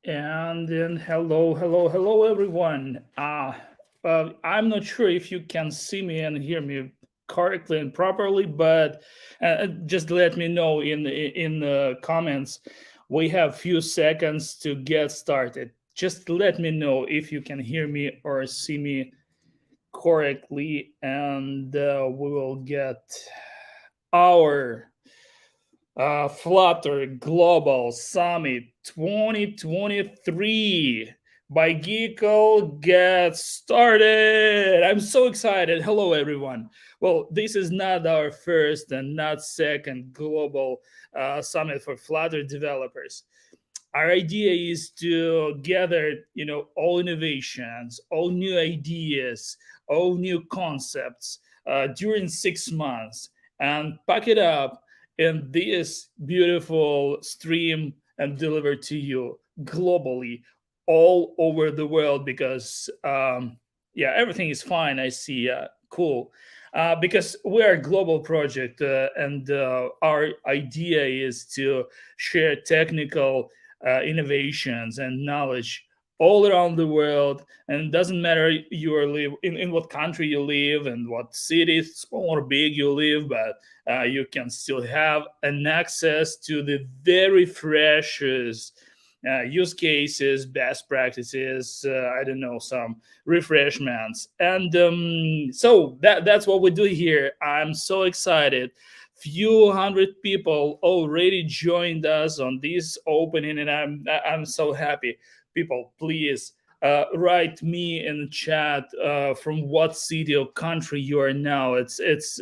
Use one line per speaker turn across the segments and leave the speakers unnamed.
And then hello, everyone. I'm not sure if you can see me and hear me correctly and properly, but just let me know in the comments. We have few seconds to get started. Just let me know if you can hear me or see me correctly, and we will get our Flutter Global Summit 2023 by Geekle get started. I'm so excited. Hello, everyone. Well, this is not our first and not second global summit for Flutter developers. Our idea is to gather, all innovations, all new ideas, all new concepts during 6 months and pack it up in this beautiful stream and deliver to you globally all over the world because everything is fine. I see. Cool. Because we're a global project and our idea is to share technical innovations and knowledge all around the world, and it doesn't matter you are live in what country you live and what city, small or big, you live, but you can still have an access to the very freshest use cases, best practices, I don't know, some refreshments. And so that's what we do here. I'm so excited. Few hundred people already joined us on this opening, and I'm so happy. People, please write me in the chat from what city or country you are now. It's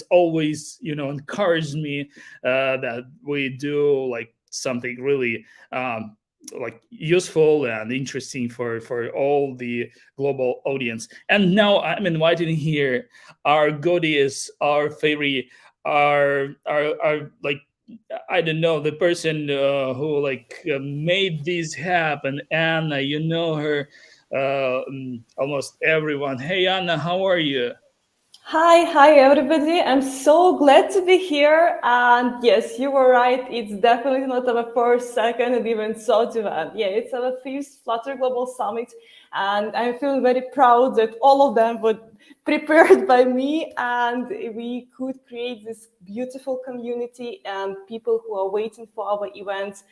always encouraged me that we do like something really like useful and interesting for all the global audience. And now I'm inviting here our goodies, our favorite, our like, I don't know, the person who like made this happen. Anna, you know her, almost everyone. Hey Anna, how are you?
Hi everybody. I'm so glad to be here. And yes, you were right. It's definitely not our first, second, and even third event. Yeah, it's our fifth Flutter Global Summit. And I feel very proud that all of them were prepared by me and we could create this beautiful community and people who are waiting for our events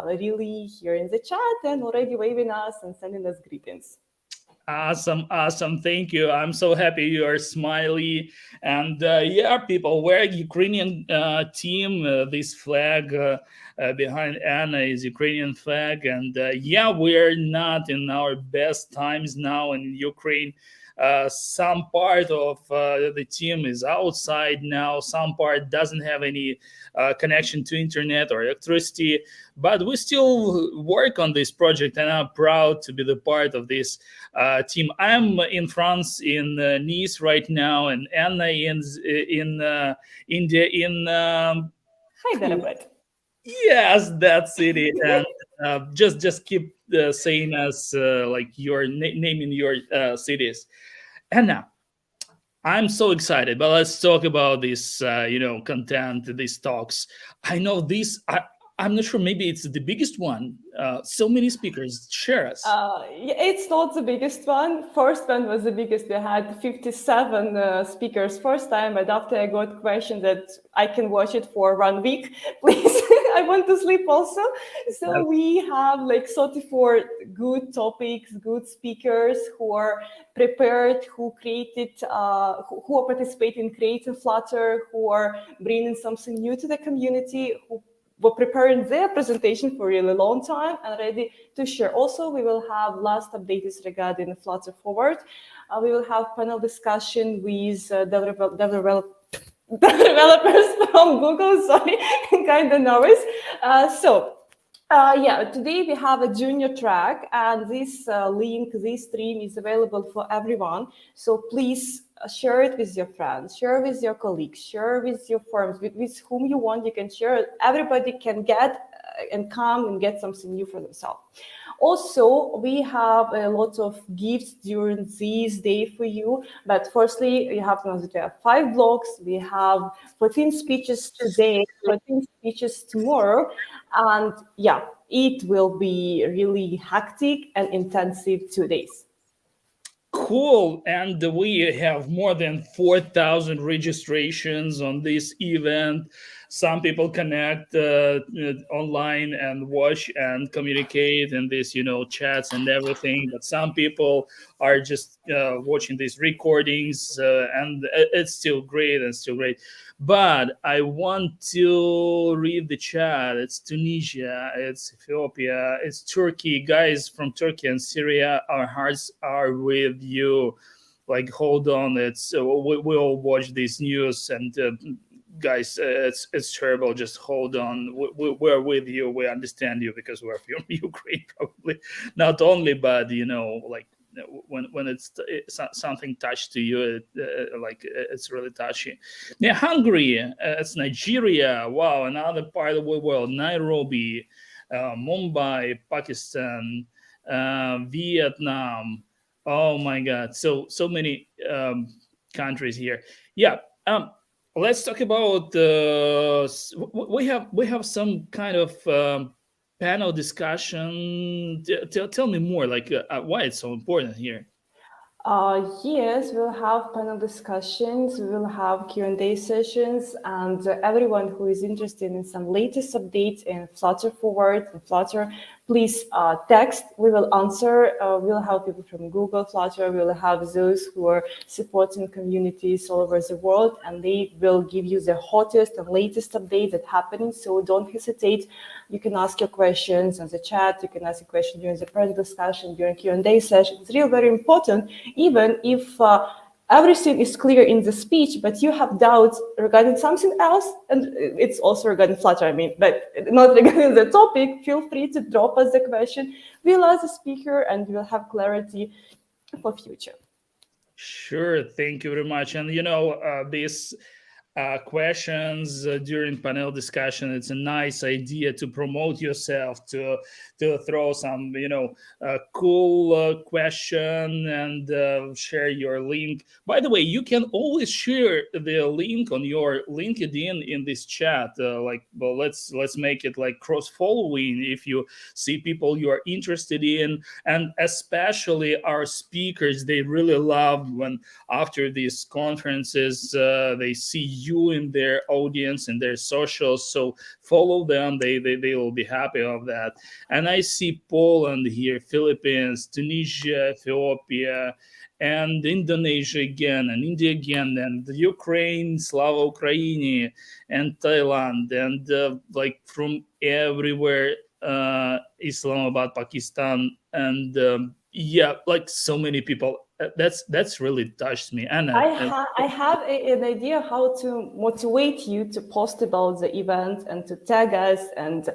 really here in the chat and already waving us and sending us greetings.
Awesome. Thank you. I'm so happy you are smiley. And yeah, people, we're a Ukrainian team. This flag behind Anna is Ukrainian flag. And yeah, we're not in our best times now in Ukraine. Some part of the team is outside now. Some part doesn't have any connection to internet or electricity. But we still work on this project, and I'm proud to be the part of this team. I'm in France, in Nice right now, and Anna in India, in
Hyderabad.
yes, that city. And just keep saying us like your naming your cities. Anna, I'm so excited, but let's talk about this, content, these talks. I know this. I'm not sure. Maybe it's the biggest one. So many speakers. Share us.
It's not the biggest one. First one was the biggest. We had 57 speakers first time, but after I got question that I can watch it for 1 week, please, I want to sleep also. So we have like 34 good topics, good speakers who are prepared, who created, who are participating in creating Flutter, who are bringing something new to the community, who were preparing their presentation for a really long time and ready to share. Also, we will have last updates regarding Flutter Forward. We will have panel discussion with developers from Google, sorry, kind of nervous. Today we have a junior track, and this link, this stream is available for everyone. So please share it with your friends, share with your colleagues, share with your firms, with whom you want. You can share it. Everybody can get and come and get something new for themselves. Also, we have a lot of gifts during this day for you. But firstly, you have to know that we have 5 blogs. We have 14 speeches today, 14 speeches tomorrow. And yeah, it will be really hectic and intensive 2 days.
Cool. And we have more than 4,000 registrations on this event. Some people connect online and watch and communicate in this, chats and everything. But some people are just watching these recordings, and it's still great and still great. But I want to read the chat. It's Tunisia, it's Ethiopia, it's Turkey. Guys from Turkey and Syria, our hearts are with you. Like, hold on. It's we all watch this news, and guys, it's terrible. Just hold on. We're with you. We understand you because we're from Ukraine, probably not only, but like when it's something touched to you, it's really touchy. Yeah, Hungary, it's Nigeria. Wow, another part of the world. Nairobi, Mumbai, Pakistan, Vietnam. Oh my God, so many countries here. Yeah. Let's talk about we have some kind of panel discussion. Tell me more, like why it's so important here.
Yes, we'll have panel discussions, we will have Q&A sessions, and everyone who is interested in some latest updates in Flutter Forward and Flutter, please text. We will answer. We'll have people from Google Flutter. We'll have those who are supporting communities all over the world, and they will give you the hottest and latest update that's happening. So don't hesitate. You can ask your questions on the chat. You can ask a question during the panel discussion, during Q&A session. It's really very important, even if everything is clear in the speech, but you have doubts regarding something else, and it's also regarding Flutter, I mean, but not regarding the topic, feel free to drop us the question. We'll ask the speaker and we'll have clarity for future.
Sure, thank you very much. And these questions during panel discussion, it's a nice idea to promote yourself, to throw some cool question and share your link. By the way, you can always share the link on your LinkedIn in this chat. Let's make it like cross following. If you see people you are interested in, and especially our speakers, they really love when after these conferences they see you in their audience and their socials. So follow them. They will be happy of that. And I see Poland here, Philippines, Tunisia, Ethiopia, and Indonesia again, and India again, and Ukraine, Slava Ukraini, and Thailand, and like from everywhere, Islamabad, Pakistan, and like so many people. That's really touched me. And
I have an idea how to motivate you to post about the event and to tag us and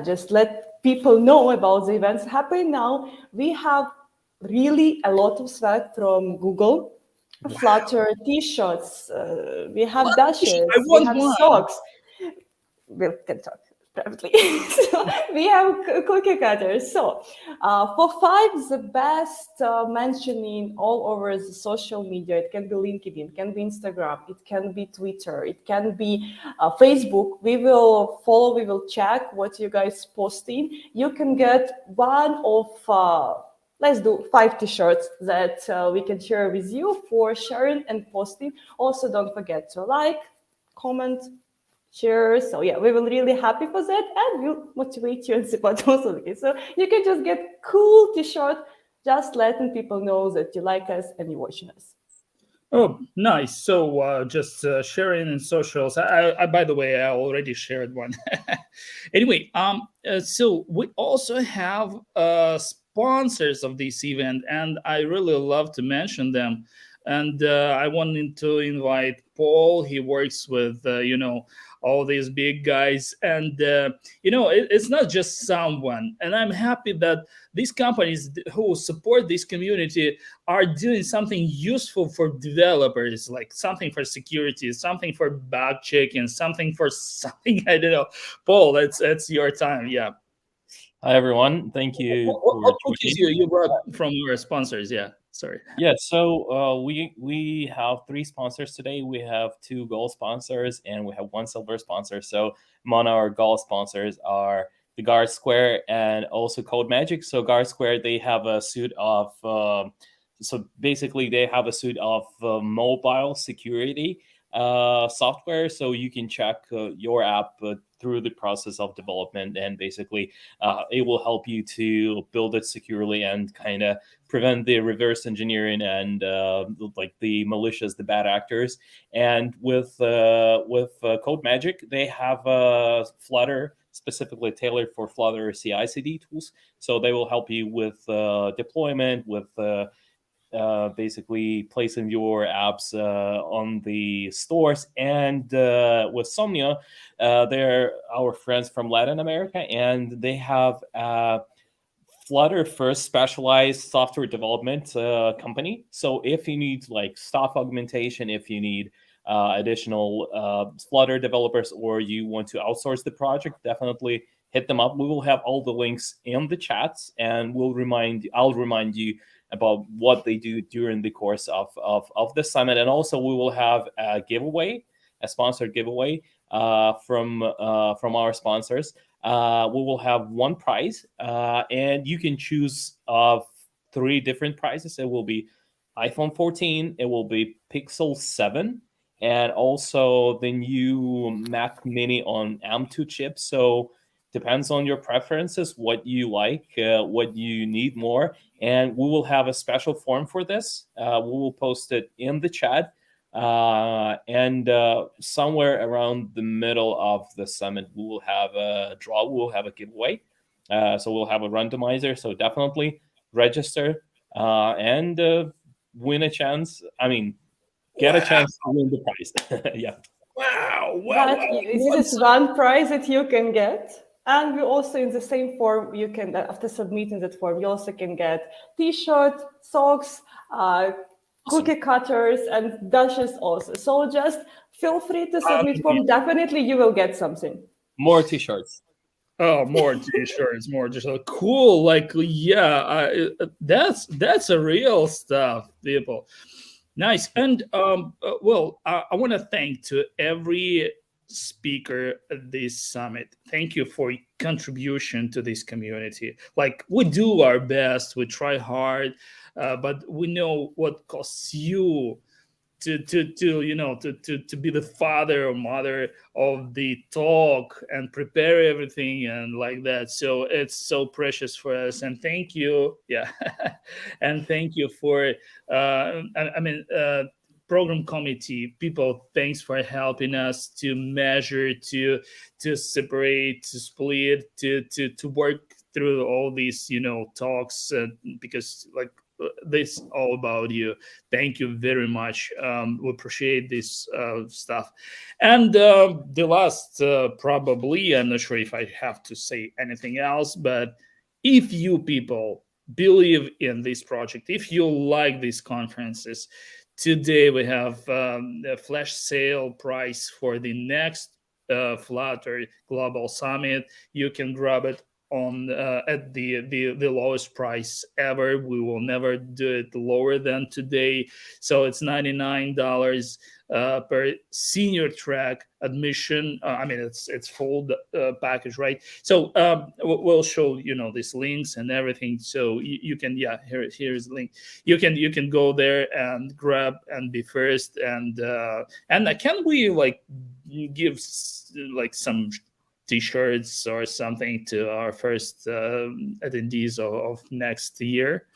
just let people know about the events happening now. We have really a lot of swag from Google. Wow. Flutter t-shirts, we have dashes, we have socks. We can talk privately. So we have cookie cutters. So for 5, the best mentioning all over the social media, it can be LinkedIn, it can be Instagram, it can be Twitter, it can be Facebook. We will follow, we will check what you guys posting. You can get one of let's do 5 t-shirts that we can share with you for sharing and posting. Also, don't forget to like, comment, share. So yeah, we will really happy for that, and we'll motivate you and support also. Okay, so you can just get cool t-shirt, just letting people know that you like us and you're watching us.
Oh, nice. So just sharing in socials. I by the way, I already shared one. Anyway, so we also have sponsors of this event, and I really love to mention them. And I wanted to invite Paul. He works with all these big guys, and it's not just someone. And I'm happy that these companies who support this community are doing something useful for developers, like something for security, something for bug checking, something for something. I don't know. Paul, it's your time. Yeah.
Hi everyone. Thank you.
What cookies you brought from your sponsors? Yeah. Sorry.
Yeah, so we have 3 sponsors today. We have 2 gold sponsors and we have 1 silver sponsor. So among our gold sponsors are the Guard Square and also CodeMagic. So Guard Square, they have a suite of so basically they have a suite of mobile security software, so you can check your app through the process of development, and basically it will help you to build it securely and kind of prevent the reverse engineering and like the malicious, the bad actors. And with CodeMagic, they have Flutter specifically tailored for Flutter CI/CD tools, so they will help you with deployment, with basically placing your apps on the stores. And with Somnia, they're our friends from Latin America, and they have Flutter first specialized software development company. So if you need like staff augmentation, if you need additional Flutter developers, or you want to outsource the project, definitely hit them up. We will have all the links in the chats, and I'll remind you about what they do during the course of the summit. And also we will have a giveaway, a sponsored giveaway. from our sponsors. We will have one prize, and you can choose 3 different prizes. It will be iPhone 14, it will be Pixel 7, and also the new Mac Mini on M2 chip. So depends on your preferences, what you like, what you need more. And we will have a special form for this. We will post it in the chat. And somewhere around the middle of the summit, we will have a draw. We will have a giveaway. So we'll have a randomizer. So definitely register and win a chance. I mean, get a chance to win the prize. Yeah.
Wow.
But this is one prize that you can get. And we also, in the same form, you can, after submitting that form, you also can get T-shirt, socks, cookie cutters, and dashes also. So just feel free to submit form. Definitely you will get something.
More T-shirts.
Oh, more T-shirts, more just cool. Like, yeah, that's a real stuff, people. Nice. And well, I want to thank to every speaker at this summit. Thank you for your contribution to this community. Like, we do our best, we try hard, but we know what costs you to be the father or mother of the talk and prepare everything and like that. So it's so precious for us, and thank you. Yeah. And thank you for program committee people, thanks for helping us to measure, to separate, to split, to work through all these talks, because like this all about you. Thank you very much. We appreciate this stuff. And the last, probably, I'm not sure if I have to say anything else, but if you people believe in this project, if you like these conferences, today we have a flash sale price for the next Flutter Global Summit. You can grab it on at the lowest price ever. We will never do it lower than today. So it's $99 per senior track admission. It's full package, right? So we'll show these links and everything. So you can here's the link. You can go there and grab and be first. And can we like give like some T-shirts or something to our first attendees of next year?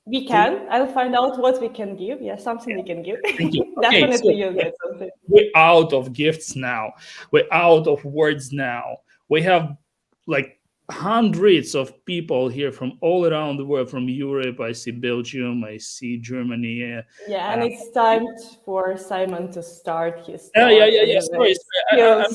We can. I'll find out what we can give. Yeah, something we can give.
Thank you.
Definitely you'll get something.
We're out of gifts now. We're out of words now. We have like hundreds of people here from all around the world, from Europe. I see Belgium, I see Germany.
Yeah, and it's time for Simon to start his
talk. Yeah. Sorry.
Yeah.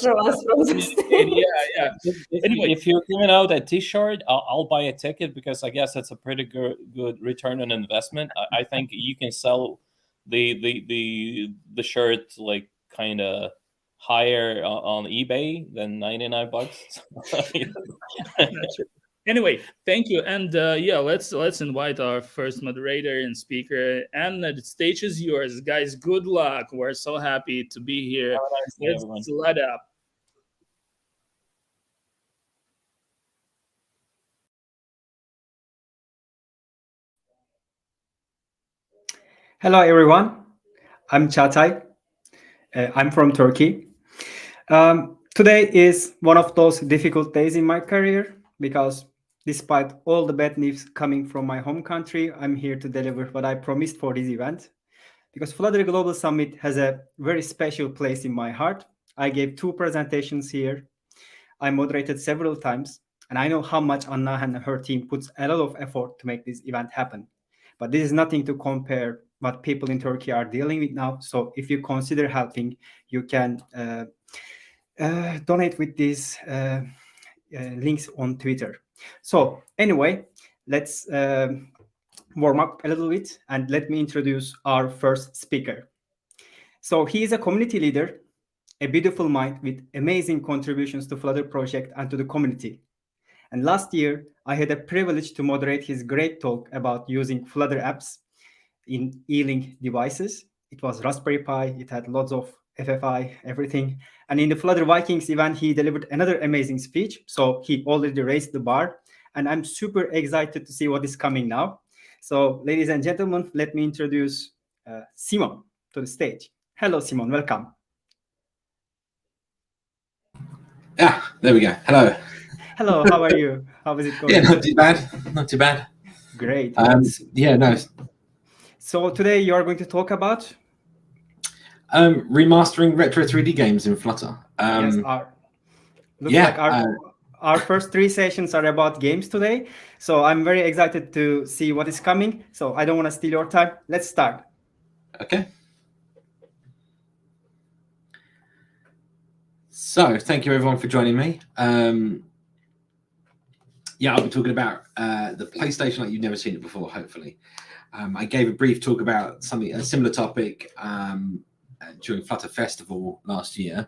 Anyway, if you're giving out a T-shirt, I'll buy a ticket, because I guess that's a pretty good return on investment. I think you can sell the shirt like kind of higher on eBay than $99.
Anyway, thank you. And let's invite our first moderator and speaker. And the stage is yours, guys. Good luck. We're so happy to be here. Let's light up.
Hello, everyone. I'm Cagatay. I'm from Turkey. Today is one of those difficult days in my career, because despite all the bad news coming from my home country, I'm here to deliver what I promised for this event. Because Flutter Global Summit has a very special place in my heart. I gave 2 presentations here. I moderated several times, and I know how much Anna and her team puts a lot of effort to make this event happen. But this is nothing to compare what people in Turkey are dealing with now. So if you consider helping, you can donate with these links on Twitter. So anyway, let's warm up a little bit, and let me introduce our first speaker. So he is a community leader, a beautiful mind with amazing contributions to Flutter project and to the community. And last year, I had a privilege to moderate his great talk about using Flutter apps in E-Link devices. It was Raspberry Pi. It had lots of FFI, everything. And in the Flutter Vikings event, he delivered another amazing speech. So he already raised the bar. And I'm super excited to see what is coming now. So ladies and gentlemen, let me introduce Simon to the stage. Hello, Simon. Welcome.
Ah, there we go. Hello.
Hello, how are you? How is it going?
Yeah, not too bad. Not too bad.
Great.
Yeah, no.
So today you are going to talk about
remastering retro 3D games in Flutter.
yes, like our first 3 sessions are about games today. So I'm very excited to see what is coming. So I don't want to steal your time. Let's start.
Okay. So thank you everyone for joining me. Yeah, I'll be talking about the PlayStation like you've never seen it before, hopefully. I gave a brief talk about a similar topic during Flutter Festival last year.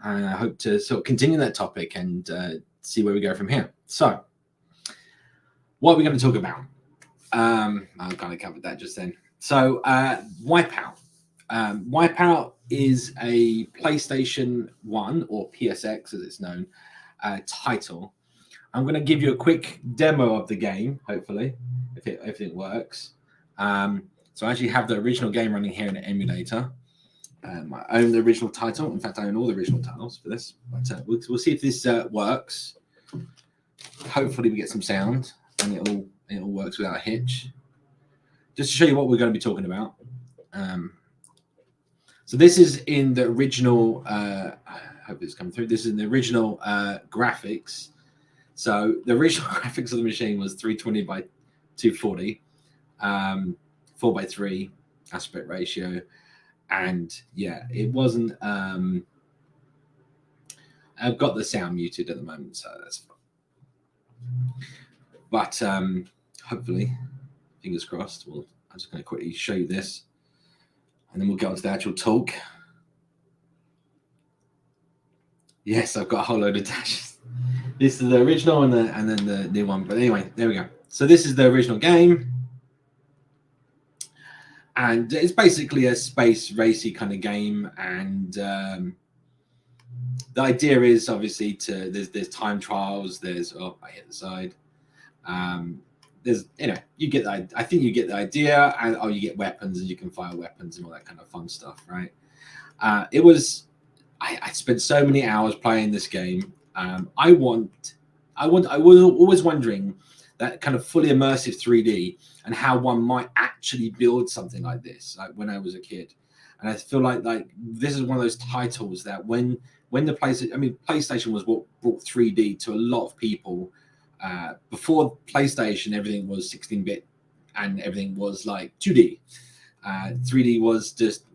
And I hope to sort of continue that topic and see where we go from here. So what are we going to talk about? I kind of covered that just then. So Wipeout. Wipeout is a PlayStation 1 or PSX as it's known title. I'm going to give you a quick demo of the game, hopefully, if it works. So I actually have the original game running here in an emulator. I own the original title. In fact, I own all the original titles for this. But we'll see if this works. Hopefully, we get some sound and it all works without a hitch. Just to show you what we're going to be talking about. So this is in the original. I hope it's coming through. This is in the original graphics. So the original graphics of the machine was 320 by 240, 4:3 aspect ratio. And yeah, it wasn't. I've got the sound muted at the moment, so that's fine. But hopefully, fingers crossed. I'm just going to quickly show you this, and then we'll get on to the actual talk. Yes, I've got a whole load of dashes. This is the original and then the new one. But anyway, there we go. So this is the original game. And it's basically a space racy kind of game. And the idea is obviously there's time trials. There's I hit the side. There's you get I think you get the idea, and you get weapons and you can fire weapons and all that kind of fun stuff, right? It was I spent so many hours playing this game. I was always wondering that kind of fully immersive 3D and how one might actually build something like this, like when I was a kid. And I feel like this is one of those titles that when the PlayStation was what brought 3D to a lot of people. Before PlayStation, everything was 16-bit and everything was like 2D. 3D was just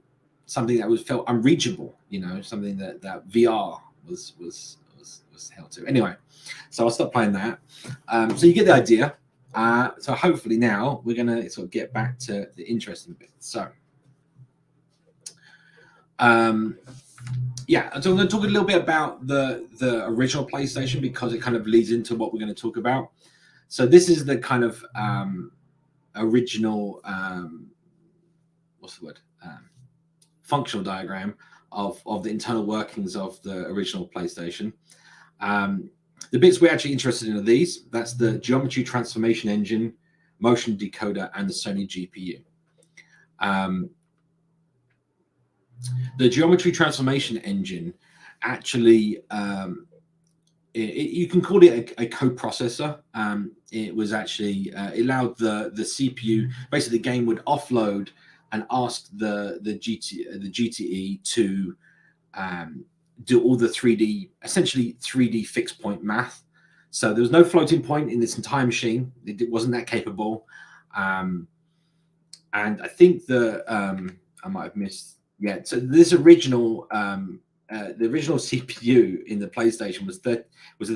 something that felt unreachable, something that VR was held to. Anyway, so I'll stop playing that. So you get the idea. So hopefully now we're going to sort of get back to the interesting bit. So, yeah, so I'm going to talk a little bit about the original PlayStation because it kind of leads into what we're going to talk about. So this is the kind of original, what's the word? Functional diagram of the internal workings of the original PlayStation. The bits we're actually interested in are these. That's the geometry transformation engine, motion decoder, and the Sony GPU. The geometry transformation engine actually, you can call it a coprocessor. It was actually it allowed the CPU, basically the game would offload and ask the GTE to do all the 3D, essentially 3D fixed point math. So there was no floating point in this entire machine. It wasn't that capable. And I think I might have missed. Yeah. So this original, the original CPU in the PlayStation was a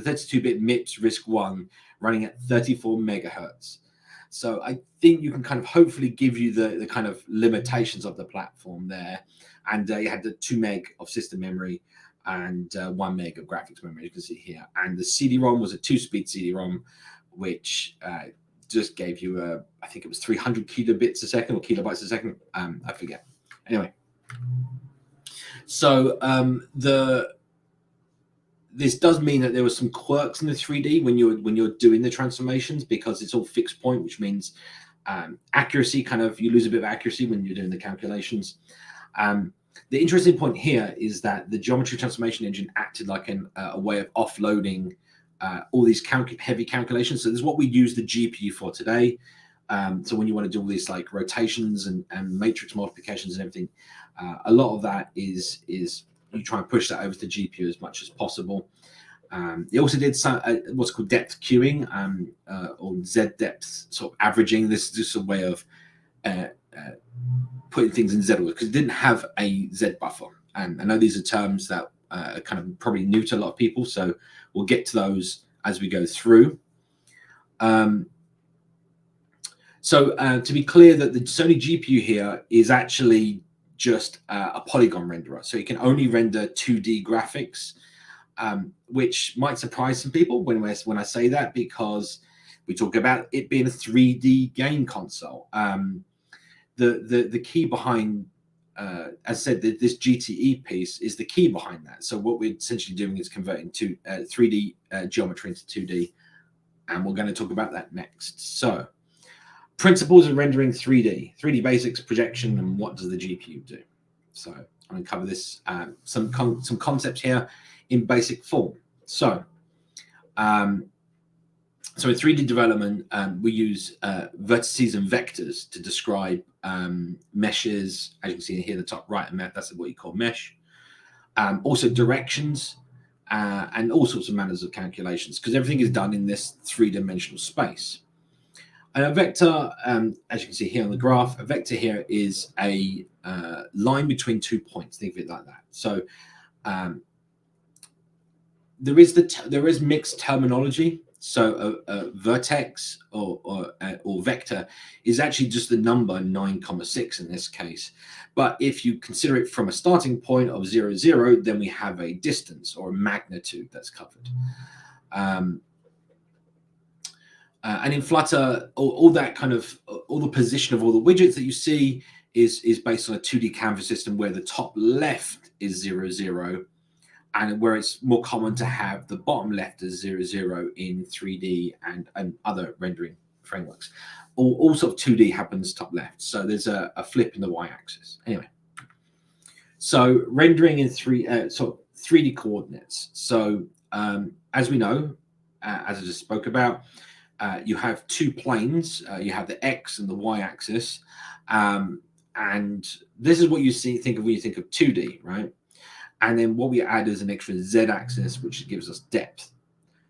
32-bit MIPS RISC-1 running at 34 megahertz. So I think you can kind of hopefully give you the kind of limitations of the platform there. And you had the 2 meg of system memory and 1 meg of graphics memory, you can see here. And the CD-ROM was a 2-speed CD-ROM, which just gave you I think it was 300 kilobits a second or kilobytes a second. I forget. Anyway. So this does mean that there were some quirks in the 3D when you're doing the transformations, because it's all fixed point, which means accuracy, kind of, you lose a bit of accuracy when you're doing the calculations. The interesting point here is that the geometry transformation engine acted like a way of offloading all these heavy calculations. So this is what we use the GPU for today. So when you want to do all these like rotations and matrix multiplications and everything, a lot of that is you try and push that over to the GPU as much as possible. It also did some, what's called depth queuing, or Z depth sort of averaging. This is just a way of putting things in Z order, because it didn't have a Z buffer. And I know these are terms that are kind of probably new to a lot of people, so we'll get to those as we go through. So to be clear, that the Sony GPU here is actually just a polygon renderer. So you can only render 2D graphics, which might surprise some people when I say that, because we talk about it being a 3D game console. The key behind, as I said, this GTE piece is the key behind that. So what we're essentially doing is converting 3D geometry into 2D, and we're going to talk about that next. So principles of rendering 3D basics, projection, and what does the GPU do? So I'm going to cover this, some concepts here in basic form. So in 3D development, we use vertices and vectors to describe meshes. As you can see here, the top right, that's what you call mesh. Also directions and all sorts of manners of calculations, because everything is done in this three-dimensional space. And a vector, as you can see here on the graph, a vector here is a line between 2 points. Think of it like that. So there is mixed terminology. So a vertex or vector is actually just the number 9,6 in this case. But if you consider it from a starting point of 0, 0, then we have a distance or a magnitude that's covered. And in Flutter, all that kind of, all the position of all the widgets that you see is based on a 2D canvas system, where the top left is 0, 0, and where it's more common to have the bottom left as 0, 0 in 3D and other rendering frameworks. All sort of 2D happens top left. So there's a flip in the y-axis. Anyway, so rendering in 3D coordinates. So as we know, as I just spoke about, you have two planes. You have the x and the y-axis, and this is what you think of when you think of 2D, right? And then what we add is an extra z-axis, which gives us depth.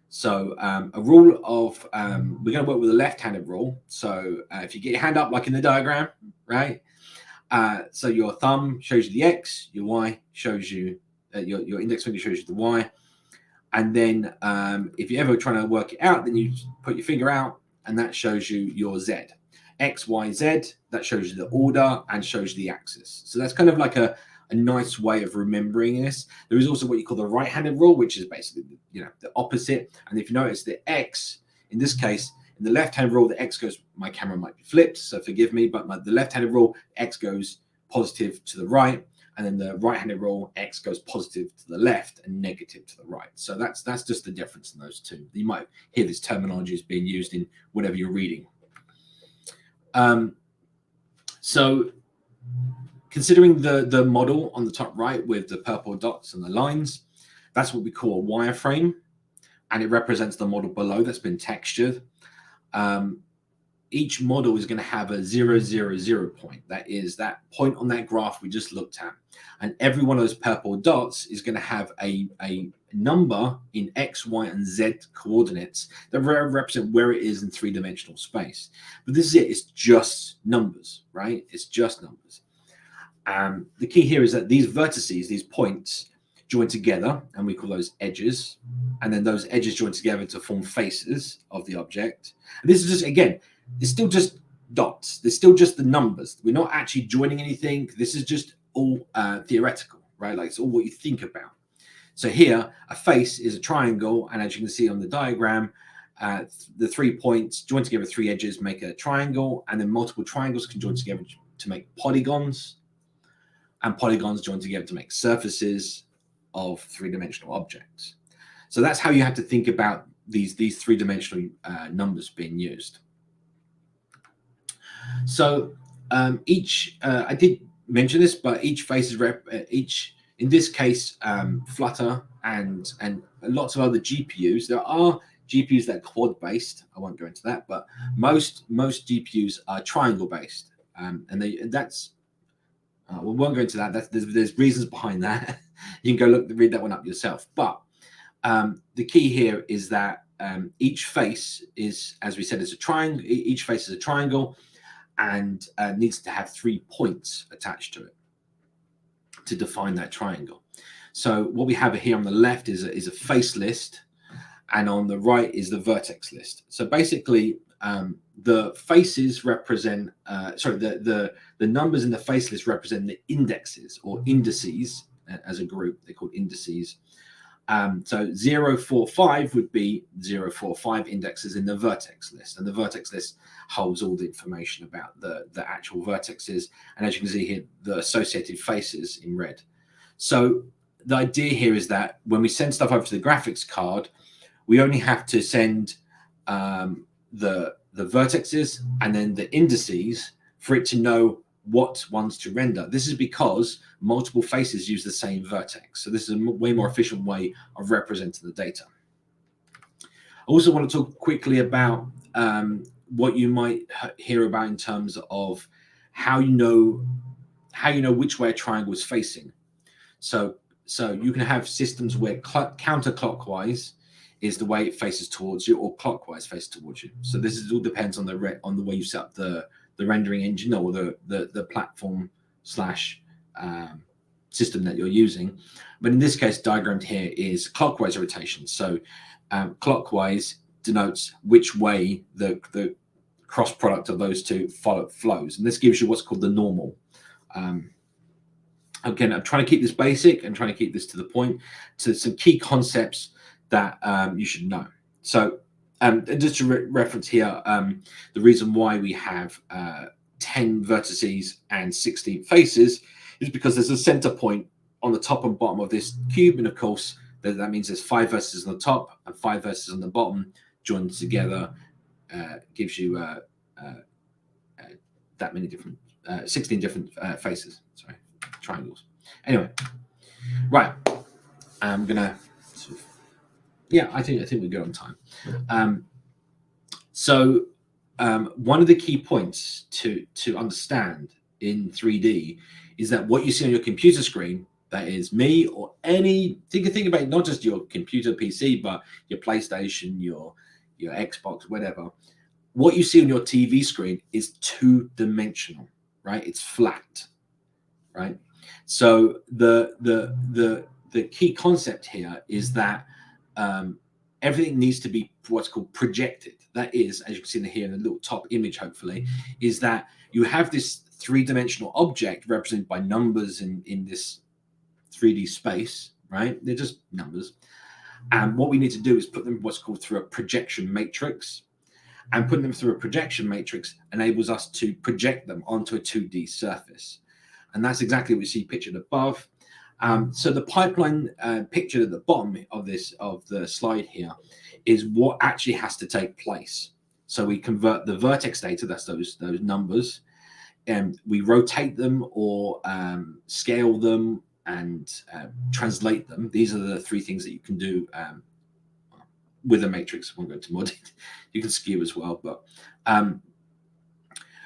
So a rule of, we're going to work with a left-handed rule. So if you get your hand up like in the diagram, right? So your thumb shows you the x, your y shows you, your index finger shows you the y. And then if you're ever trying to work it out, then you put your finger out and that shows you your z. X, Y, Z, that shows you the order and shows you the axis. So that's kind of like a nice way of remembering this. There is also what you call the right-handed rule, which is basically, the opposite. And if you notice the X, in this case, in the left-hand rule, the X goes, my camera might be flipped, so forgive me, but the left-handed rule, X goes positive to the right. And then the right-handed rule, X goes positive to the left and negative to the right. So that's just the difference in those two. You might hear this terminology is being used in whatever you're reading. So considering the model on the top right with the purple dots and the lines, that's what we call a wireframe, and it represents the model below that's been textured. Each model is going to have a 0, 0, 0 point. That is that point on that graph we just looked at. And every one of those purple dots is going to have a number in X, Y, and Z coordinates that represent where it is in three-dimensional space. But this is it. It's just numbers, right? It's just numbers. The key here is that these vertices, these points, join together, and we call those edges. And then those edges join together to form faces of the object. And this is just, again, it's still just dots. There's still just the numbers. We're not actually joining anything. This is just all theoretical, right? Like it's all what you think about. So here, a face is a triangle. And as you can see on the diagram, the 3 points join together, 3 edges make a triangle. And then multiple triangles can join together to make polygons. and polygons joined together to make surfaces of three-dimensional objects. So that's how you have to think about these three-dimensional numbers being used. So I did mention this, but each face is in this case, Flutter and lots of other GPUs. There are GPUs that are quad based. I won't go into that, but most GPUs are triangle based, and that's we won't go into that. There's reasons behind that. You can go read that one up yourself. But the key here is that each face is, as we said, is a triangle. Each face is a triangle, and needs to have 3 points attached to it to define that triangle. So what we have here on the left is a face list, and on the right is the vertex list. So basically, the faces represent, the numbers in the face list represent the indexes or indices as a group. They're called indices. So 045 would be 045 indexes in the vertex list, and the vertex list holds all the information about the actual vertexes, and as you can see here, the associated faces in red. So the idea here is that when we send stuff over to the graphics card, we only have to send the vertexes and then the indices for it to know what ones to render. This is because multiple faces use the same vertex. So this is a way more efficient way of representing the data. I also want to talk quickly about what you might hear about in terms of how you know which way a triangle is facing. So you can have systems where counterclockwise is the way it faces towards you, or clockwise faces towards you. So this all depends on the way you set up the rendering engine or the platform / system that you're using. But in this case, diagrammed here is clockwise rotation. So clockwise denotes which way the cross product of those two flows, and this gives you what's called the normal. Again, I'm trying to keep this basic and trying to keep this to the point, to some key concepts that you should know. So just to reference here, the reason why we have 10 vertices and 16 faces is because there's a center point on the top and bottom of this cube, and of course that means there's 5 vertices on the top and 5 vertices on the bottom joined together gives you that many different 16 different faces, sorry, triangles. Anyway, right, I'm gonna I think we're good on time. So one of the key points to understand in 3D is that what you see on your computer screen, that is me or any, think about it, not just your computer PC, but your PlayStation, your Xbox, whatever. What you see on your TV screen is 2-dimensional, right? It's flat, right? So the key concept here is that everything needs to be what's called projected. That is, as you can see here in the little top image, hopefully, is that you have this 3-dimensional object represented by numbers in this 3D space, right? They're just numbers. And what we need to do is put them what's called through a projection matrix. And putting them through a projection matrix enables us to project them onto a 2D surface. And that's exactly what we see pictured above. So the pipeline pictured at the bottom of the slide here is what actually has to take place. So we convert the vertex data, that's those numbers, and we rotate them or scale them and translate them. These are the 3 things that you can do with a matrix. I won't go into more detail. You can skew as well, but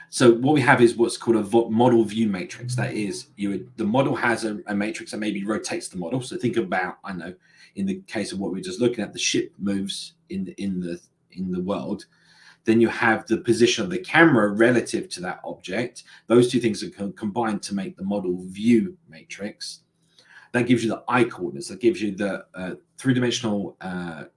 so what we have is what's called a model view matrix. That is, the model has a matrix that maybe rotates the model. So think about, I know, in the case of what we we're just looking at, the ship moves in the world. Then you have the position of the camera relative to that object. Those 2 things are combined to make the model view matrix. That gives you the I coordinates. That gives you the 3-dimensional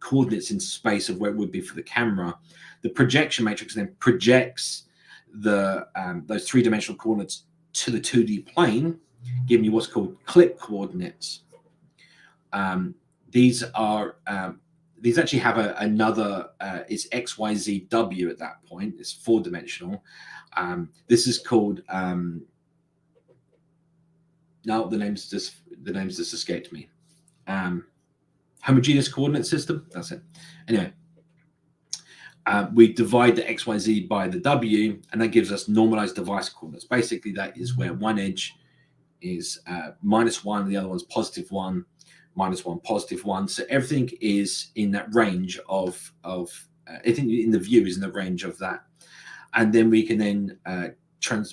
coordinates in space of where it would be for the camera. The projection matrix then projects those 3-dimensional coordinates to the 2D plane, giving you what's called clip coordinates. These actually have another, it's X, Y, Z, W at that point. It's 4-dimensional. This is called, No, the name's just escaped me. Homogeneous coordinate system. That's it. Anyway, we divide the XYZ by the W, and that gives us normalized device coordinates. Basically, that is where one edge is -1, the other one's +1, -1, +1. So everything is in that range of everything in the view is in the range of that. And then we can then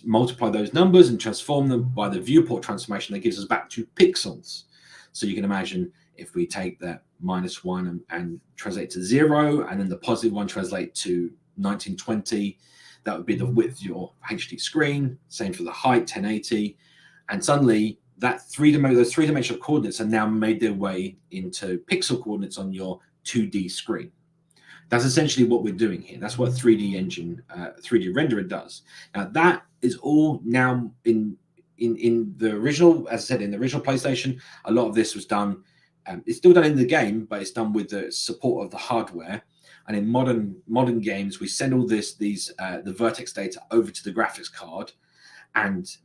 multiply those numbers and transform them by the viewport transformation that gives us back 2 pixels. So you can imagine if we take that -1 and translate to 0, and then the +1 translate to 1920, that would be the width of your HD screen. Same for the height, 1080. And suddenly those three-dimensional coordinates are now made their way into pixel coordinates on your 2D screen. That's essentially what we're doing here. That's what 3D engine, 3D renderer does. Now that is all now in the original, as I said, in the original PlayStation, a lot of this was done. It's still done in the game, but it's done with the support of the hardware. And in modern games, we send all the vertex data over to the graphics card, and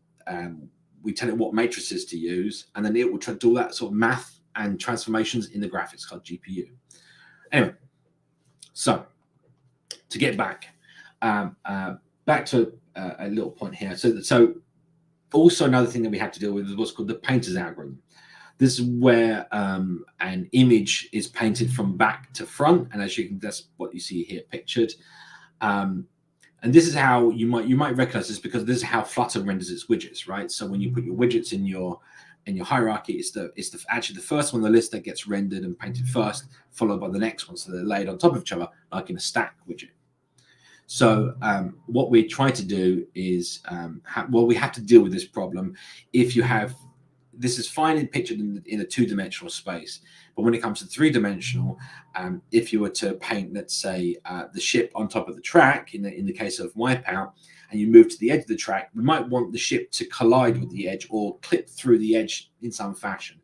we tell it what matrices to use, and then it will do all that sort of math and transformations in the graphics card GPU. Anyway, so to get back to a little point here. So also another thing that we have to deal with is what's called the painter's algorithm. This is where an image is painted from back to front, and that's what you see here pictured. And this is how you might recognize this, because this is how Flutter renders its widgets, right? So when you put your widgets in your hierarchy, it's actually the first one on the list that gets rendered and painted first, followed by the next one. So they're laid on top of each other, like in a stack widget. So what we try to do is, we have to deal with this problem. If you have, this is fine pictured in a 2-dimensional space, but when it comes to 3-dimensional, if you were to paint, let's say, the ship on top of the track, in the case of Wipeout, and you move to the edge of the track, we might want the ship to collide with the edge or clip through the edge in some fashion.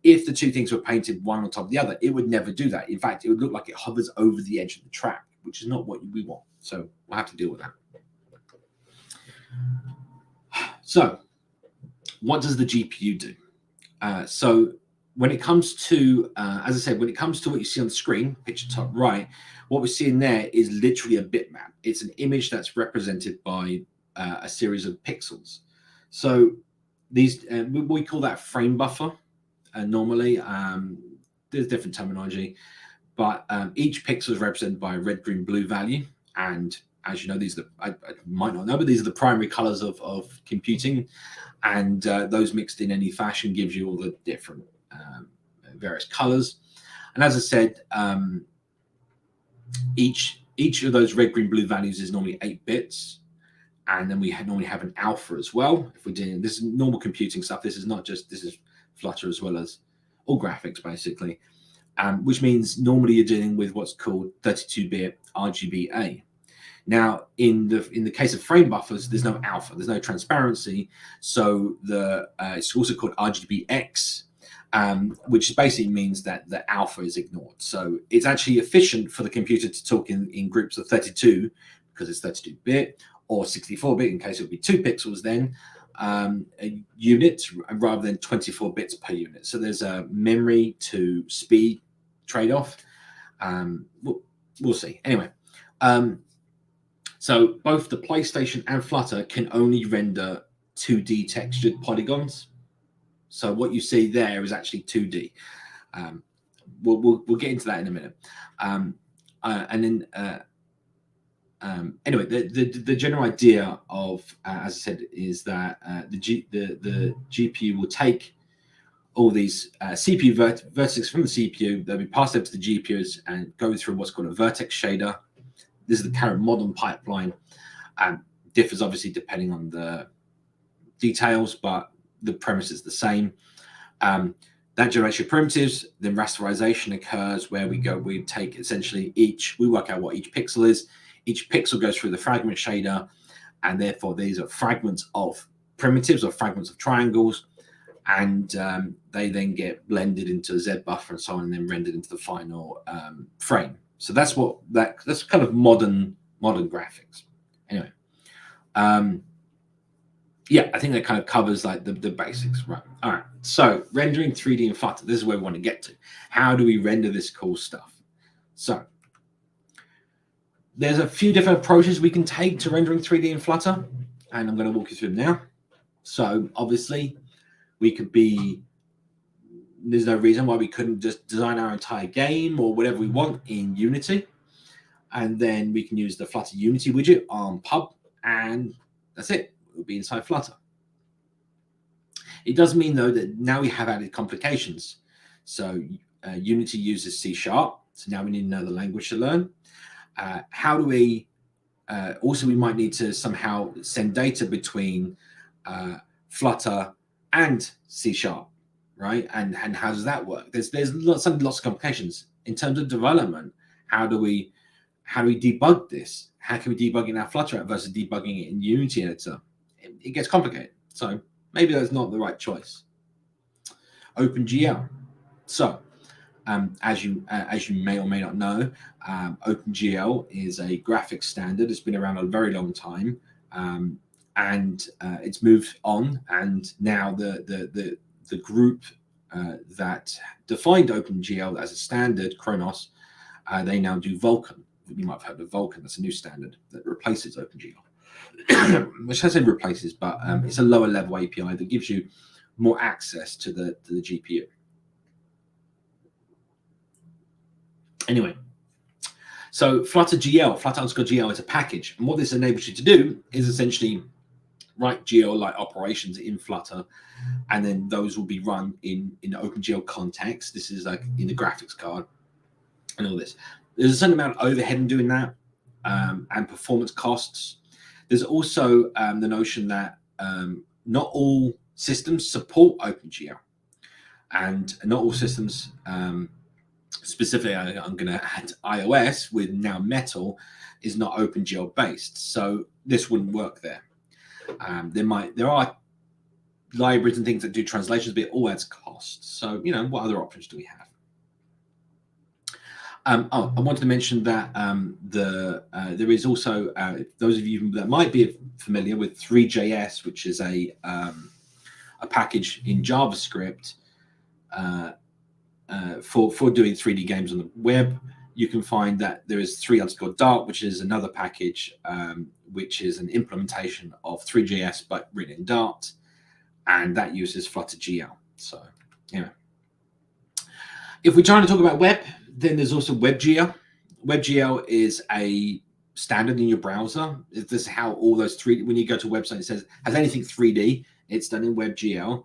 If the two things were painted one on top of the other, it would never do that. In fact, it would look like it hovers over the edge of the track, which is not what we want. So we'll have to deal with that. So what does the GPU do? So when it comes to, as I said, when it comes to what you see on the screen, picture top right, what we're seeing there is literally a bitmap. It's an image that's represented by a series of pixels. So these, we call that frame buffer. Normally, there's different terminology, but each pixel is represented by a red, green, blue value. And as you know, these are I might not know, but these are the primary colors of computing. And those mixed in any fashion gives you all the different various colors. And as I said, each of those red, green, blue values is normally 8 bits. And then we normally have an alpha as well. If we're doing this is normal computing stuff. This is not just, this is Flutter as well as all graphics, basically. Which means normally you're dealing with what's called 32-bit RGBA. Now, in the case of frame buffers, there's no alpha, there's no transparency. So it's also called RGBX, which basically means that the alpha is ignored. So it's actually efficient for the computer to talk in groups of 32 because it's 32-bit, or 64-bit in case it would be 2 pixels then, a unit rather than 24 bits per unit. So there's a memory to speed trade-off. We'll see. Anyway, so both the PlayStation and Flutter can only render 2D textured polygons. So what you see there is actually 2D. We'll get into that in a minute. Anyway, the general idea of, as I said, is that the GPU will take all these CPU vertices from the CPU, they'll be passed over to the GPUs and go through what's called a vertex shader. This is the current modern pipeline. Differs obviously depending on the details, but the premise is the same. That generates your primitives, then rasterization occurs where we take essentially we work out what each pixel is. Each pixel goes through the fragment shader, and therefore these are fragments of primitives or fragments of triangles, and they then get blended into a Z buffer and so on, and then rendered into the final frame. So that's kind of modern graphics. Anyway, yeah, I think that kind of covers like the basics, right? All right. So rendering 3D in Flutter. This is where we want to get to. How do we render this cool stuff? So there's a few different approaches we can take to rendering 3D in Flutter, and I'm going to walk you through them now. So obviously, there's no reason why we couldn't just design our entire game or whatever we want in Unity, and then we can use the Flutter Unity widget on pub, and that's it. It will be inside Flutter. It does mean, though, that now we have added complications. So Unity uses C#, so now we need another language to learn. How do we also, we might need to somehow send data between Flutter and C#, right? And how does that work? There's lots of complications in terms of development. How do we debug this? How can we debug it in our Flutter app versus debugging it in Unity editor? It gets complicated. So maybe that's not the right choice. OpenGL. So as you may or may not know, OpenGL is a graphics standard. It's been around a very long time, and it's moved on. And now the group that defined OpenGL as a standard, Kronos, they now do Vulkan. You might have heard of Vulkan. That's a new standard that replaces OpenGL. Which I say replaces, but it's a lower level API that gives you more access to the GPU. Anyway, so Flutter _GL is a package, and what this enables you to do is essentially write GL-like operations in Flutter, and then those will be run in OpenGL context. This is like in the graphics card and all this. There's a certain amount of overhead in doing that, and performance costs. There's also the notion that not all systems support OpenGL, and not all systems, specifically, I'm going to add iOS with now Metal, is not OpenGL based. So this wouldn't work there. There are libraries and things that do translations, but it all adds cost. So, what other options do we have? I wanted to mention that there is also, those of you that might be familiar with 3JS, which is a package in JavaScript for doing 3D games on the web. You can find that there is 3_Dart, which is another package, which is an implementation of 3JS but written in Dart, and that uses Flutter GL. So, if we're trying to talk about web, then there's also WebGL. WebGL is a standard in your browser. This is how all those 3D, when you go to a website, it says, has anything 3D, it's done in WebGL.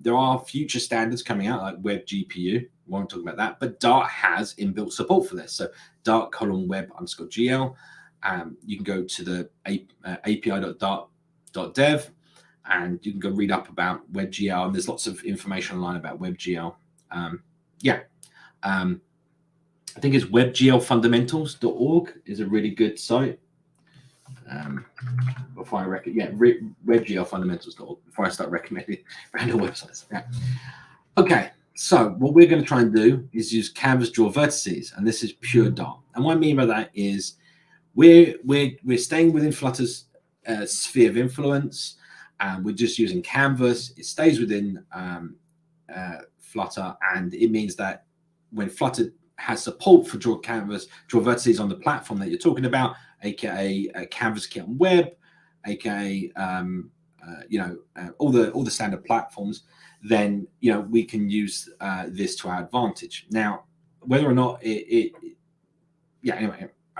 There are future standards coming out like WebGPU. Won't talk about that, but Dart has inbuilt support for this. So Dart::web_GL. You can go to the api.dart.dev, and you can go read up about WebGL. And there's lots of information online about WebGL. I think it's webglfundamentals.org is a really good site. Before I webglfundamentals.org before I start recommending random websites. Yeah. Okay, so what we're going to try and do is use Canvas draw vertices, and this is pure Dart. And what I mean by that is we're staying within Flutter's sphere of influence, and we're just using Canvas. It stays within Flutter, and it means that when Flutter has support for draw vertices on the platform that you're talking about, aka Canvas Kit on web, aka all the standard platforms, then we can use this to our advantage. Now, whether or not anyway,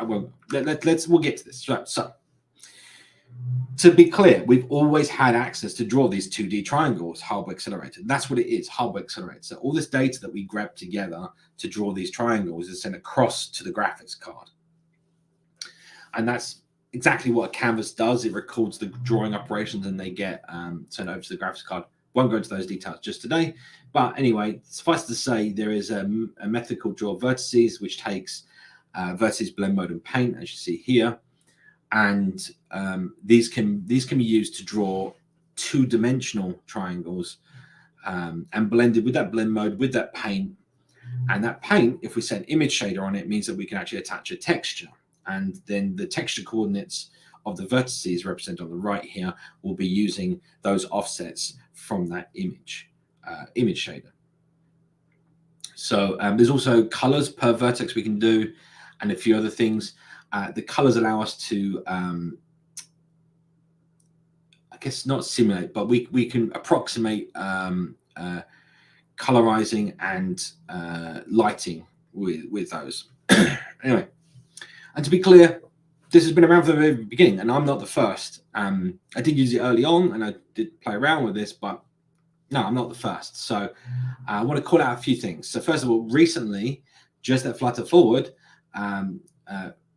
we'll get to this. So to be clear, we've always had access to draw these 2D triangles, hardware accelerated. That's what it is, hardware accelerated. So all this data that we grab together to draw these triangles is sent across to the graphics card. And that's exactly what a Canvas does. It records the drawing operations and they get sent over to the graphics card. Won't go into those details just today. But anyway, suffice to say, there is a method called draw vertices, which takes vertices, blend mode, and paint, as you see here. And these can be used to draw two-dimensional triangles and blended with that blend mode, with that paint. And that paint, if we set an image shader on it, means that we can actually attach a texture. And then the texture coordinates of the vertices represented on the right here will be using those offsets from that image shader. So there's also colors per vertex we can do, and a few other things. The colors allow us to, I guess not simulate, but we can approximate colorizing and lighting with those. Anyway, and to be clear, this has been around from the very beginning, and I'm not the first. I did use it early on, and I did play around with this, but no, I'm not the first. So I want to call out a few things. So first of all, recently, just at Flutter Forward,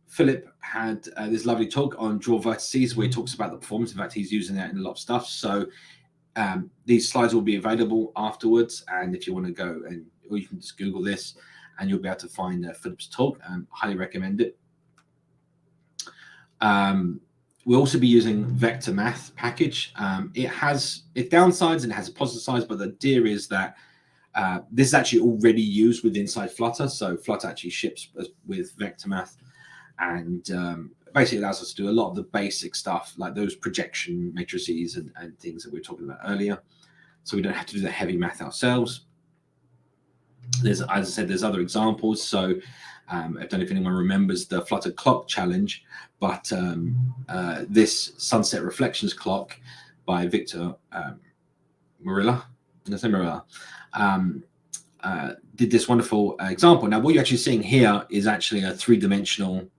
Philip had this lovely talk on draw vertices where he talks about the performance. In fact, he's using that in a lot of stuff. So these slides will be available afterwards. And if you want to go, or you can just Google this and you'll be able to find Philip's talk. Highly recommend it. We'll also be using vector math package. It has its downsides and it has a positive sides, but the idea is that this is actually already used with inside Flutter. So Flutter actually ships with vector math, and basically allows us to do a lot of the basic stuff like those projection matrices and things that we were talking about earlier. So we don't have to do the heavy math ourselves. There's, as I said, there's other examples. So I don't know if anyone remembers the Flutter clock challenge, but this sunset reflections clock by Viktor Varela, did this wonderful example. Now, what you're actually seeing here is actually a three-dimensional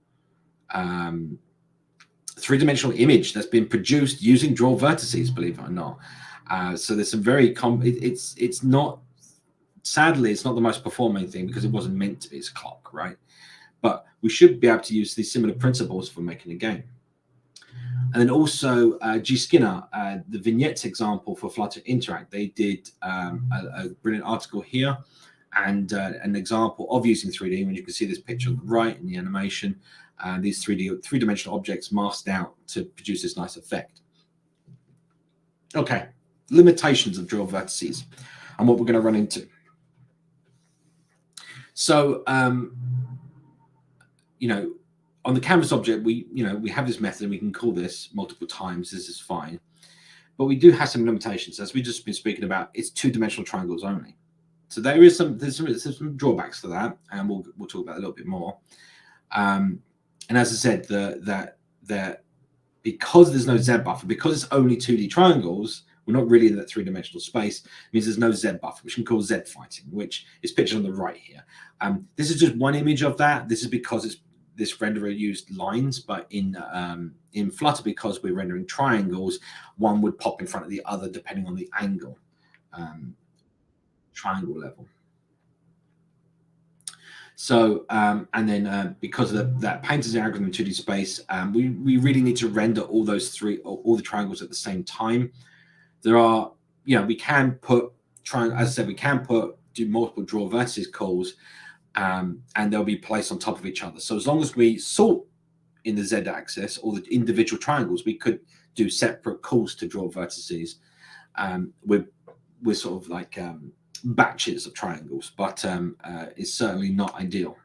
image that's been produced using draw vertices, believe it or not. So there's some very it's not, sadly, it's not the most performing thing because it wasn't meant to be as clock, right? But we should be able to use these similar principles for making a game. And then also G. Skinner, the vignettes example for Flutter Interact, they did a brilliant article here and an example of using 3D. When you can see this picture on the right in the animation, these three-dimensional objects masked out to produce this nice effect. Okay, limitations of draw vertices and what we're going to run into. So, on the canvas object, we have this method and we can call this multiple times. This is fine, but we do have some limitations. As we've just been speaking about, it's two-dimensional triangles only. So there's some drawbacks to that, and we'll talk about it a little bit more. And as I said, that because there's no Z buffer, because it's only 2D triangles, we're not really in that three-dimensional space. It means there's no Z buffer, which we can call Z fighting, which is pictured on the right here. This is just one image of that. This is because this renderer used lines, but in Flutter, because we're rendering triangles, one would pop in front of the other depending on the angle, triangle level. So, and then because of that painter's algorithm in 2D space, we really need to render all the triangles at the same time. There are, we can put as I said, we can do multiple draw vertices calls, and they'll be placed on top of each other. So as long as we sort in the Z axis or the individual triangles, we could do separate calls to draw vertices. We're sort of like batches of triangles, but it's certainly not ideal.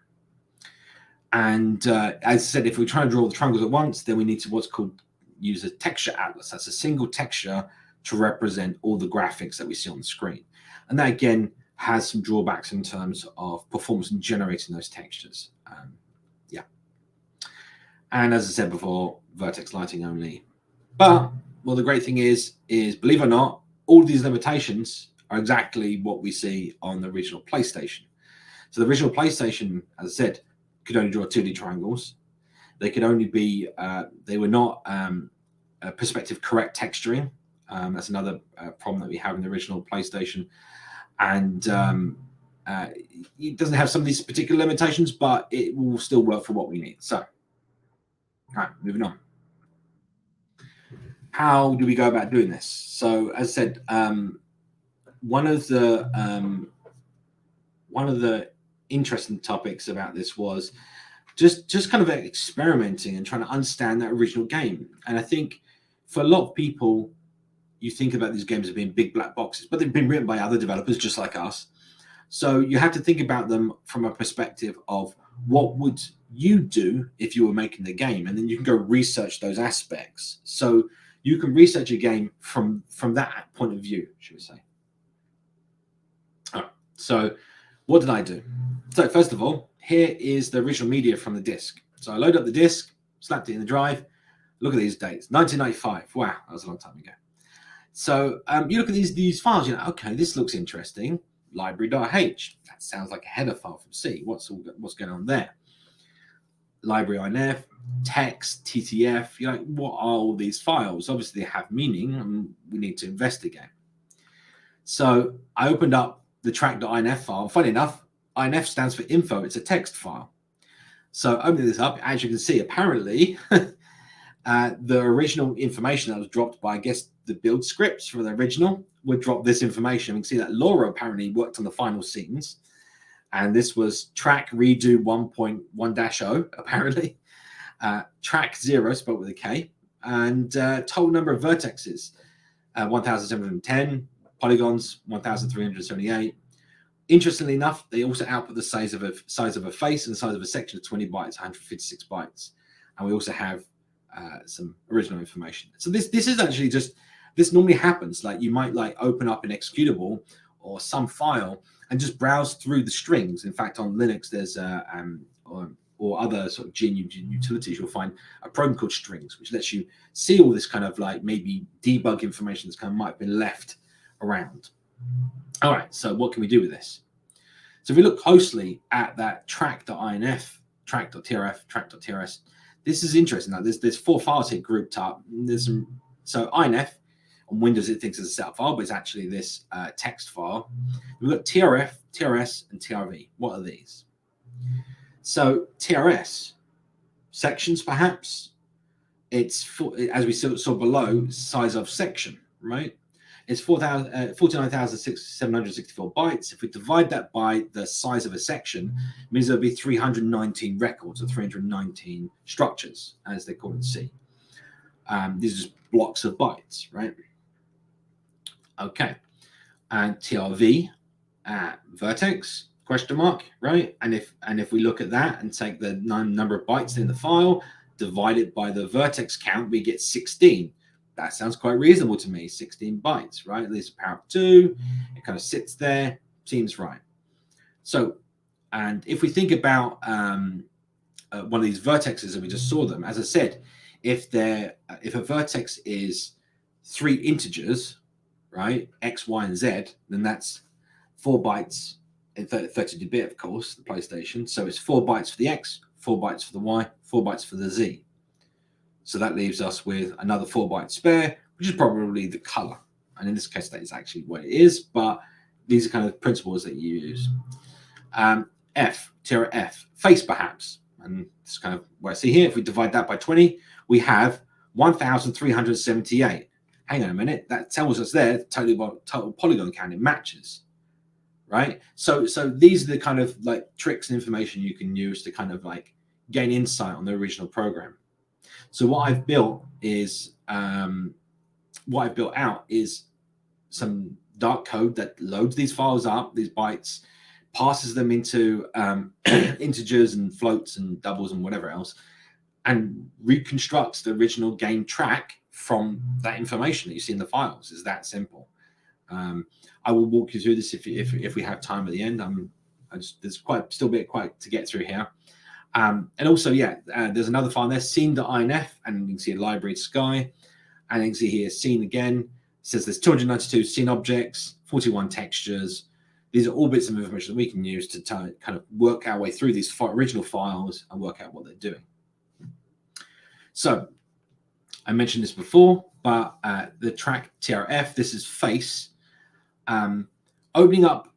And as I said, if we try and draw the triangles at once, then we need to use a texture atlas. That's a single texture to represent all the graphics that we see on the screen. And that again has some drawbacks in terms of performance in generating those textures. And as I said before, vertex lighting only. But well, the great thing is believe it or not, all these limitations are exactly what we see on the original PlayStation. So the original PlayStation, as I said, could only draw 2D triangles. They could only be, they were not perspective correct texturing. That's another problem that we have in the original PlayStation. And it doesn't have some of these particular limitations, but it will still work for what we need. So, all right, moving on. How do we go about doing this? So, as I said, one of the interesting topics about this was just kind of experimenting and trying to understand that original game. And I think for a lot of people, you think about these games as being big black boxes, but they've been written by other developers just like us. So you have to think about them from a perspective of what would you do if you were making the game, and then you can go research those aspects. So you can research a game from that point of view, should we say. All right, so what did I do? So first of all, here is the original media from the disk. So I load up the disk, slapped it in the drive. Look at these dates, 1995. Wow, that was a long time ago. So you look at these files, you're like, okay, this looks interesting. Library.h, that sounds like a header file from C. What's going on there? Library.inf, text, TTF, you're like, what are all these files? Obviously they have meaning and we need to investigate. So I opened up the track.inf file. Funny enough, INF stands for info, it's a text file. So opening this up, as you can see, apparently the original information that was dropped by, I guess, the build scripts for the original would drop this information. We can see that Laura apparently worked on the final scenes. And this was track redo 1.1-0, apparently. Track 0, spelled with a K. And total number of vertexes, 1,710. Polygons, 1,378. Interestingly enough, they also output the size of a face and the size of a section of 20 bytes, 156 bytes. And we also have some original information. So this is actually just, this normally happens. Like you might like open up an executable or some file and just browse through the strings. In fact, on Linux, there's or other sort of GNU utilities, you'll find a program called strings, which lets you see all this kind of like maybe debug information that's kind of might have been left around. All right, so what can we do with this? So if we look closely at that track.inf, track.trf, track.trs, this is interesting. Now, there's 4 files here grouped up. So INF on Windows it thinks it's a setup file, but it's actually this text file. We've got TRF, TRS, and TRV. What are these? So TRS sections, perhaps. It's as we saw below, size of section, right? It's 49,764 bytes. If we divide that by the size of a section, it means there'll be 319 records or 319 structures, as they call it in C. These are just blocks of bytes, right? Okay. And TRV, vertex, question mark, right? And if we look at that and take the number of bytes in the file, divide it by the vertex count, we get 16. That sounds quite reasonable to me, 16 bytes, right? At least power of 2, it kind of sits there, seems right. So, and if we think about one of these vertexes that we just saw them, as I said, if a vertex is 3 integers, right, X, Y, and Z, then that's 4 bytes in 32-bit, of course, the PlayStation. So it's 4 bytes for the X, 4 bytes for the Y, 4 bytes for the Z. So that leaves us with another 4 bytes spare, which is probably the color. And in this case, that is actually what it is, but these are kind of principles that you use. Tier F, face perhaps. And this is kind of what I see here. If we divide that by 20, we have 1,378. Hang on a minute, that tells us there total polygon count, it matches, right? So these are the kind of like tricks and information you can use to kind of like gain insight on the original program. So what I've built out is some dark code that loads these files up, these bytes, passes them into integers and floats and doubles and whatever else, and reconstructs the original game track from that information that you see in the files. It's that simple. I will walk you through this if we have time at the end. There's still a bit to get through here. And also, there's another file there, scene.inf, and you can see a library sky. And you can see here, scene again. It says there's 292 scene objects, 41 textures. These are all bits of information that we can use to kind of work our way through these original files and work out what they're doing. So I mentioned this before, but the track TRF, this is face. Opening up,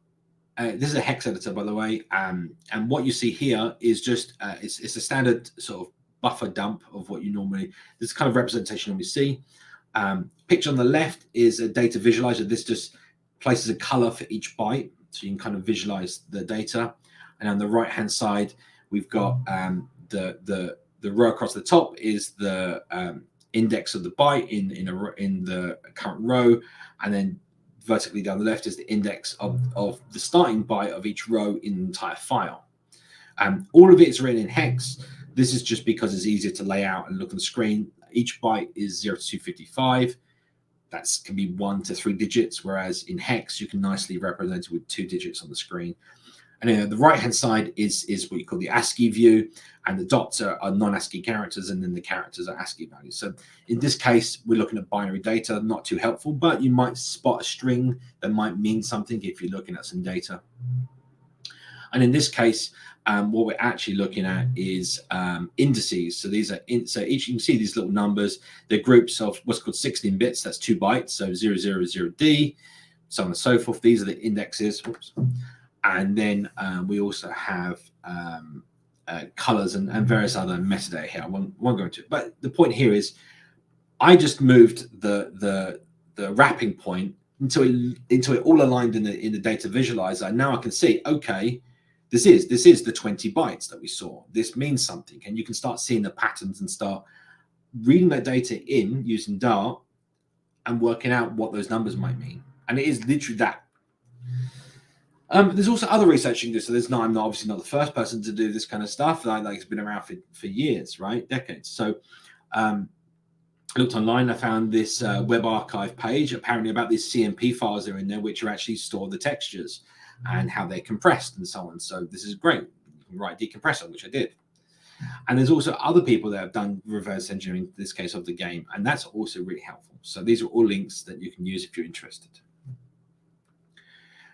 this is a hex editor, by the way, and what you see here is just, it's a standard sort of buffer dump of what you normally, this kind of representation we see. Picture on the left is a data visualizer. This just places a color for each byte, so you can kind of visualize the data. And on the right-hand side, we've got the row across the top is the index of the byte in the current row, and then vertically down the left is the index of the starting byte of each row in the entire file. All of it is written in hex. This is just because it's easier to lay out and look on the screen. Each byte is 0 to 255. That can be 1 to 3 digits, whereas in hex, you can nicely represent it with 2 digits on the screen. And then the right-hand side is what you call the ASCII view, and the dots are non-ASCII characters, and then the characters are ASCII values. So in this case, we're looking at binary data, not too helpful, but you might spot a string that might mean something if you're looking at some data. And in this case, what we're actually looking at is indices. So these are so each, you can see these little numbers. They're groups of what's called 16 bits. That's 2 bytes. So 000D, so on and so forth. These are the indexes. Oops. And then we also have colors and various other metadata here. I won't go into it. But the point here is, I just moved the wrapping point until it all aligned in the data visualizer. And now I can see, okay, this is the 20 bytes that we saw. This means something, and you can start seeing the patterns and start reading that data in using Dart and working out what those numbers might mean. And it is literally that. There's also other research you can do. So I'm obviously not the first person to do this kind of stuff. It's been around for years, right? Decades. So I looked online. I found this web archive page, apparently about these CMP files that are in there, which are actually store the textures and how they're compressed and so on. So this is great. You can write decompressor, which I did. And there's also other people that have done reverse engineering, in this case, of the game. And that's also really helpful. So these are all links that you can use if you're interested.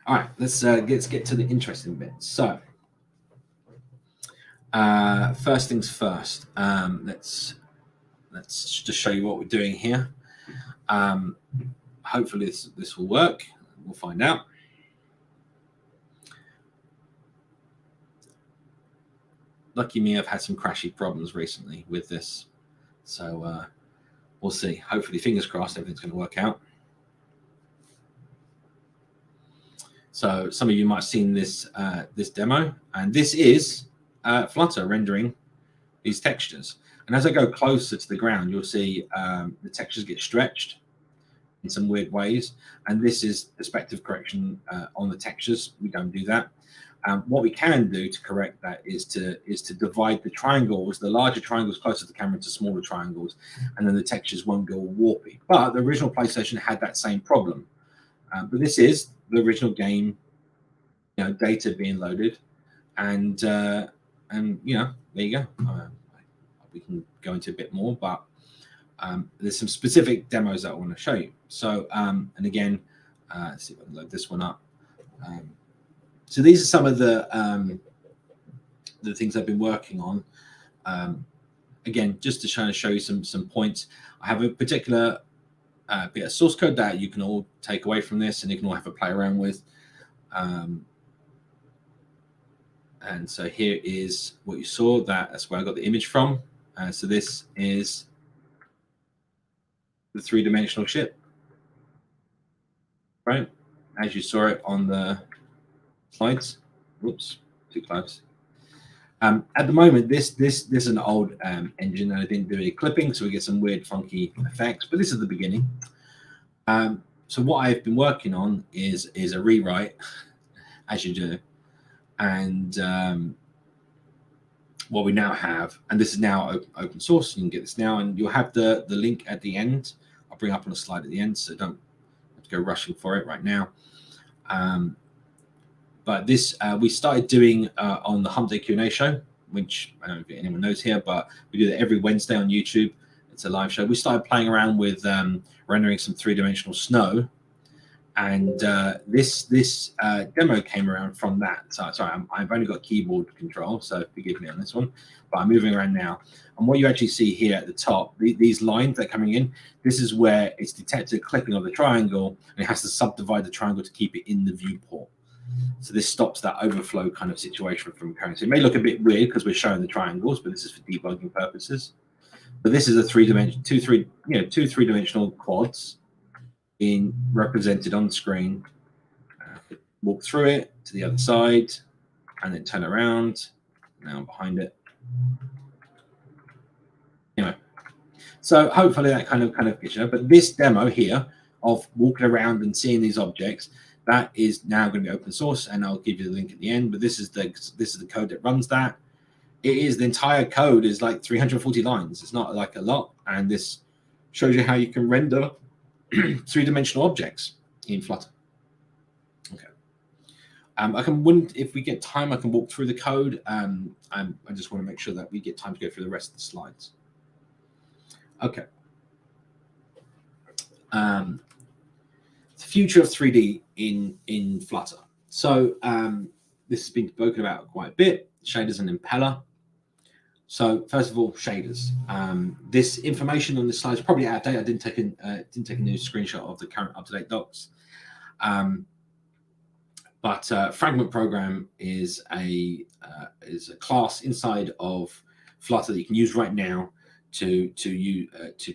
All right, let's get to the interesting bit. So first things first, let's just show you what we're doing here. Hopefully this will work. We'll find out. Lucky me, I've had some crashy problems recently with this. So we'll see. Hopefully, fingers crossed, everything's going to work out. So some of you might have seen this this demo, and this is Flutter rendering these textures. And as I go closer to the ground, you'll see the textures get stretched in some weird ways. And this is perspective correction on the textures. We don't do that. What we can do to correct that is to divide the triangles, the larger triangles closer to the camera, into smaller triangles, and then the textures won't go warpy. But the original PlayStation had that same problem. But this is the original game, data being loaded, and there you go. We can go into a bit more, but there's some specific demos that I want to show you. So, and again, let's see if I can load this one up. So these are some of the things I've been working on. Again, just to try to show you some points. I have a particular bit of source code that you can all take away from this, and you can all have a play around with. And so here is what you saw. That's where I got the image from. So this is the 3-dimensional ship, right? As you saw it on the slides. Whoops, too close. At the moment, this is an old engine, and I didn't do any clipping, so we get some weird, funky effects. But this is the beginning. So what I've been working on is a rewrite, as you do, and what we now have, and this is now open source. You can get this now, and you'll have the link at the end. I'll bring up on a slide at the end, so don't have to go rushing for it right now. But this we started doing on the Hump Day Q&A show, which I don't know if anyone knows here, but we do that every Wednesday on YouTube. It's a live show. We started playing around with rendering some 3-dimensional snow, and this demo came around from that. So sorry, I've only got keyboard control, so forgive me on this one. But I'm moving around now, and what you actually see here at the top, these lines that are coming in, this is where it's detected clipping of the triangle, and it has to subdivide the triangle to keep it in the viewport. So this stops that overflow kind of situation from occurring. So it may look a bit weird because we're showing the triangles, but this is for debugging purposes. But this is a two three-dimensional quads being represented on the screen. Walk through it to the other side, and then turn around. Now I'm behind it. Anyway, so hopefully that kind of gets you. But this demo here of walking around and seeing these objects, That is now going to be open source, and I'll give you the link at the end. But this is the code that runs that. It is the entire code is like 340 lines. It's not like a lot, and this shows you how you can render three-dimensional objects in Flutter. Okay. If we get time, I can walk through the code. I just want to make sure that we get time to go through the rest of the slides. Okay. The future of 3D in Flutter. So this has been spoken about quite a bit. Shaders and impeller. So first of all, shaders. This information on this slide is probably out of date. I didn't take a new screenshot of the current up-to-date docs. But Fragment Program is a class inside of Flutter that you can use right now to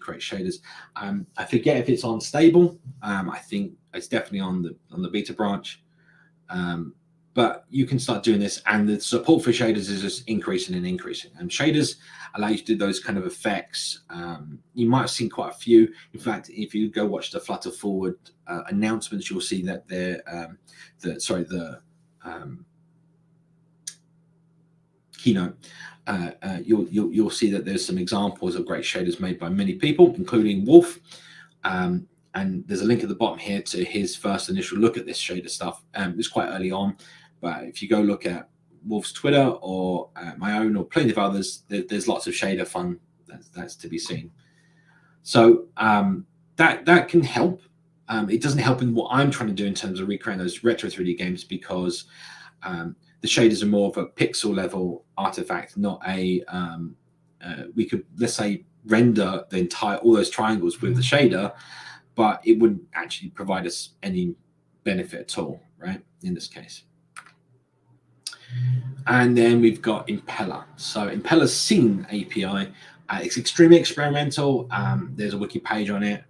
create shaders. I forget if it's on stable. I think it's definitely on the beta branch. But you can start doing this, and the support for shaders is just increasing and increasing. And shaders allow you to do those kind of effects. You might have seen quite a few. In fact, if you go watch the Flutter Forward announcements, you'll see that the keynote. You'll see that there's some examples of great shaders made by many people, including Wolf. And there's a link at the bottom here to his first initial look at this shader stuff. It's quite early on, but if you go look at Wolf's Twitter or my own or plenty of others, there's lots of shader fun that's to be seen. So that can help. It doesn't help in what I'm trying to do in terms of recreating those retro 3D games, because the shaders are more of a pixel level artifact, not a we could, let's say, render all those triangles with the shader, but it wouldn't actually provide us any benefit at all, right, in this case. And then we've got Impeller. So Impeller's Scene API. It's extremely experimental. There's a wiki page on it.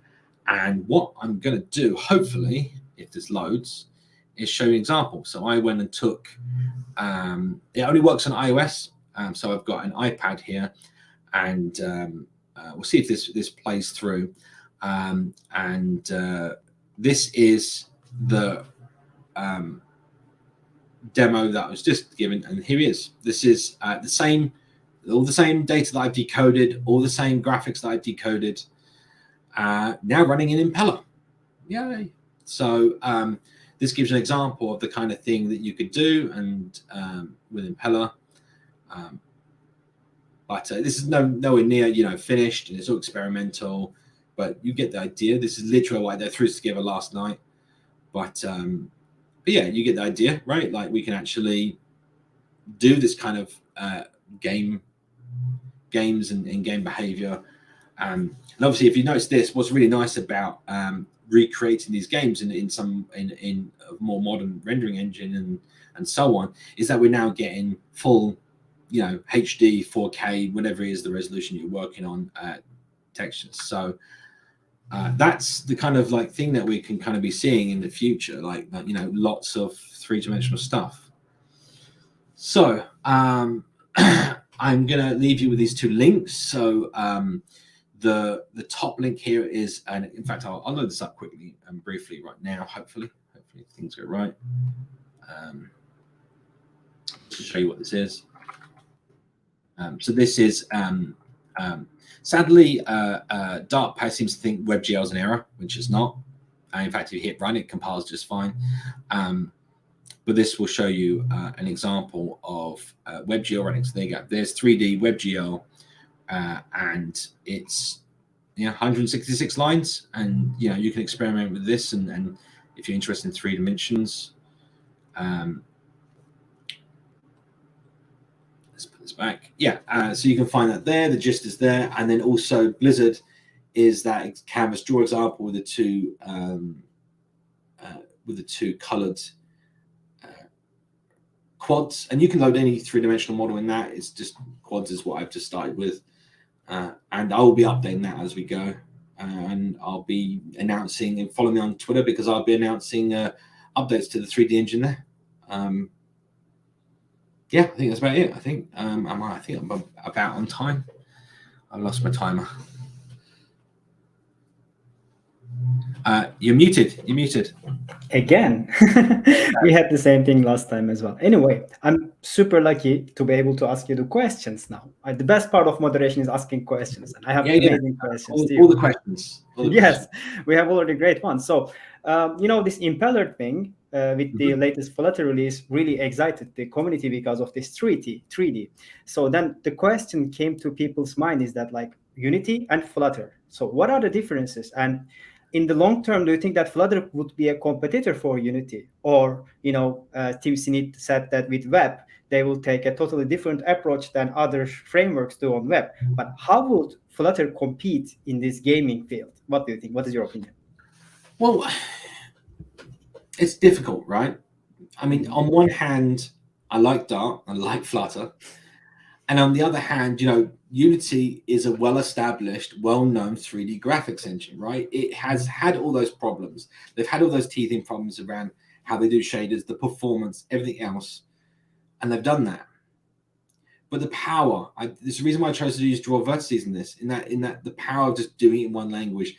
And what I'm going to do, hopefully, if this loads, is show you an example. So I went and took, it only works on iOS. So I've got an iPad here, and we'll see if this plays through. This is the demo that I was just given, and here it is. This is all the same data that I've decoded, all the same graphics that I've decoded, now running in Impeller. Yay! So this gives you an example of the kind of thing that you could do, and with Impeller. But this is nowhere near finished, and it's all experimental. But you get the idea. This is literally what I threw this together last night. But yeah, you get the idea, right? Like, we can actually do this kind of games and game behavior. And obviously, if you notice this, what's really nice about recreating these games in a more modern rendering engine and so on, is that we're now getting full, HD, 4K, whatever is the resolution you're working on, textures. So that's the kind of thing that we can kind of be seeing in the future, lots of three-dimensional stuff. So I'm going to leave you with these two links. So the top link here is, and in fact, I'll load this up quickly and briefly right now. Hopefully things go right. To show you what this is. So this is. Sadly, Dartpad seems to think WebGL is an error, which is not. In fact, if you hit run, it compiles just fine. But this will show you an example of WebGL running. So there you go. There's 3D WebGL, and it's 166 lines. And you can experiment with this, and if you're interested in 3 dimensions. Let's put this back. Yeah, so you can find that there. The gist is there, and then also Blizzard is that canvas draw example with the two colored quads, and you can load any 3-dimensional model in that. It's just quads is what I've just started with, and I will be updating that as we go, and I'll be announcing, and follow me on Twitter because I'll be announcing updates to the 3D engine there. Yeah, I think that's about it. I think I'm about on time. I lost my timer. You're muted. You're muted.
Again. We had the same thing last time as well. Anyway, I'm super lucky to be able to ask you the questions now. The best part of moderation is asking questions, and I have amazing questions.
All the questions.
Yes, we have already great ones. So, this impeller thing with the latest Flutter release really excited the community because of this 3D. So then the question came to people's mind is that like Unity and Flutter. So what are the differences? And in the long term, do you think that Flutter would be a competitor for Unity? Or, Tim Sinnott said that with web, they will take a totally different approach than other frameworks do on web. But how would Flutter compete in this gaming field? What do you think? What is your opinion?
Well, it's difficult, right? I mean, on one hand, I like Dart, I like Flutter. And on the other hand, Unity is a well-established, well-known 3D graphics engine, right? It has had all those problems. They've had all those teething problems around how they do shaders, the performance, everything else. And they've done that. But the power, there's the reason why I chose to use draw vertices in this, in that the power of just doing it in one language,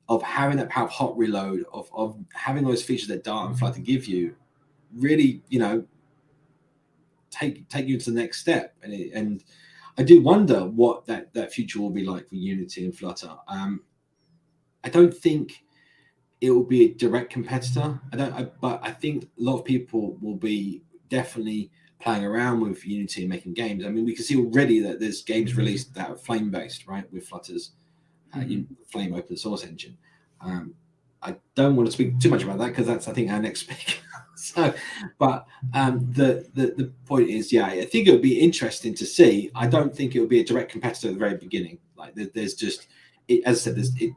of having that power of hot reload, of having those features that Dart and Flutter give you, really, take you to the next step. And I do wonder what that future will be like for Unity and Flutter. I don't think it will be a direct competitor. But I think a lot of people will be definitely playing around with Unity and making games. I mean, we can see already that there's games released that are Flame-based, right, with Flutter's Flame open source engine. I don't want to speak too much about that because that's, I think, our next speaker. But the point is, I think it would be interesting to see. I don't think it would be a direct competitor at the very beginning. Like there's just, as I said,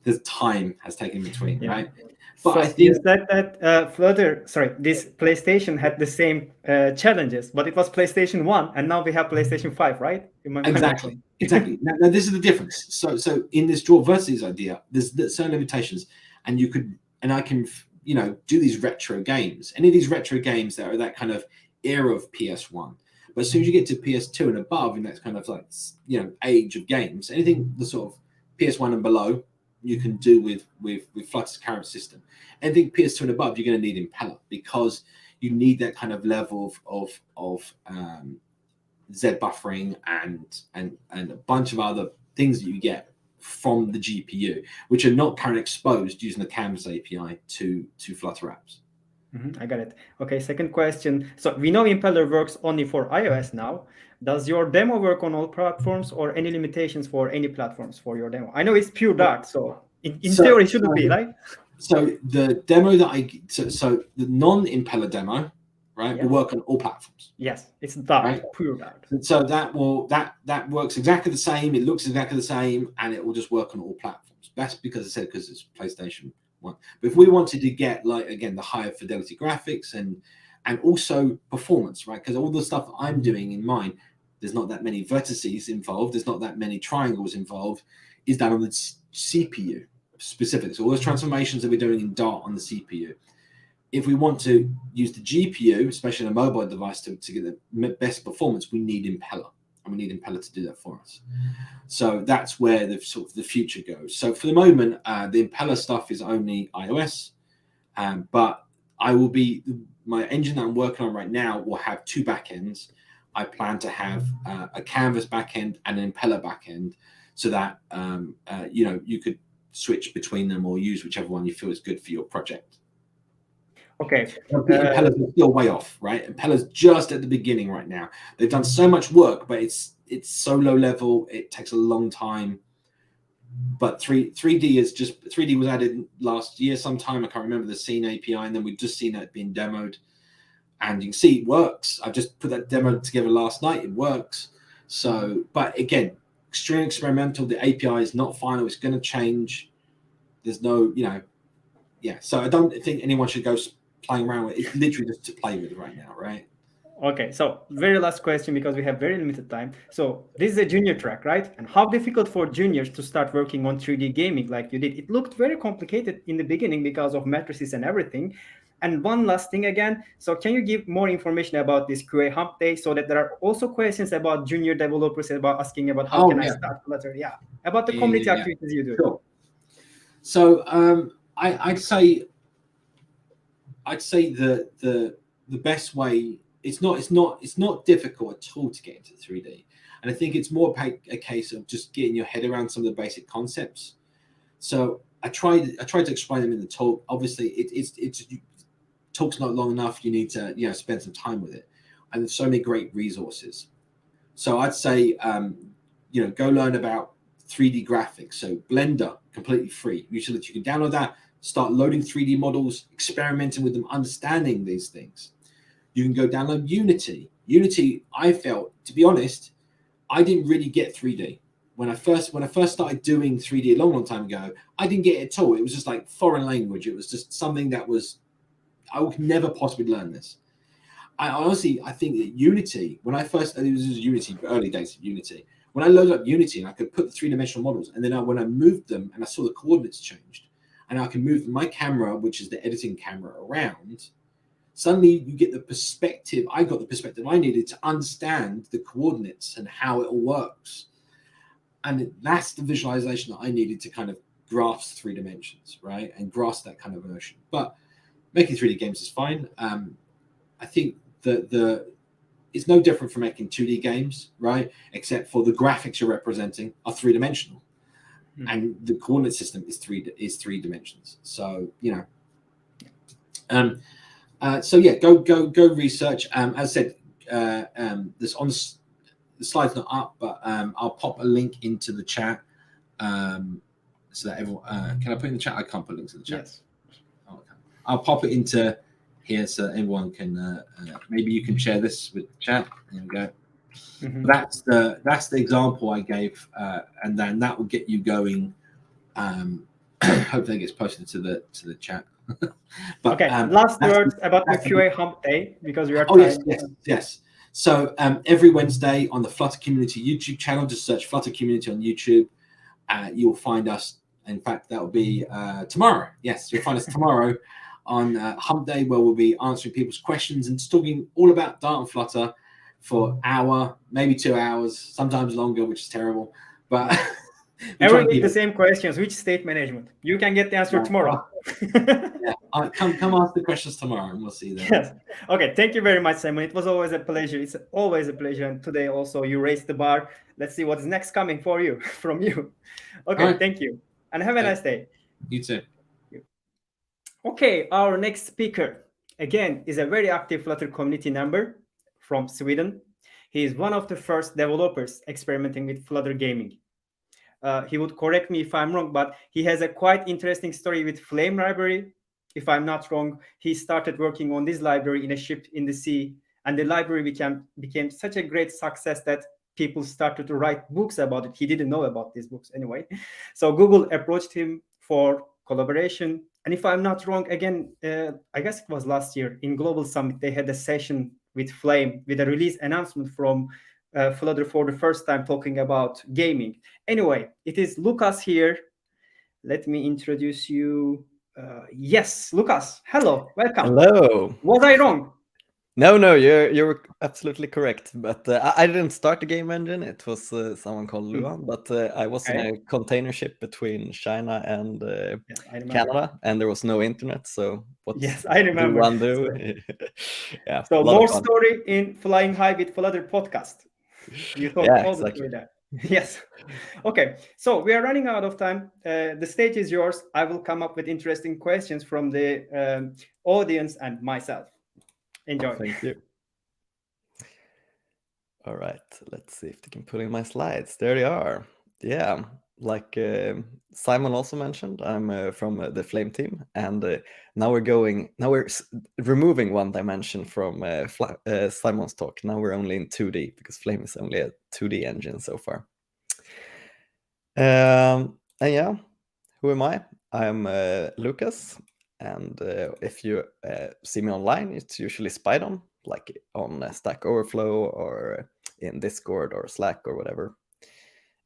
there's time has taken in between, right? But
so
I think
that Flutter, this PlayStation had the same challenges, but it was PlayStation 1, and now we have PlayStation 5, right?
Exactly. Now this is the difference. So in this draw versus idea, there's certain limitations, and I can do these retro games. Any of these retro games that are that kind of era of PS1. But as soon as you get to PS2 and above, and that's kind of like age of games, anything the sort of PS1 and below, you can do with Flutter's current system. Anything PS2 and above, you're going to need impeller because you need that kind of level of Z buffering and a bunch of other things that you get from the GPU, which are not currently exposed using the Canvas API to Flutter apps.
I got it. Okay, second question. So we know impeller works only for iOS now. Does your demo work on all platforms or any limitations for any platforms for your demo? I know it's pure Dart, so in theory it shouldn't be, right?
So the demo that so the non-impeller demo, right, will work on all platforms.
Yes, it's Dart,
right?
Pure Dart.
So that works exactly the same. It looks exactly the same, and it will just work on all platforms. That's because it's PlayStation 1. But if we wanted to get the higher fidelity graphics and also performance, right? Because all the stuff I'm doing in mine, there's not that many vertices involved. There's not that many triangles involved. Is done on the CPU specifically. So all those transformations that we're doing in Dart on the CPU. If we want to use the GPU, especially on a mobile device, to get the best performance, we need impeller, and we need impeller to do that for us. So that's where the future goes. So for the moment, the impeller stuff is only iOS, but my engine that I'm working on right now will have two backends. I plan to have a Canvas backend and an impeller backend, so that you could switch between them or use whichever one you feel is good for your project.
Okay.
Impeller's still way off, right? Impeller's just at the beginning right now. They've done so much work, but it's so low level. It takes a long time. But 3D was added last year sometime. I can't remember the Scene API, and then we've just seen it being demoed. And you can see it works. I've just put that demo together last night. It works. So, but again, extremely experimental. The API is not final. It's going to change. There's no, So I don't think anyone should go playing around with it. It's literally just to play with right now, right?
Okay, so very last question, because we have very limited time. So this is a junior track, right? And how difficult for juniors to start working on 3D gaming like you did? It looked very complicated in the beginning because of matrices and everything. And one last thing again, so can you give more information about this QA Hump Day, so that there are also questions about junior developers asking about how I start Flutter? Yeah, about the community activities you do.
Sure. So I'd say the best way. It's not difficult at all to get into 3D, and I think it's more a case of just getting your head around some of the basic concepts. So I tried to explain them in the talk. Obviously, it's talk's not long enough. You need to spend some time with it, and there's so many great resources. So I'd say go learn about 3D graphics. So Blender, completely free. You can download that, start loading 3D models, experimenting with them, understanding these things. You can go download Unity. Unity, I felt, to be honest, I didn't really get 3D. When I first started doing 3D a long time ago, I didn't get it at all. It was just like foreign language. It was just something that I would never possibly learn this. I think that Unity, when I first, it was Unity, early days of Unity, when I loaded up Unity and I could put the three-dimensional models, and then when I moved them and I saw the coordinates changed, and I can move my camera, which is the editing camera, around, suddenly you get the perspective. I got the perspective I needed to understand the coordinates and how it all works. And that's the visualization that I needed to kind of grasp 3 dimensions, right? And grasp that kind of emotion. But making 3D games is fine. I think it's no different from making 2D games, right? Except for the graphics you're representing are 3-dimensional. And the coordinate system is 3 dimensions. So, so yeah, go research. As I said, this on the slide's not up, but I'll pop a link into the chat so that everyone can I put in the chat? I can't put links in the chat.
Yes.
Oh, okay. I'll pop it into here so that everyone can maybe you can share this with the chat. There we go. That's the example I gave, and then that will get you going. Hopefully it gets posted to the chat. But,
okay, last words about the QA hump day, because we are
yes. So every Wednesday on the Flutter Community YouTube channel, just search Flutter Community on YouTube. You'll find us. In fact, that will be tomorrow. Yes, you'll find us tomorrow on Hump Day, where we'll be answering people's questions and talking all about Dart and Flutter for an hour, maybe 2 hours, sometimes longer, which is terrible. But
everyone get the same questions. Which state management? You can get the answer tomorrow.
Yeah, come ask the questions tomorrow, and we'll see you there.
Yes. Okay. Thank you very much, Simon. It was always a pleasure. It's always a pleasure. And today also you raised the bar. Let's see what's next coming for you from you. Okay. Right. Thank you, and have a nice day.
You too.
Okay. Our next speaker again is a very active Flutter community member from Sweden. He is one of the first developers experimenting with Flutter gaming. He would correct me if I'm wrong, but he has a quite interesting story with Flame library. If I'm not wrong, he started working on this library in a ship in the sea, and the library became such a great success that people started to write books about it. He didn't know about these books anyway. So Google approached him for collaboration. And if I'm not wrong, again, I guess it was last year in Global Summit, they had a session with Flame with a release announcement from Flutter for the first time talking about gaming. Anyway, it is Lukas here. Let me introduce you. Yes, Lukas. Hello, welcome.
Hello.
Was I wrong?
No, you're absolutely correct. But I didn't start the game engine. It was someone called Luan. But I was in a container ship between China and Canada, and there was no internet. So what?
Yes, I remember.
Luan do? Yeah.
So more story in Flying High with Flutter podcast. You talk all the way there. Yes. Okay. So we are running out of time. The stage is yours. I will come up with interesting questions from the audience and myself. Enjoy.
Thank you. All right. Let's see if they can put in my slides. There they are. Yeah. Like Simon also mentioned, I'm from the Flame team, and now we're removing one dimension from Simon's talk. Now we're only in 2D because Flame is only a 2D engine so far. And yeah, who am I? I'm Lukas, and if you see me online, it's usually Spydon, like on Stack Overflow or in Discord or Slack or whatever.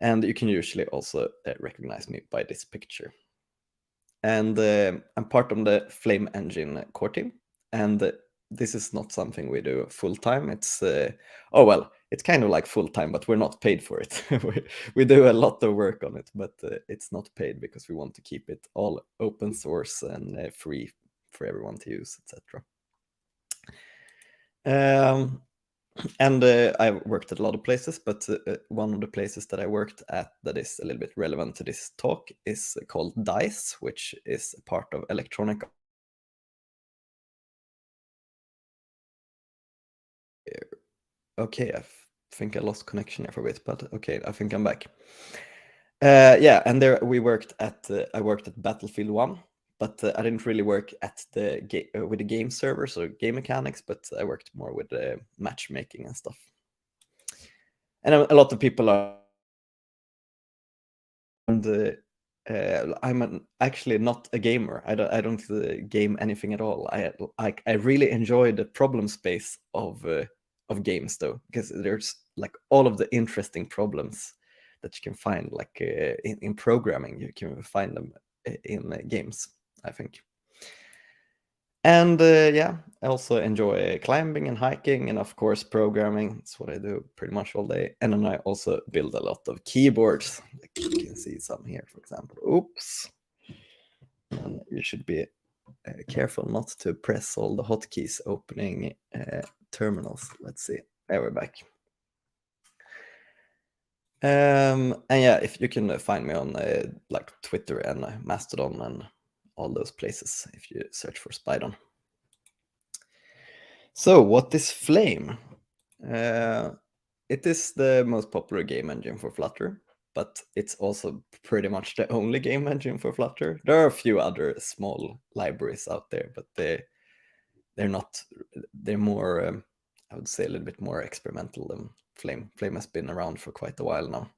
And you can usually also recognize me by this picture. And I'm part of the Flame Engine core team. And this is not something we do full time. It's it's kind of like full time, but we're not paid for it. we do a lot of work on it, but it's not paid because we want to keep it all open source and free for everyone to use, etc. And I've worked at a lot of places, but one of the places that I worked at that is a little bit relevant to this talk is called DICE, which is a part of Electronic. Okay, I think I lost connection here for a bit, but okay, I think I'm back. Yeah, and there we worked at. I worked at Battlefield 1, but I didn't really work at with the game servers or game mechanics, but I worked more with matchmaking and stuff. And a lot of people are. And I'm actually not a gamer. I don't game anything at all. I really enjoy the problem space of games though, because there's like all of the interesting problems that you can find like in programming. You can find them in games, I think. And yeah, I also enjoy climbing and hiking, and of course programming. It's what I do pretty much all day. And then I also build a lot of keyboards. Like you can see some here, for example. Oops. And you should be careful not to press all the hotkeys opening terminals. Let's see. There, we're back. And yeah, if you can find me on like Twitter and Mastodon and all those places if you search for Spydon. So what is Flame? It is the most popular game engine for Flutter, but it's also pretty much the only game engine for Flutter. There are a few other small libraries out there, but they're more, I would say, a little bit more experimental than Flame. Flame has been around for quite a while now.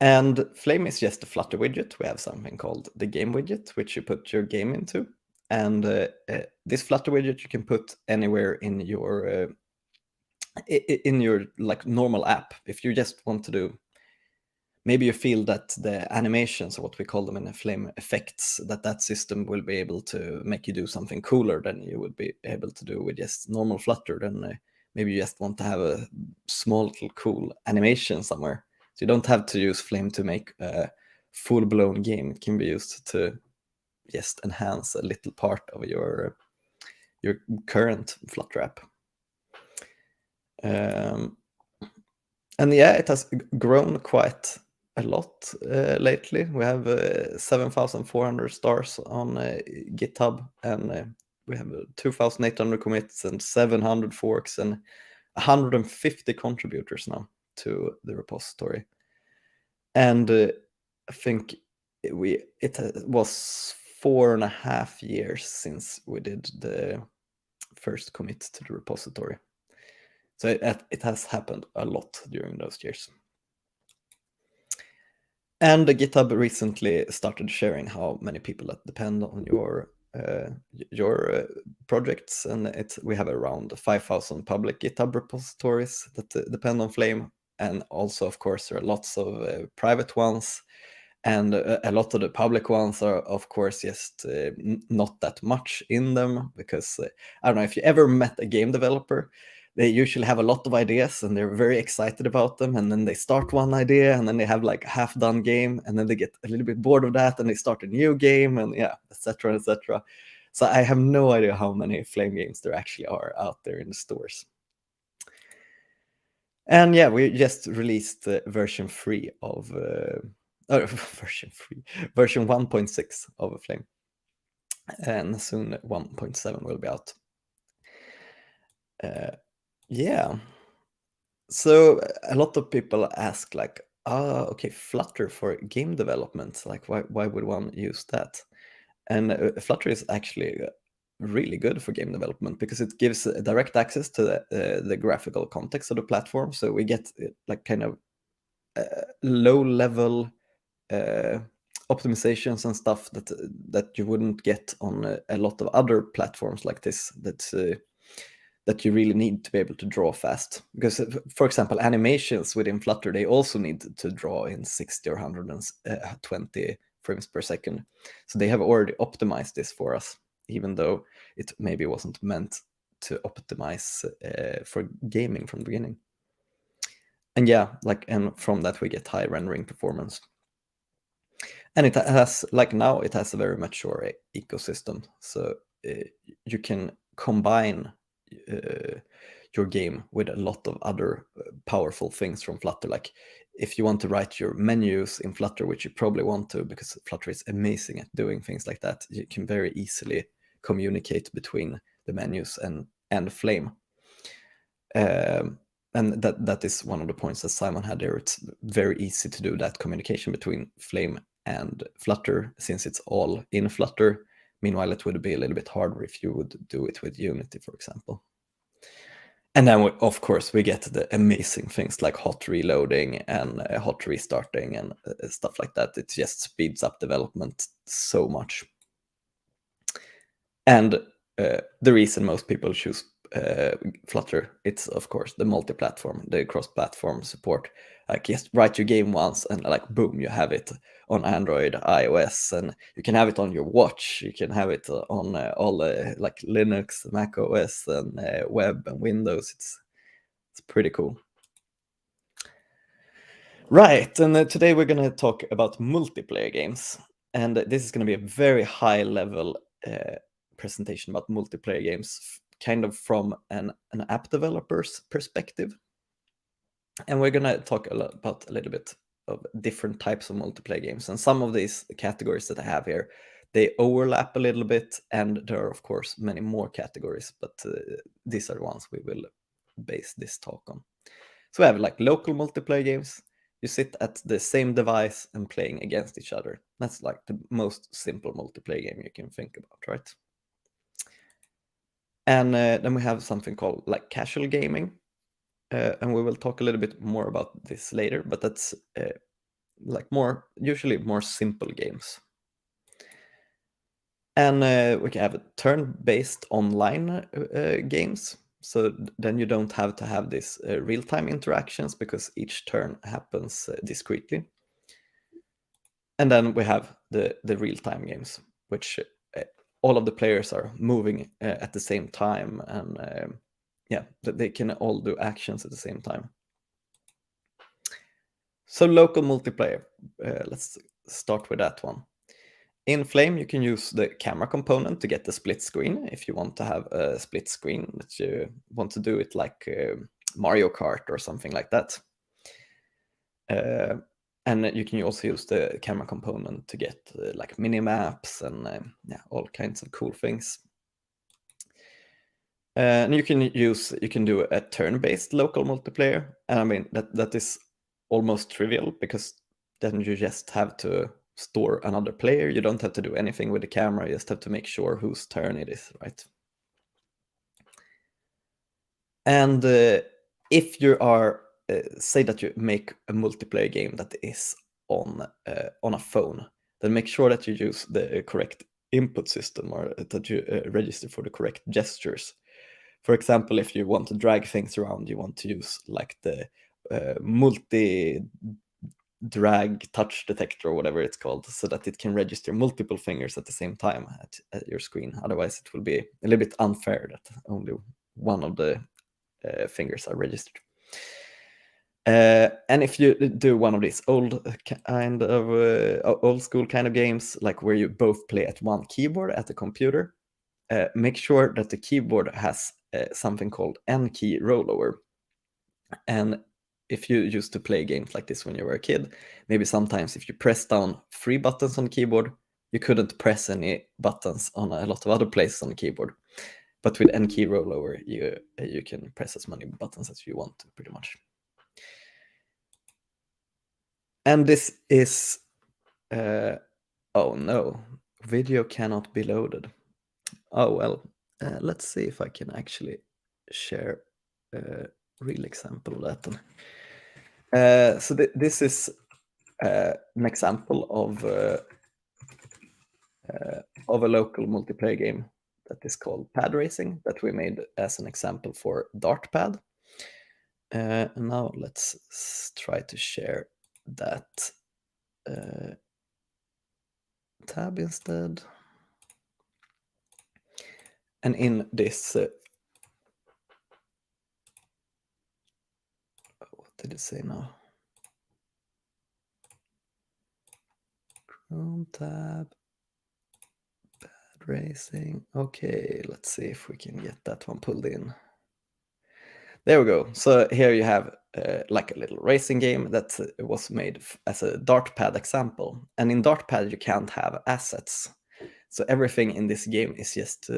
And Flame is just a Flutter widget. We have something called the game widget, which you put your game into. And this Flutter widget you can put anywhere in your like normal app. If you just want to do, maybe you feel that the animations, or what we call them in the Flame effects, that system will be able to make you do something cooler than you would be able to do with just normal Flutter. Then maybe you just want to have a small little cool animation somewhere. So you don't have to use Flame to make a full-blown game. It can be used to just enhance a little part of your current Flutter app. And yeah, it has grown quite a lot lately. We have 7,400 stars on GitHub, and we have 2,800 commits and 700 forks and 150 contributors now to the repository. And I think it was 4.5 years since we did the first commit to the repository. So it has happened a lot during those years. And GitHub recently started sharing how many people that depend on your projects, and we have around 5,000 public GitHub repositories that depend on Flame, and also of course there are lots of private ones, and a lot of the public ones are of course just not that much in them, because I don't know if you ever met a game developer. They usually have a lot of ideas and they're very excited about them, and then they start one idea and then they have like a half-done game, and then they get a little bit bored of that and they start a new game, and yeah, etc. etc. So I have no idea how many Flame games there actually are out there in the stores. And yeah, we just released version 3 of version 1.6 of Flame, and soon 1.7 will be out. Yeah, so a lot of people ask like, okay, Flutter for game development, like why would one use that? And Flutter is actually really good for game development because it gives direct access to the graphical context of the platform. So we get like kind of low-level optimizations and stuff that you wouldn't get on a lot of other platforms like this, that you really need to be able to draw fast. Because, for example, animations within Flutter, they also need to draw in 60 or 120 frames per second. So they have already optimized this for us even though it maybe wasn't meant to optimize for gaming from the beginning. And yeah, and from that we get high rendering performance. And it has, now it has a very mature ecosystem, so you can combine your game with a lot of other powerful things from Flutter. Like if you want to write your menus in Flutter, which you probably want to, because Flutter is amazing at doing things like that, you can very easily communicate between the menus and Flame. And that is one of the points that Simon had there. It's very easy to do that communication between Flame and Flutter, since it's all in Flutter. Meanwhile, it would be a little bit harder if you would do it with Unity, for example. And then, of course, we get the amazing things like hot reloading and hot restarting and stuff like that. It just speeds up development so much. And the reason most people choose Flutter, it's of course the multi-platform, the cross-platform support. Like just write your game once and boom, you have it on Android, iOS, and you can have it on your watch. You can have it on all Linux, Mac OS, and web and Windows. It's pretty cool. Right, and today we're going to talk about multiplayer games, and this is going to be a very high-level presentation about multiplayer games, kind of from an app developer's perspective. And we're going to talk about a little bit of different types of multiplayer games. And some of these categories that I have here, they overlap a little bit, and there are, of course, many more categories, but these are the ones we will base this talk on. So we have local multiplayer games. You sit at the same device and playing against each other. That's the most simple multiplayer game you can think about, right? And then we have something called casual gaming. And we will talk a little bit more about this later, but that's usually more simple games. And we can have turn-based online games. So then you don't have to have these real-time interactions because each turn happens discretely. And then we have the real-time games, which all of the players are moving at the same time, and yeah, they can all do actions at the same time. So local multiplayer, let's start with that one. In Flame, you can use the camera component to get the split screen if you want to have a split screen, that you want to do it like Mario Kart or something like that. And you can also use the camera component to get mini maps and yeah, all kinds of cool things. And you can do a turn-based local multiplayer, and I mean that is almost trivial, because then you just have to store another player. You don't have to do anything with the camera. You just have to make sure whose turn it is, right? And if you are say that you make a multiplayer game that is on a phone, then make sure that you use the correct input system, or that you register for the correct gestures. For example, if you want to drag things around, you want to use the multi-drag touch detector, or whatever it's called, so that it can register multiple fingers at the same time at your screen. Otherwise, it will be a little bit unfair that only one of the fingers are registered. And if you do one of these old school kind of games, where you both play at one keyboard at the computer, make sure that the keyboard has something called N-key rollover. And if you used to play games like this when you were a kid, maybe sometimes if you press down 3 buttons on the keyboard, you couldn't press any buttons on a lot of other places on the keyboard. But with N-key rollover, you can press as many buttons as you want to, pretty much. And this is oh no, video cannot be loaded. Oh well, let's see if I can actually share a real example of that. So this is an example of a local multiplayer game that is called Pad Racing, that we made as an example for Dartpad. And now let's try to share that tab instead. And in this, what did it say now? Chrome tab, bad racing. Okay, let's see if we can get that one pulled in. There we go. So here you have like a little racing game that was made as a dartpad example. And in dartpad you can't have assets. So everything in this game is just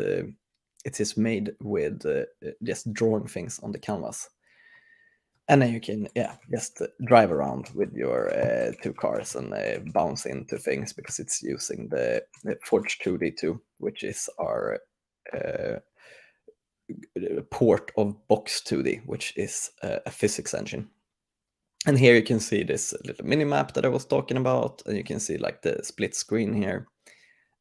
it's just made with just drawing things on the canvas. And then you can just drive around with your 2 cars and bounce into things because it's using the Forge 2D 2, which is our port of Box 2D, which is a physics engine. And here you can see this little mini map that I was talking about, and you can see like the split screen here,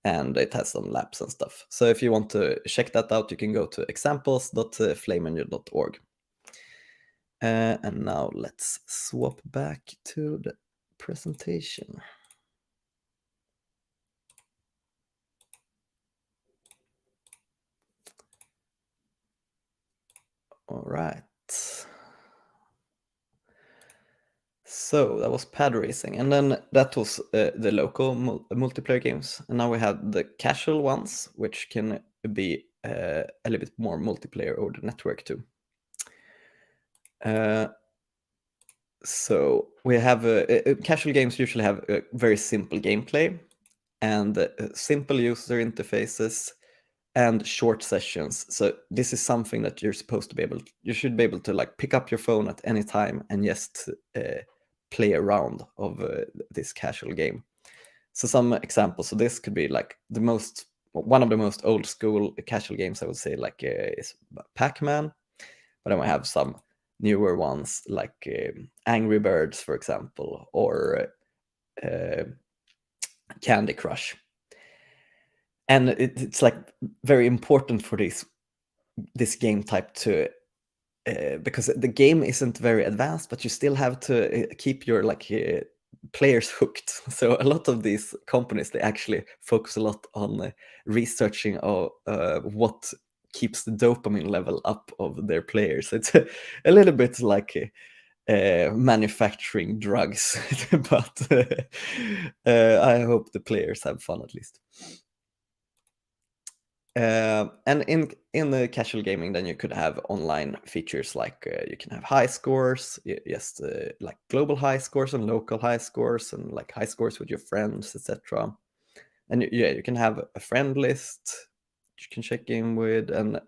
and it has some laps and stuff. So if you want to check that out, you can go to examples.flameengine.org. And now let's swap back to the presentation. All right. So that was pad racing, and then that was the local multiplayer games. And now we have the casual ones, which can be a little bit more multiplayer over the network too. So we have casual games usually have a very simple gameplay and simple user interfaces and short sessions. So this is something that you're supposed to be able. You should be able to like pick up your phone at any time and just play a round of this casual game. So some examples of this could be like one of the most old school casual games I would say like is Pac-Man, but then we have some newer ones like Angry Birds, for example, or Candy Crush. And it's like very important for this game type to because the game isn't very advanced, but you still have to keep your like players hooked. So a lot of these companies, they actually focus a lot on researching what keeps the dopamine level up of their players. It's a little bit like manufacturing drugs, but I hope the players have fun at least. And in the casual gaming, then you could have online features like you can have high scores, just like global high scores and local high scores, and like high scores with your friends, etc. And you can have a friend list you can check in with, and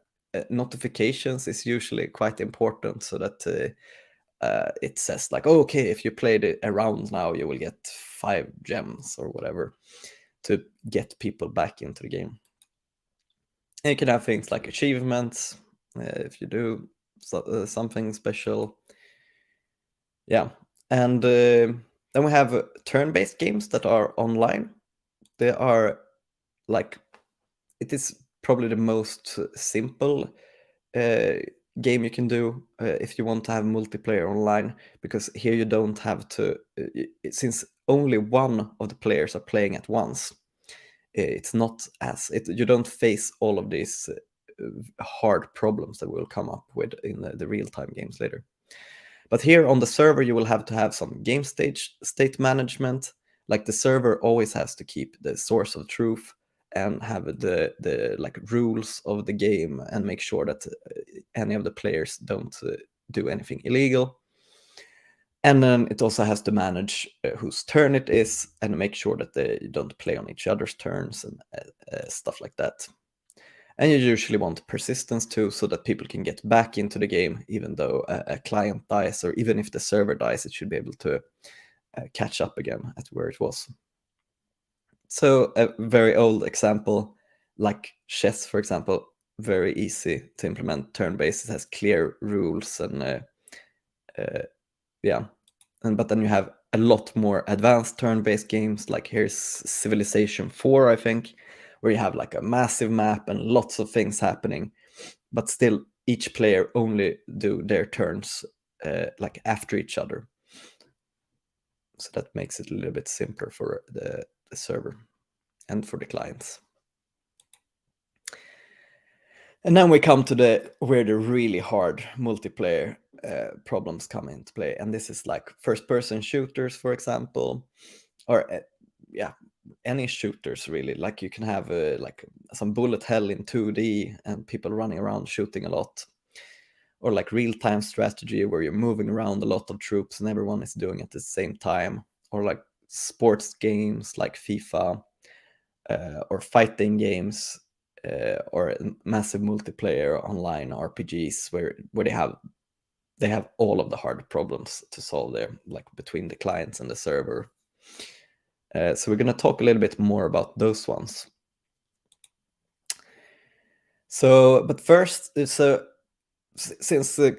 notifications is usually quite important, so that it says like, oh, okay, if you played a round now, you will get 5 gems or whatever to get people back into the game. And you can have things like achievements if you do something special. Yeah, and then we have turn-based games that are online. They are like, it is probably the most simple game you can do if you want to have multiplayer online, because here you don't have to, since only one of the players are playing at once, it's not as you don't face all of these hard problems that we'll come up with in the real-time games later. But here on the server, you will have to have some game state management. Like the server always has to keep the source of truth and have the like rules of the game and make sure that any of the players don't do anything illegal. And then it also has to manage whose turn it is and make sure that they don't play on each other's turns and stuff like that. And you usually want persistence too, so that people can get back into the game, even though a client dies, or even if the server dies, it should be able to catch up again at where it was. So a very old example, like chess, for example, very easy to implement turn-based. It has clear rules and yeah. But then you have a lot more advanced turn-based games, like here's Civilization 4, I think, where you have like a massive map and lots of things happening, but still each player only do their turns like after each other. So that makes it a little bit simpler for the server and for the clients. And then we come to where the really hard multiplayer problems come into play, and this is like first-person shooters, for example, or any shooters really. Like you can have like some bullet hell in 2D and people running around shooting a lot, or like real-time strategy where you're moving around a lot of troops and everyone is doing it at the same time, or like sports games like FIFA, or fighting games, or massive multiplayer online RPGs where they have all of the hard problems to solve there, like between the clients and the server. So we're going to talk a little bit more about those ones. So, but first, since a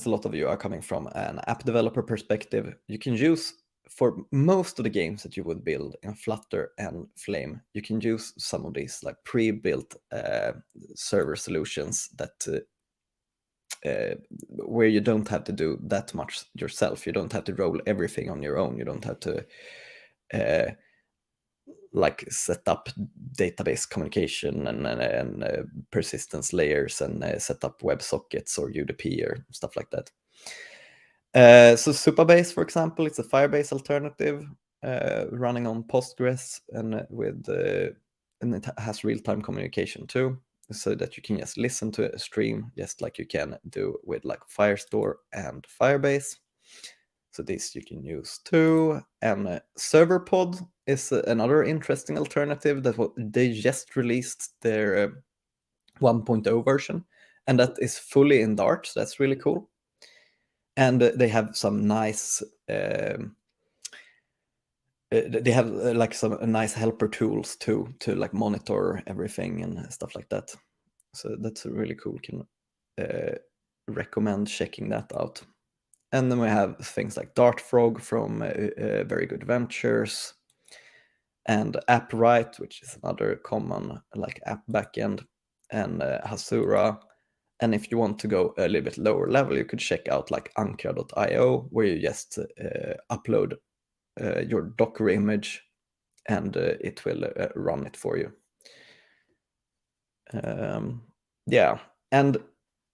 lot of you are coming from an app developer perspective, you can use, for most of the games that you would build in Flutter and Flame, you can use some of these like pre-built server solutions that where you don't have to do that much yourself. You don't have to roll everything on your own. You don't have to like set up database communication and persistence layers and set up WebSockets or UDP or stuff like that. So Supabase, for example, it's a Firebase alternative running on Postgres and and it has real-time communication too, so that you can just listen to a stream just like you can do with like Firestore and Firebase. So this you can use too. And Serverpod is another interesting alternative that they just released their 1.0 version, and that is fully in Dart. So that's really cool. And they have some nice they have like some nice helper tools too, to like monitor everything and stuff like that. So that's really cool. Can recommend checking that out. And then we have things like Dartfrog from Very Good Ventures, and AppWrite, which is another common like app backend, and Hasura. And if you want to go a little bit lower level, you could check out like Anka.io, where you just upload your Docker image and it will run it for you. Yeah, and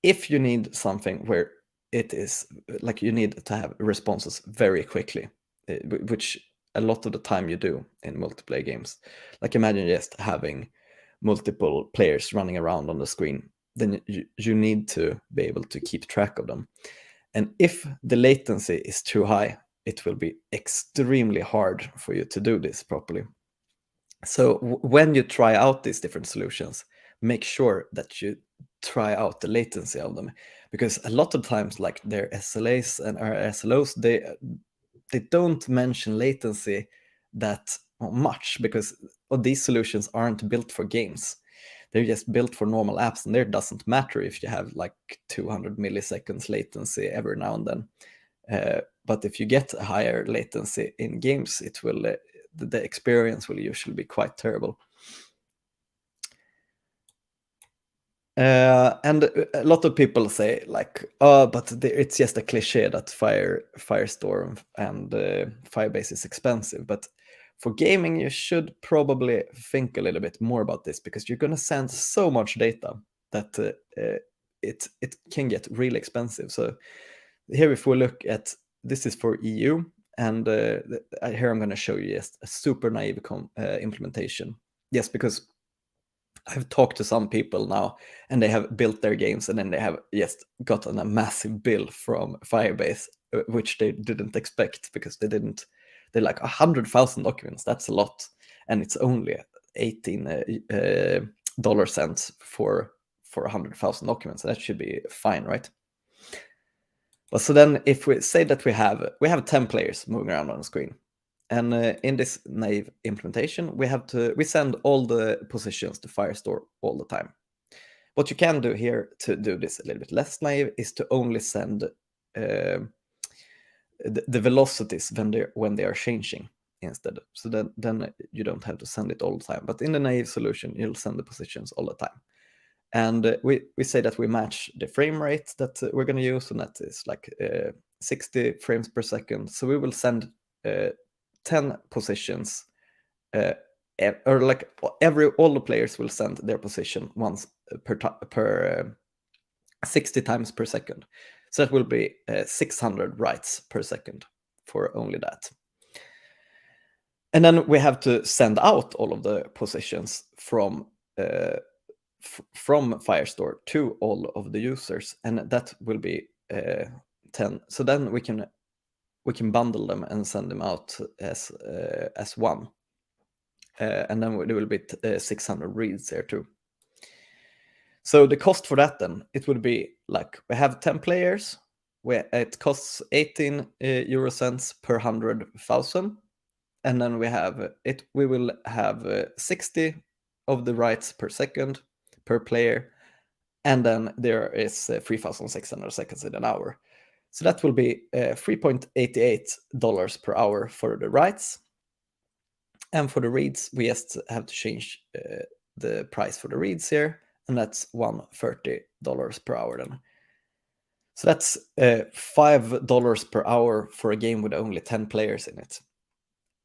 if you need something where it is like you need to have responses very quickly, which a lot of the time you do in multiplayer games, like imagine just having multiple players running around on the screen, then you need to be able to keep track of them. And if the latency is too high, it will be extremely hard for you to do this properly. So when you try out these different solutions, make sure that you try out the latency of them, because a lot of times like their SLAs and our SLOs, they don't mention latency that much, because these solutions aren't built for games. They're just built for normal apps, and there doesn't matter if you have like 200 milliseconds latency every now and then. But if you get a higher latency in games, it will the experience will usually be quite terrible. And a lot of people say like, oh, but it's just a cliche that Firestore and Firebase is expensive. But for gaming, you should probably think a little bit more about this, because you're going to send so much data that it can get really expensive. So here, if we look at, this is for EU, and here I'm going to show you just a super naive implementation. Yes, because I've talked to some people now, and they have built their games, and then they have just gotten a massive bill from Firebase, which they didn't expect, because they're like 100,000 documents. That's a lot, and it's only 18 dollar cents for 100,000 documents. So that should be fine, right? But so then, if we say that we have 10 players moving around on the screen, and in this naive implementation, we send all the positions to Firestore all the time. What you can do here to do this a little bit less naive is to only send the velocities when they are changing instead. So then you don't have to send it all the time. But in the naive solution, you'll send the positions all the time. And we say that we match the frame rate that we're going to use, and that is like 60 frames per second. So we will send 10 positions, or like all the players will send their position once per 60 times per second. So that will be 600 writes per second for only that. And then we have to send out all of the positions from Firestore to all of the users, and that will be 10. So then we can bundle them and send them out as one, and then there will be 600 reads there too. So the cost for that, then it would be like, we have 10 players, where it costs 18 euro cents per 100,000, and then we will have 60 of the writes per second per player, and then there is 3,600 seconds in an hour. So that will be $3.88 per hour for the writes, and for the reads we just have to change the price for the reads here, and that's $130 per hour then. So that's $5 per hour for a game with only 10 players in it.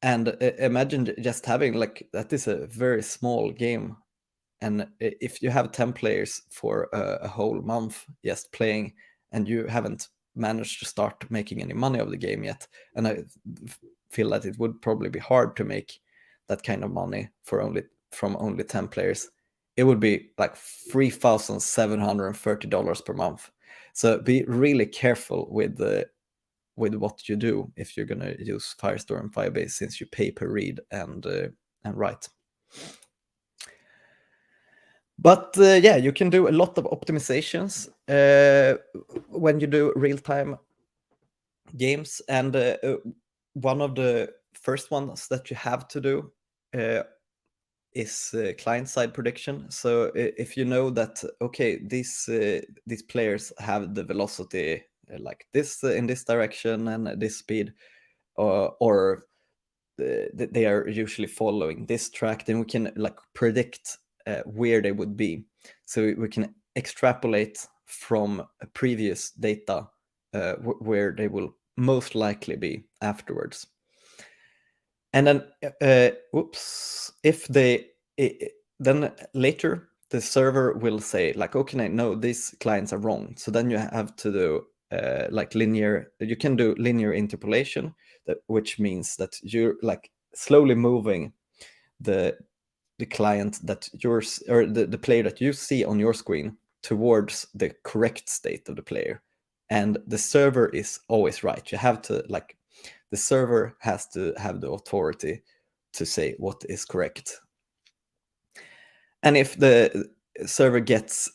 And imagine just having, like, that is a very small game. And if you have 10 players for a whole month just playing, and you haven't managed to start making any money of the game yet, and I feel that it would probably be hard to make that kind of money from only 10 players, it would be like $3,730 per month. So be really careful with what you do if you're going to use Firestore and Firebase, since you pay per read and write. But yeah, you can do a lot of optimizations when you do real-time games, and one of the first ones that you have to do is client-side prediction. So if you know that, okay, these players have the velocity like this in this direction and this speed, or they are usually following this track, then we can like predict where they would be. So we can extrapolate from previous data where they will most likely be afterwards. And then, then later the server will say like, okay, no, these clients are wrong. So then you have to do you can do linear interpolation, which means that you're like slowly moving the client that yours, or the player that you see on your screen, towards the correct state of the player. And the server is always right. You have to the server has to have the authority to say what is correct. And if the server gets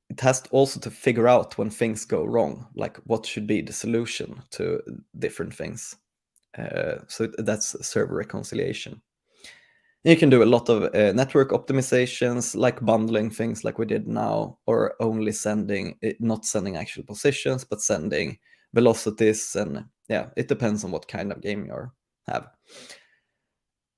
it has also to figure out when things go wrong, like what should be the solution to different things. So that's server reconciliation. You can do a lot of network optimizations, like bundling things like we did now, or only not sending actual positions, but sending velocities. And yeah, it depends on what kind of game you have.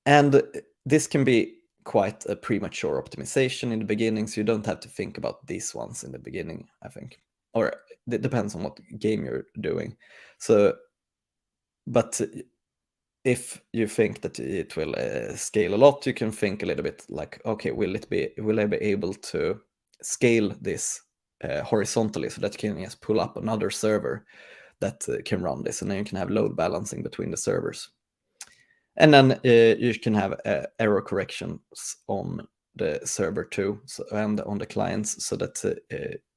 And this can be quite a premature optimization in the beginning, so you don't have to think about these ones in the beginning, I think. Or it depends on what game you're doing. So, but if you think that it will scale a lot, you can think a little bit like, okay, will I be able to scale this horizontally, so that you can just pull up another server that can run this, and then you can have load balancing between the servers. And then you can have error corrections on the server too, and on the clients, so that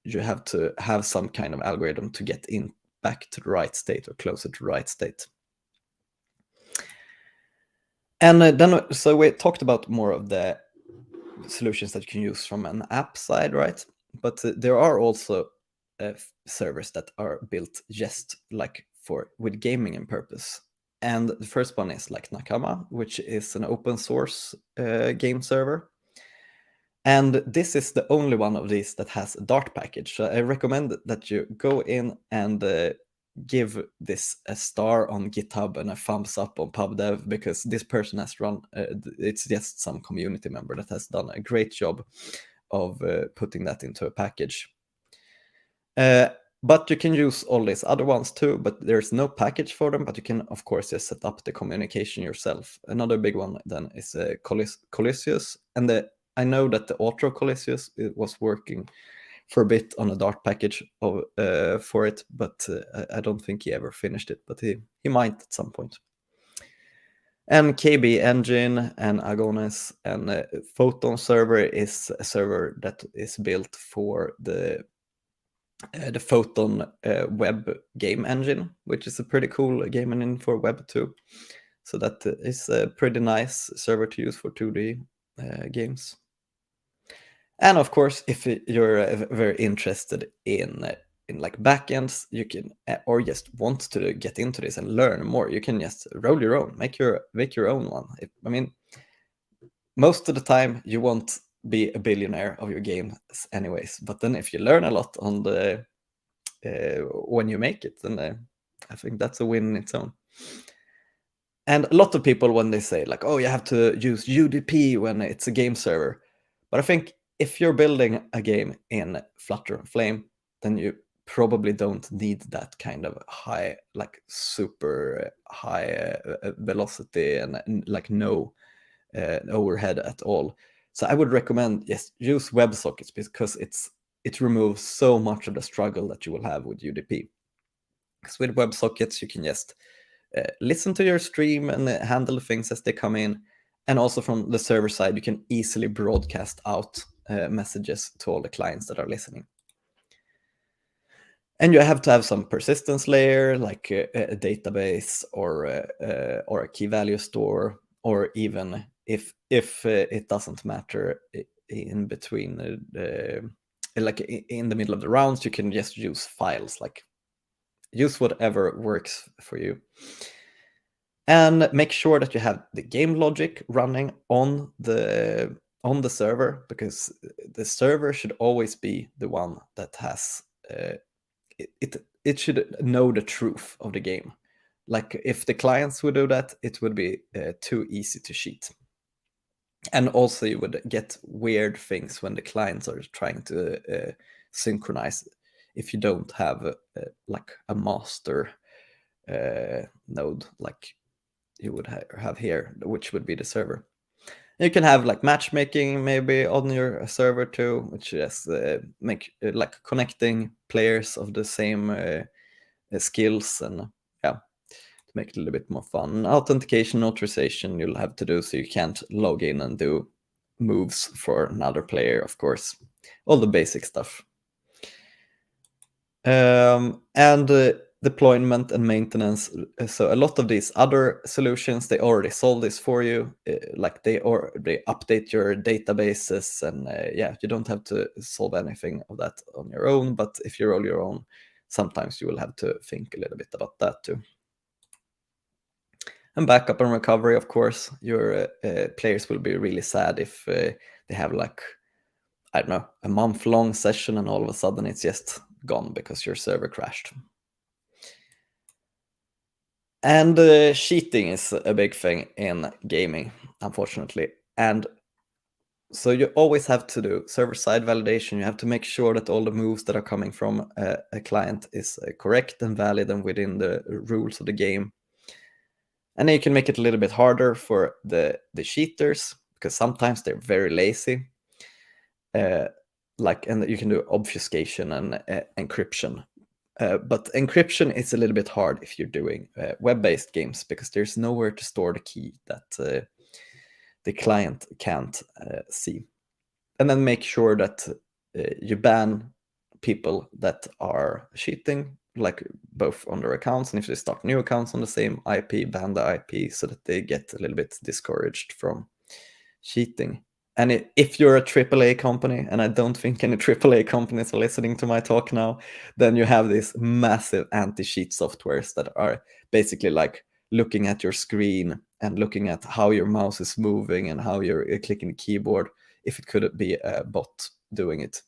you have to have some kind of algorithm to get back to the right state, or closer to the right state. And then, so we talked about more of the solutions that you can use from an app side, right? But there are also servers that are built just with gaming in purpose. And the first one is like Nakama, which is an open source game server. And this is the only one of these that has a Dart package. So I recommend that you go in and give this a star on GitHub and a thumbs up on PubDev, because this person has run, it's just some community member that has done a great job of putting that into a package. But you can use all these other ones too, but there's no package for them, but you can, of course, just set up the communication yourself. Another big one then is Coliseus, and the I know that the Autro Coliseus was working for a bit on a Dart package for it, but I don't think he ever finished it, but he might at some point. And KB Engine and Agones and Photon server is a server that is built for the Photon web game engine, which is a pretty cool game engine for web too. So that is a pretty nice server to use for 2D games. And of course, if you're very interested in like backends, you can, or just want to get into this and learn more, you can just roll your own, make your own one. I mean, most of the time you won't be a billionaire of your games anyways, but then if you learn a lot on the when you make it, then I think that's a win in its own. And a lot of people, when they say like, oh, you have to use UDP when it's a game server, but I think if you're building a game in Flutter and Flame, then you probably don't need that kind of high, like super high velocity and like no overhead at all. So I would recommend, yes, use WebSockets, because it removes so much of the struggle that you will have with UDP. Because with WebSockets, you can just listen to your stream and handle things as they come in. And also from the server side, you can easily broadcast out messages to all the clients that are listening. And you have to have some persistence layer, like a database or a key value store, or even if it doesn't matter in between, like in the middle of the rounds, you can just use files, like use whatever works for you. And make sure that you have the game logic running on the server, because the server should always be the one that has it should know the truth of the game. Like if the clients would do that, it would be too easy to cheat. And also you would get weird things when the clients are trying to synchronize if you don't have like a master node like you would have here, which would be the server. You can have like matchmaking maybe on your server too, which is make like connecting players of the same skills, and yeah, to make it a little bit more fun. Authentication, authorization you'll have to do, so you can't log in and do moves for another player, of course, all the basic stuff. And deployment and maintenance. So a lot of these other solutions, they already solve this for you. Like they update your databases, and yeah, you don't have to solve anything of that on your own. But if you roll your own, sometimes you will have to think a little bit about that too. And backup and recovery, of course. Your players will be really sad if they have like, I don't know, a month-long session and all of a sudden it's just gone because your server crashed. And cheating is a big thing in gaming, unfortunately. And so you always have to do server-side validation. You have to make sure that all the moves that are coming from a client is correct and valid and within the rules of the game. And then you can make it a little bit harder for the cheaters, because sometimes they're very lazy. And you can do obfuscation and encryption. But encryption is a little bit hard if you're doing web-based games, because there's nowhere to store the key that the client can't see. And then make sure that you ban people that are cheating, like both on their accounts, and if they start new accounts on the same IP, ban the IP so that they get a little bit discouraged from cheating. And if you're a AAA company, and I don't think any AAA companies are listening to my talk now, then you have these massive anti-cheat softwares that are basically like looking at your screen and looking at how your mouse is moving and how you're clicking the keyboard, if it could be a bot doing it.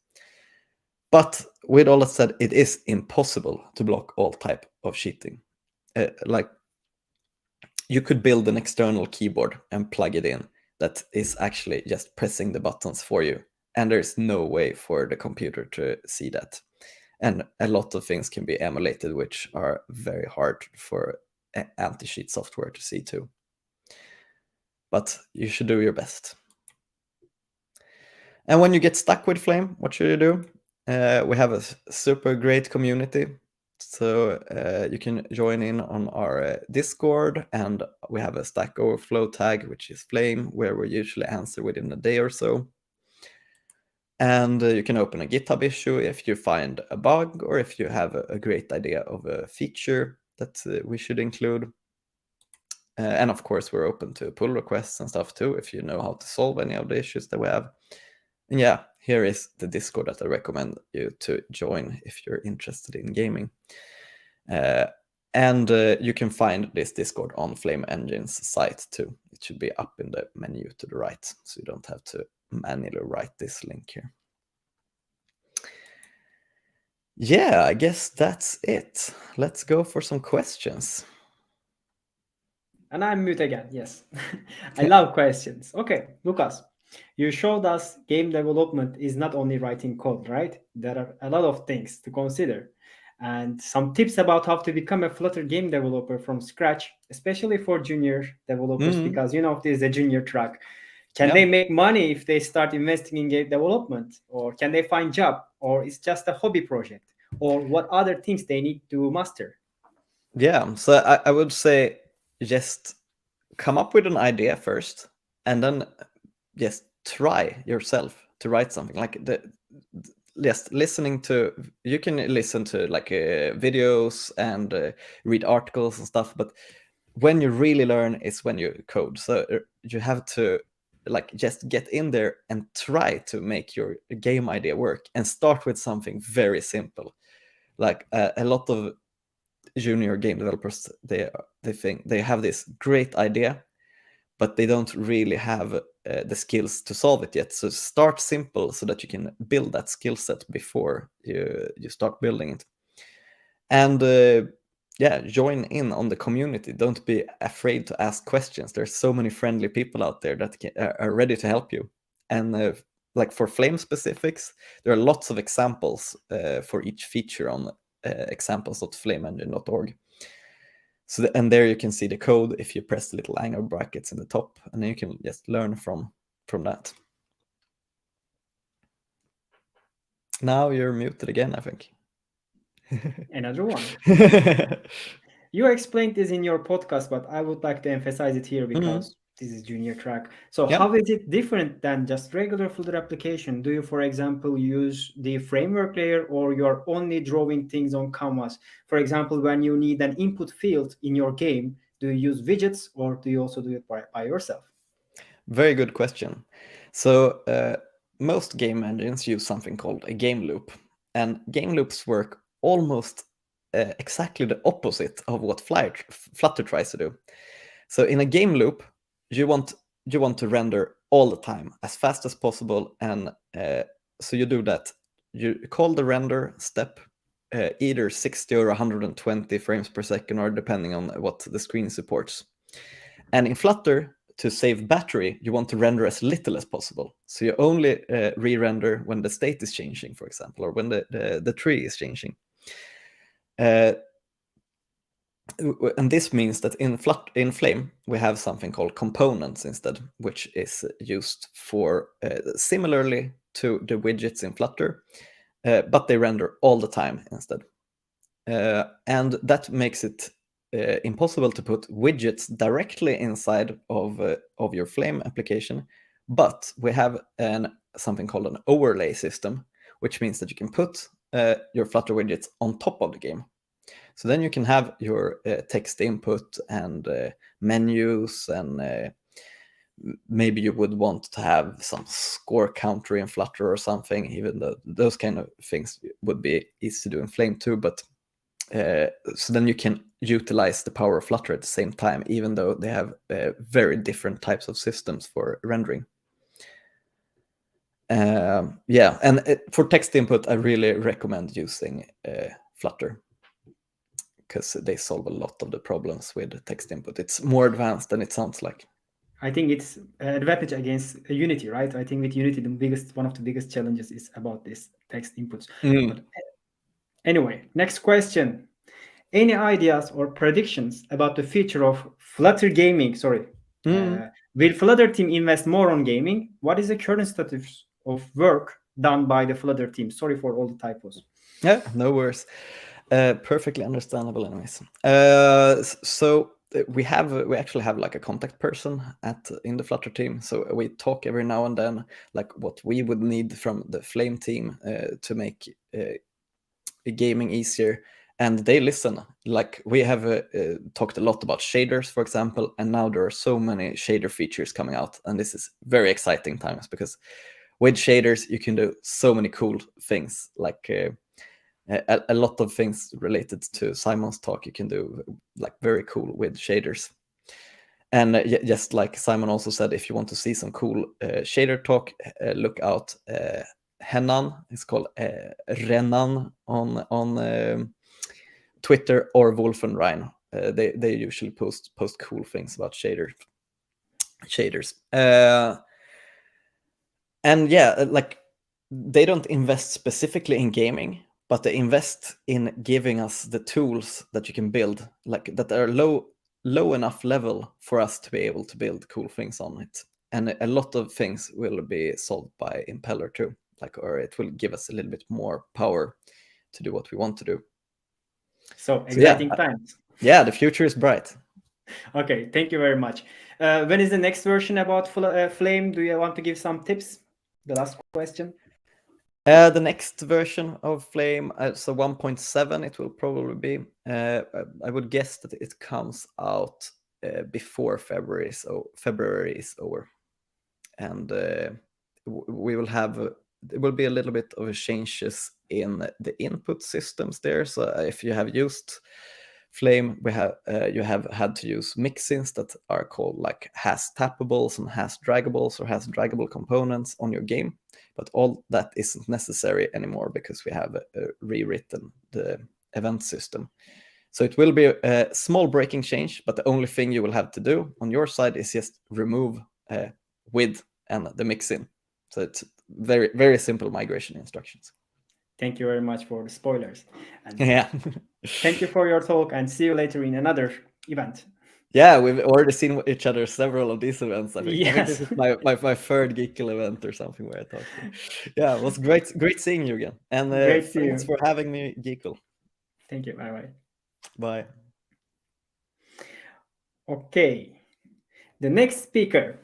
But with all that said, it is impossible to block all type of cheating. Like you could build an external keyboard and plug it in that is actually just pressing the buttons for you. And there's no way for the computer to see that. And a lot of things can be emulated, which are very hard for anti-cheat software to see too. But you should do your best. And when you get stuck with Flame, what should you do? We have a super great community. So you can join in on our Discord, and we have a Stack Overflow tag, which is Flame, where we usually answer within a day or so. And you can open a GitHub issue if you find a bug or if you have a great idea of a feature that we should include. And of course, we're open to pull requests and stuff too, if you know how to solve any of the issues that we have. And yeah, here is the Discord that I recommend you to join if you're interested in gaming. And you can find this Discord on Flame Engine's site too. It should be up in the menu to the right, so you don't have to manually write this link here. Yeah, I guess that's it. Let's go for some questions.
And I'm mute again, yes. I love questions. Okay, Lukas, you showed us game development is not only writing code, right? There are a lot of things to consider. And some tips about how to become a Flutter game developer from scratch, especially for junior developers, because this is a junior track. Can they make money if they start investing in game development? Or can they find job? Or it's just a hobby project? Or what other things they need to master?
Yeah, so I would say just come up with an idea first, and then just try yourself to write something. Like listening to, you can listen to like videos and read articles and stuff, but when you really learn is when you code. So you have to like just get in there and try to make your game idea work, and start with something very simple. Like a lot of junior game developers, they think they have this great idea, but they don't really have the skills to solve it yet. So start simple so that you can build that skill set before you start building it. And join in on the community. Don't be afraid to ask questions. There's so many friendly people out there that are ready to help you. And like for Flame specifics, there are lots of examples for each feature on examples.flameengine.org. So and there you can see the code if you press the little angle brackets in the top, and then you can just learn from that. Now you're muted again, I think.
Another one. You explained this in your podcast, but I would like to emphasize it here because this is junior track. So how is it different than just regular Flutter application? Do you, for example, use the framework layer, or you're only drawing things on canvas? For example, when you need an input field in your game, do you use widgets, or do you also do it by yourself?
Very good question. So most game engines use something called a game loop, and game loops work almost exactly the opposite of what Flutter tries to do. So in a game loop, you want to render all the time as fast as possible, and so you do that. You call the render step either 60 or 120 frames per second, or depending on what the screen supports. And in Flutter, to save battery, you want to render as little as possible. So you only re-render when the state is changing, for example, or when the tree is changing. And this means that in Flame, we have something called components instead, which is used for similarly to the widgets in Flutter, but they render all the time instead. And that makes it impossible to put widgets directly inside of your Flame application, but we have something called an overlay system, which means that you can put your Flutter widgets on top of the game. So then you can have your text input and menus, and maybe you would want to have some score counter in Flutter or something, even though those kind of things would be easy to do in Flame too. But so then you can utilize the power of Flutter at the same time, even though they have very different types of systems for rendering. And for text input, I really recommend using Flutter, because they solve a lot of the problems with text input. It's more advanced than it sounds like.
I think it's an advantage against Unity, right? I think with Unity, one of the biggest challenges is about this text inputs. But anyway, next question. Any ideas or predictions about the future of Flutter gaming? Will Flutter team invest more on gaming? What is the current status of work done by the Flutter team. Sorry for all the typos.
Yeah, no worries. Perfectly understandable, anyways. So we actually have like a contact person in the Flutter team. So we talk every now and then, like what we would need from the Flame team to make gaming easier. And they listen. Like we have talked a lot about shaders, for example, and now there are so many shader features coming out, and this is very exciting times because with shaders you can do so many cool things, like a lot of things related to Simon's talk you can do like very cool with shaders. And just like Simon also said, if you want to see some cool shader talk, look out Henan. It's called Renan on Twitter, or Wolfenrein. They usually post cool things about shaders. And yeah, like they don't invest specifically in gaming, but they invest in giving us the tools that you can build, like that are low enough level for us to be able to build cool things on it. And a lot of things will be solved by Impeller too, or it will give us a little bit more power to do what we want to do.
So exciting times.
Yeah, the future is bright.
Okay, thank you very much. When is the next version about Flame? Do you want to give some tips? The last question.
The next version of Flame, so 1.7, it will probably be. I would guess that it comes out before February, so February is over, and we will have. There will be a little bit of changes in the input systems there. So if you have used Flame, you have had to use mixins that are called like has tappables and has draggables or has draggable components on your game. But all that isn't necessary anymore because we have rewritten the event system. So it will be a small breaking change, but the only thing you will have to do on your side is just remove with and the mixin. So it's very, very simple migration instructions.
Thank you very much for the spoilers. And
yeah.
Thank you for your talk, and see you later in another event.
Yeah, we've already seen each other several of these events. I think,
yes.
I think this is my third Geekle event or something where I talked to you. Yeah, it was great seeing you again. And thanks for having me, Geekle.
Thank you. Bye-bye.
Bye.
Okay. The next speaker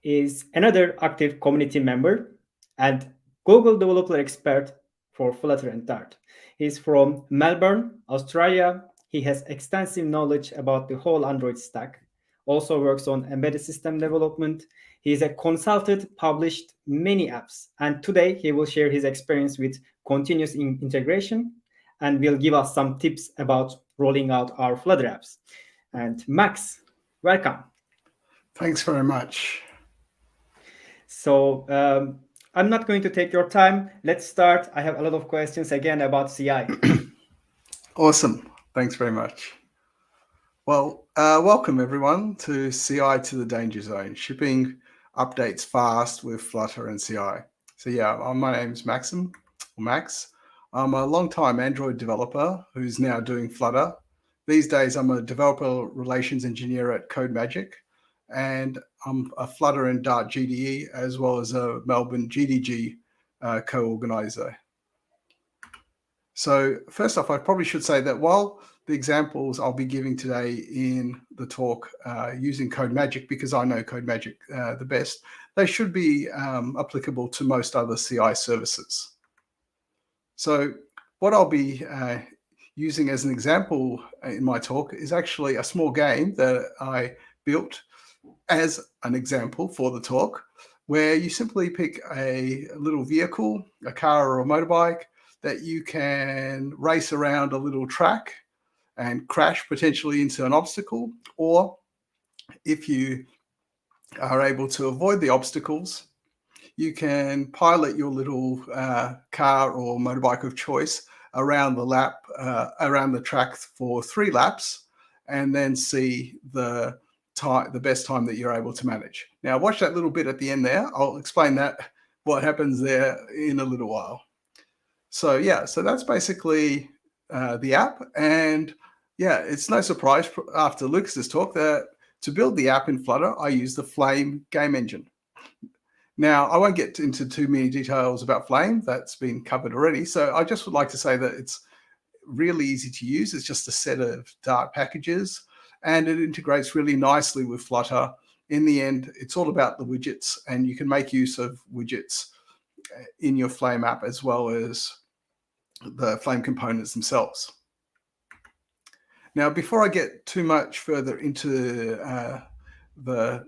is another active community member and Google developer expert for Flutter and Dart. He's from Melbourne, Australia. He has extensive knowledge about the whole Android stack, also works on embedded system development. He is a consultant, published many apps, and today he will share his experience with continuous integration and will give us some tips about rolling out our Flutter apps. And Max, welcome.
Thanks very much.
So I'm not going to take your time. Let's start. I have a lot of questions again about CI.
Awesome. Thanks very much. Well, welcome everyone to CI to the Danger Zone, shipping updates fast with Flutter and CI. So yeah, my name is Maksim, or Max. I'm a long-time Android developer who's now doing Flutter. These days, I'm a developer relations engineer at CodeMagic, and I'm a Flutter and Dart GDE, as well as a Melbourne GDG co-organizer. So first off, I probably should say that while the examples I'll be giving today in the talk using CodeMagic, because I know CodeMagic the best, they should be applicable to most other CI services. So what I'll be using as an example in my talk is actually a small game that I built as an example for the talk, where you simply pick a little vehicle, a car or a motorbike, that you can race around a little track and crash potentially into an obstacle, or if you are able to avoid the obstacles, you can pilot your little car or motorbike of choice around the track for 3 laps, and then see the best time that you're able to manage. Now, watch that little bit at the end there. I'll explain what happens there in a little while. So yeah, so that's basically the app. And yeah, it's no surprise after Lukas's talk that to build the app in Flutter, I use the Flame game engine. Now, I won't get into too many details about Flame. That's been covered already. So I just would like to say that it's really easy to use. It's just a set of Dart packages, and it integrates really nicely with Flutter. In the end, it's all about the widgets, and you can make use of widgets in your Flame app as well as the Flame components themselves. Now, before I get too much further into the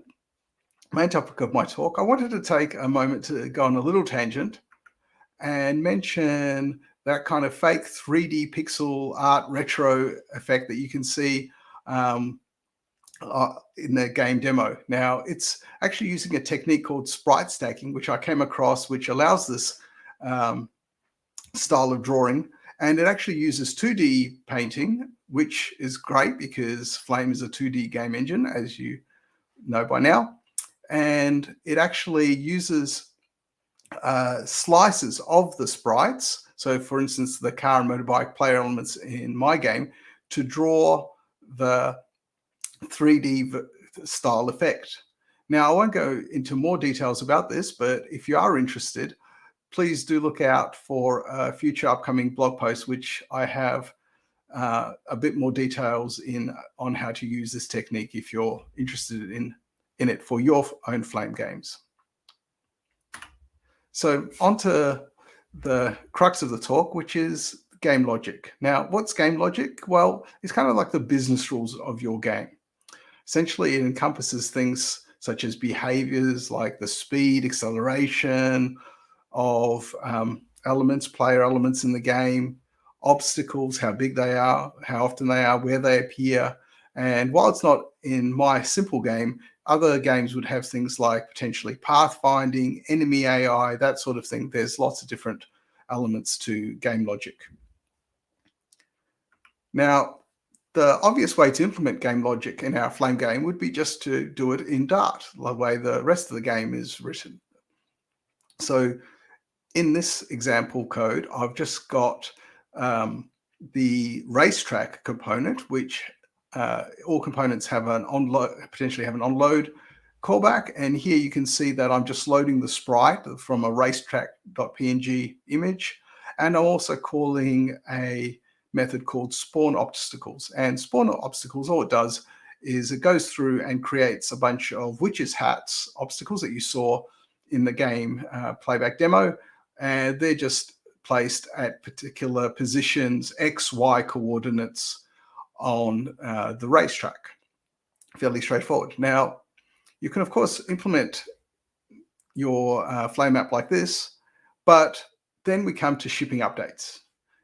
main topic of my talk, I wanted to take a moment to go on a little tangent and mention that kind of fake 3D pixel art retro effect that you can see in the game demo. Now, it's actually using a technique called sprite stacking, which I came across, which allows this style of drawing. And it actually uses 2D painting, which is great because Flame is a 2D game engine, as you know by now. And it actually uses slices of the sprites. So, for instance, the car and motorbike player elements in my game to draw the 3D style effect. Now, I won't go into more details about this, but if you are interested, please do look out for a future upcoming blog post, which I have a bit more details on how to use this technique if you're interested in it for your own Flame games. So onto the crux of the talk, which is game logic. Now, what's game logic? Well, it's kind of like the business rules of your game. Essentially, it encompasses things such as behaviors like the speed, acceleration of elements, player elements in the game, obstacles, how big they are, how often they are, where they appear. And while it's not in my simple game, other games would have things like potentially pathfinding, enemy AI, that sort of thing. There's lots of different elements to game logic. Now, the obvious way to implement game logic in our Flame game would be just to do it in Dart, the way the rest of the game is written. So in this example code, I've just got the racetrack component, which all components have an onload, potentially have an onload callback. And here you can see that I'm just loading the sprite from a racetrack.png image. And I'm also calling a method called spawn obstacles. And spawn obstacles, all it does is it goes through and creates a bunch of witches' hats obstacles that you saw in the game playback demo. And they're just placed at particular positions, X, Y coordinates on the racetrack. Fairly straightforward. Now, you can, of course, implement your Flame app like this, but then we come to shipping updates.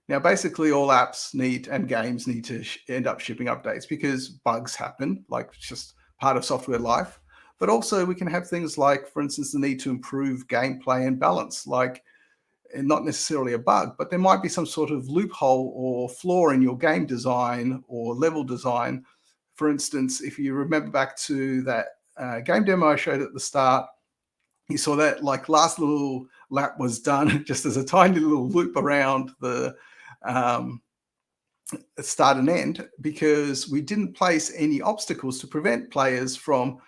Now, basically, all apps need and games need to end up shipping updates because bugs happen, like it's just part of software life. But also, we can have things like, for instance, the need to improve gameplay and balance, like and not necessarily a bug, but there might be some sort of loophole or flaw in your game design or level design. For instance, if you remember back to that game demo I showed at the start, you saw that like last little lap was done just as a tiny little loop around the start and end because we didn't place any obstacles to prevent players from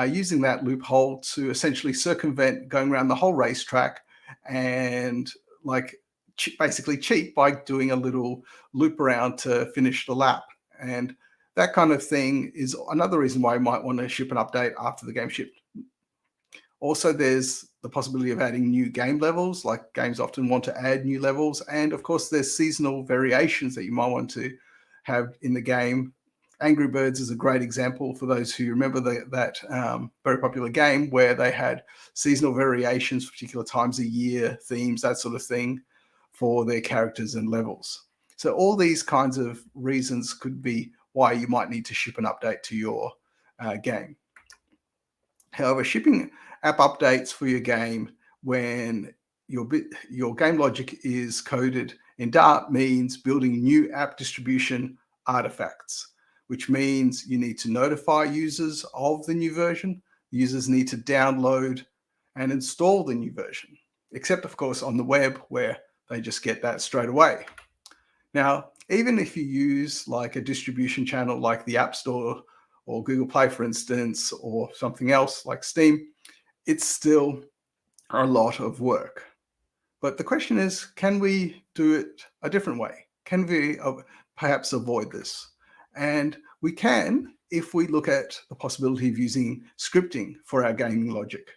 using that loophole to essentially circumvent going around the whole racetrack and like basically cheat by doing a little loop around to finish the lap. And that kind of thing is another reason why you might want to ship an update after the game shipped. Also, there's the possibility of adding new game levels, like games often want to add new levels. And of course, there's seasonal variations that you might want to have in the game. Angry Birds is a great example for those who remember that very popular game where they had seasonal variations for particular times of year, themes, that sort of thing for their characters and levels. So all these kinds of reasons could be why you might need to ship an update to your game. However, shipping app updates for your game when your game logic is coded in Dart means building new app distribution artifacts, which means you need to notify users of the new version. Users need to download and install the new version, except, of course, on the web where they just get that straight away. Now, even if you use like a distribution channel like the App Store or Google Play, for instance, or something else like Steam, it's still are a lot of work. But the question is, can we do it a different way? Can we perhaps avoid this? And we can if we look at the possibility of using scripting for our gaming logic.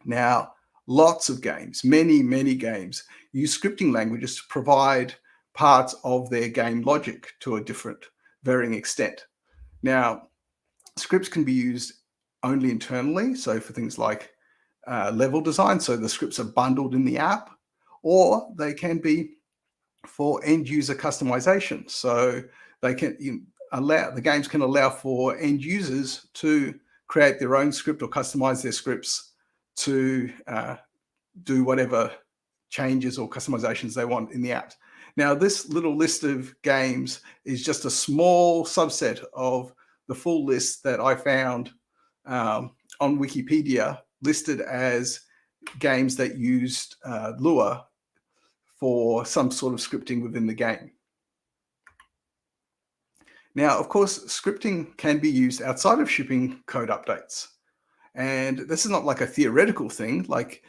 Now, lots of games, many games, use scripting languages to provide parts of their game logic to a different, varying extent. Now, scripts can be used only internally, so for things like level design, so the scripts are bundled in the app, or they can be for end user customization. So they can the games can allow for end users to create their own script or customize their scripts to do whatever changes or customizations they want in the app. Now, this little list of games is just a small subset of the full list that I found on Wikipedia listed as games that used Lua for some sort of scripting within the game. Now, of course, scripting can be used outside of shipping code updates. And this is not like a theoretical thing. Like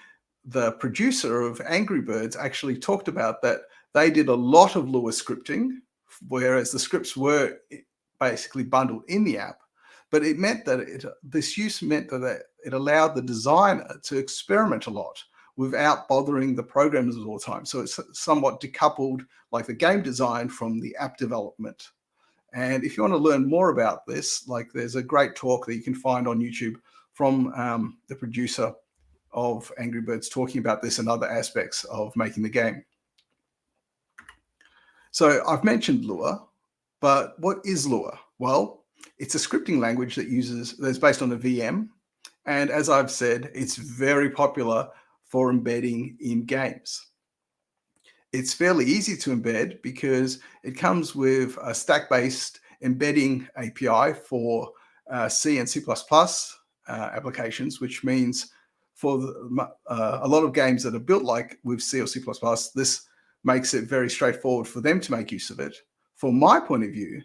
the producer of Angry Birds actually talked about that they did a lot of Lua scripting, whereas the scripts were basically bundled in the app. But it meant that this use meant that it allowed the designer to experiment a lot without bothering the programmers all the time. So it's somewhat decoupled, like the game design from the app development. And if you want to learn more about this, like there's a great talk that you can find on YouTube from the producer of Angry Birds talking about this and other aspects of making the game. So I've mentioned Lua, but what is Lua? Well, it's a scripting language that's based on a VM. And as I've said, it's very popular for embedding in games. It's fairly easy to embed because it comes with a stack-based embedding API for C and C++ applications, which means for a lot of games that are built like with C or C++, this makes it very straightforward for them to make use of it. From my point of view,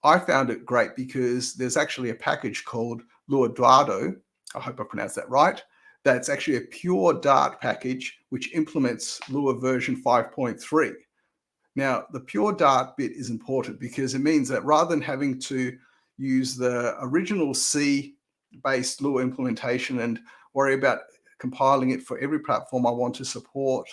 I found it great because there's actually a package called Lua, I hope I pronounced that right, that's actually a pure Dart package which implements Lua version 5.3. Now, the pure Dart bit is important because it means that rather than having to use the original C-based Lua implementation and worry about compiling it for every platform I want to support,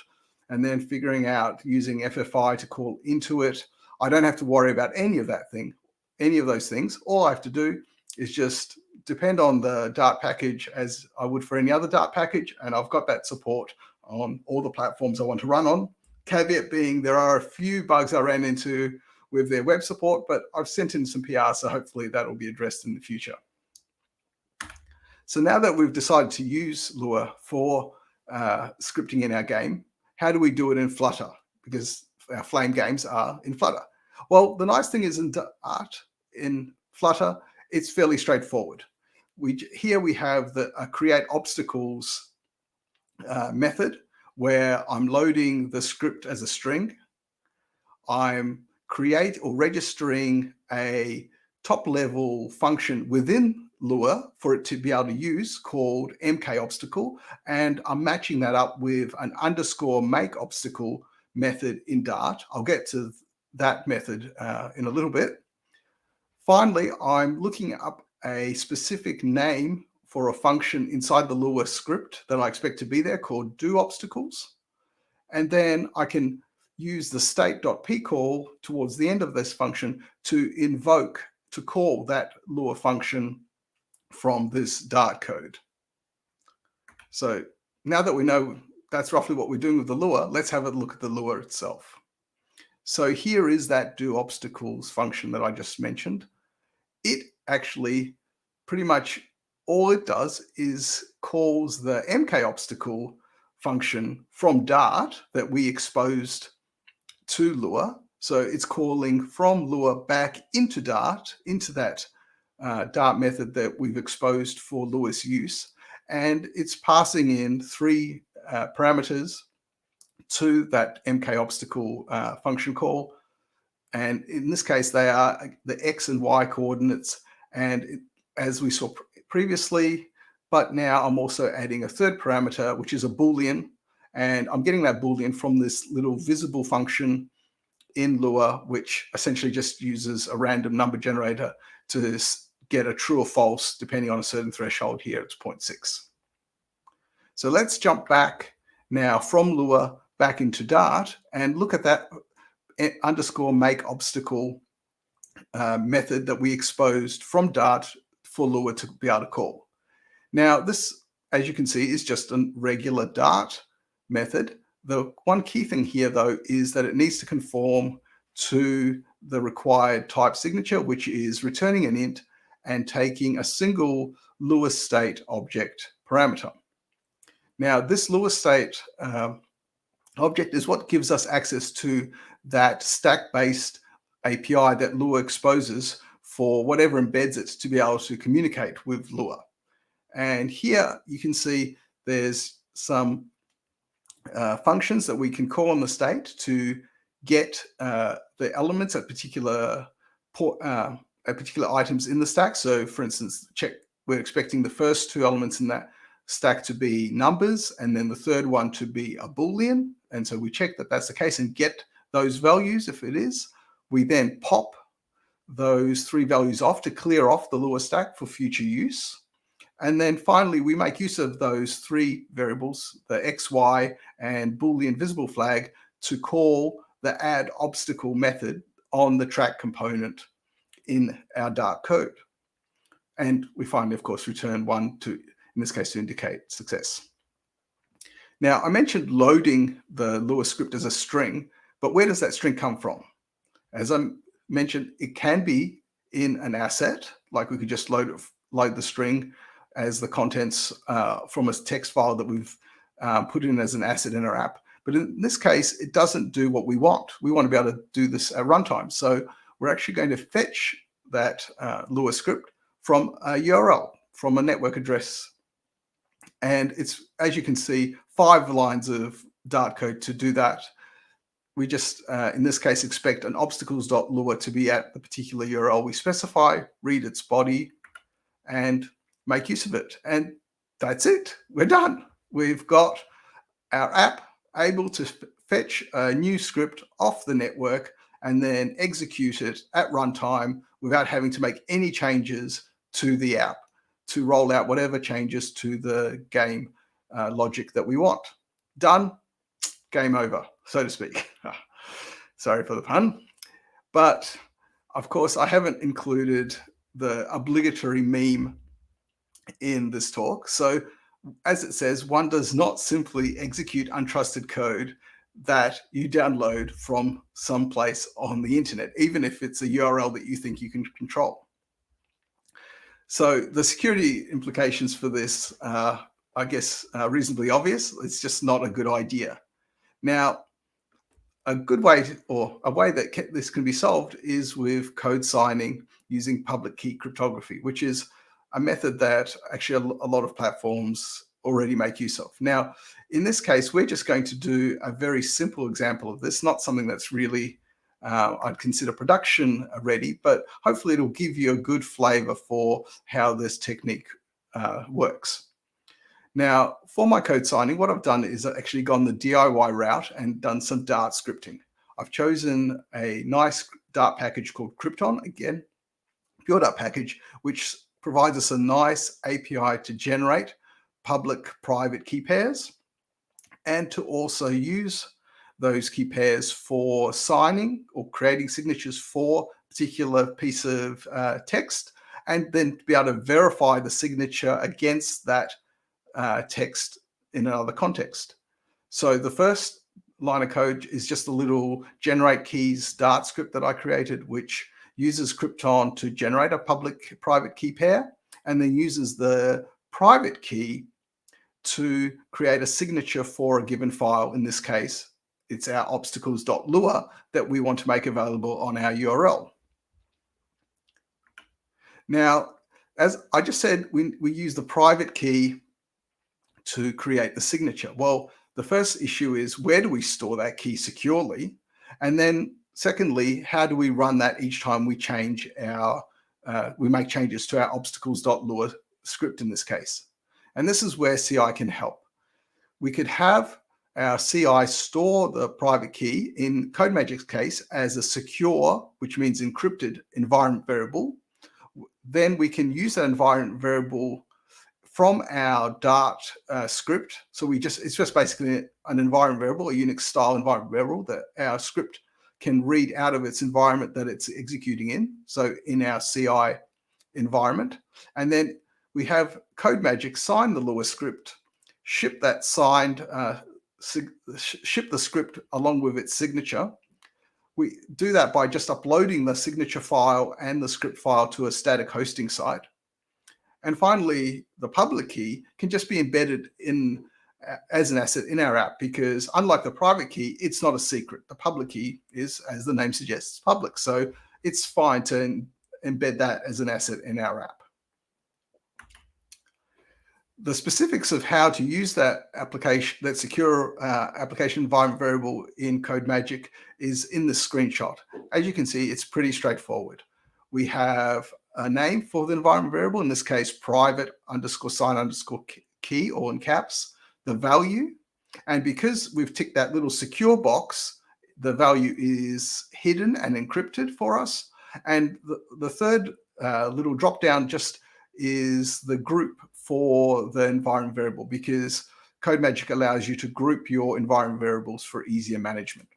and then figuring out using FFI to call into it, I don't have to worry about any of those things. All I have to do is just depend on the Dart package as I would for any other Dart package, and I've got that support on all the platforms I want to run on. Caveat being, there are a few bugs I ran into with their web support, but I've sent in some PR, so hopefully that will be addressed in the future. So now that we've decided to use Lua for scripting in our game, how do we do it in Flutter? Because our Flame games are in Flutter. Well, the nice thing is in Flutter, it's fairly straightforward. Here we have the create obstacles method where I'm loading the script as a string. I'm registering a top level function within Lua for it to be able to use called mkObstacle, and I'm matching that up with an _makeObstacle method in Dart. I'll get to that method in a little bit. Finally, I'm looking up a specific name for a function inside the Lua script that I expect to be there called doObstacles. And then I can use the state.p call towards the end of this function to call that Lua function from this Dart code. So now that we know that's roughly what we're doing with the Lua, let's have a look at the Lua itself. So here is that doObstacles function that I just mentioned. It actually pretty much all it does is calls the mkObstacle function from Dart that we exposed to Lua. So it's calling from Lua back into Dart, into that Dart method that we've exposed for Lua's use. And it's passing in 3 parameters to that mkObstacle function call. And in this case, they are the X and Y coordinates. And as we saw previously, but now I'm also adding a third parameter, which is a Boolean, and I'm getting that Boolean from this little visible function in Lua, which essentially just uses a random number generator to get a true or false, depending on a certain threshold. Here it's 0.6. So let's jump back now from Lua back into Dart and look at that underscore make obstacle method that we exposed from Dart for Lua to be able to call. Now this, as you can see, is just a regular Dart method. The one key thing here, though, is that it needs to conform to the required type signature, which is returning an int and taking a single Lua state object parameter. Now, this Lua state object is what gives us access to that stack-based API that Lua exposes for whatever embeds it to be able to communicate with Lua. And here you can see there's some functions that we can call on the state to get the elements at particular items in the stack. So for instance, we're expecting the first two elements in that stack to be numbers, and then the third one to be a Boolean. And so we check that that's the case and get those values. If it is, we then pop those three values off to clear off the Lua stack for future use. And then finally, we make use of those three variables, the X, Y, and Boolean visible flag, to call the add obstacle method on the track component in our Dart code. And we finally, of course, return 1 to, in this case, to indicate success. Now, I mentioned loading the Lua script as a string, but where does that string come from? As I mentioned, it can be in an asset, like we could just load the string as the contents from a text file that we've put in as an asset in our app. But in this case, it doesn't do what we want. We want to be able to do this at runtime. So we're actually going to fetch that Lua script from a URL, from a network address. And it's, as you can see, 5 lines of Dart code to do that. We just, in this case, expect an obstacles.lua to be at the particular URL we specify, read its body, and make use of it. And that's it. We're done. We've got our app able to fetch a new script off the network and then execute it at runtime without having to make any changes to the app to roll out whatever changes to the game logic that we want. Done. Game over, so to speak. Sorry for the pun. But of course, I haven't included the obligatory meme in this talk. So as it says, one does not simply execute untrusted code that you download from someplace on the internet, even if it's a URL that you think you can control. So the security implications for this are, I guess, reasonably obvious. It's just not a good idea. Now, a good way or a way that this can be solved is with code signing using public key cryptography, which is a method that actually a lot of platforms already make use of. Now, in this case, we're just going to do a very simple example of this, not something that's really, I'd consider production ready, but hopefully it'll give you a good flavor for how this technique works. Now, for my code signing, what I've done is I've actually gone the DIY route and done some Dart scripting. I've chosen a nice Dart package called Krypton, again, pure Dart package, which provides us a nice API to generate public-private key pairs and to also use those key pairs for signing or creating signatures for a particular piece of text, and then to be able to verify the signature against that text in another context. So the first line of code is just a little generate keys Dart script that I created, which uses Krypton to generate a public-private key pair, and then uses the private key to create a signature for a given file. In this case, it's our obstacles.lua that we want to make available on our URL. Now, as I just said, we use the private key to create the signature. Well, the first issue is, where do we store that key securely? And then secondly, how do we run that each time we change our, we make changes to our obstacles.lua script in this case? And this is where CI can help. We could have our CI store the private key, in CodeMagic's case, as a secure, which means encrypted, environment variable. Then we can use that environment variable from our Dart script. So it's just basically an environment variable, a Unix style environment variable that our script can read out of its environment that it's executing in. So in our CI environment. And then we have CodeMagic sign the Lua script, ship that signed, ship the script along with its signature. We do that by just uploading the signature file and the script file to a static hosting site. And finally, the public key can just be embedded in as an asset in our app, because unlike the private key, it's not a secret. The public key is, as the name suggests, public. So it's fine to embed that as an asset in our app. The specifics of how to use that application, that secure application environment variable in CodeMagic, is in this screenshot. As you can see, it's pretty straightforward. We have a name for the environment variable, in this case, private _ sign _ key, all in caps, the value. And because we've ticked that little secure box, the value is hidden and encrypted for us. And the third little drop down just is the group for the environment variable, because CodeMagic allows you to group your environment variables for easier management.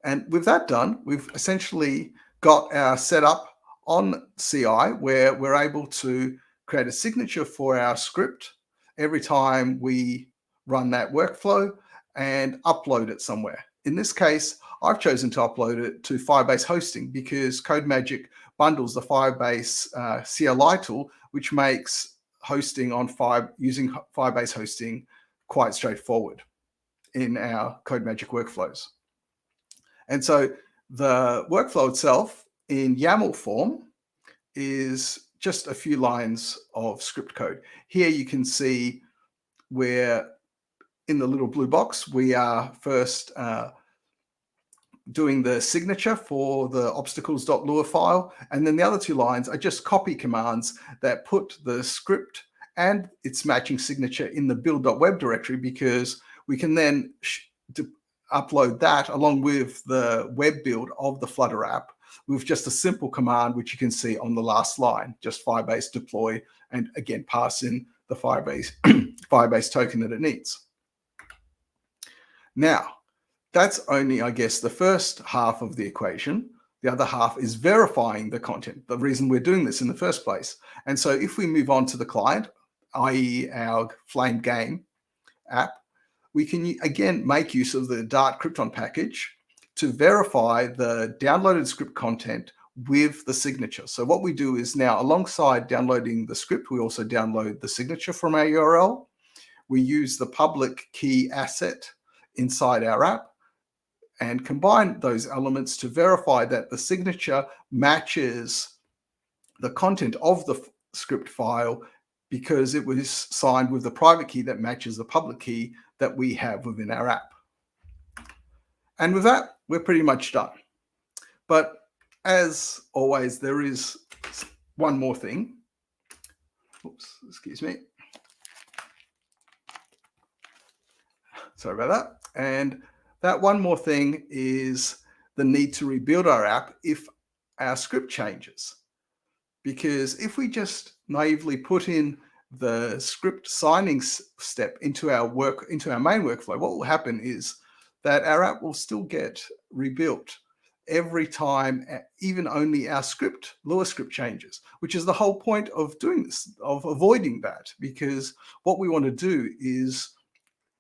And with that done, we've essentially got our setup on CI where we're able to create a signature for our script every time we run that workflow and upload it somewhere. In this case, I've chosen to upload it to Firebase hosting because CodeMagic bundles the Firebase CLI tool, which makes hosting on using Firebase hosting quite straightforward in our CodeMagic workflows. And so the workflow itself in YAML form is just a few lines of script code. Here you can see where in the little blue box, we are first doing the signature for the obstacles.lua file. And then the other two lines are just copy commands that put the script and its matching signature in the build.web directory, because we can then upload that along with the web build of the Flutter app with just a simple command, which you can see on the last line, just Firebase deploy, and again, pass in the Firebase token that it needs. Now, that's only, I guess, the first half of the equation. The other half is verifying the content, the reason we're doing this in the first place. And so if we move on to the client, i.e. our Flame game app, we can again make use of the Dart Krypton package to verify the downloaded script content with the signature. So what we do is now, alongside downloading the script, we also download the signature from our URL. We use the public key asset inside our app and combine those elements to verify that the signature matches the content of the script file, because it was signed with the private key that matches the public key that we have within our app. And with that, we're pretty much done. But as always, there is one more thing. Oops, excuse me. Sorry about that. And that one more thing is the need to rebuild our app if our script changes. Because if we just naively put in the script signing step into our main workflow, what will happen is that our app will still get rebuilt every time, even only our script, Lua script changes, which is the whole point of doing this, of avoiding that. Because what we want to do is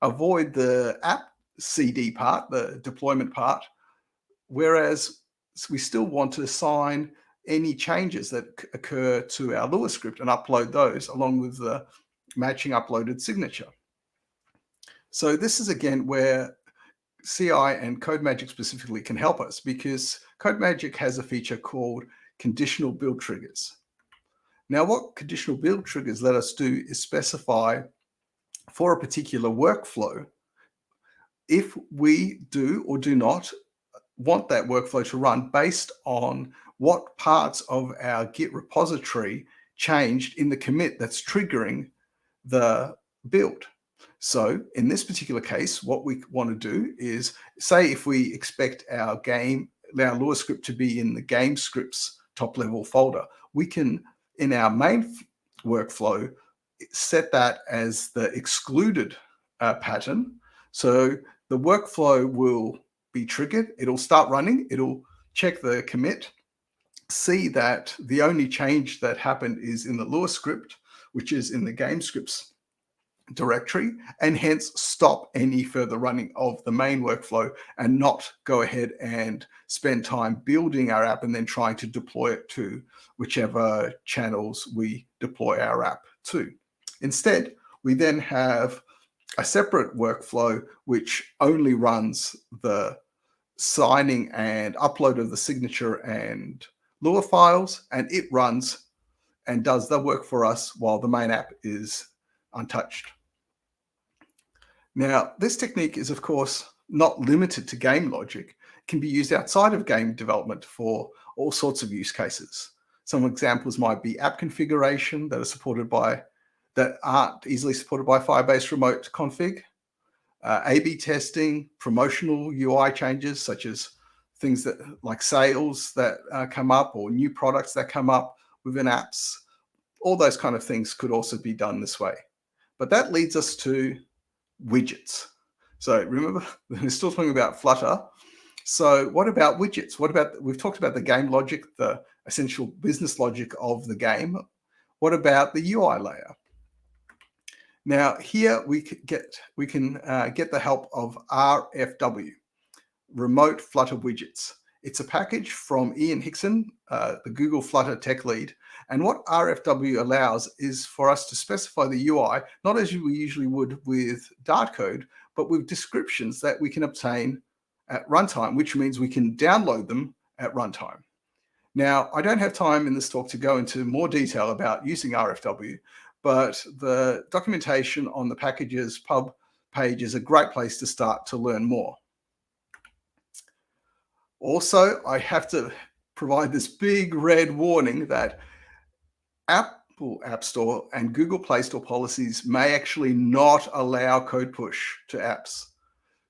avoid the app CD part, the deployment part, whereas we still want to assign any changes that occur to our Lua script and upload those along with the matching uploaded signature. So this is again where CI and CodeMagic specifically can help us, because CodeMagic has a feature called conditional build triggers. Now, what conditional build triggers let us do is specify for a particular workflow if we do or do not want that workflow to run based on what parts of our Git repository changed in the commit that's triggering the build. So in this particular case, what we want to do is, say if we expect our Lua script to be in the game scripts top level folder, we can, in our main workflow, set that as the excluded pattern. So the workflow will be triggered. It'll start running. It'll check the commit, see that the only change that happened is in the Lua script, which is in the game scripts directory, and hence stop any further running of the main workflow and not go ahead and spend time building our app and then trying to deploy it to whichever channels we deploy our app to. Instead, we then have a separate workflow which only runs the signing and upload of the signature and Lua files, and it runs and does the work for us while the main app is untouched. Now, this technique is, of course, not limited to game logic. It can be used outside of game development for all sorts of use cases. Some examples might be app configuration that aren't easily supported by Firebase Remote Config, A/B testing, promotional UI changes such as things that like sales that come up or new products that come up within apps. All those kind of things could also be done this way. But that leads us to widgets. So remember, we're still talking about Flutter. So what about widgets? We've talked about the game logic, the essential business logic of the game. What about the UI layer? Now here we can get the help of RFW, Remote Flutter Widgets. It's a package from Ian Hickson, the Google Flutter tech lead. And what RFW allows is for us to specify the UI, not as we usually would with Dart code, but with descriptions that we can obtain at runtime, which means we can download them at runtime. Now, I don't have time in this talk to go into more detail about using RFW, but the documentation on the packages pub page is a great place to start to learn more. Also, I have to provide this big red warning that Apple App Store and Google Play Store policies may actually not allow code push to apps.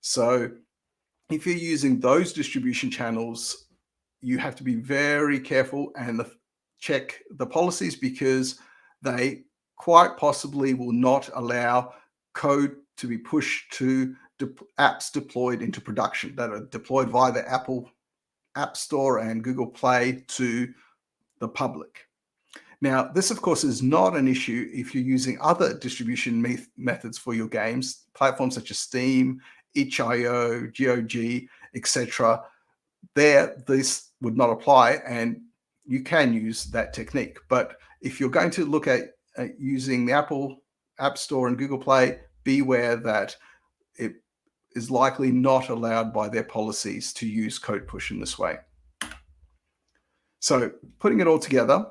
So if you're using those distribution channels, you have to be very careful and check the policies, because they quite possibly will not allow code to be pushed to apps deployed into production that are deployed via the Apple App Store and Google Play to the public. Now, this, of course, is not an issue if you're using other distribution methods for your games, platforms such as Steam, itch.io, GOG, etc. There, this would not apply, and you can use that technique. But if you're going to look at using the Apple App Store and Google Play, beware that it is likely not allowed by their policies to use code push in this way. So putting it all together,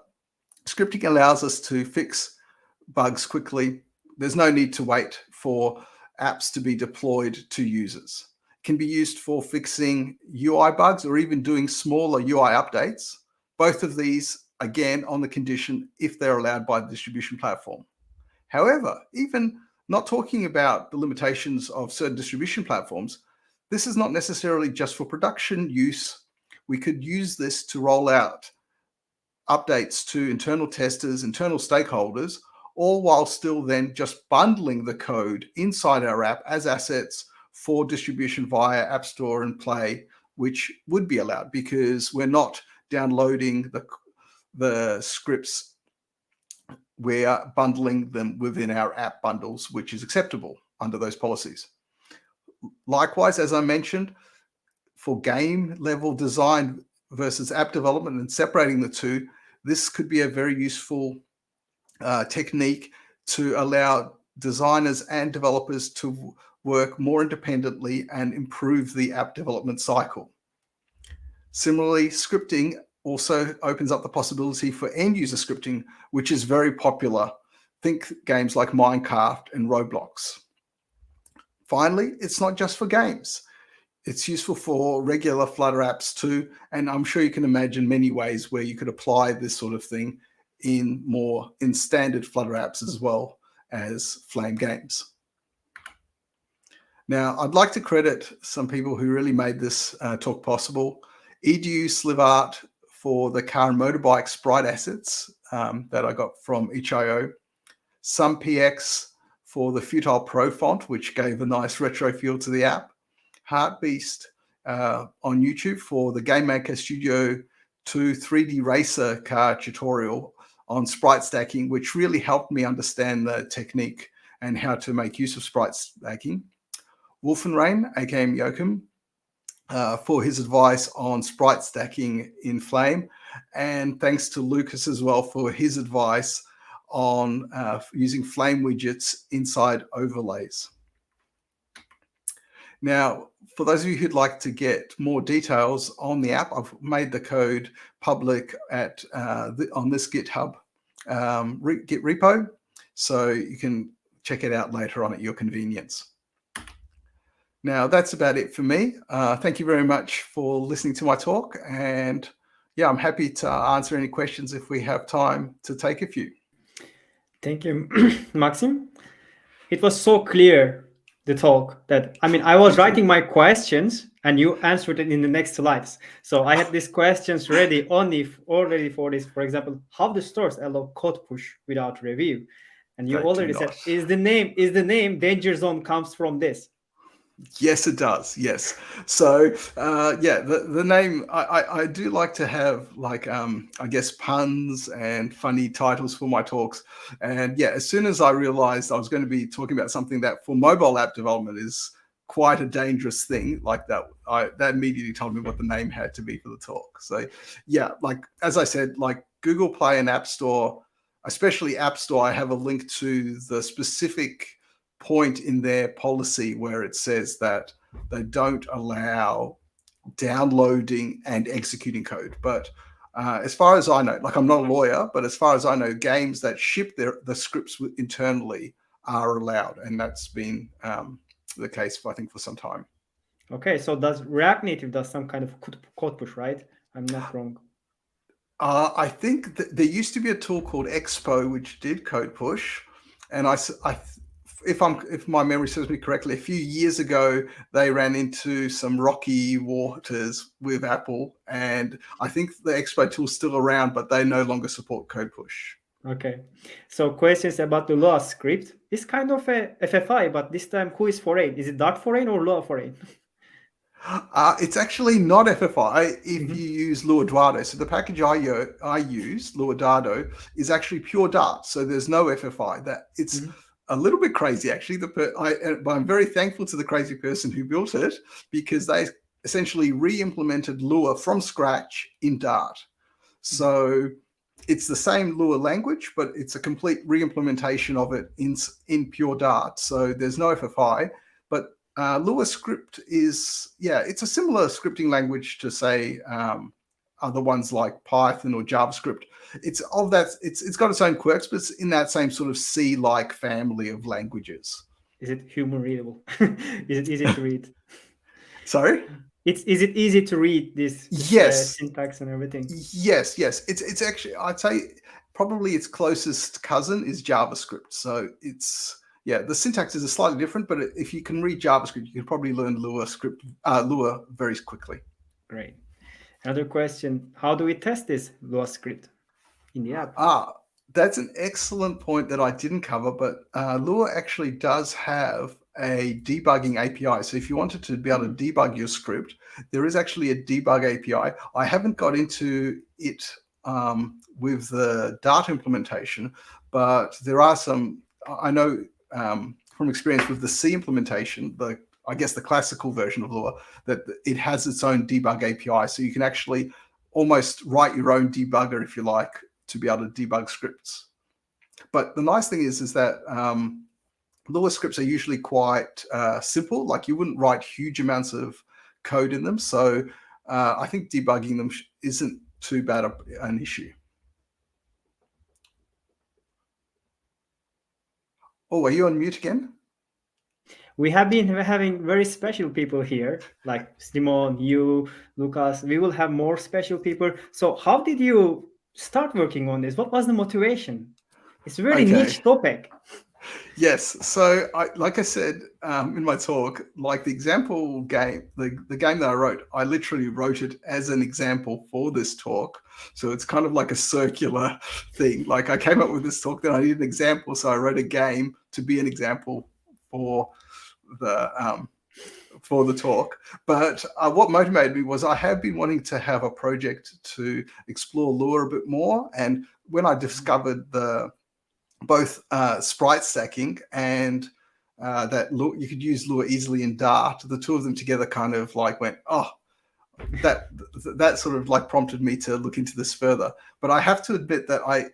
scripting allows us to fix bugs quickly. There's no need to wait for apps to be deployed to users. It can be used for fixing UI bugs or even doing smaller UI updates. Both of these, again, on the condition if they're allowed by the distribution platform. However, even not talking about the limitations of certain distribution platforms, this is not necessarily just for production use. We could use this to roll out updates to internal testers, internal stakeholders, all while still then just bundling the code inside our app as assets for distribution via App Store and Play, which would be allowed because we're not downloading the scripts. We're bundling them within our app bundles, which is acceptable under those policies. Likewise, as I mentioned, for game level design versus app development and separating the two, this could be a very useful technique to allow designers and developers to work more independently and improve the app development cycle. Similarly, scripting also opens up the possibility for end user scripting, which is very popular. Think games like Minecraft and Roblox. Finally, it's not just for games. It's useful for regular Flutter apps too, and I'm sure you can imagine many ways where you could apply this sort of thing in standard Flutter apps as well as Flame games. Now, I'd like to credit some people who really made this talk possible. Edu Slivart for the car and motorbike sprite assets that I got from itch.io. SumPX for the Futile Pro font, which gave a nice retro feel to the app. Heartbeast on YouTube for the Game Maker Studio 2 3D Racer car tutorial on sprite stacking, which really helped me understand the technique and how to make use of sprite stacking. Wolfenrain, aka Joachim, for his advice on sprite stacking in Flame. And thanks to Lukas as well for his advice on using Flame widgets inside overlays. Now, for those of you who'd like to get more details on the app, I've made the code public at on this GitHub Git repo, so you can check it out later on at your convenience. Now, that's about it for me. Thank you very much for listening to my talk. And yeah, I'm happy to answer any questions if we have time to take a few.
Thank you, Maksim. It was so clear, the talk, that, I mean, I was writing my questions and you answered it in the next slides. So I had these questions ready already for this. For example, how the stores allow code push without review? And you already said, is the name Danger Zone comes from this?
Yes, it does. Yes. So, yeah, the name, I do like to have, like, I guess, puns and funny titles for my talks. And yeah, as soon as I realized I was going to be talking about something that for mobile app development is quite a dangerous thing, like that immediately told me what the name had to be for the talk. So yeah, like, as I said, like Google Play and App Store, especially App Store, I have a link to the specific point in their policy where it says that they don't allow downloading and executing code. But as far as I know, like, I'm not a lawyer, but as far as I know, games that ship the scripts internally are allowed, and that's been the case for, I think, for some time.
Okay, so does React Native does some kind of code push, right? I'm not wrong.
I think there used to be a tool called Expo which did code push, and if my memory serves me correctly, a few years ago, they ran into some rocky waters with Apple, and I think the Expo tool is still around, but they no longer support code push.
Okay, so questions about the Lua script. It's kind of a FFI, but this time who is foreign? Is it Dart foreign or Lua foreign?
It's actually not FFI if you use Lua Dado. So the package I use, Lua Dado, is actually pure Dart. So there's no FFI. That it's a little bit crazy, actually. But I'm very thankful to the crazy person who built it, because they essentially re-implemented Lua from scratch in Dart. So it's the same Lua language, but it's a complete re-implementation of it in pure Dart. So there's no FFI, but Lua script is, it's a similar scripting language to, say, other ones like Python or JavaScript. It's got its own quirks, but it's in that same sort of C-like family of languages.
Is it human readable? Is it easy to read?
Sorry?
Is it easy to read this
yes.
Syntax and everything?
Yes. It's actually, I'd say probably its closest cousin is JavaScript. So it's, the syntax is slightly different, but if you can read JavaScript, you can probably learn Lua very quickly.
Great. Another question: how do we test this Lua script in the app?
That's an excellent point that I didn't cover, but Lua actually does have a debugging API. So if you wanted to be able to debug your script, there is actually a debug API. I haven't got into it with the Dart implementation, but there are some, I know from experience with the C implementation, I guess the classical version of Lua, that it has its own debug API. So you can actually almost write your own debugger, if you like, to be able to debug scripts. But the nice thing is that Lua scripts are usually quite simple. Like, you wouldn't write huge amounts of code in them. So I think debugging them isn't too bad an issue. Oh, are you on mute again?
We have been having very special people here, like Simon, you, Lukas. We will have more special people. So how did you
start working on this? What was the motivation? It's a very
Okay.
niche topic.
Yes. So, like I said in my talk, like the example game, the game that I wrote, I literally wrote it as an example for this talk. So it's kind of like a circular thing. Like I came up with this talk, then I needed an example, so I wrote a game to be an example for the talk. But what motivated me was I have been wanting to have a project to explore Lua a bit more, and when I discovered both sprite stacking and that you could use Lua easily in Dart, the two of them together kind of like went, oh, that sort of like prompted me to look into this further. But I have to admit that I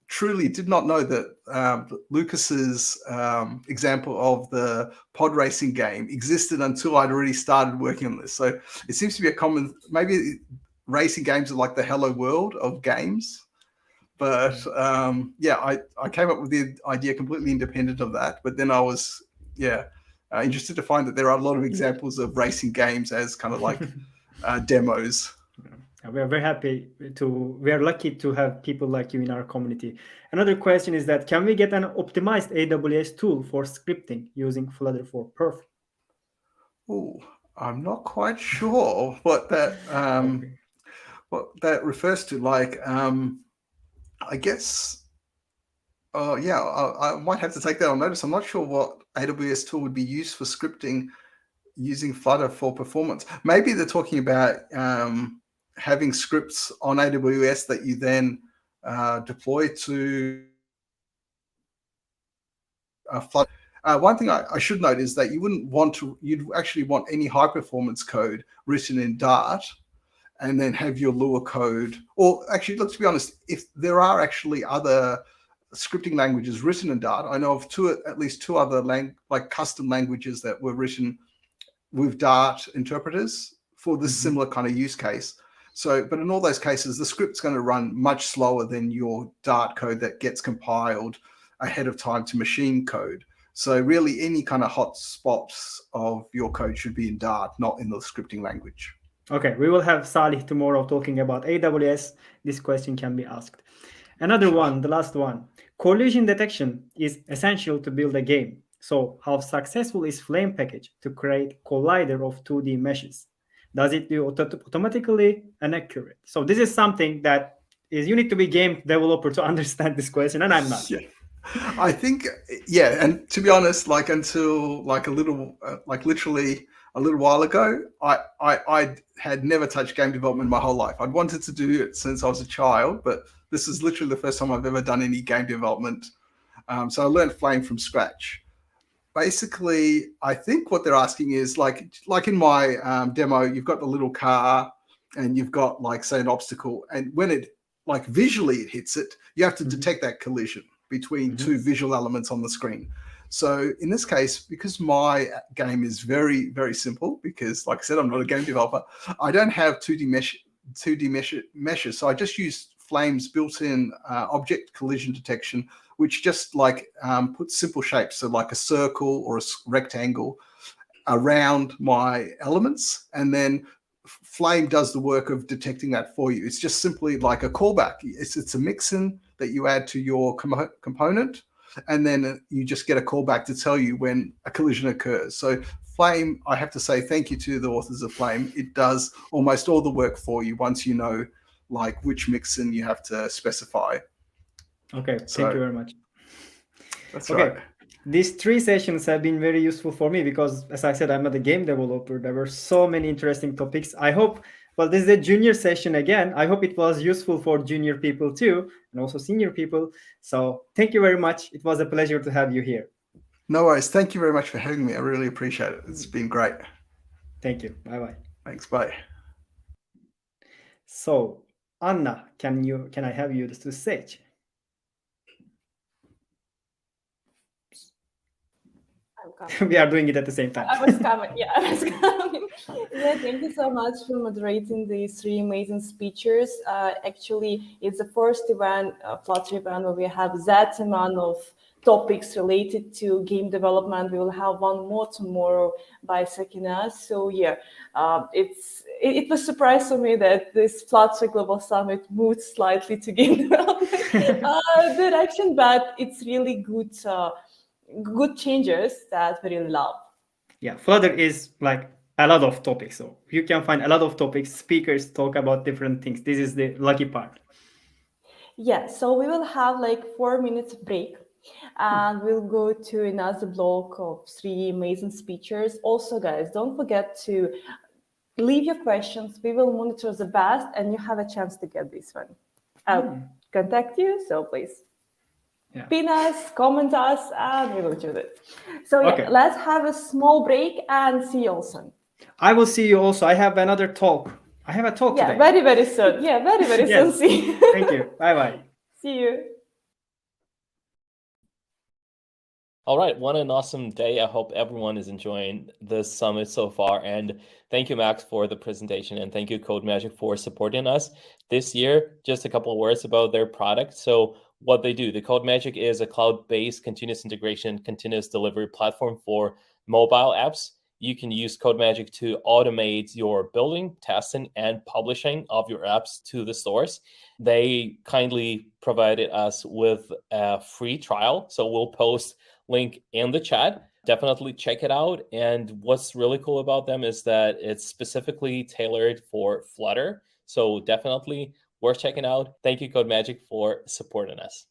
truly did not know that Lucas's example of the pod racing game existed until I'd already started working on this. So it seems to be a common, maybe racing games are like the hello world of games. But I came up with the idea completely independent of that. But then I was, interested to find that there are a lot of examples of racing games as kind of like demos.
We are very happy we are lucky to have people like you in our community. Another question is that, can we get an optimized AWS tool for scripting using Flutter for Perf?
Oh, I'm not quite sure what that refers to. Like, I guess, I might have to take that on notice. I'm not sure what AWS tool would be used for scripting using Flutter for performance. Maybe they're talking about having scripts on AWS that you then deploy to Flutter. One thing I should note is that you'd actually want any high performance code written in Dart and then have your Lua code, or actually, let's be honest, if there are actually other scripting languages written in Dart, I know of at least two other custom languages that were written with Dart interpreters for this similar kind of use case. So, but in all those cases, the script's going to run much slower than your Dart code that gets compiled ahead of time to machine code. So really any kind of hot spots of your code should be in Dart, not in the scripting language.
Okay, we will have Salih tomorrow talking about AWS. This question can be asked. Another one, the last one. Collision detection is essential to build a game. So how successful is Flame package to create collider of 2D meshes? Does it do automatically and accurate? So this is something that you need to be game developer to understand this question, and I'm not.
Yeah. I think, and to be honest, like until like literally a little while ago, I had never touched game development my whole life. I'd wanted to do it since I was a child, but this is literally the first time I've ever done any game development. So I learned Flame from scratch. Basically, I think what they're asking is like in my demo, you've got the little car and you've got like, say, an obstacle. And when it like visually it hits it, you have to detect that collision between two visual elements on the screen. So in this case, because my game is very, very simple, because like I said, I'm not a game developer, I don't have 2D meshes. So I just use Flame's built-in object collision detection, which just like puts simple shapes, so like a circle or a rectangle around my elements, and then Flame does the work of detecting that for you. It's just simply like a callback. It's a mixin that you add to your component, and then you just get a callback to tell you when a collision occurs. So Flame, I have to say thank you to the authors of Flame. It does almost all the work for you once you know like which mixin you have to specify.
Okay, thank you very much.
That's
okay.
Right.
These 3 sessions have been very useful for me because, as I said, I'm not a game developer. There were so many interesting topics. I hope, well, this is a junior session again. I hope it was useful for junior people too, and also senior people. So thank you very much. It was a pleasure to have you here.
No worries. Thank you very much for having me. I really appreciate it. It's been great.
Thank you. Bye-bye.
Thanks. Bye.
So, Anna, can I have you to stage? We are doing it at the same time.
I was coming. Yeah, thank you so much for moderating these 3 amazing speeches. Actually, it's the first event, Flutter event, where we have that amount of topics related to game development. We will have one more tomorrow by Sakina. So yeah, it was a surprise for me that this Flutter Global Summit moved slightly to game development direction, but it's really good changes that we really love.
Yeah, Flutter is like a lot of topics. So you can find a lot of topics. Speakers talk about different things. This is the lucky part.
Yeah, so we will have like 4 minutes break and we'll go to another block of 3 amazing speakers. Also, guys, don't forget to leave your questions. We will monitor the best and you have a chance to get this one. I'll contact you, so please pin us, comment us, and we will do it. So yeah, let's have a small break and see you all soon.
I will see you also. I have another talk. I have a talk today.
Very, very soon. Yeah, very, very soon. See you.
Thank you. Bye-bye.
See you.
All right, what an awesome day. I hope everyone is enjoying this summit so far. And thank you, Max, for the presentation. And thank you, CodeMagic, for supporting us this year. Just a couple of words about their product. So what they do, the CodeMagic is a cloud-based continuous integration, continuous delivery platform for mobile apps. You can use CodeMagic to automate your building, testing, and publishing of your apps to the stores. They kindly provided us with a free trial. So we'll post link in the chat. Definitely check it out. And what's really cool about them is that it's specifically tailored for Flutter. So definitely worth checking out. Thank you, CodeMagic, for supporting us.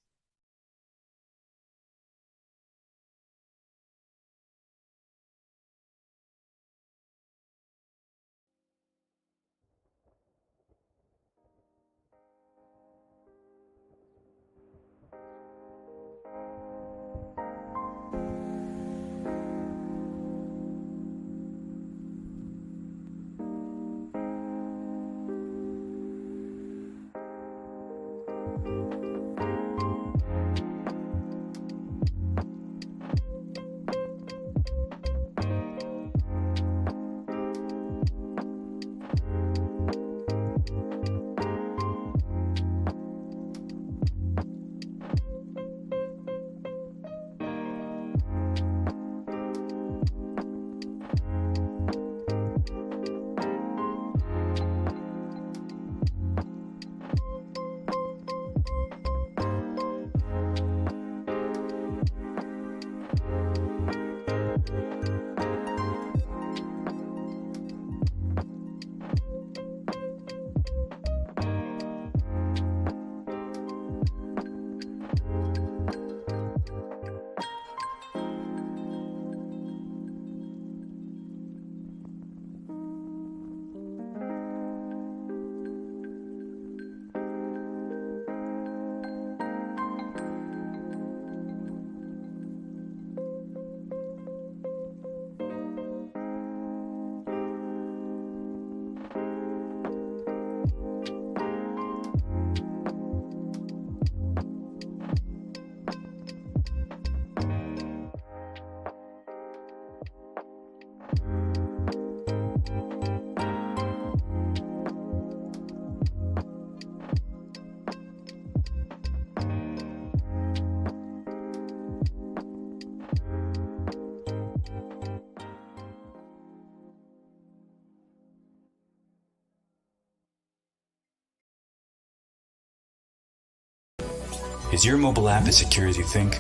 Is your mobile app as secure as you think?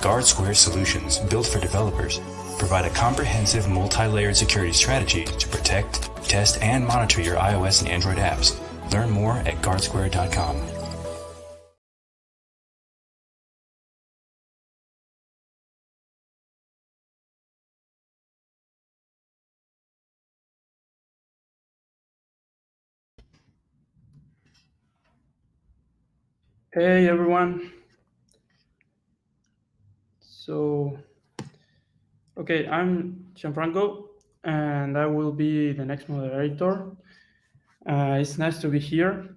GuardSquare Solutions, built for developers, provide a comprehensive multi-layered security strategy to protect, test, and monitor your iOS and Android apps. Learn more at guardsquare.com.
Hey everyone. So, okay, I'm Gianfranco and I will be the next moderator. It's nice to be here.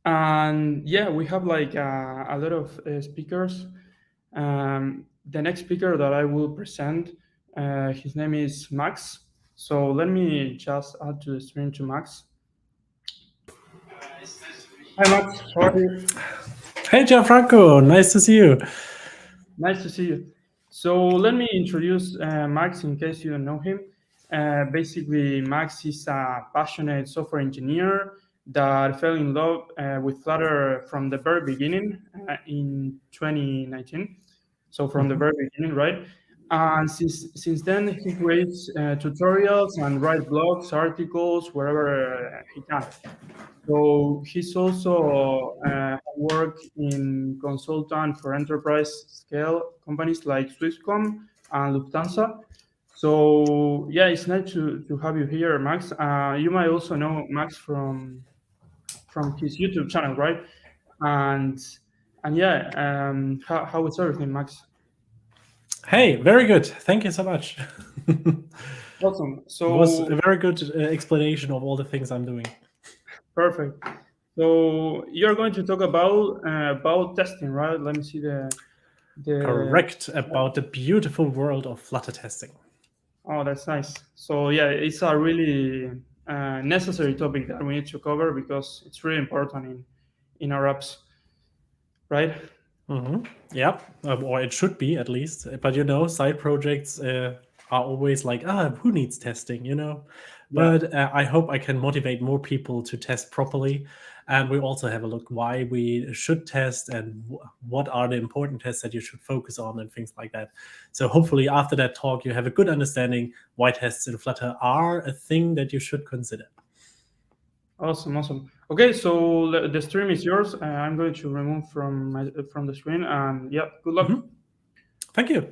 And yeah, we have like a lot of speakers. The next speaker that I will present, his name is Max. So let me just add to the stream to Max. Hi Max, how are you?
Hey Gianfranco, nice to see you.
Nice to see you. So let me introduce Max in case you don't know him. Basically, Max is a passionate software engineer that fell in love with Flutter from the very beginning in 2019. So from the very beginning, right? And since then, he creates tutorials and write blogs, articles, wherever he can. So he's also worked in consultant for enterprise scale companies like Swisscom and Lufthansa. So yeah, it's nice to have you here, Max. You might also know Max from his YouTube channel, right? And yeah, how is everything, Max?
Hey, very good. Thank you so much.
Awesome. So
it was a very good explanation of all the things I'm doing.
Perfect. So you're going to talk about testing, right? Let me see the
Correct, about the beautiful world of Flutter testing.
Oh, that's nice. So yeah, it's a really necessary topic that we need to cover because it's really important in our apps, right?
Yeah, or it should be at least. But side projects are always like, who needs testing,
Yeah.
But I hope I can motivate more people to test properly. And we also have a look why we should test and what are the important tests that you should focus on and things like that. So hopefully after that talk, you have a good understanding why tests in Flutter are a thing that you should consider.
Awesome. Okay, so the stream is yours. I'm going to remove from the screen, and yeah, good luck.
Thank you.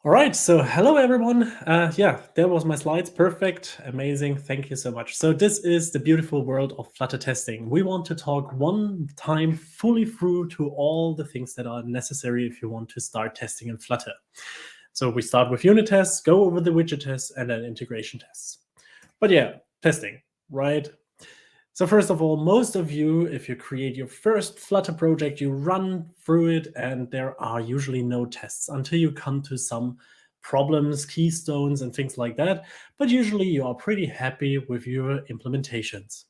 All right, so hello everyone. Yeah, there was my slides. Perfect, amazing. Thank you so much. So this is the beautiful world of Flutter testing. We want to talk one time fully through to all the things that are necessary if you want to start testing in Flutter. So we start with unit tests, go over the widget tests, and then integration tests. But yeah, testing, right? So first of all, most of you, if you create your first Flutter project, you run through it and there are usually no tests until you come to some problems, keystones, and things like that. But usually you are pretty happy with your implementations.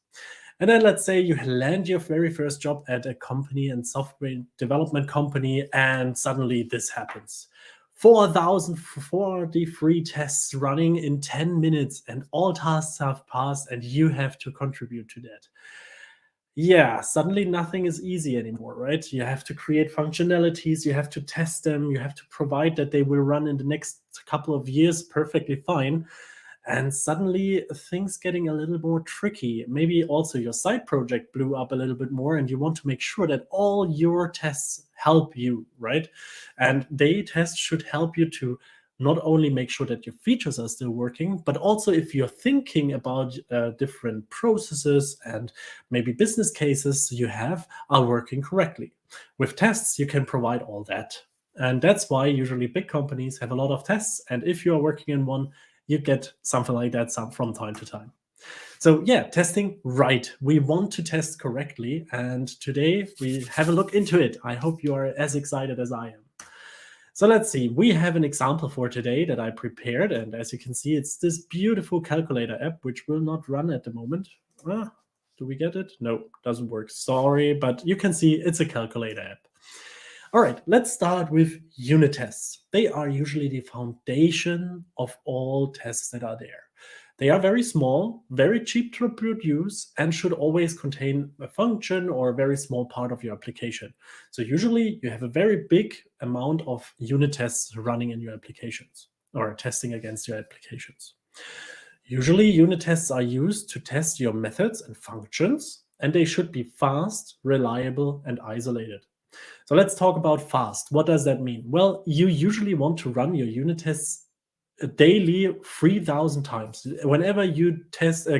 And then let's say you land your very first job at a company and software development company, and suddenly this happens. 4,043 tests running in 10 minutes and all tasks have passed and you have to contribute to that. Yeah, suddenly nothing is easy anymore, right? You have to create functionalities, you have to test them, you have to provide that they will run in the next couple of years perfectly fine. And suddenly things getting a little more tricky. Maybe also your side project blew up a little bit more and you want to make sure that all your tests help you, right? And they tests should help you to not only make sure that your features are still working, but also if you're thinking about different processes and maybe business cases you have are working correctly. With tests, you can provide all that. And that's why usually big companies have a lot of tests. And if you are working in one, you get something like that from time to time. So yeah, testing right. We want to test correctly. And today we have a look into it. I hope you are as excited as I am. So let's see, we have an example for today that I prepared. And as you can see, it's this beautiful calculator app, which will not run at the moment. Do we get it? No, doesn't work. Sorry, but you can see it's a calculator app. All right, let's start with unit tests. They are usually the foundation of all tests that are there. They are very small, very cheap to produce, and should always contain a function or a very small part of your application. So usually you have a very big amount of unit tests running in your applications or testing against your applications. Usually unit tests are used to test your methods and functions, and they should be fast, reliable, and isolated. So let's talk about fast. What does that mean? Well, you usually want to run your unit tests daily 3,000 times. Whenever you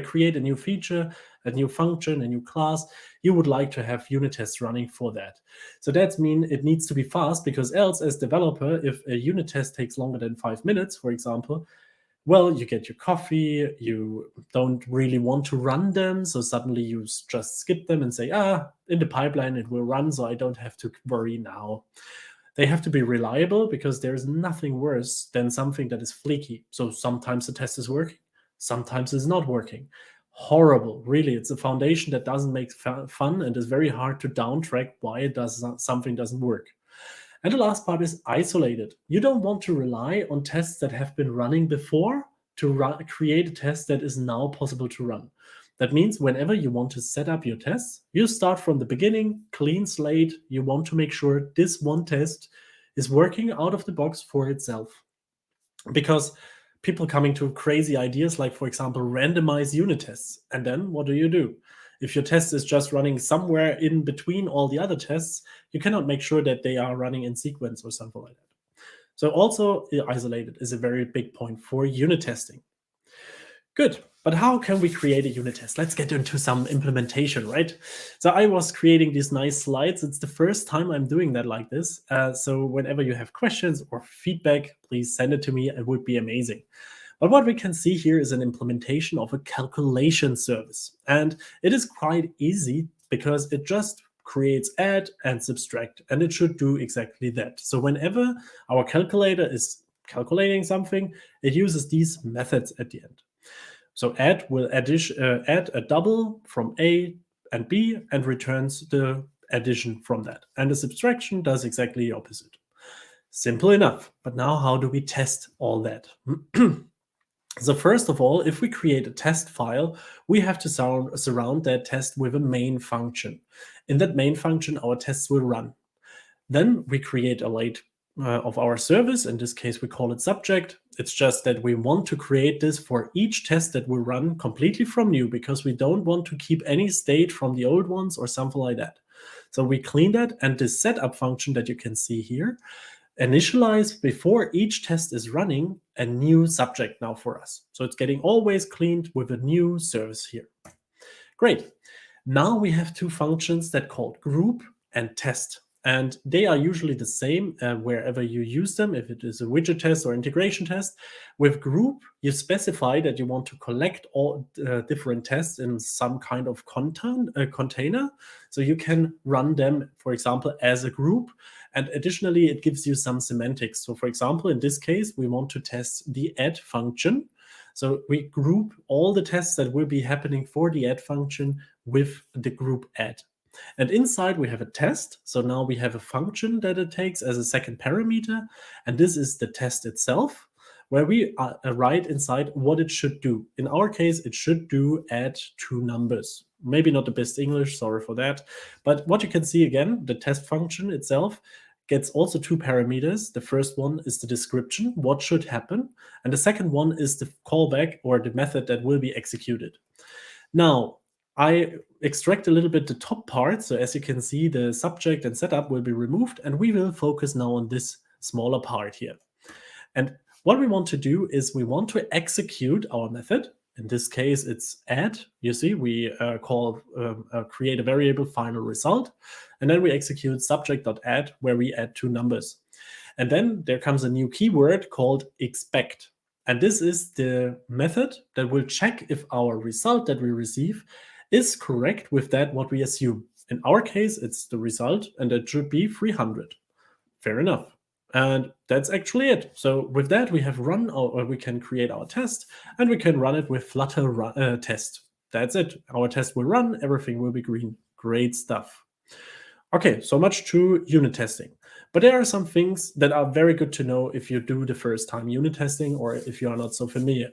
create a new feature, a new function, a new class, you would like to have unit tests running for that. So that means it needs to be fast, because else as developer, if a unit test takes longer than 5 minutes, for example, well, you get your coffee, you don't really want to run them, so suddenly you just skip them and say, in the pipeline it will run, so I don't have to worry now. They have to be reliable, because there is nothing worse than something that is flaky. So sometimes the test is working, sometimes it's not working. Horrible, really. It's a foundation that doesn't make fun and is very hard to downtrack why something doesn't work. And the last part is isolated. You don't want to rely on tests that have been running before to create a test that is now possible to run. That means whenever you want to set up your tests, you start from the beginning, clean slate. You want to make sure this one test is working out of the box for itself. Because people coming to crazy ideas like, for example, randomize unit tests. And then what do? If your test is just running somewhere in between all the other tests, you cannot make sure that they are running in sequence or something like that. So also isolated is a very big point for unit testing. Good, but how can we create a unit test? Let's get into some implementation, right? So I was creating these nice slides. It's the first time I'm doing that like this. So whenever you have questions or feedback, please send it to me. It would be amazing. But what we can see here is an implementation of a calculation service. And it is quite easy because it just creates add and subtract, and it should do exactly that. So whenever our calculator is calculating something, it uses these methods at the end. So add will add a double from A and B and returns the addition from that. And the subtraction does exactly the opposite. Simple enough. But now how do we test all that? So first of all, if we create a test file, we have to surround that test with a main function. In that main function, our tests will run. Then we create a late of our service. In this case, we call it subject. It's just that we want to create this for each test that will run completely from new, because we don't want to keep any state from the old ones or something like that. So we clean that, and this setup function that you can see here initialize before each test is running a new subject now for us. So it's getting always cleaned with a new service here. Great. Now we have two functions that called group and test. And they are usually the same wherever you use them, if it is a widget test or integration test. With group, you specify that you want to collect all different tests in some kind of container. So you can run them, for example, as a group. And additionally, it gives you some semantics. So for example, in this case, we want to test the add function. So we group all the tests that will be happening for the add function with the group add. And inside we have a test. So now we have a function that it takes as a second parameter. And this is the test itself, where we write inside what it should do. In our case, it should do add two numbers. Maybe not the best English, sorry for that. But what you can see again, the test function itself gets also two parameters. The first one is the description, what should happen. And the second one is the callback, or the method that will be executed. Now, I extract a little bit the top part. So as you can see, the subject and setup will be removed, and we will focus now on this smaller part here. And what we want to do is we want to execute our method. In this case, it's add. You see, we create a variable final result, and then we execute subject.add, where we add two numbers. And then there comes a new keyword called expect. And this is the method that will check if our result that we receive is correct with that what we assume. In our case, it's the result, and it should be 300. Fair enough. And that's actually it. So with that, we have run, or we can create our test, and we can run it with Flutter test. That's it. Our test will run. Everything will be green. Great stuff. Okay, so much to unit testing. But there are some things that are very good to know if you do the first time unit testing, or if you are not so familiar.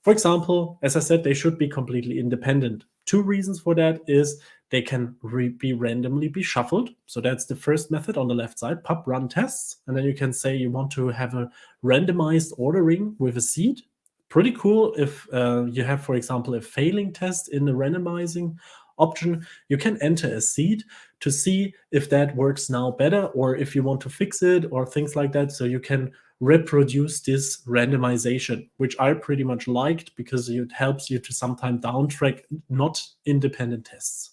For example, as I said, they should be completely independent. Two reasons for that is they can be randomly shuffled. So that's the first method on the left side, pub run tests. And then you can say you want to have a randomized ordering with a seed. Pretty cool if you have, for example, a failing test in the randomizing option. You can enter a seed to see if that works now better, or if you want to fix it, or things like that. So you can reproduce this randomization, which I pretty much liked, because it helps you to sometimes downtrack not independent tests.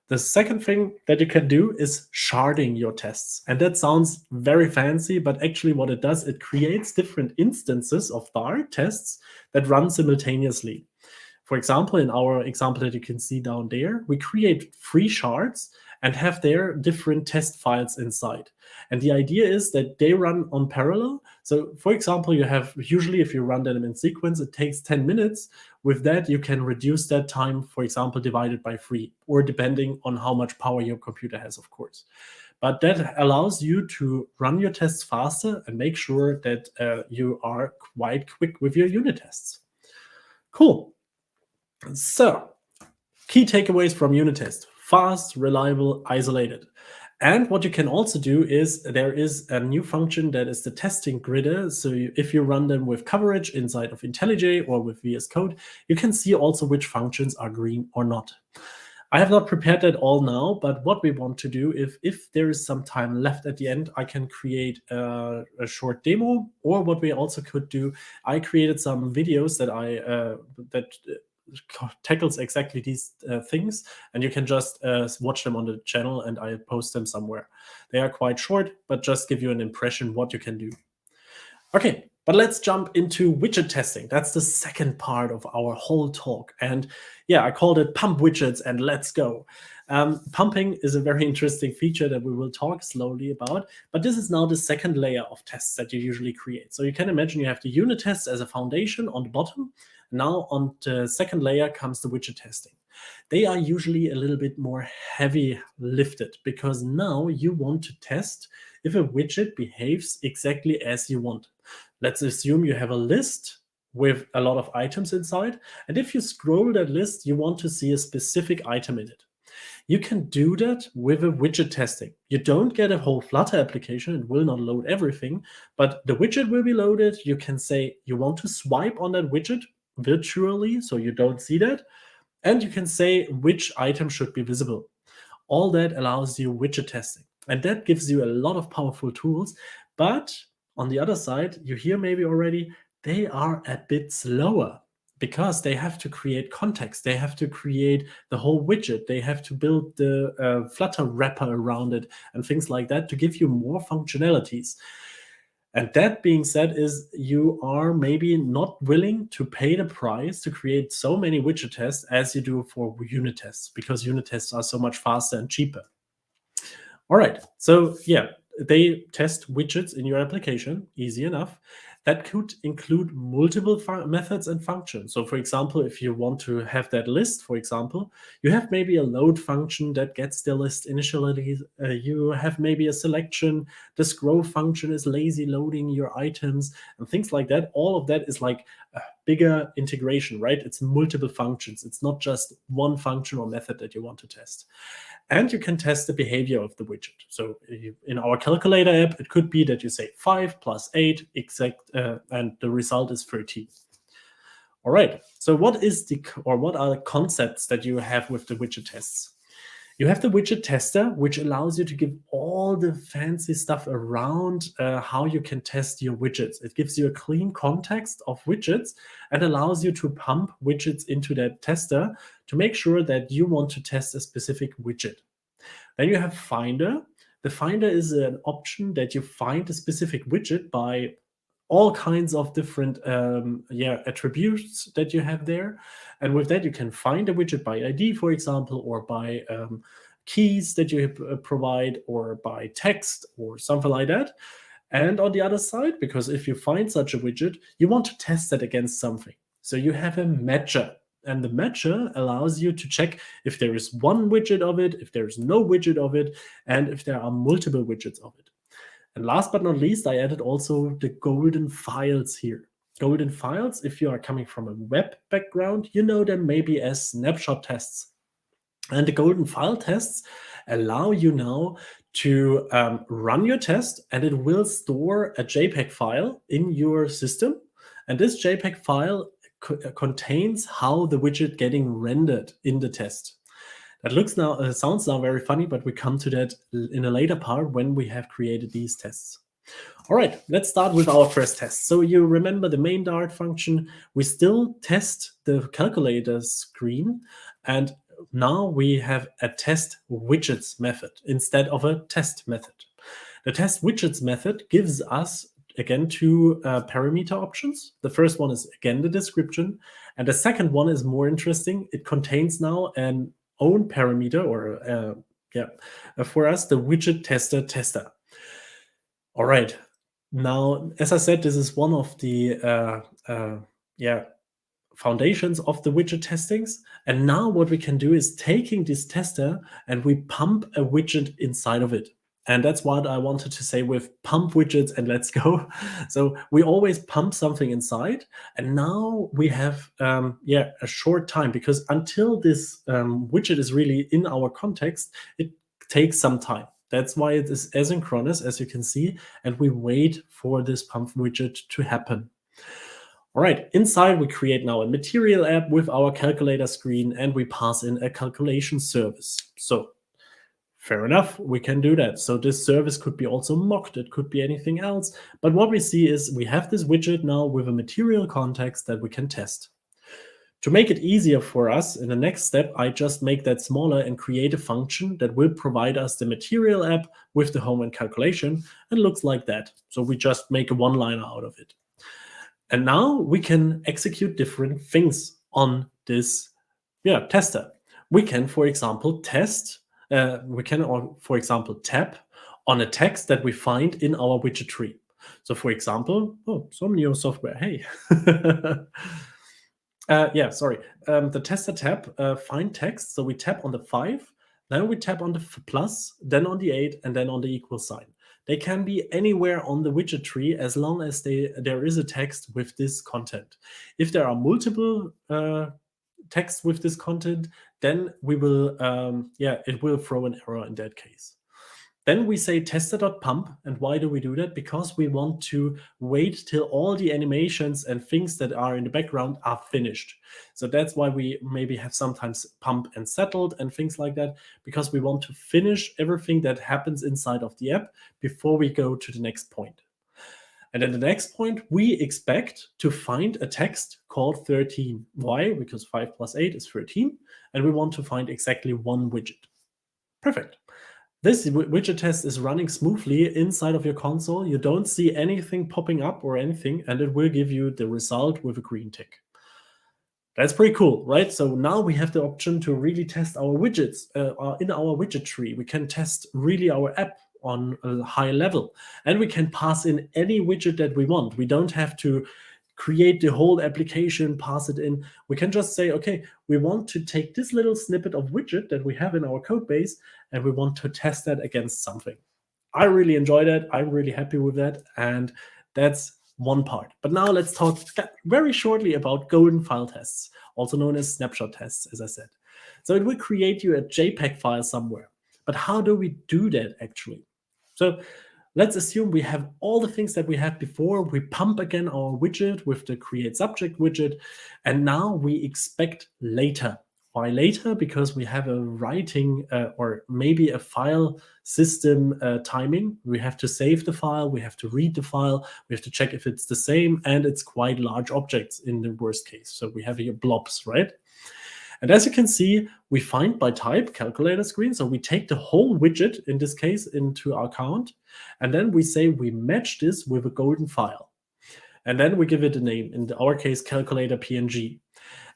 The second thing that you can do is sharding your tests. And that sounds very fancy, but actually what it does, it creates different instances of bar tests that run simultaneously. For example, in our example that you can see down there, we create 3 shards and have their different test files inside. And the idea is that they run on parallel. So for example, you have, usually if you run them in sequence, it takes 10 minutes. With that, you can reduce that time, for example, divided by 3, or depending on how much power your computer has, of course. but that allows you to run your tests faster and make sure that you are quite quick with your unit tests. Cool. So, key takeaways from unit test: fast, reliable, isolated. And what you can also do is there is a new function that is the testing gridder. So if you run them with coverage inside of IntelliJ or with VS Code, you can see also which functions are green or not. I have not prepared that all now, but what we want to do, if there is some time left at the end, I can create a short demo. Or what we also could do, I created some videos that tackles exactly these things, and you can just watch them on the channel, and I post them somewhere. They are quite short, but just give you an impression what you can do. Okay, but let's jump into widget testing. That's the second part of our whole talk. And yeah, I called it Pump Widgets and let's go. Pumping is a very interesting feature that we will talk slowly about, but this is now the second layer of tests that you usually create. So you can imagine you have the unit tests as a foundation on the bottom. Now on the second layer comes the widget testing. They are usually a little bit more heavy lifted because now you want to test if a widget behaves exactly as you want. Let's assume you have a list with a lot of items inside, and if you scroll that list, you want to see a specific item in it. You can do that with a widget testing. You don't get a whole Flutter application, it will not load everything, but the widget will be loaded. You can say you want to swipe on that widget virtually, so you don't see that, and you can say which item should be visible. All that allows you widget testing, and that gives you a lot of powerful tools. But on the other side, you hear maybe already, they are a bit slower because they have to create context. They have to create the whole widget. They have to build the Flutter wrapper around it and things like that to give you more functionalities. And that being said is you are maybe not willing to pay the price to create so many widget tests as you do for unit tests, because unit tests are so much faster and cheaper. All right, so yeah, they test widgets in your application, easy enough. That could include multiple methods and functions. So for example, if you want to have that list, for example, you have maybe a load function that gets the list initially. You have maybe a selection. The scroll function is lazy loading your items and things like that. All of that is like a bigger integration, right? It's multiple functions. It's not just one function or method that you want to test. And you can test the behavior of the widget. So in our calculator app, it could be that you say 5 + 8 exact, and the result is 13. All right. So what are the concepts that you have with the widget tests? You have the widget tester, which allows you to give all the fancy stuff around how you can test your widgets. It gives you a clean context of widgets and allows you to pump widgets into that tester to make sure that you want to test a specific widget. Then you have Finder. The Finder is an option that you find a specific widget by all kinds of different attributes that you have there. And with that, you can find a widget by ID, for example, or by keys that you provide, or by text, or something like that. And on the other side, because if you find such a widget, you want to test that against something. So you have a matcher. And the matcher allows you to check if there is one widget of it, if there is no widget of it, and if there are multiple widgets of it. And last but not least, I added also the golden files here. Golden files, if you are coming from a web background, you know them maybe as snapshot tests. And the golden file tests allow you now to run your test, and it will store a JPEG file in your system. And this JPEG file contains how the widget getting rendered in the test. That sounds now very funny, but we come to that in a later part when we have created these tests. All right, let's start with our first test. So you remember the main Dart function. We still test the calculator screen, and now we have a test widgets method instead of a test method. The test widgets method gives us again two parameter options. The first one is again the description, and the second one is more interesting. It contains now an own parameter, or for us, the widget tester. All right. Now, as I said, this is one of the foundations of the widget testings. And now what we can do is taking this tester and we pump a widget inside of it. And that's what I wanted to say with pump widgets and let's go. So we always pump something inside. And now we have a short time, because until this widget is really in our context, it takes some time. That's why it is asynchronous, as you can see. And we wait for this pump widget to happen. All right, inside we create now a material app with our calculator screen, and we pass in a calculation service. So fair enough, we can do that. So this service could be also mocked, it could be anything else. But what we see is we have this widget now with a material context that we can test. To make it easier for us, in the next step, I just make that smaller and create a function that will provide us the material app with the home and calculation, and looks like that. So we just make a one-liner out of it. And now we can execute different things on this tester. We can, for example, tap on a text that we find in our widget tree. So for example, some new software, hey. The tester tab, find text. So we tap on the 5, then we tap on the plus, then on the 8, and then on the equal sign. They can be anywhere on the widget tree as long as there is a text with this content. If there are multiple texts with this content, then we will, it will throw an error in that case. Then we say tester.pump. And why do we do that? Because we want to wait till all the animations and things that are in the background are finished. So that's why we maybe have sometimes pump and settled and things like that, because we want to finish everything that happens inside of the app before we go to the next point. And at the next point, we expect to find a text called 13. Why? Because 5 plus 8 is 13. And we want to find exactly one widget. Perfect. This widget test is running smoothly inside of your console. You don't see anything popping up or anything, and it will give you the result with a green tick. That's pretty cool, right? So now we have the option to really test our widgets in our widget tree. We can test really our app on a high level, and we can pass in any widget that we want. We don't have to create the whole application, pass it in. We can just say, okay, we want to take this little snippet of widget that we have in our code base, and we want to test that against something. I really enjoy that. I'm really happy with that. And that's one part. But now let's talk very shortly about golden file tests, also known as snapshot tests, as I said. So it will create you a JPEG file somewhere. But how do we do that actually? So let's assume we have all the things that we had before. We pump again our widget with the create subject widget. And now we expect later. Why later? Because we have a writing or maybe a file system timing. We have to save the file. We have to read the file. We have to check if it's the same. And it's quite large objects in the worst case. So we have here blobs, right? And as you can see, we find by type calculator screen. So we take the whole widget, in this case, into our account. And then we say we match this with a golden file. And then we give it a name, in our case, calculator PNG.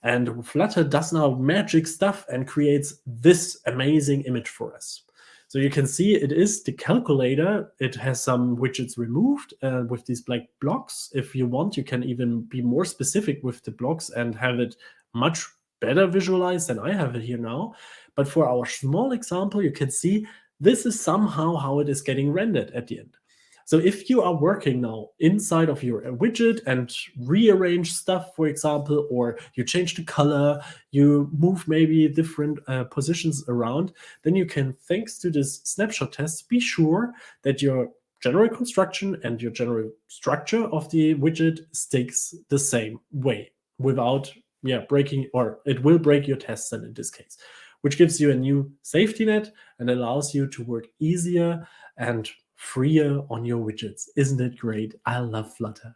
And Flutter does now magic stuff and creates this amazing image for us. So you can see it is the calculator. It has some widgets removed with these black blocks. If you want, you can even be more specific with the blocks and have it much better visualized than I have it here now. But for our small example, you can see this is somehow how it is getting rendered at the end. So if you are working now inside of your widget and rearrange stuff, for example, or you change the color, you move maybe different positions around, then you can, thanks to this snapshot test, be sure that your general construction and your general structure of the widget sticks the same way without breaking, or it will break your tests then in this case, which gives you a new safety net and allows you to work easier and freer on your widgets. Isn't it great? I love Flutter.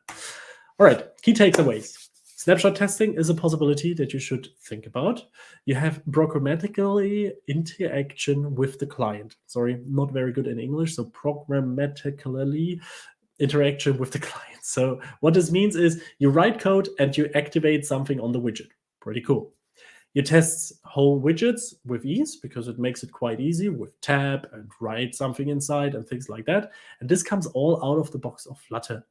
All right, key takeaways. Snapshot testing is a possibility that you should think about. You have programmatically interaction with the client. Sorry, not very good in English. So programmatically interaction with the client. So what this means is you write code and you activate something on the widget. Pretty cool. You test whole widgets with ease because it makes it quite easy with tab and write something inside and things like that. And this comes all out of the box of Flutter.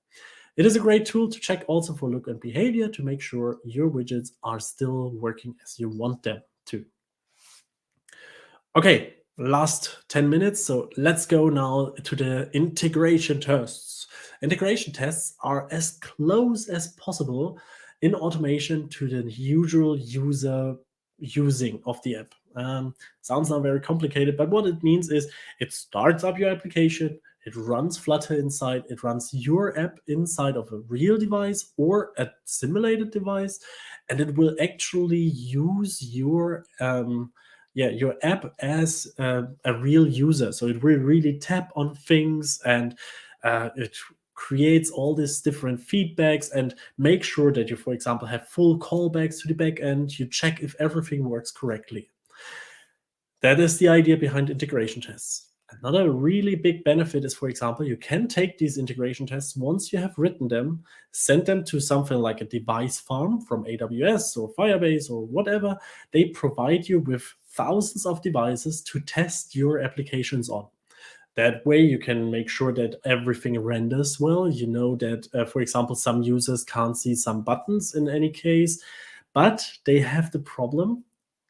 It is a great tool to check also for look and behavior to make sure your widgets are still working as you want them to. Okay, last 10 minutes. So let's go now to the integration tests. Integration tests are as close as possible in automation to the usual user using of the app. Sounds not very complicated, but what it means is it starts up your application, it runs Flutter inside, it runs your app inside of a real device or a simulated device, and it will actually use your your app as a real user. So it will really tap on things, and it creates all these different feedbacks and make sure that you, for example, have full callbacks to the backend. You check if everything works correctly. That is the idea behind integration tests. Another really big benefit is, for example, you can take these integration tests once you have written them, send them to something like a device farm from AWS or Firebase or whatever. They provide you with thousands of devices to test your applications on. That way you can make sure that everything renders well. You know that, for example, some users can't see some buttons in any case, but they have the problem.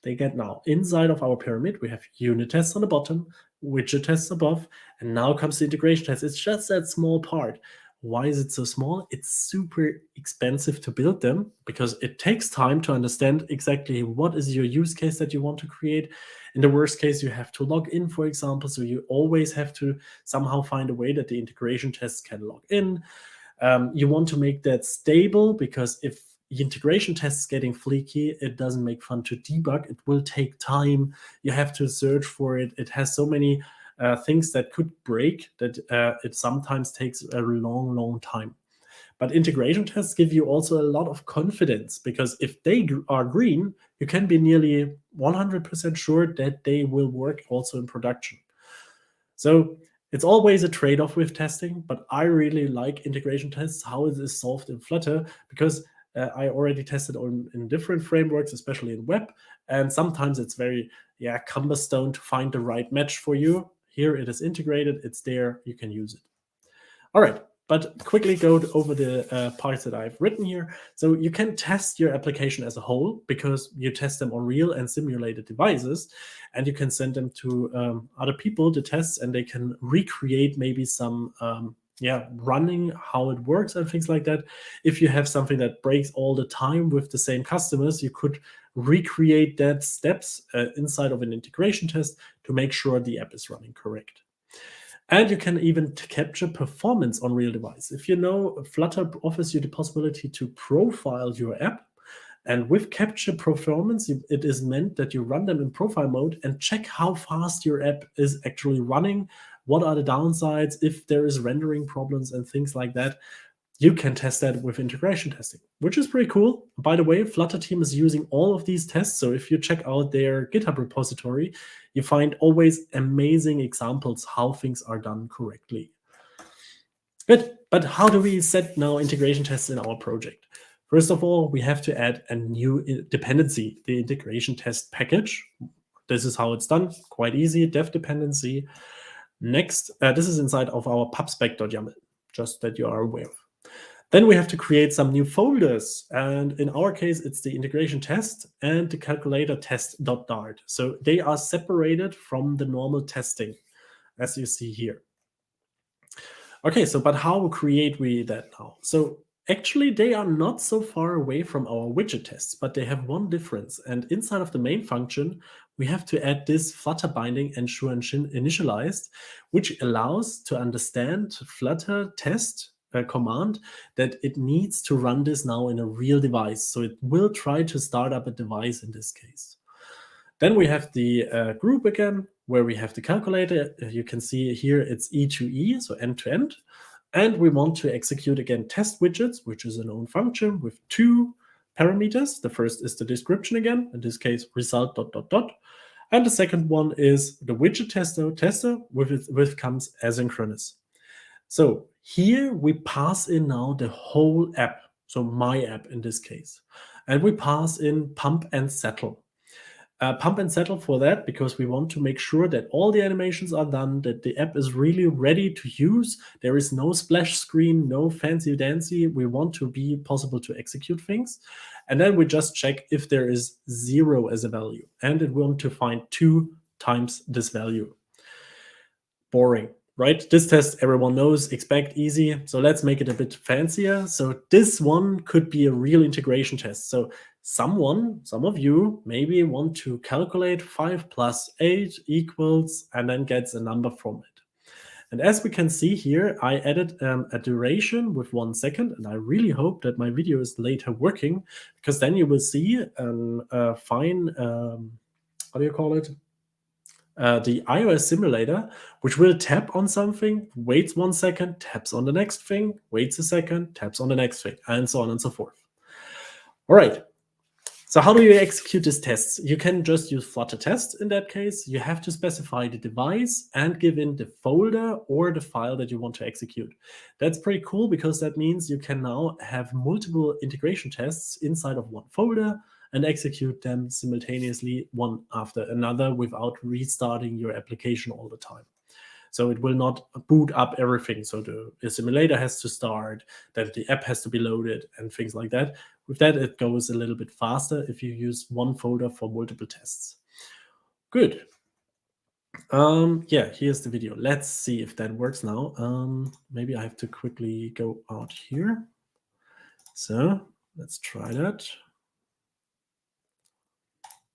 They get now inside of our pyramid, we have unit tests on the bottom, widget tests above, and now comes the integration test. It's just that small part. Why is it so small? It's super expensive to build them because it takes time to understand exactly what is your use case that you want to create. In the worst case, you have to log in, for example, so you always have to somehow find a way that the integration tests can log in. You want to make that stable because if the integration test is getting flaky, it doesn't make fun to debug. It will take time. You have to search for it. It has so many things that could break that it sometimes takes a long time. But integration tests give you also a lot of confidence because if they are green, you can be nearly 100% sure that they will work also in production. So it's always a trade-off with testing, but I really like integration tests, how it is solved in Flutter, because I already tested in different frameworks, especially in web, and sometimes it's very cumbersome to find the right match for you. Here it is integrated, it's there, you can use it. All right, but quickly go over the parts that I've written here. So you can test your application as a whole because you test them on real and simulated devices, and you can send them to other people to test, and they can recreate maybe some running, how it works and things like that. If you have something that breaks all the time with the same customers, you could recreate that steps inside of an integration test to make sure the app is running correct. And you can even capture performance on real device. If you know, Flutter offers you the possibility to profile your app. And with capture performance, it is meant that you run them in profile mode and check how fast your app is actually running, what are the downsides, if there is rendering problems and things like that. You can test that with integration testing, which is pretty cool. By the way, Flutter team is using all of these tests. So if you check out their GitHub repository, you find always amazing examples how things are done correctly. Good, but how do we set now integration tests in our project? First of all, we have to add a new dependency, the integration test package. This is how it's done, quite easy, dev dependency. Next, this is inside of our pubspec.yaml, just that you are aware of. Then we have to create some new folders. And in our case, it's the integration test and the calculator test.dart. So they are separated from the normal testing, as you see here. Okay, so but how create we that now? So actually, they are not so far away from our widget tests, but they have one difference. And inside of the main function, we have to add this Flutter binding ensure initialized, which allows to understand Flutter test command that it needs to run this now in a real device. So it will try to start up a device in this case. Then we have the group again, where we have the calculator. You can see here it's E2E, so end to end. And we want to execute again test widgets, which is an own function with two parameters. The first is the description again, in this case, result ... And the second one is the widget tester with comes asynchronous. So here we pass in now the whole app, so my app in this case. And we pass in pump and settle. Pump and settle for that because we want to make sure that all the animations are done, that the app is really ready to use. There is no splash screen, no fancy dancy. We want to be possible to execute things. And then we just check if there is 0 as a value. And it will to find 2 times this value. Boring, right? This test everyone knows, expect easy. So let's make it a bit fancier. So this one could be a real integration test. So some of you maybe want to calculate 5 plus 8 equals, and then gets a number from it. And as we can see here, I added a duration with 1 second, and I really hope that my video is later working, because then you will see a fine, what do you call it? The iOS simulator, which will tap on something, waits 1 second, taps on the next thing, waits a second, taps on the next thing, and so on and so forth. All right. So how do you execute these tests? You can just use Flutter test in that case. You have to specify the device and give in the folder or the file that you want to execute. That's pretty cool, because that means you can now have multiple integration tests inside of one folder and execute them simultaneously one after another without restarting your application all the time. So it will not boot up everything. So the simulator has to start, then the app has to be loaded and things like that. With that, it goes a little bit faster if you use one folder for multiple tests. Good. Yeah, here's the video. Let's see if that works now. Maybe I have to quickly go out here. So let's try that.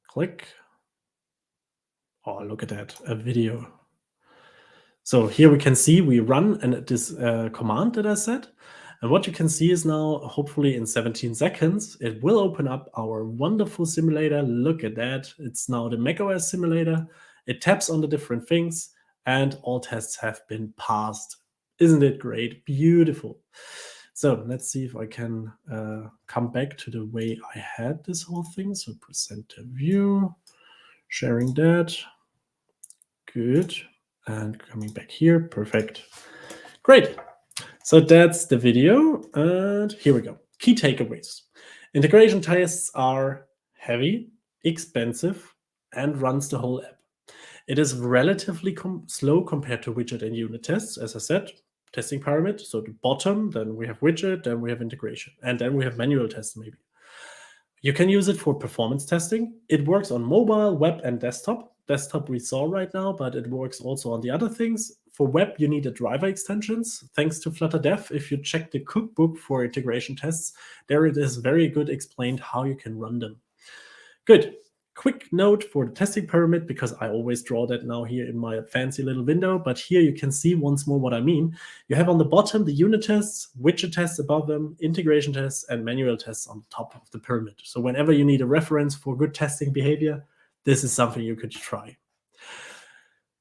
Click. Oh, look at that, a video. So here we can see we run this command that I said. And what you can see is now, hopefully in 17 seconds, it will open up our wonderful simulator. Look at that. It's now the macOS simulator. It taps on the different things, and all tests have been passed. Isn't it great? Beautiful. So let's see if I can come back to the way I had this whole thing. So present a view, sharing that. Good. And coming back here. Perfect. Great. So that's the video. And here we go. Key takeaways. Integration tests are heavy, expensive, and runs the whole app. It is relatively slow compared to widget and unit tests, as I said. Testing parameter, so the bottom, then we have widget, then we have integration, and then we have manual tests maybe. You can use it for performance testing. It works on mobile, web, and desktop. Desktop we saw right now, but it works also on the other things. For web, you need a driver extensions. Thanks to Flutter Dev, if you check the cookbook for integration tests, there it is very good explained how you can run them. Good. Quick note for the testing pyramid, because I always draw that now here in my fancy little window, but here you can see once more what I mean. You have on the bottom the unit tests, widget tests above them, integration tests, and manual tests on top of the pyramid. So whenever you need a reference for good testing behavior, this is something you could try.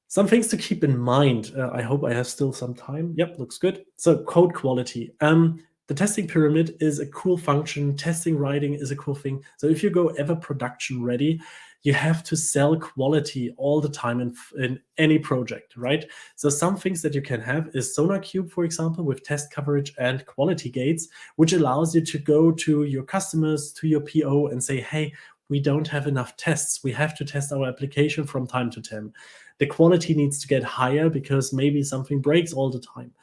Some things to keep in mind. I hope I have still some time. Yep, looks good. So code quality. The testing pyramid is a cool function. Testing writing is a cool thing. So if you go ever production ready, you have to sell quality all the time in any project, right? So some things that you can have is SonarQube, for example, with test coverage and quality gates, which allows you to go to your customers, to your PO and say, hey, we don't have enough tests. We have to test our application from time to time. The quality needs to get higher because maybe something breaks all the time.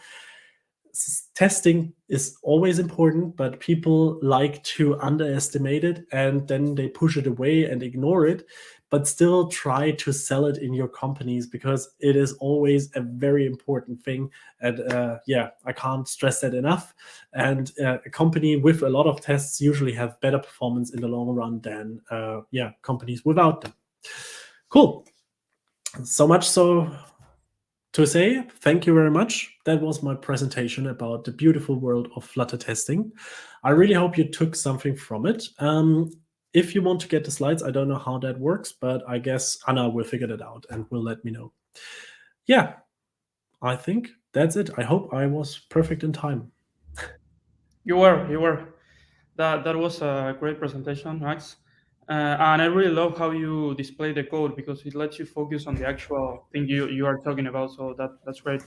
Testing is always important, but people like to underestimate it and then they push it away and ignore it, but still try to sell it in your companies because it is always a very important thing. And yeah, I can't stress that enough. And a company with a lot of tests usually have better performance in the long run than yeah, companies without them. Cool. So much so to say, thank you very much. That was my presentation about the beautiful world of Flutter testing. I really hope you took something from it. If you want to get the slides, I don't know how that works, but I guess Anna will figure that out and will let me know. Yeah, I think that's it. I hope I was perfect in time.
You were. That was a great presentation, Max. And I really love how you display the code because it lets you focus on the actual thing you are talking about. So that's great.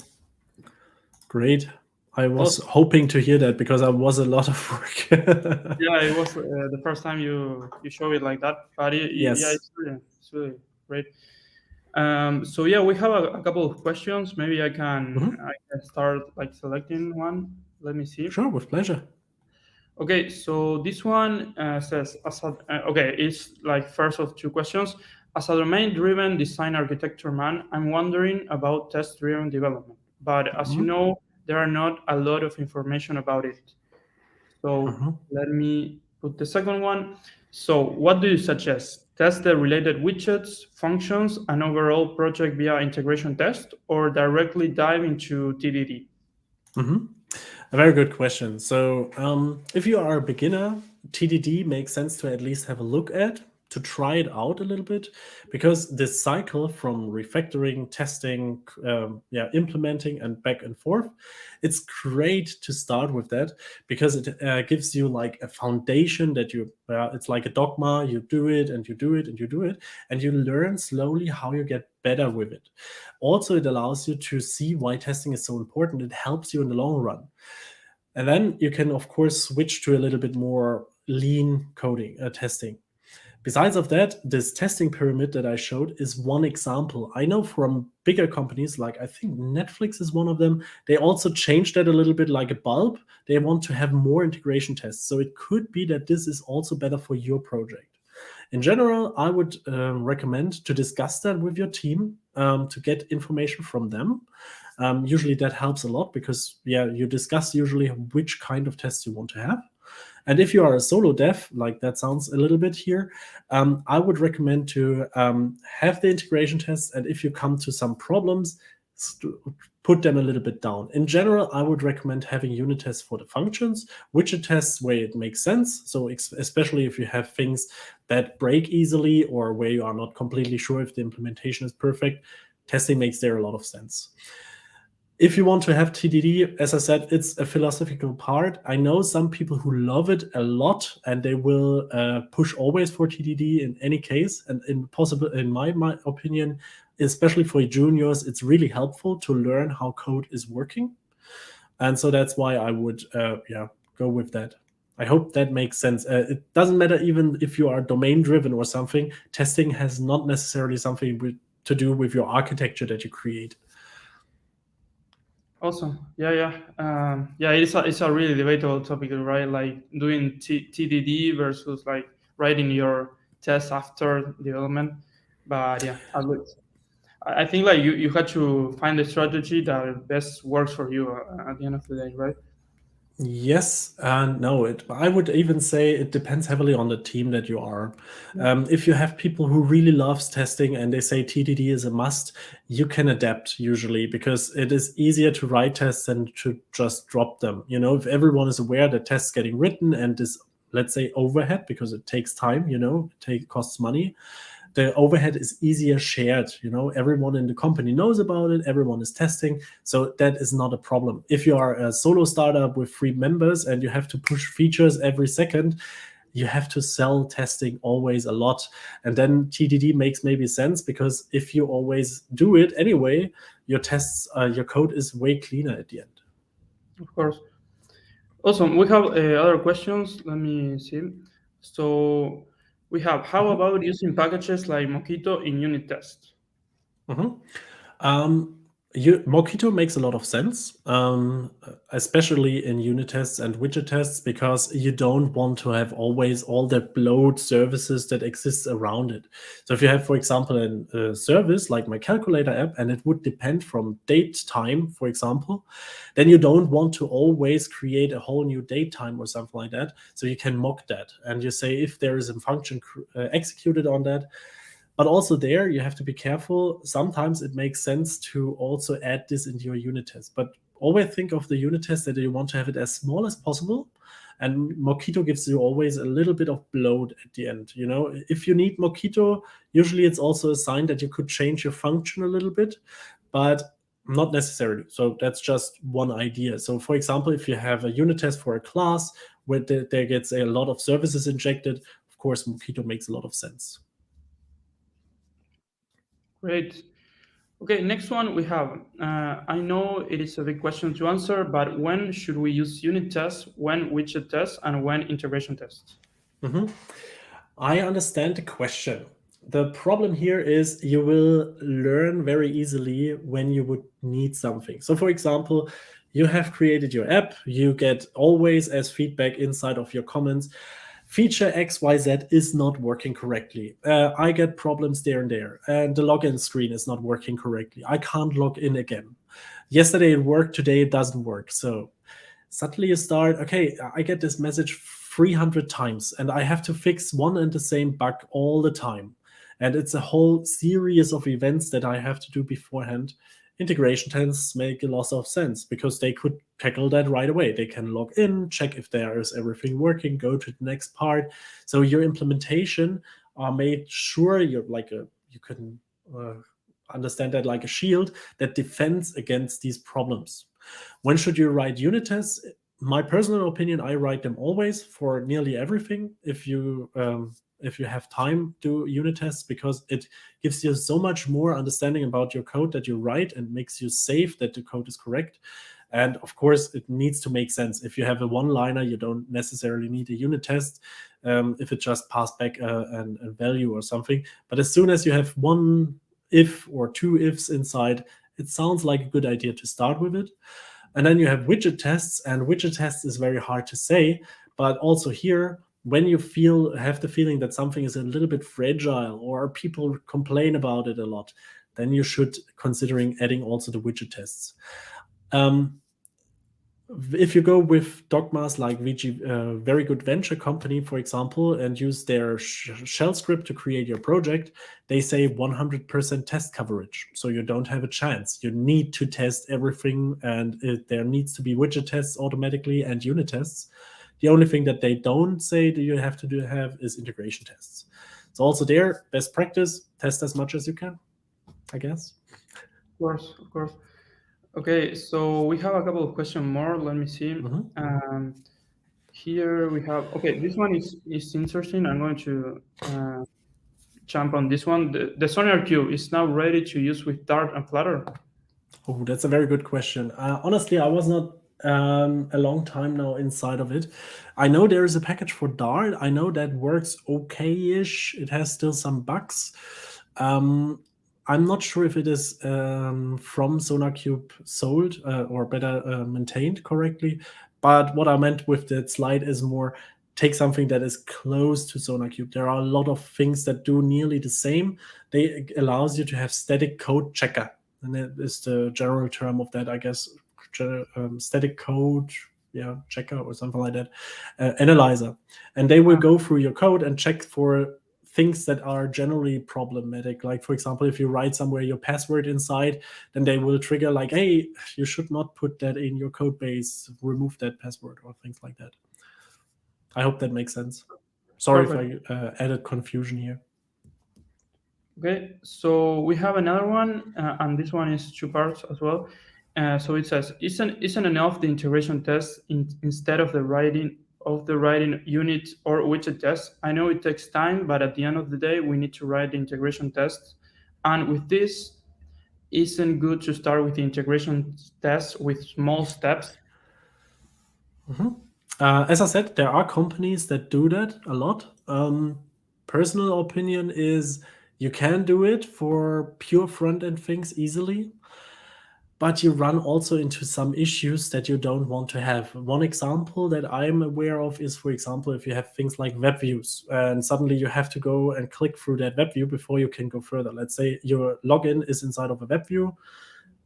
Great. I was hoping to hear that because it was a lot of work.
Yeah, it was the first time you show it like that. But
yes.
Yeah, it's really great. So yeah, we have a couple of questions. Maybe I can start like selecting one. Let me see.
Sure, with pleasure.
Okay, so this one says, okay, it's like first of two questions. as a domain-driven design architecture man, I'm wondering about test-driven development. But as you know, there are not a lot of information about it. So let me put the second one. So what do you suggest? Test the related widgets, functions, and overall project via integration test, or directly dive into TDD?
A very good question. So if you are a beginner, TDD makes sense to at least have a look at, to try it out a little bit, because this cycle from refactoring, testing, implementing, and back and forth, it's great to start with that, because it gives you like a foundation that it's like a dogma. You do it and you do it and you do it, and you learn slowly how you get better with it. Also, it allows you to see why testing is so important. It helps you in the long run. And then you can, of course, switch to a little bit more lean coding, testing. Besides of that, this testing pyramid that I showed is one example. I know from bigger companies, like I think Netflix is one of them, they also changed that a little bit like a bulb. They want to have more integration tests. So it could be that this is also better for your project. In general, I would recommend to discuss that with your team, to get information from them. Usually that helps a lot, because you discuss usually which kind of tests you want to have. And if you are a solo dev, like that sounds a little bit here, I would recommend to have the integration tests. And if you come to some problems, put them a little bit down. In general, I would recommend having unit tests for the functions, widget tests where it makes sense. So especially if you have things that break easily, or where you are not completely sure if the implementation is perfect, testing makes there a lot of sense. If you want to have TDD, as I said, it's a philosophical part. I know some people who love it a lot, and they will push always for TDD in any case. And in my opinion, especially for juniors, it's really helpful to learn how code is working. And so that's why I would go with that. I hope that makes sense. It doesn't matter even if you are domain-driven or something. Testing has not necessarily something to do with your architecture that you create.
Awesome. It's a really debatable topic, right? Like doing TDD versus like writing your tests after development. But I think like you had to find a strategy that best works for you at the end of the day, right?
Yes and no. I would even say it depends heavily on the team that you are. If you have people who really loves testing and they say TDD is a must, you can adapt usually, because it is easier to write tests than to just drop them. You know, if everyone is aware that tests getting written and this, let's say, overhead, because it takes time, costs money, the overhead is easier shared. Everyone in the company knows about it. Everyone is testing. So that is not a problem. If you are a solo startup with 3 members and you have to push features every second, you have to sell testing always a lot. And then TDD makes maybe sense, because if you always do it anyway, your tests, your code is way cleaner at the end.
Of course. Awesome. We have other questions. Let me see. So we have, how about using packages like Mockito in unit test?
Mockito makes a lot of sense, especially in unit tests and widget tests, because you don't want to have always all the bloat services that exists around it. So if you have, for example, a service like my calculator app, and it would depend from date time, for example, then you don't want to always create a whole new date time or something like that. So you can mock that, and you say if there is a function executed on that. But also there, you have to be careful. Sometimes it makes sense to also add this into your unit test. But always think of the unit test that you want to have it as small as possible. And Mockito gives you always a little bit of bloat at the end. If you need Mockito, usually it's also a sign that you could change your function a little bit, but not necessarily. So that's just one idea. So for example, if you have a unit test for a class where there gets a lot of services injected, of course, Mockito makes a lot of sense.
Great. Okay, next one we have. I know it is a big question to answer, but when should we use unit tests, when widget tests, and when integration tests?
I understand the question. The problem here is you will learn very easily when you would need something. So for example, you have created your app, you get always as feedback inside of your comments, feature XYZ is not working correctly. I get problems there and there, and the login screen is not working correctly. I can't log in again. Yesterday it worked, today it doesn't work. So suddenly you start, okay, I get this message 300 times and I have to fix one and the same bug all the time. And it's a whole series of events that I have to do beforehand. Integration tests make a lot of sense because they could tackle that right away. They can log in, check if there is everything working, go to the next part. So your implementation are made sure you can understand that like a shield that defends against these problems. When should you write unit tests? My personal opinion, I write them always for nearly everything. If you have time, do unit tests because it gives you so much more understanding about your code that you write and makes you safe that the code is correct. And of course, it needs to make sense. If you have a one-liner, you don't necessarily need a unit test if it just passed back a value or something. But as soon as you have one if or two ifs inside, it sounds like a good idea to start with it. And then you have widget tests, and widget tests is very hard to say, but also here, when you have the feeling that something is a little bit fragile or people complain about it a lot, then you should considering adding also the widget tests. If you go with dogmas like VG, very good venture company, for example, and use their shell script to create your project, they say 100% test coverage. So you don't have a chance. You need to test everything, and there needs to be widget tests automatically and unit tests. The only thing that they don't say that you have to have is integration tests. So also there, best practice, test as much as you can, I guess.
Of course. Okay, so we have a couple of questions more. Let me see. Here we have, okay, this one is interesting. I'm going to jump on this one. The SonarQube is now ready to use with Dart and Flutter.
Oh, that's a very good question. Honestly, I was not a long time now inside of it. I know there is a package for Dart. I know that works okay-ish. It has still some bugs. I'm not sure if it is from SonarQube sold or better maintained correctly. But what I meant with that slide is more take something that is close to SonarQube. There are a lot of things that do nearly the same. They allows you to have static code checker. And that is the general term of that, I guess. Static code checker or something like that. Analyzer. And they will go through your code and check for things that are generally problematic. Like, for example, if you write somewhere your password inside, then they will trigger like, hey, you should not put that in your code base, remove that password or things like that. I hope that makes sense. Sorry if I added confusion here.
Okay, so we have another one, and this one is two parts as well. So it says, isn't enough the integration test instead of the writing unit or widget test? I know it takes time, but at the end of the day, we need to write the integration test. And with this, isn't good to start with the integration test with small steps?
As I said, there are companies that do that a lot. Personal opinion is you can do it for pure front-end things easily, but you run also into some issues that you don't want to have. One example that I'm aware of is, for example, if you have things like web views and suddenly you have to go and click through that web view before you can go further. Let's say your login is inside of a web view,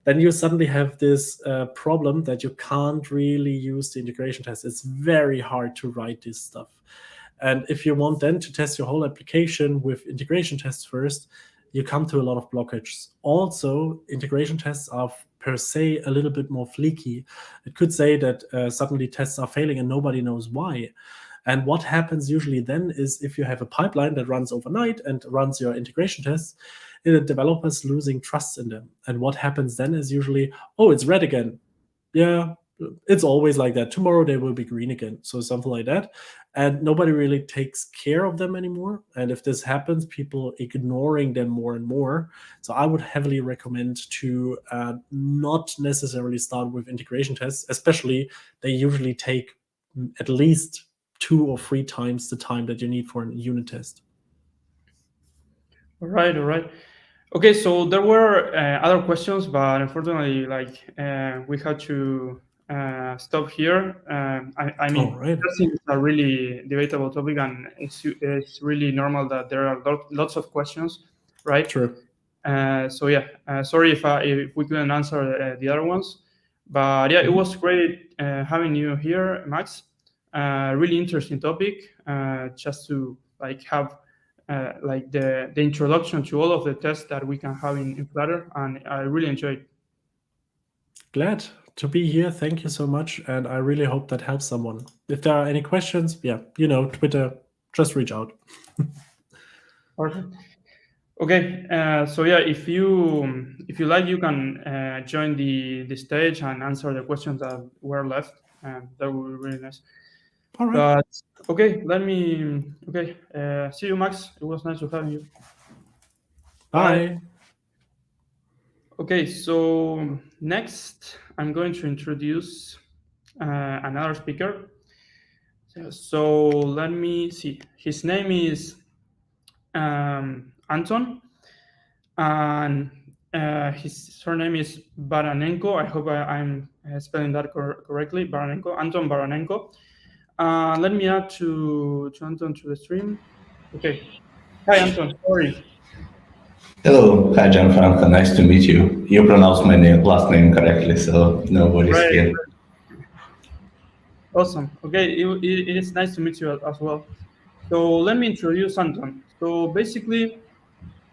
then you suddenly have this problem that you can't really use the integration test. It's very hard to write this stuff. And if you want then to test your whole application with integration tests first, you come to a lot of blockages. Also, integration tests are per se a little bit more flaky. It could say that suddenly tests are failing and nobody knows why. And what happens usually then is if you have a pipeline that runs overnight and runs your integration tests, the developers losing trust in them. And what happens then is usually, oh, it's red again. Yeah, it's always like that. Tomorrow they will be green again. So something like that. And nobody really takes care of them anymore. And if this happens, people ignoring them more and more. So I would heavily recommend to not necessarily start with integration tests, especially they usually take at least 2 or 3 times the time that you need for a unit test.
All right. Okay, so there were other questions, but unfortunately, we had to stop here. I mean,
All right.
testing is a really debatable topic, and it's really normal that there are lots of questions, right?
True.
So yeah, sorry if we couldn't answer the other ones, but yeah, it was great having you here, Max. Really interesting topic. Just to like have like the introduction to all of the tests that we can have in Flutter, and I really enjoyed.
Glad to be here. Thank you so much, and I really hope that helps someone. If there are any questions, yeah, you know, Twitter, just reach out.
Perfect. Okay, so yeah, if you like, you can join the stage and answer the questions that were left. That would be really nice.
All right.
But okay, see you, Max. It was nice to have you.
Bye.
Okay, so next I'm going to introduce another speaker. So let me see. His name is Anton, and his surname is Baramenko. I hope I'm spelling that correctly. Baramenko, Anton Baramenko. Let me add to Anton to the stream. Okay. Hi, Anton. Sorry.
Hello. Hi, Gianfranco. Nice to meet you. You pronounced my last name correctly, so no worries here.
Awesome. Okay, it is nice to meet you as well. So let me introduce Anton. So basically,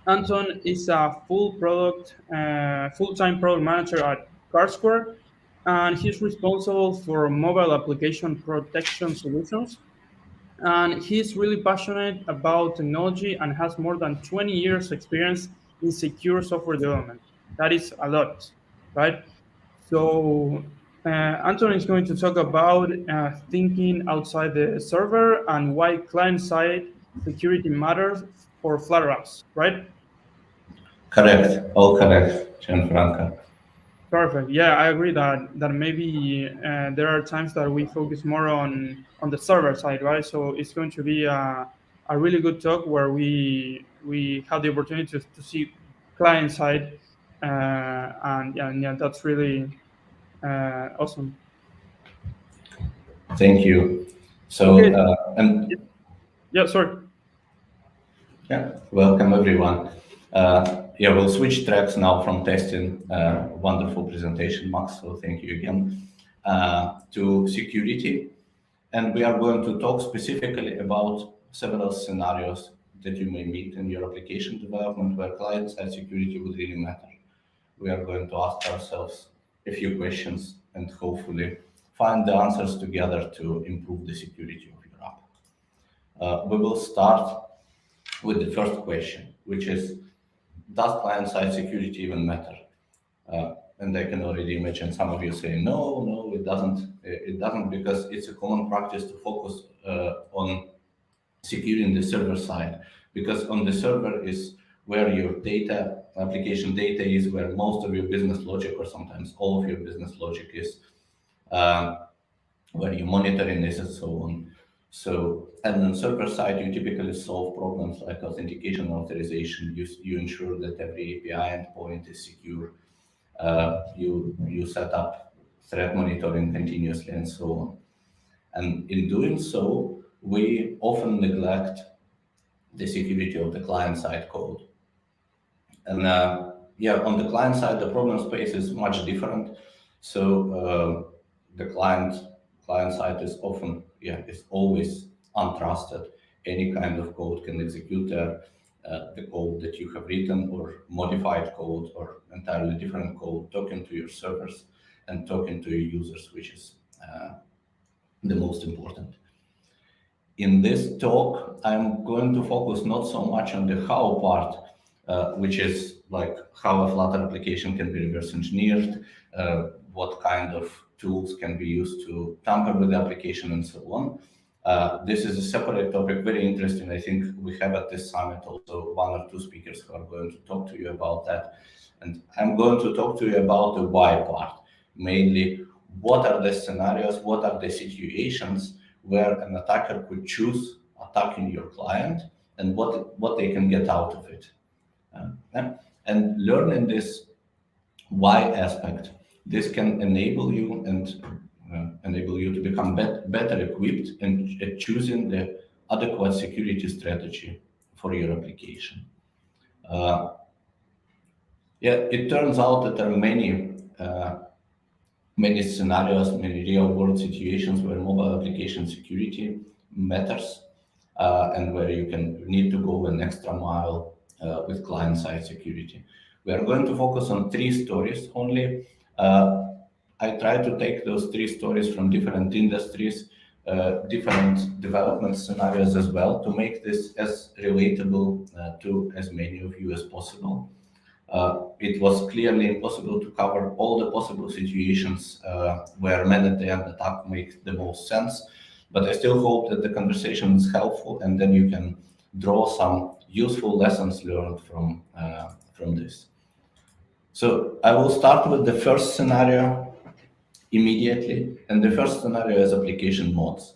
Anton is a full-time product manager at Square, and he's responsible for mobile application protection solutions. And he's really passionate about technology and has more than 20 years experience in secure software development. That is a lot, right? So Anton is going to talk about thinking outside the server and why client-side security matters for Flutter apps, right?
Correct. All correct, Gianfranco.
Perfect. Yeah, I agree that maybe there are times that we focus more on the server side, right? So it's going to be a really good talk where we have the opportunity to see client side, and yeah, that's really awesome.
Thank you. So
okay. Yeah, sorry.
Yeah, welcome everyone. Yeah, we'll switch tracks now from testing, wonderful presentation, Max, so thank you again, to security. And we are going to talk specifically about several scenarios that you may meet in your application development where client-side security would really matter. We are going to ask ourselves a few questions and hopefully find the answers together to improve the security of your app. We will start with the first question, which is, does client-side security even matter? And I can already imagine some of you saying, no, it doesn't. It doesn't, because it's a common practice to focus on securing the server side, because on the server is where your data, application data is, where most of your business logic, or sometimes all of your business logic is, where you're monitoring this and so on. So, and on server side, you typically solve problems like authentication and authorization. You ensure that every API endpoint is secure. You set up threat monitoring continuously and so on. And in doing so, we often neglect the security of the client-side code. And yeah, on the client side, the problem space is much different. So the client side is often, is always untrusted. Any kind of code can execute there. The code that you have written, or modified code, or entirely different code, talking to your servers and talking to your users, which is the most important. In this talk, I'm going to focus not so much on the how part, which is like how a Flutter application can be reverse engineered, what kind of tools can be used to tamper with the application, and so on. This is a separate topic, very interesting. I think we have at this summit also one or two speakers who are going to talk to you about that. And I'm going to talk to you about the why part, mainly what are the scenarios, what are the situations where an attacker could choose attacking your client, and what they can get out of it. And learning this why aspect, this can enable you and enable you to become better equipped and at choosing the adequate security strategy for your application. It turns out that there are many scenarios, many real-world situations where mobile application security matters, and where you need to go an extra mile with client-side security. We are going to focus on 3 stories only. I try to take those 3 stories from different industries, different development scenarios as well, to make this as relatable to as many of you as possible. It was clearly impossible to cover all the possible situations where man-at-the-end attack makes the most sense, but I still hope that the conversation is helpful, and then you can draw some useful lessons learned from this. So I will start with the first scenario immediately, and the first scenario is application mods.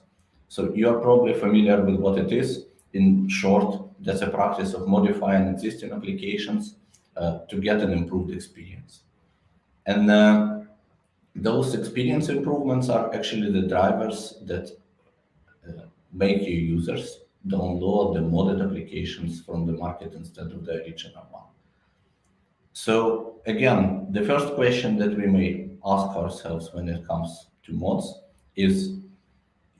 So you are probably familiar with what it is. In short, that's a practice of modifying existing applications to get an improved experience. And those experience improvements are actually the drivers that make your users download the modded applications from the market instead of the original one. So again, the first question that we may ask ourselves when it comes to mods is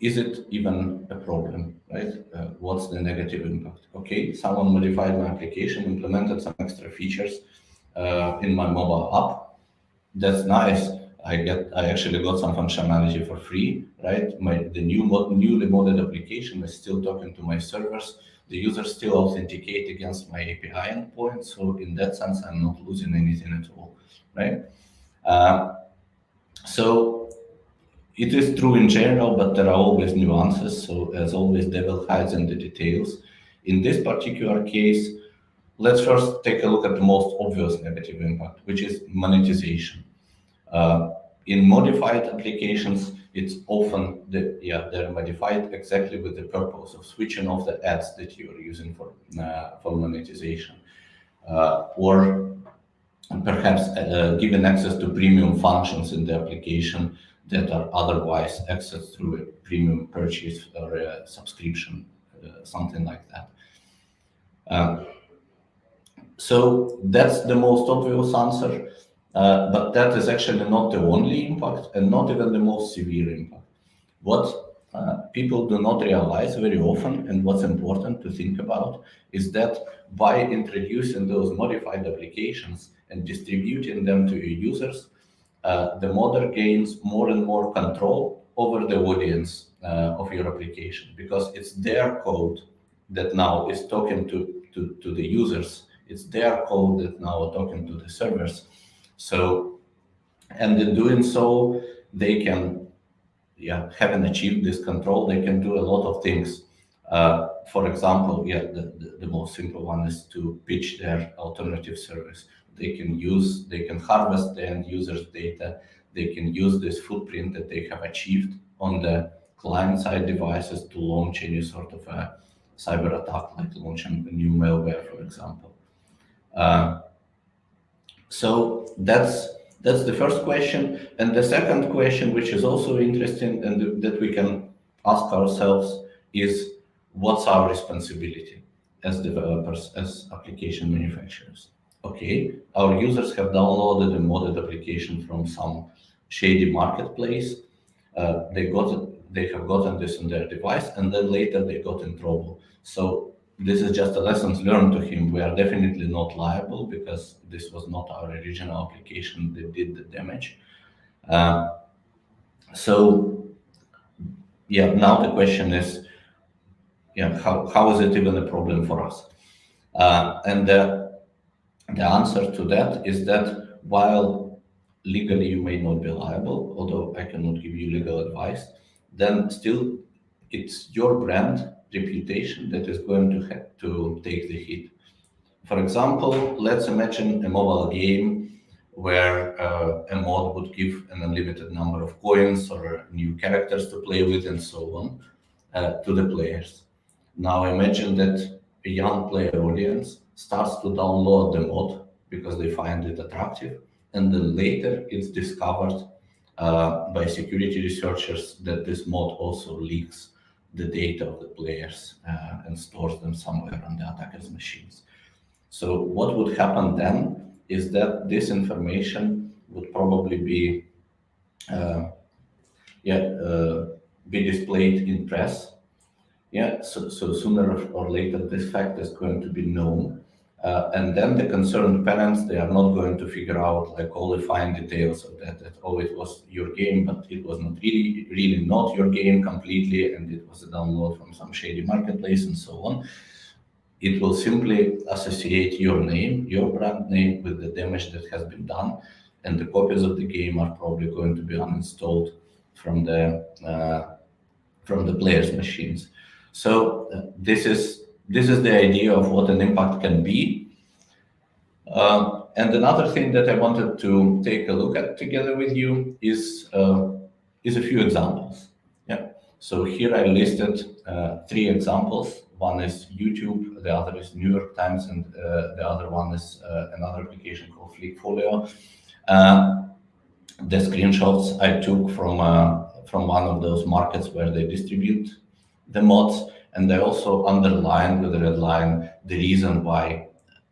it even a problem, right? What's the negative impact? Okay, someone modified my application, implemented some extra features in my mobile app. That's nice. I actually got some functionality for free, right? The newly modded application is still talking to my servers. The users still authenticate against my API endpoint. So in that sense, I'm not losing anything at all, right? So it is true in general, but there are always nuances. So as always, devil hides in the details. In this particular case, let's first take a look at the most obvious negative impact, which is monetization. In modified applications, it's often they're modified exactly with the purpose of switching off the ads that you are using for monetization, or perhaps giving access to premium functions in the application that are otherwise accessed through a premium purchase or a subscription, something like that. So that's the most obvious answer. But that is actually not the only impact, and not even the most severe impact. What people do not realize very often, and what's important to think about, is that by introducing those modified applications and distributing them to your users, the modder gains more and more control over the audience of your application, because it's their code that now is talking to the users. It's their code that now are talking to the servers. So, and in doing so, they can, having achieved this control, they can do a lot of things. For example, the most simple one is to pitch their alternative service. They can harvest the end user's data. They can use this footprint that they have achieved on the client-side devices to launch any sort of a cyber attack, like launching a new malware, for example. So that's the first question. And the second question, which is also interesting and that we can ask ourselves, is what's our responsibility as developers, as application manufacturers? Okay, our users have downloaded a modded application from some shady marketplace. They have gotten this on their device, and then later they got in trouble. So this is just a lessons learned to him. We are definitely not liable because this was not our original application that did the damage. So now the question is, how is it even a problem for us? And the answer to that is that while legally you may not be liable, although I cannot give you legal advice, then still it's your brand reputation that is going to have to take the hit. For example, let's imagine a mobile game where a mod would give an unlimited number of coins or new characters to play with and so on to the players. Now imagine that a young player audience starts to download the mod because they find it attractive, and then later it's discovered by security researchers that this mod also leaks the data of the players and stores them somewhere on the attacker's machines. So what would happen then is that this information would probably be displayed in press. So sooner or later this fact is going to be known. And then the concerned parents, they are not going to figure out like all the fine details of that oh, it was your game, but it was not really not your game completely, and it was a download from some shady marketplace and so on. It will simply associate your name, your brand name, with the damage that has been done, and the copies of the game are probably going to be uninstalled from the players' machines. So this is the idea of what an impact can be. And another thing that I wanted to take a look at together with you is a few examples. So here I listed 3 examples. One is YouTube, the other is New York Times, and the other one is another application called Flickfolio. The screenshots I took from one of those markets where they distribute the mods, and I also underlined with a red line the reason why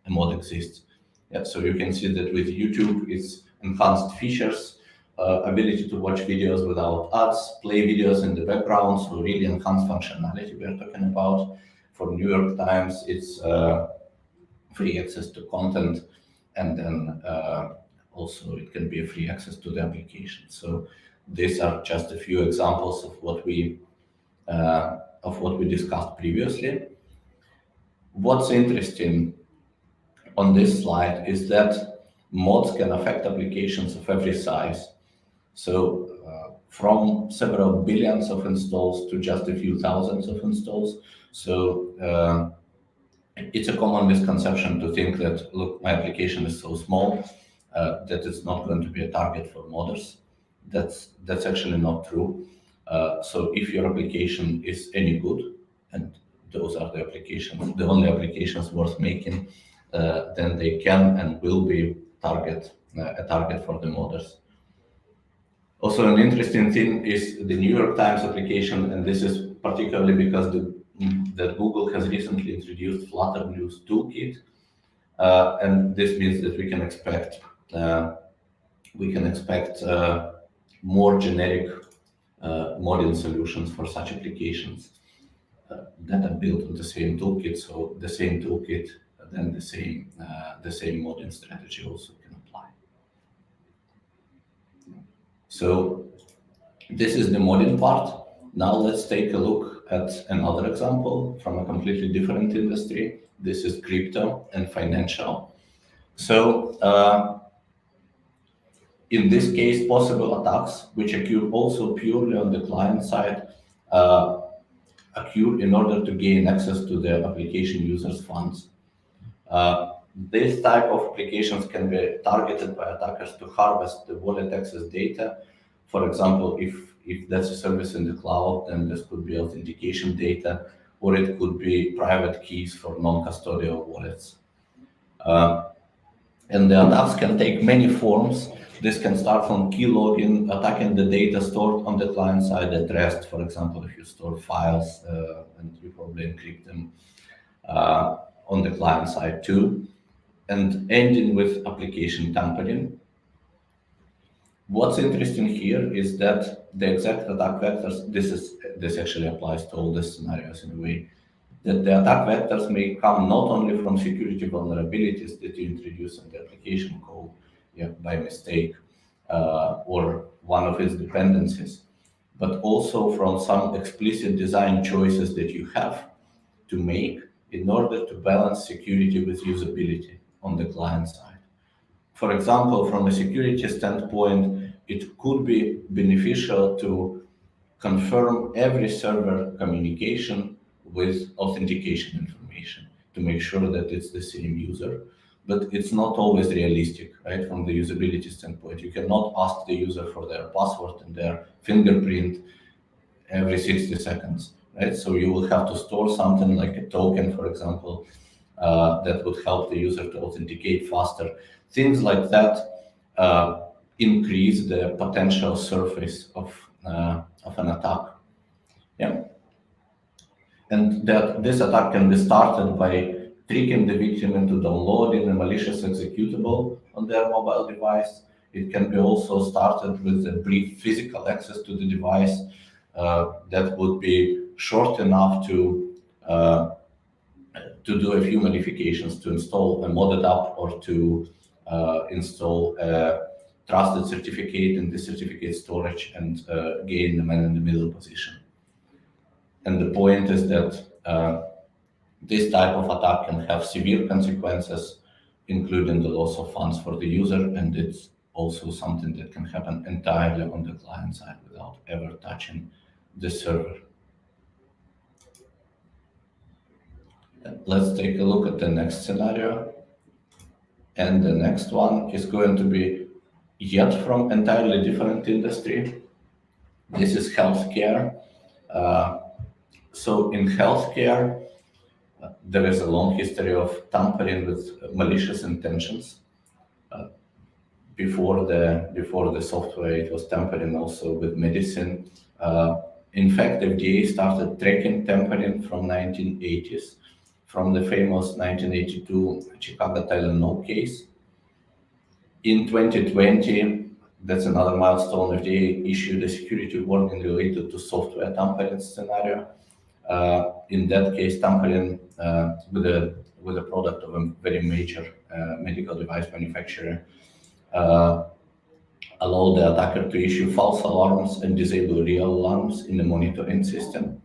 a mod exists. So you can see that with YouTube, it's enhanced features, ability to watch videos without ads, play videos in the background, so really enhanced functionality we're talking about. For New York Times, it's free access to content, and then also it can be a free access to the application. So these are just a few examples of what we discussed previously. What's interesting on this slide is that mods can affect applications of every size. So from several billions of installs to just a few thousands of installs. So it's a common misconception to think that, look, my application is so small that it's not going to be a target for modders. That's actually not true. So if your application is any good, and those are the only applications worth making, then they can and will be a target for the modders. Also, an interesting thing is the New York Times application, and this is particularly because that Google has recently introduced Flutter News Toolkit, and this means that we can expect more generic modding solutions for such applications that are built on the same toolkit. So the same toolkit, then the same modding strategy also can apply. So this is the modding part. Now let's take a look at another example from a completely different industry. This is crypto and financial. So in this case, possible attacks, which occur also purely on the client side, occur in order to gain access to the application users' funds. This type of applications can be targeted by attackers to harvest the wallet access data. For example, if that's a service in the cloud, then this could be authentication data, or it could be private keys for non-custodial wallets. And the attacks can take many forms. This can start from keylogin, attacking the data stored on the client side at rest. For example, if you store files and you probably encrypt them on the client side too, and ending with application tampering. What's interesting here is that the exact attack vectors, this actually applies to all the scenarios in a way, that the attack vectors may come not only from security vulnerabilities that you introduce in the application code by mistake or one of its dependencies, but also from some explicit design choices that you have to make in order to balance security with usability on the client side. For example, from a security standpoint, it could be beneficial to confirm every server communication with authentication information to make sure that it's the same user. But it's not always realistic, right? From the usability standpoint, you cannot ask the user for their password and their fingerprint every 60 seconds, right? So you will have to store something like a token, for example, that would help the user to authenticate faster. Things like that increase the potential surface of an attack. Yeah. And that this attack can be started by tricking the victim into downloading a malicious executable on their mobile device. It can be also started with a brief physical access to the device that would be short enough to do a few modifications, to install a modded app or to install a trusted certificate in the certificate storage and gain the man-in-the-middle position. And the point is that this type of attack can have severe consequences, including the loss of funds for the user, and it's also something that can happen entirely on the client side without ever touching the server. Let's take a look at the next scenario. And the next one is going to be yet from entirely different industry. This is healthcare. So in healthcare, there is a long history of tampering with malicious intentions. Before the software, it was tampering also with medicine. In fact, FDA started tracking tampering from 1980s, from the famous 1982 Cagatay case. In 2020, that's another milestone, FDA issued a security warning related to software tampering scenario. In that case, tampering with a product of a very major medical device manufacturer allowed the attacker to issue false alarms and disable real alarms in the monitoring system.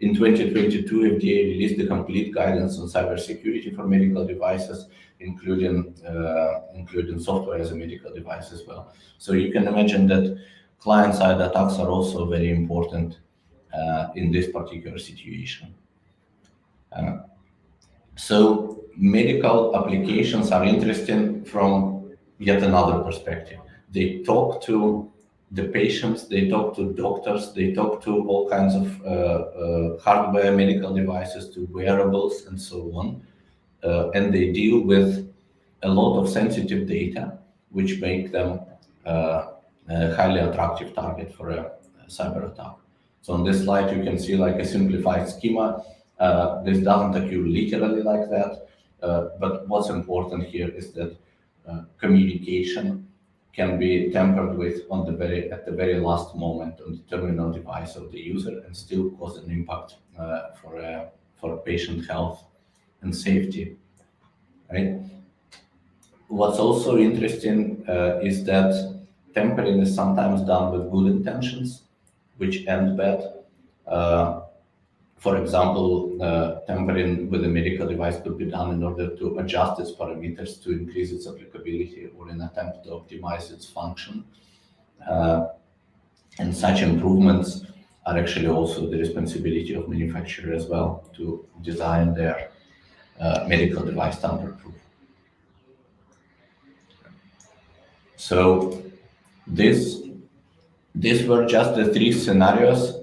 In 2022, FDA released the complete guidance on cybersecurity for medical devices, including software as a medical device as well. So you can imagine that client-side attacks are also very important in this particular situation. So medical applications are interesting from yet another perspective. They talk to the patients, they talk to doctors, they talk to all kinds of hardware, medical devices, to wearables, and so on. And they deal with a lot of sensitive data, which make them a highly attractive target for a cyber attack. So on this slide, you can see like a simplified schema. This doesn't occur literally like that, but what's important here is that communication can be tampered with at the very last moment on the terminal device of the user and still cause an impact for patient health and safety. Right? What's also interesting is that tampering is sometimes done with good intentions, which end bad. For example, tampering with a medical device could be done in order to adjust its parameters to increase its applicability or in an attempt to optimize its function. And such improvements are actually also the responsibility of manufacturer as well to design their medical device tamper-proof. So these were just the three scenarios.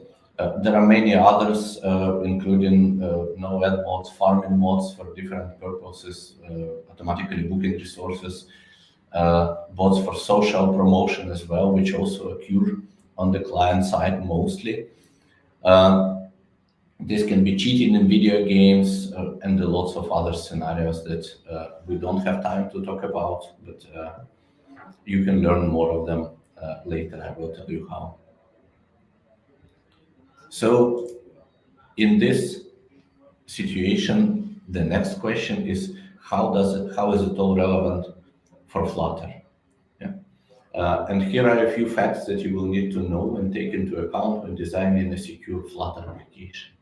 There are many others, including no ad mods, farming mods for different purposes, automatically booking resources, bots for social promotion as well, which also occur on the client side mostly. This can be cheating in video games and lots of other scenarios that we don't have time to talk about, but you can learn more of them later. I will tell you how. So in this situation, the next question is how is it all relevant for Flutter? Yeah. And here are a few facts that you will need to know and take into account when designing a secure Flutter application.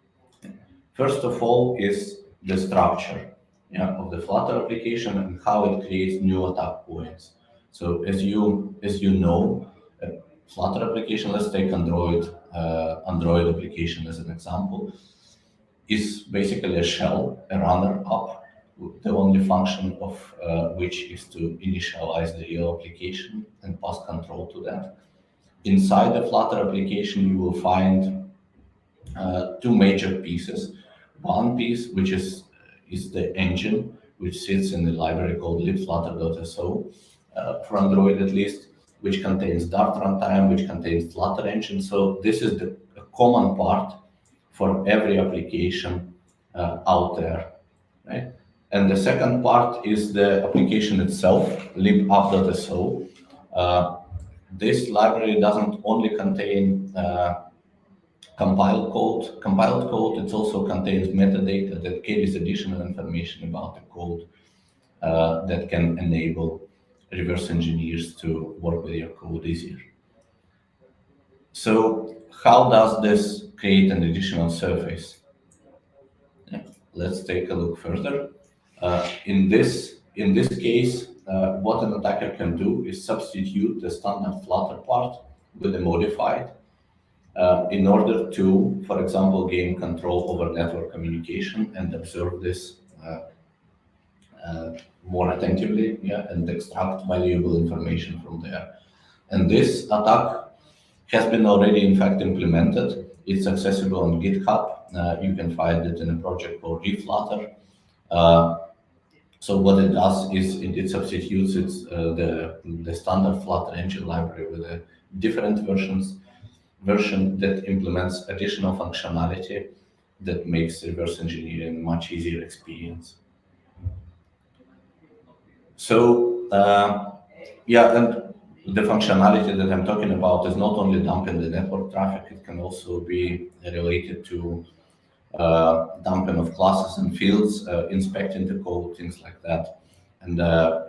First of all is the structure of the Flutter application and how it creates new attack points. So as you know, Flutter application, let's take Android application as an example, is basically a shell, a runner app, the only function of which is to initialize the real application and pass control to that. Inside the Flutter application, you will find two major pieces. One piece, which is the engine, which sits in the library called libflutter.so, for Android at least. which contains Dart runtime, which contains Flutter engine. So this is the common part for every application out there, right? And the second part is the application itself, libapp.so. This library doesn't only contain compiled code, it also contains metadata that carries additional information about the code that can enable reverse engineers to work with your code easier. So how does this create an additional surface? Yeah, let's take a look further. In this case, what an attacker can do is substitute the standard Flutter part with a modified in order to, for example, gain control over network communication and observe this more attentively, and extract valuable information from there. And this attack has been already, in fact, implemented. It's accessible on GitHub. You can find it in a project called Reflutter. So what it does is it substitutes the standard Flutter engine library with a different version that implements additional functionality that makes reverse engineering a much easier experience. So and the functionality that I'm talking about is not only dumping the network traffic, it can also be related to dumping of classes and fields, inspecting the code, things like that. And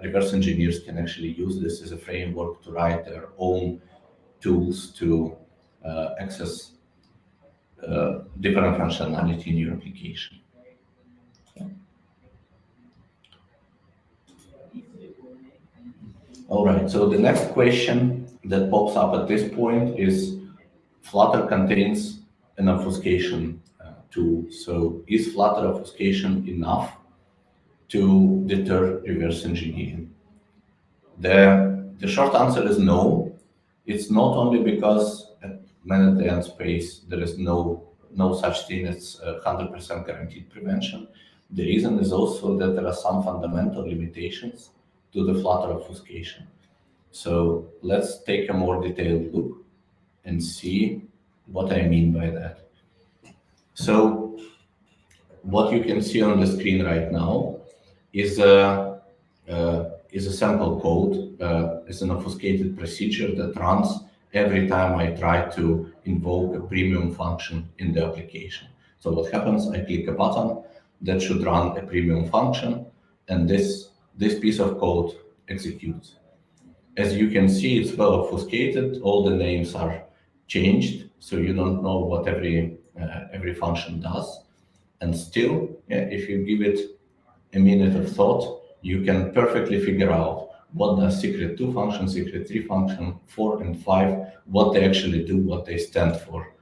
reverse engineers can actually use this as a framework to write their own tools to access different functionality in your application. All right, so the next question that pops up at this point is Flutter contains an obfuscation tool. So is Flutter obfuscation enough to deter reverse engineering? The short answer is no. It's not only because at man-at-the-end space there is no such thing as 100% guaranteed prevention. The reason is also that there are some fundamental limitations to the Flutter obfuscation. So let's take a more detailed look and see what I mean by that. So what you can see on the screen right now is a sample code. It's an obfuscated procedure that runs every time I try to invoke a premium function in the application. So what happens? I click a button that should run a premium function, and this piece of code executes. As you can see, it's well obfuscated. All the names are changed, so you don't know what every function does. And still, if you give it a minute of thought, you can perfectly figure out what does secret 2 function, secret 3 function, 4 and 5, what they actually do, what they stand for.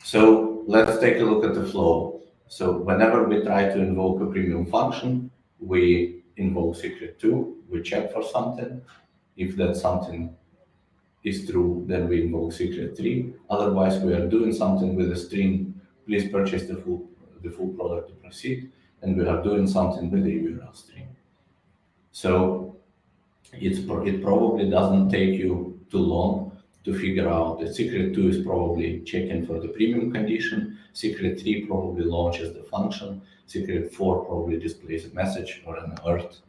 So let's take a look at the flow. So whenever we try to invoke a premium function, we invoke secret 2, we check for something. If that something is true, then we invoke secret 3. Otherwise, we are doing something with a string, please purchase the full product to proceed, and we are doing something with the URL string. So it probably doesn't take you too long to figure out that secret 2 is probably checking for the premium condition, secret 3 probably launches the function, secret 4 probably displays a message or an alert,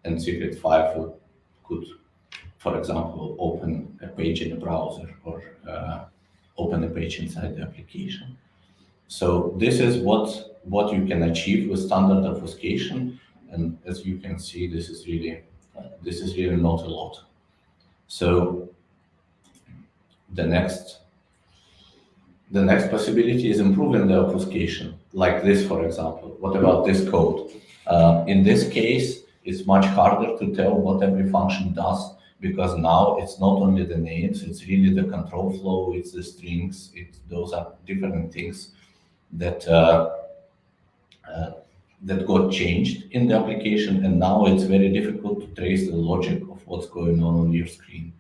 and secret 5 could, for example, open a page in a browser or open a page inside the application. So this is what you can achieve with standard obfuscation, and as you can see, this is really not a lot. So the next possibility is improving the obfuscation, like this, for example. What about this code? In this case, it's much harder to tell what every function does, because now it's not only the names, it's really the control flow, it's the strings, those are different things that got changed in the application, and now it's very difficult to trace the logic of what's going on your screen.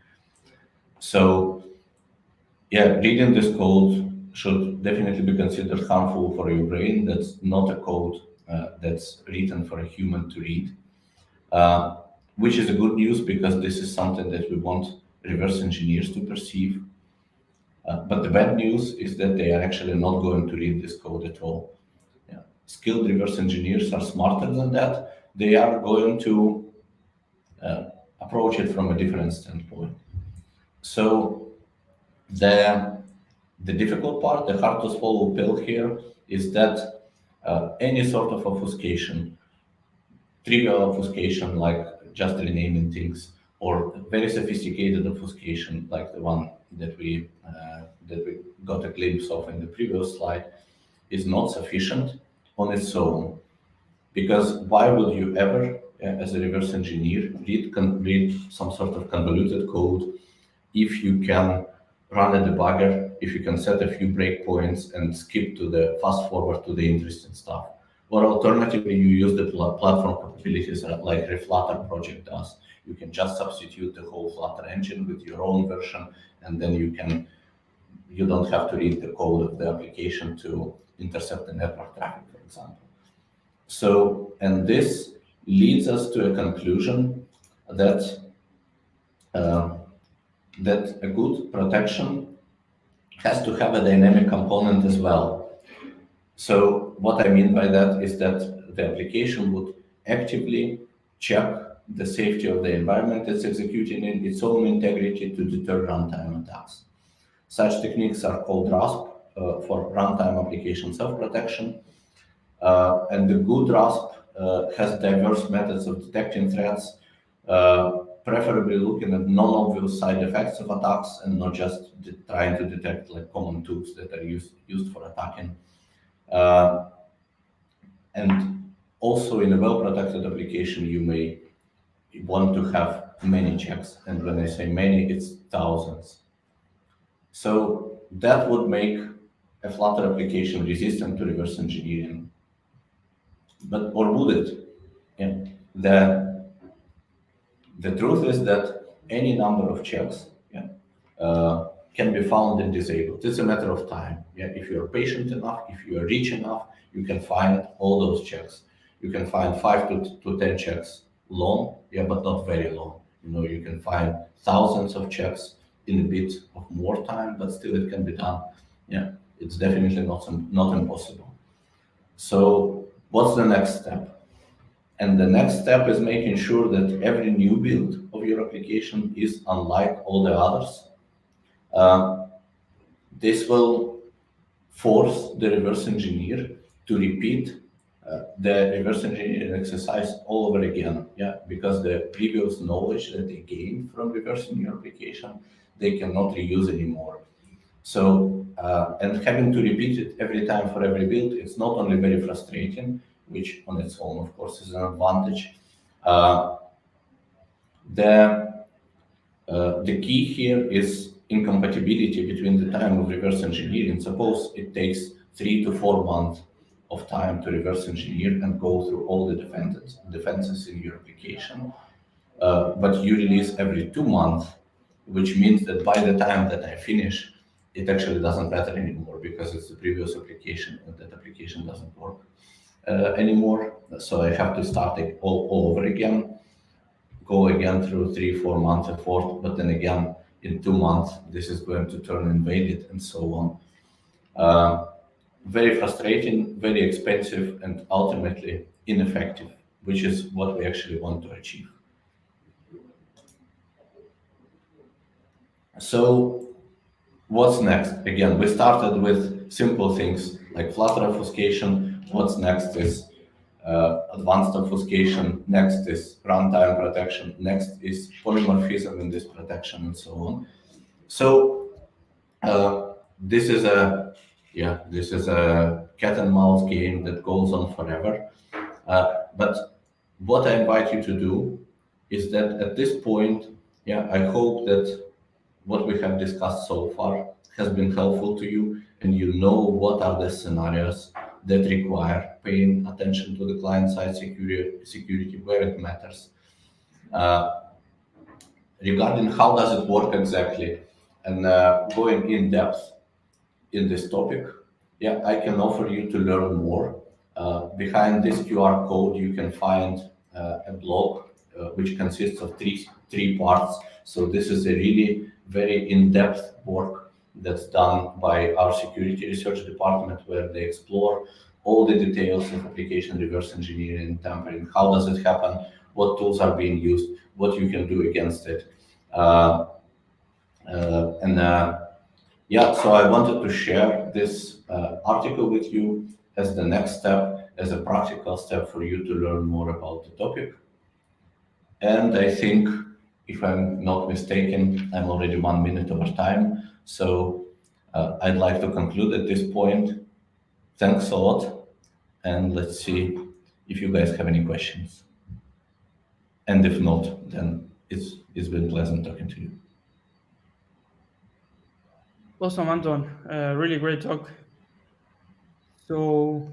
So reading this code should definitely be considered harmful for your brain. That's not a code that's written for a human to read. which is a good news because this is something that we want reverse engineers to perceive. But the bad news is that they are actually not going to read this code at all. Yeah. Skilled reverse engineers are smarter than that. They are going to approach it from a different standpoint. So the difficult part, the hard to swallow pill here, is that any sort of obfuscation, trivial obfuscation like just renaming things, or very sophisticated obfuscation like the one that we got a glimpse of in the previous slide, is not sufficient on its own. Because why would you ever, as a reverse engineer, read some sort of convoluted code if you can run a debugger, if you can set a few breakpoints and skip to the fast forward to the interesting stuff? Or alternatively, you use the platform capabilities like Flutter project does. You can just substitute the whole Flutter engine with your own version, and then you don't have to read the code of the application to intercept the network traffic, for example. So, and this leads us to a conclusion that that a good protection has to have a dynamic component as well. So what I mean by that is that the application would actively check the safety of the environment it's executing in, its own integrity, to deter runtime attacks. Such techniques are called RASP, for runtime application self-protection. And the good RASP has diverse methods of detecting threats, preferably looking at non-obvious side effects of attacks and not just trying to detect like common tools that are used for attacking. And also in a well-protected application, you may want to have many checks. And when I say many, it's thousands. So that would make a Flutter application resistant to reverse engineering. But, or would it? Yeah. The truth is that any number of checks can be found and disabled. It's a matter of time. Yeah? If you're patient enough, if you are rich enough, you can find all those checks. You can find 5 to 10 checks long, but not very long. You can find thousands of checks in a bit of more time, but still it can be done. Yeah, it's definitely not impossible. So what's the next step? And the next step is making sure that every new build of your application is unlike all the others. This will force the reverse engineer to repeat the reverse engineering exercise all over again, because the previous knowledge that they gained from reversing your application, they cannot reuse anymore. So, and having to repeat it every time for every build, it's not only very frustrating, which on its own, of course, is an advantage. The key here is incompatibility between the time of reverse engineering. Suppose it takes 3 to 4 months of time to reverse engineer and go through all the defenses in your application, but you release every 2 months, which means that by the time that I finish, it actually doesn't matter anymore because it's the previous application and that application doesn't work anymore. So I have to start it all over again, go again through 3-4 months effort, but then again in 2 months this is going to turn invaded and so on. Very frustrating, very expensive, and ultimately ineffective, which is what we actually want to achieve. So what's next? Again, we started with simple things like Flutter obfuscation. What's next is advanced obfuscation. Next is runtime protection. Next is polymorphism in this protection, and so on. So this is a cat and mouse game that goes on forever. But what I invite you to do is that at this point, I hope that what we have discussed so far has been helpful to you, and you know what are the scenarios that require paying attention to the client-side security where it matters. Regarding how does it work exactly, and going in depth in this topic, I can offer you to learn more. Behind this QR code, you can find a blog which consists of three parts. So this is a really very in-depth work that's done by our security research department, where they explore all the details of application reverse engineering, tampering, how does it happen, what tools are being used, what you can do against it. Yeah, so I wanted to share this article with you as the next step, as a practical step for you to learn more about the topic. And I think, if I'm not mistaken, I'm already 1 minute over time. So I'd like to conclude at this point. Thanks a lot. And let's see if you guys have any questions. And if not, then it's been pleasant talking to you.
Awesome, Anton. Really great talk. So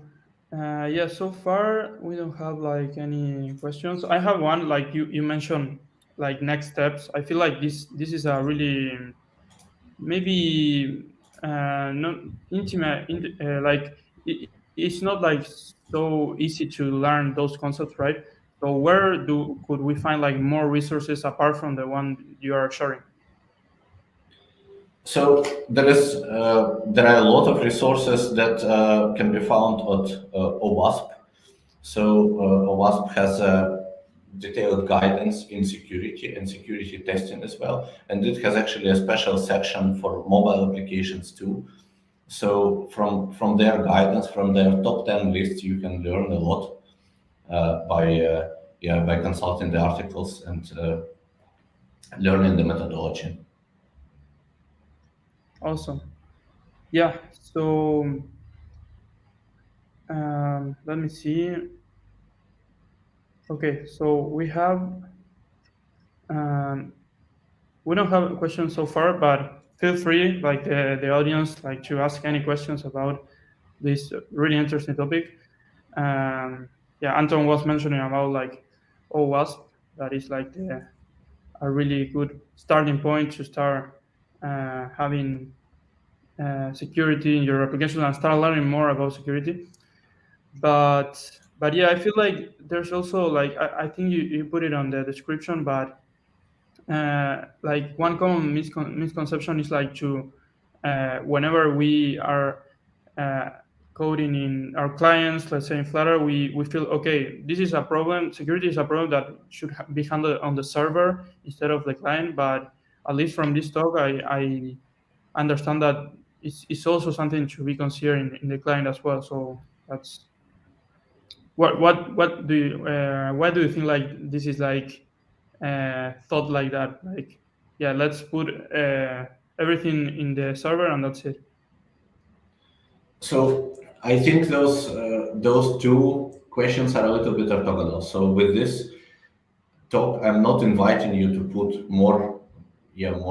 yeah, so far we don't have like any questions. I have one, like you mentioned, like next steps. I feel like this is a really maybe not intimate, like it's not like so easy to learn those concepts, right? So where could we find like more resources apart from the one you are sharing?
So there are a lot of resources that can be found at OWASP. So OWASP has a detailed guidance in security and security testing as well, and it has actually a special section for mobile applications too. So from their guidance, from their top 10 lists, you can learn a lot by consulting the articles and learning the methodology.
Awesome. Yeah, so let me see. Okay, so we don't have questions so far, but feel free, like the audience, like to ask any questions about this really interesting topic. Yeah, Anton was mentioning about like OWASP, that is like a really good starting point to start having security in your application and start learning more about security. But yeah, I feel like there's also like I think you put it on the description, but like one common misconception is like to whenever we are coding in our clients, let's say in Flutter, we feel, okay, this is a problem, security is a problem that should be handled on the server instead of the client. But at least from this talk, I understand that it's also something to be considered in the client as well. So that's what do you why do you think like this is like thought like that? Like, yeah, let's put everything in the server and that's it.
So I think those two questions are a little bit orthogonal. So with this talk, I'm not inviting you to put more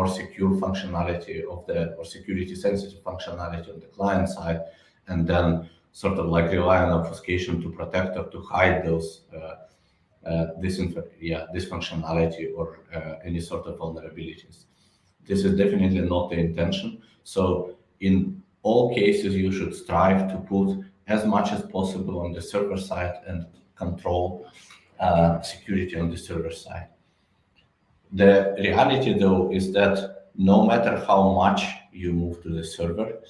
secure functionality or security sensitive functionality on the client side, and then sort of like rely on obfuscation to protect or to hide those this functionality or any sort of vulnerabilities. This is definitely not the intention. So in all cases, you should strive to put as much as possible on the server side and control security on the server side. The reality, though, is that no matter how much you move to the server,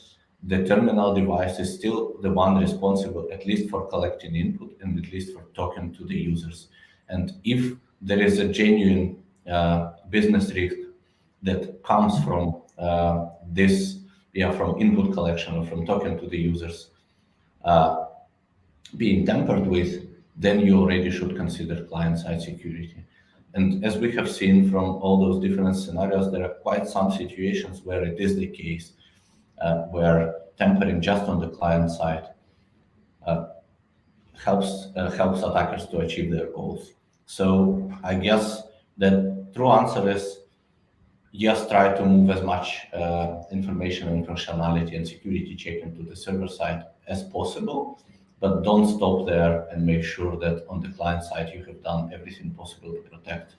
the terminal device is still the one responsible, at least for collecting input and at least for talking to the users. And if there is a genuine business risk that comes from from input collection or from talking to the users being tampered with, then you already should consider client-side security. And as we have seen from all those different scenarios, there are quite some situations where it is the case, where tampering just on the client side helps attackers to achieve their goals. So I guess the true answer is yes, try to move as much information and functionality and security checking to the server side as possible, but don't stop there, and make sure that on the client side you have done everything possible to protect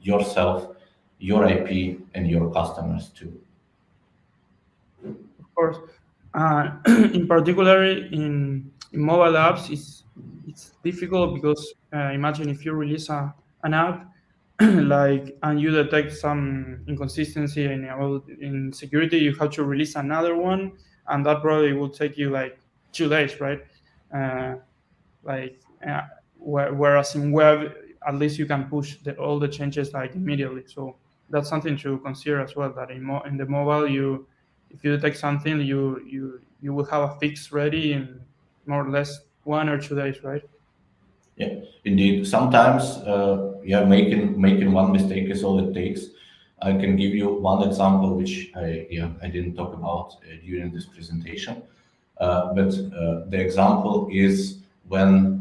yourself, your IP, and your customers too.
Of course. In particular, in mobile apps, it's difficult because imagine if you release a an app, like, and you detect some inconsistency in security, you have to release another one, and that probably will take you like 2 days, right? Whereas in web, at least you can push all the changes like immediately. So that's something to consider as well. That in the mobile, if you detect something, you will have a fix ready in more or less 1 or 2 days, right?
Yeah, indeed. Sometimes, making one mistake is all it takes. I can give you one example, which I didn't talk about during this presentation, but the example is when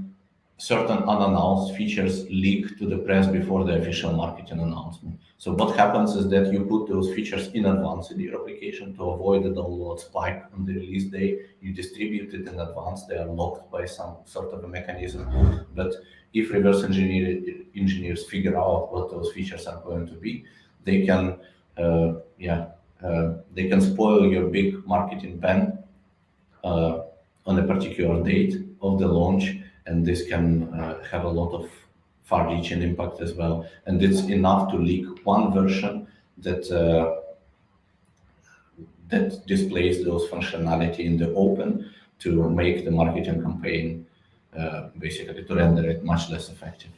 certain unannounced features leak to the press before the official marketing announcement. So what happens is that you put those features in advance in your application to avoid the download spike on the release day. You distribute it in advance. They are locked by some sort of a mechanism. But if reverse engineers figure out what those features are going to be, they can spoil your big marketing ban on a particular date of the launch. And this can have a lot of far-reaching impact as well. And it's enough to leak one version that displays those functionality in the open to make the marketing campaign, basically to render it much less effective.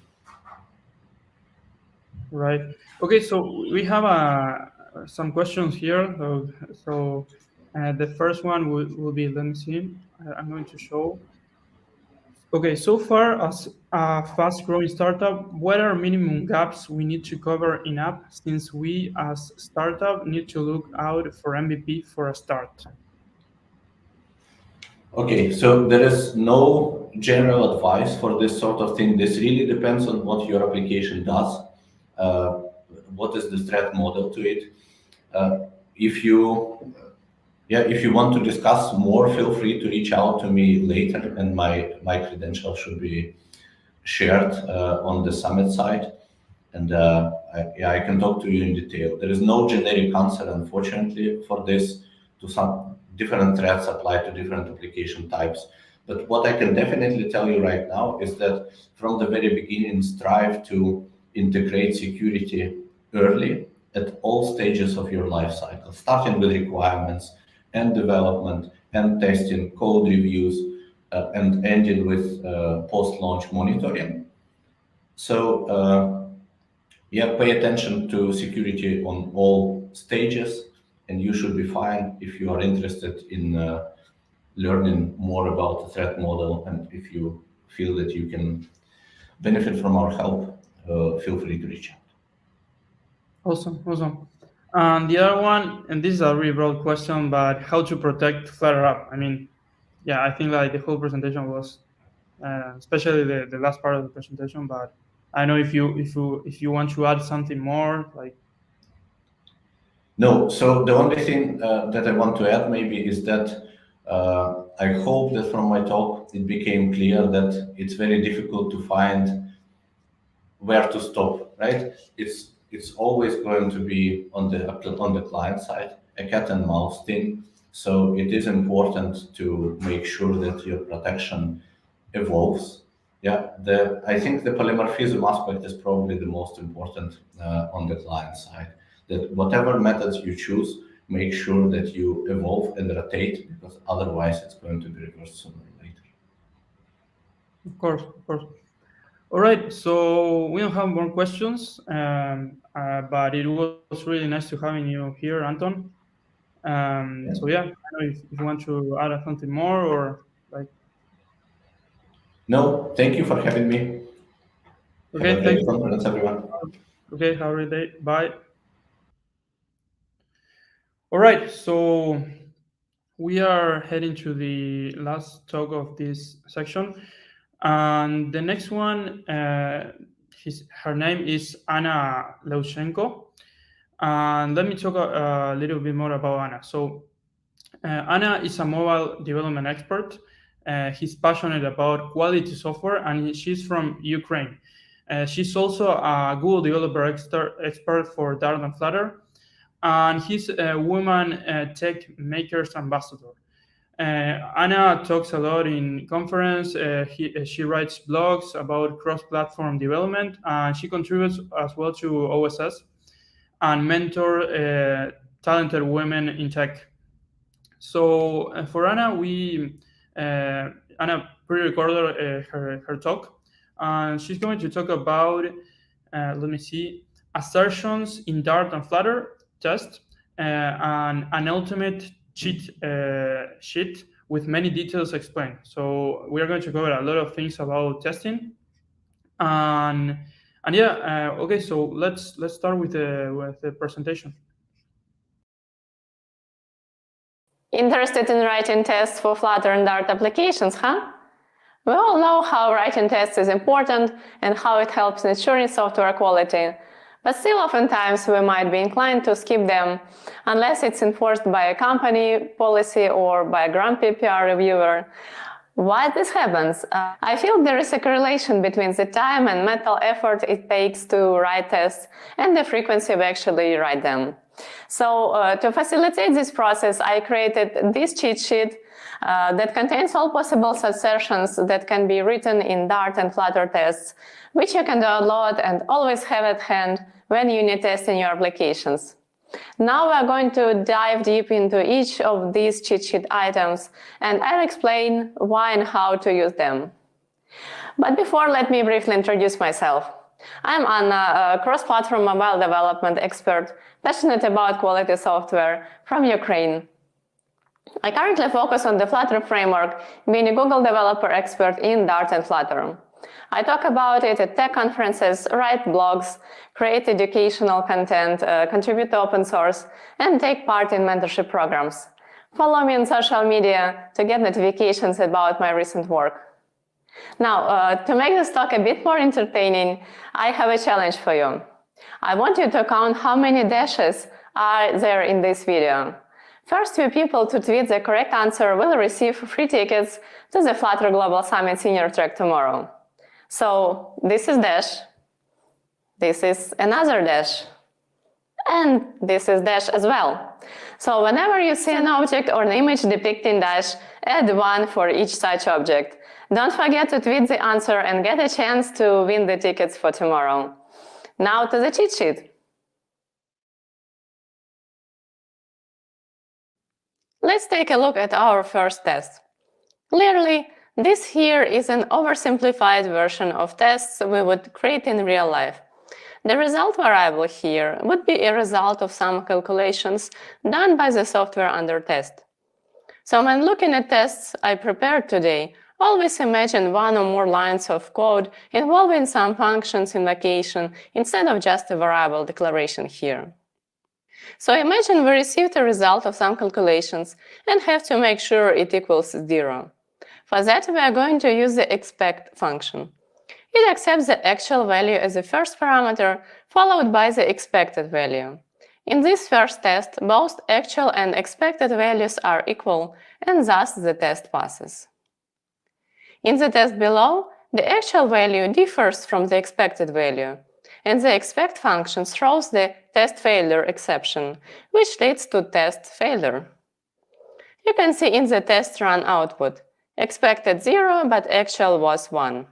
Right. Okay, so we have some questions here. So the first one will be, let me see, I'm going to show. Okay, so far as a fast-growing startup, what are minimum gaps we need to cover in app, since we as startup need to look out for MVP for a start?
Okay, so there is no general advice for this sort of thing. This really depends on what your application does. What is the threat model to it? If you want to discuss more, feel free to reach out to me later, and my credentials should be shared on the Summit site. And I can talk to you in detail. There is no generic answer, unfortunately, for this. To some different threats apply to different application types. But what I can definitely tell you right now is that from the very beginning, strive to integrate security early at all stages of your life cycle, starting with requirements and development and testing, code reviews, and ending with post-launch monitoring. So pay attention to security on all stages, and you should be fine. If you are interested in learning more about the threat model, and if you feel that you can benefit from our help, feel free to reach out.
Awesome. And the other one, and this is a really broad question, but how to protect Flutter app? I mean, I think like the whole presentation was, especially the last part of the presentation. But I know if you want to add something more, like.
No. So the only thing that I want to add maybe is that I hope that from my talk it became clear that it's very difficult to find where to stop. Right? It's always going to be on the client side, a cat and mouse thing. So it is important to make sure that your protection evolves. I think the polymorphism aspect is probably the most important on the client side. That whatever methods you choose, make sure that you evolve and rotate, because otherwise it's going to be reversed sooner or later.
Of course. All right, so we don't have more questions, but it was really nice to having you here, Anton. So I don't know if you want to add something more or like.
No, thank you for having me.
Okay, thank you.
Conference, everyone.
Okay, have a great day. Bye. All right, so we are heading to the last talk of this section. And the next one, her name is Anna Leushchenko. And let me talk a little bit more about Anna. So Anna is a mobile development expert. He's passionate about quality software, and she's from Ukraine. She's also a Google developer expert for Dart and Flutter. And he's a woman tech makers ambassador. Anna talks a lot in conference. She writes blogs about cross-platform development, and she contributes as well to OSS and mentor talented women in tech. So for Anna, Anna pre-recorded her talk, and she's going to talk about, assertions in Dart and Flutter test, and an ultimate cheat sheet with many details explained. So we are going to cover a lot of things about testing, and yeah, okay. So let's start with the presentation.
Interested in writing tests for Flutter and Dart applications, huh? We all know how writing tests is important and how it helps ensuring software quality. But still, oftentimes, we might be inclined to skip them unless it's enforced by a company policy or by a grumpy PR reviewer. Why this happens? I feel there is a correlation between the time and mental effort it takes to write tests and the frequency we actually write them. So to facilitate this process, I created this cheat sheet that contains all possible assertions that can be written in Dart and Flutter tests, which you can download and always have at hand when you need testing your applications. Now we are going to dive deep into each of these cheat sheet items, and I'll explain why and how to use them. But before, let me briefly introduce myself. I'm Anna, a cross-platform mobile development expert, passionate about quality software from Ukraine. I currently focus on the Flutter framework, being a Google developer expert in Dart and Flutter. I talk about it at tech conferences, write blogs, create educational content, contribute to open source, and take part in mentorship programs. Follow me on social media to get notifications about my recent work. Now, to make this talk a bit more entertaining, I have a challenge for you. I want you to count how many dashes are there in this video. First few people to tweet the correct answer will receive free tickets to the Flutter Global Summit senior track tomorrow. So this is dash, this is another dash, and this is dash as well. So whenever you see an object or an image depicting dash, add one for each such object. Don't forget to tweet the answer and get a chance to win the tickets for tomorrow. Now to the cheat sheet. Let's take a look at our first test. Clearly, this here is an oversimplified version of tests we would create in real life. The result variable here would be a result of some calculations done by the software under test. So when looking at tests I prepared today, always imagine one or more lines of code involving some functions invocation instead of just a variable declaration here. So imagine we received a result of some calculations and have to make sure it equals 0. For that, we are going to use the expect function. It accepts the actual value as the first parameter, followed by the expected value. In this first test, both actual and expected values are equal, and thus the test passes. In the test below, the actual value differs from the expected value, and the expect function throws the test failure exception, which leads to test failure. You can see in the test run output, expected 0, but actual was 1.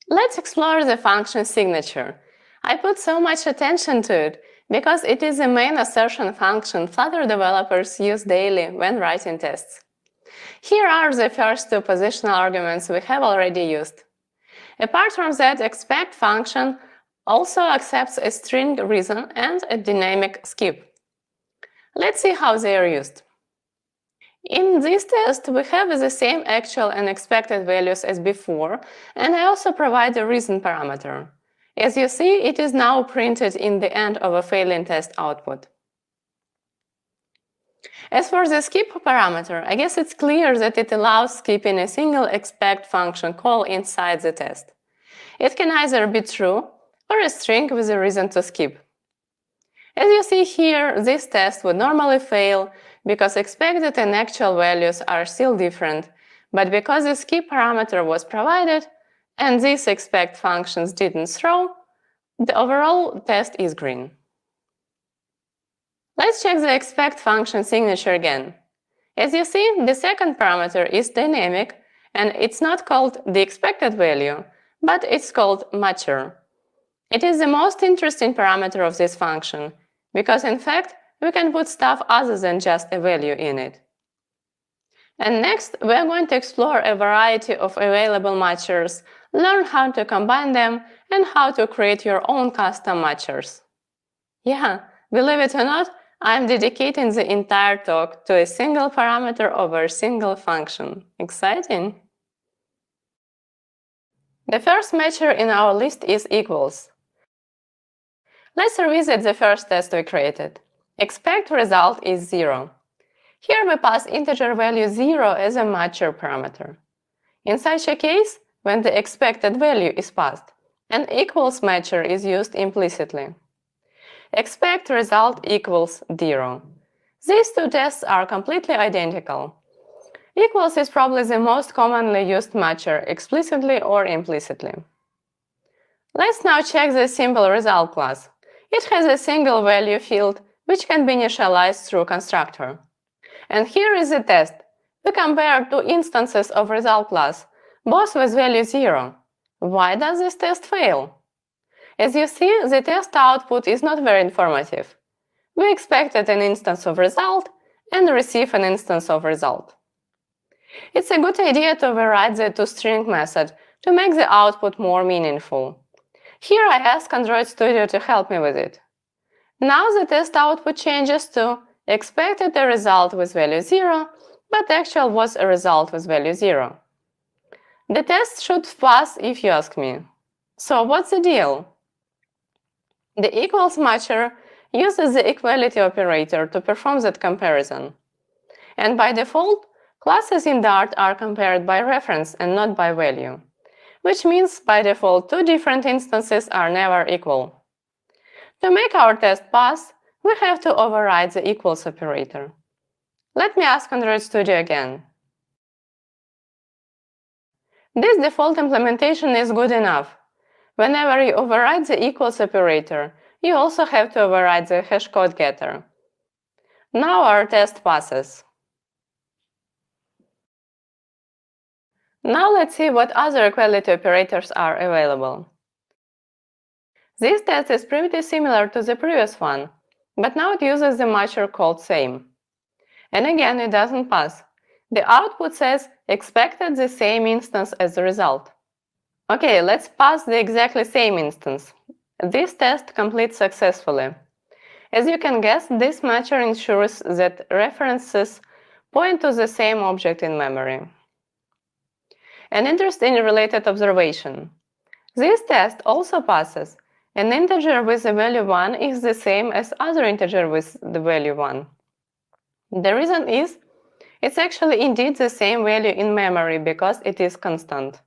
Let's explore the function signature. I put so much attention to it because it is the main assertion function Flutter developers use daily when writing tests. Here are the first two positional arguments we have already used. Apart from that, expect function also accepts a string reason and a dynamic skip. Let's see how they are used. In this test, we have the same actual and expected values as before, and I also provide a reason parameter. As you see, it is now printed in the end of a failing test output. As for the skip parameter, I guess it's clear that it allows skipping a single expect function call inside the test. It can either be true or a string with a reason to skip. As you see here, this test would normally fail because expected and actual values are still different, but because the skip parameter was provided and these expect functions didn't throw, the overall test is green. Let's check the expect function signature again. As you see, the second parameter is dynamic, and it's not called the expected value, but it's called matcher. It is the most interesting parameter of this function, because in fact, we can put stuff other than just a value in it. And next, we're going to explore a variety of available matchers, learn how to combine them, and how to create your own custom matchers. Yeah, believe it or not, I'm dedicating the entire talk to a single parameter over a single function. Exciting? The first matcher in our list is equals. Let's revisit the first test we created. Expect result is 0. Here we pass integer value 0 as a matcher parameter. In such a case, when the expected value is passed, an equals matcher is used implicitly. Expect result equals 0. These two tests are completely identical. Equals is probably the most commonly used matcher, explicitly or implicitly. Let's now check the simple result class. It has a single value field, which can be initialized through constructor. And here is the test. We compare two instances of result class, both with value 0. Why does this test fail? As you see, the test output is not very informative. We expected an instance of result and receive an instance of result. It's a good idea to override the toString method to make the output more meaningful. Here I ask Android Studio to help me with it. Now the test output changes to expected a result with value 0, but actual was a result with value 0. The test should pass if you ask me. So what's the deal? The equals matcher uses the equality operator to perform that comparison. And by default, classes in Dart are compared by reference and not by value, which means by default two different instances are never equal. To make our test pass, we have to override the equals operator. Let me ask Android Studio again. This default implementation is good enough. Whenever you override the equals operator, you also have to override the hashcode getter. Now our test passes. Now let's see what other equality operators are available. This test is pretty similar to the previous one, but now it uses the matcher called same. And again, it doesn't pass. The output says expected the same instance as the result. Okay, let's pass the exactly same instance. This test completes successfully. As you can guess, this matcher ensures that references point to the same object in memory. An interesting related observation. This test also passes. An integer with the value 1 is the same as other integer with the value 1. The reason is, it's actually indeed the same value in memory because it is constant.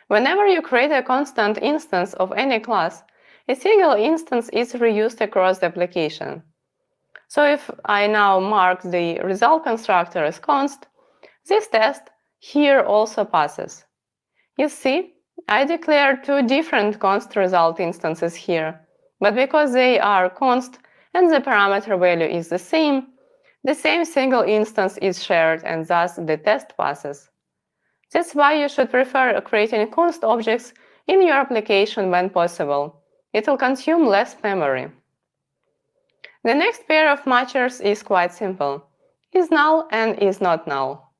Whenever you create a constant instance of any class, a single instance is reused across the application. So if I now mark the result constructor as const, this test here also passes. You see, I declared two different const result instances here, but because they are const and the parameter value is the same single instance is shared and thus the test passes. That's why you should prefer creating const objects in your application when possible. It will consume less memory. The next pair of matchers is quite simple. Is null and is not null.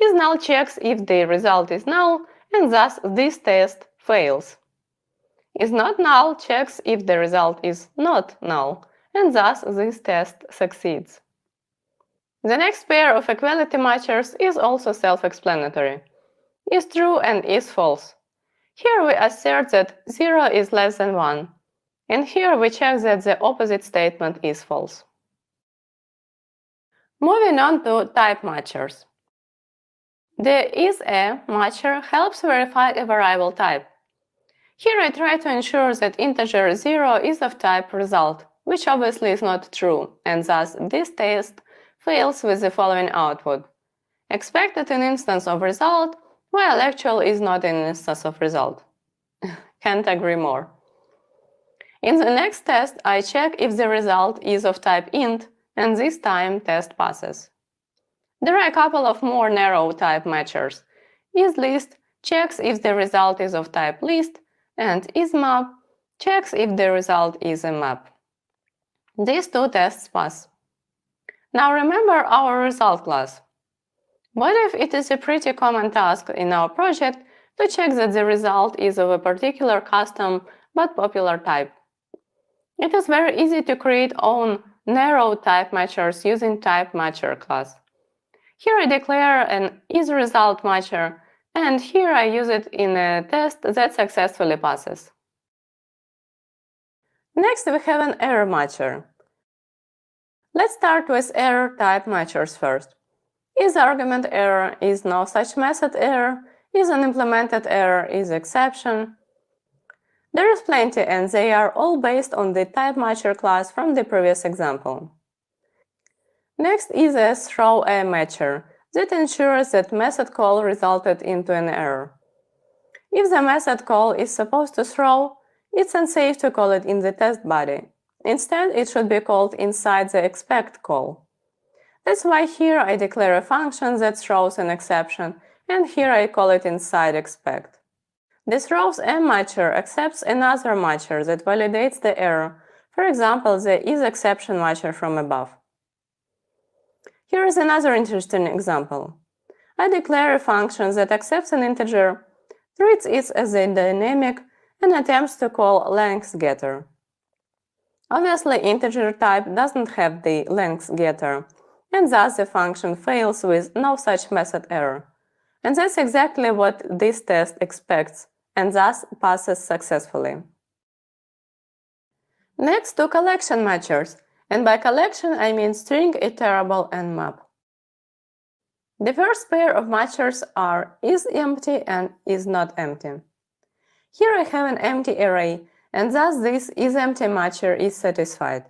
Is null checks if the result is null and thus this test fails. Is not null checks if the result is not null and thus this test succeeds. The next pair of equality matchers is also self-explanatory. Is true and is false. Here we assert that 0 is less than 1, and here we check that the opposite statement is false. Moving on to type matchers. The isA matcher helps verify a variable type. Here I try to ensure that integer 0 is of type result, which obviously is not true, and thus this test fails with the following output. Expected an instance of result, while actual is not an instance of result. Can't agree more. In the next test, I check if the result is of type int, and this time test passes. There are a couple of more narrow type matchers. isList checks if the result is of type list, and isMap checks if the result is a map. These two tests pass. Now remember our result class. What if it is a pretty common task in our project to check that the result is of a particular custom but popular type? It is very easy to create own narrow type matchers using type matcher class. Here I declare an isResult matcher, and here I use it in a test that successfully passes. Next, we have an error matcher. Let's start with error type matchers first. isArgument error, is no such method error, is unimplemented error, is exception. There is plenty, and they are all based on the type matcher class from the previous example. Next is a throw a matcher that ensures that method call resulted into an error. If the method call is supposed to throw, it's unsafe to call it in the test body. Instead, it should be called inside the expect call. That's why here I declare a function that throws an exception, and here I call it inside expect. The throws a matcher accepts another matcher that validates the error, for example, the isException matcher from above. Here is another interesting example. I declare a function that accepts an integer, treats it as a dynamic, and attempts to call lengthGetter. Obviously, integer type doesn't have the lengthGetter, and thus the function fails with no such method error. And that's exactly what this test expects, and thus passes successfully. Next, to collection matchers, and by collection I mean string, iterable, and map. The first pair of matchers are isEmpty and isNotEmpty. Here I have an empty array, and thus this isEmpty matcher is satisfied.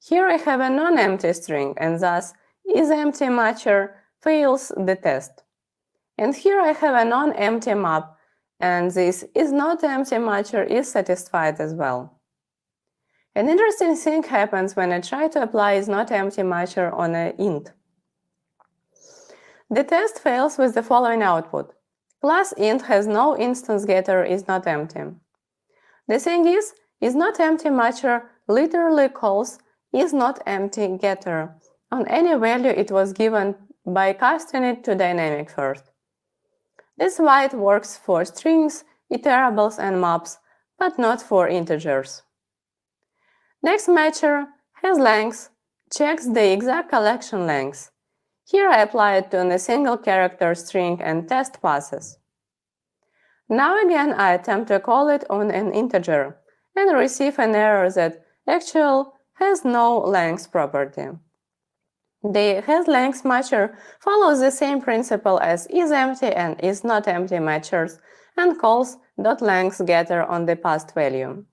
Here I have a non-empty string, and thus isEmpty matcher fails the test. And here I have a non-empty map, and this isNotEmpty matcher is satisfied as well. An interesting thing happens when I try to apply isNotEmpty matcher on an int. The test fails with the following output. Class int has no instance getter isNotEmpty. The thing is, isNotEmpty matcher literally calls isNotEmpty getter on any value it was given by casting it to dynamic first. That's why it works for strings, iterables, and maps, but not for integers. Next matcher has length, checks the exact collection length. Here I apply it to a single character string and test passes. Now again I attempt to call it on an integer and receive an error that actual has no length property. The hasLength matcher follows the same principle as isEmpty and isNotEmpty matchers and calls .lengthGetter on the past value.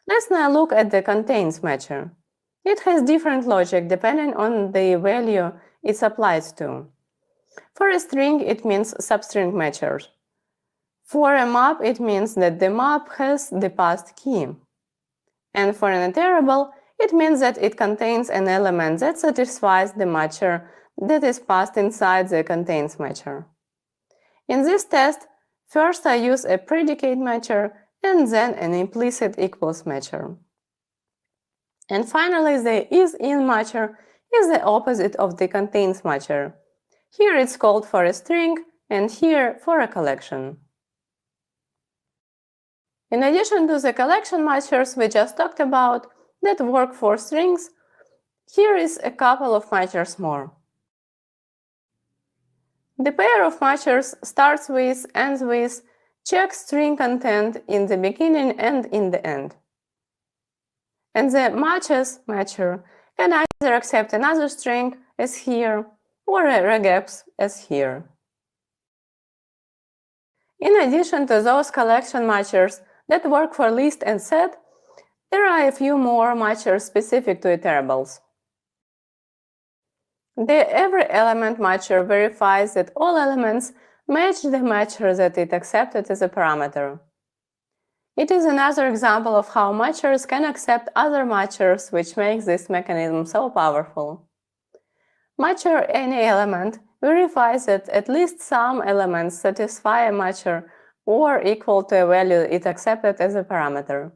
Let's now look at the contains matcher. It has different logic depending on the value it's applied to. For a string, it means substring matchers. For a map, it means that the map has the past key. And for an iterable, it means that it contains an element that satisfies the matcher that is passed inside the contains matcher. In this test, first I use a predicate matcher and then an implicit equals matcher. And finally, the isIn matcher is the opposite of the contains matcher. Here it's called for a string and here for a collection. In addition to the collection matchers we just talked about that work for strings, here is a couple of matchers more. The pair of matchers starts with, ends with, check string content in the beginning and in the end. And the matches matcher can either accept another string as here or a regex as here. In addition to those collection matchers that work for list and set, there are a few more matchers specific to iterables. The everyElement matcher verifies that all elements match the matcher that it accepted as a parameter. It is another example of how matchers can accept other matchers, which makes this mechanism so powerful. Matcher any element verifies that at least some elements satisfy a matcher or equal to a value it accepted as a parameter.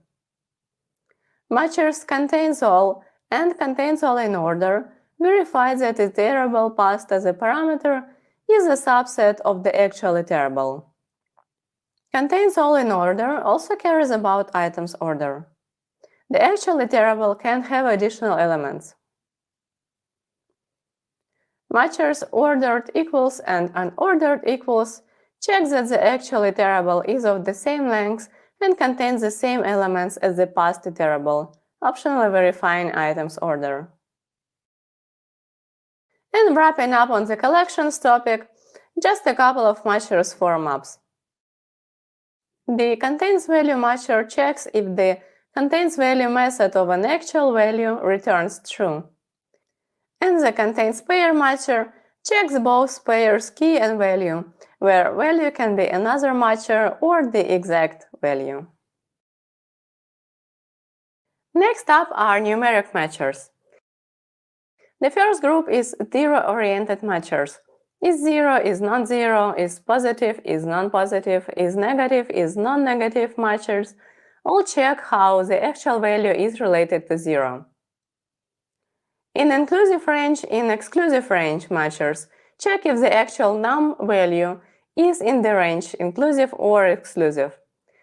Matchers contains all and contains all in order verifies that the iterable passed as a parameter is a subset of the actual iterable. Contains all in order also cares about items order. The actual iterable can have additional elements. Matchers ordered equals and unordered equals checks that the actual iterable is of the same length and contains the same elements as the past iterable, optionally verifying items order. And wrapping up on the collections topic, just a couple of matchers for maps. The contains value matcher checks if the contains value method of an actual value returns true. And the contains pair matcher checks both pairs key and value, where value can be another matcher or the exact value. Next up are numeric matchers. The first group is zero-oriented matchers. Is zero, is non-zero, is positive, is non-positive, is negative, is non-negative matchers all check how the actual value is related to zero. In inclusive range, in exclusive range matchers, check if the actual num value is in the range inclusive or exclusive.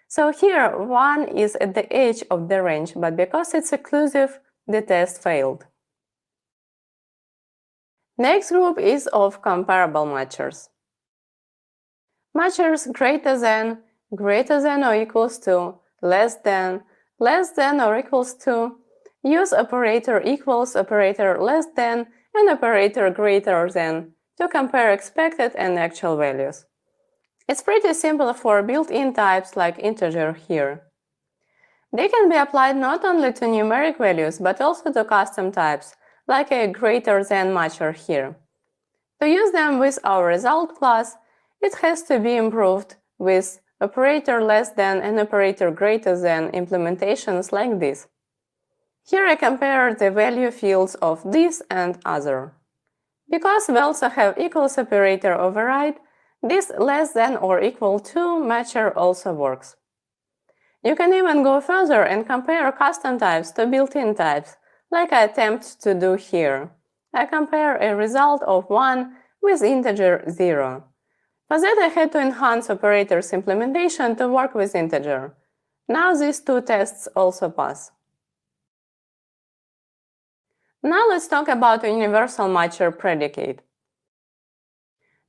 So here 1 is at the edge of the range, but because it's exclusive, the test failed. Next group is of comparable matchers. Matchers greater than or equals to, less than or equals to, use operator equals, operator less than, and operator greater than to compare expected and actual values. It's pretty simple for built-in types like integer here. They can be applied not only to numeric values, but also to custom types, like a greater than matcher here. To use them with our result class, it has to be improved with operator less than and operator greater than implementations like this. Here I compare the value fields of this and other. Because we also have equals operator override, this less than or equal to matcher also works. You can even go further and compare custom types to built-in types, like I attempt to do here. I compare a result of 1 with integer 0. For that I had to enhance operators implementation to work with integer. Now these two tests also pass. Now let's talk about a universal matcher predicate.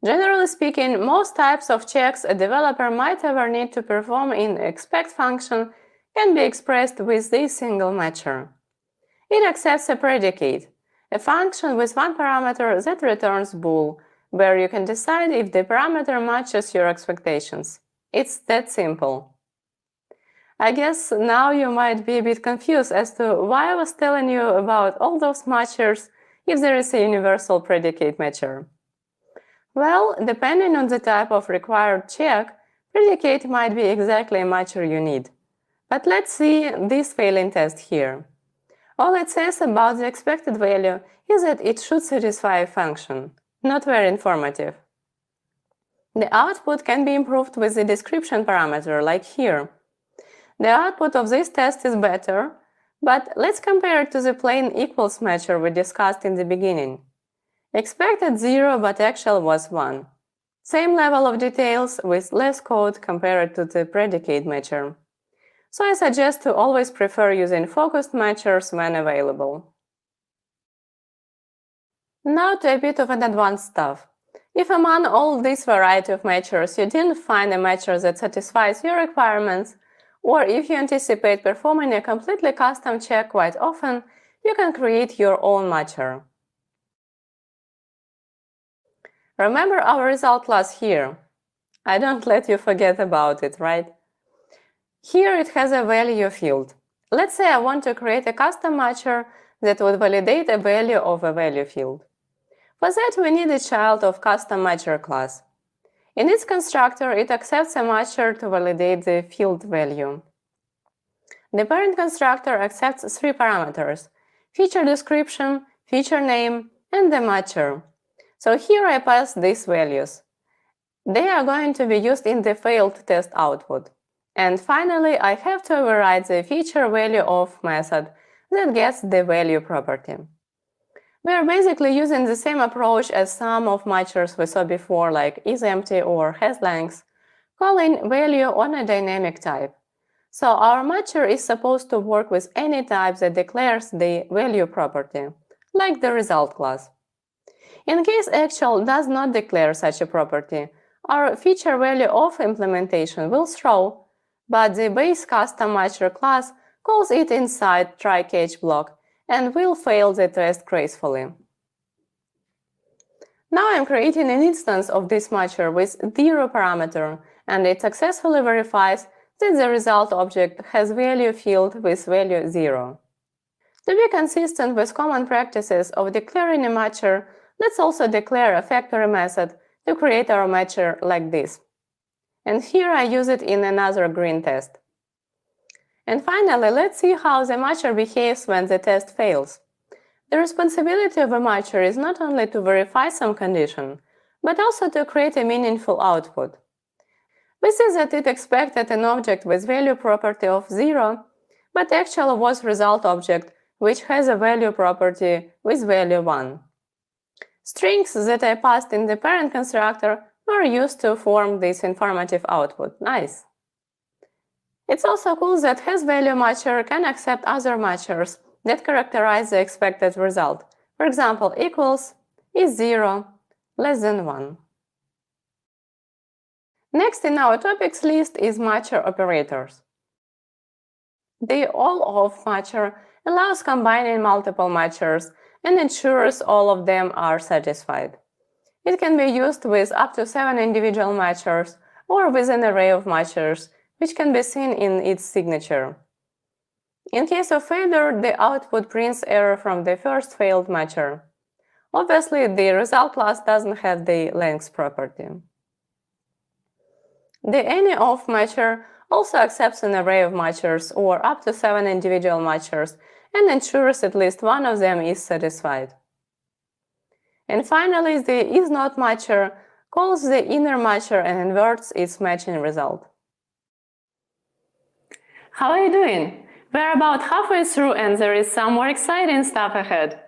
Generally speaking, most types of checks a developer might ever need to perform in expect function can be expressed with this single matcher. It accepts a predicate, a function with one parameter that returns bool, where you can decide if the parameter matches your expectations. It's that simple. I guess now you might be a bit confused as to why I was telling you about all those matchers if there is a universal predicate matcher. Well, depending on the type of required check, predicate might be exactly a matcher you need. But let's see this failing test here. All it says about the expected value is that it should satisfy a function. Not very informative. The output can be improved with the description parameter, like here. The output of this test is better, but let's compare it to the plain equals matcher we discussed in the beginning. Expected 0, but actual was 1. Same level of details with less code compared to the predicate matcher. So I suggest to always prefer using focused matchers when available. Now to a bit of an advanced stuff. If among all this variety of matchers you didn't find a matcher that satisfies your requirements, or if you anticipate performing a completely custom check quite often, you can create your own matcher. Remember our result class here. I don't let you forget about it, right? Here it has a value field. Let's say I want to create a custom matcher that would validate a value of a value field. For that we need a child of custom matcher class. In its constructor, it accepts a matcher to validate the field value. The parent constructor accepts 3 parameters: feature description, feature name, and the matcher. So here I pass these values. They are going to be used in the failed test output. And finally, I have to override the feature value of method that gets the value property. We are basically using the same approach as some of matchers we saw before, like isEmpty or hasLength, calling value on a dynamic type. So our matcher is supposed to work with any type that declares the value property, like the result class. In case actual does not declare such a property, our feature value of implementation will throw, but the base custom matcher class calls it inside try-catch block and will fail the test gracefully. Now I'm creating an instance of this matcher with 0 parameter, and it successfully verifies that the result object has value field with value 0. To be consistent with common practices of declaring a matcher, let's also declare a factory method to create our matcher like this. And here I use it in another green test. And finally, let's see how the matcher behaves when the test fails. The responsibility of a matcher is not only to verify some condition, but also to create a meaningful output. We see that it expected an object with value property of 0, but actually was result object which has a value property with value 1. Strings that I passed in the parent constructor were used to form this informative output. Nice! It's also cool that hasValue matcher can accept other matchers that characterize the expected result. For example, equals, is 0, less than 1. Next in our topics list is matcher operators. The all-of matcher allows combining multiple matchers and ensures all of them are satisfied. It can be used with up to 7 individual matchers or with an array of matchers, which can be seen in its signature. In case of failure, the output prints error from the first failed matcher. Obviously, the result class doesn't have the length property. The any-of matcher also accepts an array of matchers or up to 7 individual matchers and ensures at least one of them is satisfied. And finally, the isNot matcher calls the inner matcher and inverts its matching result. How are you doing? We're about halfway through and there is some more exciting stuff ahead.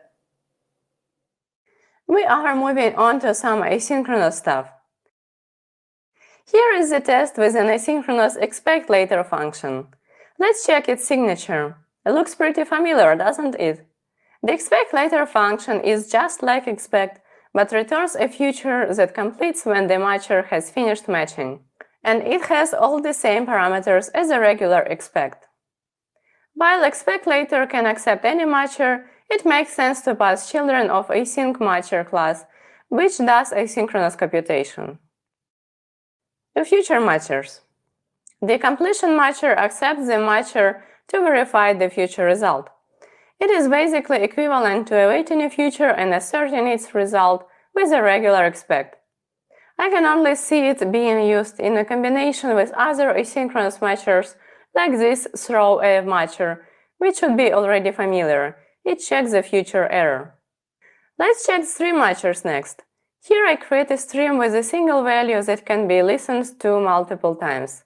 We are moving on to some asynchronous stuff. Here is the test with an asynchronous expectLater function. Let's check its signature. It looks pretty familiar, doesn't it? The expectLater function is just like expect, but returns a future that completes when the matcher has finished matching. And it has all the same parameters as a regular expect. While expectLater can accept any matcher, it makes sense to pass children of async matcher class, which does asynchronous computation. The future matchers. The completion matcher accepts the matcher to verify the future result. It is basically equivalent to awaiting a future and asserting its result with a regular expect. I can only see it being used in a combination with other asynchronous matchers like this throw a matcher, which should be already familiar. It checks the future error. Let's check stream matchers next. Here I create a stream with a single value that can be listened to multiple times.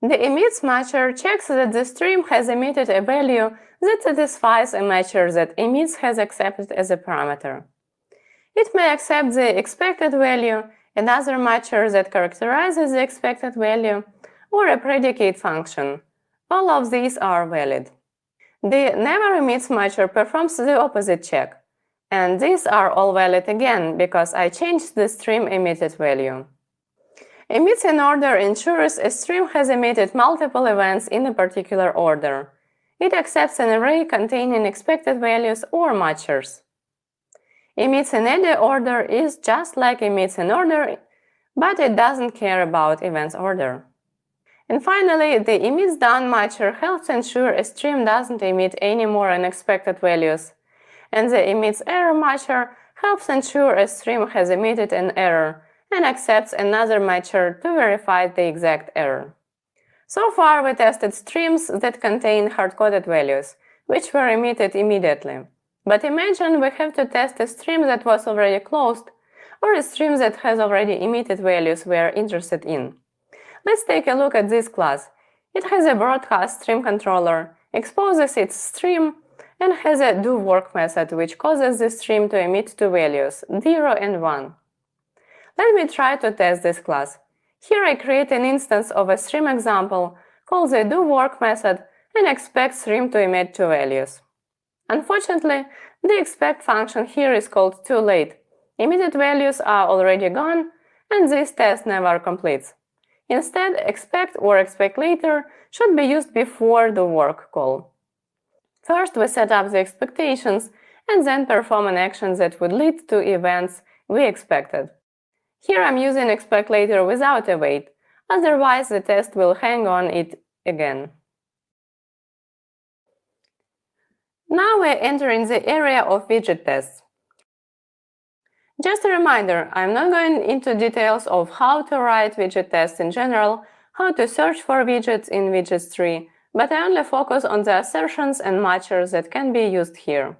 The emits matcher checks that the stream has emitted a value that satisfies a matcher that emits has accepted as a parameter. It may accept the expected value, another matcher that characterizes the expected value, or a predicate function. All of these are valid. The never emits matcher performs the opposite check. And these are all valid again because I changed the stream emitted value. Emits in order ensures a stream has emitted multiple events in a particular order. It accepts an array containing expected values or matchers. Emits in any order is just like emits in order, but it doesn't care about events order. And finally, the emits done matcher helps ensure a stream doesn't emit any more unexpected values. And the emits error matcher helps ensure a stream has emitted an error and accepts another matcher to verify the exact error. So far, we tested streams that contain hard-coded values, which were emitted immediately. But imagine we have to test a stream that was already closed, or a stream that has already emitted values we are interested in. Let's take a look at this class. It has a broadcast stream controller, exposes its stream, and has a doWork method which causes the stream to emit two values, 0 and 1. Let me try to test this class. Here I create an instance of a stream example, call the doWork method, and expect stream to emit two values. Unfortunately, the expect function here is called too late. Emitted values are already gone, and this test never completes. Instead, expect or expect later should be used before the work call. First, we set up the expectations and then perform an action that would lead to events we expected. Here I'm using expect later without a wait, otherwise the test will hang on it again. Now we're entering the area of widget tests. Just a reminder, I'm not going into details of how to write widget tests in general, how to search for widgets in widgets tree, but I only focus on the assertions and matchers that can be used here.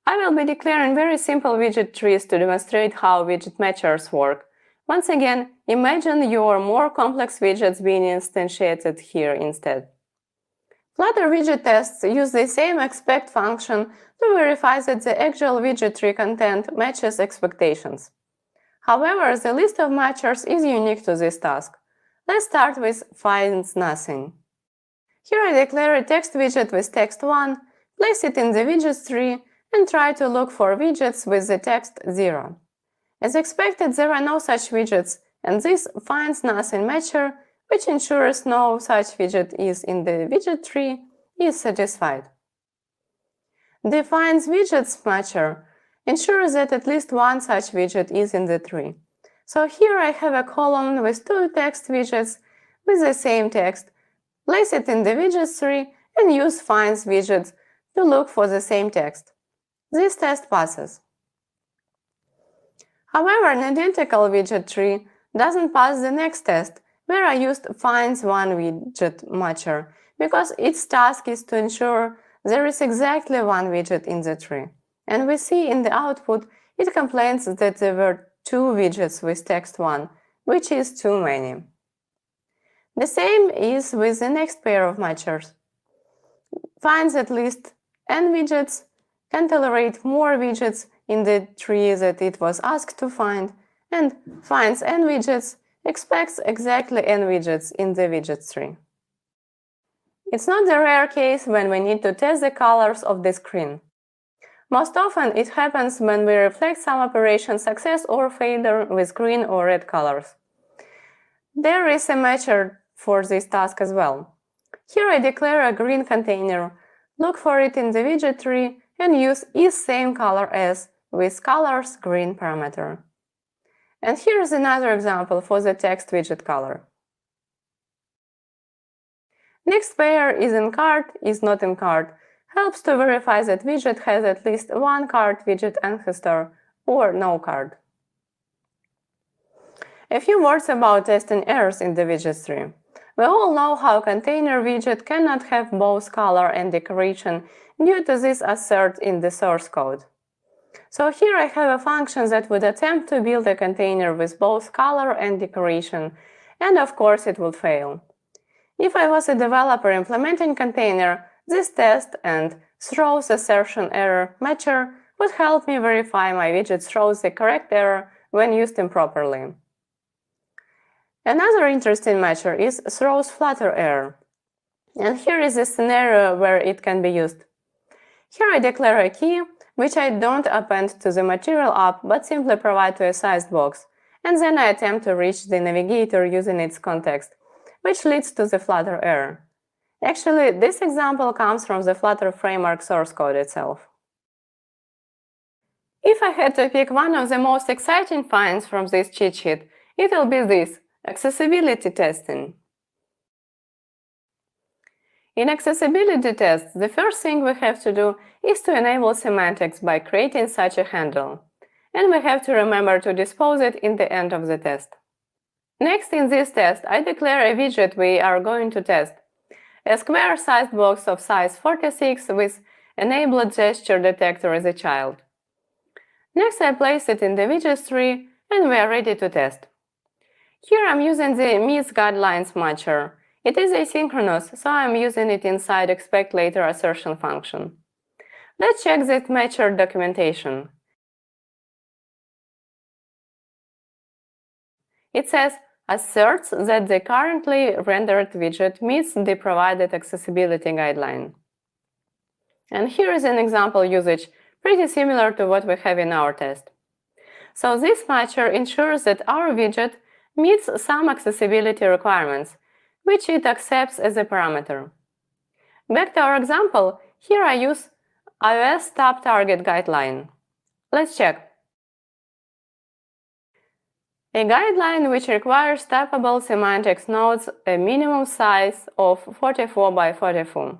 I will be declaring very simple widget trees to demonstrate how widget matchers work. Once again, imagine your more complex widgets being instantiated here instead. Flutter widget tests use the same expect function to verify that the actual widget tree content matches expectations. However, the list of matchers is unique to this task. Let's start with finds nothing. Here I declare a text widget with text 1, place it in the widgets tree, and try to look for widgets with the text 0. As expected, there are no such widgets, and this finds nothing matcher, which ensures no such widget is in the widget tree, is satisfied. The finds widgets matcher ensures that at least one such widget is in the tree. So here I have a column with two text widgets with the same text, place it in the widgets tree, and use finds widgets to look for the same text. This test passes. However, an identical widget tree doesn't pass the next test, where I used finds one widget matcher, because its task is to ensure there is exactly one widget in the tree. And we see in the output, it complains that there were two widgets with text 1, which is too many. The same is with the next pair of matchers. Finds at least n widgets, can tolerate more widgets in the tree that it was asked to find, and finds n widgets, expects exactly n widgets in the widgets tree. It's not the rare case when we need to test the colors of the screen. Most often it happens when we reflect some operation success or failure with green or red colors. There is a matcher for this task as well. Here I declare a green container, look for it in the widget tree, and use isSameColorAs with colors green parameter. And here is another example for the text widget color. Next pair is in card, is not in card, helps to verify that widget has at least one card widget ancestor or no card. A few words about testing errors in the widget tree. We all know how container widget cannot have both color and decoration due to this assert in the source code. So here I have a function that would attempt to build a container with both color and decoration, and of course it would fail. If I was a developer implementing container, this test and throws assertion error matcher would help me verify my widget throws the correct error when used improperly. Another interesting matcher is throws Flutter error. And here is a scenario where it can be used. Here I declare a key, which I don't append to the material app, but simply provide to a sized box, and then I attempt to reach the navigator using its context, which leads to the Flutter error. Actually, this example comes from the Flutter framework source code itself. If I had to pick one of the most exciting finds from this cheat sheet, it will be this: accessibility testing. In accessibility tests, the first thing we have to do is to enable semantics by creating such a handle. And we have to remember to dispose it in the end of the test. Next, in this test, I declare a widget we are going to test. A square-sized box of size 46 with enabled gesture detector as a child. Next, I place it in the widgets tree, and we are ready to test. Here I'm using the Miss Guidelines matcher. It is asynchronous, so I'm using it inside expect-later assertion function. Let's check the matcher documentation. It says, asserts that the currently rendered widget meets the provided accessibility guideline. And here is an example usage, pretty similar to what we have in our test. So this matcher ensures that our widget meets some accessibility requirements, which it accepts as a parameter. Back to our example, here I use iOS Tap Target Guideline. Let's check. A guideline which requires tappable semantics nodes a minimum size of 44 by 44.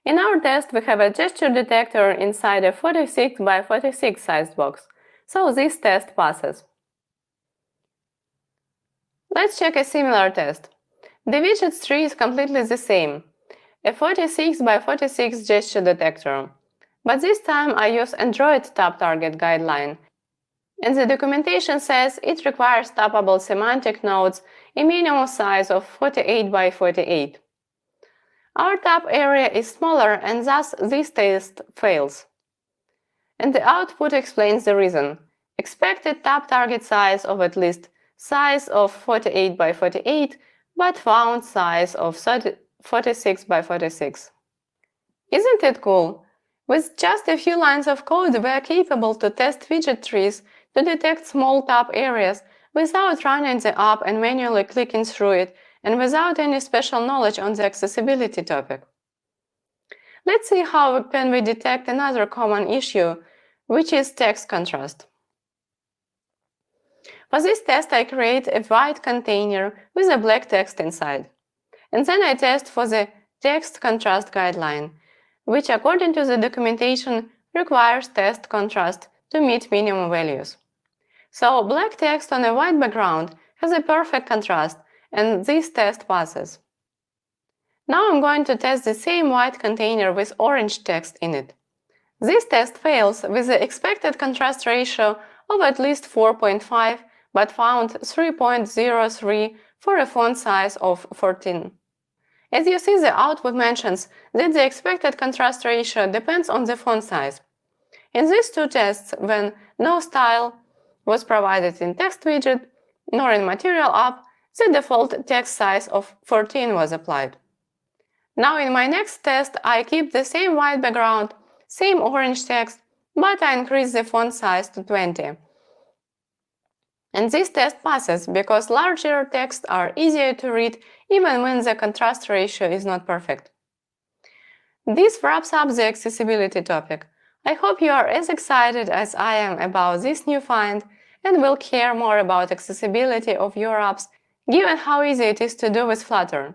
In our test, we have a gesture detector inside a 46 by 46 sized box, so this test passes. Let's check a similar test. The widgets tree is completely the same, a 46 by 46 gesture detector, but this time I use Android Tap Target Guideline, and the documentation says it requires tappable semantic nodes a minimum size of 48 by 48. Our tap area is smaller, and thus this test fails. And the output explains the reason. Expected tap target size of at least size of 48 by 48, but found size of 46 by 46. Isn't it cool? With just a few lines of code, we are capable to test widget trees to detect small tap areas without running the app and manually clicking through it, and without any special knowledge on the accessibility topic. Let's see how can we detect another common issue, which is text contrast. For this test, I create a white container with a black text inside. And then I test for the text contrast guideline, which according to the documentation requires text contrast to meet minimum values. So black text on a white background has a perfect contrast, and this test passes. Now I'm going to test the same white container with orange text in it. This test fails with the expected contrast ratio of at least 4.5, but found 3.03 for a font size of 14. As you see, the output mentions that the expected contrast ratio depends on the font size. In these two tests, when no style was provided in text widget nor in material app, the default text size of 14 was applied. Now in my next test, I keep the same white background, same orange text, but I increase the font size to 20. And this test passes because larger texts are easier to read even when the contrast ratio is not perfect. This wraps up the accessibility topic. I hope you are as excited as I am about this new find and will care more about accessibility of your apps, given how easy it is to do with Flutter.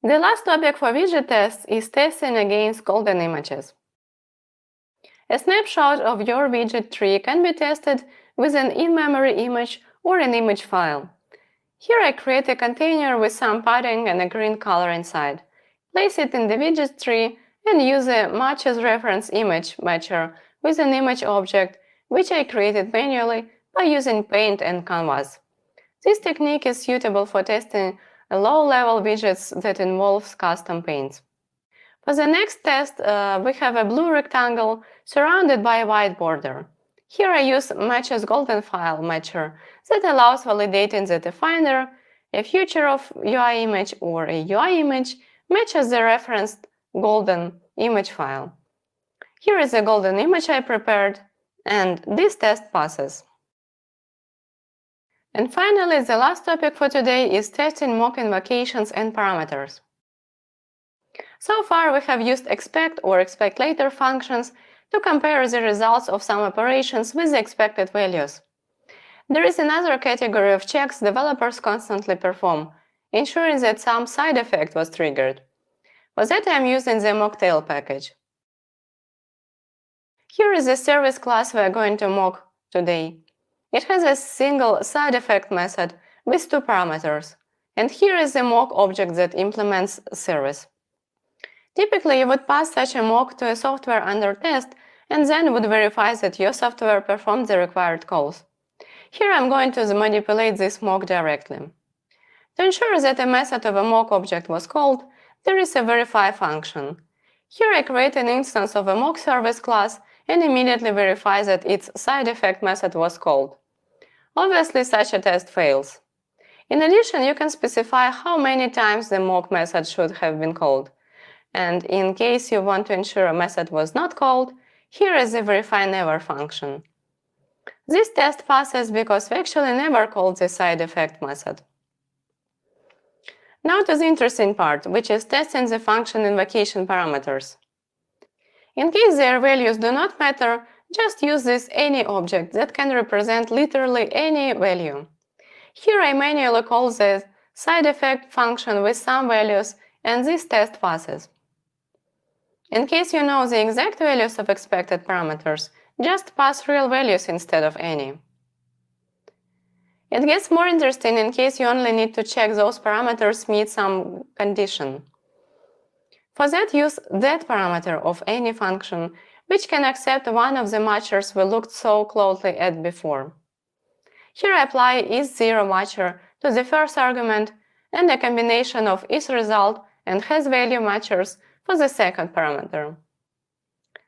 The last topic for widget tests is testing against golden images. A snapshot of your widget tree can be tested with an in-memory image or an image file. Here I create a container with some padding and a green color inside. Place it in the widget tree and use a matches reference image matcher with an image object, which I created manually by using Paint and Canvas. This technique is suitable for testing low-level widgets that involves custom paints. For the next test, we have a blue rectangle surrounded by a white border. Here I use matches golden file matcher that allows validating that a finder, a feature of UI image or a UI image matches the referenced golden image file. Here is a golden image I prepared, and this test passes. And finally, the last topic for today is testing mock invocations and parameters. So far, we have used expect or expect later functions to compare the results of some operations with the expected values. There is another category of checks developers constantly perform, ensuring that some side effect was triggered. For that, I am using the mocktail package. Here is the service class we are going to mock today. It has a single side effect method with two parameters, and here is the mock object that implements service. Typically, you would pass such a mock to a software under test and then would verify that your software performed the required calls. Here I'm going to manipulate this mock directly. To ensure that a method of a mock object was called, there is a verify function. Here I create an instance of a mock service class and immediately verify that its side effect method was called. Obviously, such a test fails. In addition, you can specify how many times the mock method should have been called. And in case you want to ensure a method was not called, here is the verify never function. This test passes because we actually never called the side effect method. Now to the interesting part, which is testing the function invocation parameters. In case their values do not matter, just use this any object that can represent literally any value. Here I manually call the side effect function with some values, and this test passes. In case you know the exact values of expected parameters, just pass real values instead of any. It gets more interesting in case you only need to check those parameters meet some condition. For that, use that parameter of any function, which can accept one of the matchers we looked so closely at before. Here I apply is0 matcher to the first argument and a combination of isResult and hasValue matchers for the second parameter.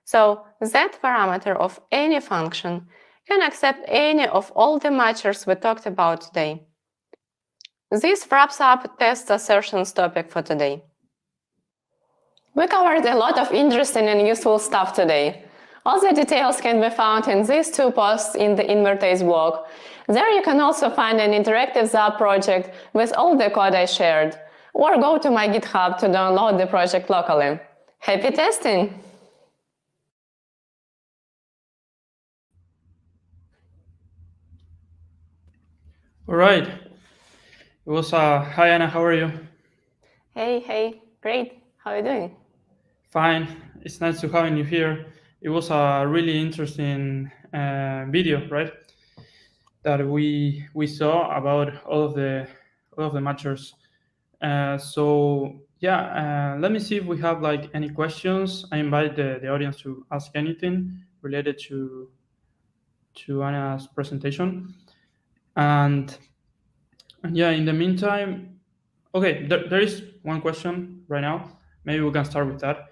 So that parameter of any function can accept any of all the matchers we talked about today. This wraps up test assertions topic for today. We covered a lot of interesting and useful stuff today. All the details can be found in these two posts in the Invertase blog. There you can also find an interactive Zap project with all the code I shared, or go to my GitHub to download the project locally. Happy testing!
All right. It was hi Anna, how are you?
Hey, great. How are you doing?
Fine. It's nice to have you here. It was a really interesting video, right? That we saw about all of the matchers. So yeah, let me see if we have like any questions. I invite the audience to ask anything related to Anna's presentation. And yeah, in the meantime, okay, there is one question right now. Maybe we can start with that.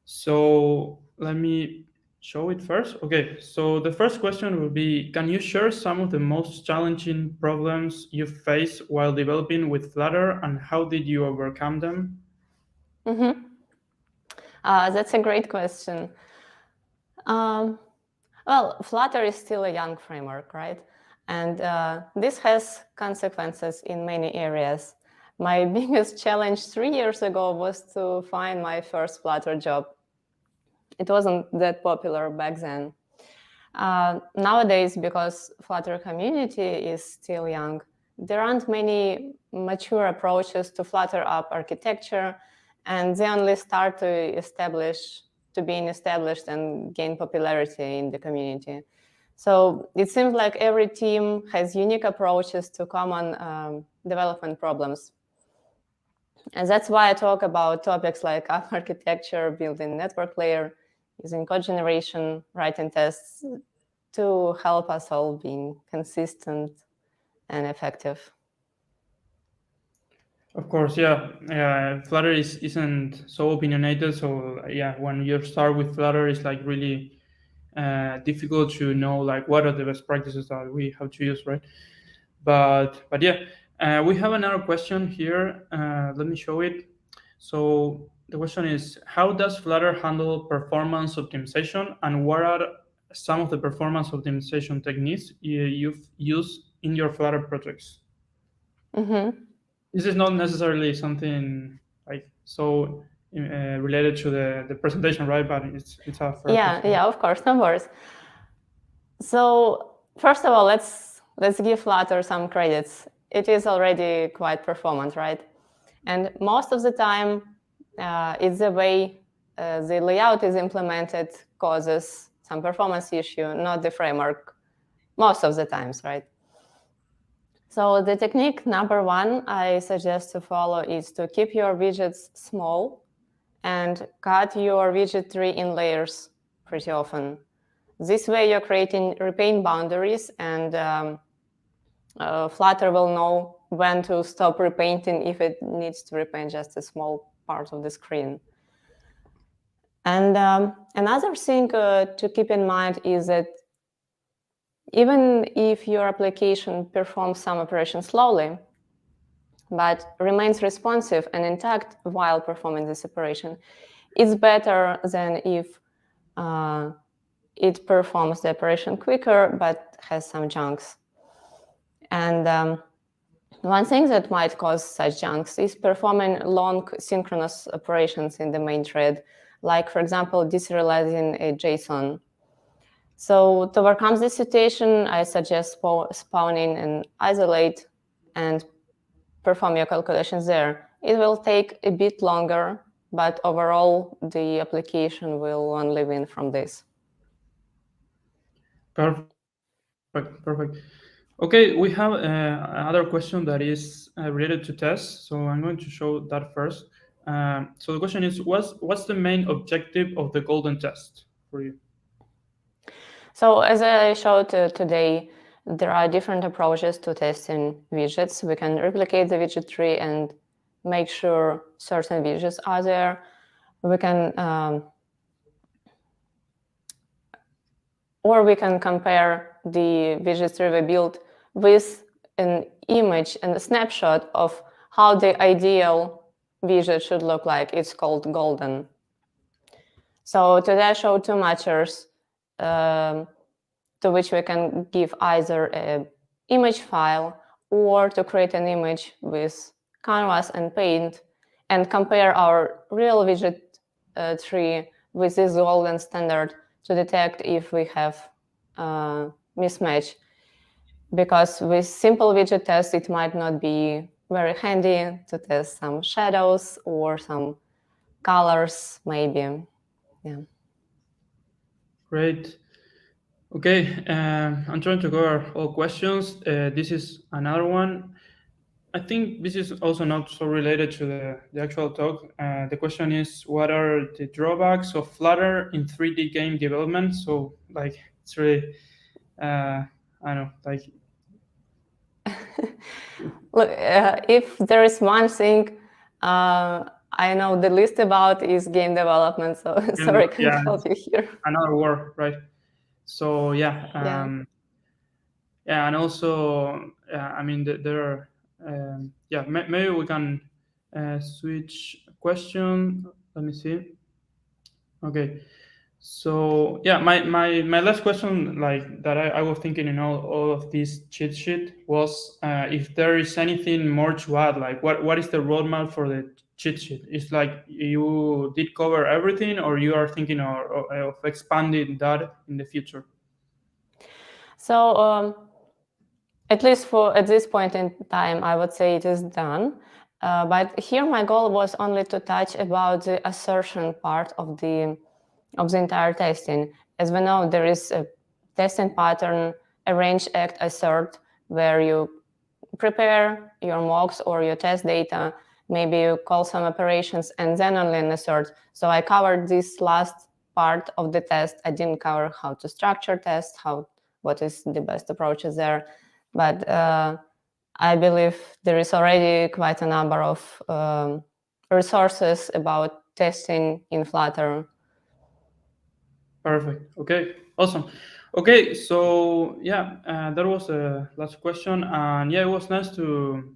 So let me show it first. Okay, so the first question will be, can you share some of the most challenging problems you faced while developing with Flutter, and how did you overcome them?
That's a great question. Well, Flutter is still a young framework, right? And this has consequences in many areas. My biggest challenge 3 years ago was to find my first Flutter job. It wasn't that popular back then. Nowadays, because Flutter community is still young, there aren't many mature approaches to Flutter app architecture, and they only start to being established and gain popularity in the community. So it seems like every team has unique approaches to common development problems. And that's why I talk about topics like app architecture, building network layer, using code generation, writing tests to help us all being consistent and effective.
Of course, yeah. Flutter isn't so opinionated, so yeah, when you start with Flutter, it's like really difficult to know like what are the best practices that we have to use, right? But yeah, we have another question here. Let me show it. So the question is, how does Flutter handle performance optimization, and what are some of the performance optimization techniques you've used in your Flutter projects? This is not necessarily something like so related to the presentation, right? But it's a fair question.
Yeah, of course, no worries. So first of all, let's give Flutter some credits. It is already quite performant, right? And most of the time, it's the way the layout is implemented causes some performance issue, not the framework, most of the times, right? So the technique number one I suggest to follow is to keep your widgets small and cut your widget tree in layers pretty often. This way you're creating repaint boundaries, and Flutter will know when to stop repainting if it needs to repaint just a small part of the screen. And another thing to keep in mind is that even if your application performs some operations slowly, but remains responsive and intact while performing this operation, it's better than if it performs the operation quicker but has some junks. And one thing that might cause such junks is performing long synchronous operations in the main thread, like, for example, deserializing a JSON. So to overcome this situation, I suggest spawning and isolate and perform your calculations there. It will take a bit longer, but overall, the application will only win from this.
Perfect. Perfect. Okay, we have another question that is related to tests. So I'm going to show that first. So the question is, what's the main objective of the golden test for you?
So as I showed today, there are different approaches to testing widgets. We can replicate the widget tree and make sure certain widgets are there. We can, or we can compare the widget tree we built with an image and a snapshot of how the ideal widget should look like. It's called golden. So today I showed two matchers to which we can give either an image file or to create an image with Canvas and Paint and compare our real widget tree with this golden standard to detect if we have mismatch. Because with simple widget tests, it might not be very handy to test some shadows or some colors, maybe. Yeah.
Great. Okay, I'm trying to cover all questions. This is another one. I think this is also not so related to the actual talk. The question is, what are the drawbacks of Flutter in 3D game development? So, like, it's really, I don't know, like.
Look, if there is one thing I know the least about is game development, so sorry, I can't help you here.
Another word, right? So yeah, and also, I mean, there are, yeah, maybe we can switch question. Let me see. Okay, so yeah, my last question, like that I was thinking in all of this cheat sheet was if there is anything more to add, like what is the roadmap for the cheat sheet? It's like you did cover everything, or you are thinking of expanding that in the future?
So at least at this point in time, I would say it is done. But here my goal was only to touch about the assertion part of the entire testing. As we know, there is a testing pattern, arrange, act, assert, where you prepare your mocks or your test data, maybe you call some operations, and then only an assert. So I covered this last part of the test. I didn't cover how to structure tests, what is the best approaches there. But I believe there is already quite a number of resources about testing in Flutter.
Perfect. Okay, awesome. Okay, so yeah, that was the last question, and yeah, it was nice to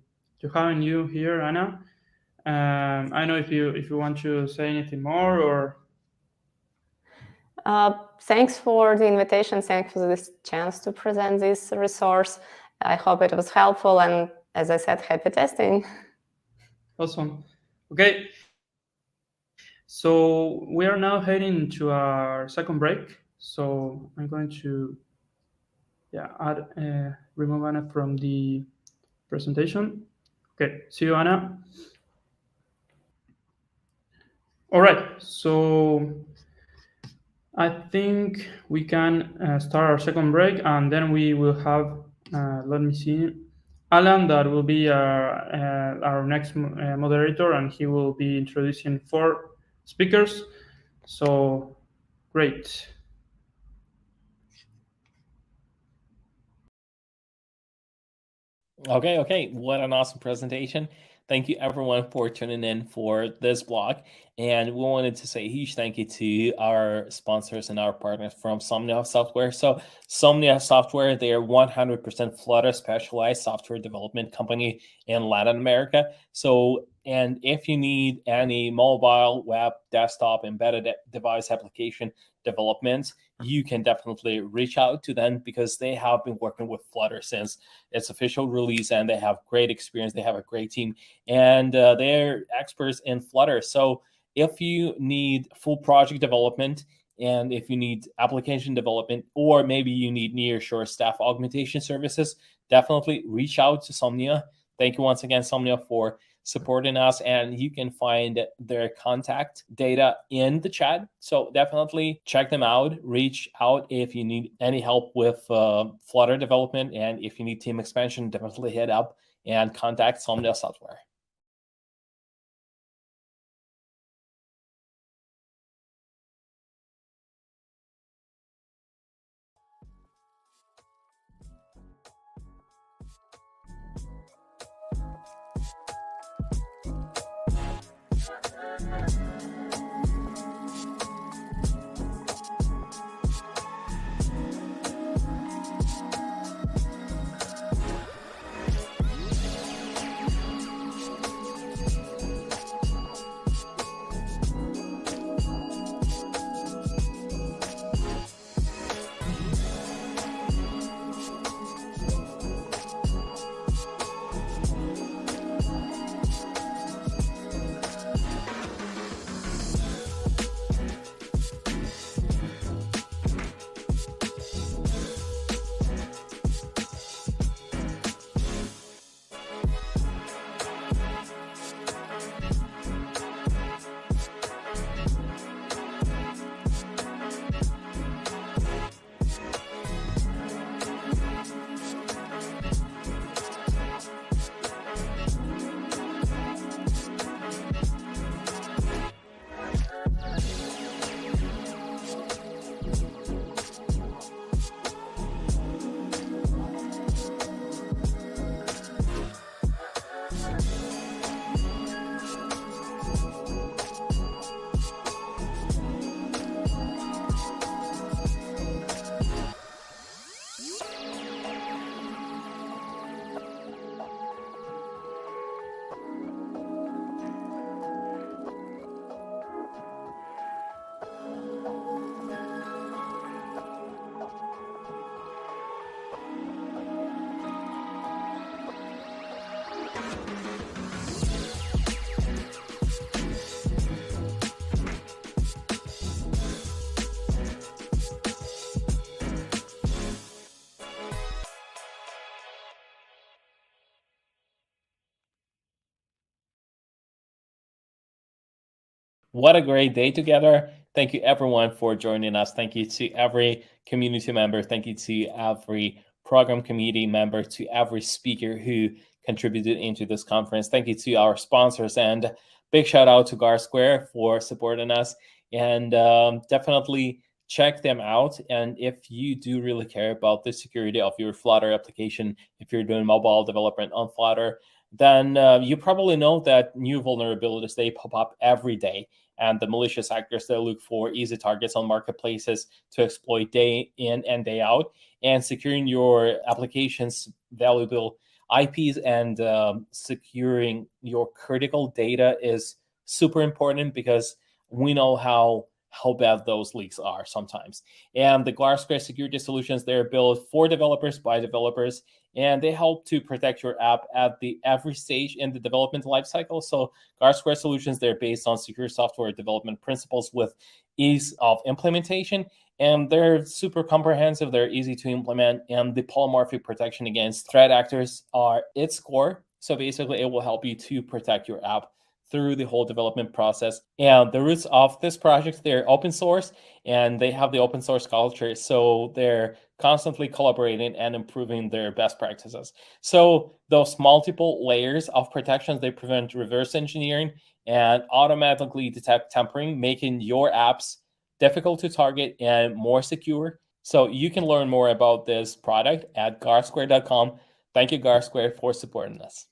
having you here, Anna. I know if you want to say anything more or.
Thanks for the invitation. Thanks for this chance to present this resource. I hope it was helpful, and as I said, happy testing.
Awesome. Okay. So we are now heading to our second break. So I'm going to remove Anna from the presentation. Okay, see you, Anna. All right, so I think we can start our second break, and then we will have, let me see, Alan, that will be our next moderator, and he will be introducing 4 speakers. So great.
Okay. What an awesome presentation. Thank you everyone for tuning in for this blog. And we wanted to say a huge thank you to our sponsors and our partners from Somnia Software. So Somnia Software, they are 100% Flutter specialized software development company in Latin America. So, and if you need any mobile, web, desktop, embedded device application development, you can definitely reach out to them because they have been working with Flutter since its official release, and they have great experience. They have a great team, and they're experts in Flutter. So if you need full project development, and if you need application development, or maybe you need nearshore staff augmentation services, definitely reach out to Somnia. Thank you once again, Somnia, for supporting us, and you can find their contact data in the chat. So definitely check them out. Reach out if you need any help with Flutter development, and if you need team expansion, definitely hit up and contact Somnia Software. What a great day together. Thank you everyone for joining us. Thank you to every community member. Thank you to every program committee member, to every speaker who contributed into this conference. Thank you to our sponsors, and big shout out to GarSquare for supporting us. And definitely check them out. And if you do really care about the security of your Flutter application, if you're doing mobile development on Flutter, then you probably know that new vulnerabilities, they pop up every day. And the malicious actors, they look for easy targets on marketplaces to exploit day in and day out. And securing your application's valuable IPs and securing your critical data is super important, because we know how bad those leaks are sometimes. And the GarSquare security solutions, they're built for developers by developers, and they help to protect your app at every stage in the development lifecycle. So GarSquare solutions, they're based on secure software development principles with ease of implementation, and they're super comprehensive, they're easy to implement, and the polymorphic protection against threat actors are its core. So basically, it will help you to protect your app through the whole development process. And the roots of this project, they're open source, and they have the open source culture. So they're constantly collaborating and improving their best practices. So those multiple layers of protections, they prevent reverse engineering and automatically detect tampering, making your apps difficult to target and more secure. So you can learn more about this product at guardsquare.com. Thank you, Guardsquare, for supporting us.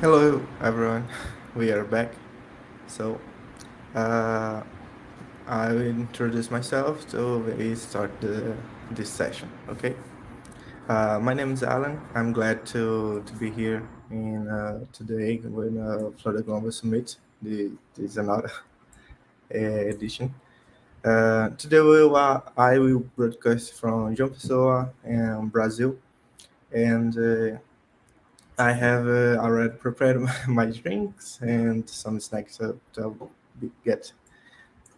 Hello everyone, we are back. So I will introduce myself so we start this session, okay? My name is Alan. I'm glad to be here in today when Flutter Global Summit. This is another edition. Today I will broadcast from João Pessoa in Brazil, and I have already prepared my drinks and some snacks to get.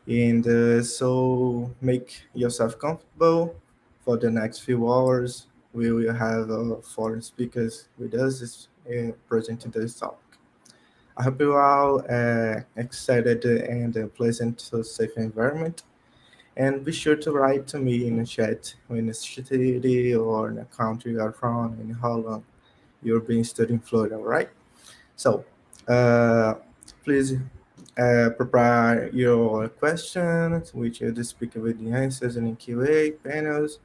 And so make yourself comfortable for the next few hours. We will have foreign speakers with us presenting this topic. I hope you all excited and pleasant, safe environment. And be sure to write to me in the chat in the city or in the country you are from and how long you're being studying Flutter, right? So please prepare your questions, which the speaker with the answers in the QA panels,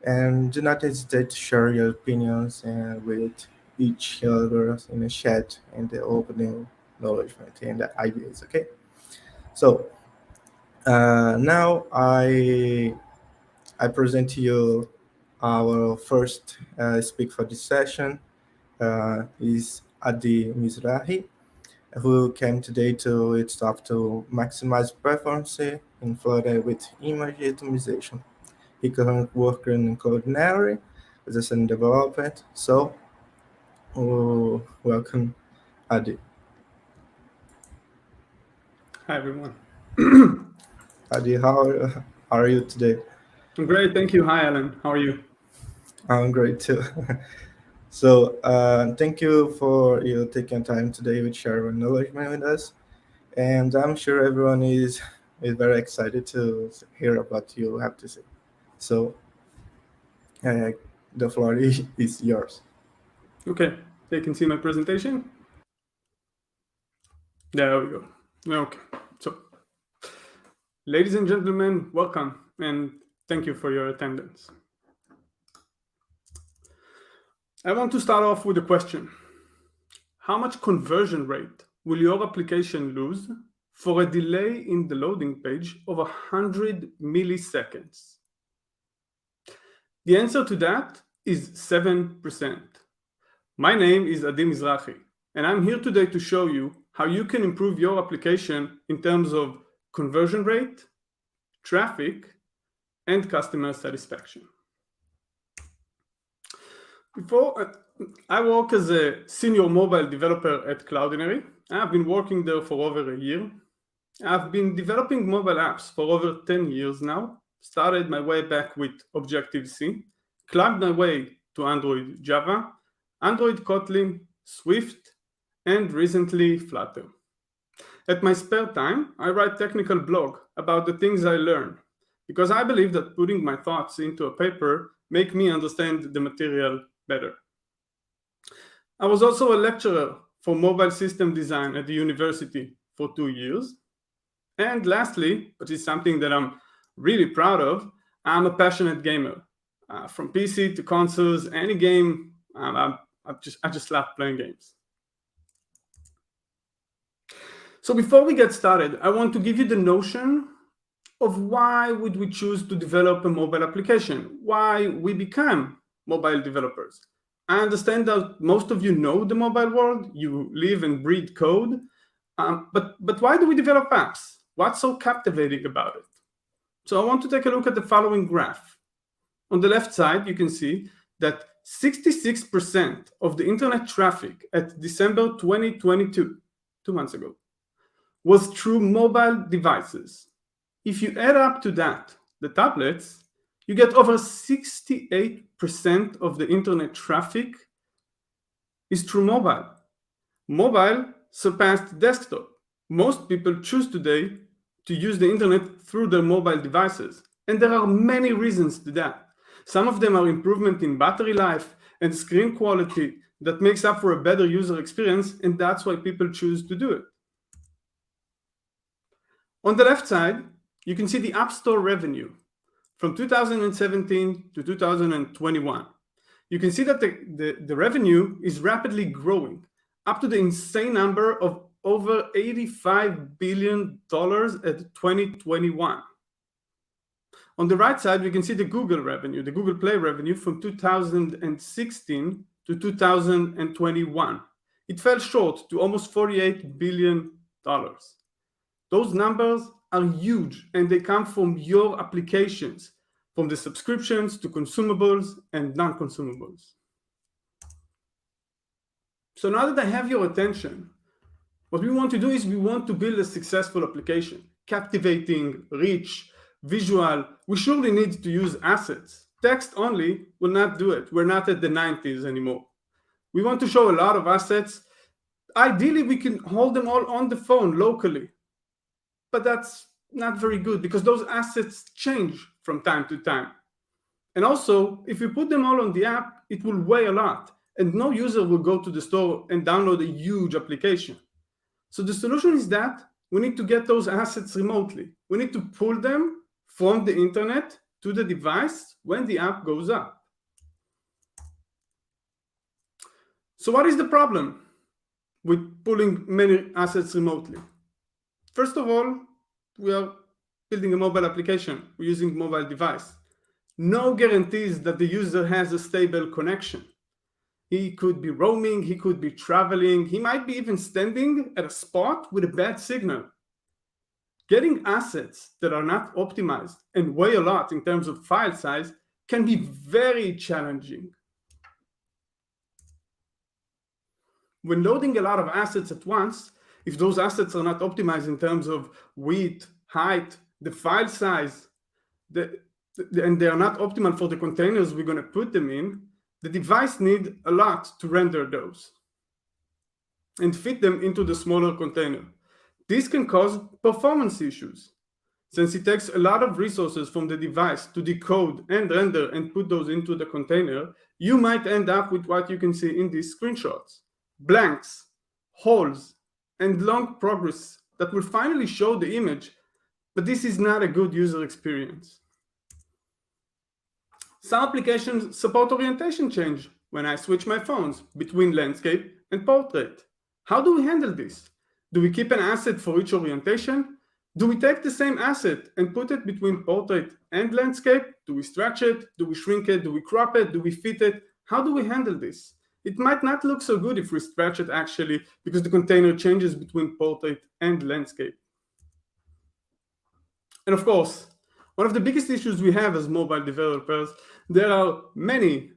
and do not hesitate to share your opinions with each other in the chat and the opening acknowledgement and the ideas, okay? So now I present to you our first speaker for this session. Is Adi Mizrahi, who came today to talk to maximize performance in Flutter with image optimization. He currently works in Coordinary as a senior developer. So, welcome, Adi.
Hi, everyone.
Adi, how are you today?
I'm great, thank you. Hi, Alan. How are you?
I'm great too. So thank you for you taking time today to share your knowledge with us. And I'm sure everyone is very excited to hear about what you have to say. So the floor is yours.
Okay, they can see my presentation. There we go. Okay, so ladies and gentlemen, welcome and thank you for your attendance. I want to start off with a question. How much conversion rate will your application lose for a delay in the loading page of 100 milliseconds? The answer to that is 7%. My name is Adi Mizrahi, and I'm here today to show you how you can improve your application in terms of conversion rate, traffic, and customer satisfaction. I work as a senior mobile developer at Cloudinary. I've been working there for over a year. I've been developing mobile apps for over 10 years now. Started my way back with Objective-C, climbed my way to Android Java, Android Kotlin, Swift, and recently Flutter. At my spare time, I write technical blog about the things I learn, because I believe that putting my thoughts into a paper make me understand the material better. I was also a lecturer for mobile system design at the university for 2 years. And lastly, which is something that I'm really proud of, I'm a passionate gamer. From PC to consoles, any game, I just love playing games. So before we get started, I want to give you the notion of why would we choose to develop a mobile application, why we become mobile developers. I understand that most of you know the mobile world, you live and breathe code, but why do we develop apps? What's so captivating about it? So I want to take a look at the following graph. On the left side, you can see that 66% of the internet traffic at December 2022, 2 months ago, was through mobile devices. If you add up to that the tablets, you get over 68% of the internet traffic is through mobile. Mobile surpassed desktop. Most people choose today to use the internet through their mobile devices. And there are many reasons to that. Some of them are improvement in battery life and screen quality that makes up for a better user experience, and that's why people choose to do it. On the left side, you can see the App Store revenue from 2017 to 2021. You can see that the revenue is rapidly growing, up to the insane number of over $85 billion at 2021. On the right side, we can see the Google revenue, the Google Play revenue from 2016 to 2021. It fell short to almost $48 billion. Those numbers are huge, and they come from your applications, from the subscriptions to consumables and non-consumables. So now that I have your attention, what we want to do is we want to build a successful application, captivating, rich, visual. We surely need to use assets. Text only will not do it. We're not at the 90s anymore. We want to show a lot of assets. Ideally, we can hold them all on the phone locally. But that's not very good because those assets change from time to time. And also, if we put them all on the app, it will weigh a lot. And no user will go to the store and download a huge application. So the solution is that we need to get those assets remotely. We need to pull them from the internet to the device when the app goes up. So what is the problem with pulling many assets remotely? First of all, we are building a mobile application. We're using a mobile device. No guarantees that the user has a stable connection. He could be roaming, he could be traveling, he might be even standing at a spot with a bad signal. Getting assets that are not optimized and weigh a lot in terms of file size can be very challenging. When loading a lot of assets at once, if those assets are not optimized in terms of width, height, the file size, and they are not optimal for the containers we're going to put them in, the device needs a lot to render those and fit them into the smaller container. This can cause performance issues. Since it takes a lot of resources from the device to decode and render and put those into the container, you might end up with what you can see in these screenshots. Blanks, holes, and long progress that will finally show the image, but this is not a good user experience. Some applications support orientation change when I switch my phones between landscape and portrait. How do we handle this? Do we keep an asset for each orientation? Do we take the same asset and put it between portrait and landscape? Do we stretch it? Do we shrink it? Do we crop it? Do we fit it? How do we handle this? It might not look so good if we stretch it actually because the container changes between portrait and landscape. And of course, one of the biggest issues we have as mobile developers, there are many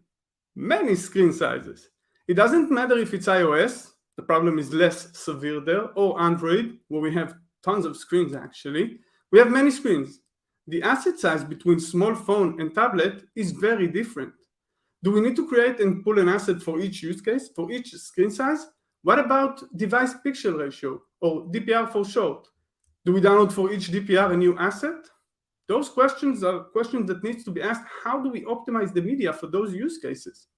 screen sizes. It doesn't matter if it's iOS, the problem is less severe there, or Android, where we have tons of screens actually. We have many screens. The asset size between small phone and tablet is very different. Do we need to create and pull an asset for each use case, for each screen size? What about device pixel ratio, or DPR for short? Do we download for each DPR a new asset? Those questions are questions that need to be asked. How do we optimize the media for those use cases?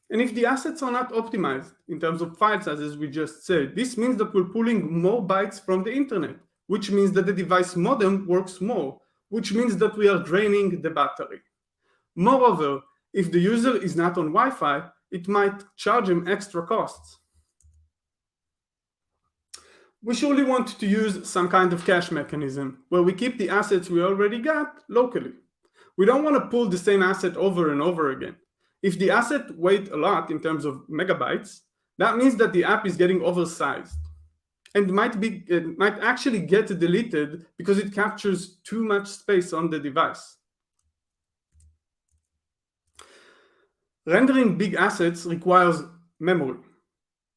And if the assets are not optimized in terms of file size, as we just said, this means that we're pulling more bytes from the internet, which means that the device modem works more, which means that we are draining the battery. Moreover, if the user is not on Wi-Fi, it might charge him extra costs. We surely want to use some kind of cache mechanism where we keep the assets we already got locally. We don't want to pull the same asset over and over again. If the asset weighs a lot in terms of megabytes, that means that the app is getting oversized and might actually get deleted because it captures too much space on the device. Rendering big assets requires memory.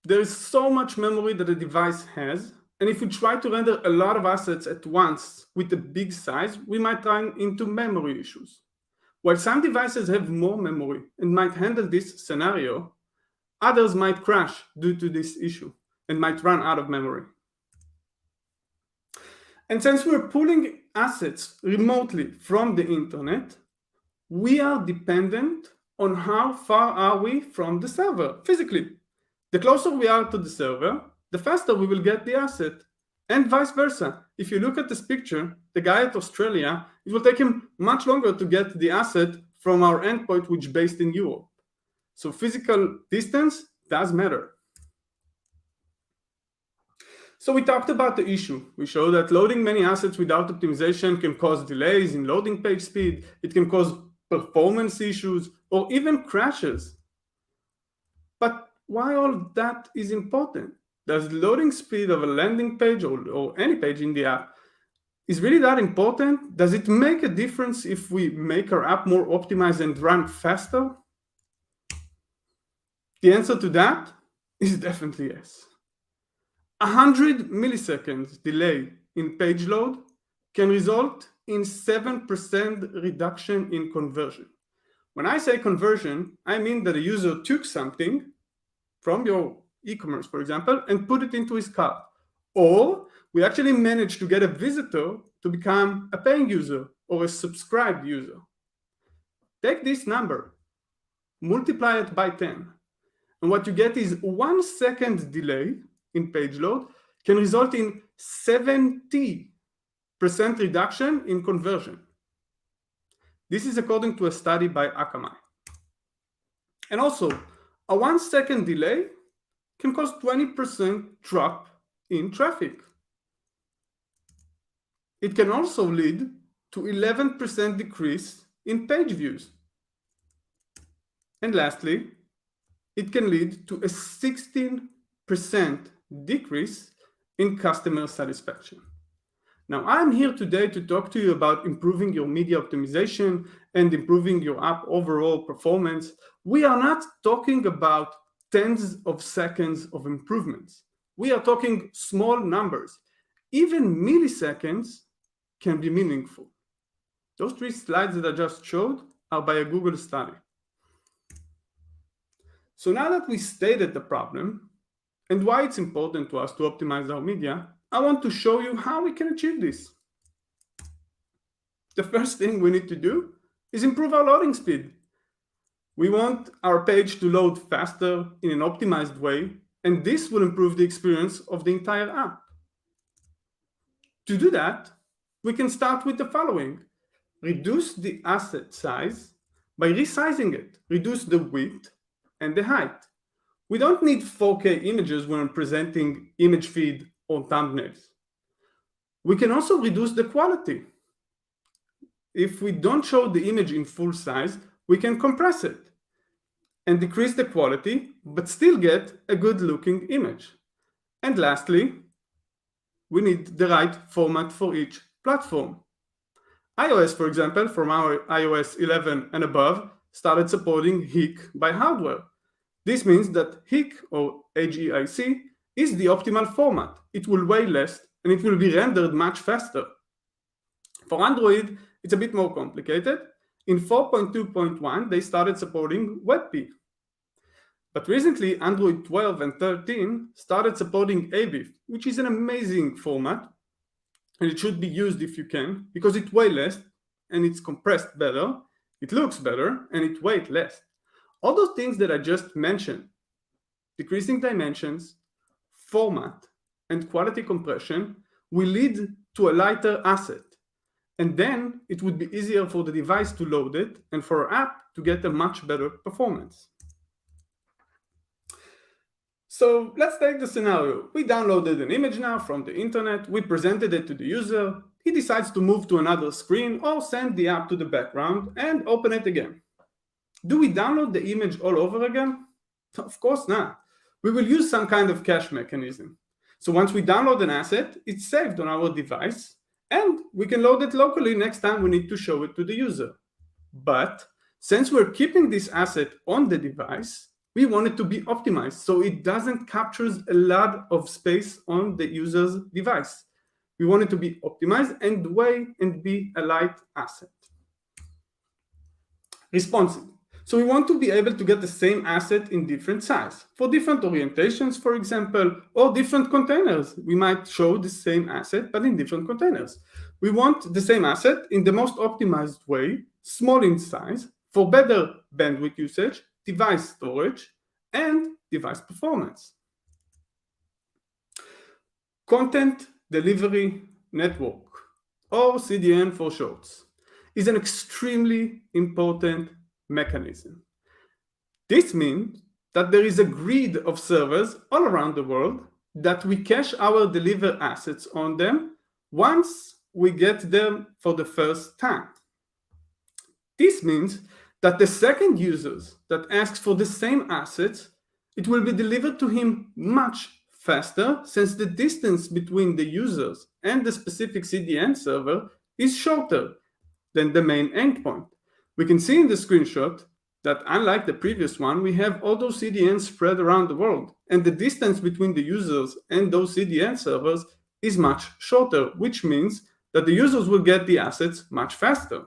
There is so much memory that a device has, and if we try to render a lot of assets at once with a big size, we might run into memory issues. While some devices have more memory and might handle this scenario, others might crash due to this issue and might run out of memory. And since we're pulling assets remotely from the internet, we are dependent on how far are we from the server physically. The closer we are to the server, the faster we will get the asset, and vice versa. If you look at this picture, the guy at Australia, it will take him much longer to get the asset from our endpoint, which is based in Europe. So physical distance does matter. So we talked about the issue. We showed that loading many assets without optimization can cause delays in loading page speed. It can cause performance issues or even crashes. But why all that is important? Does the loading speed of a landing page or any page in the app is really that important? Does it make a difference if we make our app more optimized and run faster? The answer to that is definitely yes. 100 milliseconds delay in page load can result in 7% reduction in conversion. When I say conversion, I mean that a user took something from your e-commerce, for example, and put it into his cart. Or we actually managed to get a visitor to become a paying user or a subscribed user. Take this number, multiply it by 10, and what you get is 1 second delay in page load can result in 70% reduction in conversion. This is according to a study by Akamai. And also, a 1 second delay can cause 20% drop in traffic. It can also lead to 11% decrease in page views. And lastly, it can lead to a 16% decrease in customer satisfaction. Now, I'm here today to talk to you about improving your media optimization and improving your app overall performance. We are not talking about tens of seconds of improvements. We are talking small numbers. Even milliseconds can be meaningful. Those 3 slides that I just showed are by a Google study. So now that we stated the problem and why it's important to us to optimize our media, I want to show you how we can achieve this. The first thing we need to do is improve our loading speed. We want our page to load faster in an optimized way, and this will improve the experience of the entire app. To do that, we can start with the following. Reduce the asset size by resizing it. Reduce the width and the height. We don't need 4K images when presenting image feed or thumbnails. We can also reduce the quality. If we don't show the image in full size, we can compress it and decrease the quality, but still get a good looking image. And lastly, we need the right format for each platform. iOS, for example, from our iOS 11 and above, started supporting HEIC by hardware. This means that HEIC, or HEIC, is the optimal format. It will weigh less and it will be rendered much faster. For Android, it's a bit more complicated. In 4.2.1, they started supporting WebP. But recently, Android 12 and 13 started supporting AVIF, which is an amazing format, and it should be used if you can, because it weighs less and it's compressed better, it looks better, and it weighs less. All those things that I just mentioned, decreasing dimensions, format, and quality compression will lead to a lighter asset. And then it would be easier for the device to load it and for our app to get a much better performance. So let's take the scenario. We downloaded an image now from the internet. We presented it to the user. He decides to move to another screen or send the app to the background and open it again. Do we download the image all over again? Of course not. We will use some kind of cache mechanism. So once we download an asset, it's saved on our device, and we can load it locally next time we need to show it to the user. But since we're keeping this asset on the device, we want it to be optimized so it doesn't capture a lot of space on the user's device. We want it to be optimized and weigh and be a light asset. Responsive. So we want to be able to get the same asset in different size. For different orientations, for example, or different containers. We might show the same asset, but in different containers. We want the same asset in the most optimized way, small in size, for better bandwidth usage, device storage, and device performance. Content Delivery Network, or CDN for shorts, is an extremely important mechanism. This means that there is a grid of servers all around the world that we cache our deliver assets on them once we get them for the first time. This means that the second users that asks for the same assets, it will be delivered to him much faster, since the distance between the users and the specific CDN server is shorter than the main endpoint. We can see in the screenshot that unlike the previous one, we have all those CDNs spread around the world, and the distance between the users and those CDN servers is much shorter, which means that the users will get the assets much faster.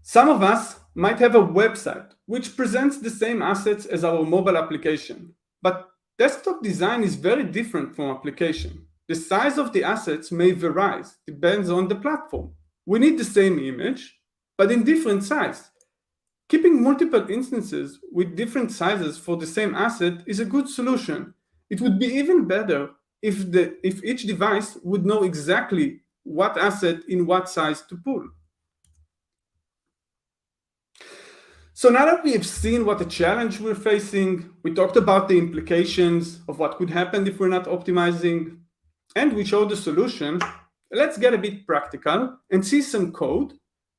Some of us might have a website which presents the same assets as our mobile application, but desktop design is very different from application. The size of the assets may vary, depends on the platform. We need the same image, but in different size. Keeping multiple instances with different sizes for the same asset is a good solution. It would be even better if each device would know exactly what asset in what size to pull. So now that we have seen what the challenge we're facing, we talked about the implications of what could happen if we're not optimizing, and we showed the solution. Let's get a bit practical and see some code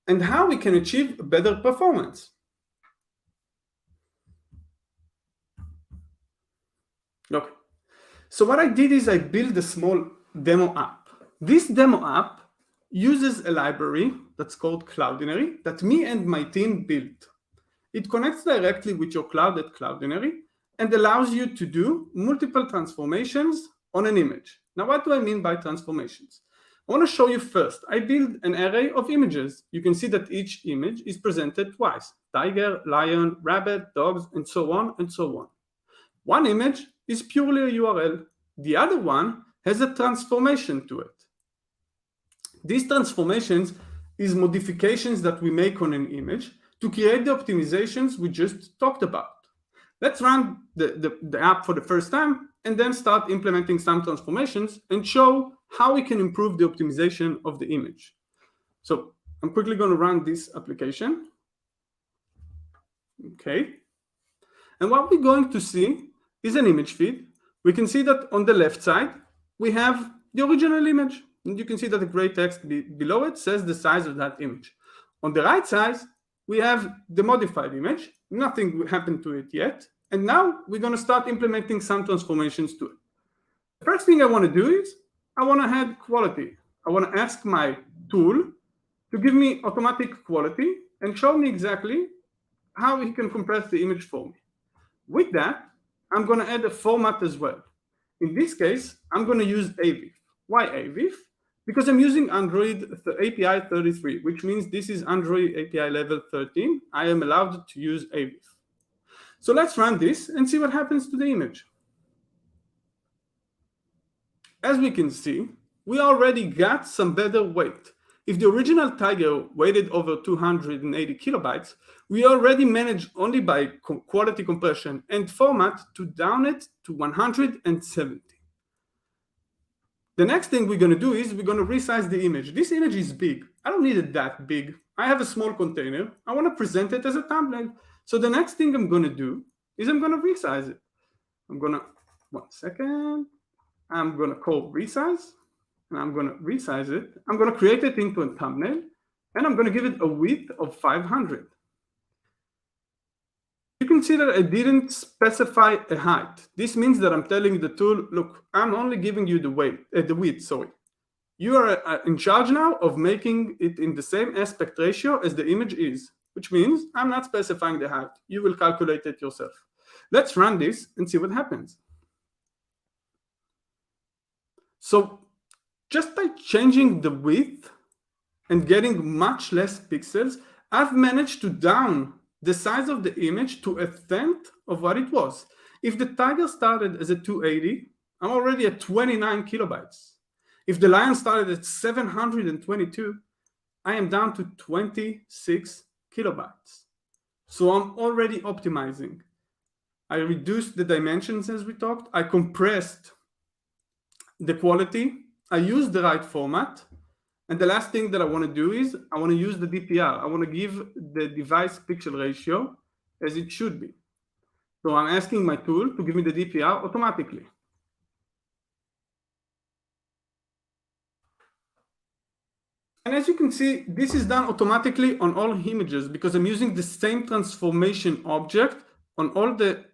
and how we can achieve better performance. Okay. So what I did is I built a small demo app. This demo app uses a library that's called Cloudinary that me and my team built. It connects directly with your cloud at Cloudinary and allows you to do multiple transformations on an image. Now, what do I mean by transformations? I want to show you first. I built an array of images. You can see that each image is presented twice: tiger, lion, rabbit, dogs, and so on and so on. One image is purely a URL. The other one has a transformation to it. These transformations is modifications that we make on an image to create the optimizations we just talked about. Let's run the app for the first time and then start implementing some transformations and show how we can improve the optimization of the image. So I'm quickly going to run this application. Okay. And what we're going to see is an image feed. We can see that on the left side, we have the original image. And you can see that the gray text below it says the size of that image. On the right side, we have the modified image. Nothing happened to it yet. And now we're going to start implementing some transformations to it. The first thing I want to do is I want to add quality. I want to ask my tool to give me automatic quality and show me exactly how he can compress the image for me. With that, I'm going to add a format as well. In this case, I'm going to use AVIF. Why AVIF? Because I'm using Android API 33, which means this is Android API level 13. I am allowed to use AVIF. So let's run this and see what happens to the image. As we can see, we already got some better weight. If the original Tiger weighted over 280 kilobytes, we already managed only by quality compression and format to down it to 170. The next thing we're going to do is we're going to resize the image. This image is big. I don't need it that big. I have a small container. I want to present it as a thumbnail. So the next thing I'm going to do is I'm going to resize it. I'm going to, one second. I'm going to call resize. And I'm going to resize it. I'm going to create it into a thumbnail. And I'm going to give it a width of 500. You can see that I didn't specify a height. This means that I'm telling the tool, look, I'm only giving you the width, sorry. You are in charge now of making it in the same aspect ratio as the image is, which means I'm not specifying the height. You will calculate it yourself. Let's run this and see what happens. So just by changing the width and getting much less pixels, I've managed to down the size of the image to 1/10 of what it was. If the tiger started as a 280, I'm already at 29 kilobytes. If the lion started at 722, I am down to 26 kilobytes. So I'm already optimizing. I reduced the dimensions as we talked. I compressed the quality. I used the right format. And the last thing that I want to do is I want to use the DPR. I want to give the device pixel ratio as it should be. So I'm asking my tool to give me the DPR automatically. And as you can see, this is done automatically on all images because I'm using the same transformation object on all the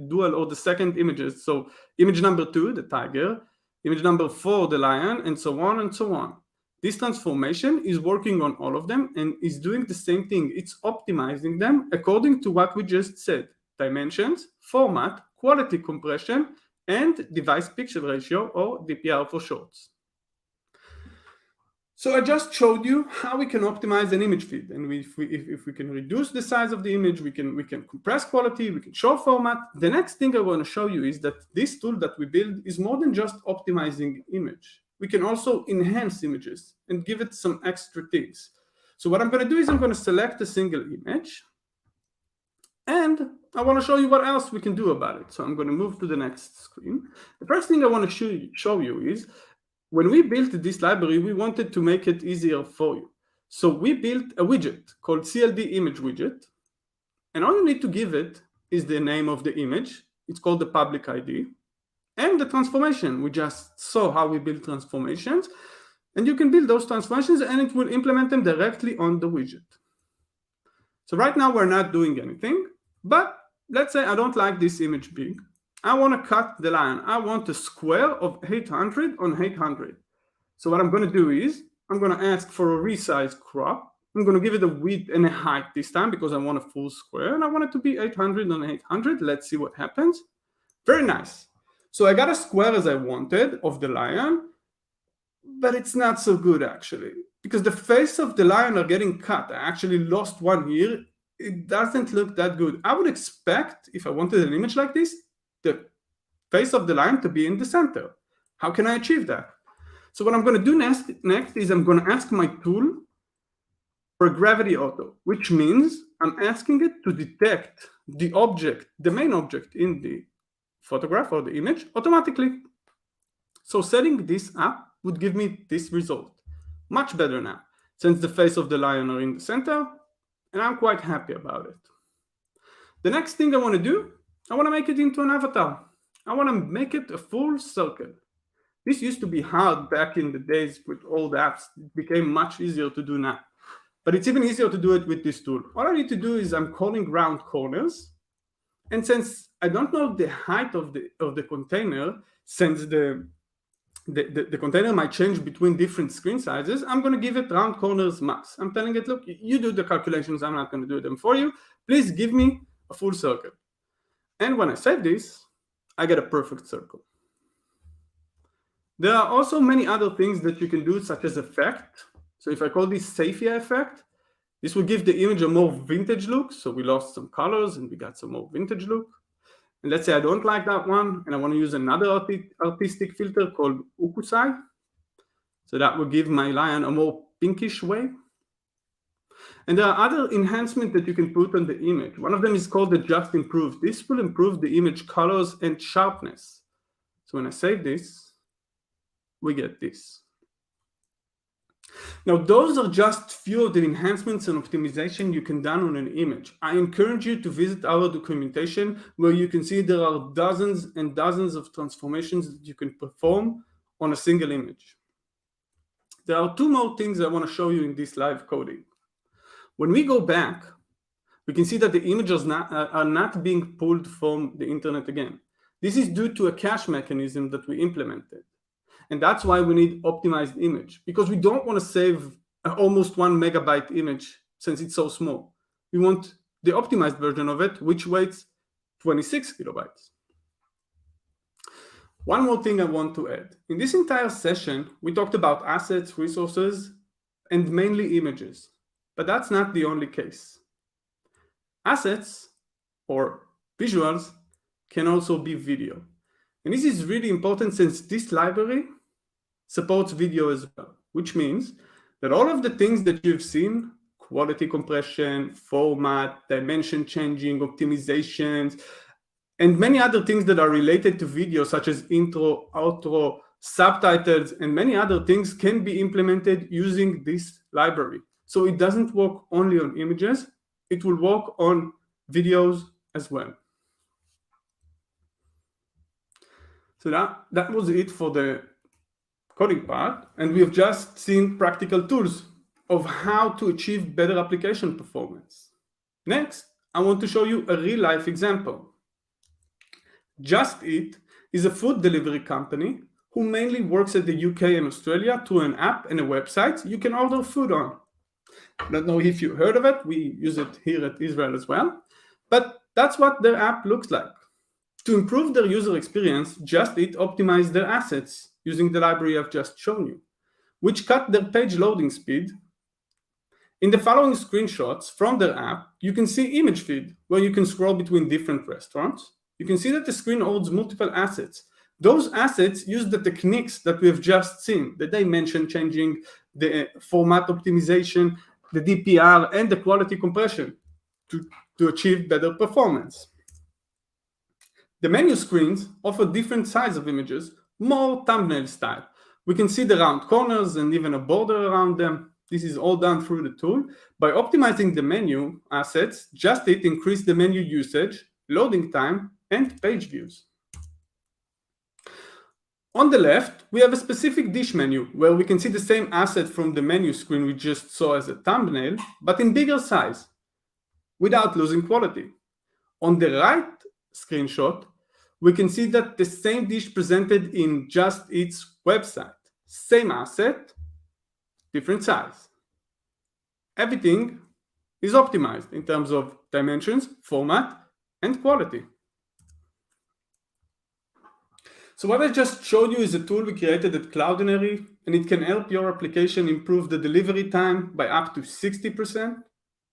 dual or the second images. So image number 2, the tiger, image number 4, the lion, and so on and so on. This transformation is working on all of them and is doing the same thing. It's optimizing them according to what we just said. Dimensions, format, quality compression, and device pixel ratio, or DPR for shorts. So I just showed you how we can optimize an image feed. And if we can reduce the size of the image, we can compress quality, we can show format. The next thing I want to show you is that this tool that we build is more than just optimizing image. We can also enhance images and give it some extra things. So what I'm going to do is I'm going to select a single image. And I want to show you what else we can do about it. So I'm going to move to the next screen. The first thing I want to show you is when we built this library, we wanted to make it easier for you. So we built a widget called CLD image widget. And all you need to give it is the name of the image. It's called the public ID. And the transformation. We just saw how we build transformations. And you can build those transformations and it will implement them directly on the widget. So right now we're not doing anything. But let's say I don't like this image big. I want to cut the line. I want a square of 800 on 800. So what I'm going to do is I'm going to ask for a resize crop. I'm going to give it a width and a height this time because I want a full square. And I want it to be 800 on 800. Let's see what happens. Very nice. So I got a square as I wanted of the lion. But it's not so good, actually. Because the face of the lion are getting cut. I actually lost one here. It doesn't look that good. I would expect, if I wanted an image like this, the face of the lion to be in the center. How can I achieve that? So what I'm going to do next is I'm going to ask my tool for gravity auto, which means I'm asking it to detect the object, the main object in the photograph or the image automatically. So setting this up would give me this result. Much better now, since the face of the lion are in the center, and I'm quite happy about it. The next thing I want to do, I want to make it into an avatar. I want to make it a full circle. This used to be hard back in the days with old apps. It became much easier to do now. But it's even easier to do it with this tool. All I need to do is I'm calling round corners. And since I don't know the height of the container, since the container might change between different screen sizes, I'm going to give it round corners max. I'm telling it, look, you do the calculations. I'm not going to do them for you. Please give me a full circle. And when I save this, I get a perfect circle. There are also many other things that you can do, such as effect. So if I call this Sepia effect, this will give the image a more vintage look. So we lost some colors and we got some more vintage look. And let's say I don't like that one and I want to use another artistic filter called Ulusoy. So that will give my lion a more pinkish way. And there are other enhancements that you can put on the image. One of them is called the Just Improve. This will improve the image colors and sharpness. So when I save this, we get this. Now, those are just few of the enhancements and optimization you can do on an image. I encourage you to visit our documentation where you can see there are dozens and dozens of transformations that you can perform on a single image. There are two more things I want to show you in this live coding. When we go back, we can see that the images are not being pulled from the internet again. This is due to a cache mechanism that we implemented. And that's why we need optimized image, because we don't want to save an almost 1 megabyte image since it's so small. We want the optimized version of it, which weighs 26 kilobytes. One more thing I want to add. In this entire session, we talked about assets, resources, and mainly images. But that's not the only case. Assets, or visuals, can also be video. And this is really important since this library supports video as well, which means that all of the things that you've seen, quality compression, format, dimension changing, optimizations, and many other things that are related to video, such as intro, outro, subtitles, and many other things can be implemented using this library. So it doesn't work only on images, it will work on videos as well. So that was it for the coding part, and we have just seen practical tools of how to achieve better application performance. Next, I want to show you a real-life example. Just Eat is a food delivery company who mainly works at the UK and Australia through an app and a website you can order food on. I don't know if you heard of it, we use it here at Israel as well, but that's what their app looks like. To improve their user experience, Just Eat optimized their assets using the library I've just shown you, which cut their page loading speed. In the following screenshots from their app, you can see image feed, where you can scroll between different restaurants. You can see that the screen holds multiple assets. Those assets use the techniques that we have just seen, the dimension changing, the format optimization, the DPR, and the quality compression to achieve better performance. The menu screens offer different sizes of images, more thumbnail style. We can see the round corners and even a border around them. This is all done through the tool. By optimizing the menu assets, Just Eat increased the menu usage, loading time, and page views. On the left, we have a specific dish menu where we can see the same asset from the menu screen we just saw as a thumbnail, but in bigger size, without losing quality. On the right screenshot, we can see that the same dish presented in Just Eat's website. Same asset, different size. Everything is optimized in terms of dimensions, format, and quality. So what I just showed you is a tool we created at Cloudinary, and it can help your application improve the delivery time by up to 60%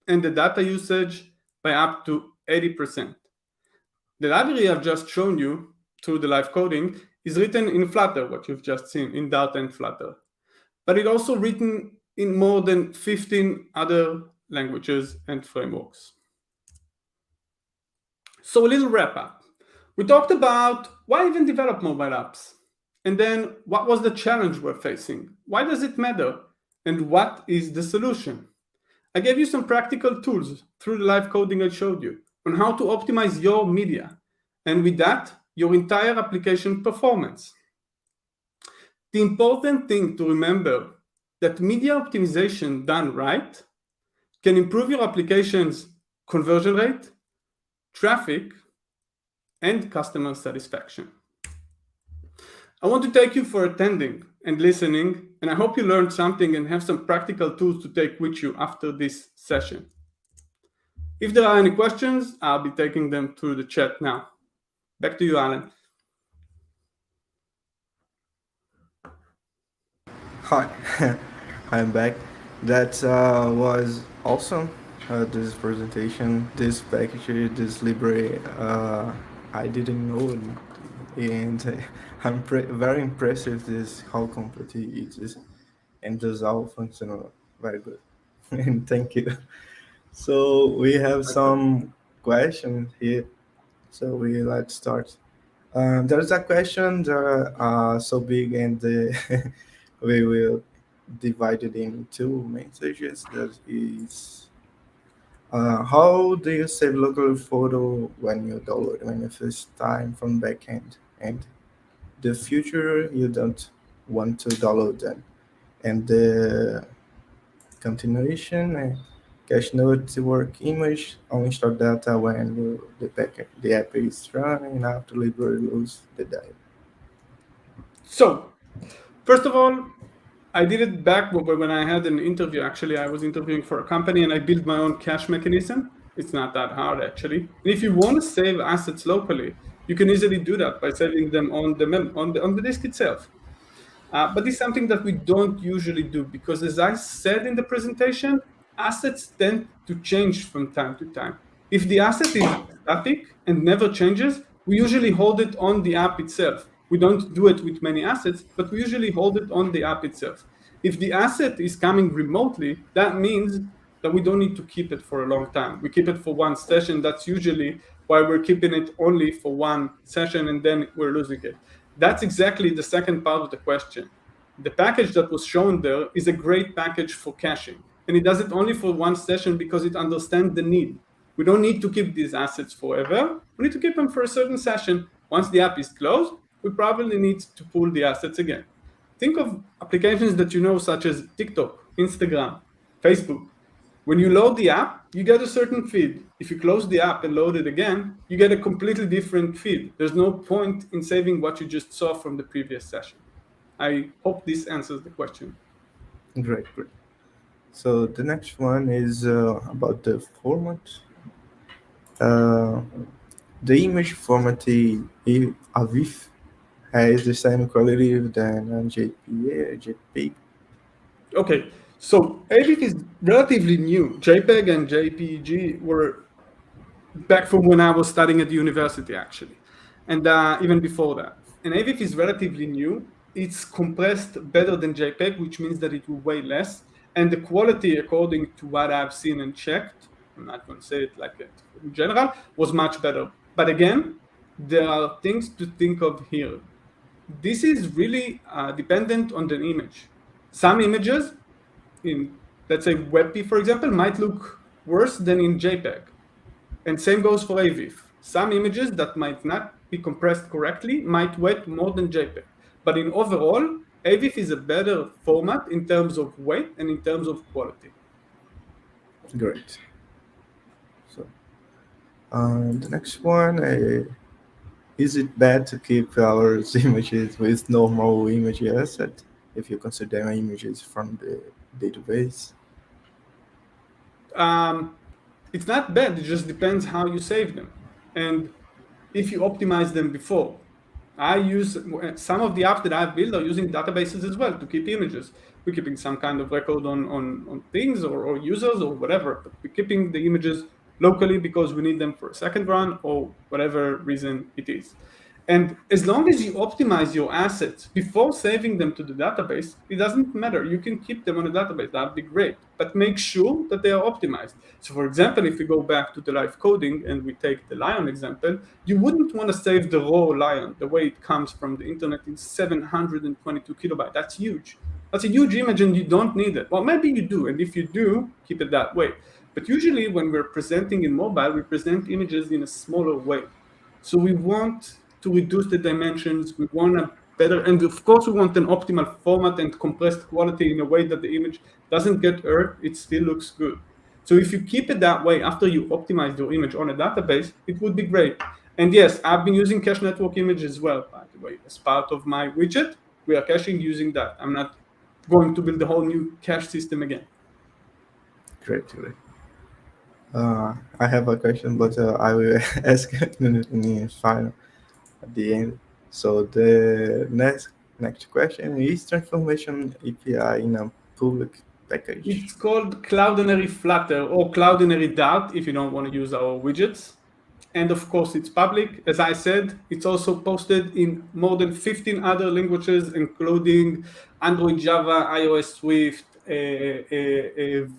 and the data usage by up to 80%. The library I've just shown you through the live coding is written in Flutter, what you've just seen in Dart and Flutter. But it's also written in more than 15 other languages and frameworks. So a little wrap up. We talked about why even develop mobile apps? And then what was the challenge we're facing? Why does it matter? And what is the solution? I gave you some practical tools through the live coding I showed you on how to optimize your media. And with that, your entire application performance. The important thing to remember that media optimization done right can improve your application's conversion rate, traffic, and customer satisfaction. I want to thank you for attending and listening, and I hope you learned something and have some practical tools to take with you after this session. If there are any questions, I'll be taking them through the chat now. Back to you, Alan.
Hi, I'm back. That was awesome. This presentation, this package, this library, I didn't know it, and I'm very impressed with this, how complete it is, and does all functional very good. And thank you. So we have some questions here. So let's start. There's a question that are so big, and we will divide it in two messages. That is, how do you save local photo when you download when you first time from backend, and the future you don't want to download them, and the continuation cache notes work image only store data when the app is running after library lose the data.
So First of all, I did it back when I had an interview. Actually, I was interviewing for a company and I built my own cache mechanism. It's not that hard, actually. And if you want to save assets locally, you can easily do that by saving them on the disk itself. But this is something that we don't usually do because, as I said in the presentation, assets tend to change from time to time. If the asset is static and never changes, we usually hold it on the app itself. We don't do it with many assets, but we usually hold it on the app itself. If the asset is coming remotely, that means that we don't need to keep it for a long time. We keep it for one session. That's usually why we're keeping it only for one session and then we're losing it. That's exactly the second part of the question. The package that was shown there is a great package for caching. And it does it only for one session because it understands the need. We don't need to keep these assets forever. We need to keep them for a certain session. Once the app is closed, we probably need to pull the assets again. Think of applications that you know, such as TikTok, Instagram, Facebook. When you load the app, you get a certain feed. If you close the app and load it again, you get a completely different feed. There's no point in saving what you just saw from the previous session. I hope this answers the question.
Great. So the next one is about the format. The image format AVIF has the same quality than JPEG.
Okay, so AVIF is relatively new. JPEG and JPEG were back from when I was studying at the university, actually, and even before that. And AVIF is relatively new. It's compressed better than JPEG, which means that it will weigh less. And the quality, according to what I've seen and checked, I'm not going to say it like it in general, was much better. But again, there are things to think of here. This is really dependent on the image. Some images in, let's say, WebP, for example, might look worse than in JPEG. And same goes for AVIF. Some images that might not be compressed correctly might weigh more than JPEG. But in overall, AVIF is a better format in terms of weight and in terms of quality.
Great. So the next one, is it bad to keep our images with normal image asset if you consider images from the database?
It's not bad. It just depends how you save them and if you optimize them before. I use some of the apps that I've built are using databases as well to keep images. We're keeping some kind of record on things or users or whatever, but we're keeping the images locally because we need them for a second run or whatever reason it is. And as long as you optimize your assets before saving them to the database, it doesn't matter. You can keep them on the database. That'd be great. But make sure that they are optimized. So for example, if we go back to the live coding and we take the lion example, you wouldn't want to save the raw lion the way it comes from the internet in 722 kilobytes. That's huge. That's a huge image and you don't need it. Well, maybe you do. And if you do, keep it that way. But usually when we're presenting in mobile, we present images in a smaller way. So we want to reduce the dimensions, we want a better, and of course we want an optimal format and compressed quality in a way that the image doesn't get hurt, it still looks good. So if you keep it that way after you optimize your image on a database, it would be great. And yes, I've been using cache network image as well, by the way, as part of my widget. We are caching using that. I'm not going to build a whole new cache system again.
Great. I have a question, but I will ask in final at the end. So the next question is transformation API in a public package.
It's called Cloudinary Flutter or Cloudinary Dart if you don't want to use our widgets. And of course, it's public. As I said, it's also posted in more than 15 other languages, including Android, Java, iOS, Swift,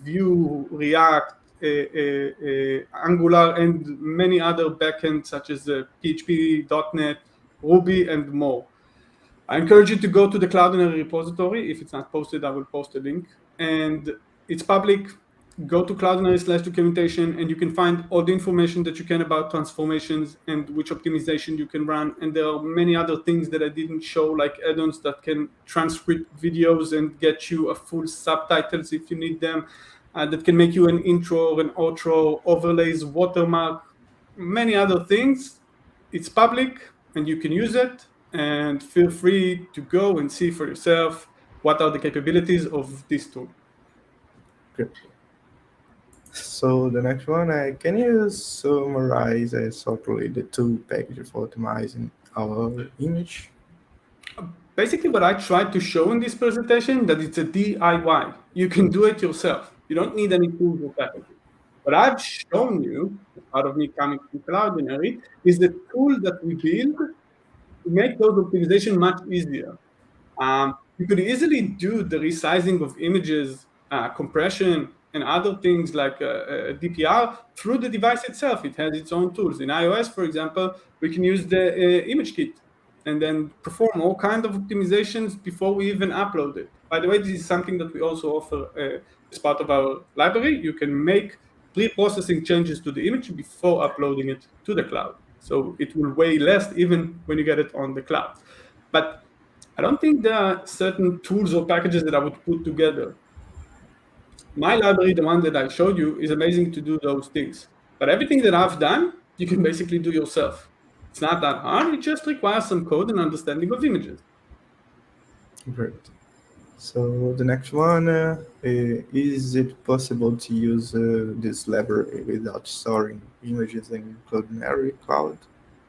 Vue, React, Angular, and many other backends such as PHP, .NET, Ruby, and more. I encourage you to go to the Cloudinary repository. If it's not posted, I will post a link. And it's public. Go to Cloudinary/documentation, and you can find all the information that you can about transformations and which optimization you can run. And there are many other things that I didn't show, like add-ons that can transcript videos and get you a full subtitles if you need them. That can make you an intro, an outro, overlays, watermark, many other things. It's public and you can use it. and feel free to go and see for yourself what are the capabilities of this tool.
Great. So the next one, can you summarize shortly the two packages for optimizing our image?
Basically, what I tried to show in this presentation, that it's a DIY. You can do it yourself. You don't need any tools or packages. What I've shown you, out of me coming from Cloudinary, is the tool that we build to make those optimization much easier. You could easily do the resizing of images, compression, and other things like DPR through the device itself. It has its own tools. In iOS, for example, we can use the image kit and then perform all kinds of optimizations before we even upload it. By the way, this is something that we also offer as part of our library. You can make pre-processing changes to the image before uploading it to the cloud. So it will weigh less even when you get it on the cloud. But I don't think there are certain tools or packages that I would put together. My library, the one that I showed you, is amazing to do those things. But everything that I've done, you can basically do yourself. It's not that hard. It just requires some code and understanding of images.
Great. So the next one, is it possible to use this library without storing images in Cloudinary Cloud?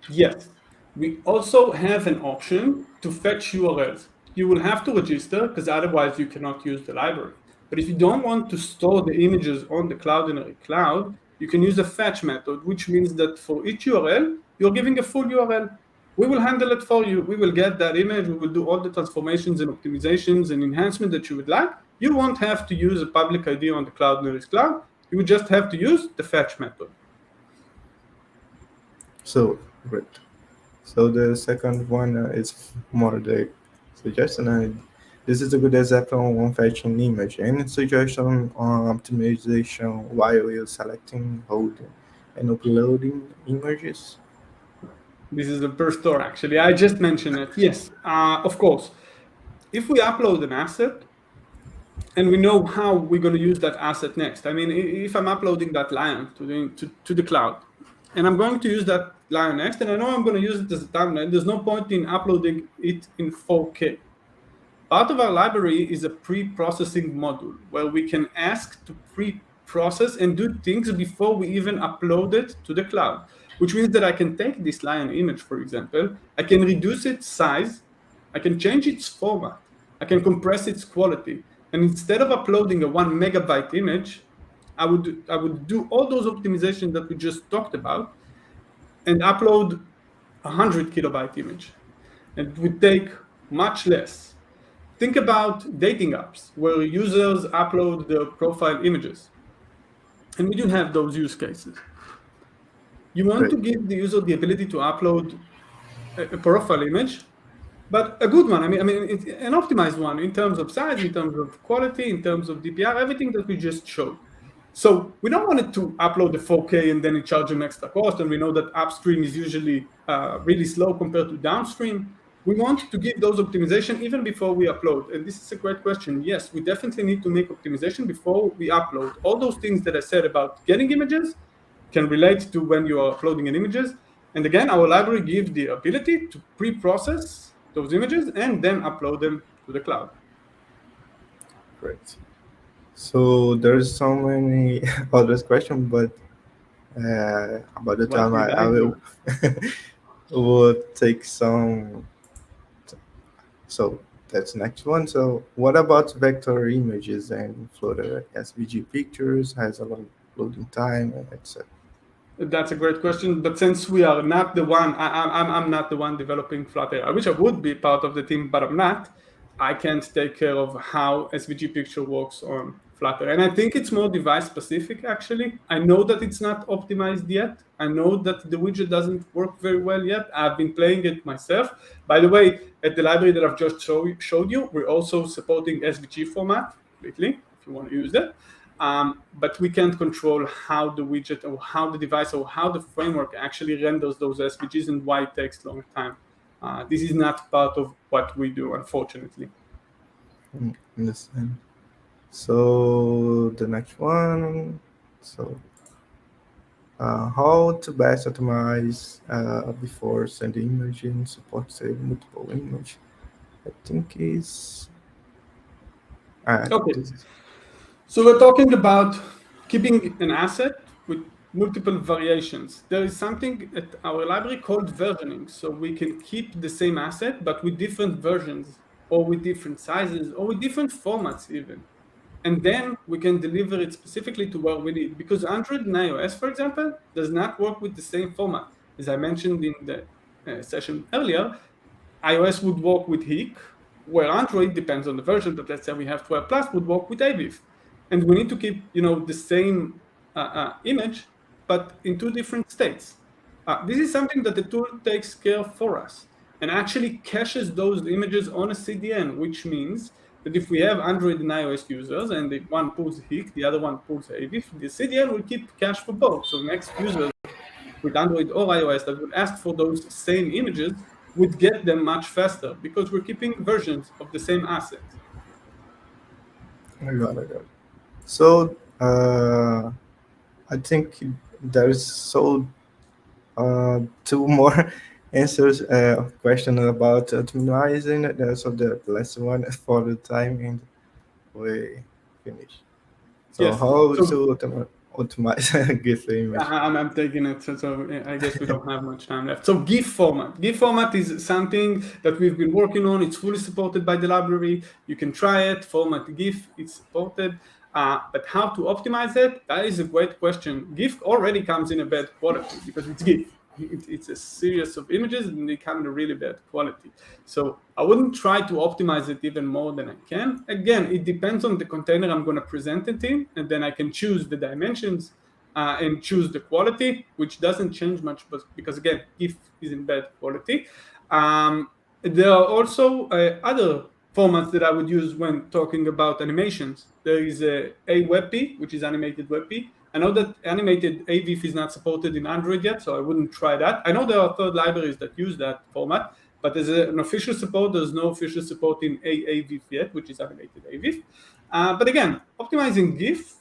Yes. We also have an option to fetch URLs. You will have to register because otherwise you cannot use the library. But if you don't want to store the images on the Cloudinary Cloud, you can use a fetch method, which means that for each URL, you're giving a full URL. We will handle it for you. We will get that image. We will do all the transformations and optimizations and enhancements that you would like. You won't have to use a public ID on the Cloudinary Cloud. You would just have to use the fetch method.
So, great. So the second one is more the suggestion. This is a good example on fetching image. Any suggestion on optimization while you're selecting, holding, and uploading images?
This is the per store, actually. I just mentioned it. Yes, of course. If we upload an asset and we know how we're going to use that asset next. I mean, if I'm uploading that lion to the cloud and I'm going to use that lion next, and I know I'm going to use it as a thumbnail, there's no point in uploading it in 4K. Part of our library is a pre-processing module where we can ask to pre-process and do things before we even upload it to the cloud, which means that I can take this lion image, for example, I can reduce its size, I can change its format, I can compress its quality, and instead of uploading a 1 megabyte image, I would do all those optimizations that we just talked about and upload 100 kilobyte image. And it would take much less. Think about dating apps where users upload their profile images. And we do have those use cases. You want to give the user the ability to upload a profile image, but a good one. I mean, it's an optimized one in terms of size, in terms of quality, in terms of DPR, everything that we just showed. So we don't want it to upload the 4K and then it charge an extra cost. And we know that upstream is usually really slow compared to downstream. We want to give those optimization even before we upload. And this is a great question. Yes, we definitely need to make optimization before we upload. All those things that I said about getting images can relate to when you are uploading an images. And again, our library gives the ability to pre-process those images and then upload them to the cloud.
Great. So there's so many other questions, but about the time I will will take some. So that's the next one. So what about vector images and Flutter? SVG pictures has a long loading time, etc.
That's a great question. But since we are not the one, I'm not the one developing Flutter. I wish I would be part of the team, but I'm not. I can't take care of how SVG picture works on Flutter. And I think it's more device specific, actually. I know that it's not optimized yet. I know that the widget doesn't work very well yet. I've been playing it myself. By the way, at the library that I've just showed you, we're also supporting SVG format completely, if you want to use that. But we can't control how the widget or how the device or how the framework actually renders those SVGs and why it takes a long time. This is not part of what we do, unfortunately.
So the next one. So how to best optimize before sending image and support say multiple image. I think is
okay. So we're talking about keeping an asset with multiple variations. There is something at our library called versioning. So we can keep the same asset, but with different versions or with different sizes or with different formats even. And then we can deliver it specifically to where we need. Because Android and iOS, for example, does not work with the same format. As I mentioned in the session earlier, iOS would work with HIC, where Android depends on the version, but let's say we have 12 plus would work with AVIF. And we need to keep, the same image, but in two different states. This is something that the tool takes care of for us and actually caches those images on a CDN, which means that if we have Android and iOS users and the one pulls HIC, the other one pulls AVIF, the CDN will keep cache for both. So next users with Android or iOS that would ask for those same images would get them much faster because we're keeping versions of the same asset.
I got it. So I think there's two more answers question about optimizing. So the last one for the time and we finish. So
yes.
how to optimize GIF image?
I'm taking it, so I guess we don't have much time left. So GIF format. GIF format is something that we've been working on. It's fully supported by the library. You can try it, format GIF, it's supported. But how to optimize it? That is a great question. GIF already comes in a bad quality because it's GIF. It's a series of images and they come in a really bad quality. So I wouldn't try to optimize it even more than I can. Again, it depends on the container I'm going to present it in, and then I can choose the dimensions and choose the quality, which doesn't change much because again, GIF is in bad quality. There are also other formats that I would use when talking about animations. There is a WebP, which is animated WebP. I know that animated AVIF is not supported in Android yet, so I wouldn't try that. I know there are third libraries that use that format, but as an official support, there's no official support in AVIF yet, which is animated AVIF. But again, optimizing GIF,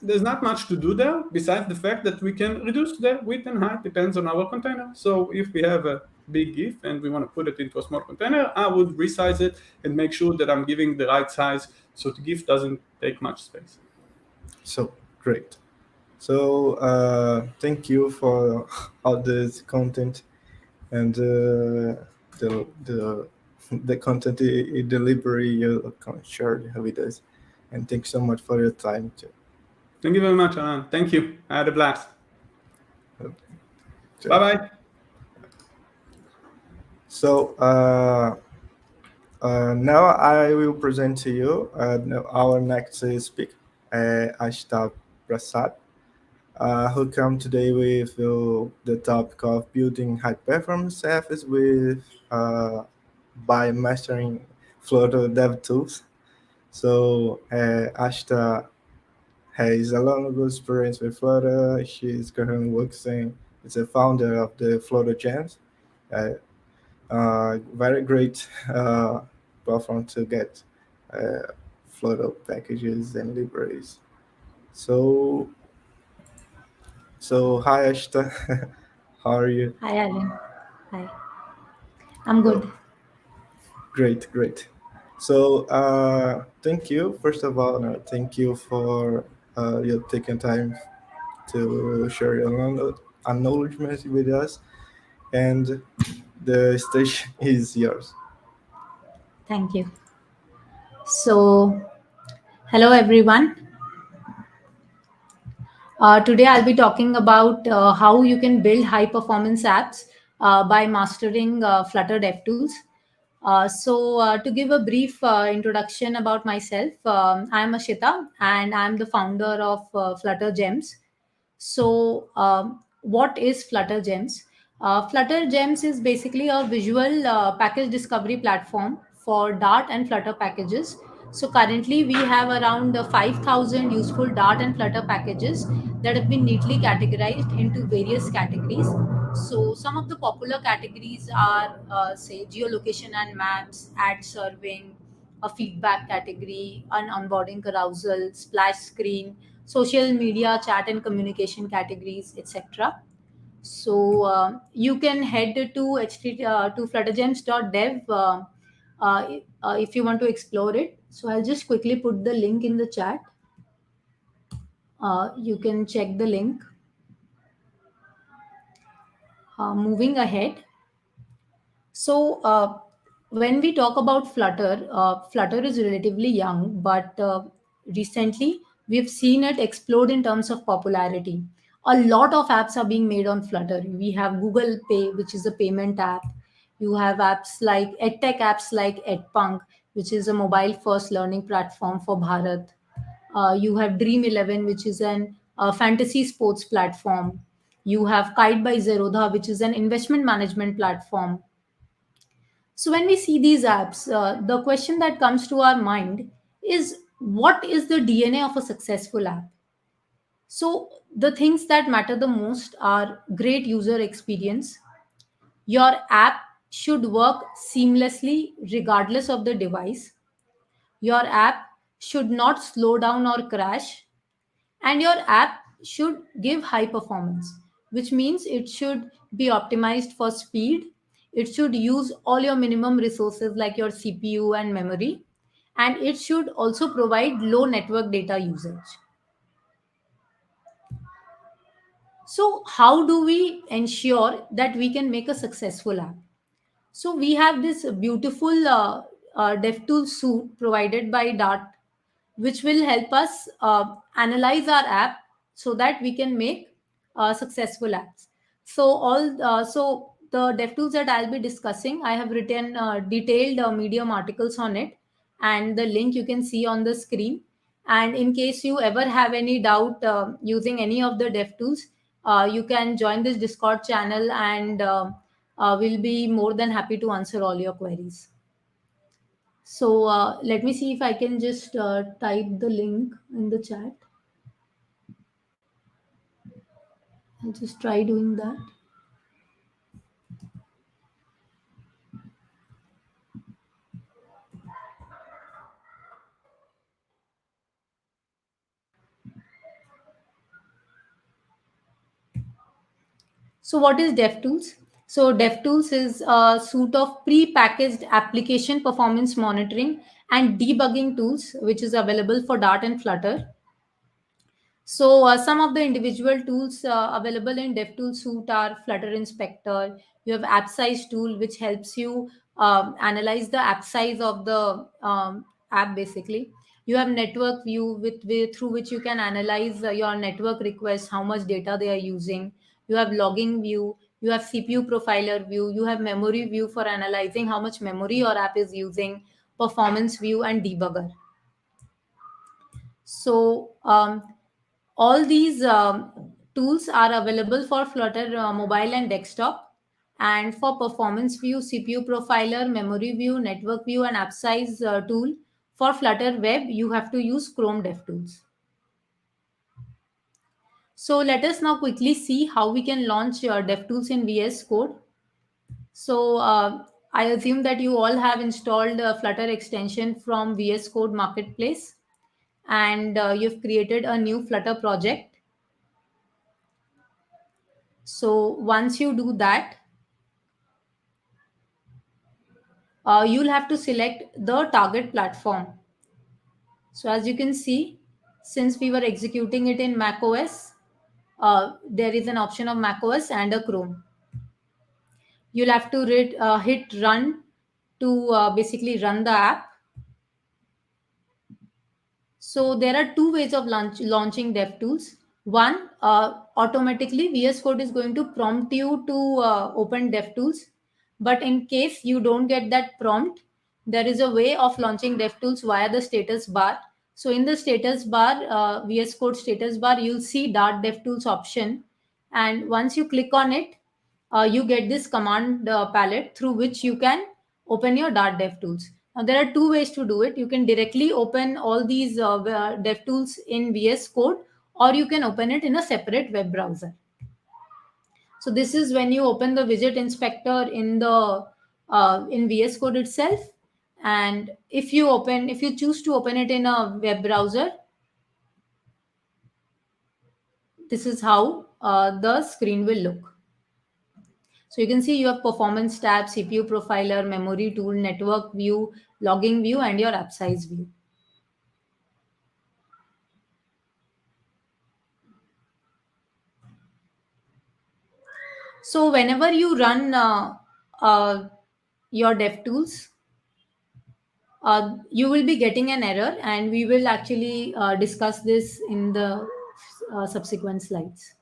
there's not much to do there, besides the fact that we can reduce the width and height, depends on our container. So if we have a big GIF and we want to put it into a small container, I would resize it and make sure that I'm giving the right size so the GIF doesn't take much space.
So great. So thank you for all this content and the content delivery you shared with us. And thanks so much for your time too.
Thank you very much, Alan. Thank you. I had a blast. Bye-bye.
So now I will present to you our next speaker, Ashita Prasad, who come today with the topic of building high-performance apps with by mastering Flutter DevTools. So Ashita has a long experience with Flutter. She's currently working as a founder of the Flutter Gems. Very great platform to get Flutter packages and libraries. So hi Ashita, how are you?
Hi Alan. Hi. I'm good.
Great. So thank you. First of all, thank you for your taking time to share your acknowledgement with us, and the stage is yours.
Thank you. So, hello everyone. Today I'll be talking about how you can build high-performance apps by mastering Flutter DevTools. To give a brief introduction about myself, I'm Ashita and I'm the founder of Flutter Gems. So what is Flutter Gems? Flutter Gems is basically a visual package discovery platform for Dart and Flutter packages. So currently we have around 5,000 useful Dart and Flutter packages that have been neatly categorized into various categories. So some of the popular categories are say geolocation and maps, ad serving, a feedback category, an onboarding carousel, splash screen, social media, chat and communication categories, etc. So you can head to fluttergems.dev if you want to explore it. So I'll just quickly put the link in the chat. You can check the link. Moving ahead. So when we talk about Flutter, Flutter is relatively young, but recently we've seen it explode in terms of popularity. A lot of apps are being made on Flutter. We have Google Pay, which is a payment app. You have apps like edtech apps like Edpunk, which is a mobile-first learning platform for Bharat. You have Dream 11, which is an fantasy sports platform. You have Kite by Zerodha, which is an investment management platform. So when we see these apps, the question that comes to our mind is, what is the DNA of a successful app? So the things that matter the most are great user experience. Your app should work seamlessly regardless of the device. Your app should not slow down or crash. And your app should give high performance, which means it should be optimized for speed. It should use all your minimum resources like your CPU and memory. And it should also provide low network data usage. So how do we ensure that we can make a successful app? So we have this beautiful DevTools suite provided by Dart, which will help us analyze our app so that we can make successful apps. So the DevTools that I'll be discussing, I have written detailed Medium articles on it, and the link you can see on the screen. And in case you ever have any doubt using any of the DevTools, you can join this Discord channel, and we'll be more than happy to answer all your queries. So let me see if I can just type the link in the chat. I'll just try doing that. So what is DevTools? So DevTools is a suite of pre-packaged application performance monitoring and debugging tools, which is available for Dart and Flutter. So some of the individual tools available in DevTools suite are Flutter Inspector. You have App Size tool, which helps you analyze the app size of the app, basically. You have Network View, through which you can analyze your network requests, how much data they are using. You have Logging View. You have CPU Profiler View. You have Memory View for analyzing how much memory your app is using, Performance View, and Debugger. So all these tools are available for Flutter mobile and desktop. And for Performance View, CPU Profiler, Memory View, Network View, and App Size tool, for Flutter Web, you have to use Chrome DevTools. So let us now quickly see how we can launch DevTools in VS Code. So I assume that you all have installed a Flutter extension from VS Code Marketplace, and you've created a new Flutter project. So once you do that, you'll have to select the target platform. So as you can see, since we were executing it in macOS, there is an option of macOS and a Chrome. You'll have to hit run to basically run the app. So there are two ways of launching DevTools. One, automatically VS Code is going to prompt you to open DevTools. But in case you don't get that prompt, there is a way of launching DevTools via the status bar. So in the status bar, VS Code status bar, you'll see Dart DevTools option. And once you click on it, you get this command palette through which you can open your Dart DevTools. Now, there are two ways to do it. You can directly open all these DevTools in VS Code, or you can open it in a separate web browser. So this is when you open the widget inspector in the in VS Code itself. And if you choose to open it in a web browser, this is how the screen will look. So you can see you have performance tab, CPU profiler, memory tool, network view, logging view, and your app size view. So whenever you run your DevTools, you will be getting an error, and we will actually discuss this in the subsequent slides.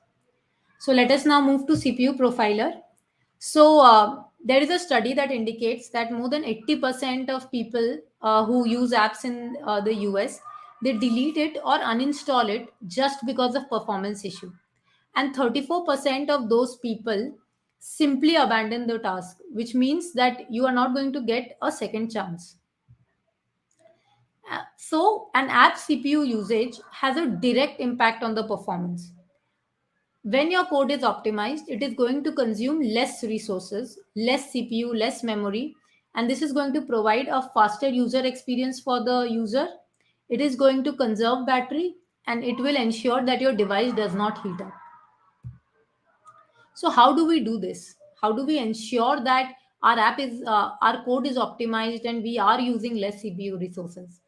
So let us now move to CPU profiler. So there is a study that indicates that more than 80% of people who use apps in the US, they delete it or uninstall it just because of performance issue. And 34% of those people simply abandon the task, which means that you are not going to get a second chance. So an app CPU usage has a direct impact on the performance. When your code is optimized, it is going to consume less resources, less CPU, less memory, and this is going to provide a faster user experience for the user. It is going to conserve battery, and it will ensure that your device does not heat up. So how do we do this? How do we ensure that our code is optimized and we are using less CPU resources?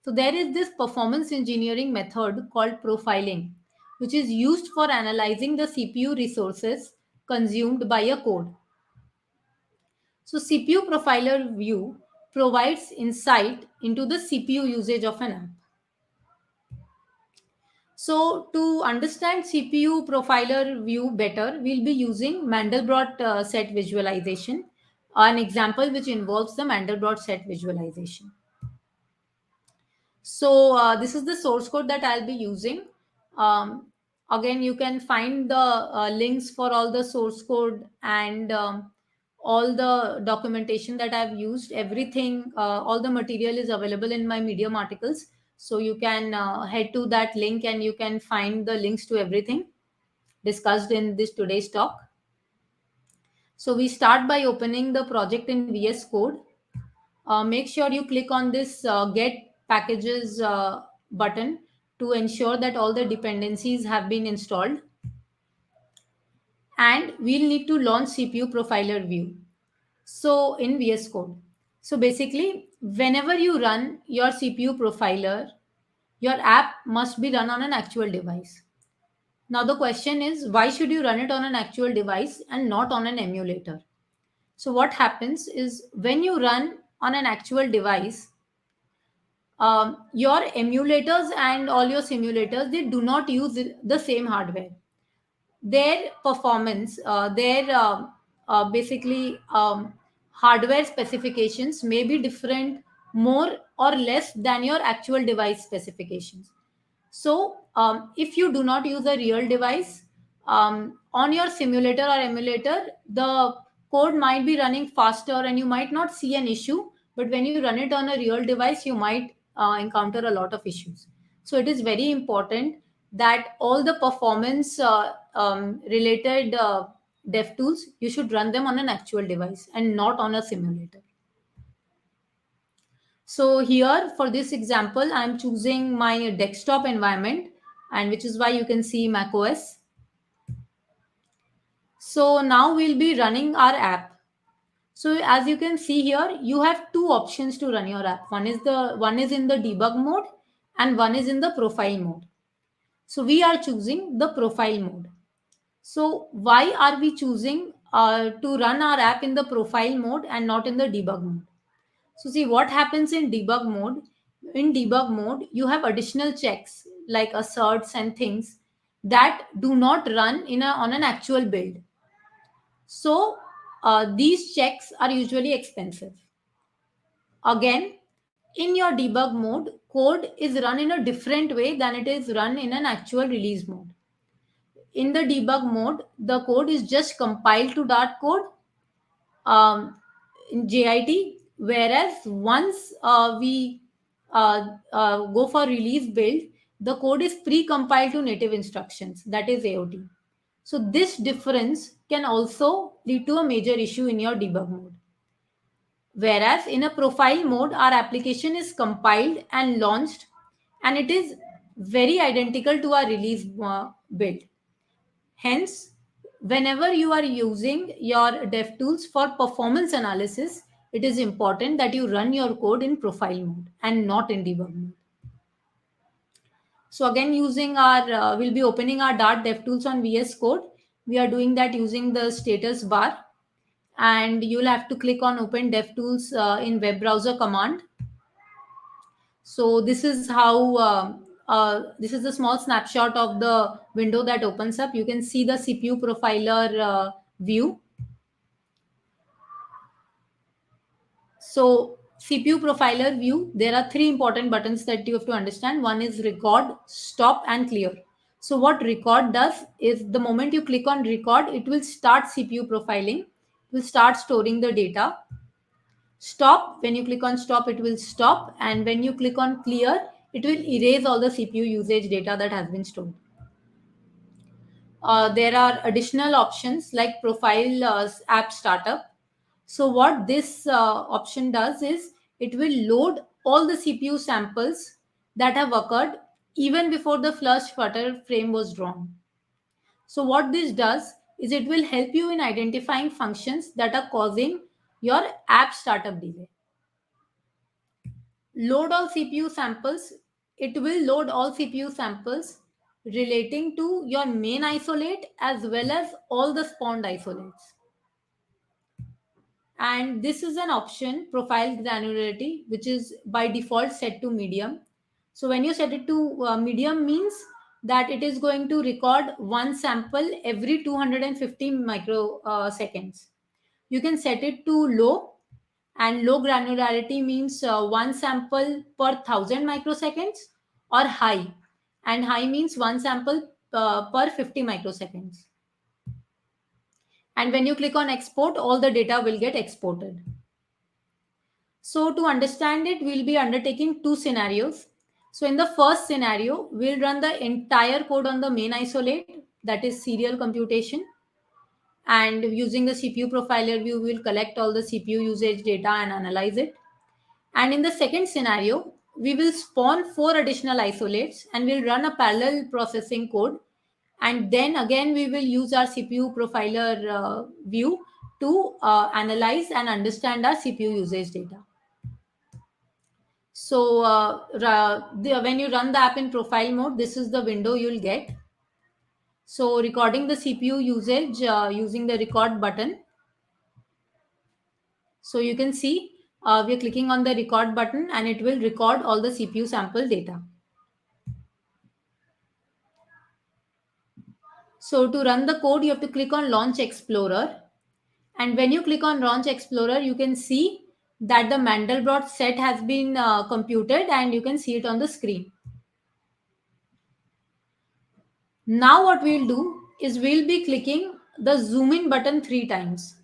So there is this performance engineering method called profiling, which is used for analyzing the CPU resources consumed by a code. So CPU profiler view provides insight into the CPU usage of an app. So to understand CPU profiler view better, we'll be using Mandelbrot set visualization, an example which involves the Mandelbrot set visualization. So this is the source code that I'll be using. Again, you can find the links for all the source code and all the documentation that I've used. Everything, all the material is available in my Medium articles. So you can head to that link and you can find the links to everything discussed in this today's talk. So we start by opening the project in VS Code. Make sure you click on this Get Packages button to ensure that all the dependencies have been installed. And we'll need to launch CPU profiler view. So in VS Code. So basically, whenever you run your CPU profiler, your app must be run on an actual device. Now the question is, why should you run it on an actual device and not on an emulator? So what happens is when you run on an actual device, your emulators and all your simulators, they do not use the same hardware. Their performance, basically hardware specifications may be different more or less than your actual device specifications. So if you do not use a real device, on your simulator or emulator, the code might be running faster and you might not see an issue. But when you run it on a real device, you might encounter a lot of issues. So it is very important that all the performance related dev tools, you should run them on an actual device and not on a simulator. So here for this example, I'm choosing my desktop environment, and which is why you can see macOS. So now we'll be running our app. So as you can see here, you have two options to run your app. One is in the debug mode and one is in the profile mode. So we are choosing the profile mode. So why are we choosing to run our app in the profile mode and not in the debug mode? So see what happens in debug mode. In debug mode, you have additional checks like asserts and things that do not run on an actual build. So these checks are usually expensive. Again, in your debug mode, code is run in a different way than it is run in an actual release mode. In the debug mode, the code is just compiled to Dart code in JIT, whereas once we go for release build, the code is pre-compiled to native instructions, that is AOT. So this difference can also lead to a major issue in your debug mode. Whereas in a profile mode, our application is compiled and launched, and it is very identical to our release build. Hence, whenever you are using your DevTools for performance analysis, it is important that you run your code in profile mode and not in debug mode. So again, using our, we'll be opening our Dart DevTools on VS Code. We are doing that using the status bar. And you'll have to click on Open DevTools in web browser command. So this is how, this is a small snapshot of the window that opens up. You can see the CPU profiler view. So CPU profiler view, there are three important buttons that you have to understand. One is record, stop, and clear. So what record does is the moment you click on record, it will start CPU profiling. It will start storing the data. Stop, when you click on stop, it will stop. And when you click on clear, it will erase all the CPU usage data that has been stored. There are additional options like profile app startup. So what this option does is it will load all the CPU samples that have occurred even before the first Flutter frame was drawn. So what this does is it will help you in identifying functions that are causing your app startup delay. Load all CPU samples. It will load all CPU samples relating to your main isolate as well as all the spawned isolates. And this is an option, profile granularity, which is by default set to medium. So when you set it to medium means that it is going to record one sample every 250 microseconds. You can set it to low, and low granularity means one sample per 1000 microseconds, or high, and high means one sample per 50 microseconds. And when you click on export, all the data will get exported. So to understand it, we'll be undertaking two scenarios. So in the first scenario, we'll run the entire code on the main isolate, that is serial computation. And using the CPU profiler view, we'll collect all the CPU usage data and analyze it. And in the second scenario, we will spawn 4 additional isolates and we'll run a parallel processing code. And then again, we will use our CPU profiler view to analyze and understand our CPU usage data. So when you run the app in profile mode, this is the window you'll get. So recording the CPU usage using the record button. So you can see we're clicking on the record button and it will record all the CPU sample data. So to run the code, you have to click on Launch Explorer. And when you click on Launch Explorer, you can see that the Mandelbrot set has been computed and you can see it on the screen. Now what we'll do is we'll be clicking the zoom in button 3 times.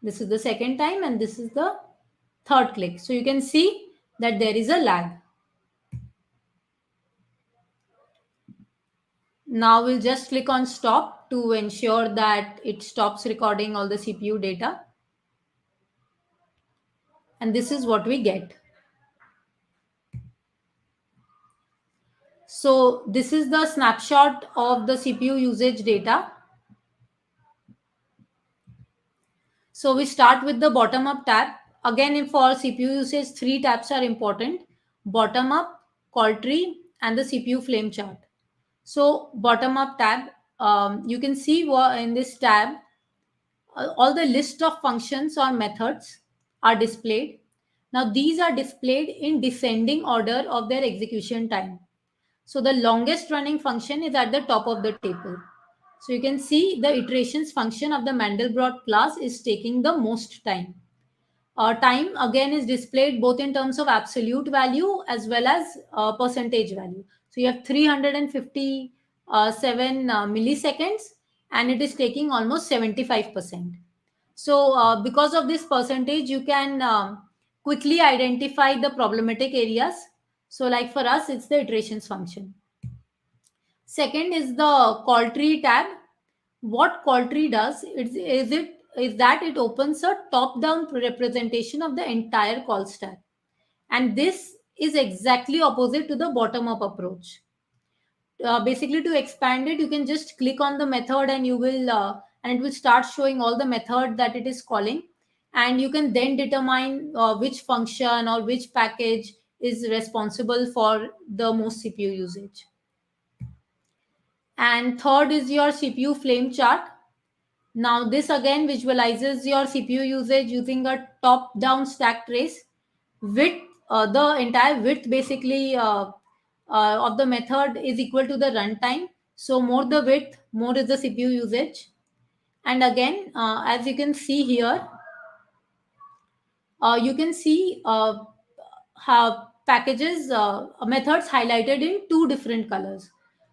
This is the second time and this is the third click. So you can see that there is a lag. Now we'll just click on stop to ensure that it stops recording all the CPU data. And this is what we get. So this is the snapshot of the CPU usage data. So we start with the bottom up tab. Again, for CPU usage, 3 tabs are important: bottom up, call tree, and the CPU flame chart. So bottom up tab, you can see in this tab, all the list of functions or methods are displayed. Now these are displayed in descending order of their execution time. So the longest running function is at the top of the table. So you can see the iterations function of the Mandelbrot class is taking the most time. Time again is displayed both in terms of absolute value as well as percentage value. So you have 357 milliseconds and it is taking almost 75%. So because of this percentage, you can quickly identify the problematic areas. So like for us, it's the iterations function. Second is the call tree tab. What call tree does is that it opens a top-down representation of the entire call stack. And this is exactly opposite to the bottom-up approach. basically to expand it, you can just click on the method and you will and it will start showing all the method that it is calling, and you can then determine which function or which package is responsible for the most CPU usage. And third is your CPU flame chart. Now this again visualizes your CPU usage using a top-down stack trace. Width, the entire width basically of the method is equal to the runtime. So more the width, more is the CPU usage. And again, as you can see here, you can see how packages, methods highlighted in two different colors.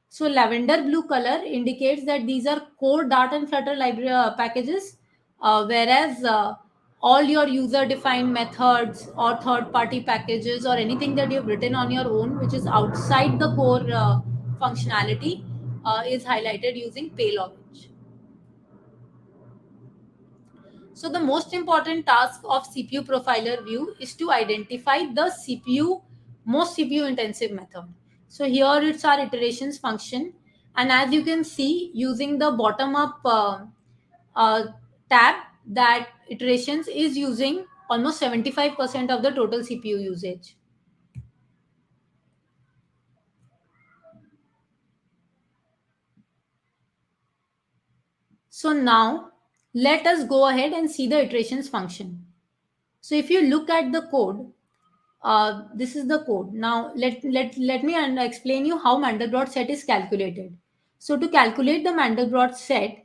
So lavender blue color indicates that these are core Dart and Flutter library packages, whereas all your user-defined methods or third-party packages or anything that you've written on your own, which is outside the core functionality, is highlighted using pale orange. So the most important task of CPU profiler view is to identify the most CPU intensive method. So here it's our iterations function. And as you can see, using the bottom up tab, that iterations is using almost 75% of the total CPU usage. So now let us go ahead and see the iterations function. So if you look at the code, this is the code. Now let me explain you how Mandelbrot set is calculated. So to calculate the Mandelbrot set,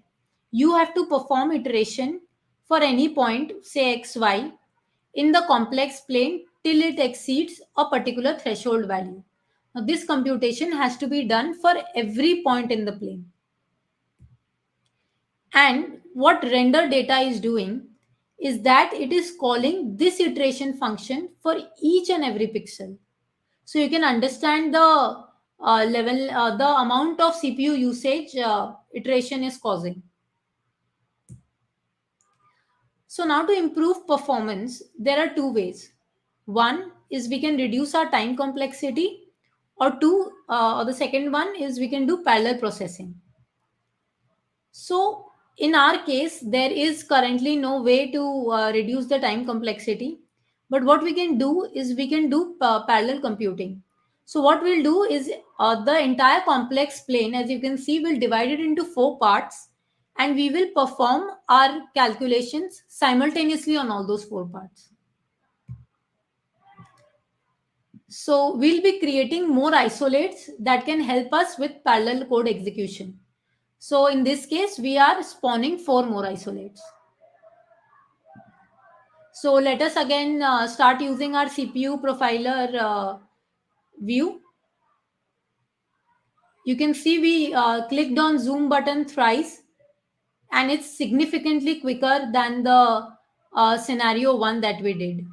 you have to perform iteration for any point, say xy, in the complex plane till it exceeds a particular threshold value. Now this computation has to be done for every point in the plane. And what render data is doing is that it is calling this iteration function for each and every pixel. So you can understand the the amount of CPU usage iteration is causing. So now to improve performance, there are two ways. One is we can reduce our time complexity, or the second one is we can do parallel processing. So in our case, there is currently no way to reduce the time complexity. But what we can do is we can do parallel computing. So what we'll do is the entire complex plane, as you can see, we'll divide it into 4 parts, and we will perform our calculations simultaneously on all those 4 parts. So we'll be creating more isolates that can help us with parallel code execution. So in this case, we are spawning 4 more isolates. So let us again start using our CPU profiler view. You can see we clicked on zoom button thrice, and it's significantly quicker than the scenario 1 that we did.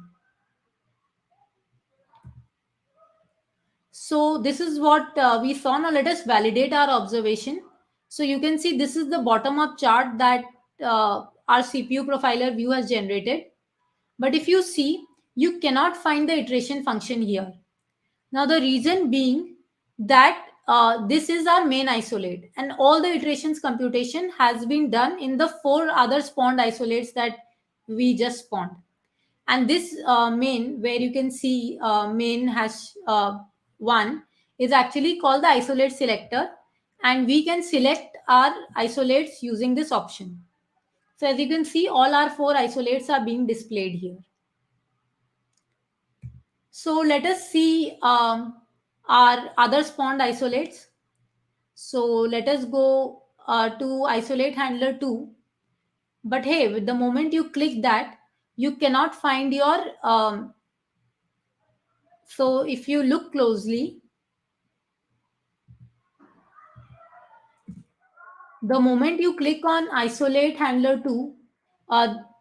So this is what we saw. Now let us validate our observation. So you can see this is the bottom-up chart that our CPU profiler view has generated. But if you see, you cannot find the iteration function here. Now the reason being that this is our main isolate, and all the iterations computation has been done in the 4 other spawned isolates that we just spawned. And this main, where you can see main hash 1, is actually called the isolate selector, and we can select our isolates using this option. So as you can see, all our 4 isolates are being displayed here. So let us see our other spawned isolates. So let us go to isolate handler 2. But hey, with the moment you click that, you cannot find your... so if you look closely, the moment you click on isolate handler 2,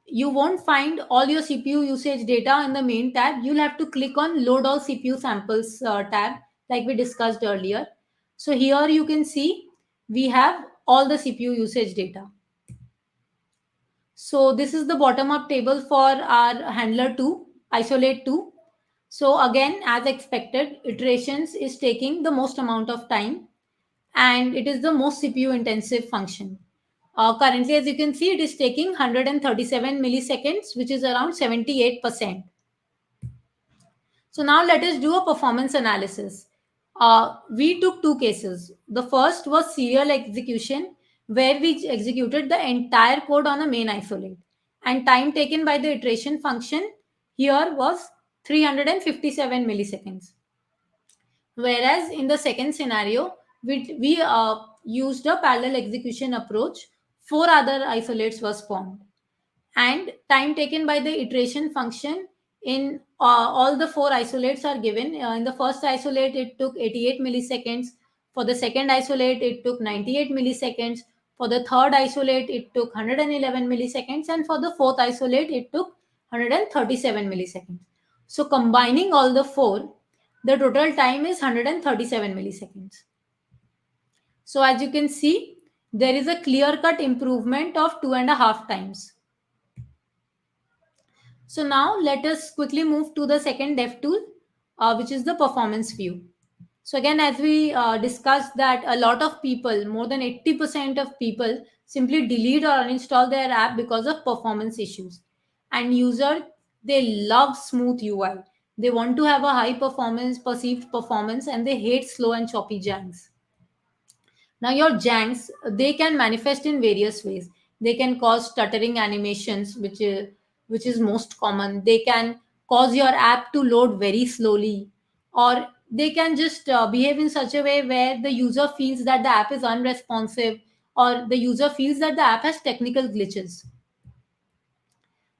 you won't find all your CPU usage data in the main tab. You'll have to click on load all CPU samples tab, like we discussed earlier. So here you can see we have all the CPU usage data. So this is the bottom-up table for our handler 2, isolate 2. So again, as expected, iterations is taking the most amount of time. and it is the most CPU intensive function. Currently, as you can see, it is taking 137 milliseconds, which is around 78%. So now let us do a performance analysis. We took two cases. The first was serial execution, where we executed the entire code on a main isolate. And time taken by the iteration function here was 357 milliseconds. Whereas in the second scenario, we used a parallel execution approach. 4 other isolates were spawned. And time taken by the iteration function in all the 4 isolates are given. In the first isolate, it took 88 milliseconds. For the second isolate, it took 98 milliseconds. For the third isolate, it took 111 milliseconds. And for the fourth isolate, it took 137 milliseconds. So combining all the 4, the total time is 137 milliseconds. So as you can see, there is a clear-cut improvement of 2.5 times. So now let us quickly move to the second dev tool, which is the performance view. So again, as we discussed that a lot of people, more than 80% of people, simply delete or uninstall their app because of performance issues. And user, they love smooth UI. They want to have a high performance, perceived performance, and they hate slow and choppy janks. Now your janks, they can manifest in various ways. They can cause stuttering animations, which is most common. They can cause your app to load very slowly, or they can just behave in such a way where the user feels that the app is unresponsive, or the user feels that the app has technical glitches.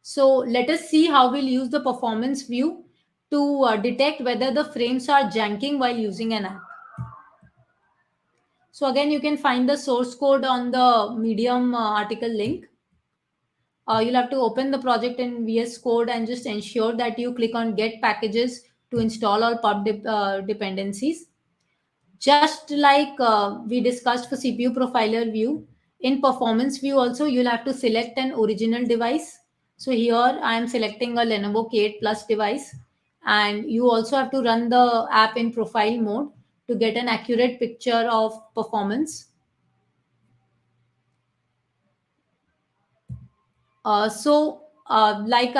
So let us see how we'll use the performance view to detect whether the frames are janking while using an app. So again, you can find the source code on the Medium article link. You'll have to open the project in VS Code and just ensure that you click on Get Packages to install all pub dependencies. Just like we discussed for CPU profiler view, in performance view also, you'll have to select an original device. So here I am selecting a Lenovo K8 Plus device, and you also have to run the app in profile mode to get an accurate picture of performance. Like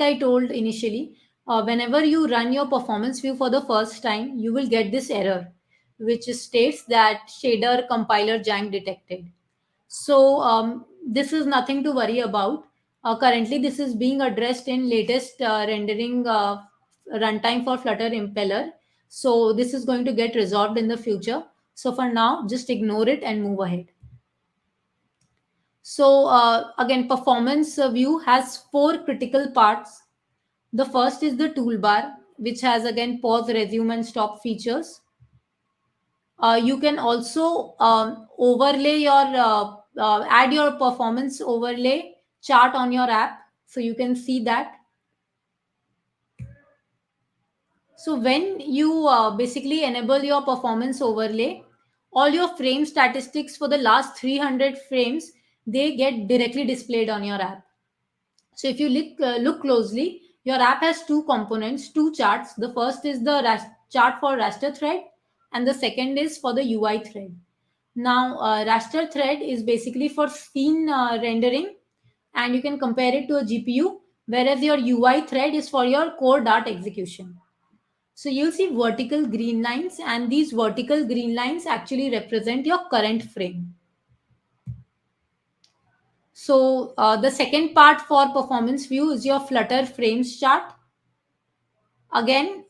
I told initially, whenever you run your performance view for the first time, you will get this error, which states that shader compiler jank detected. So this is nothing to worry about. Currently, this is being addressed in latest rendering runtime for Flutter Impeller. So this is going to get resolved in the future. So for now, just ignore it and move ahead. So again, performance view has 4 critical parts. The first is the toolbar, which has again pause, resume, and stop features. You can also overlay your add your performance overlay chart on your app, so you can see that. So when you basically enable your performance overlay, all your frame statistics for the last 300 frames, they get directly displayed on your app. So if you look closely, your app has 2 components, 2 charts. The first is the chart for raster thread, and the second is for the UI thread. Now, raster thread is basically for scene rendering, and you can compare it to a GPU, whereas your UI thread is for your core Dart execution. So you'll see vertical green lines, and these vertical green lines actually represent your current frame. So the second part for performance view is your Flutter frames chart. Again,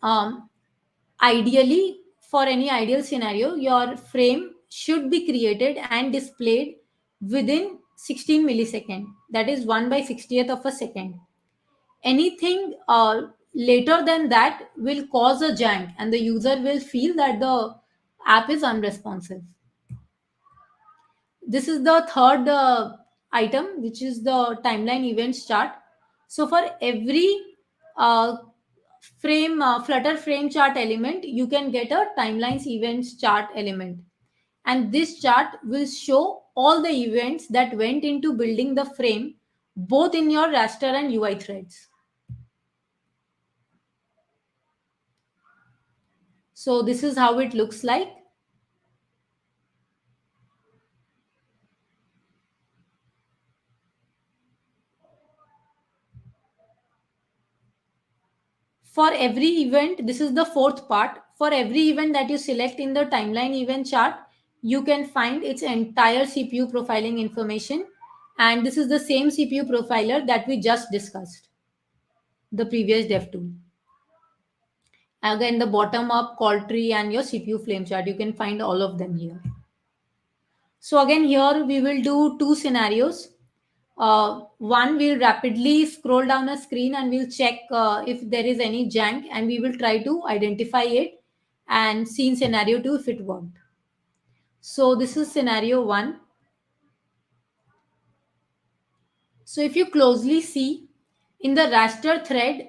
ideally, for any ideal scenario, your frame should be created and displayed within 16 milliseconds. That is 1/60th of a second. Anything later than that will cause a jank, and the user will feel that the app is unresponsive. This is the third item, which is the timeline events chart. So for every Flutter frame chart element, you can get a timelines events chart element. And this chart will show all the events that went into building the frame, both in your raster and UI threads. So this is how it looks like. For every event, this is the fourth part. For every event that you select in the timeline event chart, you can find its entire CPU profiling information. And this is the same CPU profiler that we just discussed, the previous DevTool. Again, the bottom up call tree and your CPU flame chart, you can find all of them here. So again, here we will do two scenarios. One, we'll rapidly scroll down a screen and we'll check if there is any jank, and we will try to identify it and see in scenario 2 if it worked. So this is scenario 1. So if you closely see in the raster thread,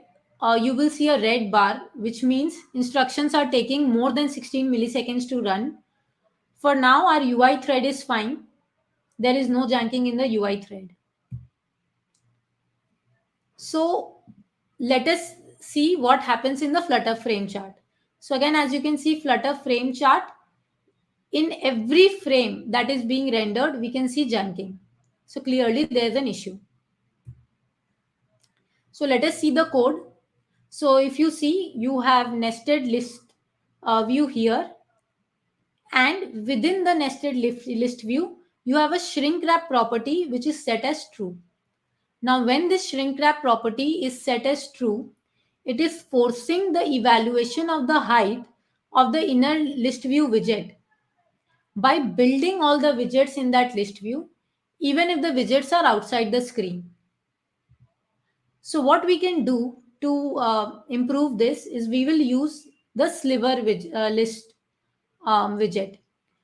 you will see a red bar, which means instructions are taking more than 16 milliseconds to run. For now, our UI thread is fine. There is no janking in the UI thread. So let us see what happens in the Flutter frame chart. So again, as you can see, Flutter frame chart, in every frame that is being rendered, we can see janking. So clearly there's an issue. So let us see the code. So if you see, you have nested list view here. And within the nested list view, you have a shrink wrap property, which is set as true. Now, when this shrink wrap property is set as true, it is forcing the evaluation of the height of the inner list view widget by building all the widgets in that list view, even if the widgets are outside the screen. So what we can do to improve this is we will use the sliver list widget.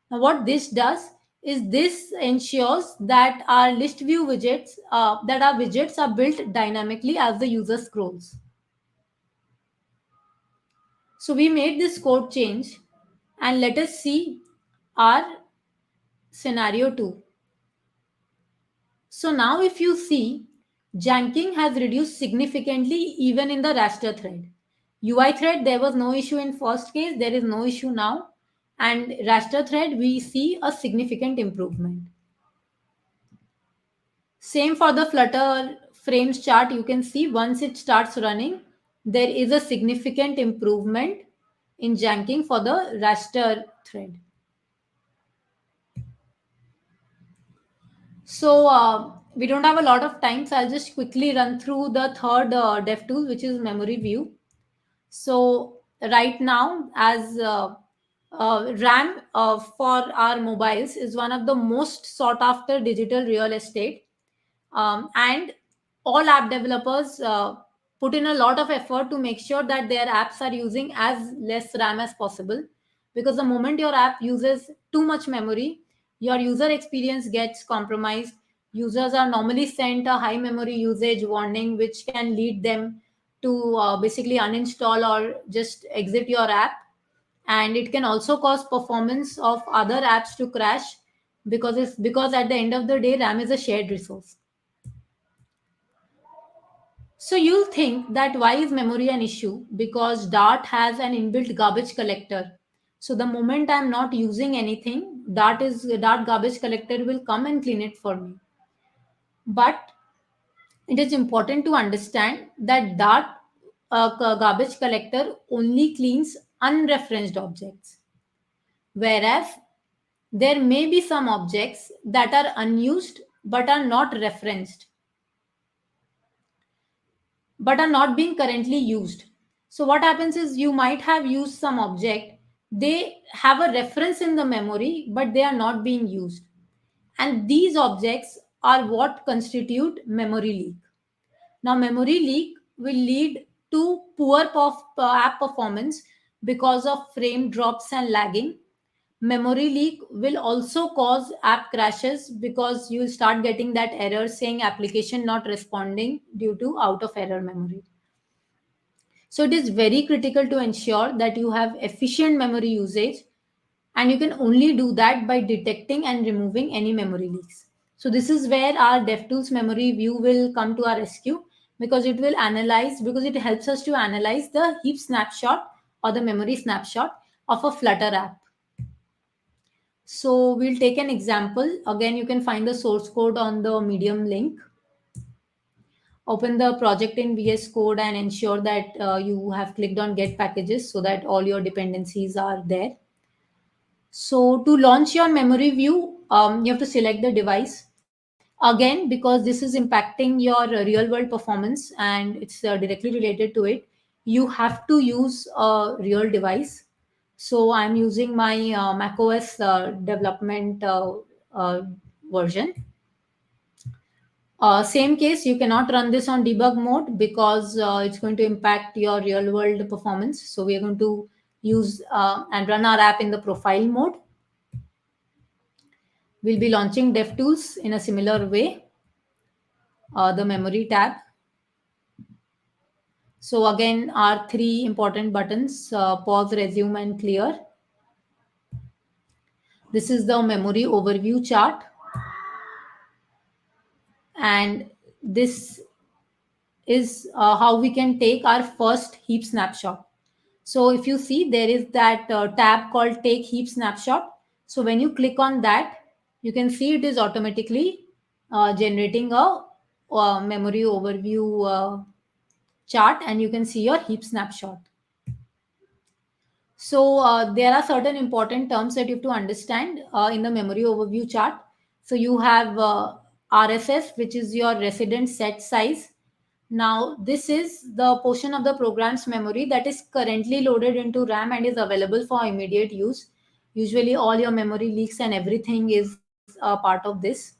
Now what this does is this ensures that our list view widgets, that our widgets are built dynamically as the user scrolls. So we made this code change, and let us see our scenario 2. So now if you see, janking has reduced significantly even in the raster thread. UI thread, there was no issue in first case, there is no issue now. And raster thread, we see a significant improvement. Same for the Flutter frames chart. You can see once it starts running, there is a significant improvement in janking for the raster thread. So we don't have a lot of time, so I'll just quickly run through the third DevTool, which is memory view. So right now, as RAM for our mobiles is one of the most sought after digital real estate. And all app developers put in a lot of effort to make sure that their apps are using as less RAM as possible. Because the moment your app uses too much memory, your user experience gets compromised. Users are normally sent a high memory usage warning, which can lead them to basically uninstall or just exit your app. And it can also cause performance of other apps to crash because at the end of the day, RAM is a shared resource. So you'll think that why is memory an issue? Because Dart has an inbuilt garbage collector. So the moment I'm not using anything, Dart garbage collector will come and clean it for me. But it is important to understand that Dart garbage collector only cleans unreferenced objects. Whereas there may be some objects that are unused but are not referenced, but are not being currently used. So what happens is you might have used some object, they have a reference in the memory, but they are not being used. And these objects are what constitute memory leak. Now, memory leak will lead to poor app performance because of frame drops and lagging. Memory leak will also cause app crashes because you will start getting that error saying application not responding due to out of error memory. So it is very critical to ensure that you have efficient memory usage, and you can only do that by detecting and removing any memory leaks. So this is where our DevTools memory view will come to our rescue, because it helps us to analyze the heap snapshot or the memory snapshot of a Flutter app. So we'll take an example. Again, you can find the source code on the Medium link. open the project in VS Code and ensure that you have clicked on Get Packages so that all your dependencies are there. So to launch your memory view, you have to select the device. Again, because this is impacting your real-world performance and it's directly related to it, you have to use a real device. So I'm using my macOS development version. Same case, you cannot run this on debug mode because it's going to impact your real world performance. So we are going to use and run our app in the profile mode. We'll be launching DevTools in a similar way. The memory tab. So again, our three important buttons, pause, resume, and clear. This is the memory overview chart. And this is how we can take our first heap snapshot. So if you see, there is that tab called Take Heap Snapshot. So when you click on that, you can see it is automatically generating a memory overview chart, and you can see your heap snapshot. So there are certain important terms that you have to understand in the memory overview chart. So you have RSS, which is your resident set size. Now, this is the portion of the program's memory that is currently loaded into RAM and is available for immediate use. Usually, all your memory leaks and everything is a part of this.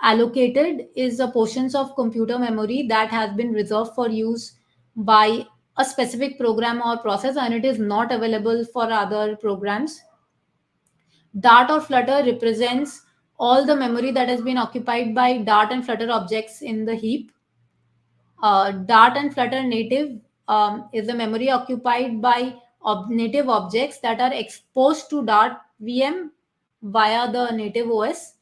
Allocated is the portions of computer memory that has been reserved for use by a specific program or process and it is not available for other programs. Dart or Flutter represents all the memory that has been occupied by Dart and Flutter objects in the heap. Dart and Flutter native is the memory occupied by native objects that are exposed to Dart VM via the native OS.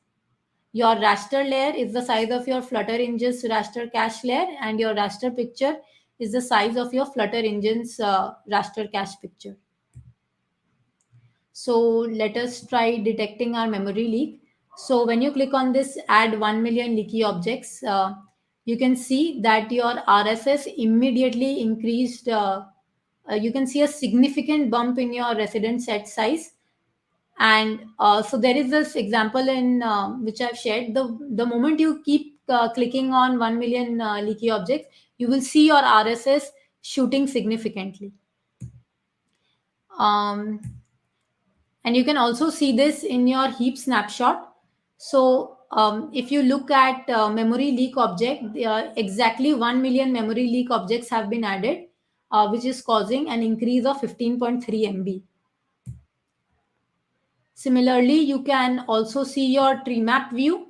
Your raster layer is the size of your Flutter engine's raster cache layer, and your raster picture is the size of your Flutter engine's raster cache picture. So let us try detecting our memory leak. So when you click on this add 1 million leaky objects, you can see that your RSS immediately increased. You can see a significant bump in your resident set size. And so there is this example in which I've shared. The moment you keep clicking on 1 million leaky objects, you will see your RSS shooting significantly. And you can also see this in your heap snapshot. So if you look at memory leak object, exactly 1 million memory leak objects have been added, which is causing an increase of 15.3 MB. Similarly, you can also see your tree map view.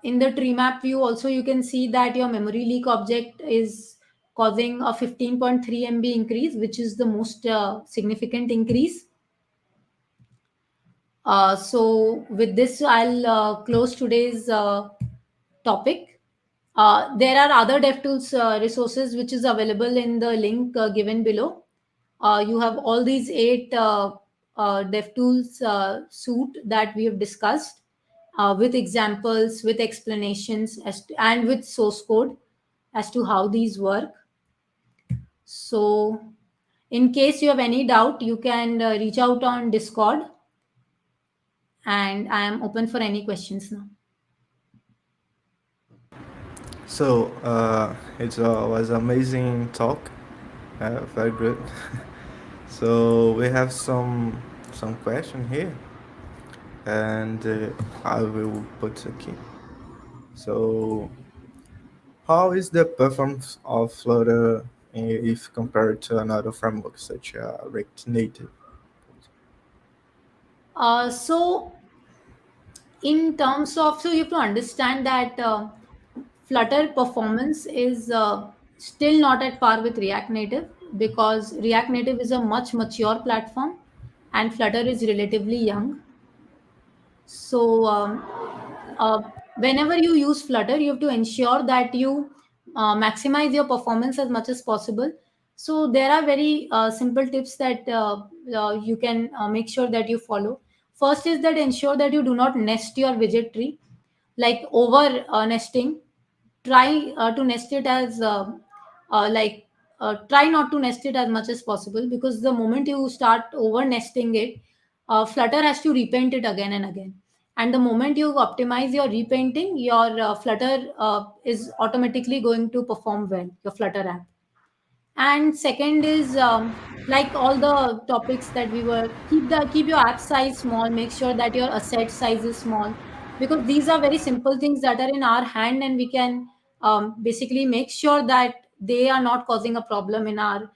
In the tree map view, also you can see that your memory leak object is causing a 15.3 MB increase, which is the most significant increase. So with this, I'll close today's topic. There are other DevTools resources which is available in the link given below. You have all these 8 DevTools suite that we have discussed with examples, with explanations, and with source code as to how these work. So in case you have any doubt, you can reach out on Discord. And I am open for any questions now.
So it was amazing talk, very good. So we have some question here, and I will put a key. So how is the performance of Flutter if compared to another framework such as React Native?
So in terms of, so you have to understand that Flutter performance is still not at par with React Native, because React Native is a much mature platform and Flutter is relatively young. So whenever you use Flutter, you have to ensure that you maximize your performance as much as possible. So there are very simple tips that you can make sure that you follow. First is that ensure that you do not nest your widget tree, like over nesting. try to nest it as try not to nest it as much as possible, because the moment you start over nesting it, Flutter has to repaint it again and again. And the moment you optimize your repainting, your Flutter is automatically going to perform well, your Flutter app. And second is like all the topics that we were, keep your app size small, make sure that your asset size is small, because these are very simple things that are in our hand, and we can basically make sure that they are not causing a problem in our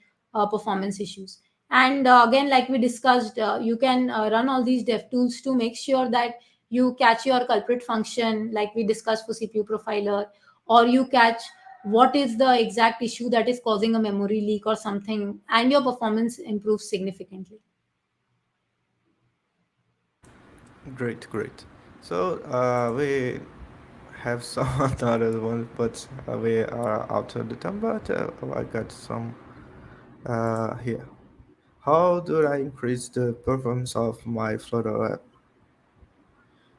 performance issues. And again, like we discussed, you can run all these DevTools to make sure that you catch your culprit function, like we discussed for CPU profiler, or you catch what is the exact issue that is causing a memory leak or something, and your performance improves significantly.
Great, great. So we have some other ones, but we are out of the time. But I got some here. How do I increase the performance of my Flutter app?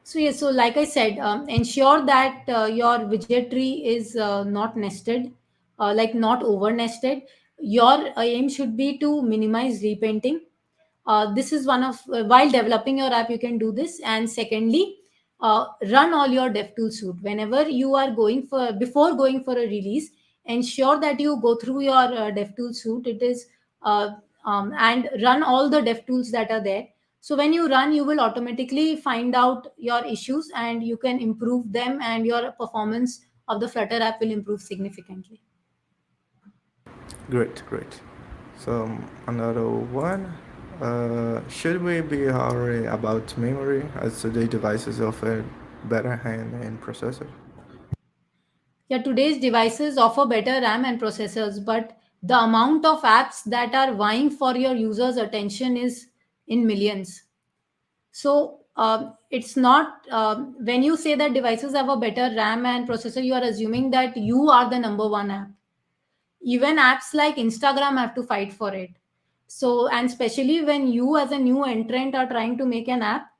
So yeah, so like I said, ensure that your widget tree is not nested, like not over nested. Your aim should be to minimize repainting. This is one of while developing your app, you can do this. And secondly, run all your DevTools suite whenever you are going for, before going for a release. Ensure that you go through your DevTools suite. It is and run all the DevTools that are there. So when you run, you will automatically find out your issues and you can improve them, and your performance of the Flutter app will improve significantly.
Great, great. So another one. Should we be worried about memory as today devices offer better RAM and processor?
Yeah, today's devices offer better RAM and processors, but the amount of apps that are vying for your users' attention is in millions. So it's not, when you say that devices have a better RAM and processor, you are assuming that you are the number one app. Even apps like Instagram have to fight for it. So, and especially when you as a new entrant are trying to make an app,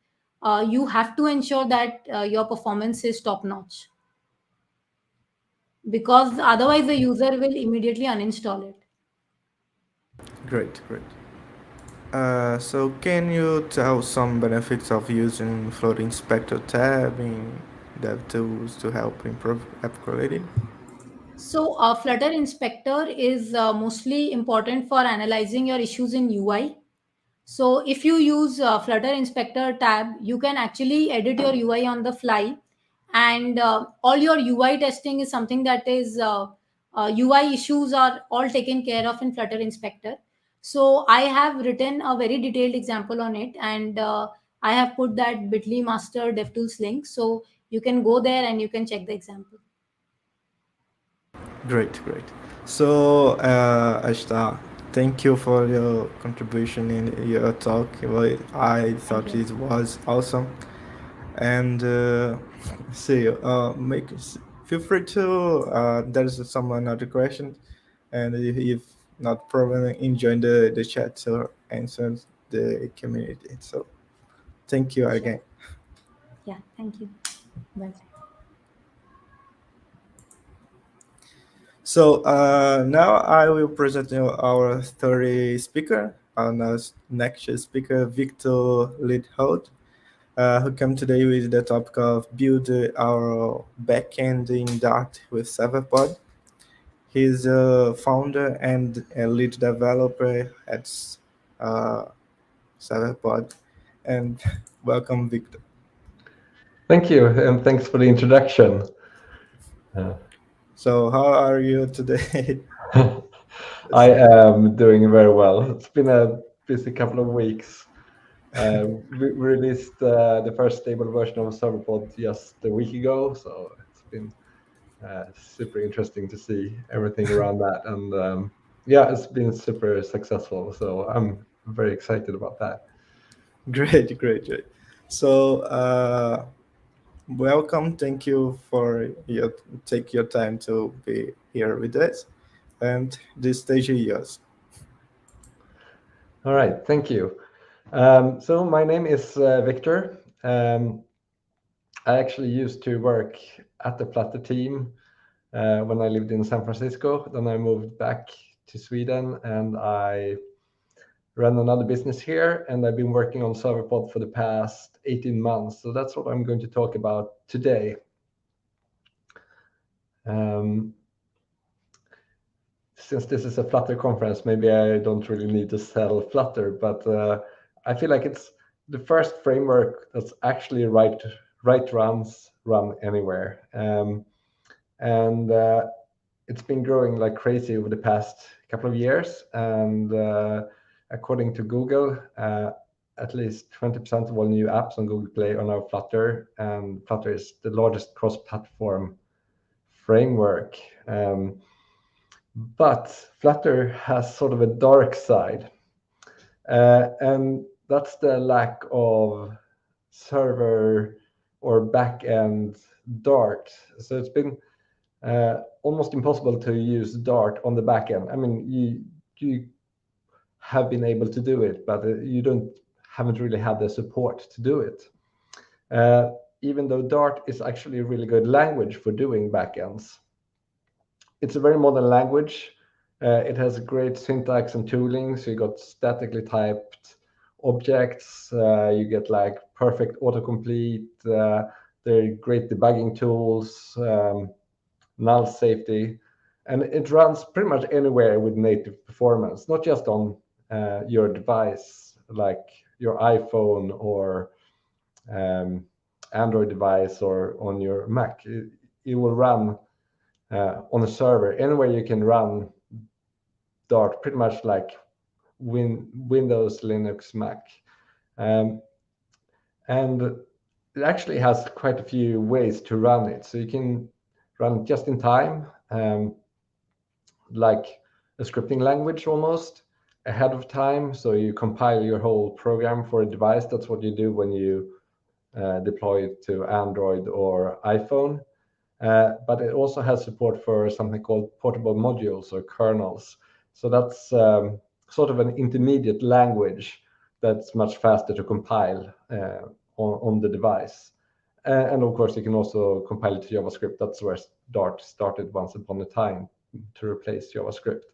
you have to ensure that your performance is top notch, because otherwise the user will immediately uninstall it.
Great, great. So can you tell some benefits of using Float Inspector tab in DevTools to help improve app quality?
So Flutter Inspector is mostly important for analyzing your issues in UI. So if you use Flutter Inspector tab, you can actually edit your UI on the fly, and all your UI testing is something that is UI issues are all taken care of in Flutter Inspector. So I have written a very detailed example on it, and I have put that bit.ly master DevTools link, so you can go there and you can check the example.
Great, great. So Ashita, thank you for your contribution in your talk. Well, I thought it was awesome. And see, feel free to there's some another question, and if not problem, enjoy the chat or answer the community. So thank you again.
Yeah, thank you. Bye.
So now I will present you our third speaker, our next speaker, Viktor Lidholt, who came today with the topic of build our backend in Dart with Serverpod. He's a founder and a lead developer at Serverpod. And welcome, Viktor.
Thank you, and thanks for the introduction.
So how are you today?
I am doing very well. It's been a busy couple of weeks. We released the first stable version of Serverpod just a week ago, so it's been super interesting to see everything around that. And yeah, it's been super successful, so I'm very excited about that.
Great, great, great. So welcome. Thank you for take your time to be here with us. And this stage is yours.
All right, thank you. So my name is Viktor. I actually used to work at the Flutter team when I lived in San Francisco. Then I moved back to Sweden and I ran another business here, and I've been working on Serverpod for the past 18 months. So that's what I'm going to talk about today. Since this is a Flutter conference, maybe I don't really need to sell Flutter, but I feel like it's the first framework that's actually run anywhere. And it's been growing like crazy over the past couple of years. And according to Google, at least 20% of all new apps on Google Play are now Flutter. And Flutter is the largest cross-platform framework. But Flutter has sort of a dark side. And that's the lack of server or backend Dart. So it's been almost impossible to use Dart on the backend. I mean, you have been able to do it, but you haven't really had the support to do it. Even though Dart is actually a really good language for doing backends. It's a very modern language. It has great syntax and tooling. So you got statically typed objects. You get like perfect autocomplete. They're great debugging tools, null safety, and it runs pretty much anywhere with native performance, not just on your device, like your iPhone or Android device or on your Mac. It will run on a server anywhere you can run Dart, pretty much like Windows, Linux, Mac. And it actually has quite a few ways to run it. So you can run it just in time, like a scripting language almost, ahead of time. So you compile your whole program for a device. That's what you do when you deploy it to Android or iPhone. But it also has support for something called portable modules or kernels. So that's sort of an intermediate language that's much faster to compile on the device. And of course, you can also compile it to JavaScript. That's where Dart started once upon a time to replace JavaScript.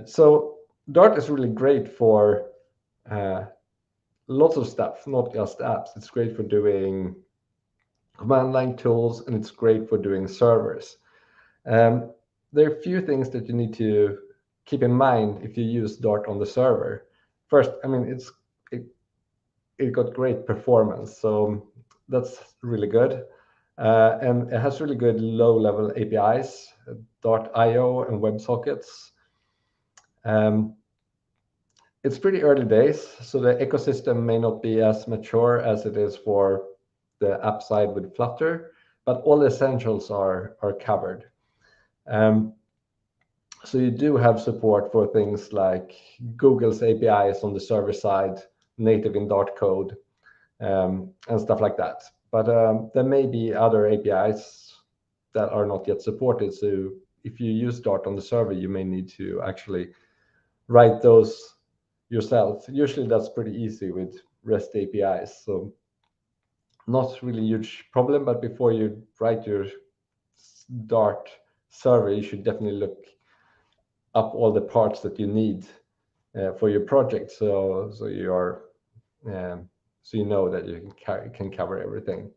So Dart is really great for lots of stuff, not just apps. It's great for doing command line tools, and it's great for doing servers. There are a few things that you need to keep in mind if you use Dart on the server. First, I mean, it got great performance, so that's really good. And it has really good low-level APIs, Dart IO and WebSockets. It's pretty early days, so the ecosystem may not be as mature as it is for the app side with Flutter, but all the essentials are covered. So you do have support for things like Google's APIs on the server side, native in Dart code, and stuff like that. But there may be other APIs that are not yet supported. So if you use Dart on the server, you may need to actually write those yourself. Usually that's pretty easy with REST APIs. So not really a huge problem, but before you write your Dart server, you should definitely look up all the parts that you need for your project. So you know that you can cover everything.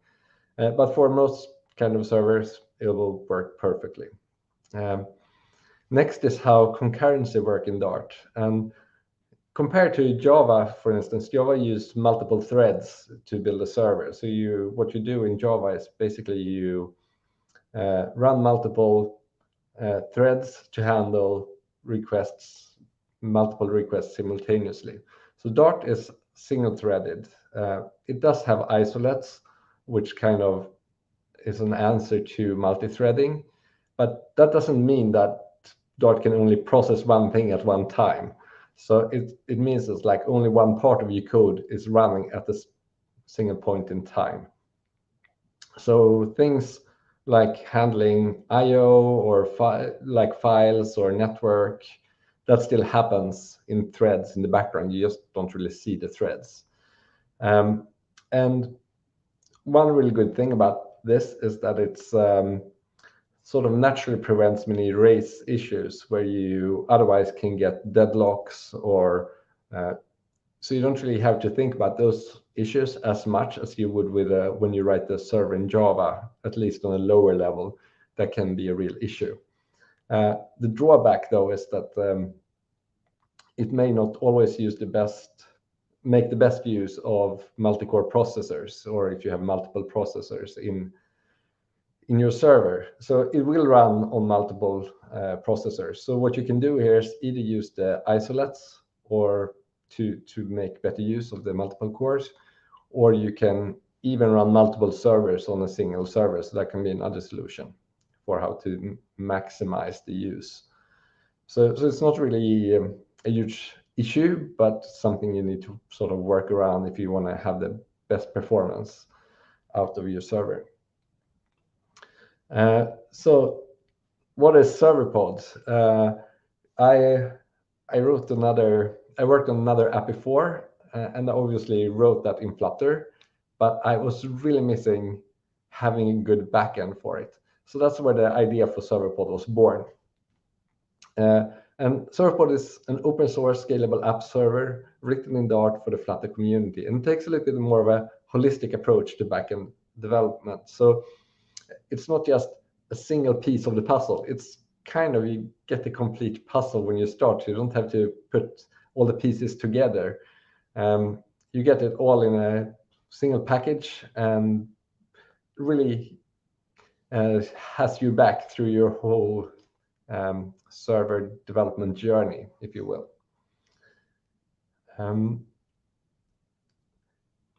But for most kind of servers, it will work perfectly. Next is how concurrency works in Dart. Compared to Java, for instance, Java used multiple threads to build a server. So what you do in Java is basically you run multiple threads to handle multiple requests simultaneously. So Dart is single-threaded. It does have isolates, which kind of is an answer to multi-threading, but that doesn't mean that Dart can only process one thing at one time. So it means it's like only one part of your code is running at this single point in time. So things like handling I/O or like files or network, that still happens in threads in the background. You just don't really see the threads. And one really good thing about this is that it's sort of naturally prevents many race issues where you otherwise can get deadlocks or so you don't really have to think about those issues as much as you would with when you write the server in Java, at least on a lower level. That can be a real issue. The drawback, though, is that it may not always make the best use of multi-core processors, or if you have multiple processors in your server. So it will run on multiple processors. So what you can do here is either use the isolates or to make better use of the multiple cores, or you can even run multiple servers on a single server. So that can be another solution for how to maximize the use. So it's not really a huge issue, but something you need to sort of work around if you want to have the best performance out of your server. So what is Serverpod? I worked on another app before, and I obviously wrote that in Flutter, but I was really missing having a good backend for it. So that's where the idea for Serverpod was born. And Serverpod is an open source scalable app server written in Dart for the Flutter community, and takes a little bit more of a holistic approach to backend development. So it's not just a single piece of the puzzle. It's kind of, you get the complete puzzle when you start. You don't have to put all the pieces together. You get it all in a single package, and really has you back through your whole server development journey, if you will.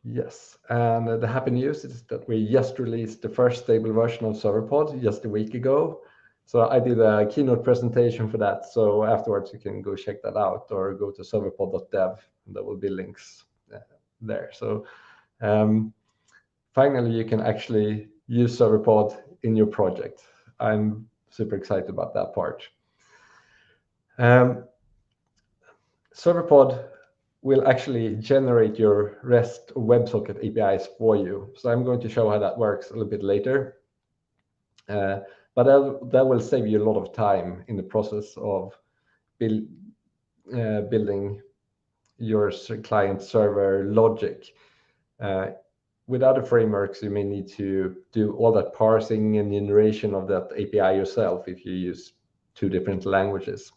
Yes, and the happy news is that we just released the first stable version of Serverpod just a week ago. So I did a keynote presentation for that. So afterwards you can go check that out, or go to serverpod.dev, and there will be links there. So finally you can actually use Serverpod in your project. I'm super excited about that part. Serverpod will actually generate your REST WebSocket APIs for you. So I'm going to show how that works a little bit later. But that will save you a lot of time in the process of building your client server logic. With other frameworks, you may need to do all that parsing and generation of that API yourself if you use two different languages.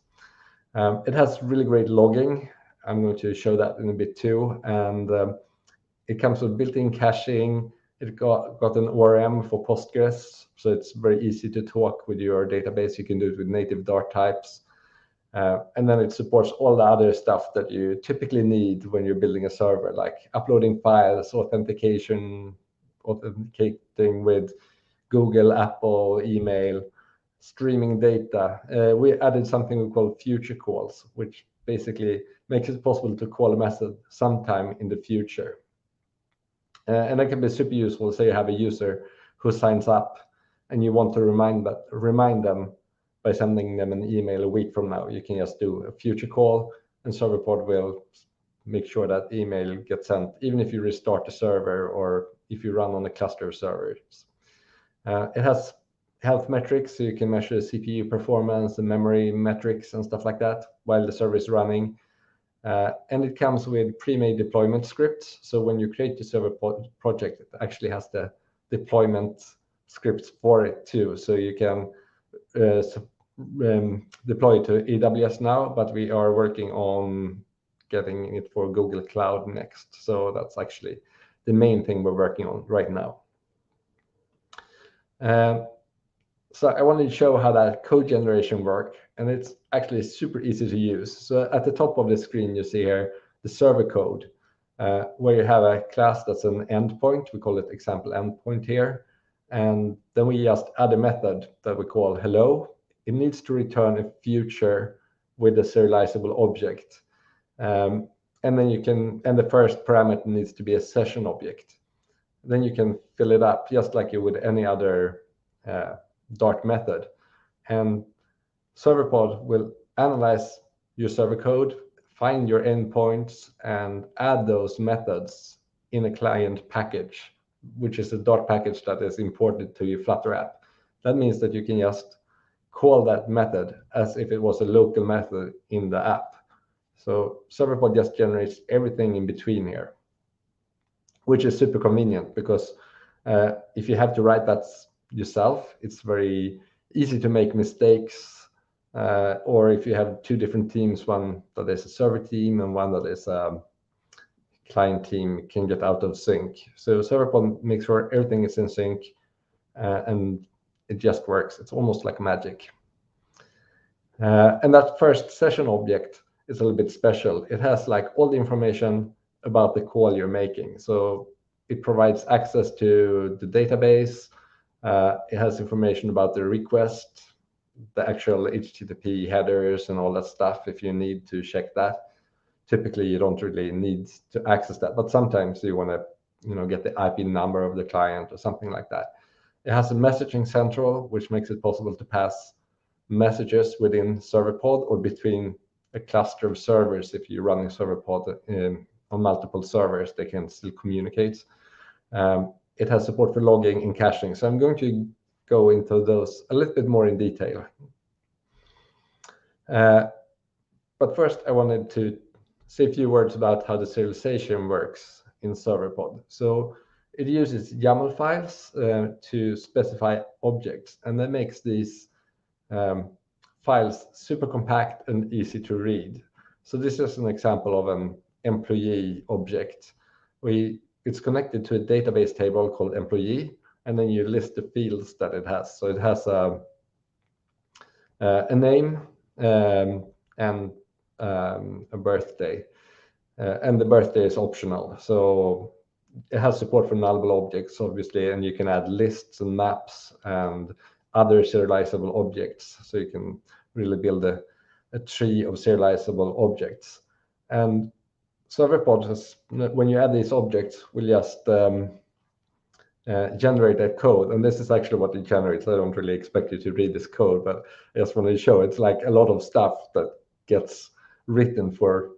It has really great logging. I'm going to show that in a bit too. And it comes with built-in caching. It got an ORM for Postgres, so it's very easy to talk with your database. You can do it with native Dart types. And then it supports all the other stuff that you typically need when you're building a server, like uploading files, authenticating with Google, Apple, email, streaming data. We added something we call future calls, which basically makes it possible to call a method sometime in the future. And that can be super useful. Say you have a user who signs up and you want to remind them by sending them an email a week from now. You can just do a future call, and Serverpod will make sure that email gets sent, even if you restart the server or if you run on a cluster of servers. It has health metrics, so you can measure CPU performance and memory metrics and stuff like that while the server is running. And it comes with pre-made deployment scripts. So when you create the Serverpod project, it actually has the deployment scripts for it too. So you can deploy it to AWS now, but we are working on getting it for Google Cloud next. So that's actually the main thing we're working on right now. So I wanted to show how that code generation works, and it's actually super easy to use. So at the top of the screen, you see here the server code, where you have a class that's an endpoint. We call it example endpoint here. And then we just add a method that we call hello. It needs to return a future with a serializable object. And then you can, and the first parameter needs to be a session object. Then you can fill it up just like you would any other Dart method. And Serverpod will analyze your server code, find your endpoints, and add those methods in a client package which is a Dart package that is imported to your Flutter app. That means that you can just call that method as if it was a local method in the app. So Serverpod just generates everything in between here, which is super convenient because if you have to write that yourself, it's very easy to make mistakes. Or if you have two different teams, one that is a server team and one that is a client team, can get out of sync. So Serverpod makes sure everything is in sync and it just works. It's almost like magic. And that first session object is a little bit special. It has like all the information about the call you're making. So it provides access to the database. It has information about the request, the actual HTTP headers and all that stuff if you need to check that. Typically, you don't really need to access that, but sometimes you want to get the IP number of the client or something like that. It has a messaging central, which makes it possible to pass messages within Serverpod or between a cluster of servers. If you're running Serverpod on multiple servers, they can still communicate. It has support for logging and caching. So I'm going to go into those a little bit more in detail. But first, I wanted to say a few words about how the serialization works in Serverpod. So it uses YAML files to specify objects, and that makes these files super compact and easy to read. So this is an example of an employee object. It's connected to a database table called employee, and then you list the fields that it has. So it has a name and a birthday, and the birthday is optional. So it has support for nullable objects, obviously, and you can add lists and maps and other serializable objects. So you can really build a tree of serializable objects. And Serverpod has, when you add these objects, will just generate that code. And this is actually what it generates. I don't really expect you to read this code, but I just want to show it's like a lot of stuff that gets written for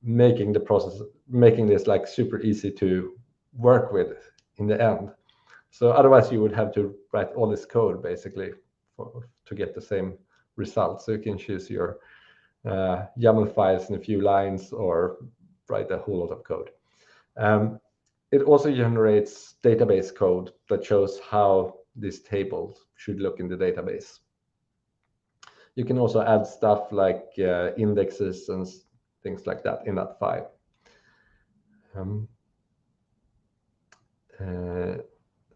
making the process, making this like super easy to work with in the end. So otherwise you would have to write all this code basically to get the same result. So you can choose your YAML files in a few lines or write a whole lot of code. It also generates database code that shows how this table should look in the database. You can also add stuff like indexes and things like that in that file.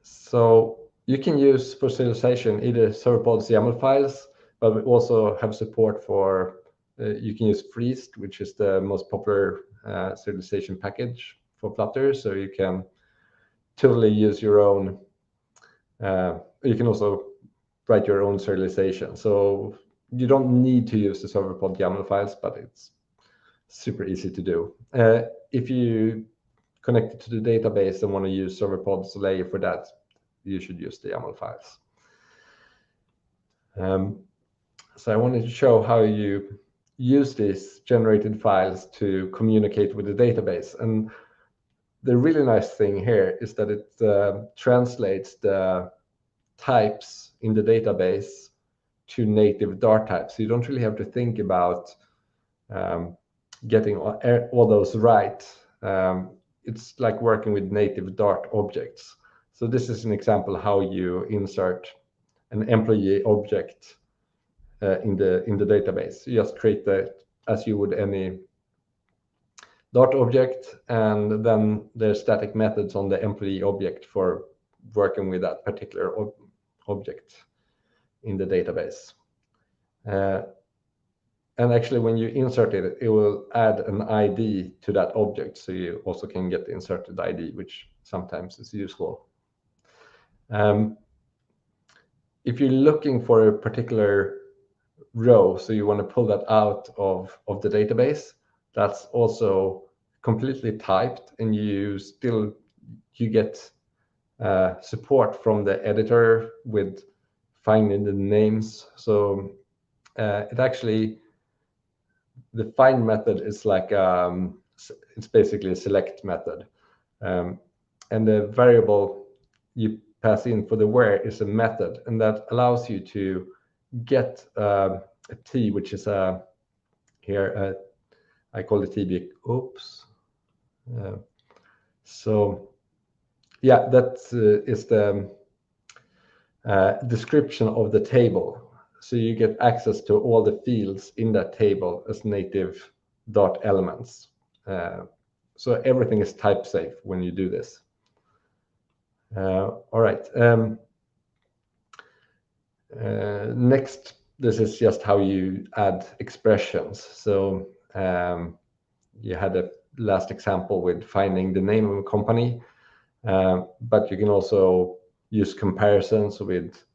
So you can use for serialization either Serverpod's YAML files, but we also have support for, you can use Freezed, which is the most popular serialization package for Flutter. So you can totally use your own, you can also write your own serialization. So you don't need to use the Serverpod YAML files, but it's super easy to do. If you connect it to the database and want to use Serverpod's layer for that, you should use the YAML files. So I wanted to show how you use these generated files to communicate with the database. And the really nice thing here is that it translates the types in the database to native Dart types. So you don't really have to think about getting all those right. It's like working with native Dart objects. So this is an example how you insert an employee object in the database. You just create that as you would any Dart object, and then there's static methods on the employee object for working with that particular object in the database. And actually, when you insert it, it will add an ID to that object, so you also can get the inserted ID, which sometimes is useful. If you're looking for a particular row, so you want to pull that out of the database, that's also completely typed, and you get support from the editor with finding the names. So it actually, the find method is like it's basically a select method, and the variable you pass in for the where is a method, and that allows you to get a T, which is here I call it TB. Oops. So yeah, that is the description of the table. So you get access to all the fields in that table as native Dart elements. So everything is type safe when you do this. All right. Next, this is just how you add expressions. So you had a last example with finding the name of a company, but you can also use comparisons with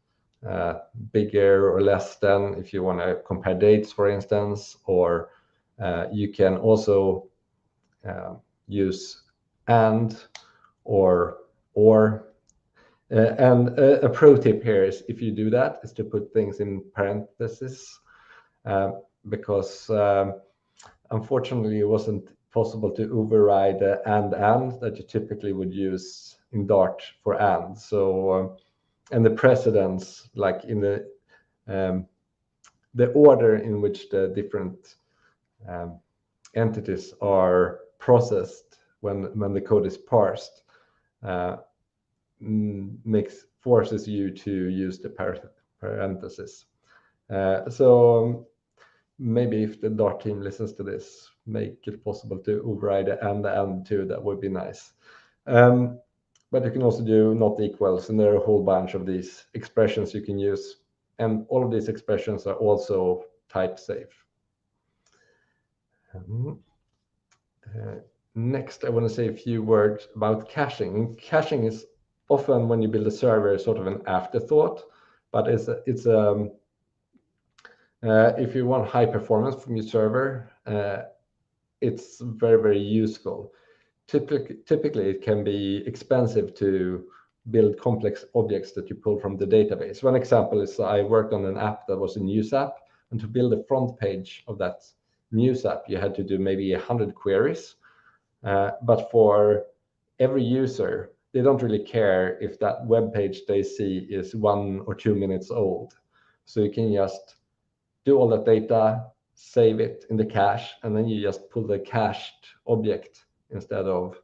bigger or less than if you want to compare dates, for instance, or you can also use and or. And a pro tip here is if you do that is to put things in parentheses because unfortunately it wasn't possible to override the and that you typically would use in Dart for and. So and the precedence, like in the order in which the different entities are processed when the code is parsed forces you to use the parentheses. So maybe if the Dart team listens to this, make it possible to override the and too. That would be nice. But you can also do not equals, and there are a whole bunch of these expressions you can use. And all of these expressions are also type safe. Next, I want to say a few words about caching. And caching is often, when you build a server, sort of an afterthought, but it's if you want high performance from your server, it's very, very useful. Typically, it can be expensive to build complex objects that you pull from the database. One example is I worked on an app that was a news app, and to build the front page of that news app, you had to do maybe 100 queries. But for every user, they don't really care if that web page they see is 1 or 2 minutes old. So you can just do all that data, save it in the cache, and then you just pull the cached object instead of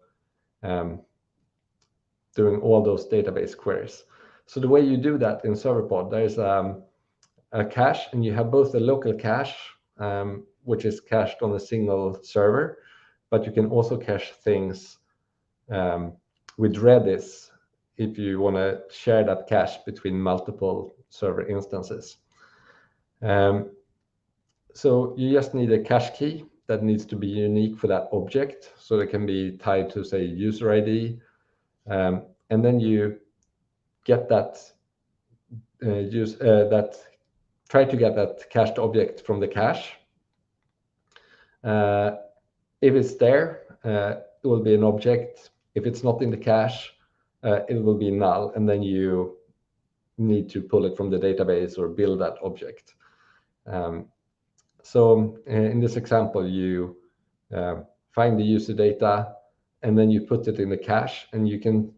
doing all those database queries. So the way you do that in Serverpod, there's a cache, and you have both the local cache, which is cached on a single server, but you can also cache things with Redis if you want to share that cache between multiple server instances. So you just need a cache key that needs to be unique for that object. So it can be tied to, say, user ID. And then you get that, try to get that cached object from the cache. If it's there, it will be an object. If it's not in the cache, it will be null. And then you need to pull it from the database or build that object. So in this example, you find the user data, and then you put it in the cache, and you can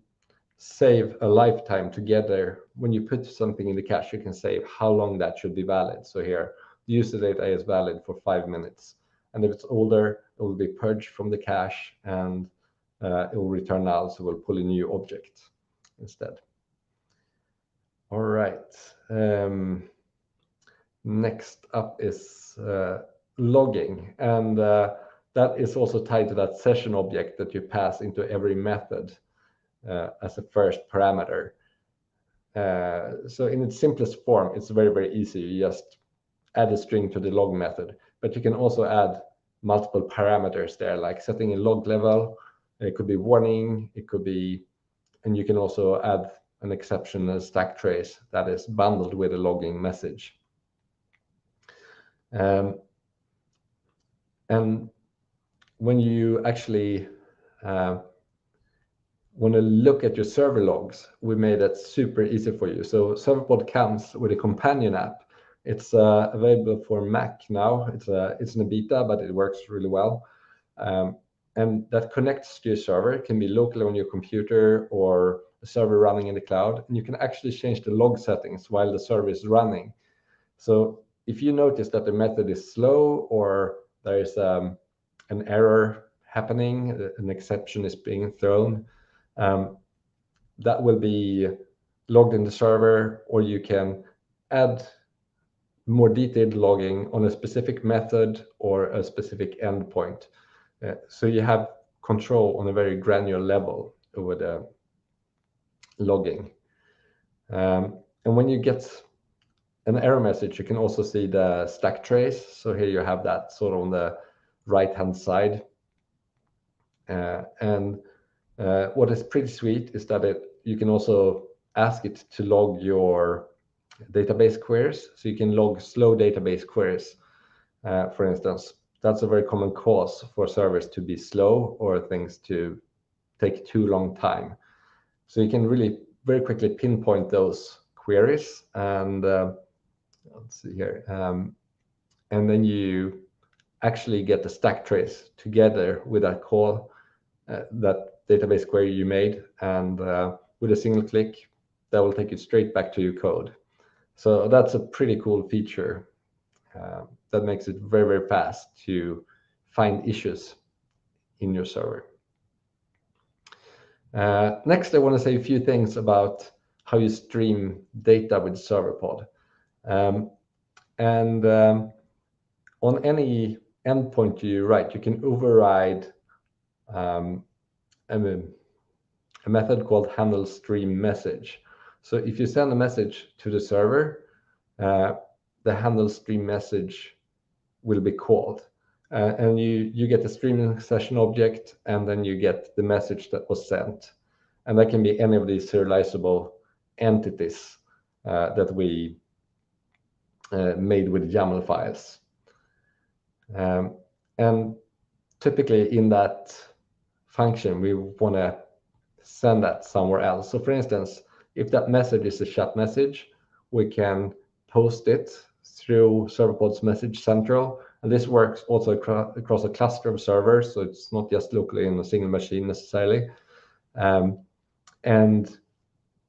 save a lifetime together. When you put something in the cache, you can save how long that should be valid. So here, the user data is valid for 5 minutes. And if it's older, it will be purged from the cache, and it will return null, so we'll pull a new object instead. All right. Next up is logging, and that is also tied to that session object that you pass into every method as a first parameter. So in its simplest form, it's very, very easy. You just add a string to the log method, but you can also add multiple parameters there, like setting a log level. It could be warning, it could be, and you can also add an exception, a stack trace that is bundled with a logging message. And when you actually want to look at your server logs, we made that super easy for you. So Serverpod comes with a companion app. It's available for Mac now. It's in a beta, but it works really well. and that connects to your server. It can be locally on your computer or a server running in the cloud, and you can actually change the log settings while the server is running. So if you notice that the method is slow or there is an error happening, an exception is being thrown, that will be logged in the server, or you can add more detailed logging on a specific method or a specific endpoint. So you have control on a very granular level over the logging. And when you get an error message, you can also see the stack trace. So here you have that sort of on the right-hand side. What is pretty sweet is that you can also ask it to log your database queries. So you can log slow database queries, for instance. That's a very common cause for servers to be slow or things to take too long time. So you can really very quickly pinpoint those queries, and let's see here. And then you actually get the stack trace together with that call, that database query you made, and with a single click, that will take you straight back to your code. So that's a pretty cool feature that makes it very, very fast to find issues in your server. Next, I want to say a few things about how you stream data with Serverpod. On any endpoint you write, you can override a method called handle stream message. So if you send a message to the server, the handle stream message will be called, and you get the streaming session object, and then you get the message that was sent, and that can be any of these serializable entities that we made with YAML files. And typically in that function, we want to send that somewhere else. So for instance, if that message is a chat message, we can post it through Serverpod's message central. And this works also across a cluster of servers, so it's not just locally in a single machine necessarily. And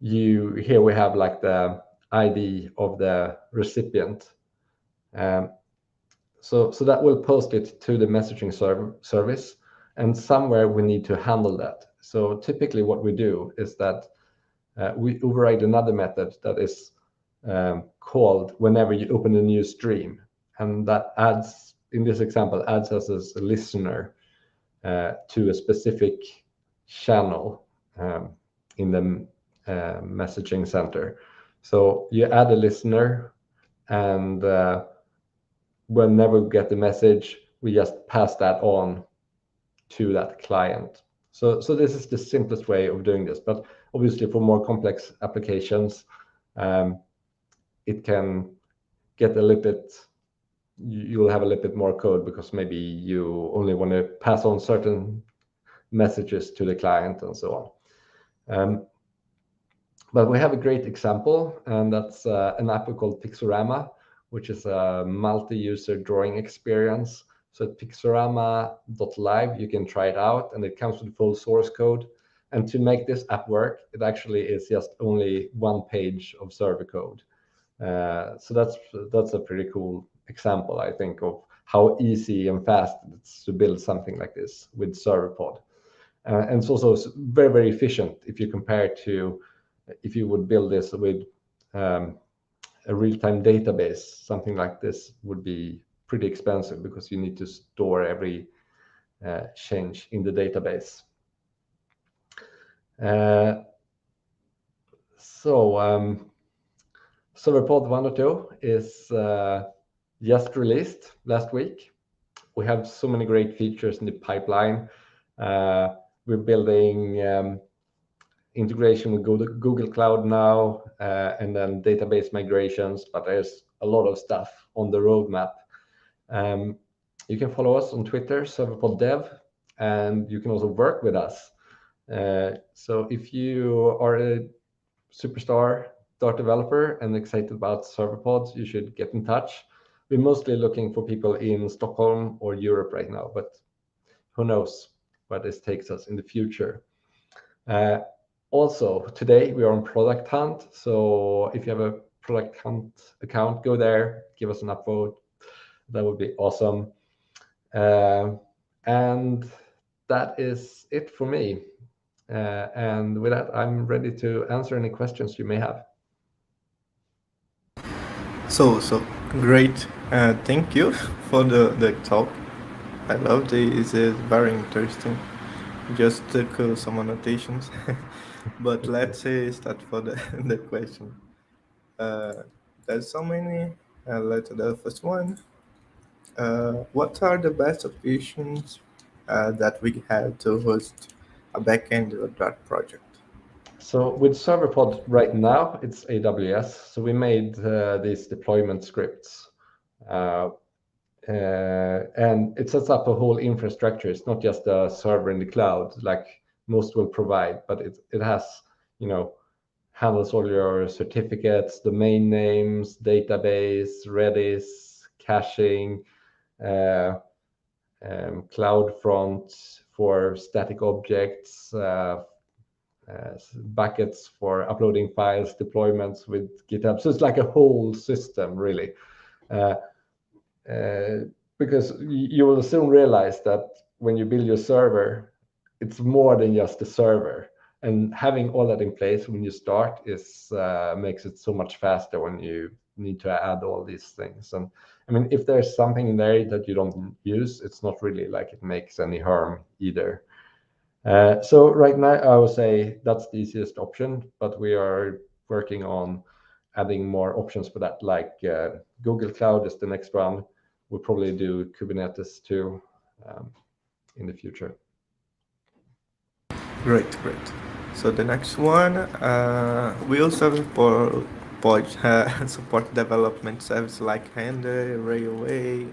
here we have like the ID of the recipient. So that will post it to the messaging service, and somewhere we need to handle that. So typically what we do is that we override another method that is called whenever you open a new stream, and that adds, in this example, adds us as a listener to a specific channel in the messaging center. So you add a listener, and whenever we get the message, we just pass that on to that client. So this is the simplest way of doing this, but obviously for more complex applications, it can get a little bit, you'll have a little bit more code because maybe you only want to pass on certain messages to the client and so on. But we have a great example, and that's an app called Pixorama, which is a multi-user drawing experience. So at pixorama.live, you can try it out, and it comes with full source code. And to make this app work, it actually is just only one page of server code. So that's a pretty cool example, I think, of how easy and fast it's to build something like this with Serverpod. And it's also very, very efficient if you compare it to if you would build this with a real-time database. Something like this would be pretty expensive because you need to store every change in the database. Serverpod 1.0 is just released last week. We have so many great features in the pipeline. We're building integration with Google Cloud now, and then database migrations, but there's a lot of stuff on the roadmap. You can follow us on Twitter, Serverpod Dev, and you can also work with us. So if you are a superstar Dart developer and excited about Serverpod, you should get in touch. We're mostly looking for people in Stockholm or Europe right now, but who knows? this takes us in the future. Also, today we are on Product Hunt. So if you have a Product Hunt account, go there, give us an upvote. That would be awesome. And that is it for me. And with that, I'm ready to answer any questions you may have.
So great. Thank you for the talk. I loved it. It's very interesting. Just took some annotations. But let's start for the question. There's so many. Let's the first one. What are the best options that we have to host a backend Dart project?
So with Serverpod right now, it's AWS. So we made these deployment scripts. And it sets up a whole infrastructure. It's not just a server in the cloud like most will provide, but it has, handles all your certificates, domain names, database, Redis, caching, CloudFront for static objects, buckets for uploading files, deployments with GitHub. So it's like a whole system, really. Because you will soon realize that when you build your server, it's more than just a server. And having all that in place when you start makes it so much faster when you need to add all these things. And I mean, if there's something in there that you don't use, it's not really like it makes any harm either. So right now, I would say that's the easiest option, but we are working on adding more options for that, like Google Cloud is the next one. We'll probably do Kubernetes too in the future.
Great. So the next one, we also support development services like Render, Railway,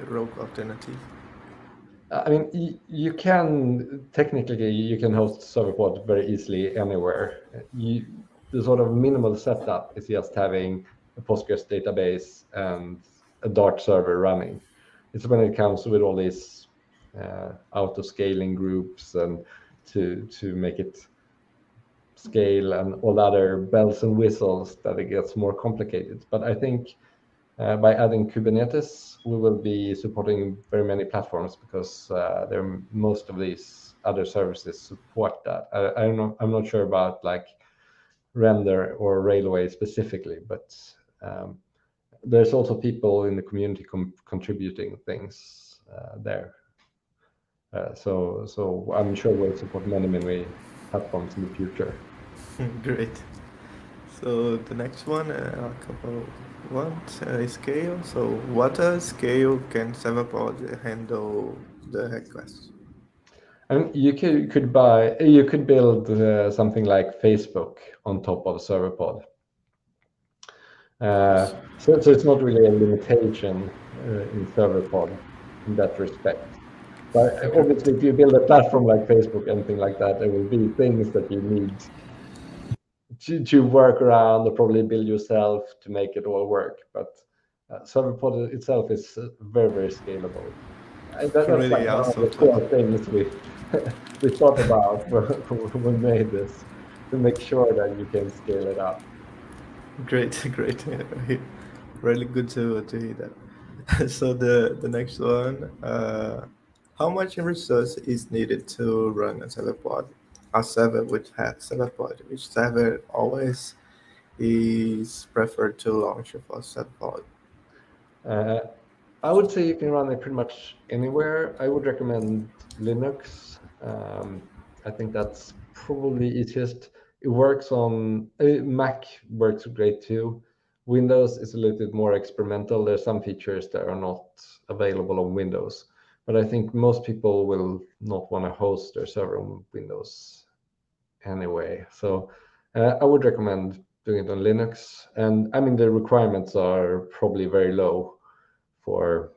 Rogue Alternative.
I mean, you can technically host Serverpod very easily anywhere. The sort of minimal setup is just having a Postgres database and a Dart server running. It's when it comes with all these auto-scaling groups and to make it scale and all the other bells and whistles that it gets more complicated. But I think by adding Kubernetes, we will be supporting very many platforms because most of these other services support that. I'm not sure about like Render or Railway specifically, but there's also people in the community contributing things there. So I'm sure we'll support many platforms in the future.
Great. So the next one, a couple ones, scale. So what scale can Serverpod handle the requests?
I mean, you could build something like Facebook on top of Serverpod. So it's not really a limitation in Serverpod in that respect. But obviously, if you build a platform like Facebook, anything like that, there will be things that you need to work around or probably build yourself to make it all work. But Serverpod itself is very scalable. That's
really
like one of the core things we thought about when we made this, to make sure that you can scale it up.
Great. Really good to hear that. So the next one, how much resource is needed to run a Serverpod? A server which has Serverpod, which server always is preferred to launch for Serverpod?
I would say you can run it pretty much anywhere. I would recommend Linux. I think that's probably easiest. It works on Mac, works great too. Windows is a little bit more experimental. There's some features that are not available on Windows, but I think most people will not want to host their server on Windows anyway. So I would recommend doing it on Linux. And I mean, the requirements are probably very low for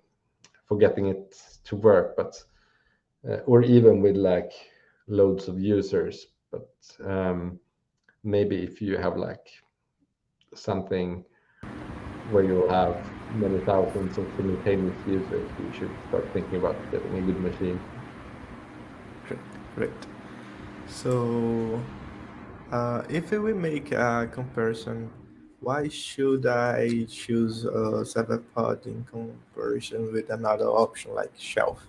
getting it to work, but or even with like loads of users. But maybe if you have like something where you have many thousands of simultaneous users, you should start thinking about getting a good machine.
Great. So, if we make a comparison, why should I choose Serverpod in comparison with another option like Shelf?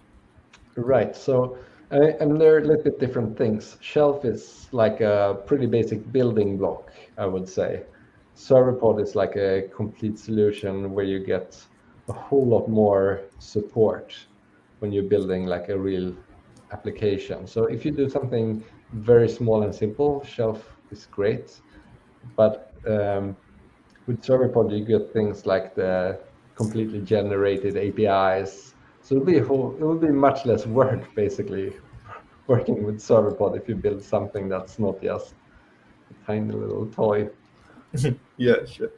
Right. So, and they're a little bit different things. Shelf is like a pretty basic building block, I would say. Serverpod is like a complete solution where you get a whole lot more support when you're building like a real application. So if you do something very small and simple, Shelf is great. But with Serverpod, you get things like the completely generated APIs. So it will be much less work, basically, working with Serverpod if you build something that's not just a tiny little toy.
Yeah, sure.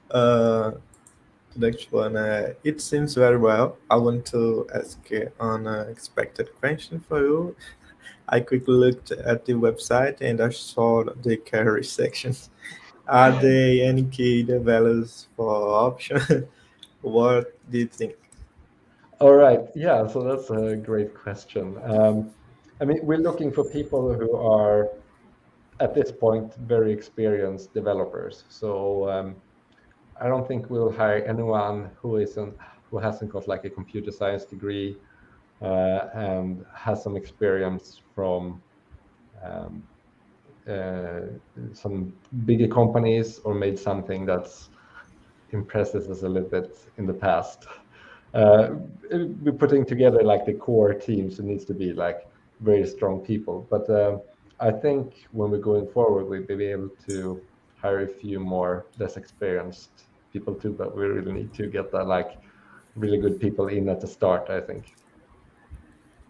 The next one, it seems very well. I want to ask an unexpected question for you. I quickly looked at the website and I saw the carry sections. Are there any key values for option? What do you think?
All right. Yeah, so that's a great question. I mean, we're looking for people who are, at this point, very experienced developers. So I don't think we'll hire anyone who hasn't got like a computer science degree and has some experience from some bigger companies or made something that's impresses us a little bit in the past. We're putting together like the core team, so it needs to be like very strong people. But I think when we're going forward, we'll be able to hire a few more less experienced people too. But we really need to get that like really good people in at the start, I think.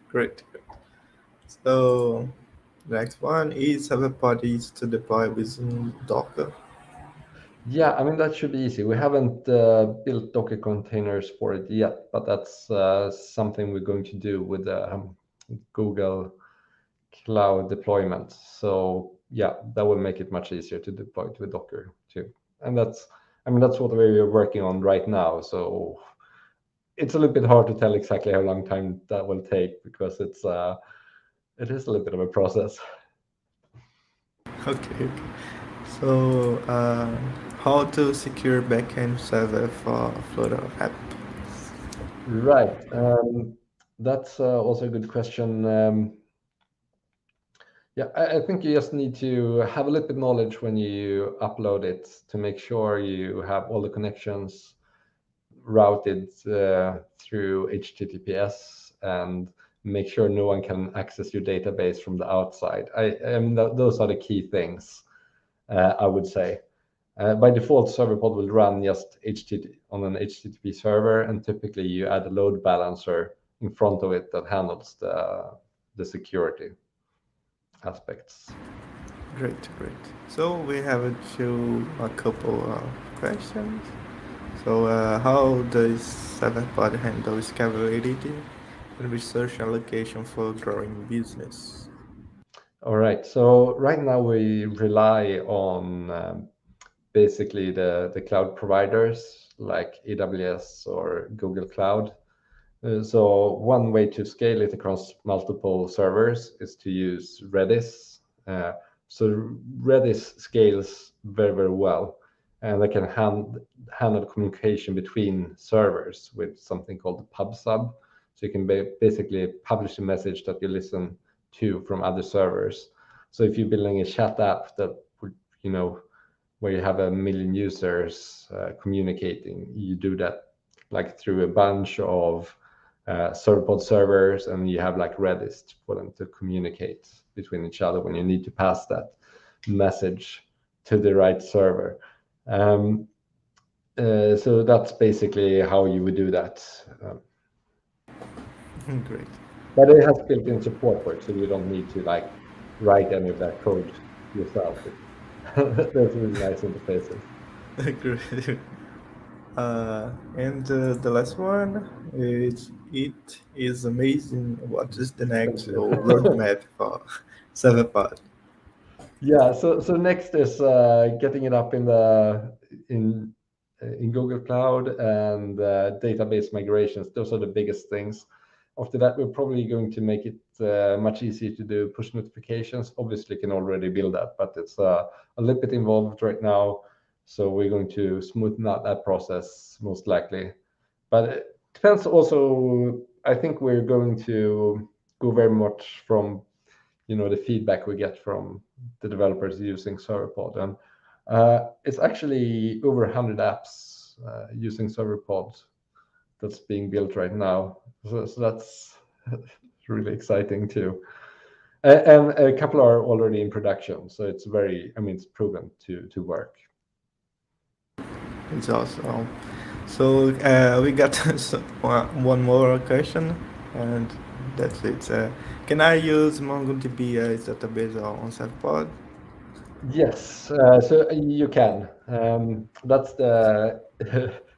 Great. So next one is Serverpod easy to deploy within Docker.
Yeah, I mean, that should be easy. We haven't built Docker containers for it yet, but that's something we're going to do with Google Cloud deployment. So yeah, that will make it much easier to deploy it with Docker too. And that's what we're working on right now. So it's a little bit hard to tell exactly how long time that will take because it is a little bit of a process.
Okay. So how to secure backend server for Flutter app?
Right. That's also a good question. Yeah, I think you just need to have a little bit knowledge when you upload it to make sure you have all the connections routed through HTTPS and make sure no one can access your database from the outside. I mean, those are the key things, I would say. By default, Serverpod will run just on an HTTP server, and typically you add a load balancer in front of it that handles the security aspects.
Great. So we have a couple of questions. So how does Serverpod handle scalability and research allocation for growing business?
All right. So right now we rely on basically the cloud providers like AWS or Google Cloud. So one way to scale it across multiple servers is to use Redis. So Redis scales very, very well, and they can handle communication between servers with something called the pub sub. So you can basically publish a message that you listen to from other servers. So if you're building a chat app that would, where you have 1 million users communicating, you do that like through a bunch of Serverpod servers, and you have like Redis for them to communicate between each other when you need to pass that message to the right server. So that's basically how you would do that.
Great.
But it has built-in support for it, so you don't need to like write any of that code yourself. There's really nice interfaces.
Great. And the last one is, it is amazing. What is the next roadmap for Serverpod?
Yeah, so next is getting it up in Google Cloud and database migrations. Those are the biggest things. after that, we're probably going to make it much easier to do push notifications. Obviously, you can already build that, but it's a little bit involved right now. So we're going to smoothen out that process most likely. But it depends also, I think we're going to go very much from, the feedback we get from the developers using Serverpod. And it's actually over 100 apps using Serverpod that's being built right now. So that's really exciting too. And a couple are already in production. So it's it's proven to work.
It's awesome. So we got one more question, and that's it. Can I use MongoDB as database on Serverpod?
Yes, so you can. That's the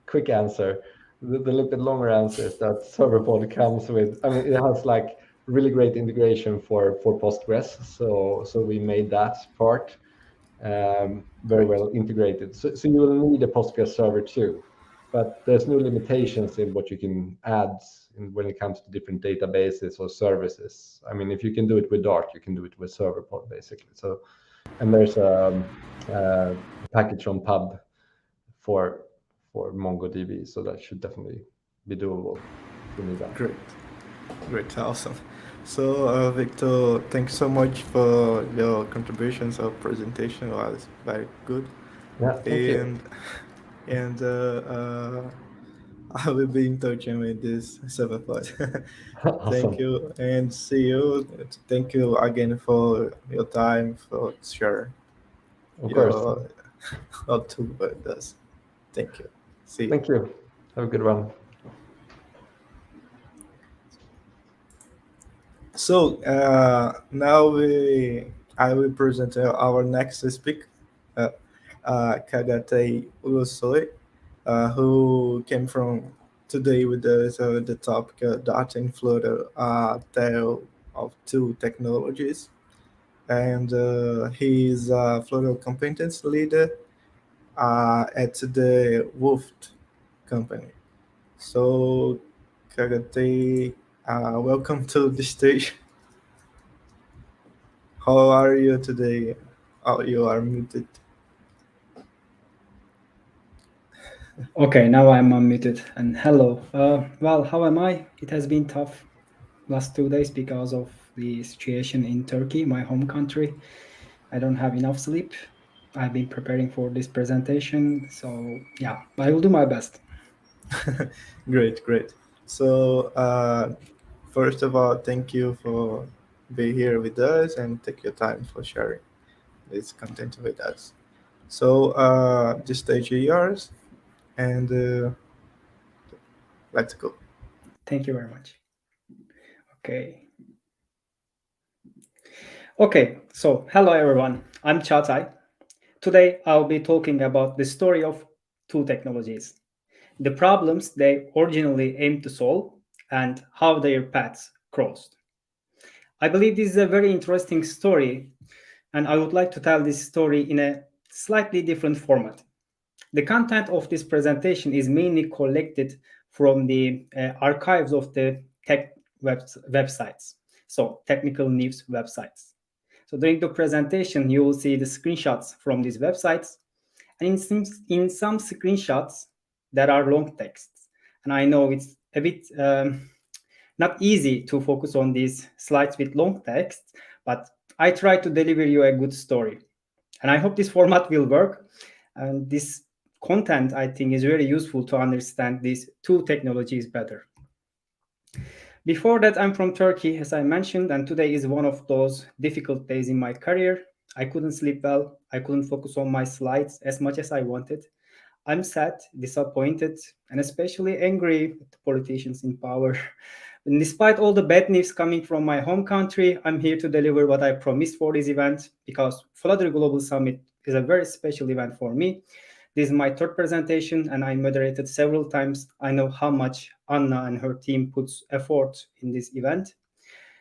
quick answer. The little bit longer answer is that Serverpod comes with, it has like really great integration for Postgres. So we made that part very well integrated. So you will need a Postgres server too, but there's no limitations in what you can add when it comes to different databases or services. If you can do it with Dart, you can do it with Serverpod basically. So, and there's a package on pub for MongoDB, so that should definitely be doable if you need that.
Great, awesome. So Viktor, thanks so much for your contributions. Our presentation was very good.
Yeah, thank you.
And I will be in touch with this Serverpod.
Awesome.
Thank you and see you. Thank you again for your time, for sharing your tool with us. Thank you. See you.
Thank you. Have a good one.
So now I will present our next speaker, Cagatay Ulusoy, who came from today with the topic Dart and Flutter, tale of two technologies, and he is a Flutter competence leader at the Wolf company. So Cagatay, welcome to the stage. How are you today? Oh, you are muted.
Okay, now I'm unmuted. And hello. Well, how am I? It has been tough last 2 days because of the situation in Turkey, my home country. I don't have enough sleep. I've been preparing for this presentation. So yeah, I will do my best.
Great. So first of all, thank you for being here with us and take your time for sharing this content with us. So the stage is yours, and let's go.
Thank you very much. Okay, so hello everyone. I'm Cagatay. Today I'll be talking about the story of two technologies, the problems they originally aimed to solve, and how their paths crossed. I believe this is a very interesting story, and I would like to tell this story in a slightly different format. The content of this presentation is mainly collected from the archives of the tech websites, so technical news websites. So during the presentation, you will see the screenshots from these websites, and in some screenshots, there are long texts. And I know it's a bit not easy to focus on these slides with long text, but I try to deliver you a good story. And I hope this format will work. And this content, I think, is very useful to understand these two technologies better. Before that, I'm from Turkey, as I mentioned, and today is one of those difficult days in my career. I couldn't sleep well. I couldn't focus on my slides as much as I wanted. I'm sad, disappointed, and especially angry with the politicians in power. And despite all the bad news coming from my home country, I'm here to deliver what I promised for this event, because Flutter Global Summit is a very special event for me. This is my third presentation, and I moderated several times. I know how much Anna and her team puts effort in this event.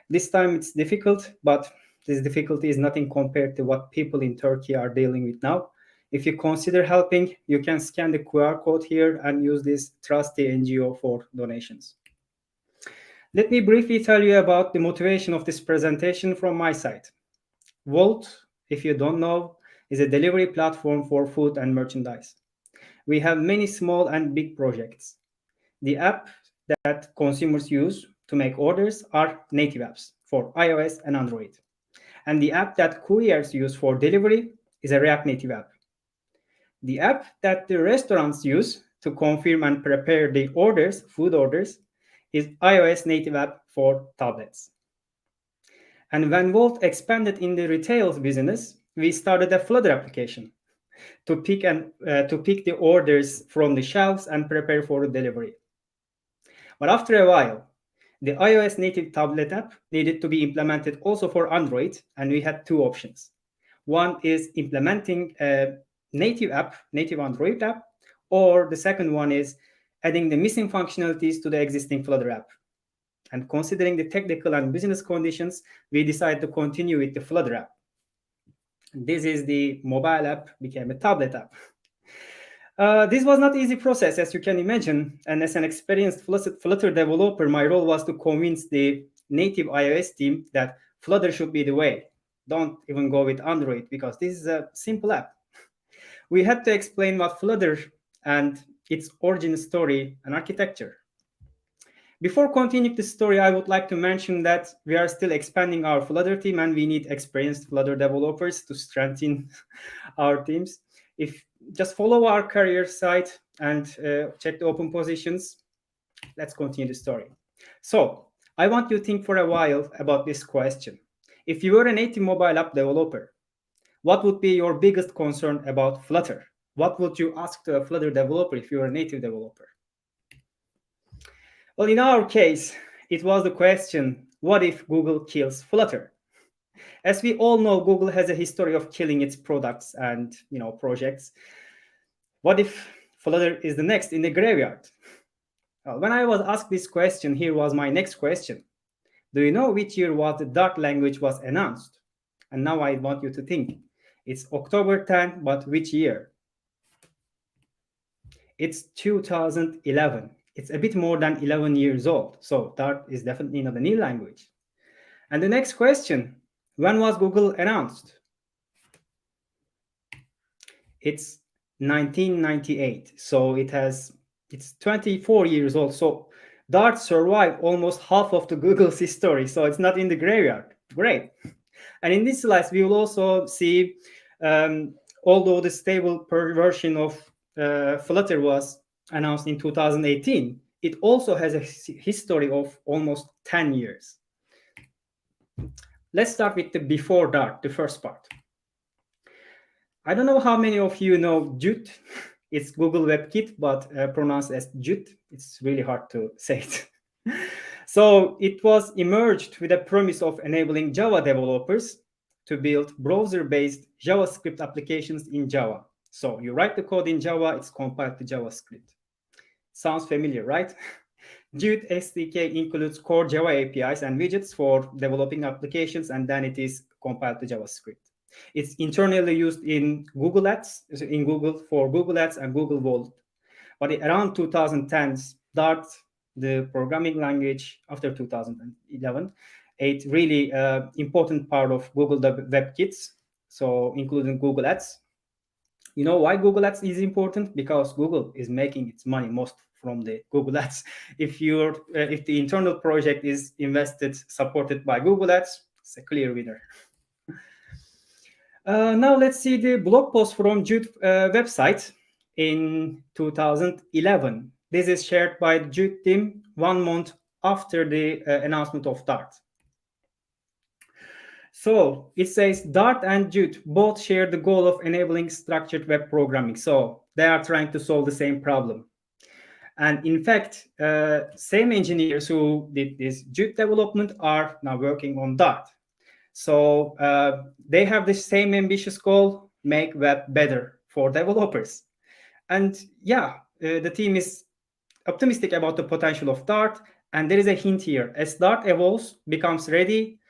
This time it's difficult, but this difficulty is nothing compared to what people in Turkey are dealing with now. If you consider helping, you can scan the QR code here and use this trusty NGO for donations. Let me briefly tell you about the motivation of this presentation from my side. Wolt, if you don't know, is a delivery platform for food and merchandise. We have many small and big projects. The app that consumers use to make orders are native apps for iOS and Android. And the app that couriers use for delivery is a React Native app. The app that the restaurants use to confirm and prepare the orders, food orders, is iOS native app for tablets. And when Wolt expanded in the retail business, we started a Flutter application to pick the orders from the shelves and prepare for the delivery. But after a while, the iOS native tablet app needed to be implemented also for Android, and we had two options. One is implementing a native Android app, or the second one is adding the missing functionalities to the existing Flutter app. And considering the technical and business conditions, we decided to continue with the Flutter app. This is the mobile app, became a tablet app. This was not an easy process, as you can imagine. And as an experienced Flutter developer, my role was to convince the native iOS team that Flutter should be the way. Don't even go with Android, because this is a simple app. We had to explain what Flutter and its origin story and architecture. Before continuing the story, I would like to mention that we are still expanding our Flutter team, and we need experienced Flutter developers to strengthen our teams. If just follow our career site and check the open positions. Let's continue the story. So I want you to think for a while about this question. If you were a native mobile app developer, what would be your biggest concern about Flutter? What would you ask to a Flutter developer if you were a native developer? Well, in our case, it was the question, what if Google kills Flutter? As we all know, Google has a history of killing its products and projects. What if Flutter is the next in the graveyard? When I was asked this question, here was my next question. Do you know which year was the Dart language was announced? And now I want you to think. It's October 10, but which year? It's 2011. It's a bit more than 11 years old. So Dart is definitely not a new language. And the next question, when was Google announced? It's 1998. So it's 24 years old. So Dart survived almost half of the Google's history. So it's not in the graveyard. Great. And in this slide, we will also see, although the stable version of Flutter was announced in 2018, it also has a history of almost 10 years. Let's start with the before Dart, the first part. I don't know how many of you know Jute. It's Google WebKit, but pronounced as Jute. It's really hard to say it. So it was emerged with a promise of enabling Java developers to build browser-based JavaScript applications in Java. So you write the code in Java, it's compiled to JavaScript. Sounds familiar, right? Jute SDK includes core Java APIs and widgets for developing applications, and then it is compiled to JavaScript. It's internally used in Google Ads, for Google Ads and Google Vault. But around 2010, Dart, the programming language after 2011, a really important part of Google WebKits, so including Google Ads. You know why Google Ads is important? Because Google is making its money most from the Google Ads. If the internal project is supported by Google Ads, it's a clear winner. Now let's see the blog post from Jute website in 2011. This is shared by the Jute team 1 month after the announcement of Dart. So it says Dart and Jute both share the goal of enabling structured web programming. So they are trying to solve the same problem. And in fact, same engineers who did this Jute development are now working on Dart. So they have the same ambitious goal, make web better for developers. And yeah, the team is optimistic about the potential of Dart. And there is a hint here. As Dart evolves, becomes ready,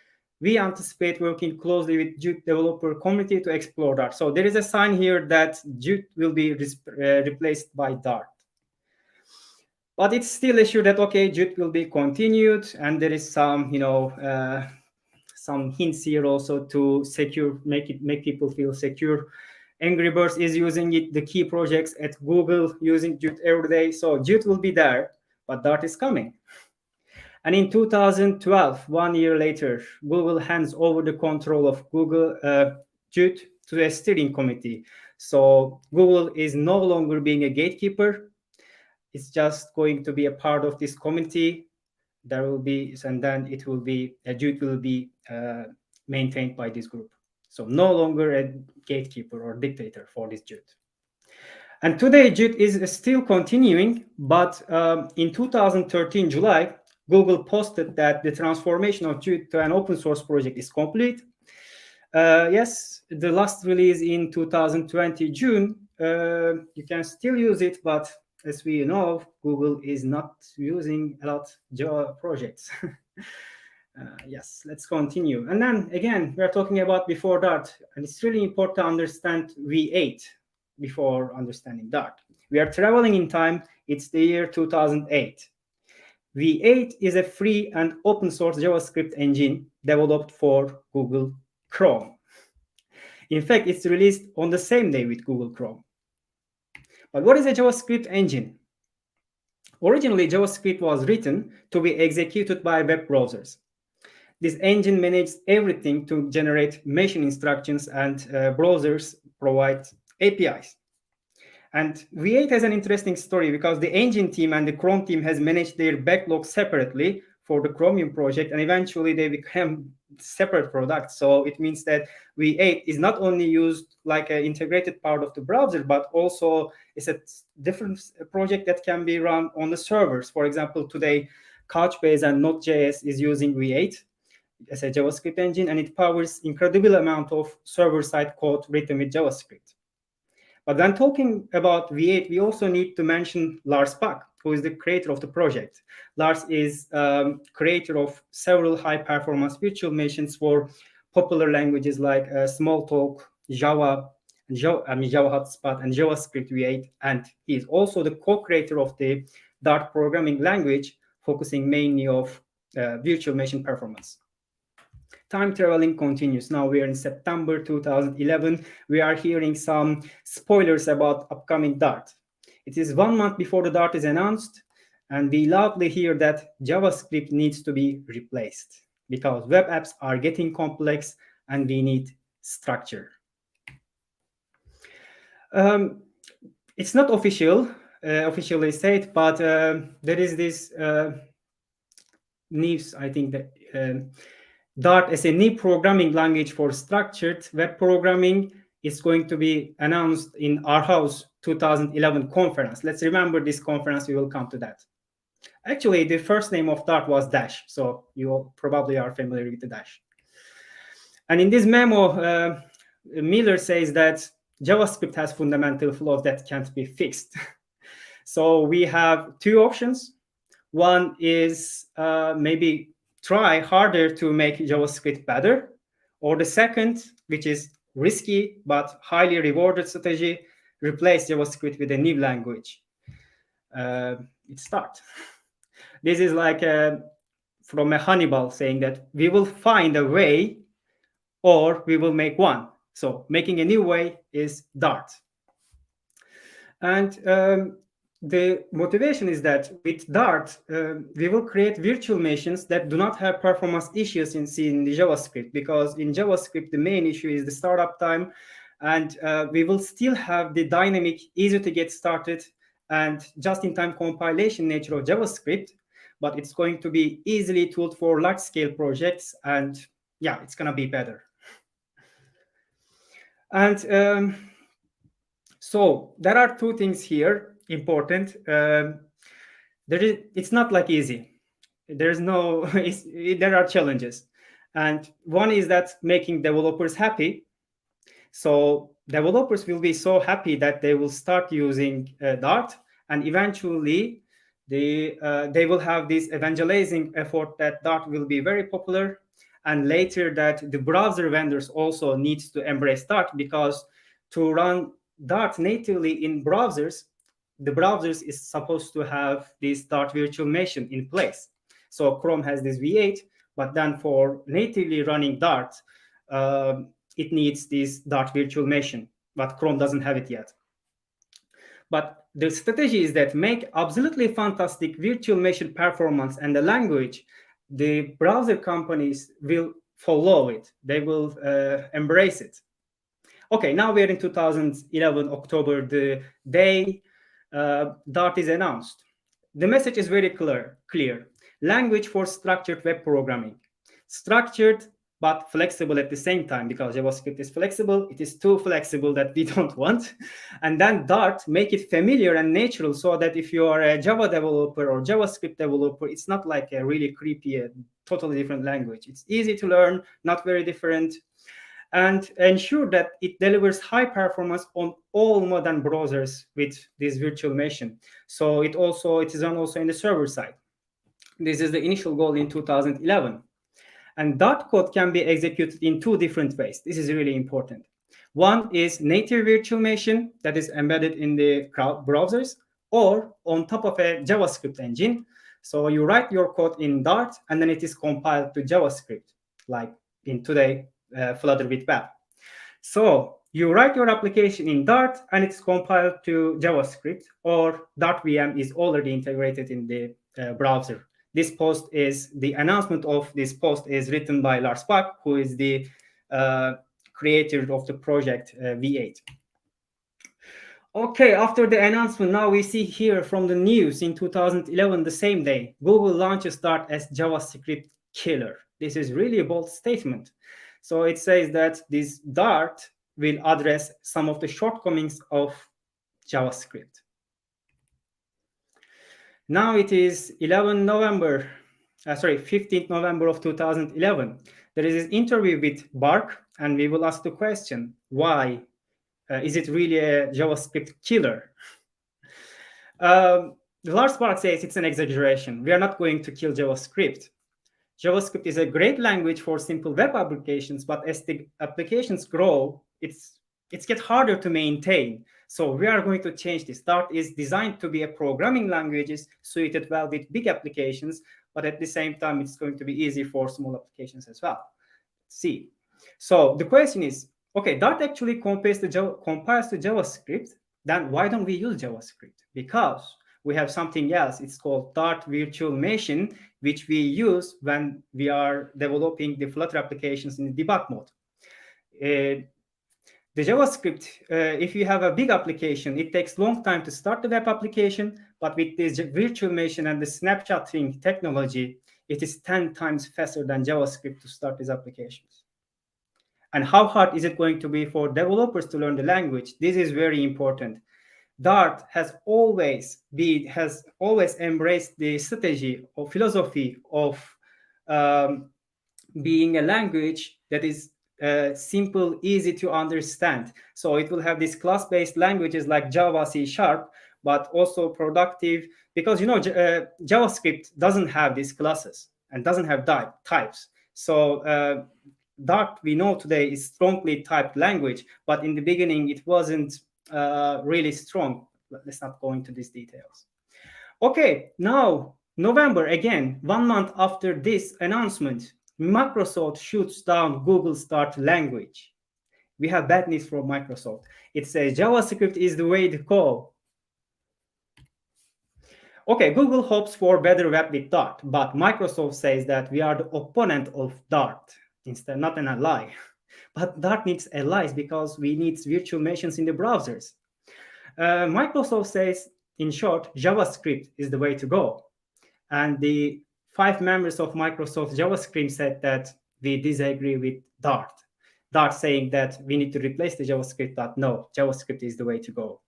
we anticipate working closely with Jute developer community to explore Dart. So there is a sign here that Jute will be replaced by Dart. But it's still assured that, okay, Jute will be continued, and there is some, some hints here also to make people feel secure. Angry Birds is using it, the key projects at Google using Jute every day. So Jute will be there, but Dart is coming. And in 2012, 1 year later, Google hands over the control of Google Jute to a steering committee. So Google is no longer being a gatekeeper. It's just going to be a part of this committee. There will be, and then it will be, Jute will be maintained by this group. So no longer a gatekeeper or dictator for this Jute. And today Jute is still continuing, but in 2013 July, Google posted that the transformation of Jute to an open source project is complete. Yes, the last release in 2020 June, you can still use it, but as we know, Google is not using a lot Java projects. Yes, let's continue. And then again, we're talking about before Dart, and it's really important to understand V8 before understanding Dart. We are traveling in time. It's the year 2008. V8 is a free and open source JavaScript engine developed for Google Chrome. In fact, it's released on the same day with Google Chrome. But what is a JavaScript engine? Originally, JavaScript was written to be executed by web browsers. This engine manages everything to generate machine instructions, and browsers provide APIs. And V8 has an interesting story because the engine team and the Chrome team has managed their backlog separately for the Chromium project, and eventually they became separate products. So it means that V8 is not only used like an integrated part of the browser, but also it's a different project that can be run on the servers. For example, today, Couchbase and Node.js is using V8 as a JavaScript engine, and it powers incredible amount of server-side code written with JavaScript. But when talking about V8, we also need to mention Lars Bak, who is the creator of the project. Lars is creator of several high-performance virtual machines for popular languages like Smalltalk, Java, Java Hotspot, and JavaScript V8. And he is also the co-creator of the Dart programming language, focusing mainly of virtual machine performance. Time traveling continues. Now we are in September 2011. We are hearing some spoilers about upcoming Dart. It is 1 month before the Dart is announced, and we loudly hear that JavaScript needs to be replaced because web apps are getting complex and we need structure. It's not officially said, but there is this news, I think, that Dart as a new programming language for structured web programming is going to be announced in our house 2011 conference. Let's remember this conference, we will come to that. Actually, the first name of Dart was Dash, so you all probably are familiar with the Dash. And in this memo, Miller says that JavaScript has fundamental flaws that can't be fixed. So we have two options. One is maybe try harder to make JavaScript better, or the second, which is risky but highly rewarded strategy, replace JavaScript with a new language. It's Dart. This is like from a Hannibal saying that we will find a way or we will make one. So making a new way is Dart. And the motivation is that with Dart, we will create virtual machines that do not have performance issues in the JavaScript, because in JavaScript, the main issue is the startup time, and we will still have the dynamic, easy to get started, and just-in-time compilation nature of JavaScript, but it's going to be easily tooled for large-scale projects, and yeah, it's going to be better. And so there are two things here important. It's not like easy. There are challenges, and one is that making developers happy. So developers will be so happy that they will start using Dart, and eventually they will have this evangelizing effort that Dart will be very popular, and later that the browser vendors also needs to embrace Dart, because to run Dart natively in browsers, the browsers is supposed to have this Dart virtual machine in place. So Chrome has this V8, but then for natively running Dart, it needs this Dart virtual machine, but Chrome doesn't have it yet. But the strategy is that make absolutely fantastic virtual machine performance and the language, the browser companies will follow it. They will embrace it. Okay, now we're in 2011, October, the day Dart is announced. The message is very clear. Language for structured web programming. Structured, but flexible at the same time, because JavaScript is flexible. It is too flexible that we don't want. And then Dart, make it familiar and natural so that if you are a Java developer or JavaScript developer, it's not like a really creepy, totally different language. It's easy to learn, not very different, and ensure that it delivers high performance on all modern browsers with this virtual machine. So it is also in the server side. This is the initial goal in 2011. And Dart code can be executed in two different ways. This is really important. One is native virtual machine that is embedded in the browsers or on top of a JavaScript engine. So you write your code in Dart and then it is compiled to JavaScript, like in today, Flutter with Web. So you write your application in Dart and it's compiled to JavaScript, or Dart VM is already integrated in the browser. This post is, the announcement of this post is written by Lars Bak, who is the creator of the project V8. Okay, after the announcement, now we see here from the news in 2011, the same day, Google launches Dart as JavaScript killer. This is really a bold statement. So it says that this Dart will address some of the shortcomings of JavaScript. Now it is 15th November of 2011. There is an interview with Bark, and we will ask the question, why is it really a JavaScript killer? Lars Bark says it's an exaggeration. We are not going to kill JavaScript. JavaScript is a great language for simple web applications, but as the applications grow, it gets harder to maintain. So we are going to change this. Dart is designed to be a programming language suited well with big applications, but at the same time, it's going to be easy for small applications as well. See. So the question is, okay, Dart actually compiles to JavaScript. Then why don't we use JavaScript? Because we have something else. It's called Dart Virtual Machine, which we use when we are developing the Flutter applications in the debug mode. The JavaScript, if you have a big application, it takes a long time to start the web application, but with this virtual machine and the snapshotting technology, it is 10 times faster than JavaScript to start these applications. And how hard is it going to be for developers to learn the language? This is very important. Dart has always embraced the strategy or philosophy of being a language that is simple, easy to understand. So it will have these class-based languages like Java, C#, but also productive, because JavaScript doesn't have these classes and doesn't have types. So Dart, we know today, is strongly typed language, but in the beginning it wasn't really strong. Let's not go into these details. Okay, now November, again, 1 month after this announcement, Microsoft shoots down Google's Dart language. We have bad news from Microsoft. It says JavaScript is the way to go. Okay, Google hopes for better web with Dart, but Microsoft says that we are the opponent of Dart, instead, not an ally. But Dart needs allies because we need virtual machines in the browsers. Microsoft says, in short, JavaScript is the way to go. And the 5 members of Microsoft JavaScript said that we disagree with Dart. Dart saying that we need to replace the JavaScript, but no, JavaScript is the way to go.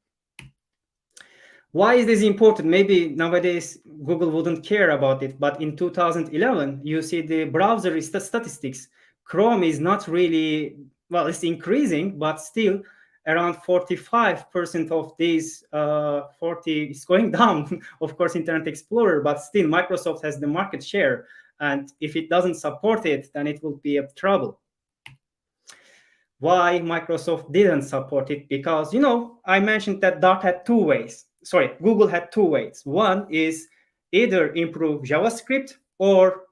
Why is this important? Maybe nowadays Google wouldn't care about it, but in 2011, you see the browser statistics. Chrome is not really, well, it's increasing, but still around 45% of these 40 is going down. Of course, Internet Explorer, but still Microsoft has the market share. And if it doesn't support it, then it will be a trouble. Why Microsoft didn't support it? Because, I mentioned that Dart had 2 ways. Google had two ways. One is either improve JavaScript or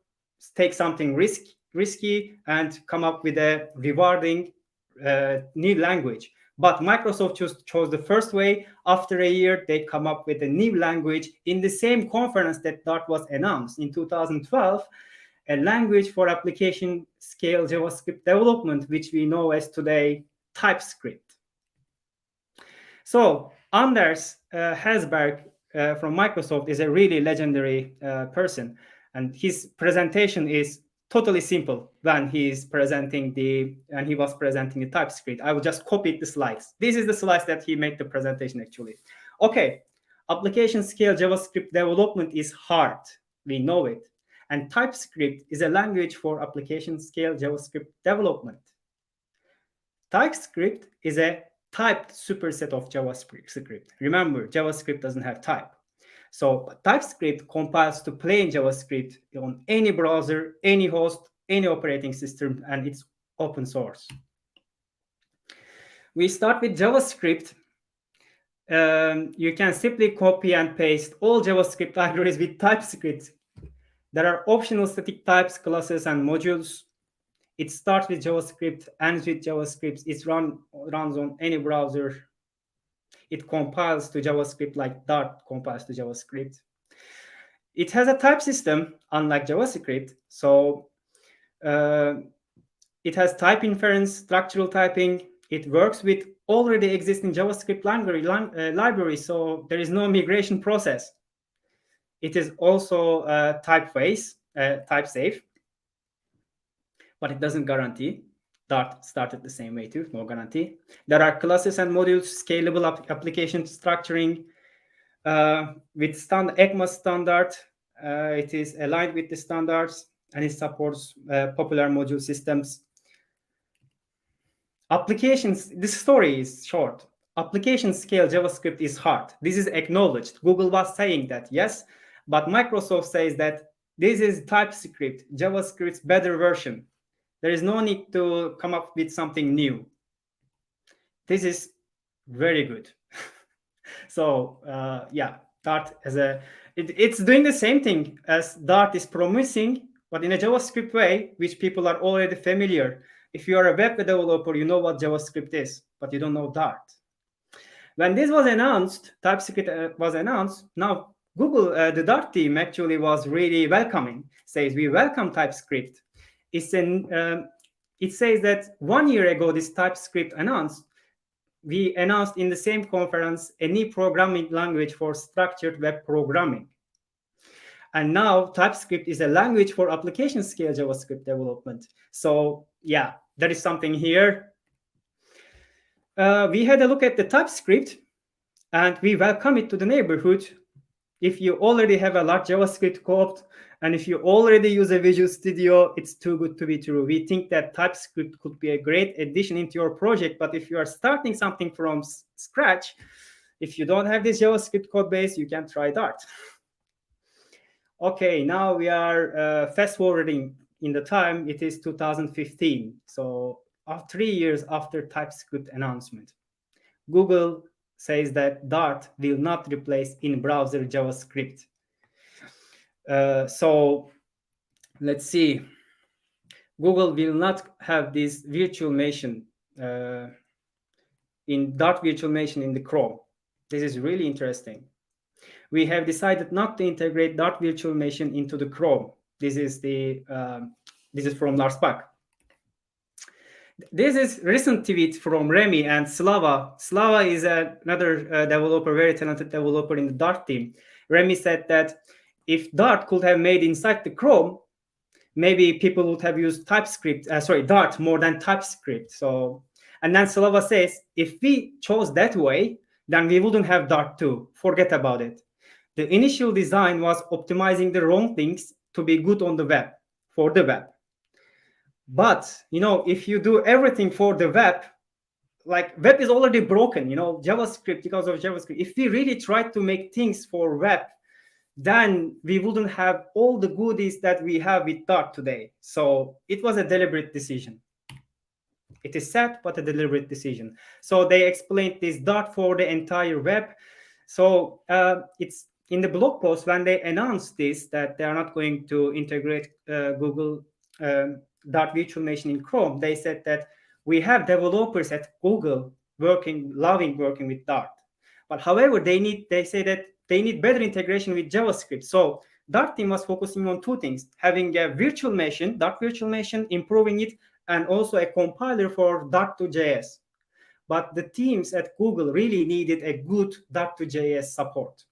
take something risky and come up with a rewarding new language. But Microsoft chose the first way. After a year, they come up with a new language in the same conference that Dart was announced in 2012, a language for application scale JavaScript development, which we know as today TypeScript. So Anders Hesberg from Microsoft is a really legendary person, and his presentation is totally simple when he was presenting the TypeScript. I will just copy the slides. This is the slides that he made the presentation actually. Okay, application scale JavaScript development is hard. We know it. And TypeScript is a language for application scale JavaScript development. TypeScript is a typed superset of JavaScript. Remember, JavaScript doesn't have type. So TypeScript compiles to plain JavaScript on any browser, any host, any operating system, and it's open source. We start with JavaScript. You can simply copy and paste all JavaScript libraries with TypeScript. There are optional static types, classes, and modules. It starts with JavaScript, ends with JavaScript. It runs on any browser. It compiles to JavaScript like Dart compiles to JavaScript. It has a type system, unlike JavaScript. So it has type inference, structural typing. It works with already existing JavaScript library, so there is no migration process. It is also type safe, but it doesn't guarantee. Dart started the same way too, no guarantee. There are classes and modules, scalable application structuring with ECMAS standard. It is aligned with the standards and it supports popular module systems. Applications, this story is short. Application scale JavaScript is hard. This is acknowledged. Google was saying that, yes, but Microsoft says that this is TypeScript, JavaScript's better version. There is no need to come up with something new. This is very good. So yeah, Dart it's doing the same thing as Dart is promising, but in a JavaScript way, which people are already familiar. If you are a web developer, you know what JavaScript is, but you don't know Dart. When this was announced, TypeScript was announced, now Google, the Dart team actually was really welcoming, says we welcome TypeScript. It says that 1 year ago, this TypeScript we announced in the same conference a new programming language for structured web programming. And now TypeScript is a language for application scale JavaScript development. So yeah, there is something here. We had a look at the TypeScript and we welcome it to the neighborhood. If you already have a large JavaScript code, and if you already use a Visual Studio, it's too good to be true. We think that TypeScript could be a great addition into your project, but if you are starting something from scratch, if you don't have this JavaScript code base, you can try Dart. Okay, now we are fast forwarding in the time. It is 2015, so 3 years after TypeScript announcement. Google says that Dart will not replace in-browser JavaScript. So let's see. Google will not have this virtual machine in Dart virtual machine in the Chrome. This is really interesting. We have decided not to integrate Dart virtual machine into the Chrome. This is from Lars Bak. This is recent tweet from Remy and Slava. Slava is another developer, very talented developer in the Dart team. Remy said that if Dart could have made inside the Chrome, maybe people would have used Dart more than TypeScript. So, and then Slava says, if we chose that way, then we wouldn't have Dart 2. Forget about it. The initial design was optimizing the wrong things to be good on the web, for the web. But, if you do everything for the web, like web is already broken, JavaScript, because of JavaScript. If we really try to make things for web, then we wouldn't have all the goodies that we have with Dart today. So it was a deliberate decision. It is sad, but a deliberate decision. So they explained this Dart for the entire web. So it's in the blog post when they announced this, that they are not going to integrate Google Dart virtual machine in Chrome. They said that we have developers at Google loving working with Dart. But however, they say that they need better integration with JavaScript. So Dart team was focusing on two things: having a virtual machine, Dart virtual machine, improving it, and also a compiler for Dart2.js. But the teams at Google really needed a good Dart2.js support,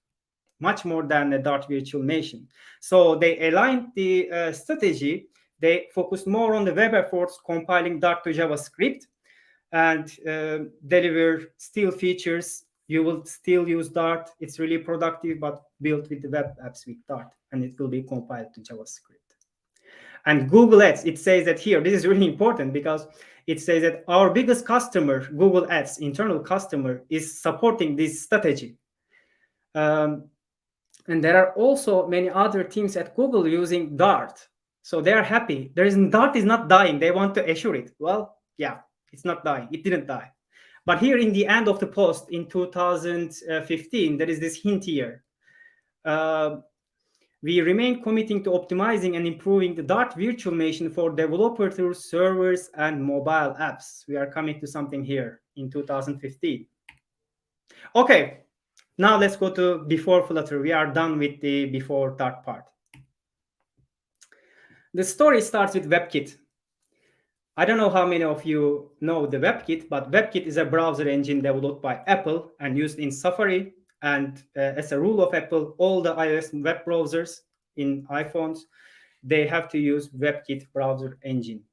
much more than a Dart virtual machine. So they aligned the strategy. They focused more on the web efforts, compiling Dart to JavaScript, and deliver still features. You will still use Dart. It's really productive, but built with the web apps with Dart, and it will be compiled to JavaScript. And Google Ads, it says that here, this is really important because it says that our biggest customer, Google Ads, internal customer, is supporting this strategy. And there are also many other teams at Google using Dart. So they are happy. Dart is not dying. They want to assure it. Well, yeah, it's not dying. It didn't die. But here in the end of the post in 2015, there is this hint here. We remain committing to optimizing and improving the Dart virtual machine for developer tools, servers, and mobile apps. We are coming to something here in 2015. Okay, now let's go to before Flutter. We are done with the before Dart part. The story starts with WebKit. I don't know how many of you know the WebKit, but WebKit is a browser engine developed by Apple and used in Safari. And as a rule of Apple, all the iOS web browsers in iPhones, they have to use WebKit browser engine.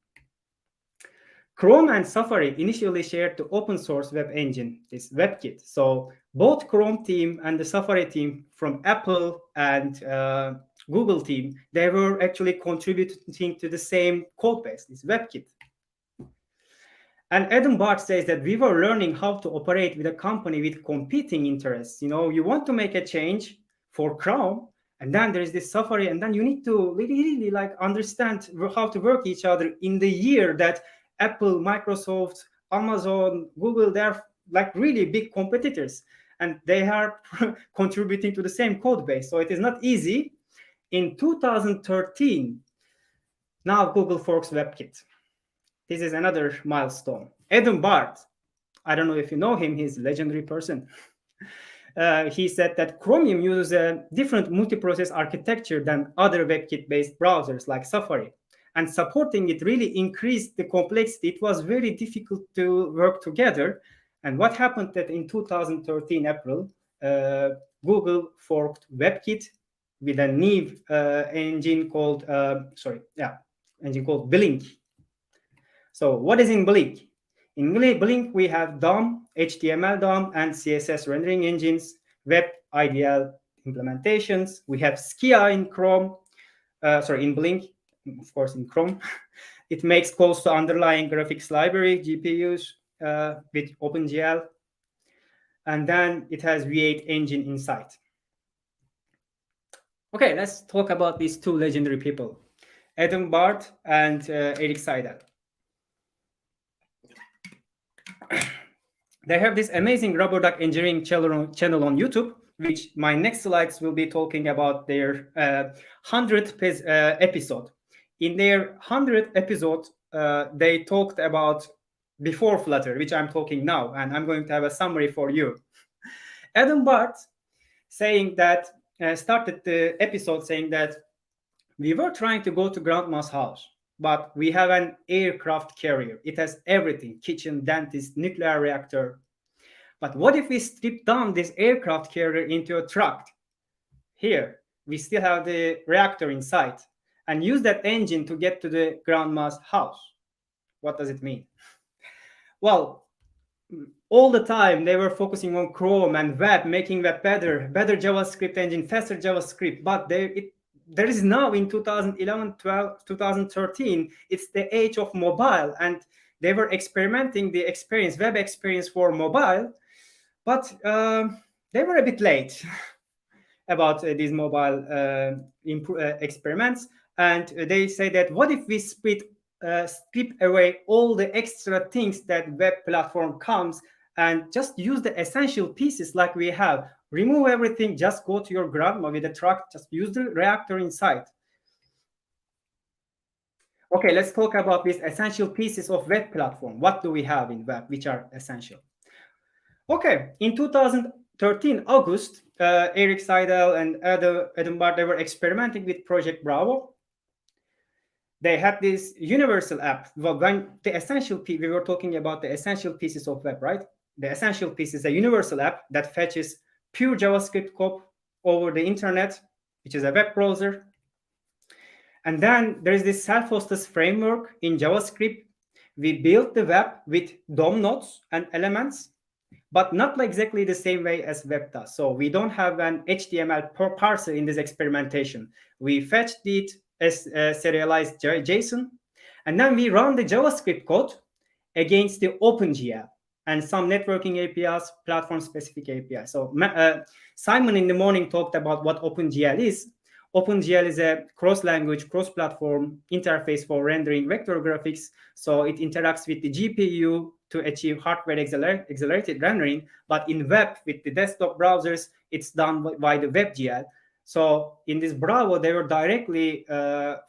Chrome and Safari initially shared the open source web engine, this WebKit. So both Chrome team and the Safari team from Apple and Google team, they were actually contributing to the same code base, this WebKit. And Adam Barth says that we were learning how to operate with a company with competing interests. You know, you want to make a change for Chrome, and then there's this Safari, and then you need to really like understand how to work each other in the year that Apple, Microsoft, Amazon, Google, they're like really big competitors, and they are contributing to the same code base. So it is not easy. In 2013, now Google forks WebKit. This is another milestone. Adam Barth, I don't know if you know him, he's a legendary person. He said that Chromium uses a different multiprocess architecture than other WebKit-based browsers like Safari. And supporting it really increased the complexity. It was very difficult to work together. And what happened that in 2013 April, Google forked WebKit with a new engine called Blink. So what is in Blink? In Blink, we have DOM, HTML DOM, and CSS rendering engines, web IDL implementations. We have Skia in Chrome, in Blink, of course, in Chrome. It makes calls to underlying graphics library, GPUs, with OpenGL. And then it has V8 engine inside. Okay, let's talk about these two legendary people, Adam Barth and Eric Seidel. They have this amazing rubber duck engineering channel on YouTube, which my next slides will be talking about their 100th episode. In their 100th episode, they talked about before Flutter, which I'm talking now, and I'm going to have a summary for you. Adam Barth saying that, started the episode saying that we were trying to go to Grandma's house, but we have an aircraft carrier. It has everything: kitchen, dentist, nuclear reactor. But what if we strip down this aircraft carrier into a truck? Here, we still have the reactor inside, and use that engine to get to the grandma's house. What does it mean? Well, all the time they were focusing on Chrome and web, making web better JavaScript engine, faster JavaScript, but there is now in 2011, 12, 2013, it's the age of mobile, and they were experimenting the experience, web experience for mobile, but they were a bit late about these mobile experiments. And they say that what if we strip away all the extra things that web platform comes and just use the essential pieces like we have, remove everything, just go to your grandma with a truck, just use the reactor inside. Okay, let's talk about these essential pieces of web platform. What do we have in web which are essential? Okay, in 2013 August, Eric Seidel and Adam Barth, they were experimenting with Project Bravo. They had this universal app. Well, when the essential piece, we were talking about the essential pieces of web, right? The essential piece is a universal app that fetches pure JavaScript code over the internet, which is a web browser. And then there is this self-hosted framework in JavaScript. We built the web with DOM nodes and elements, but not exactly the same way as web does. So we don't have an HTML parser in this experimentation. We fetched it as serialized JSON, and then we run the JavaScript code against the OpenGL and some networking APIs, platform-specific APIs. So Simon in the morning talked about what OpenGL is. OpenGL is a cross-language, cross-platform interface for rendering vector graphics. So it interacts with the GPU to achieve hardware accelerated rendering. But in web, with the desktop browsers, it's done by the WebGL. So in this Bravo, they were directly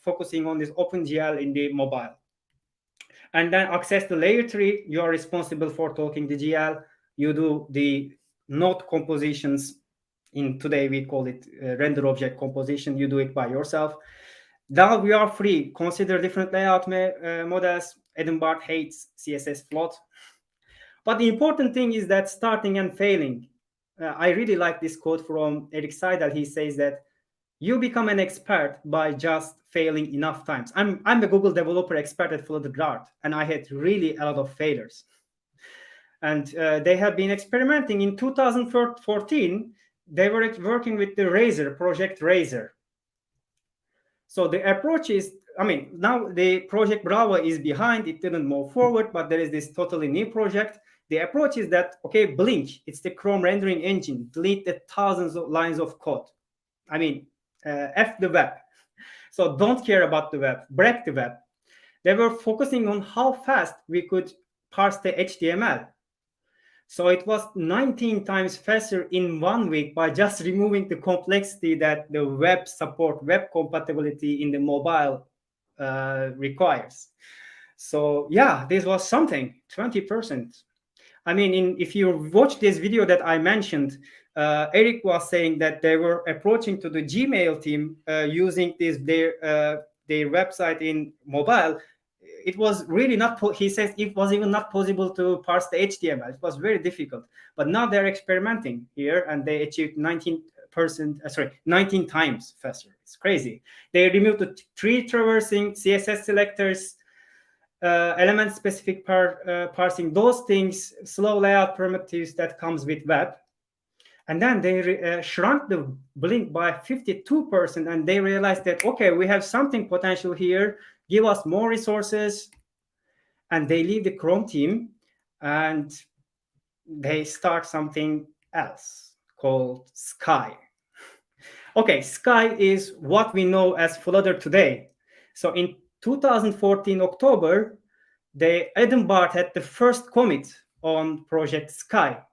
focusing on this OpenGL in the mobile. And then access the layer 3, you are responsible for talking the GL. You do the node compositions. In today, we call it render object composition. You do it by yourself. Now we are free. Consider different layout models. Adam Barth hates CSS float. But the important thing is that starting and failing. I really like this quote from Eric Seidel. He says that you become an expert by just failing enough times. I'm a Google developer expert at Flutter, and I had really a lot of failures. And they have been experimenting. In 2014, they were working with the Razor, Project Razor. So the approach is, I mean, now the Project Bravo is behind. It didn't move forward, but there is this totally new project. The approach is that, okay, Blink, it's the Chrome rendering engine. Delete the thousands of lines of code. I mean, F the web. So don't care about the web, break the web. They were focusing on how fast we could parse the HTML. So it was 19 times faster in 1 week by just removing the complexity that the web support, web compatibility in the mobile requires. So yeah, this was something, 20%. I mean, if you watch this video that I mentioned, Eric was saying that they were approaching to the Gmail team using their website in mobile. It was really not, he says it was even not possible to parse the HTML. It was very difficult. But now they're experimenting here and they achieved 19 times faster. It's crazy. They removed the tree traversing, CSS selectors, element-specific parsing, those things, slow layout primitives that comes with web. And then they shrunk the Blink by 52%, and they realized that, okay, we have something potential here, give us more resources. And they leave the Chrome team, and they start something else called Sky. Okay, Sky is what we know as Flutter today. So in 2014 October, Adam Barth had the first commit on Project Sky.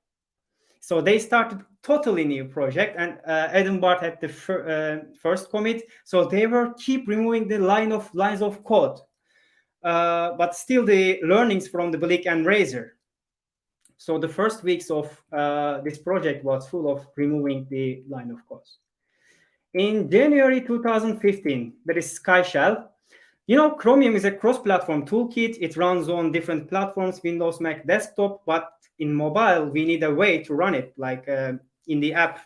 So they started totally new project, and Adam Barth had the first commit. So they were keep removing the lines of code, but still the learnings from the Blink and Razor. So the first weeks of this project was full of removing the line of code. In January 2015, there is Sky Shell. You know, Chromium is a cross-platform toolkit. It runs on different platforms, Windows, Mac, desktop, but in mobile, we need a way to run it, like in the app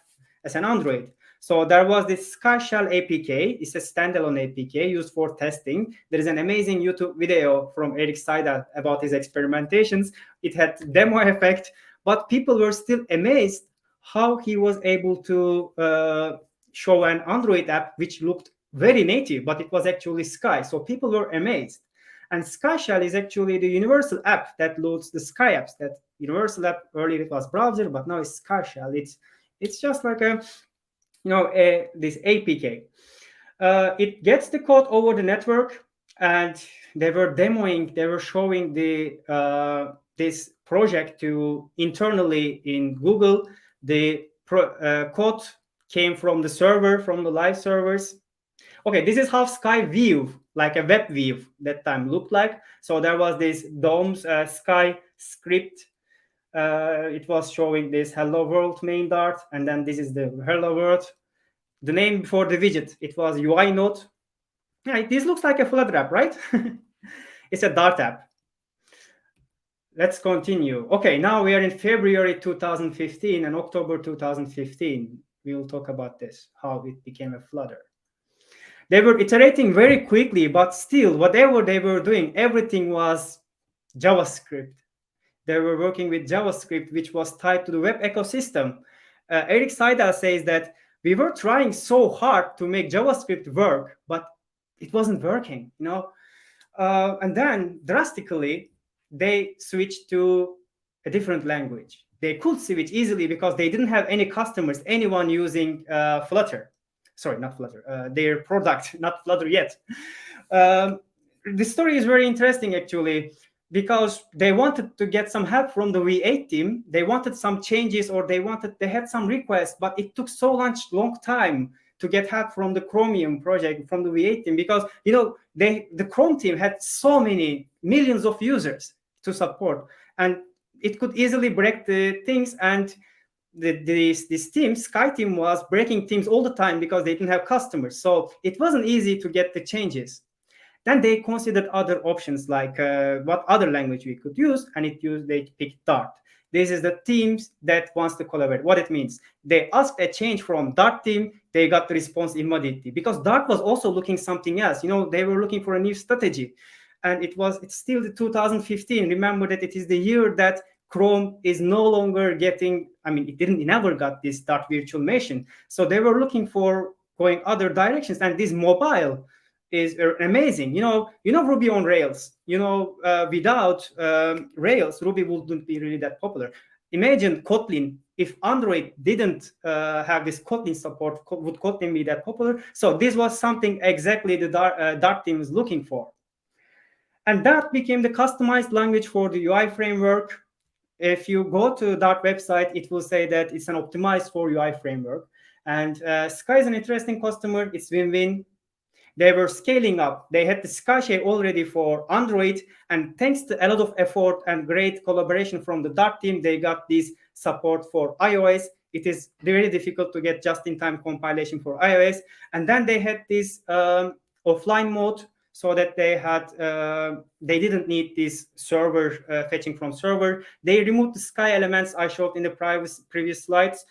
as an Android. So there was this Sky Shell APK. It's a standalone APK used for testing. There is an amazing YouTube video from Eric Seidel about his experimentations. It had demo effect, but people were still amazed how he was able to show an Android app which looked very native, but it was actually Sky. So people were amazed. And Sky Shell is actually the universal app that loads the Sky apps. That universal app, earlier it was browser, but now it's Sky Shell. It's just like this APK. It gets the code over the network, and they were showing the this project to internally in Google. The code came from the server, from the live servers. Okay, this is how Sky View, like a web view that time looked like. So there was this DOMS Sky script. It was showing this hello world main Dart, and then this is the hello world. The name before the widget, it was UI node. Yeah, this looks like a Flutter app, right? It's a Dart app. Let's continue. Okay, now we are in February 2015 and October 2015. We will talk about this, how it became a Flutter. They were iterating very quickly, but still, whatever they were doing, everything was JavaScript. They were working with JavaScript, which was tied to the web ecosystem. Eric Seidel says that we were trying so hard to make JavaScript work, but it wasn't working, you know. And then drastically, they switched to a different language. They could switch easily because they didn't have any customers, anyone using Flutter. Sorry, not Flutter, their product, not Flutter yet. The story is very interesting, actually, because they wanted to get some help from the V8 team. They wanted some changes, or they had some requests, but it took so long time to get help from the Chromium project, from the V8 team, because, you know, the Chrome team had so many millions of users to support, and it could easily break the things. And this team, Sky team, was breaking teams all the time because they didn't have customers. So it wasn't easy to get the changes. Then they considered other options, like what other language we could use, and they picked Dart. This is the teams that wants to collaborate. What it means, they asked a change from Dart team, they got the response immediately, because Dart was also looking something else. You know, they were looking for a new strategy, and it's still the 2015. Remember that it is the year that Chrome is no longer getting, I mean, it never got this Dart virtual machine. So they were looking for going other directions, and this mobile is amazing. You know Ruby on Rails. You know, without Rails, Ruby wouldn't be really that popular. Imagine Kotlin. If Android didn't have this Kotlin support, would Kotlin be that popular? So this was something exactly the Dart team was looking for. And that became the customized language for the UI framework. If you go to Dart website, it will say that it's an optimized for UI framework. And Sky is an interesting customer. It's win-win. They were scaling up. They had the Sky already for Android, and thanks to a lot of effort and great collaboration from the Dart team, they got this support for iOS. It is very difficult to get just-in-time compilation for iOS. And then they had this offline mode, so that they didn't need this server fetching from server. They removed the Sky elements I showed in the previous slides.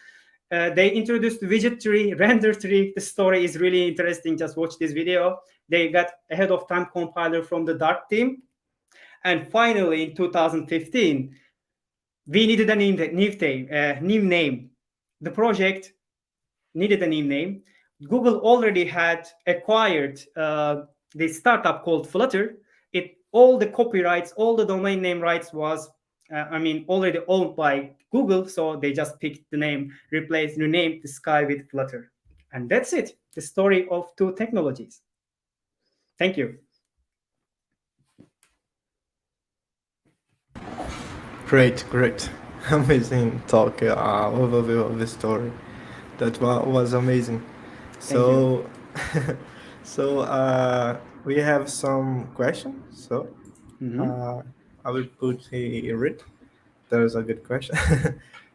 They introduced widget tree, render tree. The story is really interesting. Just watch this video. They got ahead of time compiler from the Dart team. And finally, in 2015, we needed a new name. The project needed a new name. Google already had acquired this startup called Flutter. All the copyrights, all the domain name rights was already owned by Google, so they just picked the name, renamed the Sky with Flutter. And that's it, the story of two technologies. Thank you.
Great. Amazing talk, overview of the story. That was amazing. So, we have some questions. So, I will put a read. That is a good question.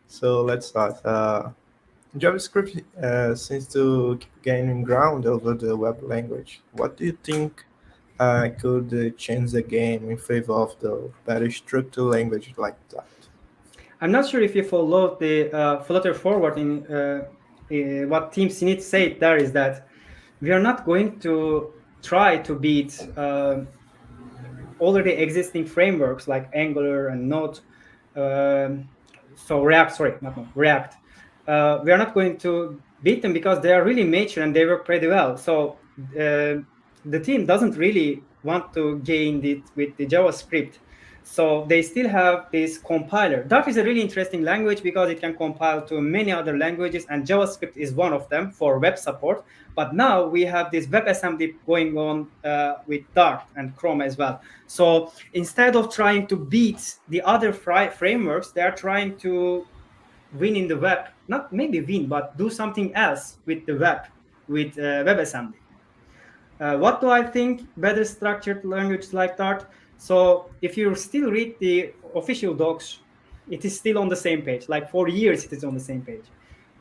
So let's start. JavaScript seems to keep gaining ground over the web language. What do you think could change the game in favor of the better structured language like that?
I'm not sure if you followed the Flutter forward in what Team Sinit said there is that we are not going to try to beat already existing frameworks like Angular and Node. React. We are not going to beat them because they are really mature and they work pretty well. So the team doesn't really want to gain it with the JavaScript. So they still have this compiler. Dart is a really interesting language because it can compile to many other languages, and JavaScript is one of them for web support. But now we have this WebAssembly going on with Dart and Chrome as well. So instead of trying to beat the other frameworks, they are trying to win in the web, not maybe win, but do something else with the web, with WebAssembly. What do I think? Better structured language like Dart. So if you still read the official docs, it is still on the same page. Like for years, it is on the same page.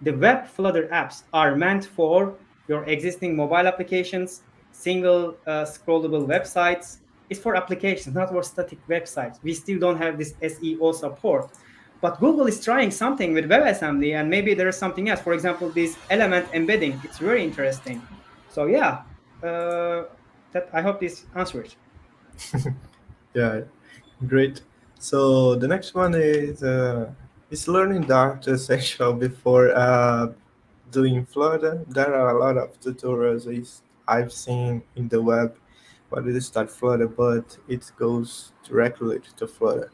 The web Flutter apps are meant for your existing mobile applications, single scrollable websites. It's for applications, not for static websites. We still don't have this SEO support. But Google is trying something with WebAssembly, and maybe there is something else. For example, this element embedding. It's very interesting. So yeah, that I hope this answers.
Yeah, great. So the next one is learning Dart essential before doing Flutter. There are a lot of tutorials I've seen in the web where you start Flutter, but it goes directly to Flutter.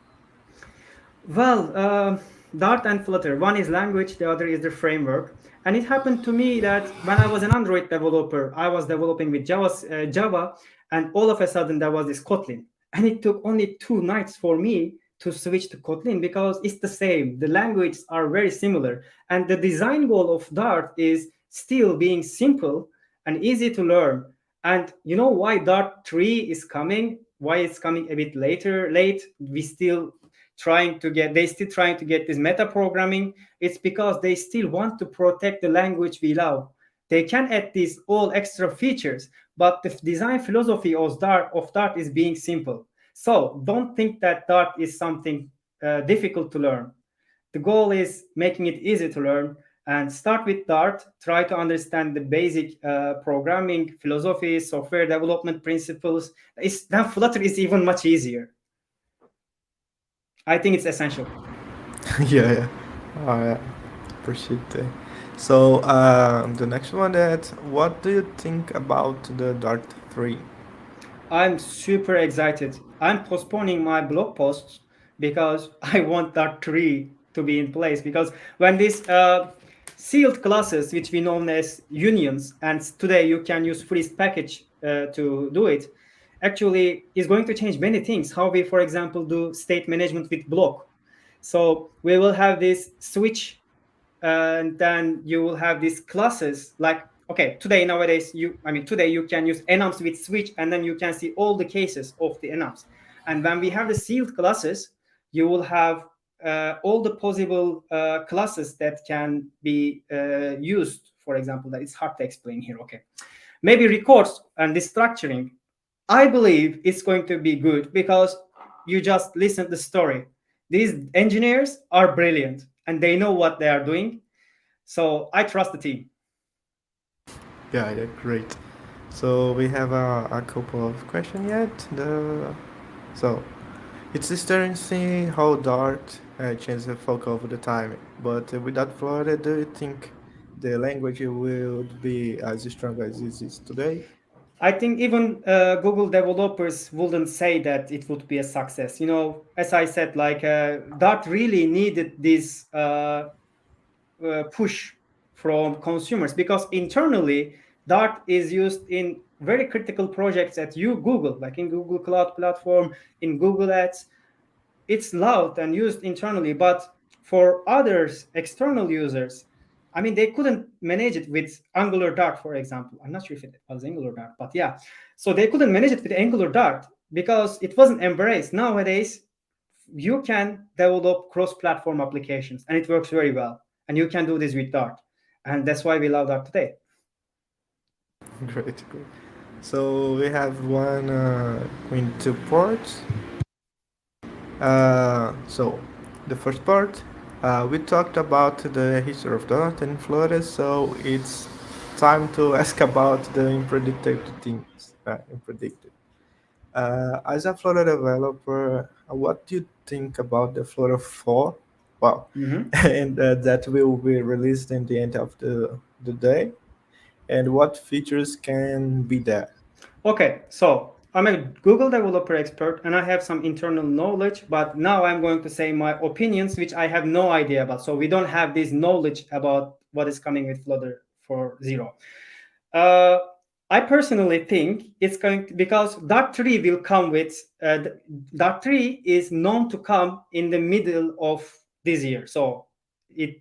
Well, Dart and Flutter. One is language, the other is the framework. And it happened to me that when I was an Android developer, I was developing with Java, and all of a sudden there was this Kotlin. And it took only 2 nights for me to switch to Kotlin because it's the same. The languages are very similar. And the design goal of Dart is still being simple and easy to learn. And you know why Dart 3 is coming? Why it's coming a bit late? They still trying to get this meta programming. It's because they still want to protect the language we love. They can add these all extra features, but the design philosophy of Dart is being simple. So don't think that Dart is something difficult to learn. The goal is making it easy to learn, and start with Dart. Try to understand the basic programming philosophy, software development principles. Then Flutter is even much easier. I think it's essential.
Yeah. Appreciate that. So the next one, what do you think about the Dart 3?
I'm super excited. I'm postponing my blog posts because I want Dart 3 to be in place, because when these sealed classes, which we know as unions, and today you can use freeze package to do it, actually is going to change many things. How we, for example, do state management with block. So we will have this switch, and then you will have these classes like, okay, today you can use enums with switch, and then you can see all the cases of the enums. And when we have the sealed classes, you will have all the possible classes that can be used. For example, that it's hard to explain here. Okay, maybe records and the structuring. I believe it's going to be good because you just listen to the story. These engineers are brilliant and they know what they are doing. So I trust the team.
Yeah, great. So we have a couple of questions yet. So it's interesting how Dart changes the focus over the time. But without Flutter, do you think the language will be as strong as it is today?
I think even Google developers wouldn't say that it would be a success. You know, as I said, like Dart really needed this push from consumers, because internally Dart is used in very critical projects at Google, like in Google Cloud Platform, in Google Ads. It's loved and used internally, but for others, external users, I mean, they couldn't manage it with Angular Dart, for example. I'm not sure if it was Angular Dart, but yeah. So they couldn't manage it with Angular Dart because it wasn't embraced. Nowadays, you can develop cross-platform applications, and it works very well. And you can do this with Dart. And that's why we love Dart today.
Great. So we have one in 2 parts. So the first part, we talked about the history of Dart and Flutter, so it's time to ask about the unpredictable things. As a Flutter developer, what do you think about the Flutter 4? Wow. And that will be released in the end of the day. And what features can be there?
Okay, so I'm a Google developer expert and I have some internal knowledge, but now I'm going to say my opinions, which I have no idea about. So we don't have this knowledge about what is coming with Flutter 4.0. I personally think it's going to, because Dart 3 will come with, Dart 3 is known to come in the middle of this year. So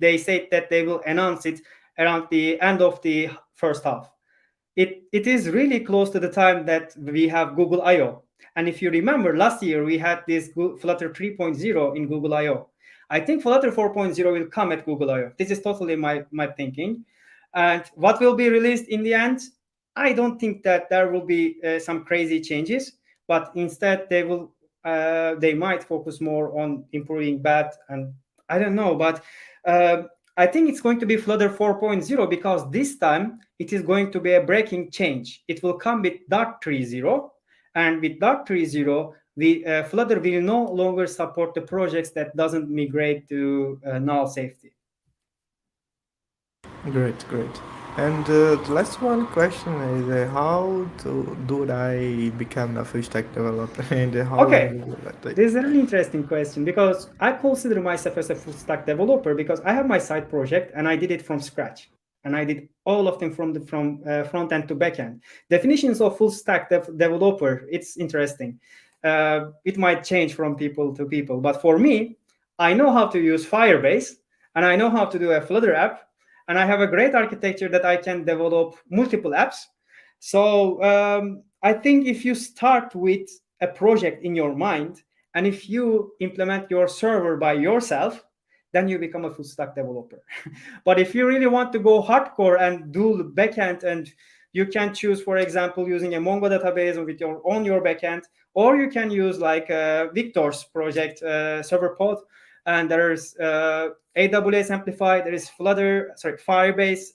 They said that they will announce it around the end of the first half. It is really close to the time that we have Google I/O. And if you remember, last year we had this Flutter 3.0 in Google I/O. I think Flutter 4.0 will come at Google I/O. This is totally my thinking. And what will be released in the end? I don't think that there will be some crazy changes, but instead they might focus more on improving that. And I don't know, but I think it's going to be Flutter 4.0 because this time it is going to be a breaking change. It will come with Dart 3.0, and with Dart 3.0, Flutter will no longer support the projects that doesn't migrate to null safety.
Great. And the last one question is how do I become a full stack developer? And how
Okay, this is a really interesting question because I consider myself as a full stack developer because I have my side project and I did it from scratch. And I did all of them from front end to back end. Definitions of full stack developer, it's interesting. It might change from people to people, but for me, I know how to use Firebase and I know how to do a Flutter app. And I have a great architecture that I can develop multiple apps. So I think if you start with a project in your mind, and if you implement your server by yourself, then you become a full stack developer. But if you really want to go hardcore and do the backend, and you can choose, for example, using a Mongo database with your backend, or you can use like Viktor's project, Serverpod, and there's AWS Amplify, there is Firebase.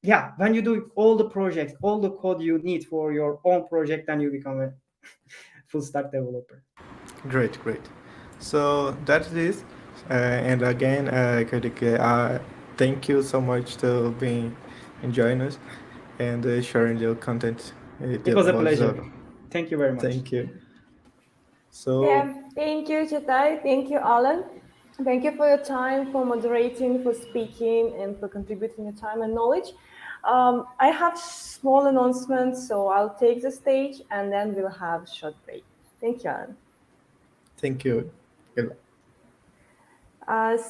Yeah, when you do all the projects, all the code you need for your own project, then you become a full stack developer.
Great. So that's it. And again, thank you so much to being joining us and sharing your content.
It was a pleasure. Thank you very much.
Thank you. So
yeah, thank you, Cagatay. Thank you, Alan. Thank you for your time, for moderating, for speaking, and for contributing your time and knowledge. I have small announcements, so I'll take the stage and then we'll have a short break. Thank you, Alan.
Thank you.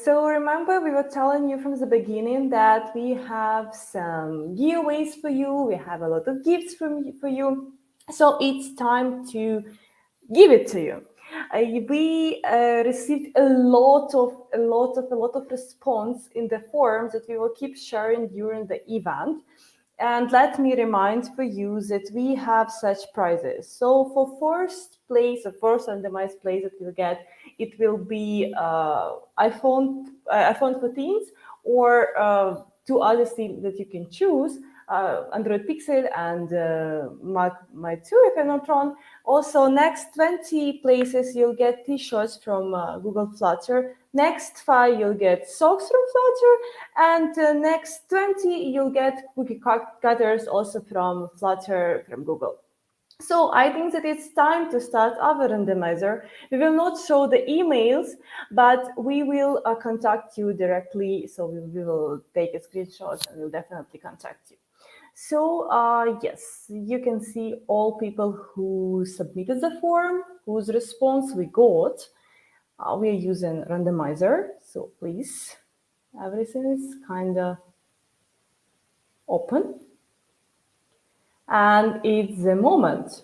So remember, we were telling you from the beginning that we have some giveaways for you. We have a lot of gifts for you. So it's time to give it to you. We received a lot of response in the forums that we will keep sharing during the event. And let me remind for you that we have such prizes. So for first place, the first randomized place that you'll get, it will be iPhone 14s or two other things that you can choose. Android Pixel and Mac 2, if I'm not wrong. Also, next 20 places, you'll get t-shirts from Google Flutter. Next 5, you'll get socks from Flutter. And next 20, you'll get cookie cutters also from Flutter, from Google. So I think that it's time to start our randomizer. We will not show the emails, but we will contact you directly. So we will take a screenshot and we'll definitely contact you. So yes, you can see all people who submitted the form, whose response we got. We are using randomizer, so please, everything is kind of open. And it's the moment.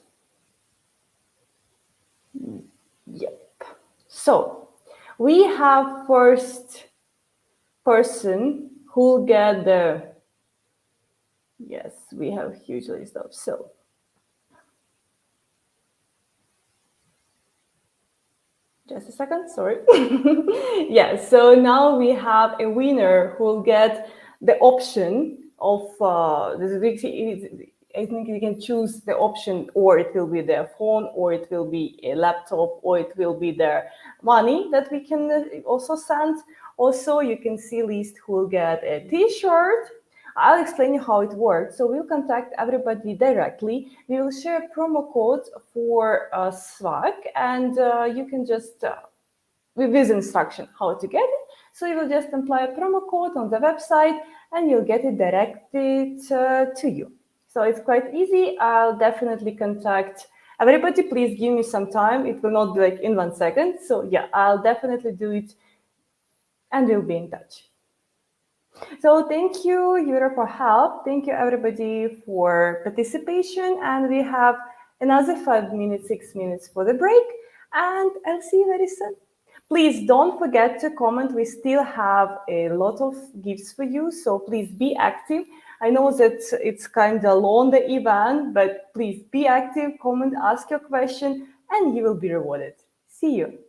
Yep. So we have first person who will get the. Yes, we have a huge list of. So just a second, sorry. Yeah, so now we have a winner who will get the option of I think you can choose the option, or it will be their phone, or it will be a laptop, or it will be their money that we can also send. Also, you can see list who will get a t-shirt. I'll explain you how it works. So we'll contact everybody directly. We will share a promo code for swag, and you can just, with instruction how to get it. So you will just apply a promo code on the website, and you'll get it directed to you. So it's quite easy. I'll definitely contact everybody. Please give me some time. It will not be like in 1 second. So yeah, I'll definitely do it and we'll be in touch. So thank you, Yura, for help. Thank you, everybody, for participation. And we have another 5 minutes, 6 minutes for the break. And I'll see you very soon. Please don't forget to comment. We still have a lot of gifts for you, so please be active. I know that it's kind of long, the event, but please be active, comment, ask your question, and you will be rewarded. See you.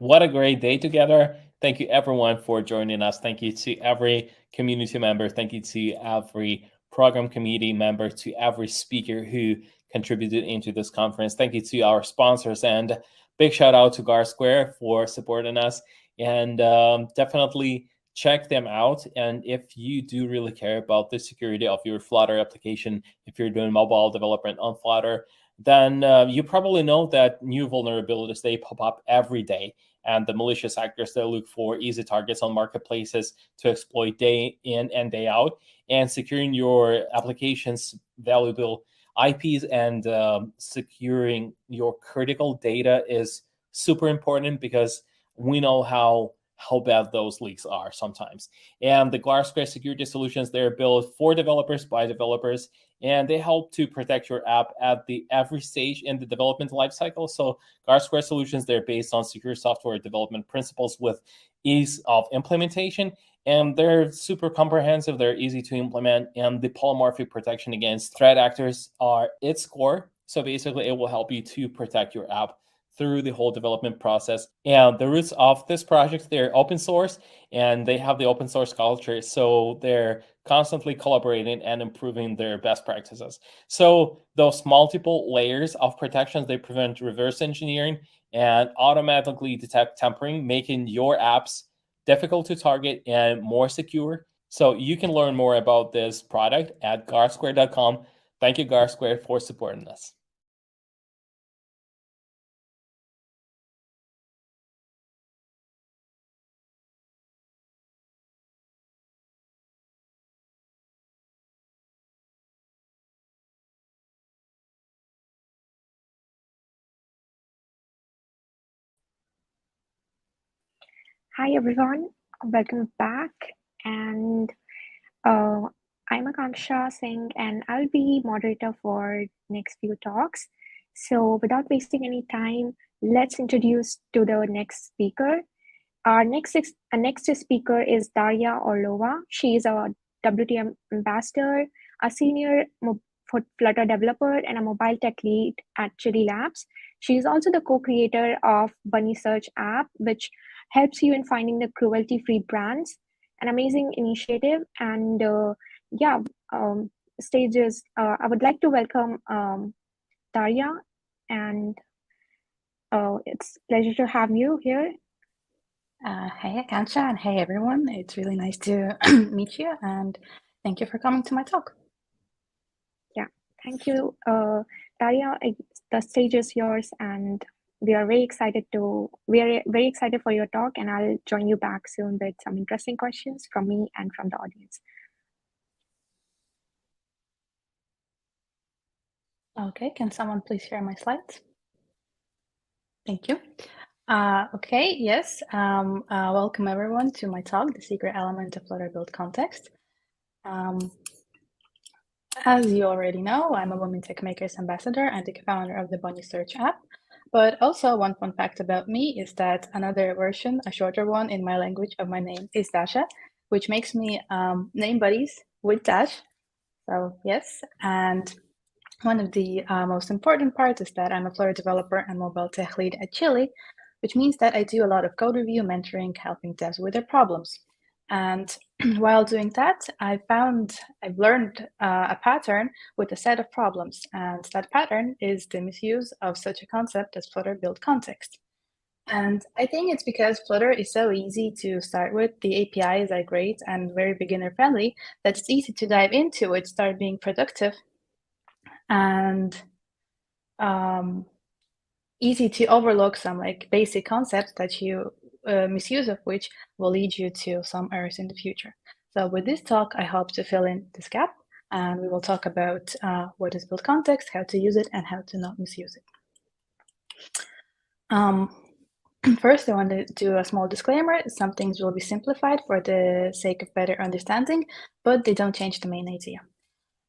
What a great day together. Thank you everyone for joining us. Thank you to every community member. Thank you to every program committee member, to every speaker who contributed into this conference. Thank you to our sponsors, and big shout out to GuardSquare for supporting us. And definitely check them out. And if you do really care about the security of your Flutter application, if you're doing mobile development on Flutter, then you probably know that new vulnerabilities, they pop up every day. And the malicious actors, they look for easy targets on marketplaces to exploit day in and day out. And securing your application's valuable IPs and securing your critical data is super important, because we know how bad those leaks are sometimes. And the GuardSquare security solutions, they're built for developers by developers, and they help to protect your app at every stage in the development lifecycle. So GuardSquare solutions, they're based on secure software development principles with ease of implementation, and they're super comprehensive, they're easy to implement, and the polymorphic protection against threat actors are its core. So basically, it will help you to protect your app through the whole development process. And the roots of this project, they're open source, and they have the open source culture. So they're constantly collaborating and improving their best practices. So those multiple layers of protections, they prevent reverse engineering and automatically detect tampering, making your apps difficult to target and more secure. So you can learn more about this product at guardsquare.com. Thank you, GuardSquare, for supporting us.
Hi everyone, welcome back, and I'm Akanksha Singh, and I'll be moderator for next few talks. So without wasting any time, let's introduce to the next speaker. Our next speaker is Daria Orlova. She is a WTM ambassador, a senior Flutter developer, and a mobile tech lead at Chili Labs. She is also the co-creator of Bunny Search app, which helps you in finding the cruelty-free brands. An amazing initiative. And stages, I would like to welcome Daria, and it's a pleasure to have you here.
Hey Akanksha, and hey everyone. It's really nice to meet you, and thank you for coming to my talk.
Yeah, thank you. Daria, the stage is yours, and we are very excited for your talk, and I'll join you back soon with some interesting questions from me and from the audience.
Okay, can someone please share my slides? Thank you. Okay, yes. Welcome everyone to my talk, The Secret Element of Flutter BuildContext. As you already know, I'm a Women Tech Makers ambassador and the co-founder of the Bunny Search app. But also one fun fact about me is that another version, a shorter one in my language of my name, is Dasha, which makes me name buddies with Dash. So yes, and one of the most important parts is that I'm a Flutter developer and mobile tech lead at Chili, which means that I do a lot of code review, mentoring, helping devs with their problems. And while doing that, I've learned a pattern with a set of problems. And that pattern is the misuse of such a concept as Flutter BuildContext. And I think it's because Flutter is so easy to start with. The APIs are great and very beginner friendly that it's easy to dive into it, start being productive, and easy to overlook some like basic concepts that you misuse of which will lead you to some errors in the future. So with this talk, I hope to fill in this gap, and we will talk about what is BuildContext, how to use it, and how to not misuse it. First, I want to do a small disclaimer. Some things will be simplified for the sake of better understanding, but they don't change the main idea.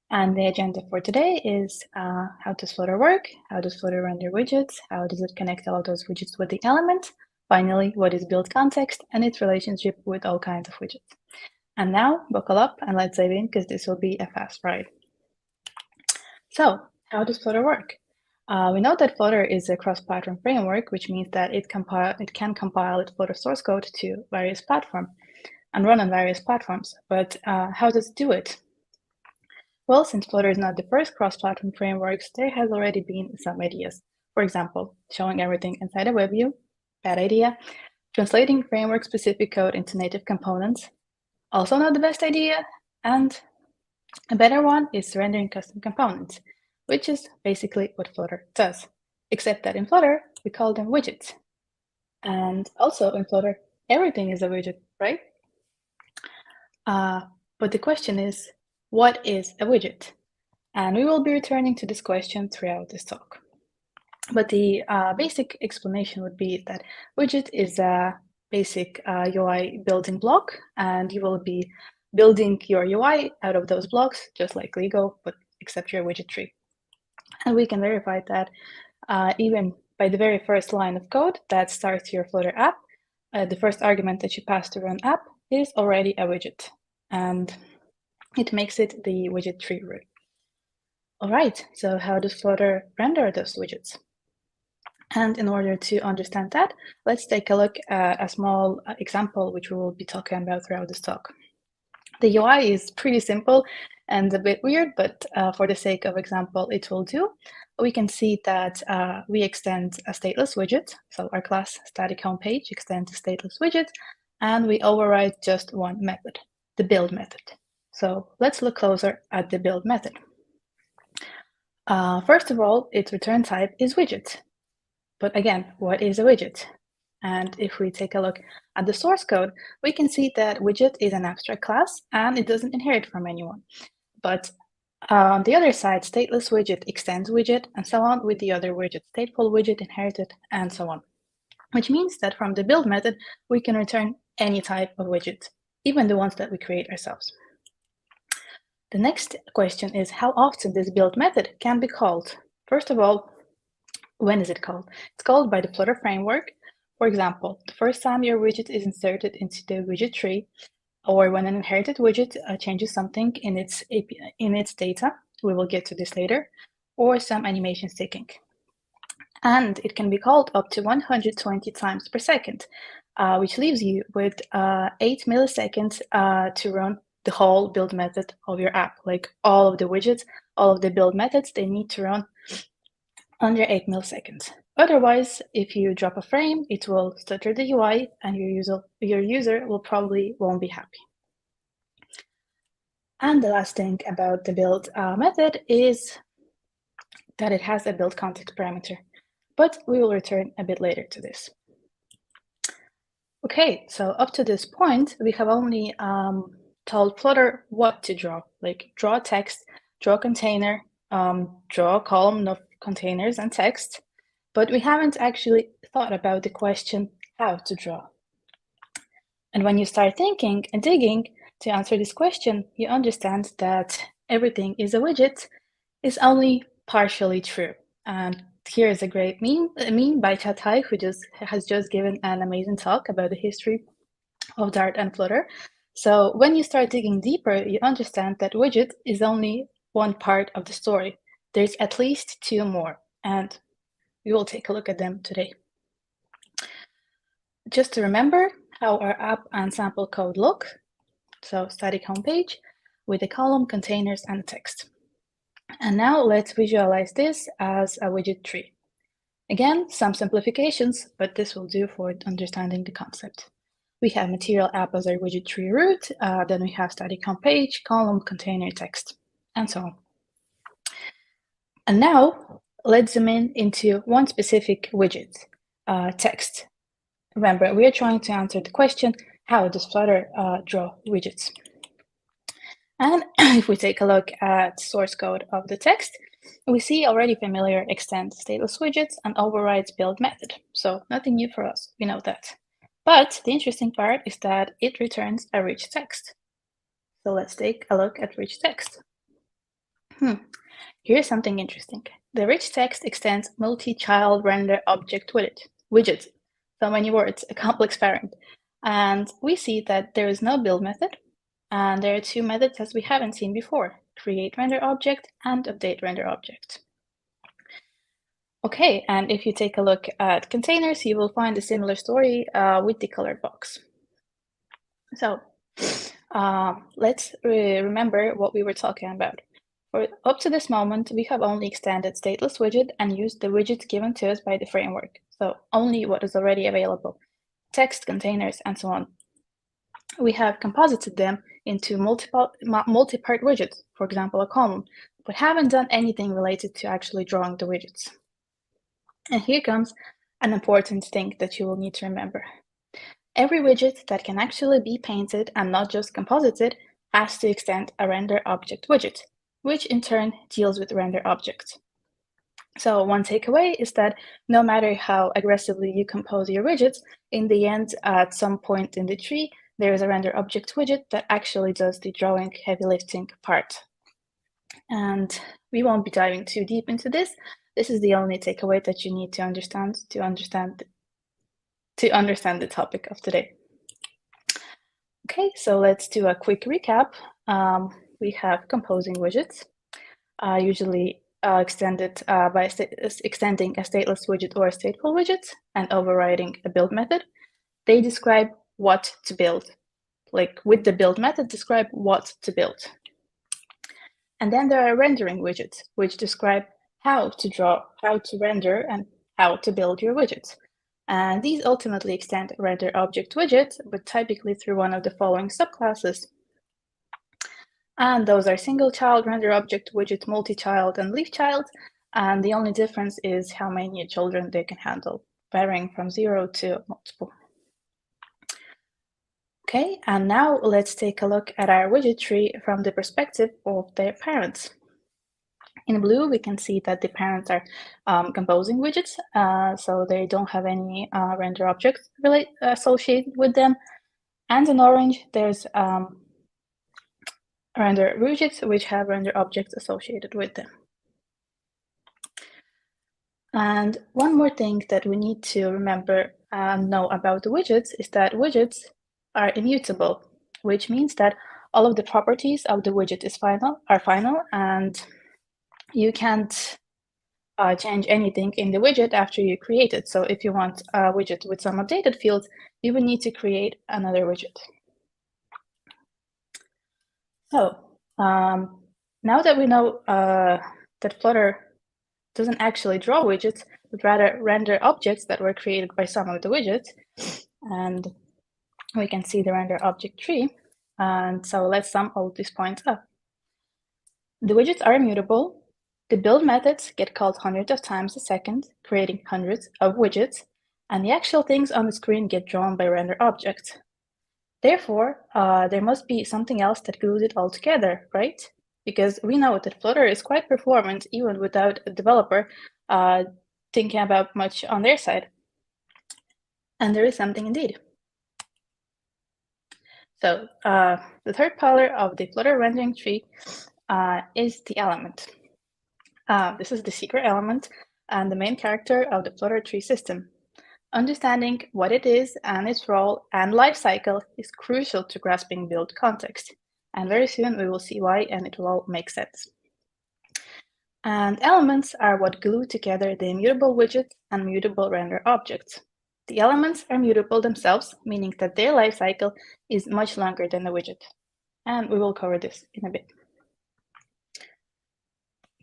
And the agenda for today is how does Flutter work? How does Flutter render widgets? How does it connect all of those widgets with the element? Finally, what is BuildContext and its relationship with all kinds of widgets? And now, buckle up and let's dive in, because this will be a fast ride. So, how does Flutter work? We know that Flutter is a cross-platform framework, which means that it can compile its Flutter source code to various platforms and run on various platforms. But how does it do it? Well, since Flutter is not the first cross-platform framework, there has already been some ideas. For example, showing everything inside a web view, bad idea. Translating framework-specific code into native components, also not the best idea. And a better one is rendering custom components, which is basically what Flutter does, except that in Flutter, we call them widgets. And also in Flutter, everything is a widget, right? But the question is, what is a widget? And we will be returning to this question throughout this talk. But the basic explanation would be that widget is a basic UI building block, and you will be building your UI out of those blocks, just like Lego, but except your widget tree. And we can verify that even by the very first line of code that starts your Flutter app, the first argument that you pass to run app is already a widget, and it makes it the widget tree root. All right, so how does Flutter render those widgets? And in order to understand that, let's take a look at a small example, which we will be talking about throughout this talk. The UI is pretty simple and a bit weird, but for the sake of example, it will do. We can see that we extend a stateless widget. So our class static homepage extends a stateless widget, and we override just one method, the build method. So let's look closer at the build method. First of all, its return type is widget. But again, what is a widget? And if we take a look at the source code, we can see that widget is an abstract class and it doesn't inherit from anyone. But on the other side, stateless widget extends widget and so on with the other widget, stateful widget inherited and so on. Which means that from the build method, we can return any type of widget, even the ones that we create ourselves. The next question is how often this build method can be called. First of all, when is it called? It's called by the Flutter framework. For example, the first time your widget is inserted into the widget tree, or when an inherited widget changes something in its data, we will get to this later, or some animation sticking. And it can be called up to 120 times per second, which leaves you with 8 milliseconds to run the whole build method of your app. Like all of the widgets, all of the build methods, they need to run under 8 milliseconds. Otherwise, if you drop a frame, it will stutter the UI and your user will probably won't be happy. And the last thing about the build method is that it has a build context parameter, but we will return a bit later to this. Okay, so up to this point, we have only told Flutter what to draw, like draw text, draw container, draw a column of containers and text, but we haven't actually thought about the question how to draw. And when you start thinking and digging to answer this question, you understand that everything is a widget is only partially true. And here is a great meme by Cagatay, who has just given an amazing talk about the history of Dart and Flutter. So when you start digging deeper, you understand that widget is only one part of the story. There's at least 2 more, and we will take a look at them today. Just to remember how our app and sample code look. So static homepage with a column, containers, and text. And now let's visualize this as a widget tree. Again, some simplifications, but this will do for understanding the concept. We have material app as our widget tree root, then we have static homepage, column, container, text, and so on. And now let's zoom in into one specific widget, text. Remember, we are trying to answer the question, how does Flutter draw widgets? And if we take a look at source code of the text, we see already familiar extend stateless widgets and overrides build method. So nothing new for us, we know that. But the interesting part is that it returns a rich text. So let's take a look at rich text. Here's something interesting. The rich text extends multi-child render object widget. So many words, a complex parent. And we see that there is no build method. And there are 2 methods as we haven't seen before, create render object and update render object. Okay, and if you take a look at containers, you will find a similar story with the colored box. So let's remember what we were talking about. For up to this moment, we have only extended stateless widget and used the widgets given to us by the framework. So only what is already available, text, containers, and so on. We have composited them into multi-part widgets, for example, a column, but haven't done anything related to actually drawing the widgets. And here comes an important thing that you will need to remember. Every widget that can actually be painted and not just composited has to extend a render object widget, which in turn deals with render objects. So one takeaway is that no matter how aggressively you compose your widgets, in the end, at some point in the tree, there is a render object widget that actually does the drawing heavy lifting part. And we won't be diving too deep into this. This is the only takeaway that you need to understand the topic of today. Okay, so let's do a quick recap. We have composing widgets, usually extended by extending a stateless widget or a stateful widget and overriding a build method. They describe what to build. Like with the build method, describe what to build. And then there are rendering widgets, which describe how to draw, how to render, and how to build your widgets. And these ultimately extend render object widgets, but typically through one of the following subclasses. And those are single child, render object widget, multi-child, and leaf child. And the only difference is how many children they can handle, varying from 0 to multiple. Okay, and now let's take a look at our widget tree from the perspective of their parents. In blue, we can see that the parents are composing widgets, so they don't have any render objects associated with them. And in orange, there's render widgets, which have render objects associated with them. And one more thing that we need to remember and know about the widgets is that widgets are immutable, which means that all of the properties of the widget are final, and you can't change anything in the widget after you create it. So if you want a widget with some updated fields, you would need to create another widget. So now that we know that Flutter doesn't actually draw widgets, but rather render objects that were created by some of the widgets, and we can see the render object tree. And so let's sum all these points up. The widgets are immutable. The build methods get called hundreds of times a second, creating hundreds of widgets, and the actual things on the screen get drawn by render objects. Therefore, there must be something else that glues it all together, right? Because we know that Flutter is quite performant even without a developer thinking about much on their side. And there is something indeed. So the third pillar of the Flutter rendering tree is the element. This is the secret element and the main character of the Flutter tree system. Understanding what it is and its role and life cycle is crucial to grasping build context. And very soon we will see why, and it will all make sense. And elements are what glue together the immutable widget and mutable render objects. The elements are mutable themselves, meaning that their life cycle is much longer than the widget. And we will cover this in a bit.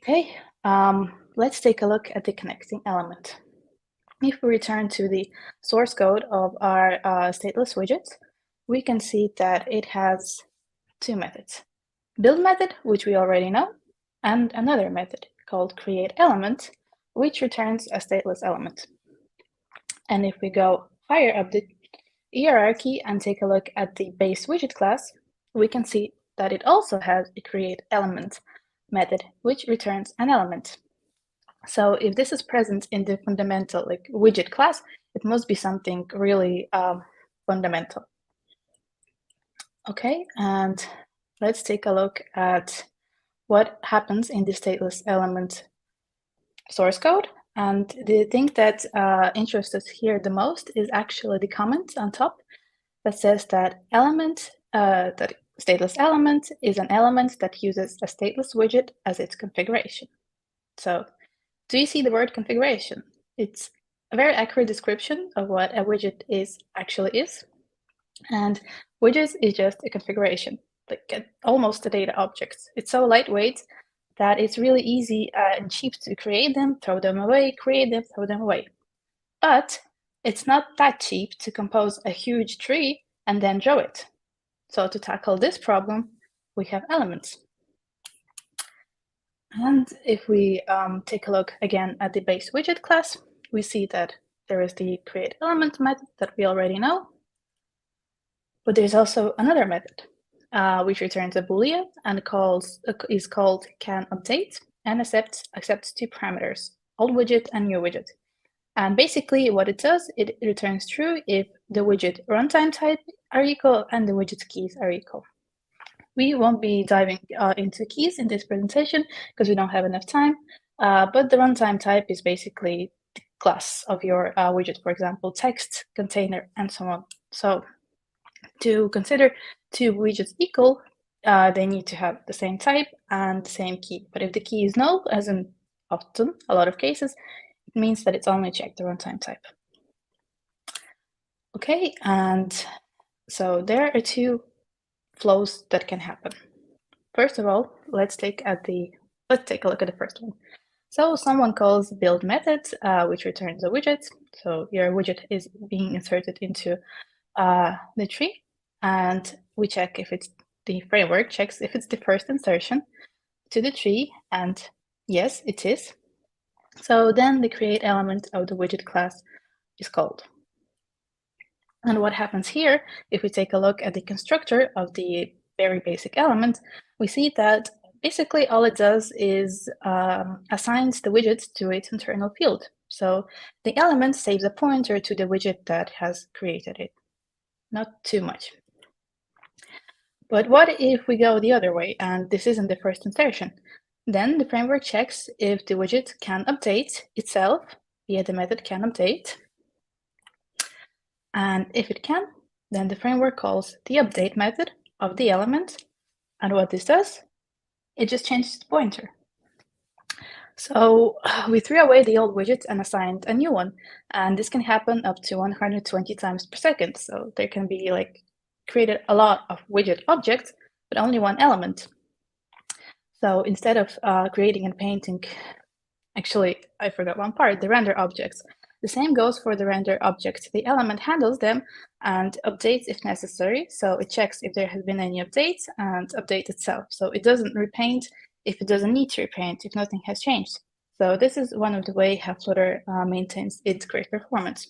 Okay, let's take a look at the connecting element. If we return to the source code of our stateless widgets, we can see that it has two methods. Build method, which we already know, and another method called create element, which returns a stateless element. And if we go higher up the hierarchy and take a look at the base widget class, we can see that it also has a create element method, which returns an element. So if this is present in the fundamental widget class, it must be something really fundamental. Okay, and let's take a look at what happens in the stateless element source code. And the thing that interests us here the most is actually the comment on top that says that that stateless element is an element that uses a stateless widget as its configuration. So do you see the word configuration? It's a very accurate description of what a widget actually is. And widgets is just a configuration, like almost a data object. It's so lightweight that it's really easy and cheap to create them, throw them away, create them, throw them away. But it's not that cheap to compose a huge tree and then draw it. So to tackle this problem, we have elements. And if we take a look again at the base widget class, we see that there is the create element method that we already know. But there's also another method, which returns a Boolean and is called can update and accepts two parameters, old widget and new widget. And basically what it does, it returns true if the widget runtime type are equal and the widget keys are equal. We won't be diving into keys in this presentation because we don't have enough time, but the runtime type is basically the class of your widget, for example, text, container, and so on. So to consider two widgets equal, they need to have the same type and the same key. But if the key is null, as in often, a lot of cases, it means that it's only checked the runtime type. Okay, and so there are two flows that can happen. First of all, let's take a look at the first one. So someone calls build method, which returns a widget. So your widget is being inserted into the tree, and we check if it's the framework checks if it's the first insertion to the tree, and yes, it is. So then the create element of the widget class is called. And what happens here, if we take a look at the constructor of the very basic element, we see that basically all it does is assigns the widget to its internal field. So the element saves a pointer to the widget that has created it. Not too much. But what if we go the other way and this isn't the first insertion? Then the framework checks if the widget can update itself via the method can update. And if it can, then the framework calls the update method of the element. And what this does, it just changes the pointer. So we threw away the old widget and assigned a new one. And this can happen up to 120 times per second. So there can be created a lot of widget objects, but only one element. So instead of creating and painting, actually, I forgot one part, the render objects. The same goes for the render objects. The element handles them and updates if necessary. So it checks if there has been any updates and updates itself. So it doesn't repaint if it doesn't need to repaint, if nothing has changed. So this is one of the ways how Flutter maintains its great performance.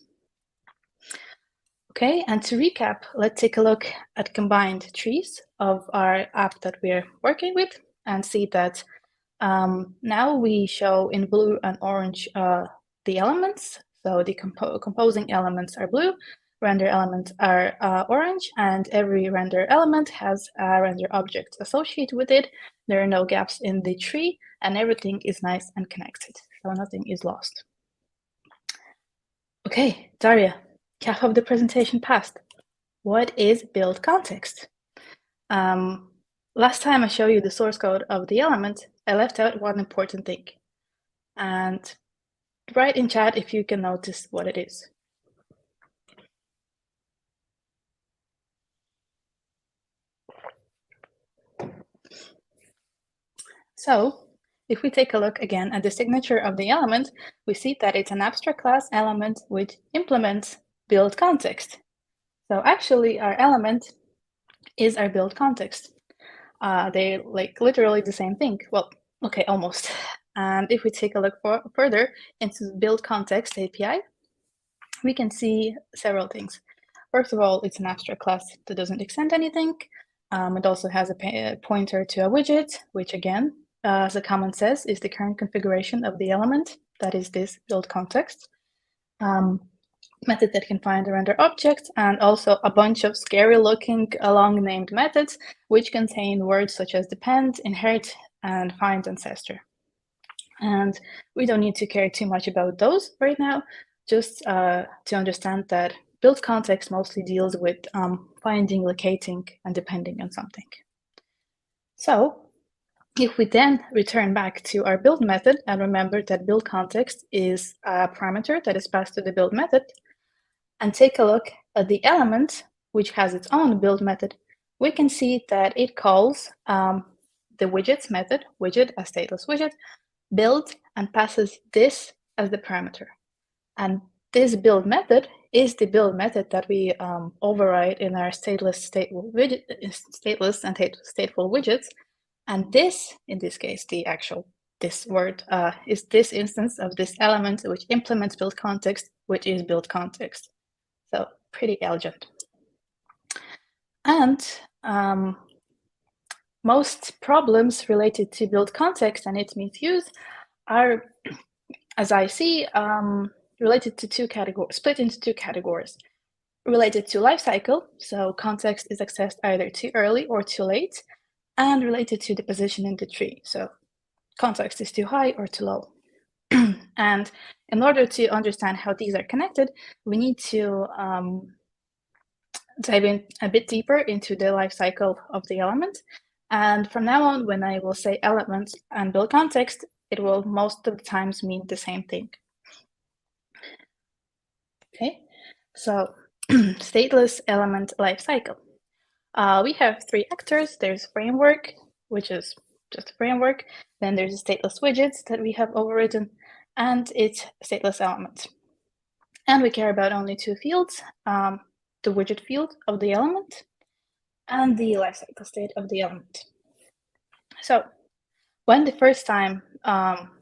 Okay, and to recap, let's take a look at combined trees of our app that we're working with and see that now we show in blue and orange the elements. So the composing elements are blue, render elements are orange, and every render element has a render object associated with it. There are no gaps in the tree, and everything is nice and connected, so nothing is lost. Okay, Daria, half of the presentation passed. What is BuildContext? Last time I showed you the source code of the element, I left out one important thing. And write in chat if you can notice what it is. So if we take a look again at the signature of the element, we see that it's an abstract class element which implements BuildContext. So actually our element is our BuildContext. They literally the same thing. Well, okay, almost. And if we take a look further into the BuildContext API, we can see several things. First of all, it's an abstract class that doesn't extend anything. It also has a pointer to a widget, which again, as the comment says, is the current configuration of the element. That is this BuildContext. Method that can find the render object, and also a bunch of scary looking long named methods, which contain words such as depend, inherit, and find ancestor. And we don't need to care too much about those right now, just to understand that BuildContext mostly deals with finding, locating, and depending on something. So if we then return back to our build method, and remember that BuildContext is a parameter that is passed to the build method, and take a look at the element, which has its own build method, we can see that it calls the widgets method, widget, a stateless widget, build, and passes this as the parameter. And this build method is the build method that we override in our stateless and stateful widgets. And this, in this case, the actual this word, is this instance of this element which implements BuildContext, which is BuildContext. So pretty elegant. And most problems related to BuildContext and its misuse are, as I see, related to two categories, split into two categories. Related to lifecycle, so context is accessed either too early or too late, and related to the position in the tree, so context is too high or too low. And in order to understand how these are connected, we need to dive in a bit deeper into the life cycle of the element. And from now on, when I will say element and BuildContext, it will most of the times mean the same thing. Okay, so stateless element life cycle. We have three actors. There's framework, which is just a framework. Then there's stateless widgets that we have overridden, and it's stateless element. And we care about only two fields, the widget field of the element and the lifecycle state of the element. So when the first time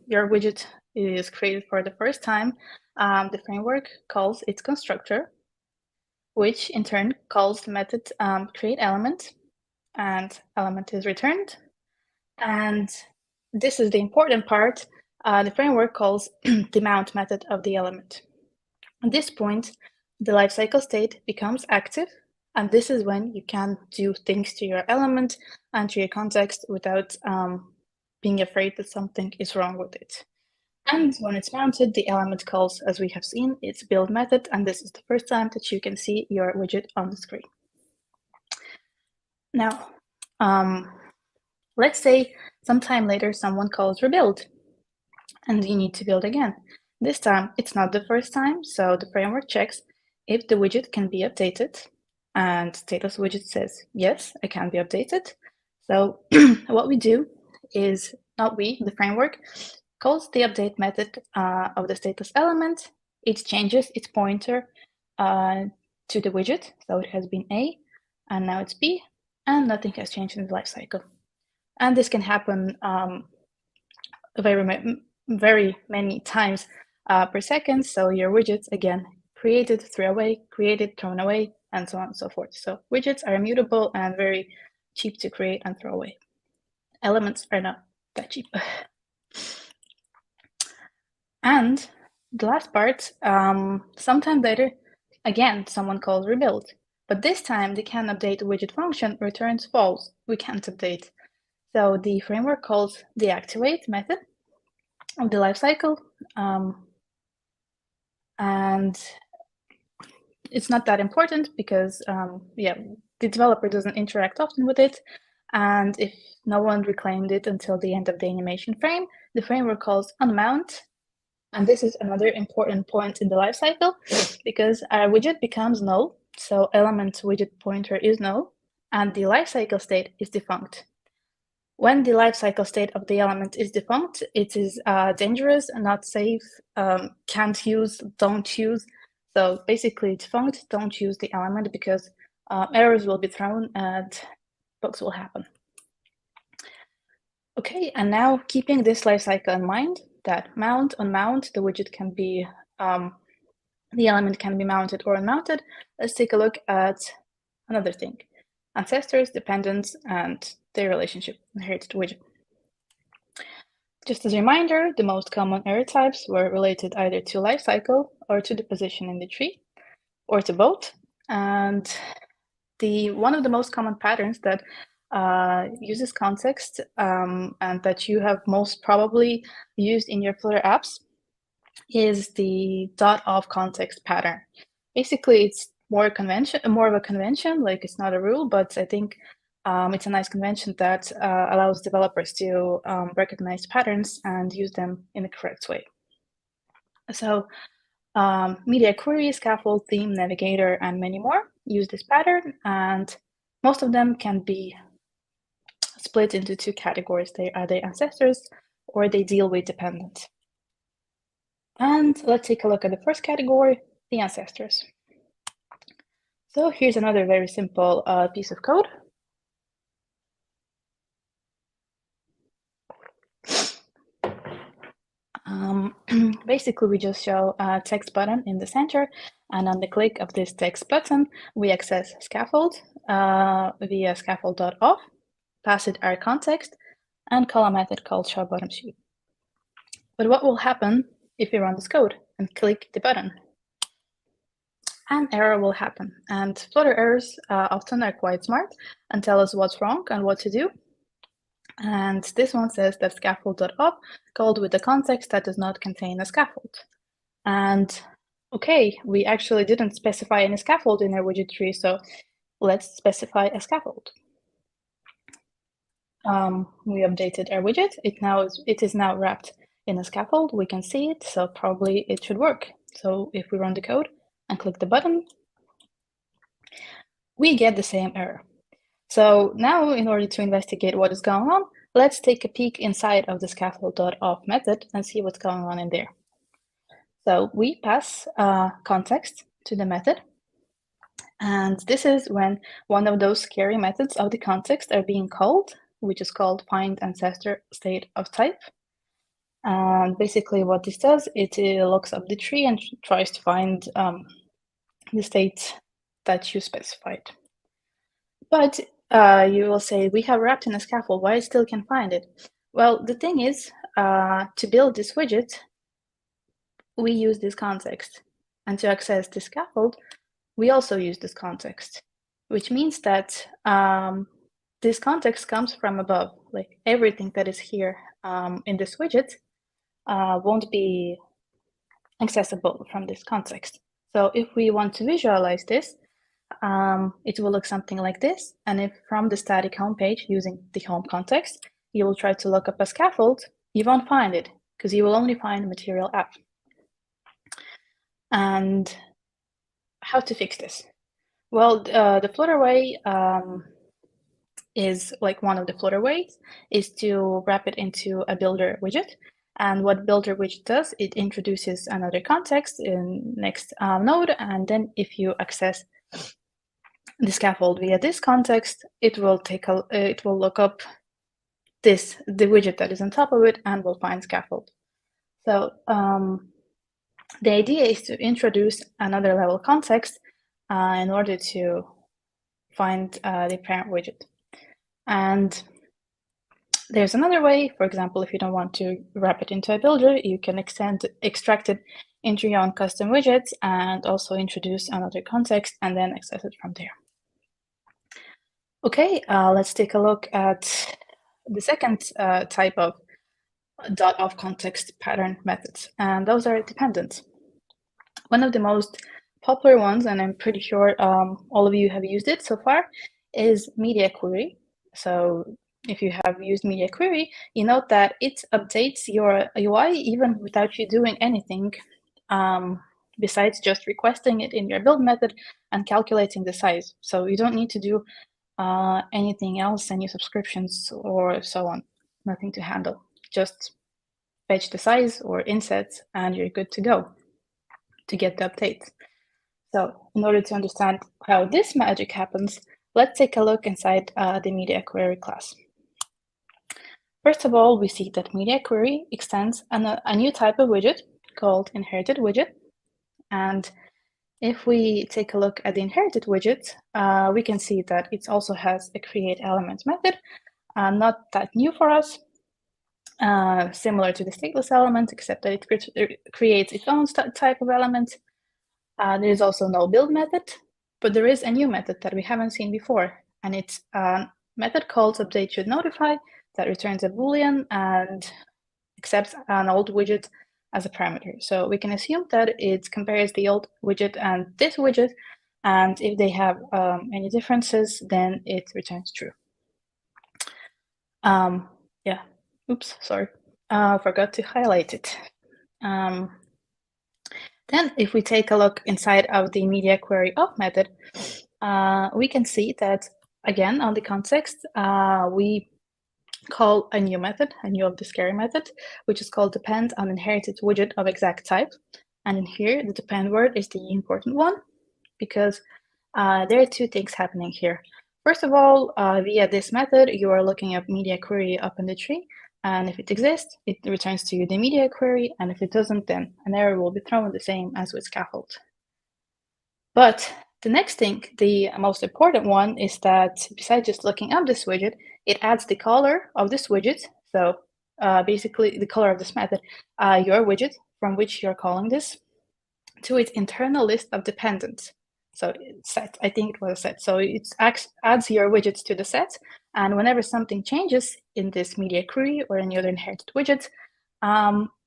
your widget is created for the first time, the framework calls its constructor, which in turn calls the method create element, and element is returned. And this is the important part. The framework calls the mount method of the element. At this point, the lifecycle state becomes active, and this is when you can do things to your element and to your context without being afraid that something is wrong with it. And when it's mounted, the element calls, as we have seen, its build method, and this is the first time that you can see your widget on the screen. Now, let's say sometime later someone calls rebuild, and you need to build again. This time, it's not the first time, so the framework checks if the widget can be updated, and stateless widget says, yes, it can be updated. So what we do is, not we, the framework, calls the update method of the stateless element. It changes its pointer to the widget, so it has been A, and now it's B, and nothing has changed in the lifecycle. And this can happen very many times per second. So your widgets, again, created, thrown away, created, thrown away, and so on and so forth. So widgets are immutable and very cheap to create and throw away. Elements are not that cheap. And the last part, sometime later, again, someone calls rebuild. But this time, the can update widget function returns false. We can't update. So the framework calls the activate method of the lifecycle. And it's not that important because, the developer doesn't interact often with it. And if no one reclaimed it until the end of the animation frame, the framework calls unmount. And this is another important point in the lifecycle because our widget becomes null. So element widget pointer is null, and the lifecycle state is defunct. When the lifecycle state of the element is defunct, it is dangerous, not safe, can't use, don't use. So basically defunct, don't use the element because errors will be thrown and bugs will happen. Okay, and now keeping this lifecycle in mind, that mount, unmount, the widget can be, the element can be mounted or unmounted, let's take a look at another thing. Ancestors, dependents, and their relationship, inherited widget. Just as a reminder, the most common error types were related either to lifecycle or to the position in the tree, or to both. And one of the most common patterns that uses context and that you have most probably used in your Flutter apps is the .of context pattern. Basically, it's more of a convention, like it's not a rule, but I think it's a nice convention that allows developers to recognize patterns and use them in the correct way. So media query, scaffold, theme, navigator, and many more use this pattern, and most of them can be split into two categories. They are the ancestors or they deal with dependent. And let's take a look at the first category, the ancestors. So here's another very simple piece of code. Basically, we just show a text button in the center, and on the click of this text button, we access scaffold via scaffold.off, pass it our context, and call a method called showBottomShoot. But what will happen if we run this code and click the button? An error will happen, and Flutter errors often are quite smart and tell us what's wrong and what to do. And this one says that scaffold.off called with a context that does not contain a scaffold. And okay, we actually didn't specify any scaffold in our widget tree, so let's specify a scaffold. We updated our widget. It is now wrapped in a scaffold. We can see it, so probably it should work. So if we run the code and click the button, we get the same error. So now, in order to investigate what is going on, let's take a peek inside of the scaffold.off method and see what's going on in there. So we pass context to the method. And this is when one of those scary methods of the context are being called, which is called find ancestor state of type. And basically what this does, it looks up the tree and tries to find the state that you specified. But you will say, we have wrapped in a scaffold, why I still can find it? Well, the thing is, to build this widget, we use this context. And to access the scaffold, we also use this context, which means that this context comes from above. Like everything that is here in this widget won't be accessible from this context. So if we want to visualize this, it will look something like this. And if from the static homepage using the home context, you will try to look up a scaffold, you won't find it because you will only find the material app. And how to fix this? Well, the Flutter way is like one of the Flutter ways is to wrap it into a builder widget. And what builder widget does, it introduces another context in next node. And then if you access the scaffold via this context, it will look up the widget that is on top of it and will find scaffold. So the idea is to introduce another level context in order to find the parent widget. And there's another way. For example, if you don't want to wrap it into a builder, you can extract it into your own custom widgets and also introduce another context and then access it from there. Okay, let's take a look at the second type of .off context pattern methods, and those are dependents. One of the most popular ones, and I'm pretty sure all of you have used it so far, is media query. So if you have used media query, you note that it updates your UI even without you doing anything besides just requesting it in your build method and calculating the size. So you don't need to do anything else, any subscriptions or so on, nothing to handle. Just fetch the size or insets and you're good to go to get the updates. So in order to understand how this magic happens, let's take a look inside the media query class. First of all, we see that media query extends a new type of widget called inherited widget. And if we take a look at the inherited widget, we can see that it also has a create element method, not that new for us, similar to the stateless element, except that it creates its own type of element. There is also no build method, but there is a new method that we haven't seen before, and it's a method called update should notify that returns a Boolean and accepts an old widget as a parameter. So we can assume that it compares the old widget and this widget, and if they have any differences, then it returns true. Yeah, oops, sorry, forgot to highlight it. Then if we take a look inside of the media query of method, we can see that, again, on the context, we call a new method, a new of the scary method, which is called depend on inherited widget of exact type. And in here, the depend word is the important one, because there are two things happening here. First of all, via this method, you are looking up media query up in the tree, And if it exists, it returns to you the media query. And if it doesn't, then an error will be thrown, the same as with scaffold. But the next thing, the most important one, is that besides just looking up this widget, it adds the color of this widget. So basically the color of this method, your widget from which you're calling this, to its internal list of dependents. So set, I think it was a set. So it adds your widgets to the set. And whenever something changes in this media query or any other inherited widget,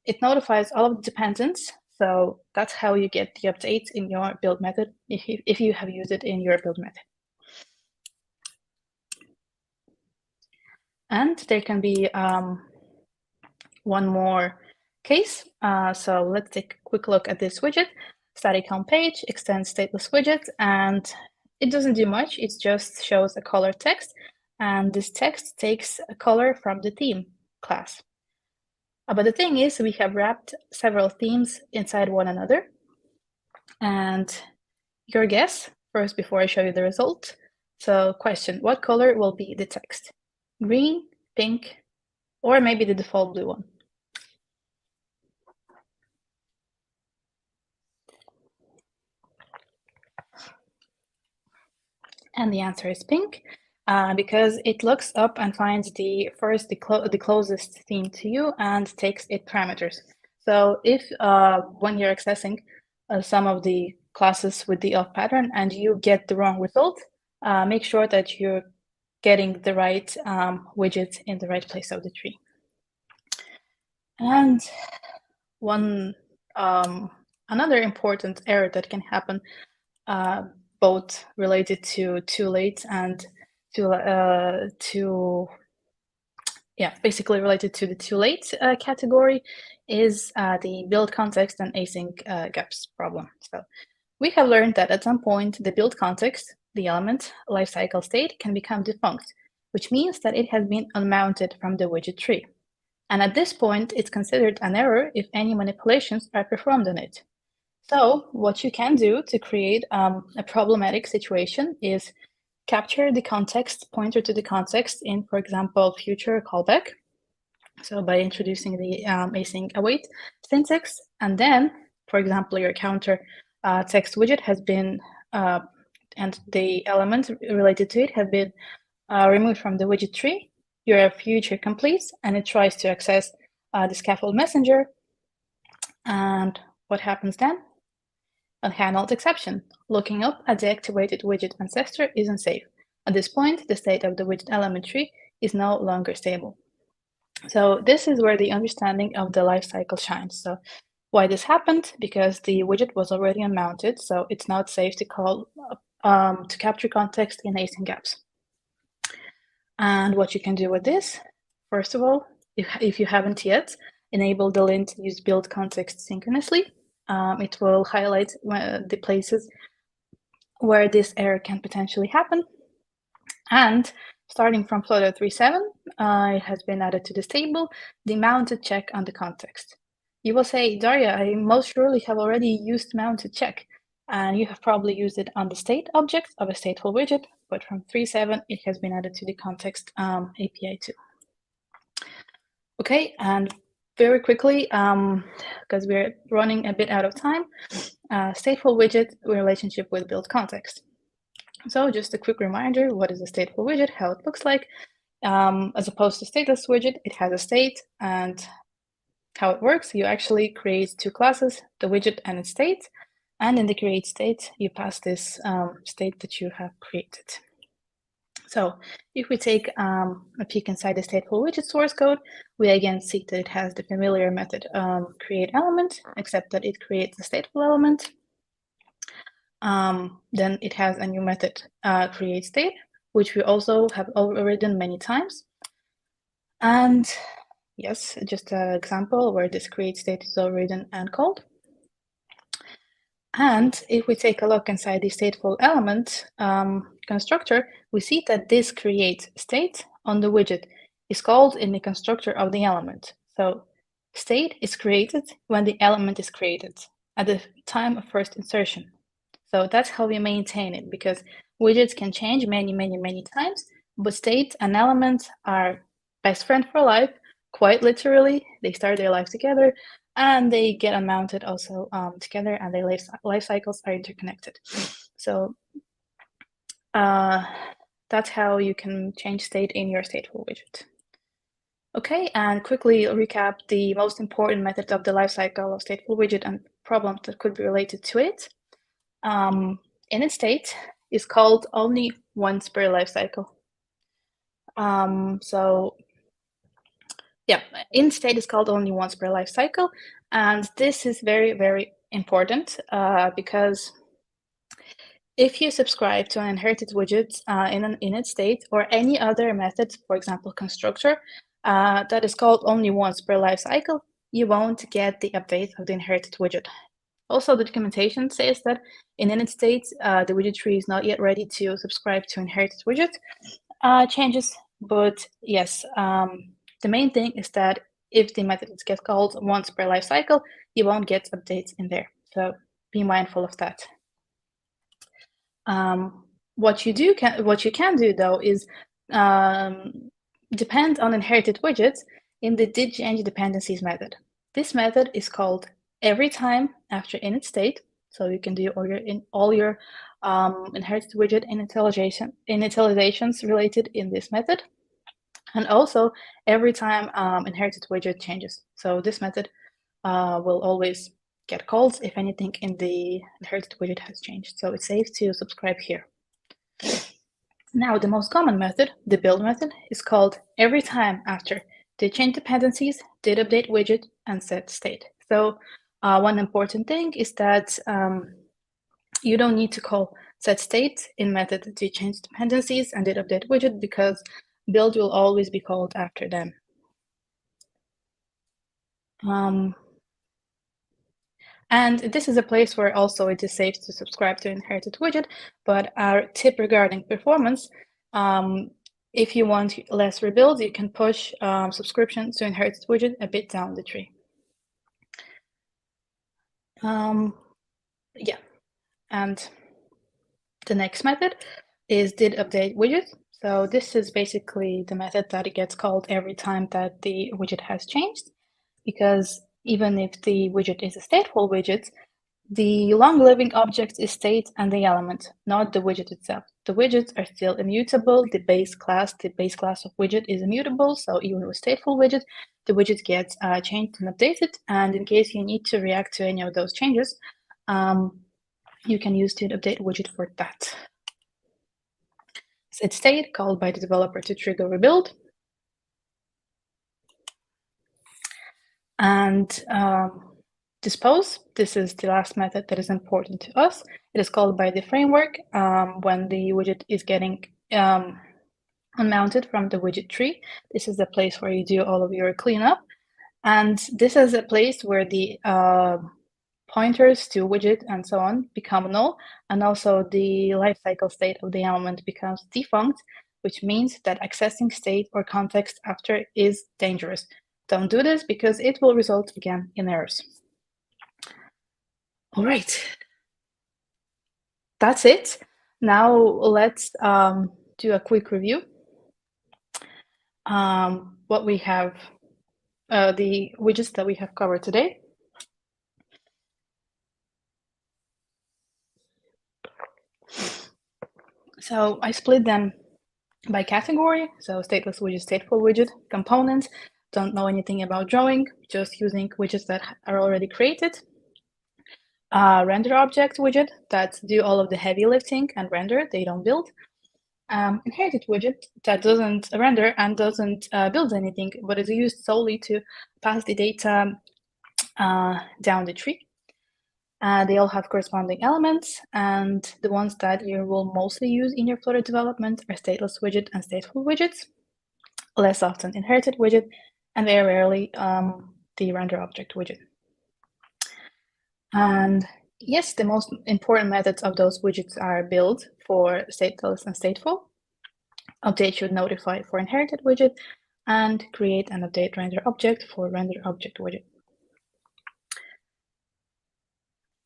it notifies all of the dependents. So that's how you get the updates in your build method if you have used it in your build method. And there can be one more case. So let's take a quick look at this widget. Static home page, extends stateless widget, and it doesn't do much. It just shows a color text, and this text takes a color from the theme class. But the thing is, we have wrapped several themes inside one another. And your guess first before I show you the result. So question, what color will be the text? Green, pink, or maybe the default blue one? And the answer is pink, because it looks up and finds the closest theme to you and takes its parameters. So if when you're accessing some of the classes with the elf pattern and you get the wrong result, make sure that you're getting the right widget in the right place of the tree. And another important error that can happen, both related to too late and basically related to the too late category, is the build context and async gaps problem. So we have learned that at some point the build context, the element lifecycle state, can become defunct, which means that it has been unmounted from the widget tree. And at this point, it's considered an error if any manipulations are performed on it. So what you can do to create a problematic situation is capture the context, pointer to the context in, for example, future callback. So by introducing the async await syntax, and then, for example, your counter text widget has been, and the element related to it have been removed from the widget tree. Your future completes, and it tries to access the scaffold messenger. And what happens then? Unhandled exception. Looking up at the activated widget ancestor isn't safe. At this point, the state of the widget element tree is no longer stable. So this is where the understanding of the lifecycle shines. So why this happened? Because the widget was already unmounted, so it's not safe to call to capture context in async gaps. And what you can do with this, first of all, if you haven't yet enabled the lint use build context synchronously, it will highlight the places where this error can potentially happen. And starting from Flutter 3.7, it has been added to this table, the mounted check on the context. You will say, Daria, I most surely have already used mounted check, and you have probably used it on the state object of a stateful widget, but from 3.7, it has been added to the context API too. Okay, and very quickly, because we're running a bit out of time, stateful widget relationship with build context. So just a quick reminder, what is a stateful widget, how it looks like. As opposed to stateless widget, it has a state, and how it works, you actually create two classes, the widget and its state, and in the create state, you pass this state that you have created. So if we take a peek inside the stateful widget source code, we again see that it has the familiar method create element, except that it creates a stateful element. Then it has a new method create state, which we also have overridden many times. And yes, just an example where this create state is overridden and called. And if we take a look inside the stateful element constructor, we see that this create state on the widget is called in the constructor of the element. So state is created when the element is created at the time of first insertion. So that's how we maintain it, because widgets can change many times, but state and element are best friend for life. quite literally. They start their life together, and they get unmounted also together, and their life cycles are interconnected. So that's how you can change state in your stateful widget. Okay, and quickly recap the most important methods of the lifecycle of stateful widget and problems that could be related to it. Init state is called only once per lifecycle. So yeah, init state is called only once per lifecycle, and this is very, very important because if you subscribe to an inherited widget in an init state or any other method, for example, constructor, that is called only once per life cycle, you won't get the update of the inherited widget. Also, the documentation says that in init state, the widget tree is not yet ready to subscribe to inherited widget changes. But yes, the main thing is that if the methods get called once per life cycle, you won't get updates in there. So be mindful of that. What you can do though is depend on inherited widgets in the did change dependencies method. This method is called every time after init state, so you can do all your inherited widget initializations related in this method, and also every time inherited widget changes. So this method will always get called if anything in the inherited widget has changed. So it's safe to subscribe here. Now, the most common method, the build method, is called every time after did change dependencies, did update widget, and set state. So one important thing is that you don't need to call set state in method did change dependencies and did update widget, because build will always be called after them. And this is a place where also it is safe to subscribe to inherited widget, but our tip regarding performance, if you want less rebuilds, you can push subscription to inherited widget a bit down the tree. Yeah, and the next method is did update widget. So this is basically the method that it gets called every time that the widget has changed, because even if the widget is a stateful widget, the long-living object is state and the element, not the widget itself. The widgets are still immutable. The base class of widget is immutable. So even with stateful widget, the widget gets changed and updated. And in case you need to react to any of those changes, you can use the update widget for that. Set state called by the developer to trigger rebuild. And dispose, this is the last method that is important to us. It is called by the framework when the widget is getting unmounted from the widget tree. This is the place where you do all of your cleanup. And this is a place where the pointers to widget and so on become null. And also the lifecycle state of the element becomes defunct, which means that accessing state or context after is dangerous. Don't do this because it will result again in errors. All right, that's it. Now let's do a quick review. What we have, the widgets that we have covered today. So I split them by category. So stateless widget, stateful widget, components. Don't know anything about drawing, just using widgets that are already created. Render object widget that do all of the heavy lifting and render, they don't build. Inherited widget that doesn't render and doesn't build anything, but is used solely to pass the data down the tree. They all have corresponding elements, and the ones that you will mostly use in your Flutter development are stateless widget and stateful widgets, less often inherited widget, and very rarely the render object widget. And yes, the most important methods of those widgets are build for stateless and stateful, update should notify for inherited widget, and create and update render object for render object widget.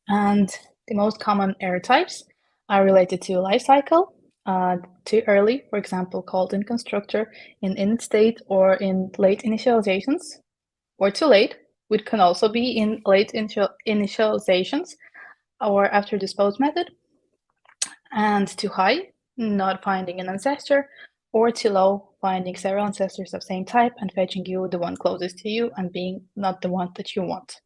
And the most common error types are related to lifecycle, too early, for example, called in constructor, in init state, or in late initializations, or too late, which can also be in late initializations or after dispose method, and too high, not finding an ancestor, or too low, finding several ancestors of same type and fetching you the one closest to you and being not the one that you want.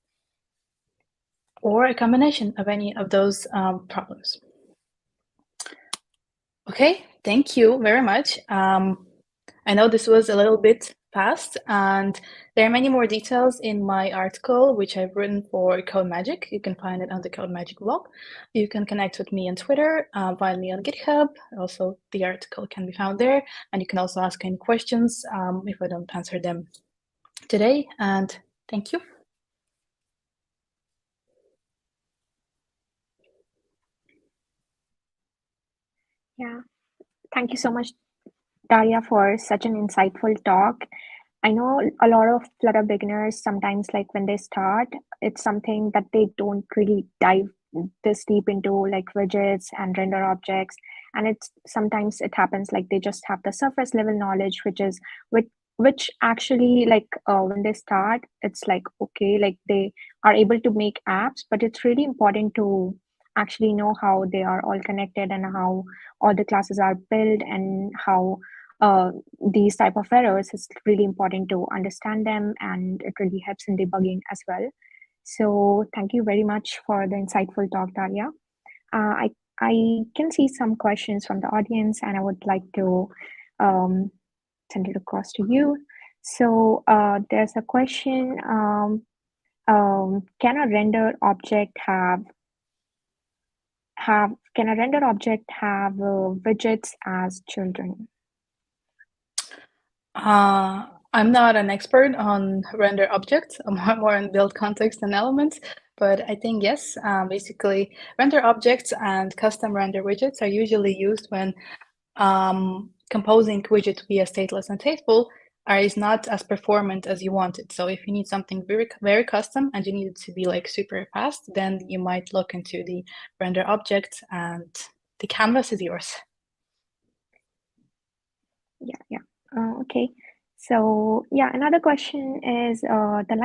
Or a combination of any of those problems. Okay, thank you very much. I know this was a little bit fast, and there are many more details in my article, which I've written for CodeMagic. You can find it on the CodeMagic blog. You can connect with me on Twitter, find me on GitHub. Also, the article can be found there, and you can also ask any questions if I don't answer them today. And thank you.
Yeah, thank you so much, Daria, for such an insightful talk. I know a lot of Flutter beginners, sometimes like when they start, it's something that they don't really dive this deep into, like widgets and render objects. And sometimes it happens like they just have the surface level knowledge, which actually like when they start, it's like, okay, like they are able to make apps, but it's really important to actually know how they are all connected and how all the classes are built and how these type of errors. It's really important to understand them, and it really helps in debugging as well. So thank you very much for the insightful talk, Daria. I can see some questions from the audience, and I would like to send it across to you. So there's a question, can a render object have widgets as children?
I'm not an expert on render objects. I'm more on BuildContext and elements, but I think yes. Basically, render objects and custom render widgets are usually used when composing widget via stateless and stateful is not as performant as you want it. So if you need something very, very custom and you need it to be like super fast, then you might look into the render object, and the canvas is yours.
Yeah. Okay. So yeah, another question is the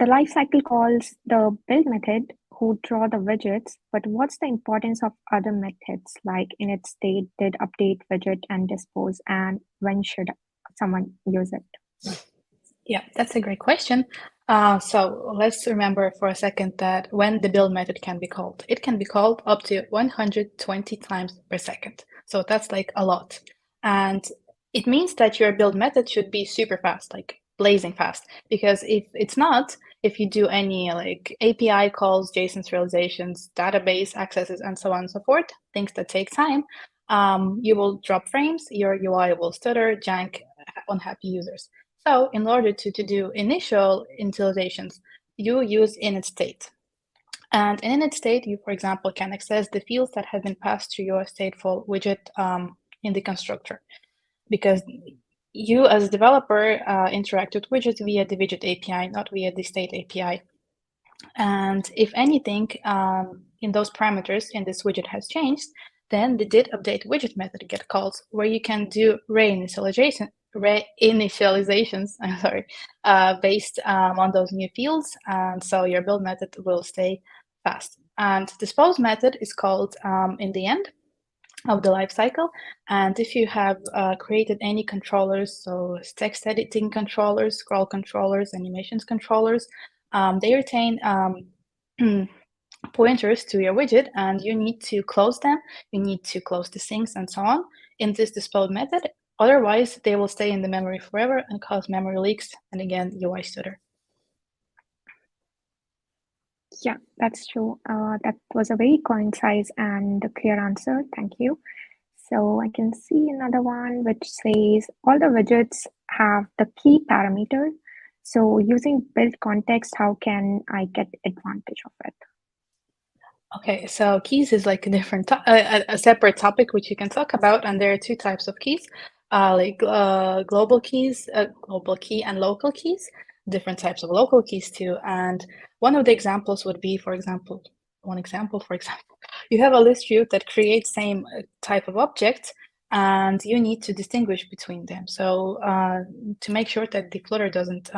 life cycle calls the build method who draw the widgets, but what's the importance of other methods like init state, did update widget, and dispose, and when should someone use it?
Yeah, that's a great question. So let's remember for a second that when the build method can be called, it can be called up to 120 times per second. So that's like a lot. And it means that your build method should be super fast, like blazing fast. Because if it's not, if you do any like API calls, JSON serializations, database accesses, and so on and so forth, things that take time, you will drop frames, your UI will stutter, jank, unhappy users. So in order to do initial initializations, you use init state. And in init state, you, for example, can access the fields that have been passed to your stateful widget in the constructor. Because you as a developer interact with widgets via the widget API, not via the state API. And if anything in those parameters in this widget has changed, then the did update widget method get called, where you can do reinitializations, based on those new fields, and so your build method will stay fast. And dispose method is called in the end of the life cycle. And if you have created any controllers, so text editing controllers, scroll controllers, animations controllers, they retain pointers to your widget, and you need to close them. You need to close the sinks and so on in this dispose method. Otherwise, they will stay in the memory forever and cause memory leaks, and again, UI stutter.
Yeah, that's true. That was a very concise and clear answer. Thank you. So I can see another one which says all the widgets have the key parameter. So using BuildContext, how can I get advantage of it?
Okay, so keys is like a different, a separate topic which you can talk about, and there are two types of keys, global keys, global key and local keys, different types of local keys too. And one of the examples would be, for example, you have a list view that creates same type of object, and you need to distinguish between them. So to make sure that the Flutter doesn't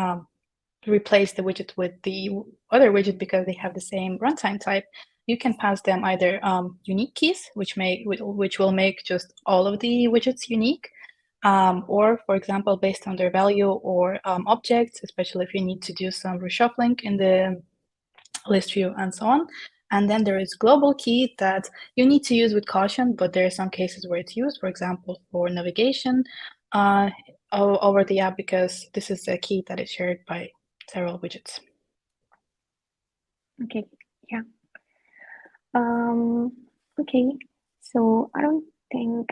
replace the widget with the other widget because they have the same runtime type, you can pass them either unique keys, which will make just all of the widgets unique, or, for example, based on their value or objects, especially if you need to do some reshuffling in the list view and so on. And then there is global key that you need to use with caution, but there are some cases where it's used, for example, for navigation over the app, because this is a key that is shared by several widgets.
Okay, yeah. Okay, so I don't think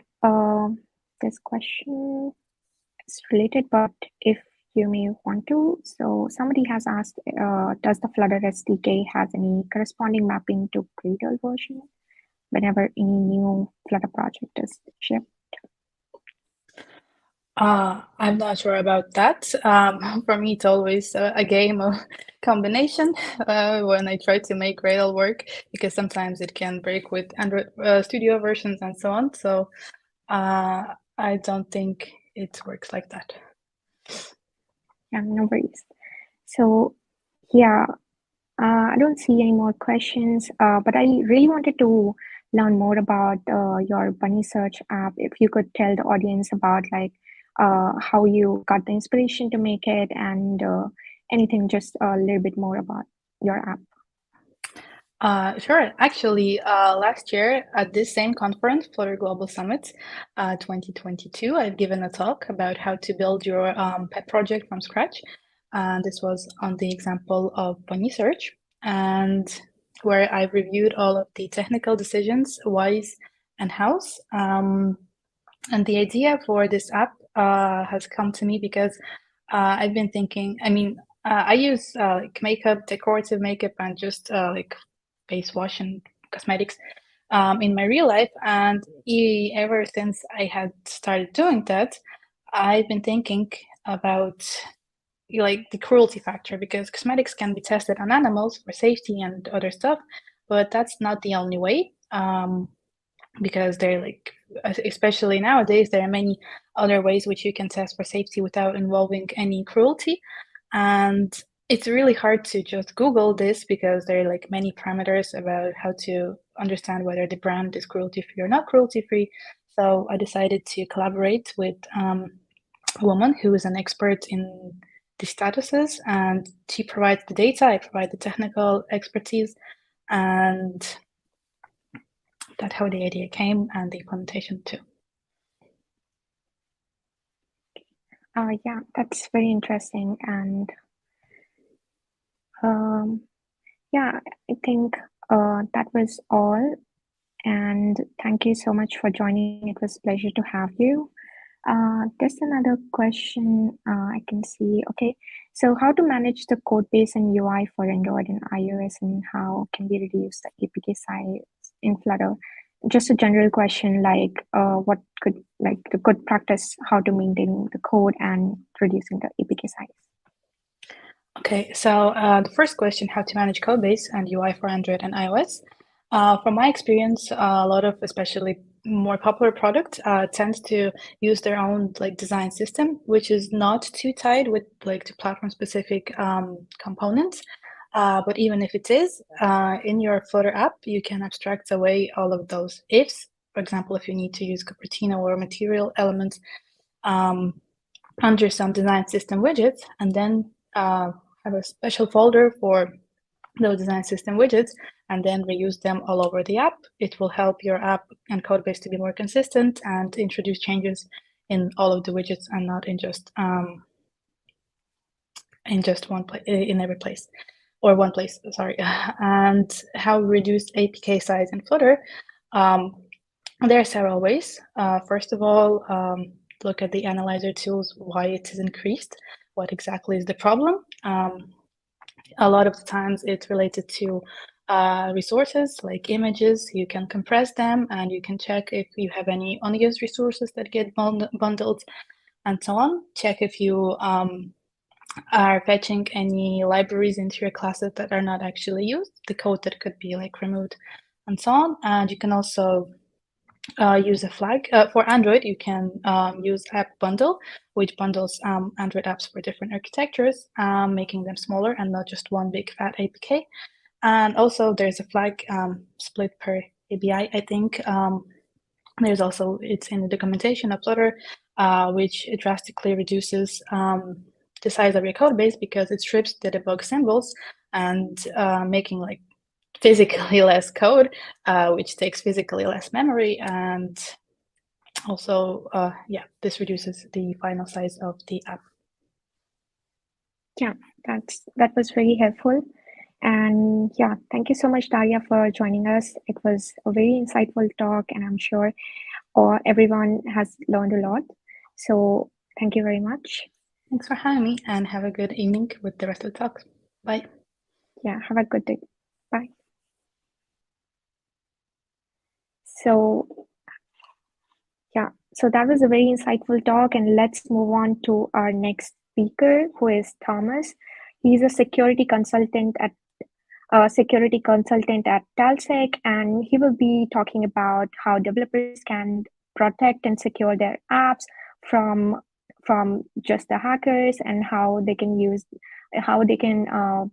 this question is related, but if you may want to. So somebody has asked, does the Flutter SDK has any corresponding mapping to Gradle version whenever any new Flutter project is shipped?
I'm not sure about that. For me, it's always a game of combination when I try to make Gradle work, because sometimes it can break with Android Studio versions and so on. So I don't think it works like that.
Yeah, no worries. So yeah, I don't see any more questions, but I really wanted to learn more about your Bunny Search app. If you could tell the audience about like how you got the inspiration to make it, and anything just a little bit more about your app.
Sure. Actually, last year at this same conference, Flutter Global Summit 2022, I've given a talk about how to build your pet project from scratch. This was on the example of Bunny Search, and where I've reviewed all of the technical decisions, whys and hows. And the idea for this app has come to me because I've been thinking, I use like makeup, decorative makeup, and just like face wash and cosmetics in my real life. And ever since I had started doing that, I've been thinking about like the cruelty factor, because cosmetics can be tested on animals for safety and other stuff, but that's not the only way. Because they're like, especially nowadays, there are many other ways which you can test for safety without involving any cruelty. And it's really hard to just Google this, because there are like many parameters about how to understand whether the brand is cruelty-free or not cruelty-free. So I decided to collaborate with a woman who is an expert in the statuses, and she provides the data, I provide the technical expertise, and that's how the idea came, and the implementation too.
Yeah, that's very interesting. And yeah, I think that was all. And thank you so much for joining. It was a pleasure to have you. There's another question I can see. Okay, so how to manage the code base and UI for Android and iOS, and how can we reduce the APK size in Flutter? Just a general question, like what could like the good practice, how to maintain the code and reducing the APK size.
Okay, so the first question, how to manage code base and UI for Android and iOS. From my experience, a lot of especially more popular products tend to use their own like design system, which is not too tied with like the platform specific components. But even if it is, in your Flutter app, you can abstract away all of those ifs. For example, if you need to use Cupertino or material elements under some design system widgets, and then have a special folder for those design system widgets, and then reuse them all over the app. It will help your app and code base to be more consistent and introduce changes in all of the widgets and not in just one place, in every place. Or one place, sorry. And how reduce APK size in Flutter. There are several ways. First of all, look at the analyzer tools, why it is increased, what exactly is the problem. A lot of the times it's related to resources like images. You can compress them, and you can check if you have any unused resources that get bundled and so on. Check if you are fetching any libraries into your classes that are not actually used, the code that could be like removed and so on. And you can also use a flag. For Android, you can use App Bundle, which bundles Android apps for different architectures, making them smaller and not just one big fat APK. And also there's a flag split per ABI, I think. There's also, it's in the documentation of Flutter, which drastically reduces the size of your code base because it strips the debug symbols and making like physically less code, which takes physically less memory. And also, yeah, this reduces the final size of the app.
Yeah, that was very helpful. And yeah, thank you so much, Daria, for joining us. It was a very insightful talk, and I'm sure everyone has learned a lot. So thank you very much.
Thanks for having me, and have a good evening with the rest of the talk. Bye.
Yeah, have a good day. Bye. So yeah, so that was a very insightful talk, and let's move on to our next speaker, who is Tomáš. He's a security consultant at Talsec, and he will be talking about how developers can protect and secure their apps from just the hackers, and how they can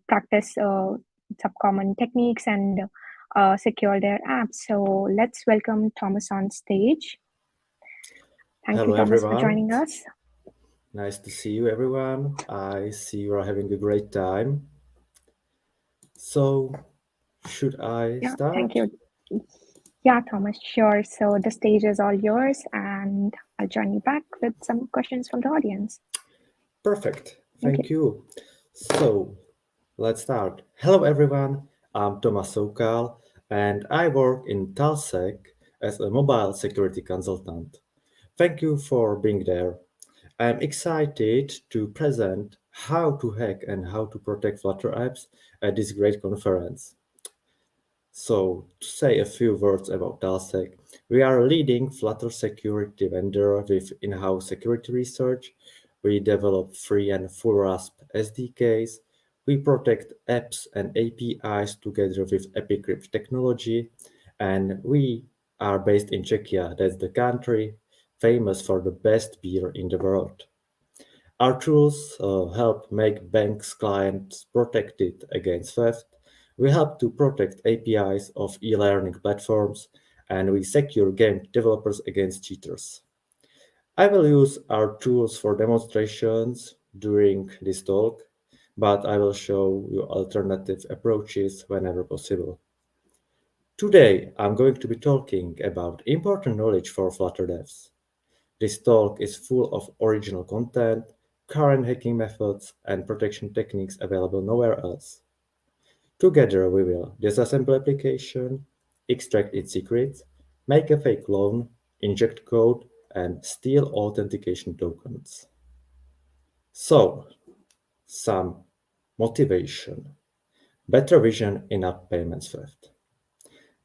practice some common techniques and secure their apps. So let's welcome Tomáš on stage. Thank you, Tomáš, for joining us.
Nice to see you, everyone. I see you are having a great time. So, should I start?
Thank you. Yeah, Tomáš, sure. So the stage is all yours, and I'll join you back with some questions from the audience.
Perfect. Thank you. So, let's start. Hello, everyone. I'm Tomáš Soukal, and I work in Talsec as a mobile security consultant. Thank you for being there. I'm excited to present how to hack and how to protect Flutter apps at this great conference. So, to say a few words about Talsec, we are a leading Flutter security vendor with in-house security research. We develop free and full RASP SDKs. We protect apps and APIs together with Epicrypt technology. And we are based in Czechia, that's the country famous for the best beer in the world. Our tools help make banks' clients protected against theft. We help to protect APIs of e-learning platforms, and we secure game developers against cheaters. I will use our tools for demonstrations during this talk, but I will show you alternative approaches whenever possible. Today, I'm going to be talking about important knowledge for Flutter devs. This talk is full of original content, current hacking methods, and protection techniques available nowhere else. Together, we will disassemble application, extract its secrets, make a fake loan, inject code, and steal authentication tokens. So, some motivation. Better vision in app payments theft.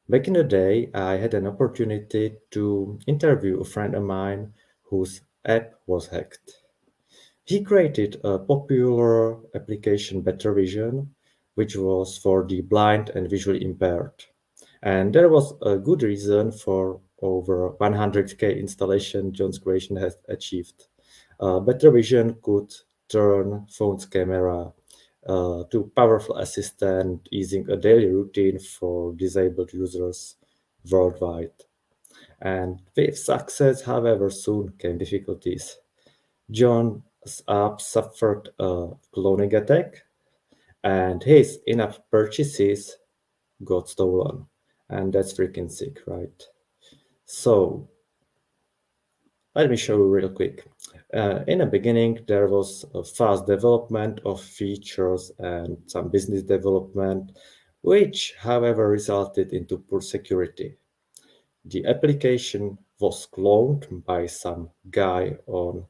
Back in the day, I had an opportunity to interview a friend of mine whose app was hacked. He created a popular application, Better Vision, which was for the blind and visually impaired. And there was a good reason for over 100K installation John's creation has achieved. Better Vision could turn phone's camera to powerful assistant, easing a daily routine for disabled users worldwide. And with success, however, soon came difficulties. John's app suffered a cloning attack, and his in-app purchases got stolen. And that's freaking sick, right? So let me show you real quick. In the beginning, there was a fast development of features and some business development, which, however, resulted into poor security. The application was cloned by some guy on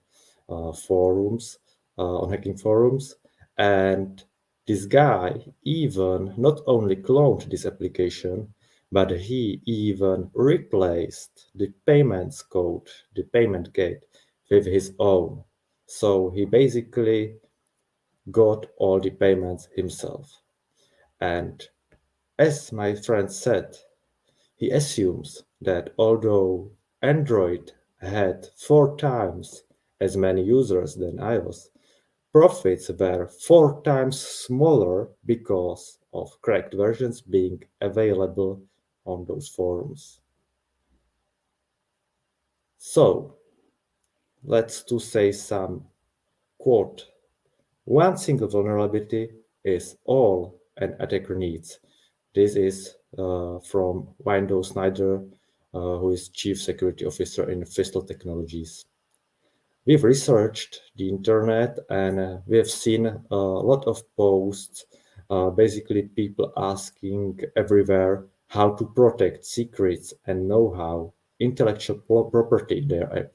forums, on hacking forums, and this guy even not only cloned this application, but he even replaced the payments code, the payment gate, with his own. So he basically got all the payments himself. And as my friend said, He assumes that although Android had 4 times as many users than iOS, profits were 4 times smaller because of cracked versions being available on those forums. So let's to say some quote. One single vulnerability is all an attacker needs. This is from Wendell Snyder, who is Chief Security Officer in Fistel Technologies. We've researched the internet and we have seen a lot of posts, basically people asking everywhere how to protect secrets and know-how, intellectual property in their app.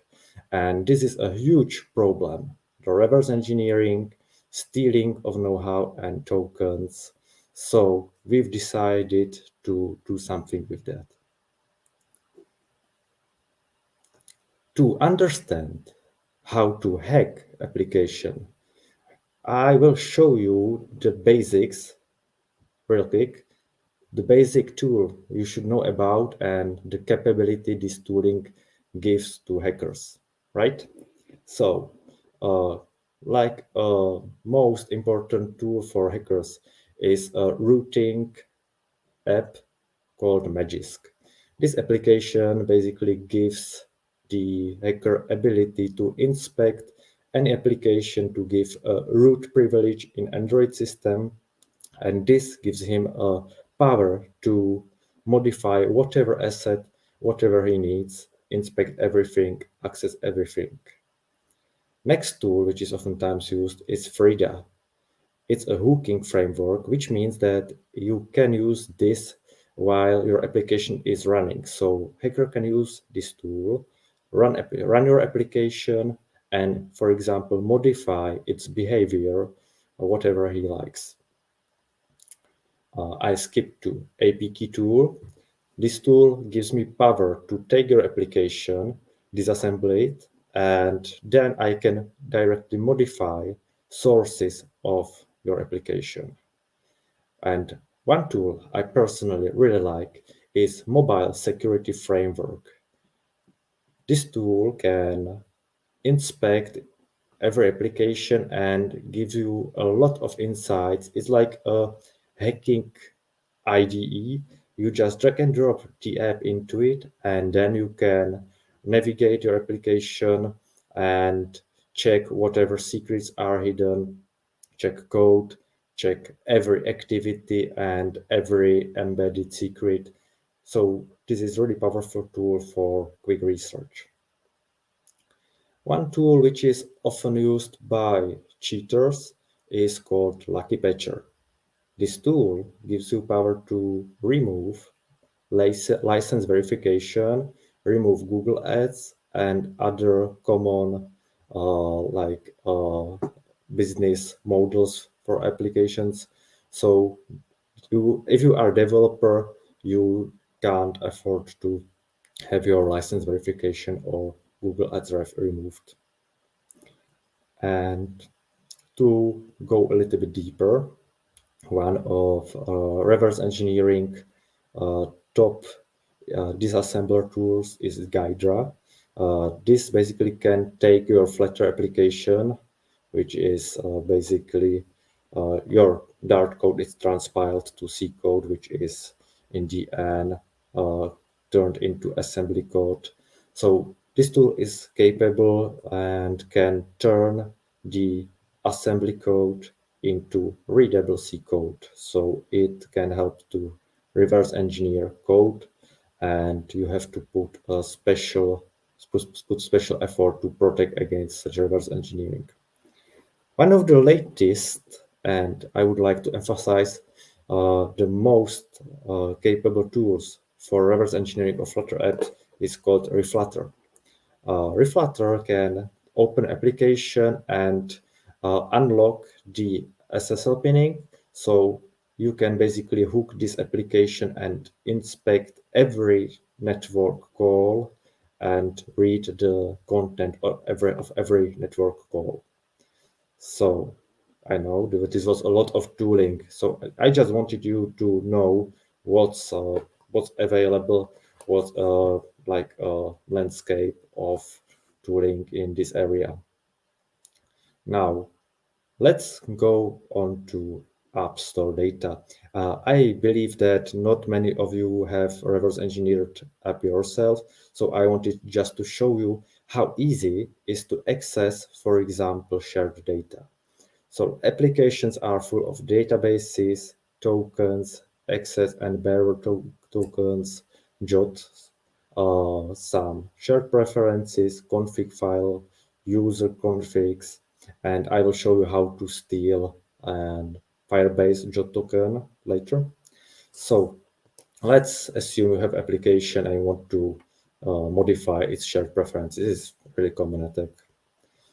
And this is a huge problem. The reverse engineering, stealing of know-how and tokens. So we've decided to do something with that. To understand how to hack application, I will show you the basics real quick. The basic tool you should know about and the capability this tooling gives to hackers, right? So, like most important tool for hackers is a routing app called Magisk. This application basically gives the hacker ability to inspect any application to give a root privilege in Android system, and this gives him a power to modify whatever asset, whatever he needs, inspect everything, access everything. Next tool, which is oftentimes used, is Frida. It's a hooking framework, which means that you can use this while your application is running. So hacker can use this tool, run your application, and, for example, modify its behavior or whatever he likes. I skip to APK tool. This tool gives me power to take your application, disassemble it, and then I can directly modify sources of your application. And one tool I personally really like is Mobile Security Framework. This tool can inspect every application and give you a lot of insights. It's like a hacking IDE. You just drag and drop the app into it, and then you can navigate your application and check whatever secrets are hidden, check code, check every activity and every embedded secret. So this is really powerful tool for quick research. One tool which is often used by cheaters is called Lucky Patcher. This tool gives you power to remove license verification, remove Google Ads, and other common business models for applications. So if you are a developer, you can't afford to have your license verification or Google Ads ref removed. And to go a little bit deeper, one of reverse engineering top disassembler tools is Ghidra. This basically can take your Flutter application, which is basically your Dart code is transpiled to C code, which is in the end turned into assembly code. So this tool is capable and can turn the assembly code into readable C code. So it can help to reverse engineer code, and you have to put a special effort to protect against such reverse engineering. One of the latest, and I would like to emphasize the most capable tools for reverse engineering of Flutter apps is called Reflutter. Reflutter can open application and unlock the SSL pinning. So you can basically hook this application and inspect every network call and read the content of every network call. So I know that this was a lot of tooling. So I just wanted you to know what's what's available, what's like a landscape of tooling in this area. Now, let's go on to App Store data. I believe that not many of you have reverse engineered app yourself, so I wanted just to show you how easy it is to access, for example, shared data. So applications are full of databases, tokens, access and bearer tokens, JOTs, some shared preferences, config file, user configs, and I will show you how to steal an Firebase JOT token later. So let's assume you have application and you want to modify its shared preferences. This is a really common attack.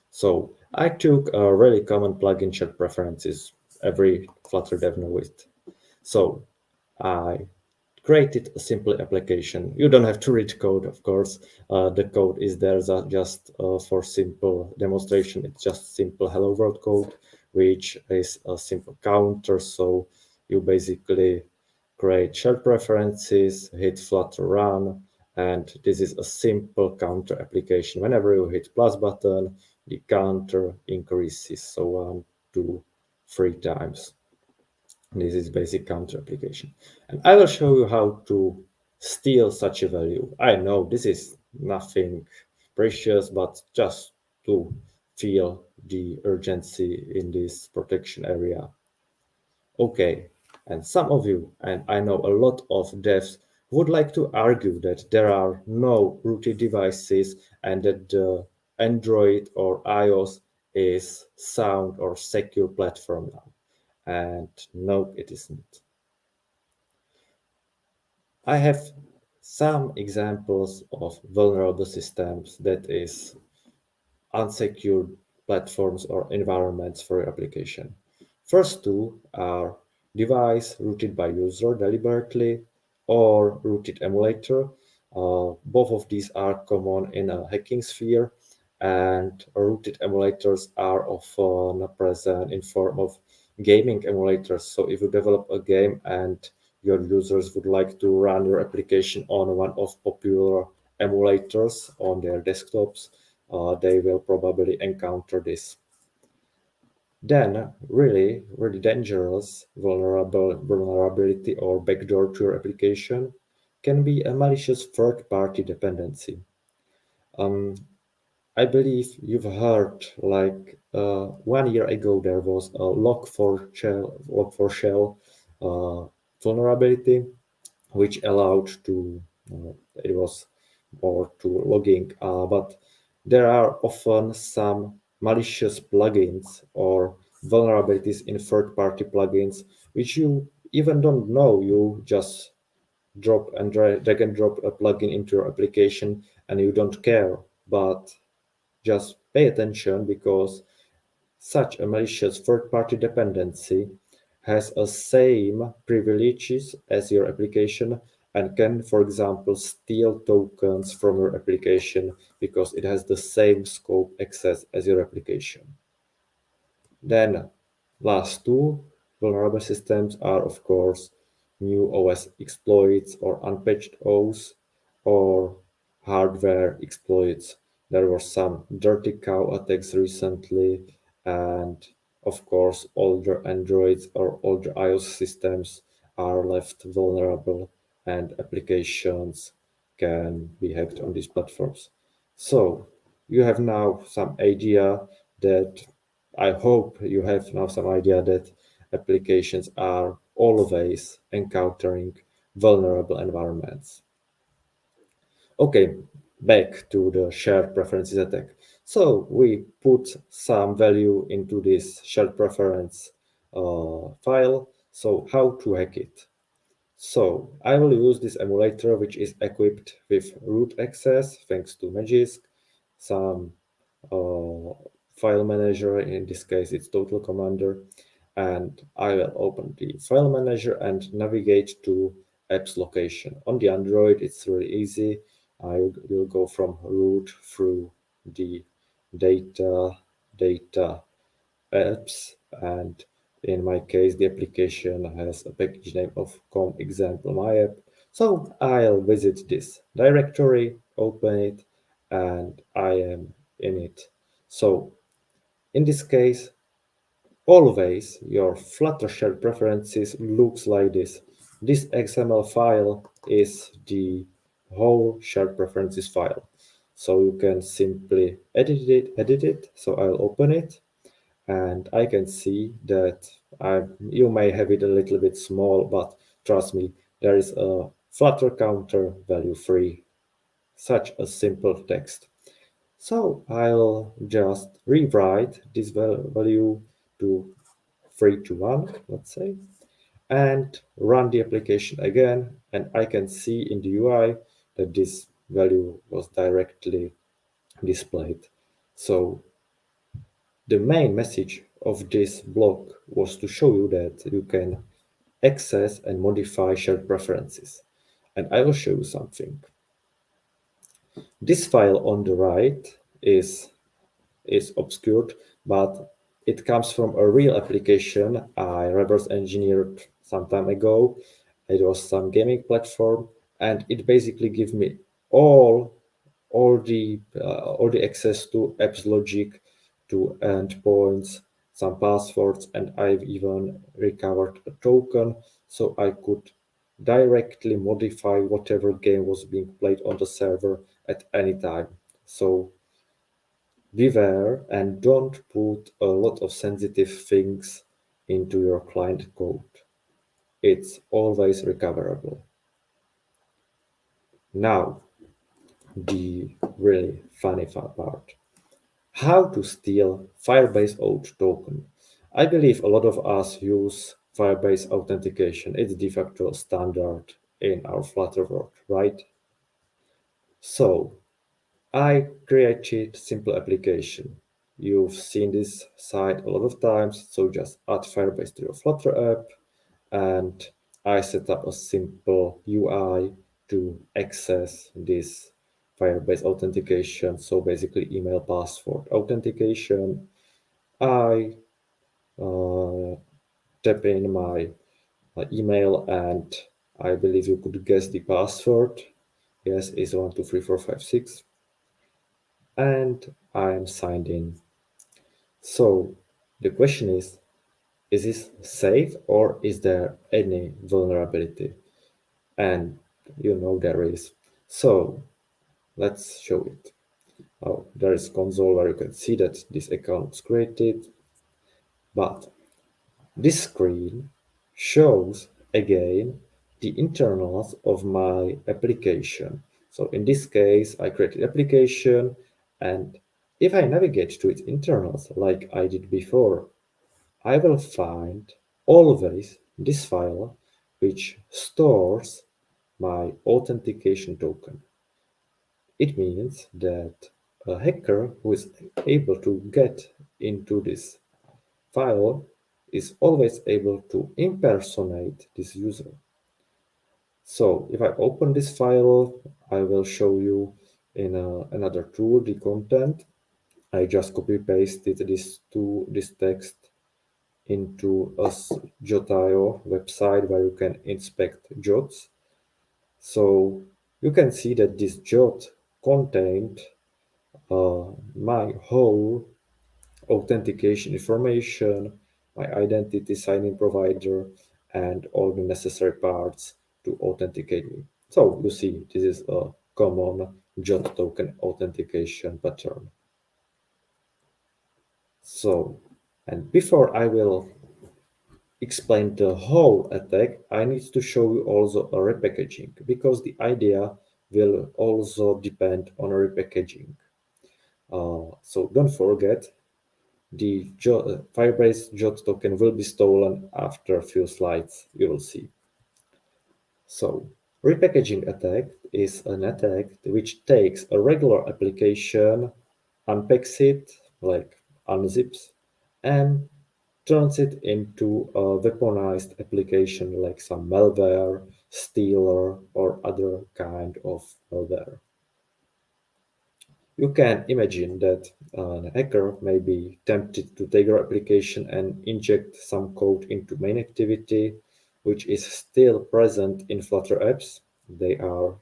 So I took a really common plugin shared preferences. Every Flutter dev knows it. So I created a simple application. You don't have to read code, of course. The code is there just for simple demonstration. It's just simple hello world code, which is a simple counter. So you basically create shared preferences, hit Flutter run, and this is a simple counter application. Whenever you hit plus button, the counter increases. So 1, 2, 3 times. This is basic counter application. And I will show you how to steal such a value. I know this is nothing precious, but just to feel the urgency in this protection area. Okay, and some of you, and I know a lot of devs, would like to argue that there are no rooted devices and that the Android or iOS is sound or secure platform now. And no, it isn't. I have some examples of vulnerable systems that is unsecured platforms or environments for your application. First two are device rooted by user deliberately or rooted emulator. Both of these are common in a hacking sphere, and rooted emulators are often present in form of gaming emulators. So if you develop a game and your users would like to run your application on one of popular emulators on their desktops, they will probably encounter this. Then really dangerous vulnerability or backdoor to your application can be a malicious third-party dependency. I believe you've heard, like 1 year ago, there was a log4shell vulnerability, which allowed to, it was more to logging, but there are often some malicious plugins or vulnerabilities in third-party plugins, which you even don't know. You just drag and drop a plugin into your application and you don't care, but just pay attention because such a malicious third-party dependency has the same privileges as your application and can, for example, steal tokens from your application because it has the same scope access as your application. Then last two vulnerable systems are, of course, new OS exploits or unpatched OS or hardware exploits. There were some dirty cow attacks recently, and of course, older Androids or older iOS systems are left vulnerable and applications can be hacked on these platforms. So you have now some idea that I hope you have now some idea that applications are always encountering vulnerable environments. Okay, back to the shared preferences attack. So we put some value into this shared preference file. So how to hack it? So I will use this emulator, which is equipped with root access thanks to Magisk, some file manager, in this case it's Total Commander, and I will open the file manager and navigate to apps location. On the Android, it's really easy. I will go from root through the data apps, and in my case, the application has a package name of com example my app. So I'll visit this directory, open it, and I am in it. So in this case, always your Flutter shared preferences looks like this. This XML file is the whole shared preferences file. So you can simply edit it. So I'll open it, and I can see that you may have it a little bit small, but trust me, there is a Flutter counter value 3, such a simple text. So I'll just rewrite this value to 3 to 1, let's say, and run the application again, and I can see in the UI that this value was directly displayed. So the main message of this block was to show you that you can access and modify shared preferences. And I will show you something. This file on the right is obscured, but it comes from a real application I reverse engineered some time ago. It was some gaming platform, and it basically gives me all the access to apps logic, to endpoints, some passwords, and I've even recovered a token, so I could directly modify whatever game was being played on the server at any time. So beware and don't put a lot of sensitive things into your client code. It's always recoverable. Now, the really funny part. How to steal Firebase Auth token. I believe a lot of us use Firebase authentication. It's de facto standard in our Flutter world, right? So I created simple application. You've seen this site a lot of times, so just add Firebase to your Flutter app, and I set up a simple UI to access this Firebase authentication. So basically email password authentication. I tap in my email, and I believe you could guess the password. Yes, it's 123456. And I'm signed in. So the question is this safe or is there any vulnerability? And you know there is. So let's show it. Oh, there is console where you can see that this account was created, but this screen shows again the internals of my application. So in this case, I created application, and if I navigate to its internals like I did before, I will find always this file which stores my authentication token. It means that a hacker who is able to get into this file is always able to impersonate this user. So if I open this file, I will show you in another tool the content. I just copy pasted this text into a Jot.io website where you can inspect Jots. So you can see that this Jot contained my whole authentication information, my identity signing provider, and all the necessary parts to authenticate me. So you see, this is a common Jot token authentication pattern. So, and before I will explain the whole attack, I need to show you also a repackaging, because the idea will also depend on a repackaging. So don't forget, the Firebase Jot token will be stolen after a few slides, you will see. So repackaging attack is an attack which takes a regular application, unpacks it, like unzips, and turns it into a weaponized application like some malware, stealer, or other kind of malware. You can imagine that a hacker may be tempted to take your application and inject some code into main activity, which is still present in Flutter apps. They are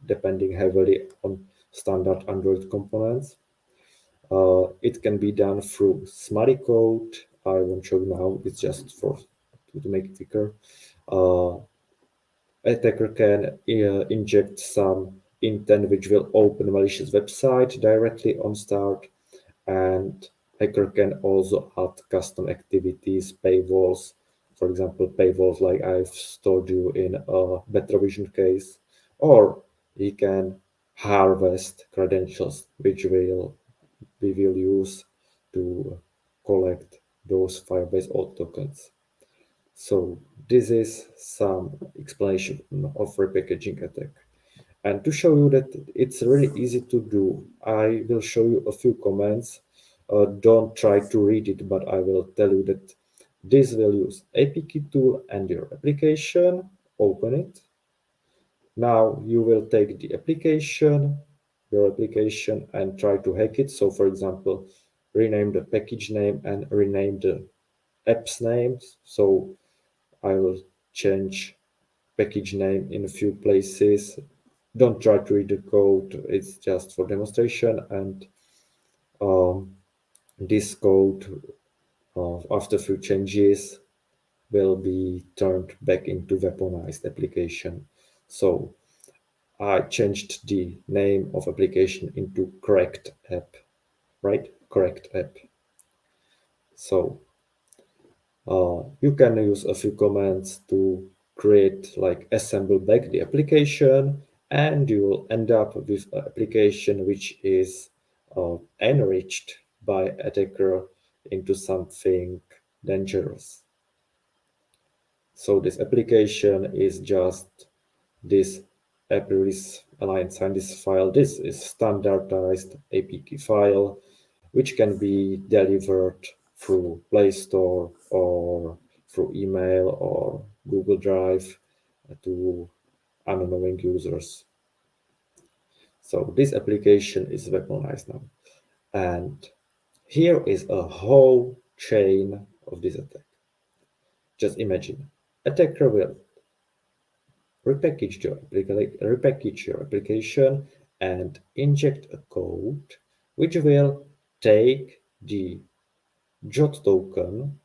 depending heavily on standard Android components. It can be done through Smarty code. I won't show you now. It's just to make it quicker. Attacker can inject some intent which will open a malicious website directly on start, and hacker can also add custom activities, paywalls, for example, paywalls like I've told you in a Better Vision case, or he can harvest credentials which we will use to collect those Firebase auth tokens. So this is some explanation of repackaging attack. And to show you that it's really easy to do, I will show you a few commands. Don't try to read it, but I will tell you that this will use APK tool and your application, open it. Now you will take the application, your application, and try to hack it. So for example, rename the package name and rename the app's names. So I will change package name in a few places. Don't try to read the code, it's just for demonstration. And this code, after a few changes, will be turned back into weaponized application. So I changed the name of application into correct app, right? Correct app. So you can use a few commands to create, like assemble back the application, and you will end up with an application which is enriched by attacker into something dangerous. So this application is just this app release align sign this file. This is standardized APK file, which can be delivered through Play Store or through email or Google Drive to unknowing users. So this application is weaponized now. And here is a whole chain of this attack. Just imagine, attacker will repackage your application and inject a code which will take the JOT token,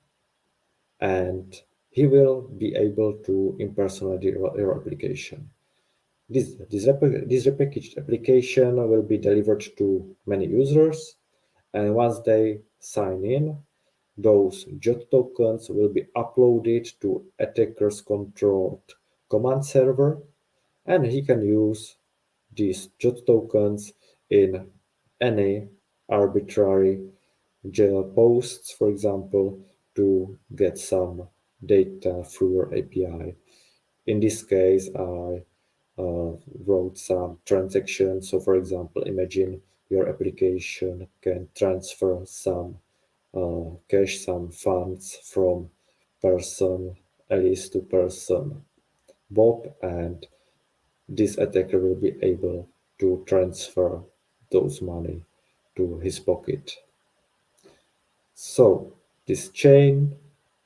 and he will be able to impersonate your application. This repackaged application will be delivered to many users, and once they sign in, those JOT tokens will be uploaded to attacker's controlled command server, and he can use these JOT tokens in any arbitrary posts, for example, to get some data through your API. In this case, I wrote some transactions. So for example, imagine your application can transfer some cash, some funds from person Alice to person Bob, and this attacker will be able to transfer those money to his pocket. So this chain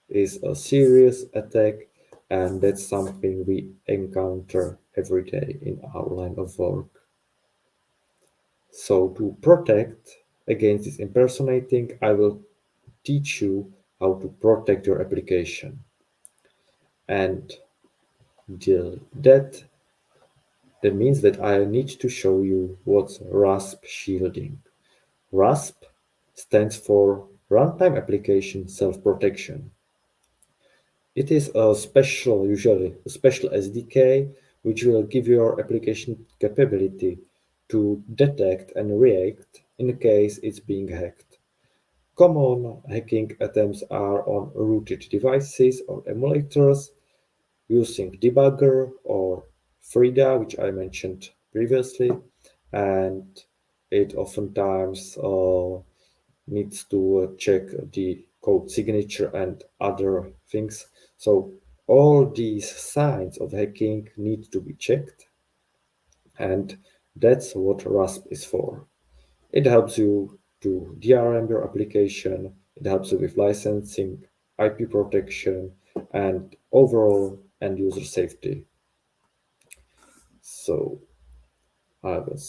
is a serious attack, and that's something we encounter every day in our line of work. So to protect against this impersonating, I will teach you how to protect your application. And that means that I need to show you what's RASP shielding. RASP stands for Runtime Application Self-Protection. It is usually a special SDK, which will give your application capability to detect and react in case it's being hacked. Common hacking attempts are on rooted devices or emulators using debugger or Frida, which I mentioned previously, and it oftentimes needs to check the code signature and other things. So all these signs of hacking need to be checked, and that's what RASP is for. It helps you to DRM your application, it helps you with licensing, IP protection, and overall end user safety. So I will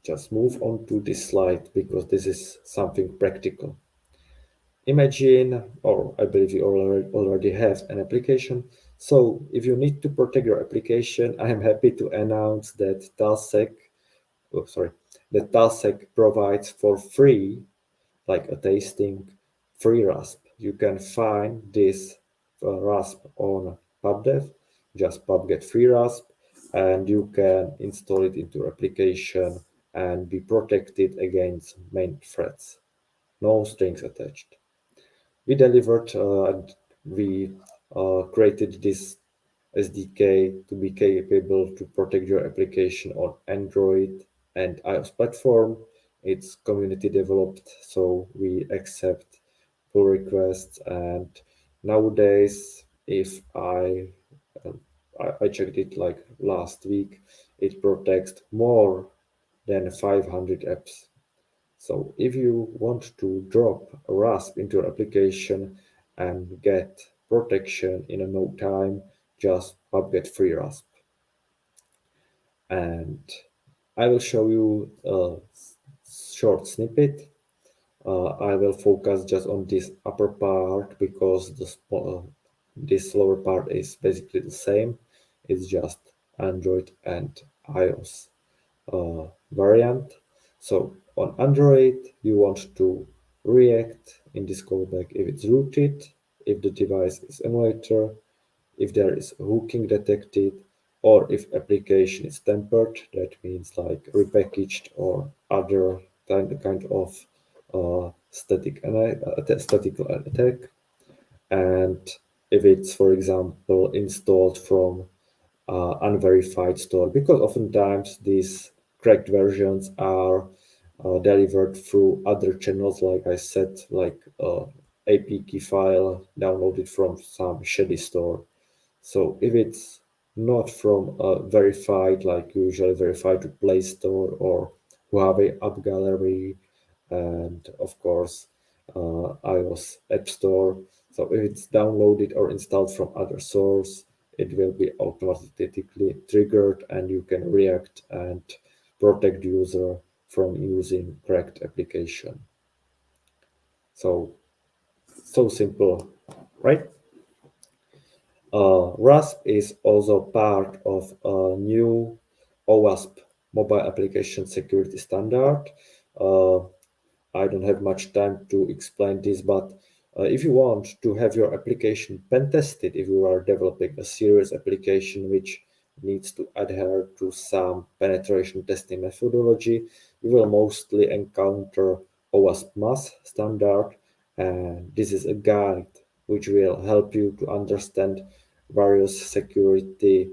just move on to this slide because this is something practical. Imagine, or I believe you already have an application. So if you need to protect your application, I am happy to announce that Talsec provides for free, like a tasting, free Rasp. You can find this Rasp on pubdev, just pub-get free Rasp, and you can install it into your application and be protected against main threats. No strings attached. We delivered and we created this SDK to be capable to protect your application on Android and iOS platform. It's community developed, so we accept pull requests. And nowadays, if I checked it like last week, it protects more than 500 apps. So if you want to drop a Rasp into your application and get protection in no time, just pub-get free Rasp. And I will show you a short snippet. I will focus just on this upper part because this lower part is basically the same. It's just Android and iOS variant. So on Android, you want to react in this callback if it's rooted, if the device is emulator, if there is hooking detected, or if application is tempered, that means like repackaged or other kind of statical attack. And if it's, for example, installed from unverified store, because oftentimes these cracked versions are delivered through other channels, like I said, like APK file downloaded from some shady store. So if it's not from a verified, like usually verified to Play Store or Huawei App Gallery, and of course iOS App Store. So if it's downloaded or installed from other source, it will be automatically triggered and you can react and protect the user from using cracked application. So simple, right? Rasp is also part of a new OWASP mobile application security standard. I don't have much time to explain this, but if you want to have your application pen tested, if you are developing a serious application which needs to adhere to some penetration testing methodology, you will mostly encounter OWASP MAS standard, and this is a guide which will help you to understand various security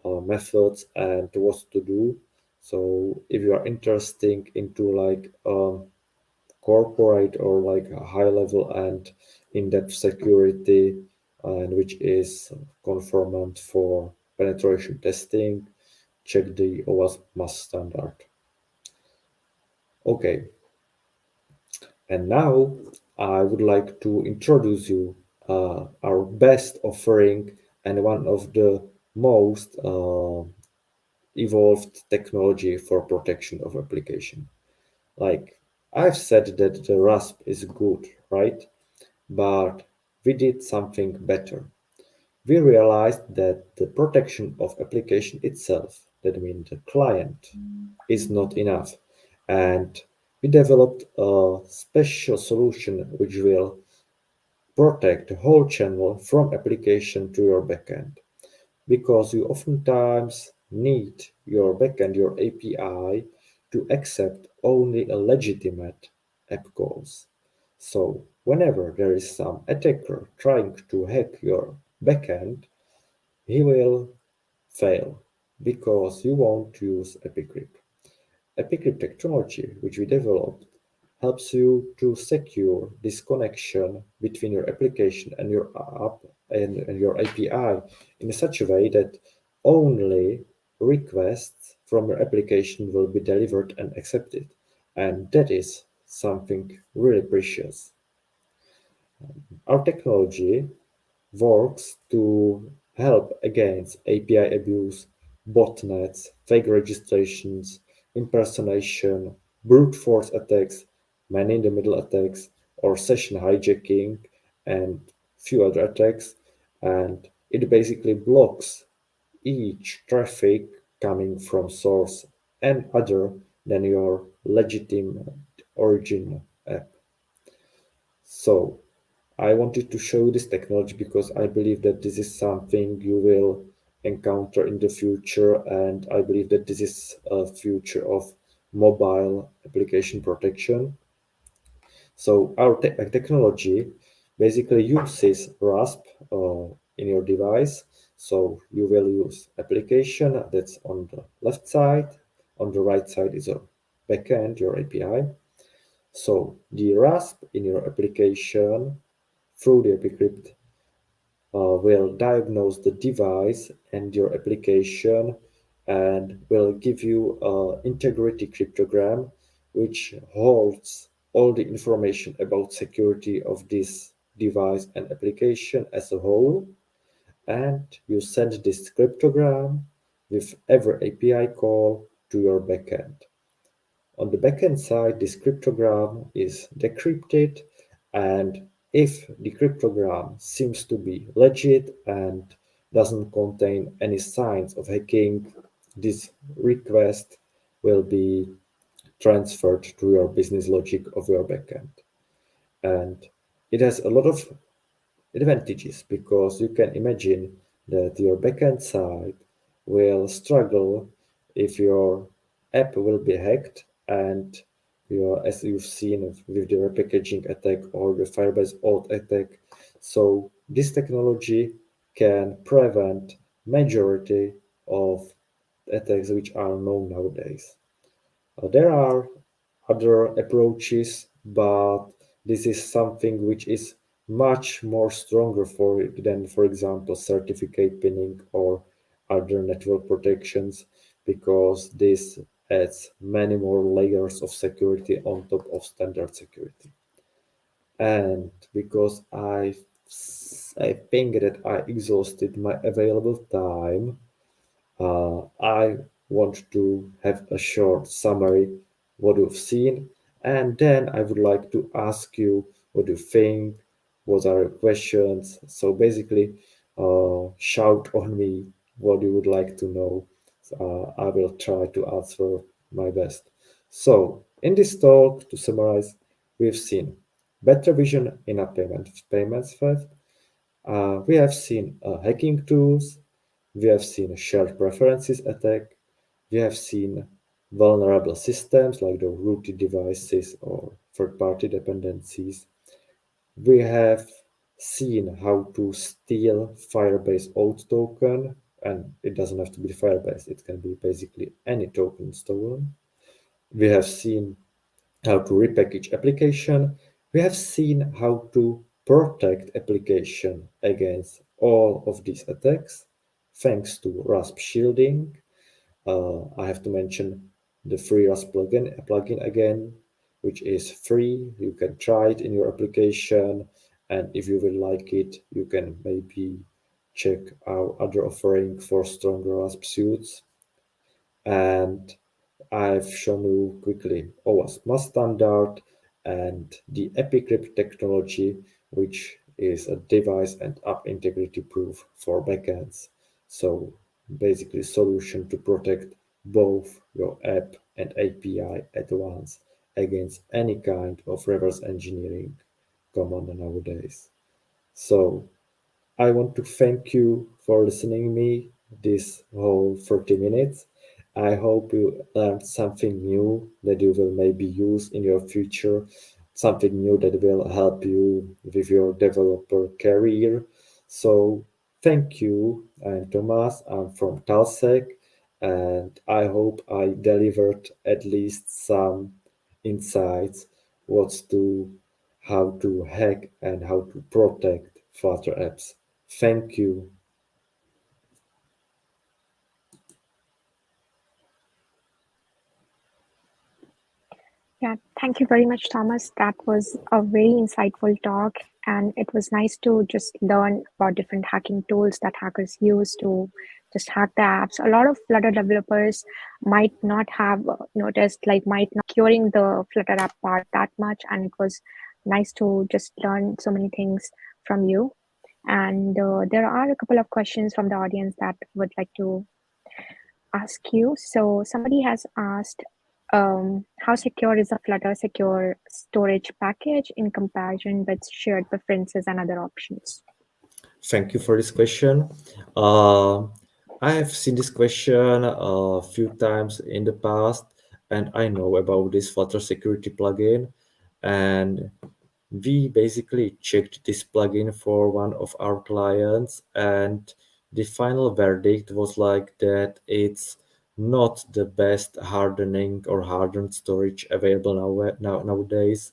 methods and what to do. So if you are interested into like corporate or like a high level and in-depth security, and which is conformant for penetration testing, check the OWASP MAS standard. Okay, and now I would like to introduce you our best offering and one of the most evolved technology for protection of application. Like I've said that the Rasp is good, right? But we did something better. We realized that the protection of application itself, that means the client, is not enough. And we developed a special solution which will protect the whole channel from application to your backend. Because you oftentimes need your backend, your API, to accept only a legitimate app calls. So whenever there is some attacker trying to hack your backend, he will fail because you won't use Epicrypt. Epicrypt technology, which we developed, helps you to secure this connection between your application and your app and your API in such a way that only requests from your application will be delivered and accepted. And that is something really precious. Our technology works to help against API abuse botnets, fake registrations, impersonation, brute force attacks, man-in-the-middle attacks, or session hijacking, and few other attacks. And it basically blocks each traffic coming from source and other than your legitimate origin app. So I wanted to show this technology because I believe that this is something you will encounter in the future, and I believe that this is a future of mobile application protection. So our technology basically uses RASP in your device. So you will use application that's on the left side. On the right side is a backend, your API. So the RASP in your application through the AppyCrypt will diagnose the device and your application and will give you an integrity cryptogram which holds all the information about security of this device and application as a whole. And you send this cryptogram with every API call to your backend. On the backend side, this cryptogram is decrypted, and if the cryptogram seems to be legit and doesn't contain any signs of hacking, this request will be transferred to your business logic of your backend. And it has a lot of advantages because you can imagine that your backend side will struggle if your app will be hacked, and as you've seen with the repackaging attack or the Firebase auth attack. So this technology can prevent majority of attacks which are known nowadays. There are other approaches, but this is something which is much more stronger for it than, for example, certificate pinning or other network protections, because this adds many more layers of security on top of standard security. And because I think that I exhausted my available time, I want to have a short summary what you've seen, and then I would like to ask you what you think, what are your questions. So basically, shout on me what you would like to know. I will try to answer my best. So in this talk, to summarize, we've seen better vision in-app payments first. We have seen hacking tools. We have seen a shared preferences attack. We have seen vulnerable systems like the rooted devices or third-party dependencies. We have seen how to steal Firebase auth token, and it doesn't have to be Firebase, it can be basically any token stolen. We have seen how to repackage application. We have seen how to protect application against all of these attacks, thanks to RASP shielding. I have to mention the free RASP plugin again, which is free. You can try it in your application, and if you will like it, you can maybe check our other offering for stronger RASP suits. And I've shown you quickly OWASP standard and the AppyCrypt technology, which is a device and app integrity proof for backends. So basically solution to protect both your app and API at once against any kind of reverse engineering common nowadays. So I want to thank you for listening me this whole 30 minutes. I hope you learned something new that you will maybe use in your future, something new that will help you with your developer career. So thank you. I'm Tomáš, I'm from Talsec, and I hope I delivered at least some insights how to hack and how to protect Flutter apps. Thank you.
Yeah, thank you very much, Thomas. That was a very insightful talk, and it was nice to just learn about different hacking tools that hackers use to just hack the apps. A lot of Flutter developers might not have noticed, like might not curing the Flutter app part that much, and it was nice to just learn so many things from you. And there are a couple of questions from the audience that would like to ask you. So somebody has asked, how secure is a Flutter secure storage package in comparison with shared preferences and other options?
Thank you for this question. I have seen this question a few times in the past, and I know about this Flutter security plugin. And we basically checked this plugin for one of our clients, and the final verdict was like that it's not the best hardening or hardened storage available nowadays.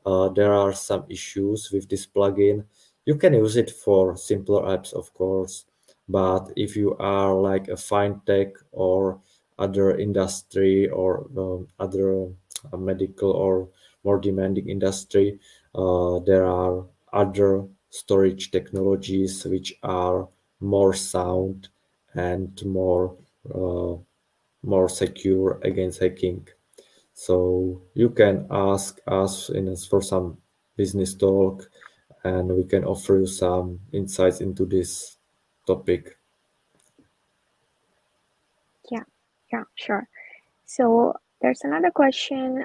There are some issues with this plugin. You can use it for simpler apps, of course, but if you are like a fintech or other industry or other medical or more demanding industry, there are other storage technologies which are more sound and more secure against hacking. So you can ask us for some business talk, and we can offer you some insights into this topic.
Yeah, sure. So there's another question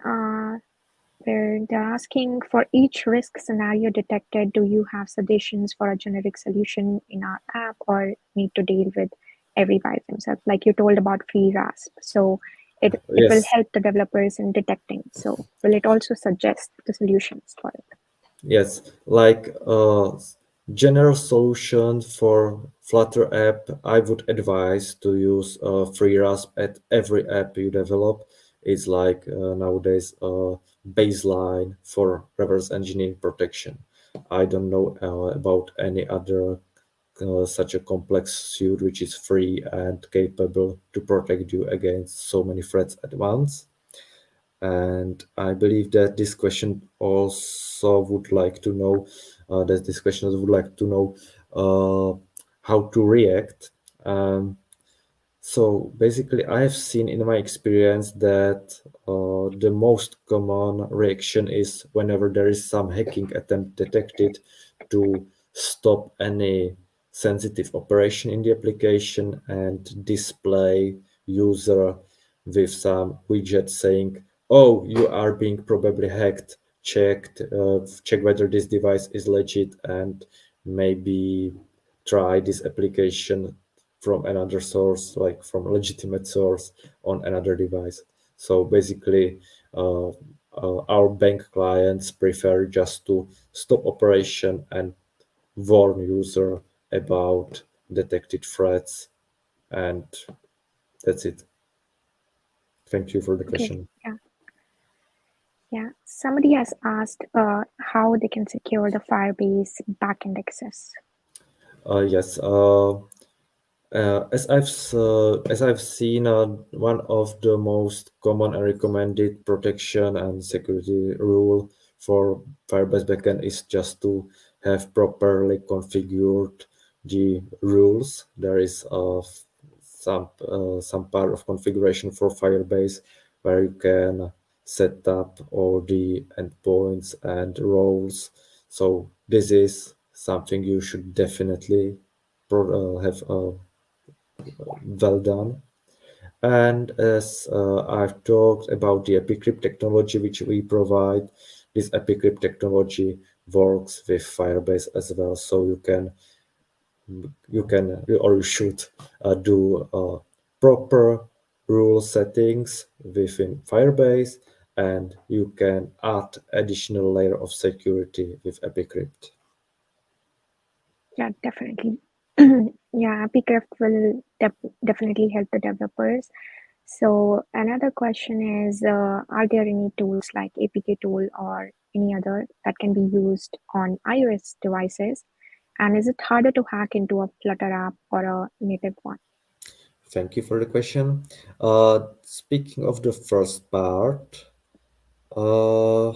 where they're asking, for each risk scenario detected, do you have suggestions for a generic solution in our app, or need to deal with every by themselves? Like you told about free RASP. So it will
Yes.
help the developers in detecting. So will it also suggest the solutions for it?
Yes, like general solution for Flutter app, I would advise to use free RASP at every app you develop. It's like nowadays baseline for reverse engineering protection. I don't know about any other such a complex suite which is free and capable to protect you against so many threats at once. And I believe that this question also would like to know how to react. So basically, I have seen in my experience that the most common reaction is whenever there is some hacking attempt detected, to stop any sensitive operation in the application and display user with some widget saying, "Oh, you are being probably hacked. Check whether this device is legit and maybe try this application from another source, like from a legitimate source on another device." So basically, our bank clients prefer just to stop operation and warn user about detected threats, and that's it. Thank you for the question.
Yeah. Somebody has asked how they can secure the Firebase backend access.
Yes. As I've seen, one of the most common and recommended protection and security rule for Firebase backend is just to have properly configured the rules. There is some part of configuration for Firebase where you can set up all the endpoints and roles. So this is something you should definitely have well done. And as I've talked about the Epicrypt technology which we provide, this Epicrypt technology works with Firebase as well. So you can or you should do proper rule settings within Firebase, and you can add additional layer of security with Epicrypt.
Yeah, definitely. Yeah, Epicrypt will definitely help the developers. So another question is, are there any tools like APK tool or any other that can be used on iOS devices? And is it harder to hack into a Flutter app or a native one?
Thank you for the question. Speaking of the first part, I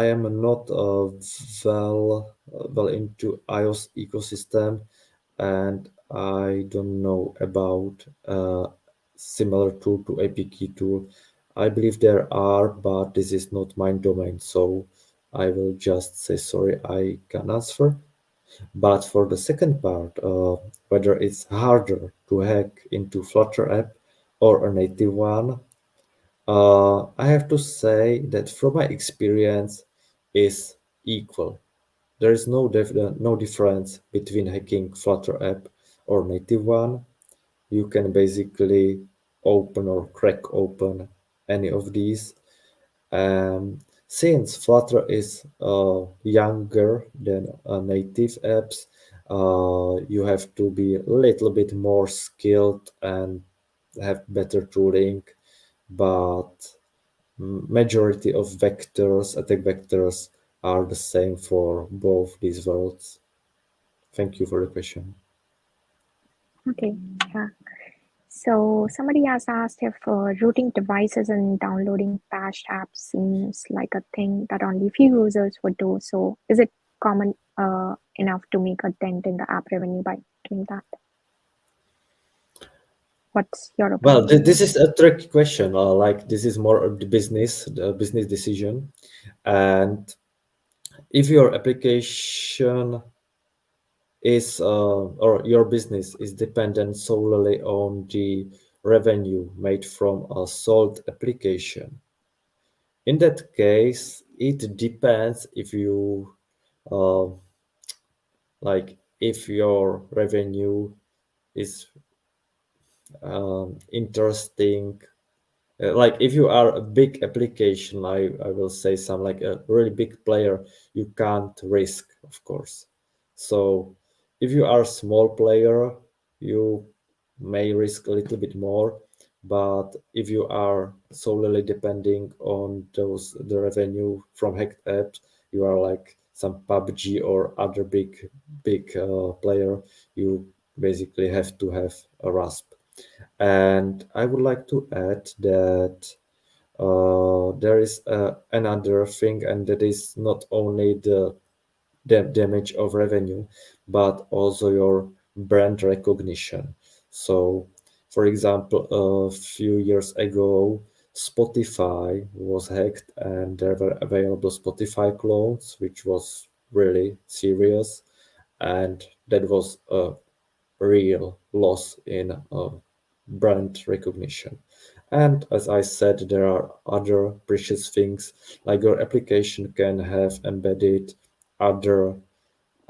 am not well into iOS ecosystem, and I don't know about similar tool to APK tool. I believe there are, but this is not my domain, so I will just say sorry, I can't answer. But for the second part, whether it's harder to hack into Flutter app or a native one, I have to say that from my experience is equal. There is no difference between hacking Flutter app or native one. You can basically open or crack open any of these. Since Flutter is younger than native apps, you have to be a little bit more skilled and have better tooling, but majority of vectors, attack vectors, are the same for both these worlds. Thank you for the question.
Okay, yeah. So somebody has asked if rooting devices and downloading patched apps seems like a thing that only few users would do. So is it common enough to make a dent in the app revenue by doing that? What's your opinion?
Well, this is a tricky question. Like this is more of the business decision, and if your application is or your business is dependent solely on the revenue made from a sold application, in that case, it depends if you like if your revenue is interesting. Like if you are a big application, I will say some like a really big player, you can't risk, of course. So if you are a small player, you may risk a little bit more. But if you are solely depending on the revenue from hacked apps, you are like some PUBG or other big player, you basically have to have a RASP. And I would like to add that there is another thing, and that is not only the damage of revenue, but also your brand recognition. So, for example, a few years ago, Spotify was hacked, and there were available Spotify clones, which was really serious, and that was a real loss in brand recognition. And as I said, there are other precious things, like your application can have embedded other,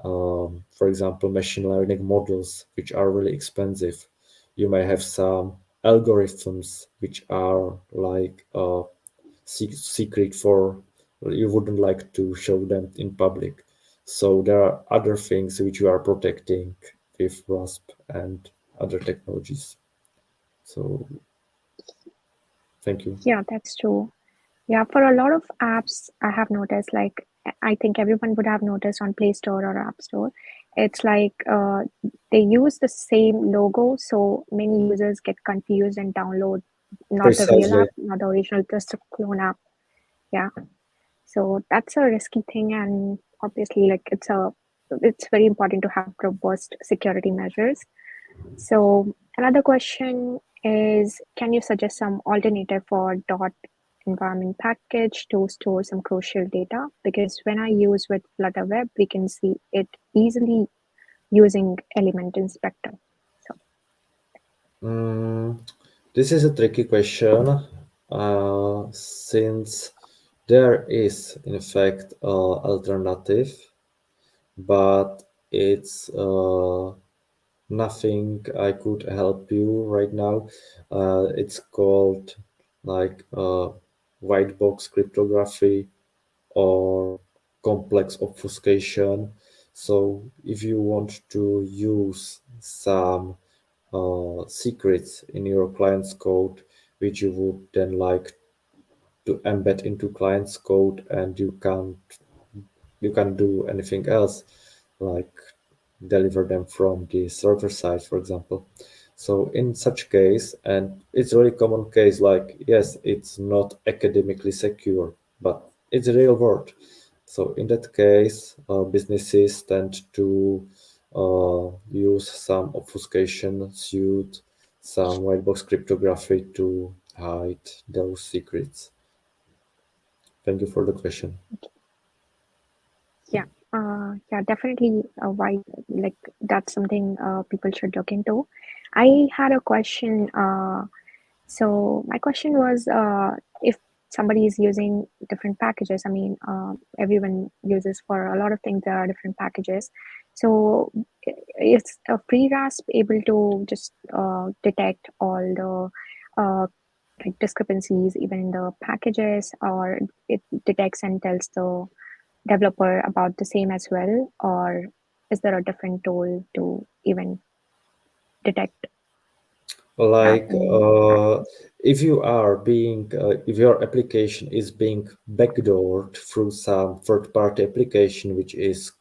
for example, machine learning models, which are really expensive. You may have some algorithms which are like secret for, you wouldn't like to show them in public. So there are other things which you are protecting with RASP and other technologies. So thank you.
Yeah, that's true. Yeah, for a lot of apps, I have noticed, like, I think everyone would have noticed on Play Store or App Store, it's like they use the same logo, so many users get confused and download not the real app, not the original, just a clone app. Yeah, so that's a risky thing, and obviously, like, it's very important to have robust security measures. So another question is, can you suggest some alternative for .environment package to store some crucial data? Because when I use with Flutter Web, we can see it easily using element inspector.
This is a tricky question, since there is in fact alternative, but it's nothing I could help you right now. It's called like white box cryptography or complex obfuscation. So if you want to use some secrets in your client's code, which you would then like to embed into client's code, and you can't do anything else, like deliver them from the server side, for example. So in such case, and it's a really common case, like, yes, it's not academically secure, but it's a real world. So in that case, businesses tend to use some obfuscation suite, some white box cryptography to hide those secrets. Thank you for the question.
Yeah, definitely. Why, like, that's something people should look into. I had a question. So my question was, if somebody is using different packages, I mean, everyone uses for a lot of things, there are different packages. So is a pre-RASP able to just detect all the like discrepancies even in the packages, or it detects and tells the developer about the same as well, or is there a different tool to even detect?
Like if you are being if your application is being backdoored through some third-party application which is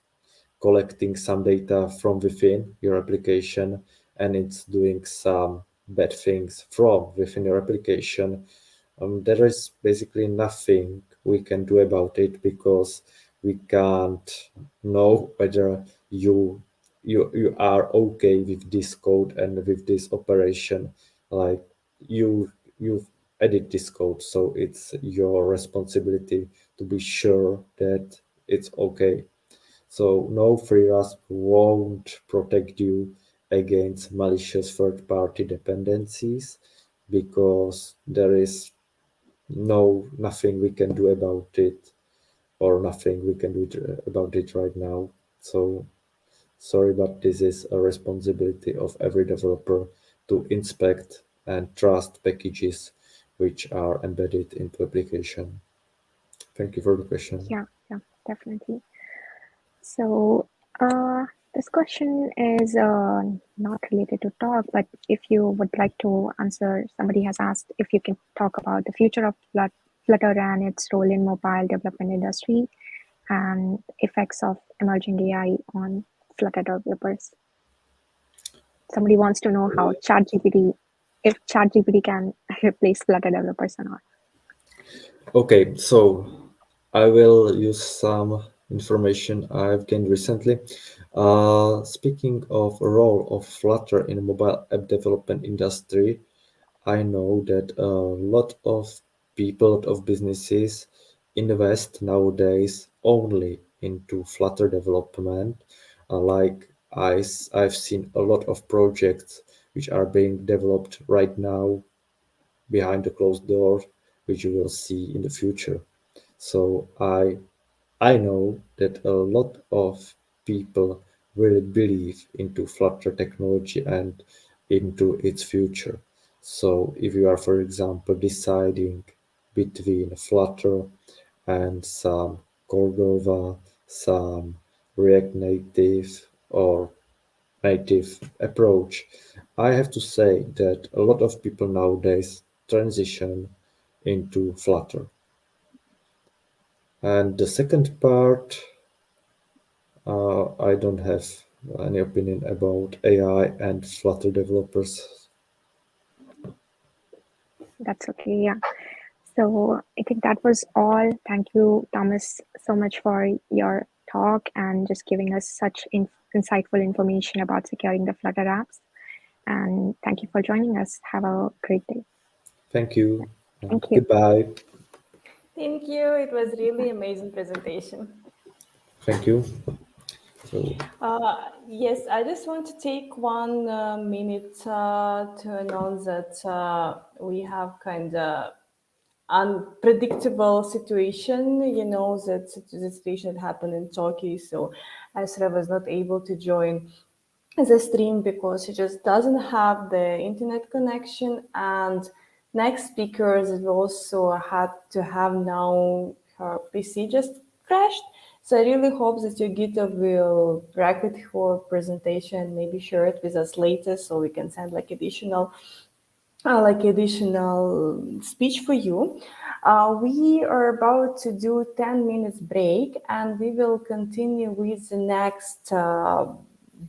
collecting some data from within your application and it's doing some bad things from within your application, there is basically nothing we can do about it because we can't know whether you are okay with this code and with this operation. Like you edit this code, so it's your responsibility to be sure that it's okay. So no free RASP won't protect you against malicious third-party dependencies because there is nothing we can do about it, or nothing we can do about it right now. So sorry, but this is a responsibility of every developer to inspect and trust packages which are embedded into application. Thank you for the question.
Yeah, definitely. So this question is not related to talk, but if you would like to answer, somebody has asked if you can talk about the future of Flutter and its role in mobile development industry and effects of emerging AI on Flutter developers. Somebody wants to know how if ChatGPT can replace Flutter developers or not.
Okay, so I will use some information I've gained recently. Speaking of a role of Flutter in the mobile app development industry, I know that a lot of people, a lot of businesses invest nowadays only into Flutter development. Like I've seen a lot of projects which are being developed right now behind the closed door, which you will see in the future. So I know that a lot of people really believe into Flutter technology and into its future. So if you are, for example, deciding between Flutter and some Cordova, some React Native or native approach, I have to say that a lot of people nowadays transition into Flutter. And the second part, I don't have any opinion about AI and Flutter developers.
That's okay, yeah. So I think that was all. Thank you, Thomas, so much for your talk and just giving us such insightful information about securing the Flutter apps. And thank you for joining us. Have a great day.
Thank you.
Thank you.
Goodbye.
Thank you. It was really amazing presentation.
Thank you. So,
yes, I just want to take 1 minute to announce that we have kind of unpredictable situation, that the situation that happened in Turkey. So Asra was not able to join the stream because he just doesn't have the internet connection, and next speakers also had to have now her PC just crashed. So I really hope that your GitHub will record her presentation, maybe share it with us later so we can send additional speech for you. We are about to do 10 minutes break, and we will continue with the next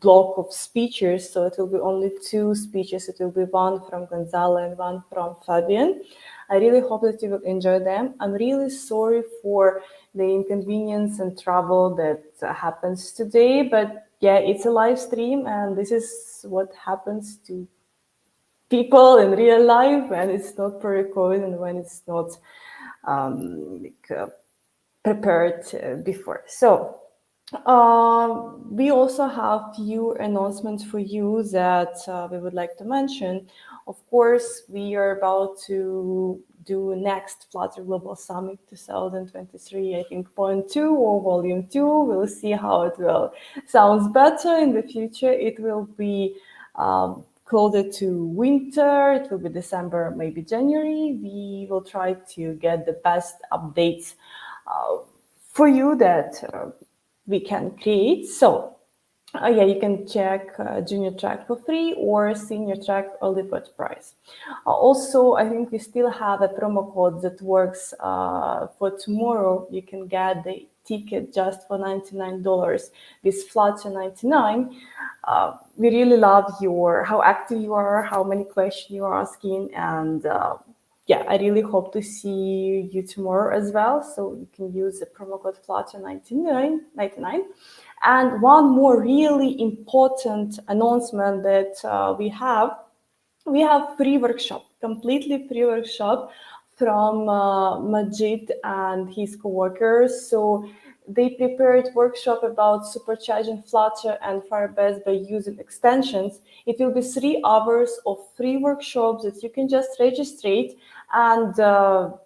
block of speeches. So it will be only 2 speeches. It will be one from Gonzalo and one from Fabián. I really hope that you will enjoy them. I'm really sorry for the inconvenience and trouble that happens today, but yeah, it's a live stream, and this is what happens to people in real life when it's not pre-recorded and when it's not prepared before. So we also have few announcements for you that we would like to mention. Of course, we are about to do next Flutter Global Summit 2023, I think point 2 or volume 2. We'll see how it will sounds better in the future. It will be closer to winter. It will be December, maybe January. We will try to get the best updates for you that we can create. So yeah, you can check junior track for free or senior track early bird price. Also, I think we still have a promo code that works for tomorrow. You can get the ticket just for $99 with Flutter 99. We really love how active you are, how many questions you are asking, and yeah, I really hope to see you tomorrow as well. So you can use the promo code Flutter 99. And one more really important announcement that we have free workshop, completely free workshop from Majid and his co-workers. So they prepared workshop about supercharging Flutter and Firebase by using extensions. It will be 3 hours of free workshops that you can just register and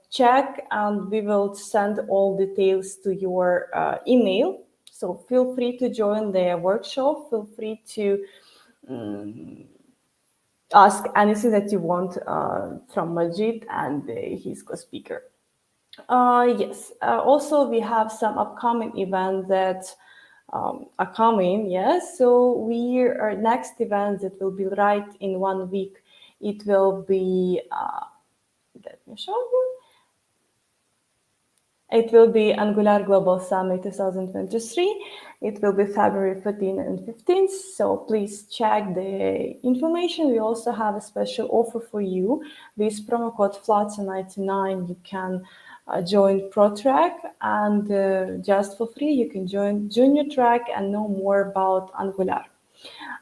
check, and we will send all details to your email. So feel free to join the workshop. Feel free to ask anything that you want from Majid and his co-speaker. Yes, also we have some upcoming events that are coming, yes. So our next event that will be right in 1 week. It will be, let me show you. It will be Angular Global Summit 2023. It will be February 14 and 15th. So please check the information. We also have a special offer for you. With promo code Flutter99, you can join Pro Track, and just for free, you can join Junior Track and know more about Angular.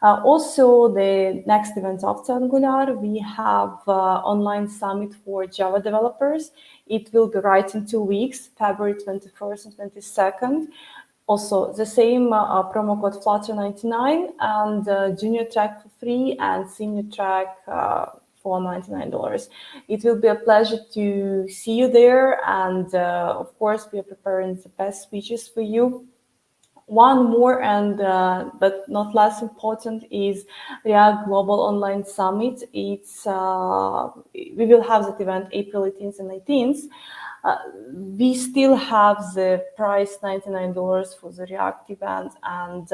Also, the next event after Angular, we have online summit for Java developers. It will be right in 2 weeks, February 21st and 22nd. Also, the same promo code Flutter99 and junior track for free and senior track for $99. It will be a pleasure to see you there. And of course, we are preparing the best speeches for you. One more, and but not less important, is React Global Online Summit. It's we will have that event April 18th and 19th. We still have the price $99 for the React event, and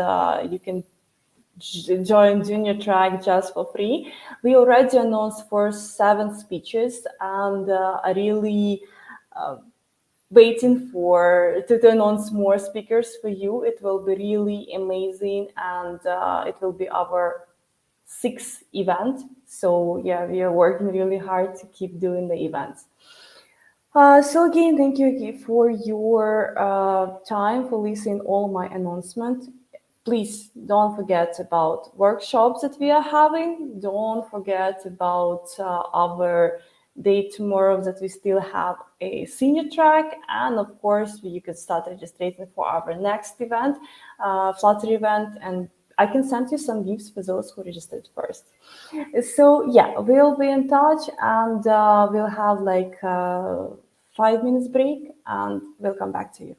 you can join Junior Track just for free. We already announced for 7 speeches, and I really waiting to announce more speakers for you. It will be really amazing, and it will be our 6th event. So yeah, we are working really hard to keep doing the events. So again, thank you for your time, for listening all my announcements. Please don't forget about workshops that we are having. Don't forget about our day tomorrow that we still have a senior track, and of course you can start registering for our next event, Flutter event, and I can send you some gifts for those who registered first. So yeah, we'll be in touch, and we'll have like 5 minutes break, and we'll come back to you.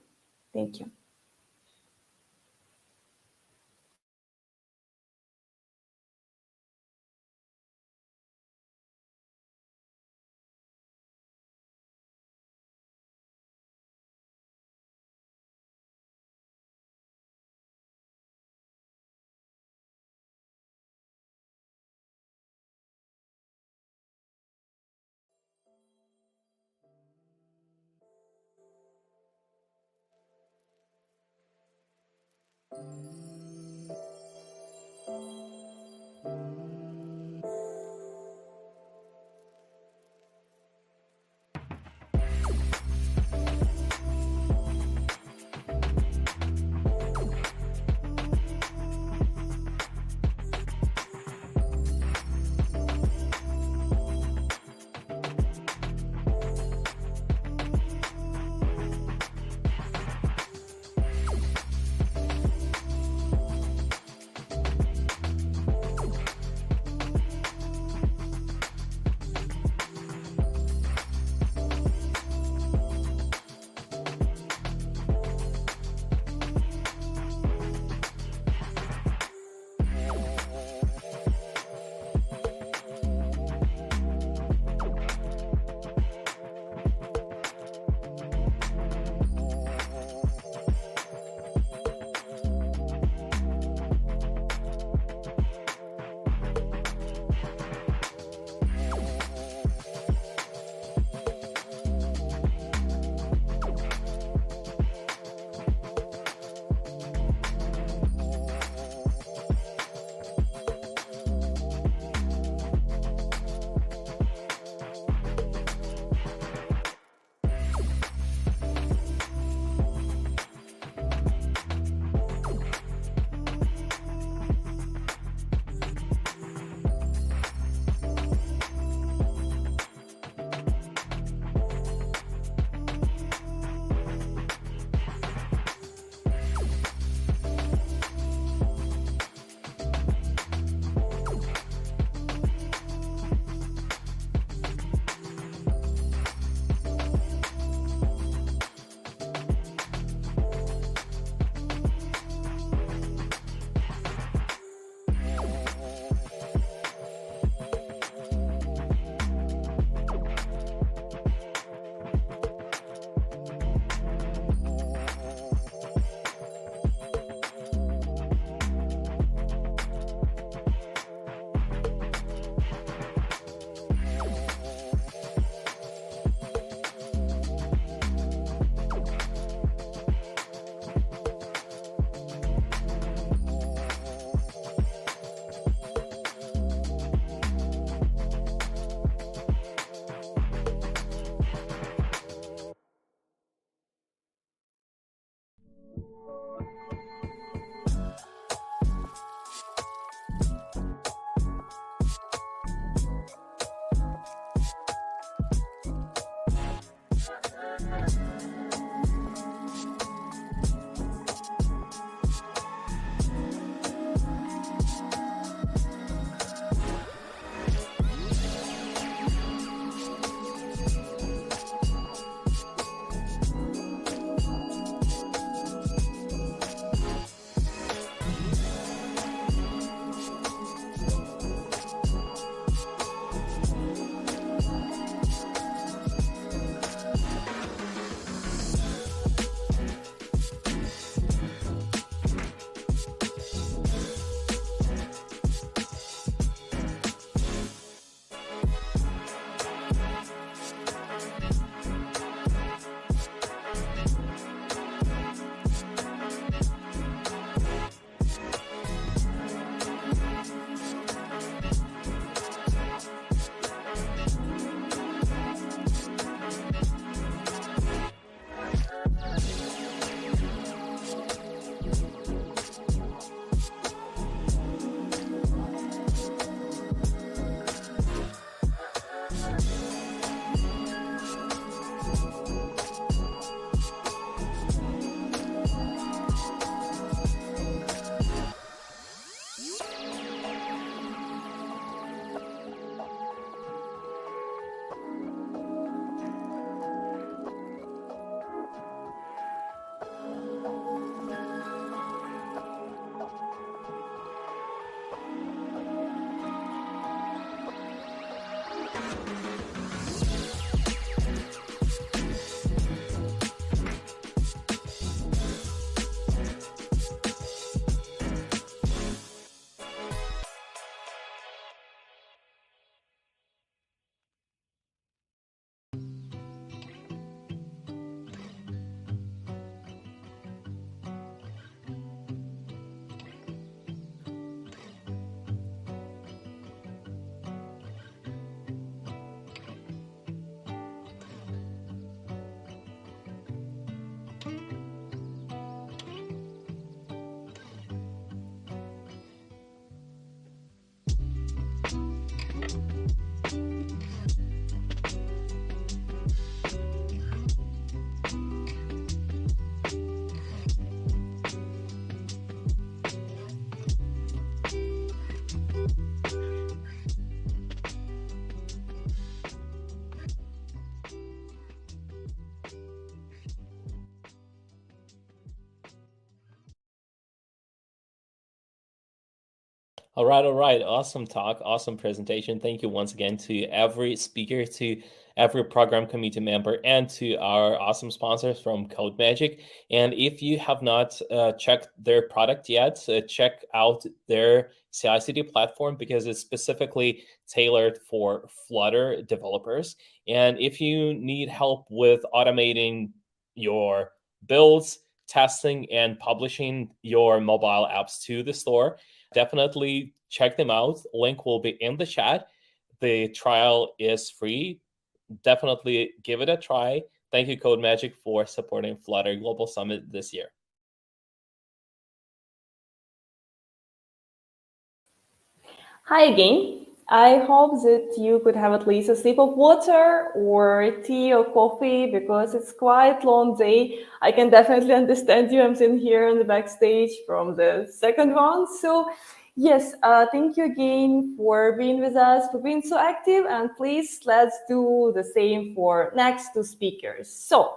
Thank you.
All right. Awesome talk, awesome presentation. Thank you once again to every speaker, to every program committee member, and to our awesome sponsors from CodeMagic. And if you have not checked their product yet, check out their CI/CD platform because it's specifically tailored for Flutter developers. And if you need help with automating your builds, testing, and publishing your mobile apps to the store, definitely check them out. Link will be in the chat. The trial is free. Definitely give it a try. Thank you, CodeMagic, for supporting Flutter Global Summit this year.
Hi again. I hope that you could have at least a sip of water or tea or coffee because it's quite a long day. I can definitely understand you. I'm sitting here on the backstage from the second one. So yes, thank you again for being with us, for being so active. And please, let's do the same for next two speakers. So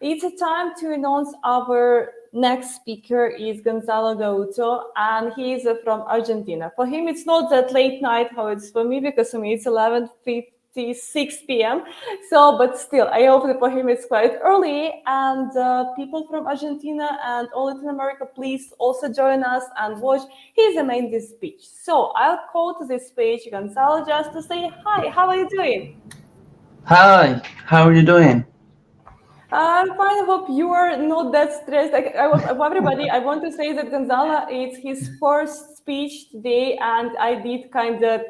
it's a time to announce our next speaker is Gonzalo Gauto, and he is from Argentina. For him, it's not that late night how it's for me, because for me it's 11:56 p.m. So, but still, I hope that for him it's quite early. And people from Argentina and all Latin America, please also join us and watch his amazing speech. So I'll call to this page Gonzalo just to say hi. How are you doing?
Hi, how are you doing?
I'm fine. I hope you are not that stressed. Everybody, I want to say that Gonzalo, it's his first speech today, and I did kind of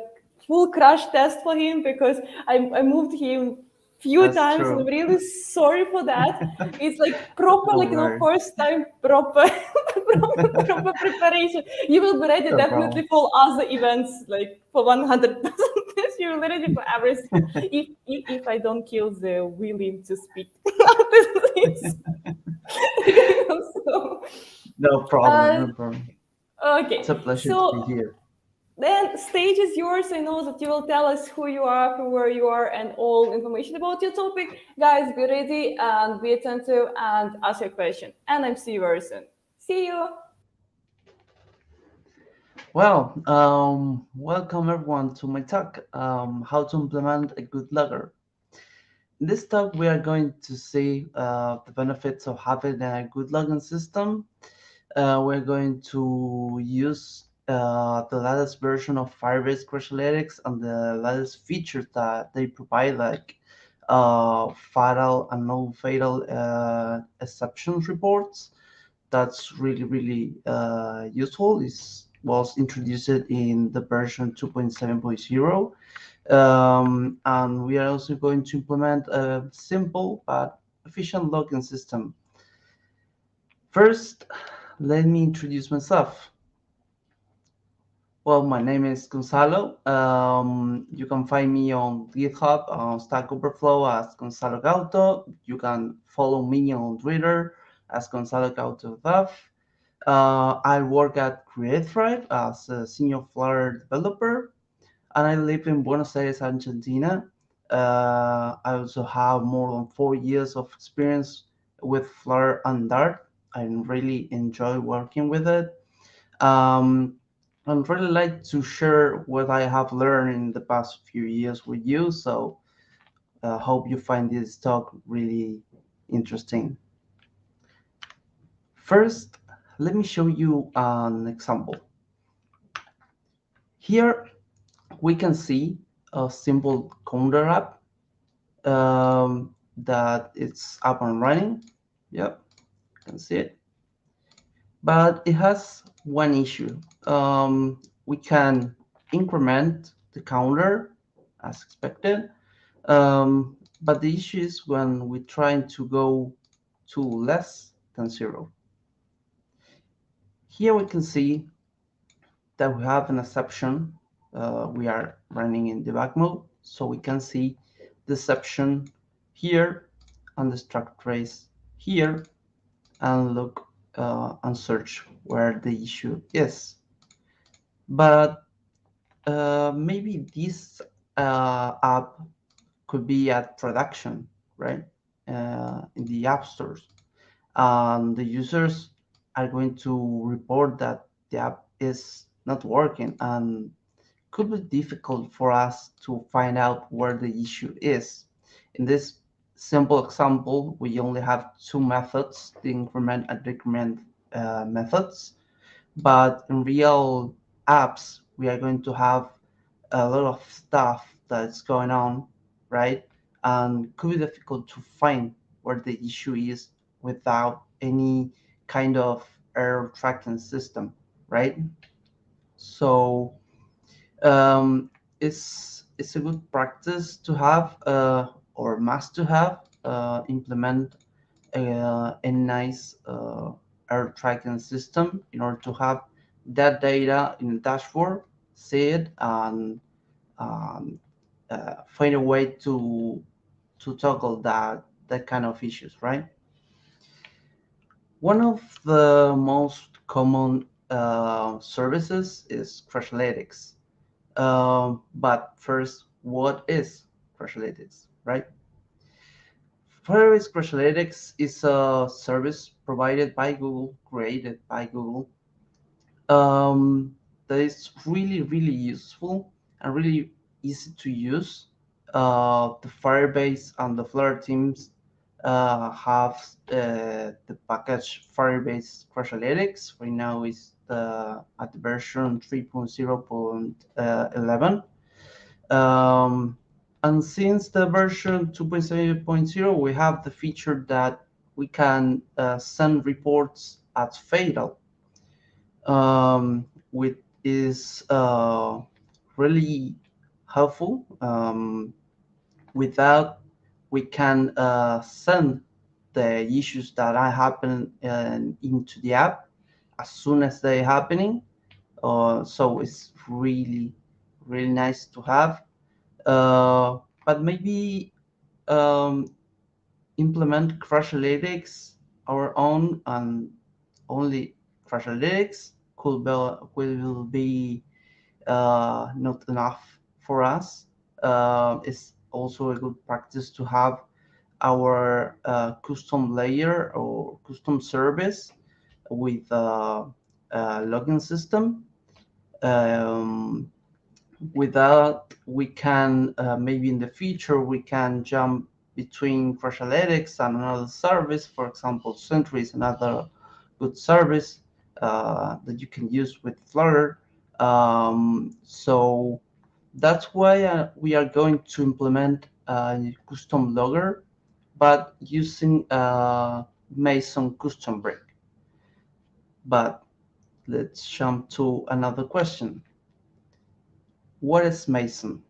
full crash test for him because I moved him few times.
True.
I'm really sorry for that. It's like proper, first time proper preparation. You will be ready definitely for other events, like for 100%. You will be ready for everything. if I don't kill the willing to speak.
No problem.
Okay.
It's a pleasure to be here.
Then stage is yours. I know that you will tell us who you are, from where you are, and all information about your topic. Guys, be ready and be attentive and ask your question. And I'm see you very soon. See you.
Well, welcome everyone to my talk, how to implement a good logger. In this talk, we are going to see the benefits of having a good logging system. We're going to use the latest version of Firebase Crashlytics and the latest features that they provide, like fatal and non-fatal exceptions reports. That's really useful. It was introduced in the version 2.7.0. And we are also going to implement a simple but efficient logging system. First, let me introduce myself. Well, my name is Gonzalo. You can find me on GitHub, on Stack Overflow as Gonzalo Gauto. You can follow me on Twitter as Gonzalo Gauto Dev. I work at CreateThrive as a senior Flutter developer, and I live in Buenos Aires, Argentina. I also have more than 4 years of experience with Flutter and Dart. I really enjoy working with it. I'd really like to share what I have learned in the past few years with you. So hope you find this talk really interesting. First, let me show you an example. Here we can see a simple counter app that it's up and running. Yep, you can see it. But it has one issue. We can increment the counter as expected, but the issue is when we're trying to go to less than 0. Here we can see that we have an exception. We are running in debug mode, so we can see the exception here and the struct trace here, and look and search where the issue is. But maybe this app could be at production, right? In the app stores. The users are going to report that the app is not working, and could be difficult for us to find out where the issue is. In this simple example, we only have two methods, the increment and decrement methods, but in real apps, we are going to have a lot of stuff that's going on, right? And could be difficult to find where the issue is without any kind of error tracking system, right? So it's a good practice to have or must to have implement a nice error tracking system in order to have that data in the dashboard, see it, and find a way to tackle that kind of issues, right? One of the most common services is Crashlytics. But first, what is Crashlytics, right? Firebase Crashlytics is a service provided by Google, created by Google, that is really, really useful and really easy to use. The Firebase and the Flutter teams have the package Firebase Crashlytics. Right now is at the version 3.0.11. And since the version 2.7.0, we have the feature that we can send reports at fatal, which is really helpful. With that, we can send the issues that are happening into the app as soon as they're happening. So it's really, really nice to have. But maybe implement Crashlytics our own, and only Crashlytics will be not enough for us. It's also a good practice to have our custom layer or custom service with a login system. With that, we can maybe in the future we can jump between Crashlytics and another service. For example, Sentry is another good service that you can use with Flutter. So that's why we are going to implement a custom logger, but using Mason custom break. But let's jump to another question. What is Mason?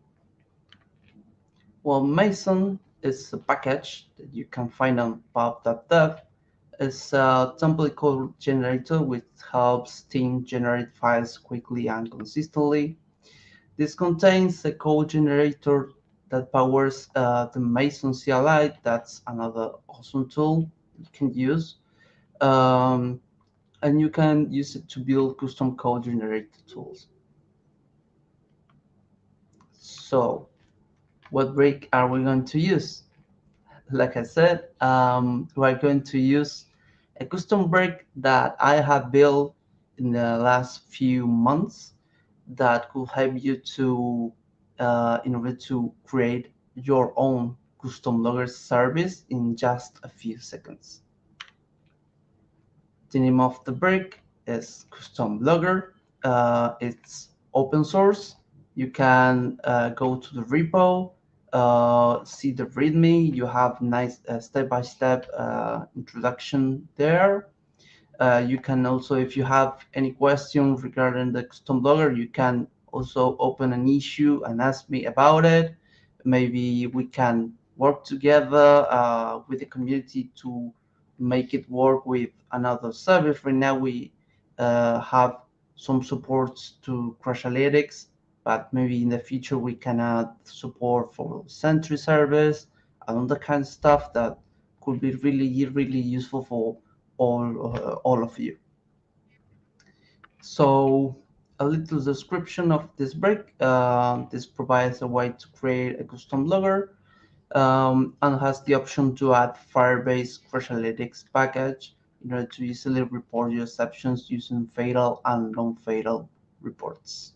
Well, Mason is a package that you can find on pub.dev. It's a template code generator which helps team generate files quickly and consistently. This contains a code generator that powers the Mason CLI. That's another awesome tool you can use. And you can use it to build custom code generator tools. So what break are we going to use? Like I said, we're going to use a custom break that I have built in the last few months that could help you to in order to create your own custom logger service in just a few seconds. The name of the break is custom logger. It's open source. You can go to the repo, see the README. You have nice step-by-step introduction there. You can also, if you have any question regarding the custom logger, you can also open an issue and ask me about it. Maybe we can work together with the community to make it work with another service. Right now we have some supports to Crashlytics, but maybe in the future we can add support for Sentry service and other kind of stuff that could be really, really useful for all of you. So a little description of this break. This provides a way to create a custom logger and has the option to add Firebase Crashlytics package in order to easily report your exceptions using fatal and non-fatal reports.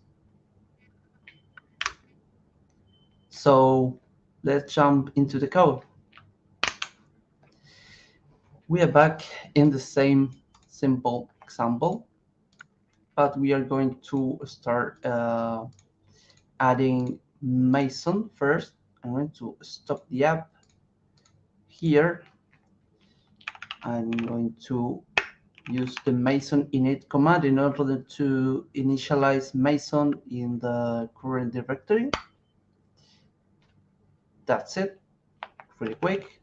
So let's jump into the code. We are back in the same simple example, but we are going to start adding Mason first. I'm going to stop the app here. I'm going to use the Mason init command in order to initialize Mason in the current directory. That's it, really quick.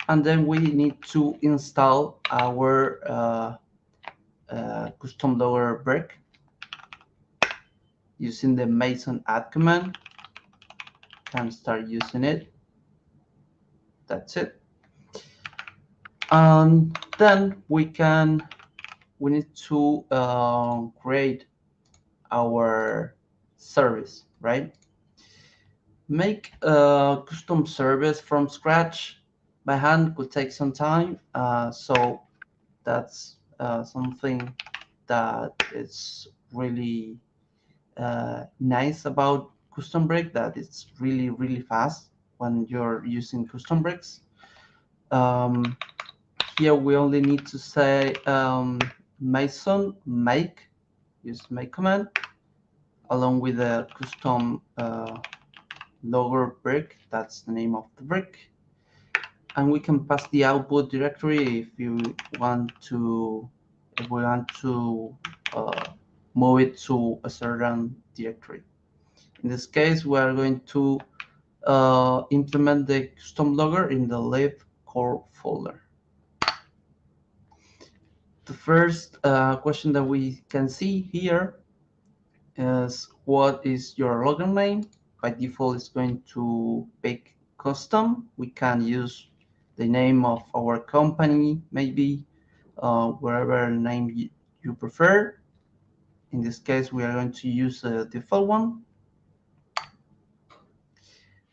And then we need to install our custom logger brick using the Mason add command. Can start using it. That's it. And then we need to create our service, right? Make a custom service from scratch by hand could take some time. So that's something that is really nice about custom brick, that it's really, really fast when you're using custom bricks. Here we only need to say Mason make, use make command, along with the custom logger brick, that's the name of the brick. And we can pass the output directory if we want to move it to a certain directory. In this case, we are going to implement the custom logger in the lib core folder. The first question that we can see here is, what is your logger name? By default, it's going to pick custom. We can use the name of our company, maybe wherever name you prefer. In this case, we are going to use the default one.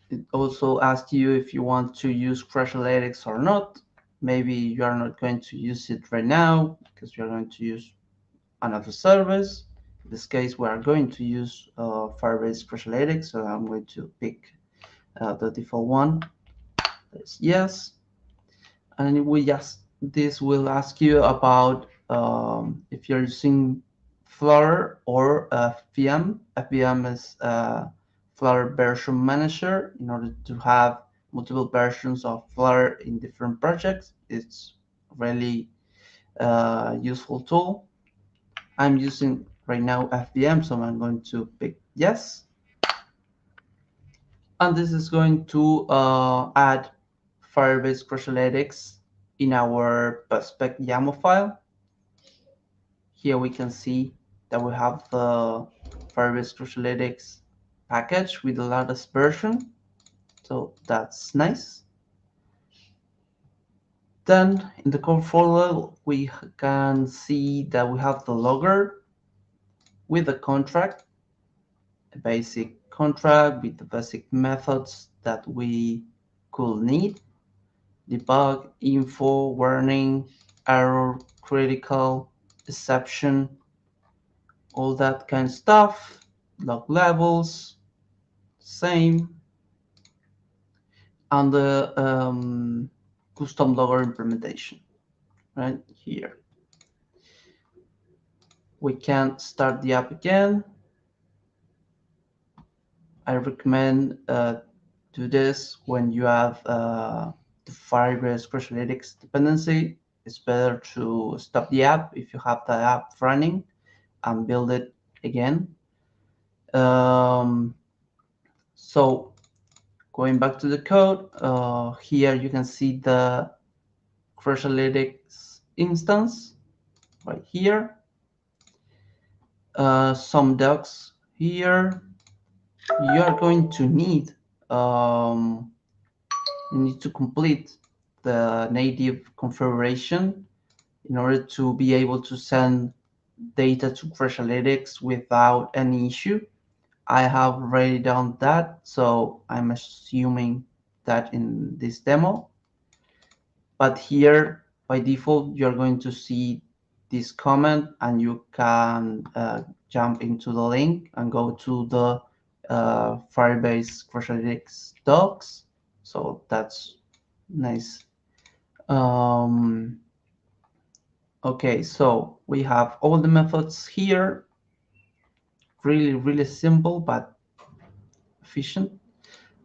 It also asks you if you want to use Crashlytics or not. Maybe you are not going to use it right now because you are going to use another service. In this case, we are going to use Firebase Crashlytics, so I'm going to pick the default one. That's yes. And this will ask you about if you're using Flutter or FVM. FVM is Flutter version manager. In order to have multiple versions of Flutter in different projects, it's really useful tool. I'm using right now FVM, so I'm going to pick yes. And this is going to add Firebase Crashlytics in our spec YAML file. Here we can see that we have the Firebase Crashlytics package with the latest version. So that's nice. Then in the code folder, we can see that we have the logger with a contract, a basic contract with the basic methods that we could need. Debug, info, warning, error, critical, exception, all that kind of stuff. Log levels, same. And the custom logger implementation right here. We can start the app again. I recommend do this when you have the Firebase Crashlytics dependency. It's better to stop the app if you have the app running and build it again. So going back to the code, here you can see the Crashlytics instance right here. Some docs here. You are going to need to complete the native configuration in order to be able to send data to Crashlytics without any issue. I have already done that, so I'm assuming that in this demo. But here, by default, you're going to see this comment, and you can jump into the link and go to the Firebase Crashlytics docs. So that's nice. Okay, so we have all the methods here. Really simple, but efficient.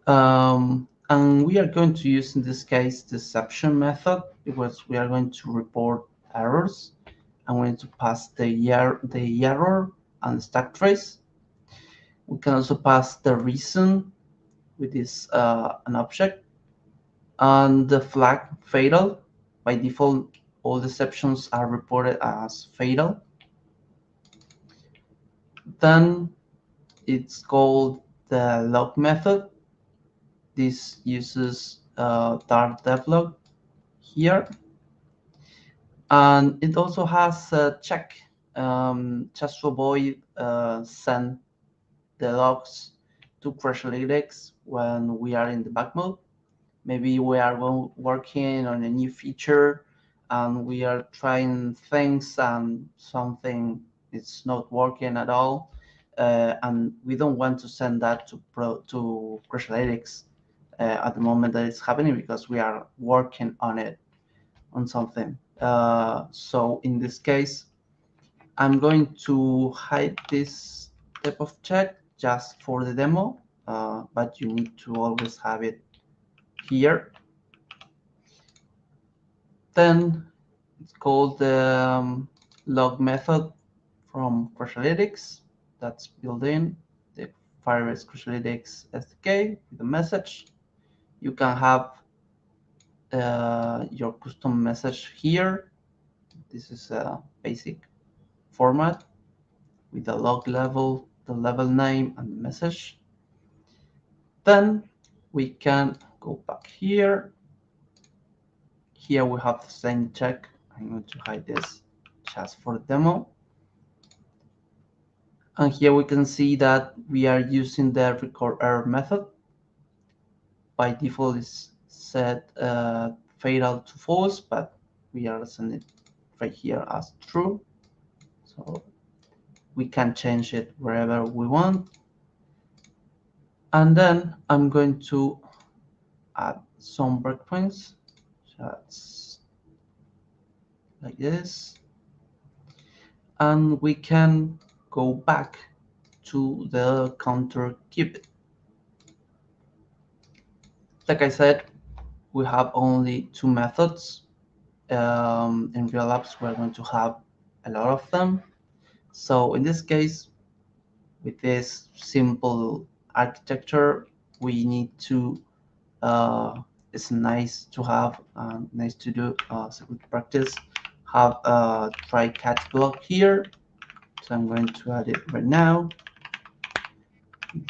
And we are going to use, in this case, the exception method, because we are going to report errors. I'm going to pass the error and the stack trace. We can also pass the reason with this an object, and the flag fatal. By default, all the exceptions are reported as fatal. Then it's called the log method. This uses Dart devlog here, and it also has a check just to avoid send the logs to Crashlytics when we are in debug mode. Maybe we are working on a new feature and we are trying things and something is not working at all, and we don't want to send that to Crashlytics at the moment that it's happening, because we are working on it, on something. So in this case, I'm going to hide this type of check just for the demo, but you need to always have it here. Then it's called the log method from Crashlytics. That's built in the Firebase Crashlytics SDK with a message. You can have your custom message here. This is a basic format with the log level, the level name, and the message. Then we can go back here. Here we have the same check. I'm going to hide this just for the demo. And here we can see that we are using the record error method. By default, it's set fatal to false, but we are sending it right here as true. So we can change it wherever we want. And then I'm going to add some breakpoints, just like this. And we can go back to the counter qubit. Like I said, we have only 2 methods. In real apps, we're going to have a lot of them. So in this case, with this simple architecture, we need to, it's nice to have, nice to do, it's a good practice, have a try catch block here. So I'm going to add it right now.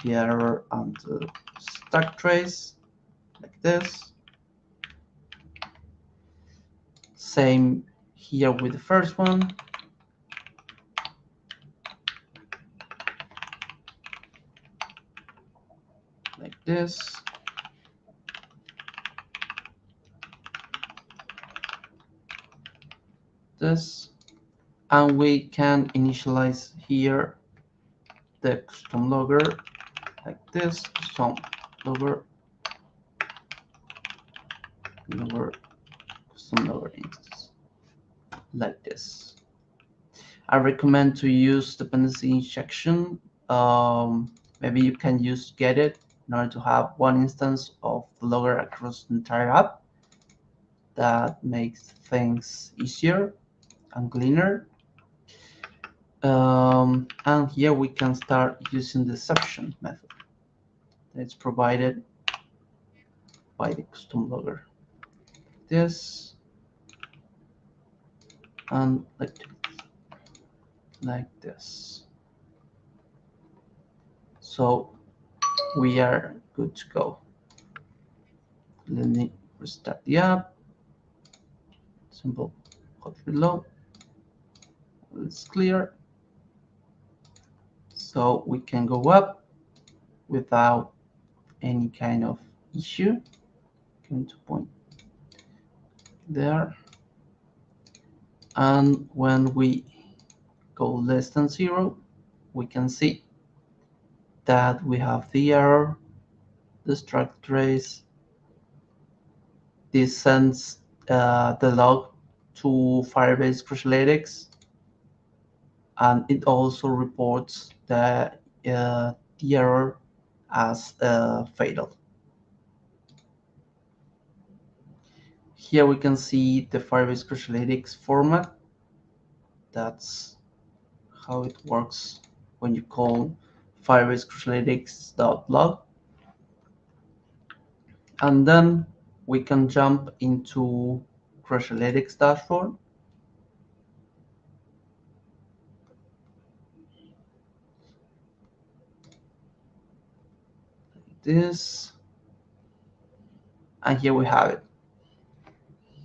The error and the stack trace, like this. Same here with the first one. Like this. This. And we can initialize here the custom logger like this, custom logger, custom logger instance, like this. I recommend to use dependency injection. Maybe you can use get it in order to have one instance of the logger across the entire app. That makes things easier and cleaner. And here we can start using the exception method that's provided by the custom logger. This and like this. So we are good to go. Let me restart the app. Simple hot reload. It's clear. So we can go up without any kind of issue. Going to point there. And when we go less than 0, we can see that we have the error, the struct trace. This sends the log to Firebase Crashlytics, and it also reports the error as fatal. Here we can see the Firebase Crashlytics format. That's how it works when you call Firebase Crashlytics.log. And then we can jump into Crashlytics dashboard. Like this. And here we have it.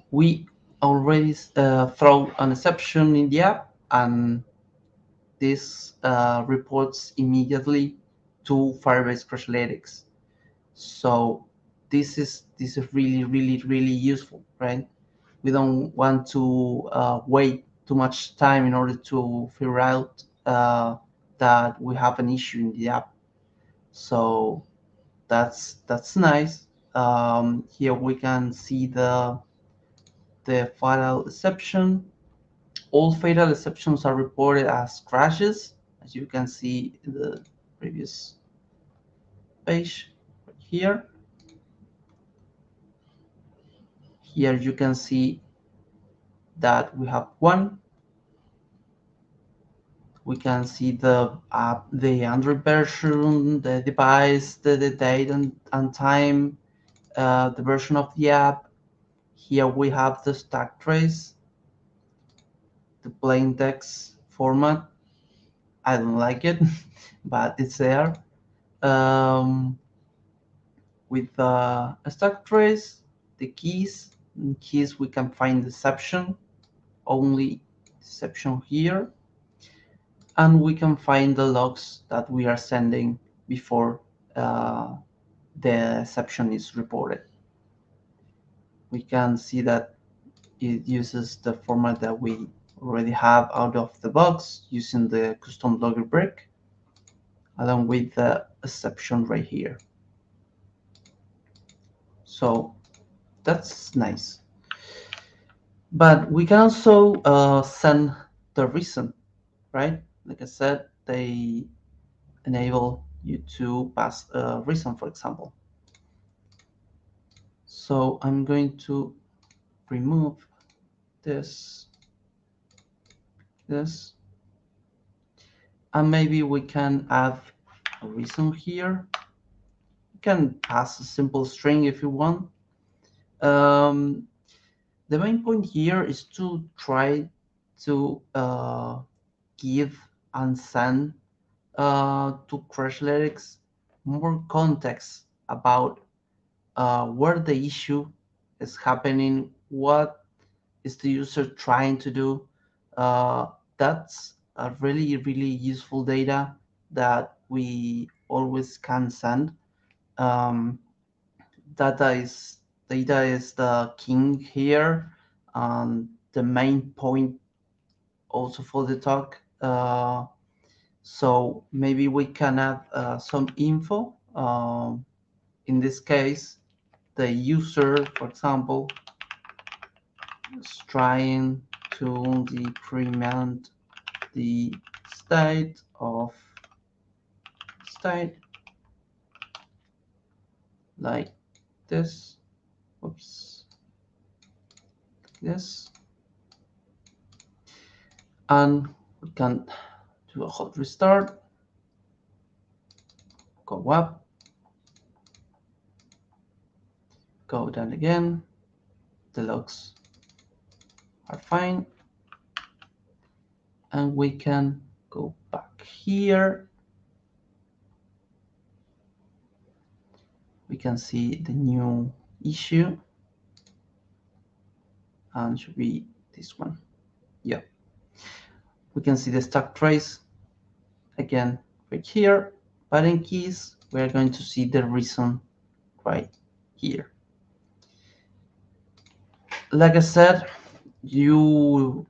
We already throw an exception in the app, and this reports immediately to Firebase Crashlytics. So this is really useful, right? We don't want to wait too much time in order to figure out that we have an issue in the app. So that's nice. Here we can see the fatal exception. All fatal exceptions are reported as crashes, as you can see in the previous page right here. Here you can see that we have one. We can see the app, the Android version, the device, the date and time, the version of the app. Here we have the stack trace, the plain text format. I don't like it, but it's there. With a stack trace, the keys. In keys we can find deception, only deception here. And we can find the logs that we are sending before the exception is reported. We can see that it uses the format that we already have out of the box using the custom logger brick, along with the exception right here. So that's nice. But we can also send the reason, right? Like I said, they enable you to pass a reason, for example. So I'm going to remove this, and maybe we can add a reason here. You can pass a simple string if you want. The main point here is to try to give and send to Crashlytics more context about where the issue is happening, what is the user trying to do. That's a really useful data that we always can send. Data is the king here, and the main point also for the talk. So maybe we can add some info. In this case, the user, for example, is trying to decrement the state of state like this. Oops. This. And we can do a hot restart. Go up. Go down again. The logs are fine. And we can go back here. We can see the new issue. And should be this one. Yeah. We can see the stack trace again right here. But in keys, we're going to see the reason right here. Like I said, you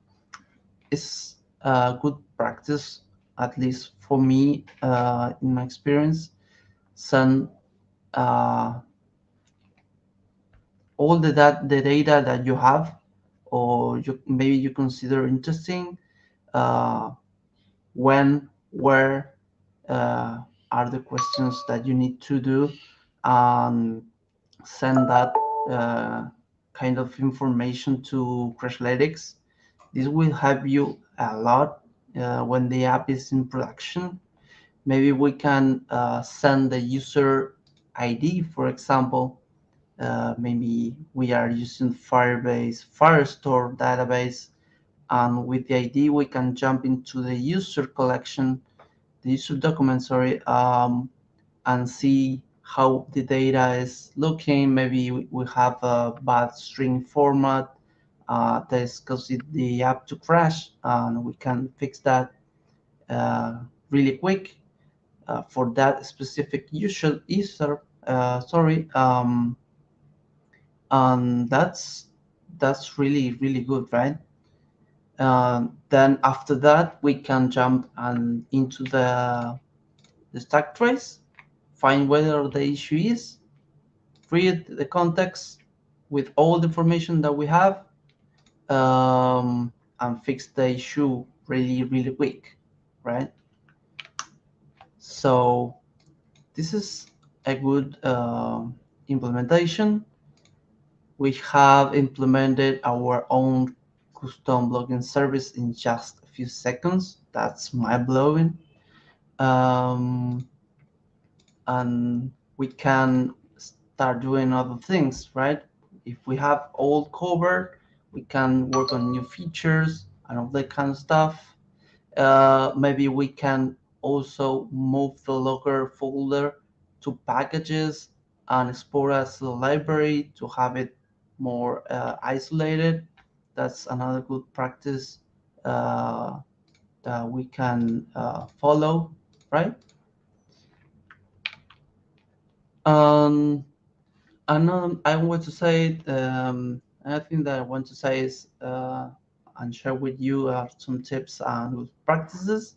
it's a good practice, at least for me, in my experience. Send all the data that you have, or maybe you consider interesting, when, where are the questions that you need to do, and send that kind of information to Crashlytics. This will help you a lot when the app is in production. Maybe we can send the user ID, for example. Maybe we are using Firebase Firestore database, and with the ID we can jump into the user collection, the user document, sorry, and see how the data is looking. Maybe we have a bad string format that is causing the app to crash, and we can fix that really quick for that specific user. And that's really good, right? Then after that we can jump into the stack trace, find whether the issue is, read the context with all the information that we have, and fix the issue really quick, right? So this is a good implementation. We have implemented our own custom login service in just a few seconds. That's mind-blowing. And we can start doing other things, right? If we have all covered, we can work on new features and all that kind of stuff. Maybe we can also move the Logger folder to packages and export as a library to have it more isolated. That's another good practice that we can follow, right? I want to say, another thing that I want to say is, and share with you some tips and good practices.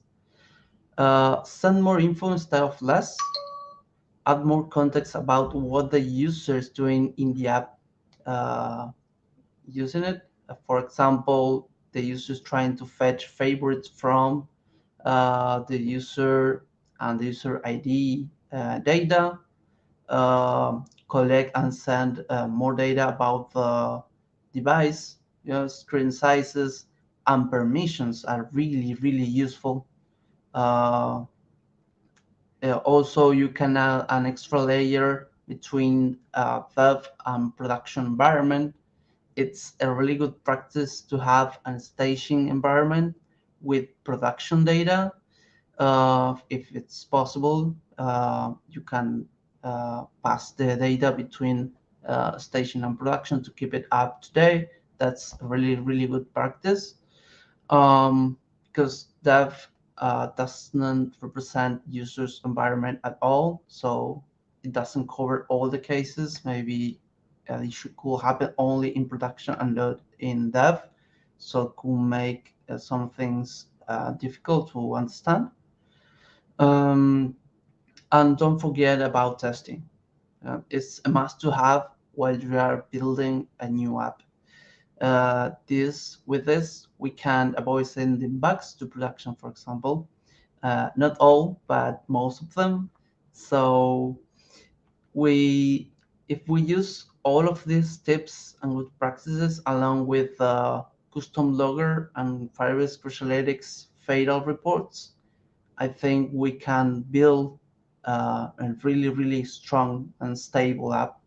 Send more info instead of less. Add more context about what the user is doing in the app using it. For example, the user is trying to fetch favorites from the user and the user ID data. Collect and send more data about the device. Screen sizes and permissions are really useful. Also, you can add an extra layer between dev and production environment. It's a really good practice to have a staging environment with production data. If it's possible, you can pass the data between staging and production to keep it up to date. That's a really good practice, because dev doesn't represent user's environment at all, so it doesn't cover all the cases. Maybe the issue could happen only in production and not in dev, so it could make some things difficult to understand. And don't forget about testing. It's a must to have while you are building a new app. With this, we can avoid sending bugs to production, for example. Not all, but most of them. So if we use all of these tips and good practices along with custom logger and Firebase Crashlytics fatal reports, I think we can build a really strong and stable app.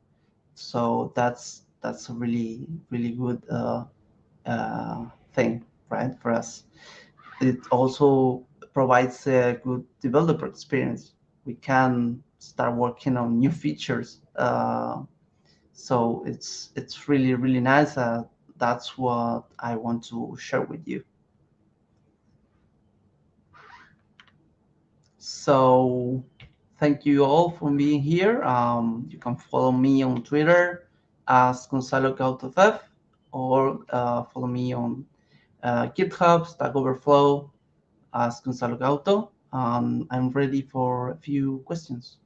So that's a really good thing, right, for us. It also provides a good developer experience. We can start working on new features. So it's really nice. That's what I want to share with you. So thank you all for being here. You can follow me on Twitter as Gonzalo Gauto, or follow me on GitHub, Stack Overflow, as Gonzalo Gauto. I'm ready for a few questions.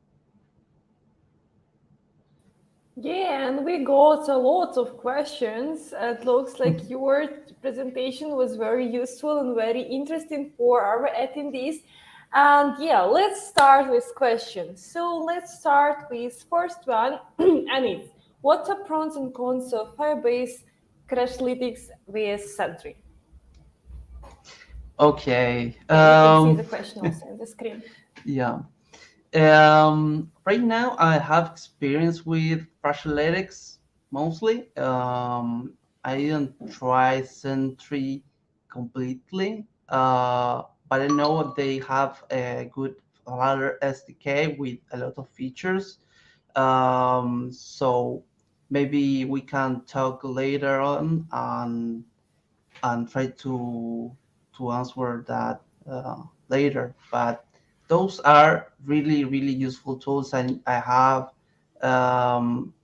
Yeah, and we got a lot of questions. It looks like your presentation was very useful and very interesting for our attendees. And yeah, let's start with questions. So let's start with first one, and it's, what are pros and cons of Firebase Crashlytics with Sentry?
Okay.
You can see the question also on the screen.
Yeah. Right now, I have experience with Crashlytics mostly. I didn't try Sentry completely, but I know they have a good Flutter SDK with a lot of features. So maybe we can talk later on and try to answer that later. But those are really, really useful tools. And I have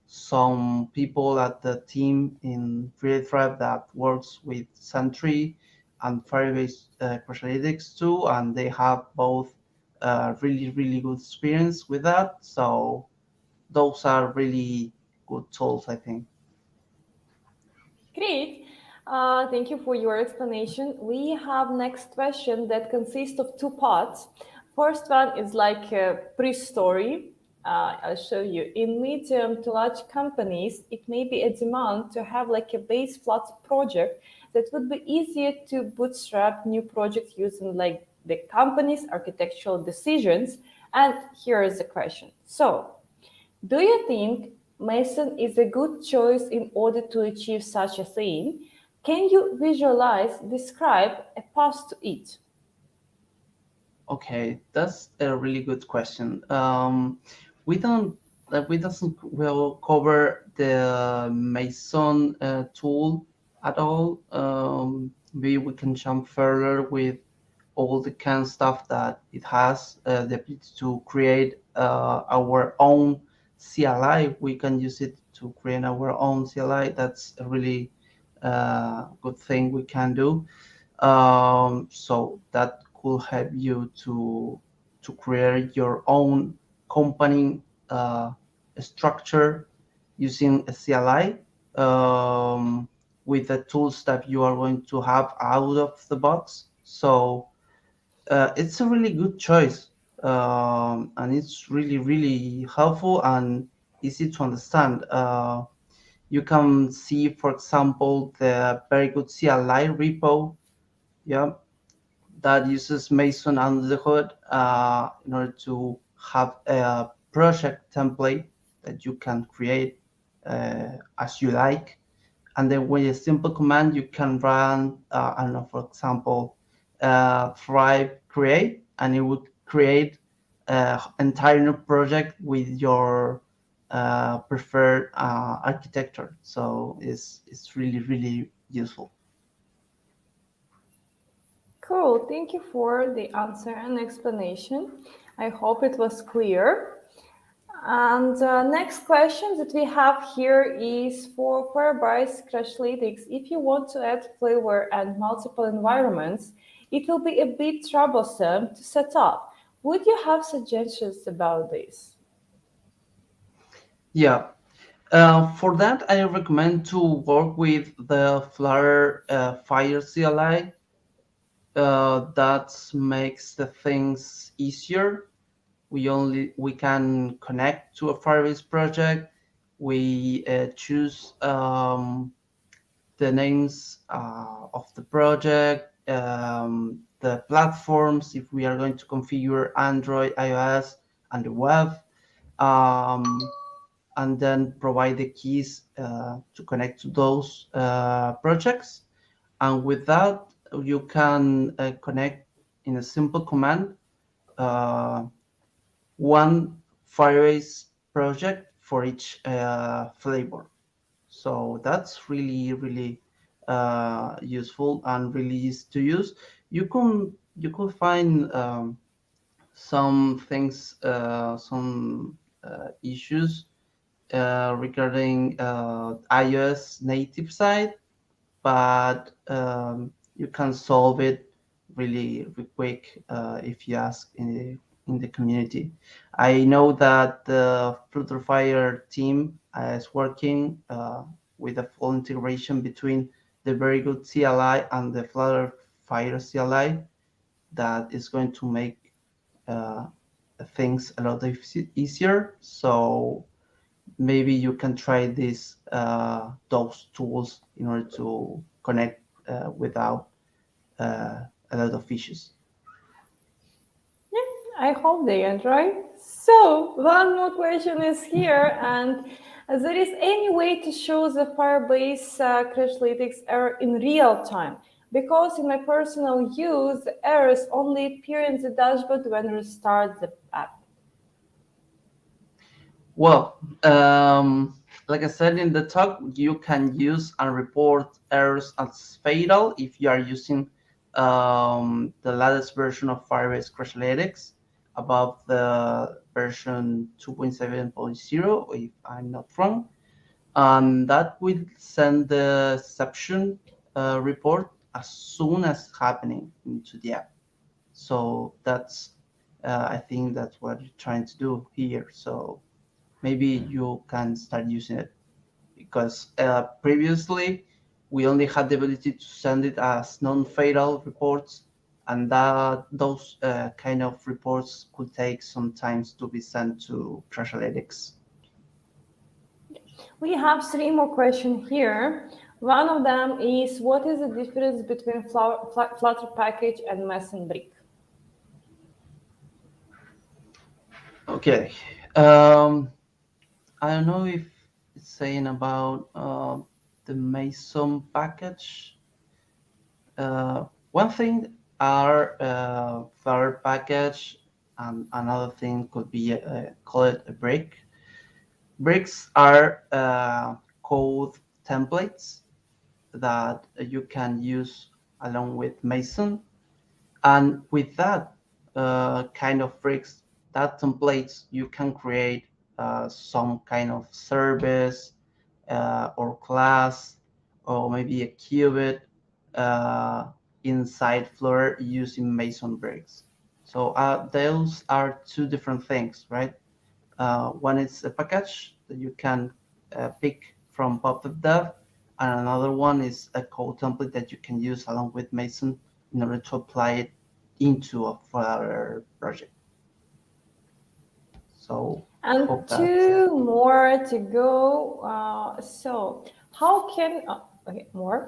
some people at the team in FreeThrive that works with Sentry and Firebase Crashlytics too, and they have both really, really good experience with that. So those are really good tools, I think.
Great. Thank you for your explanation. We have next question that consists of two parts. First one is like a pre-story. I'll show you. In medium to large companies, it may be a demand to have like a base Flutter project that would be easier to bootstrap new projects using like the company's architectural decisions. And here is the question. So, do you think Mason is a good choice in order to achieve such a thing? Can you visualize, describe a path to it?
Okay, that's a really good question. We doesn't will cover the Mason tool at all. Maybe we can jump further with all the kind of stuff that it has, the ability to create our own CLI. We can use it to create our own CLI. That's a really good thing we can do. So that could help you to create your own company structure using a CLI with the tools that you are going to have out of the box. So it's a really good choice, and it's really, really helpful and easy to understand. You can see, for example, the very good CLI repo, yeah, that uses Mason under the hood in order to have a project template that you can create as you like. And then with a simple command, you can run, I don't know, for example, Thrive create, and it would create an entire new project with your preferred architecture. So it's really, really useful.
Cool. Thank you for the answer and explanation. I hope it was clear. And next question that we have here is for Firebase Crashlytics. If you want to add flavor and multiple environments, it will be a bit troublesome to set up. Would you have suggestions about this?
Yeah. For that, I recommend to work with the Flutter Fire CLI. That makes the things easier. We can connect to a Firebase project. We choose the names of the project, the platforms, if we are going to configure Android, iOS, and the web, and then provide the keys to connect to those projects. And with that, you can connect in a simple command one Firebase project for each flavor. So that's really, really useful and really easy to use. You could find some things, some issues regarding iOS native side, but you can solve it really quick if you ask in the community. I know that the Flutter team is working with a full integration between the very good CLI and the Flutter CLI that is going to make things a lot easier. So maybe you can try those tools in order to connect without a lot of issues.
I hope they enjoy. So one more question is here, and there is any way to show the Firebase Crashlytics error in real time? Because in my personal use, the errors only appear in the dashboard when you restart the app.
Well, like I said in the talk, you can use and report errors as fatal if you are using the latest version of Firebase Crashlytics above the version 2.7.0, if I'm not wrong. And that will send the exception report as soon as happening into the app. So that's, I think that's what you're trying to do here. So maybe you can start using it, because previously we only had the ability to send it as non-fatal reports, and those kind of reports could take some time to be sent to Crashlytics.
We have 3 more questions here. One of them is, what is the difference between Flutter package and Mason brick?
Okay. I don't know if it's saying about the Mason package. One thing are Flutter package, and another thing could be call it a brick. Bricks are code templates that you can use along with Mason, and with that kind of bricks, that templates, you can create some kind of service or class, or maybe a qubit inside Flutter using Mason bricks. So those are 2 different things, right? One is a package that you can pick from pub.dev, and another one is a code template that you can use along with Mason in order to apply it into a Flutter project. So,
and 2 more to go. So how can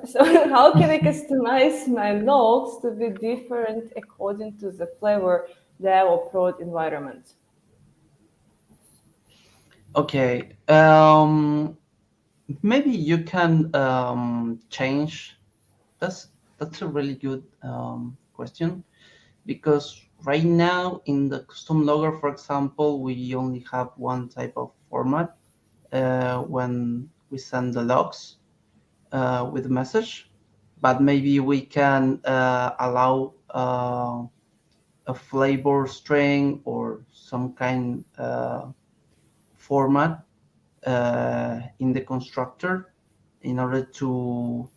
So how can I customize my logs to be different according to the flavor dev or prod environment?
Okay, maybe you can change. That's a really good question, because right now in the custom logger, for example, we only have one type of format when we send the logs with a message, but maybe we can allow a flavor string or some kind format in the constructor in order to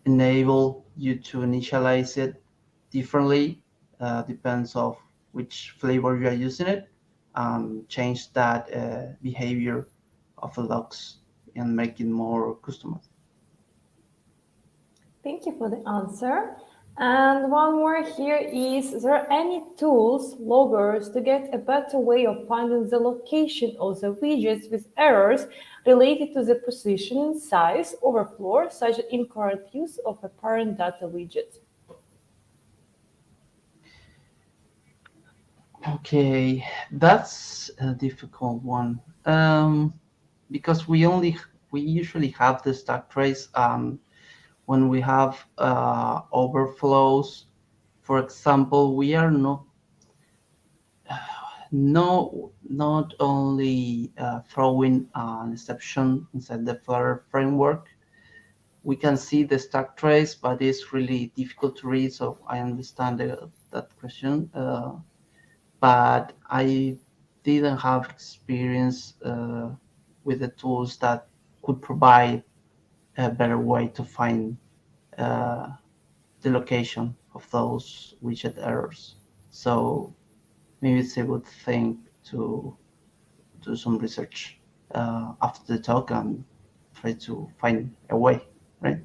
enable you to initialize it differently, depends of which flavor you are using it, and change that behavior of the logs and make it more customized.
Thank you for the answer. And one more here is there any tools, loggers, to get a better way of finding the location of the widgets with errors related to the position, size, overflow, such as incorrect use of a parent data widget?
Okay, that's a difficult one, because we usually have the stack trace. When we have overflows, for example, we are not only throwing an exception inside the Flutter framework. We can see the stack trace, but it's really difficult to read. So I understand that question, but I didn't have experience with the tools that could provide a better way to find the location of those widget errors. So maybe it's a good thing to do some research after the talk and try to find a way, right?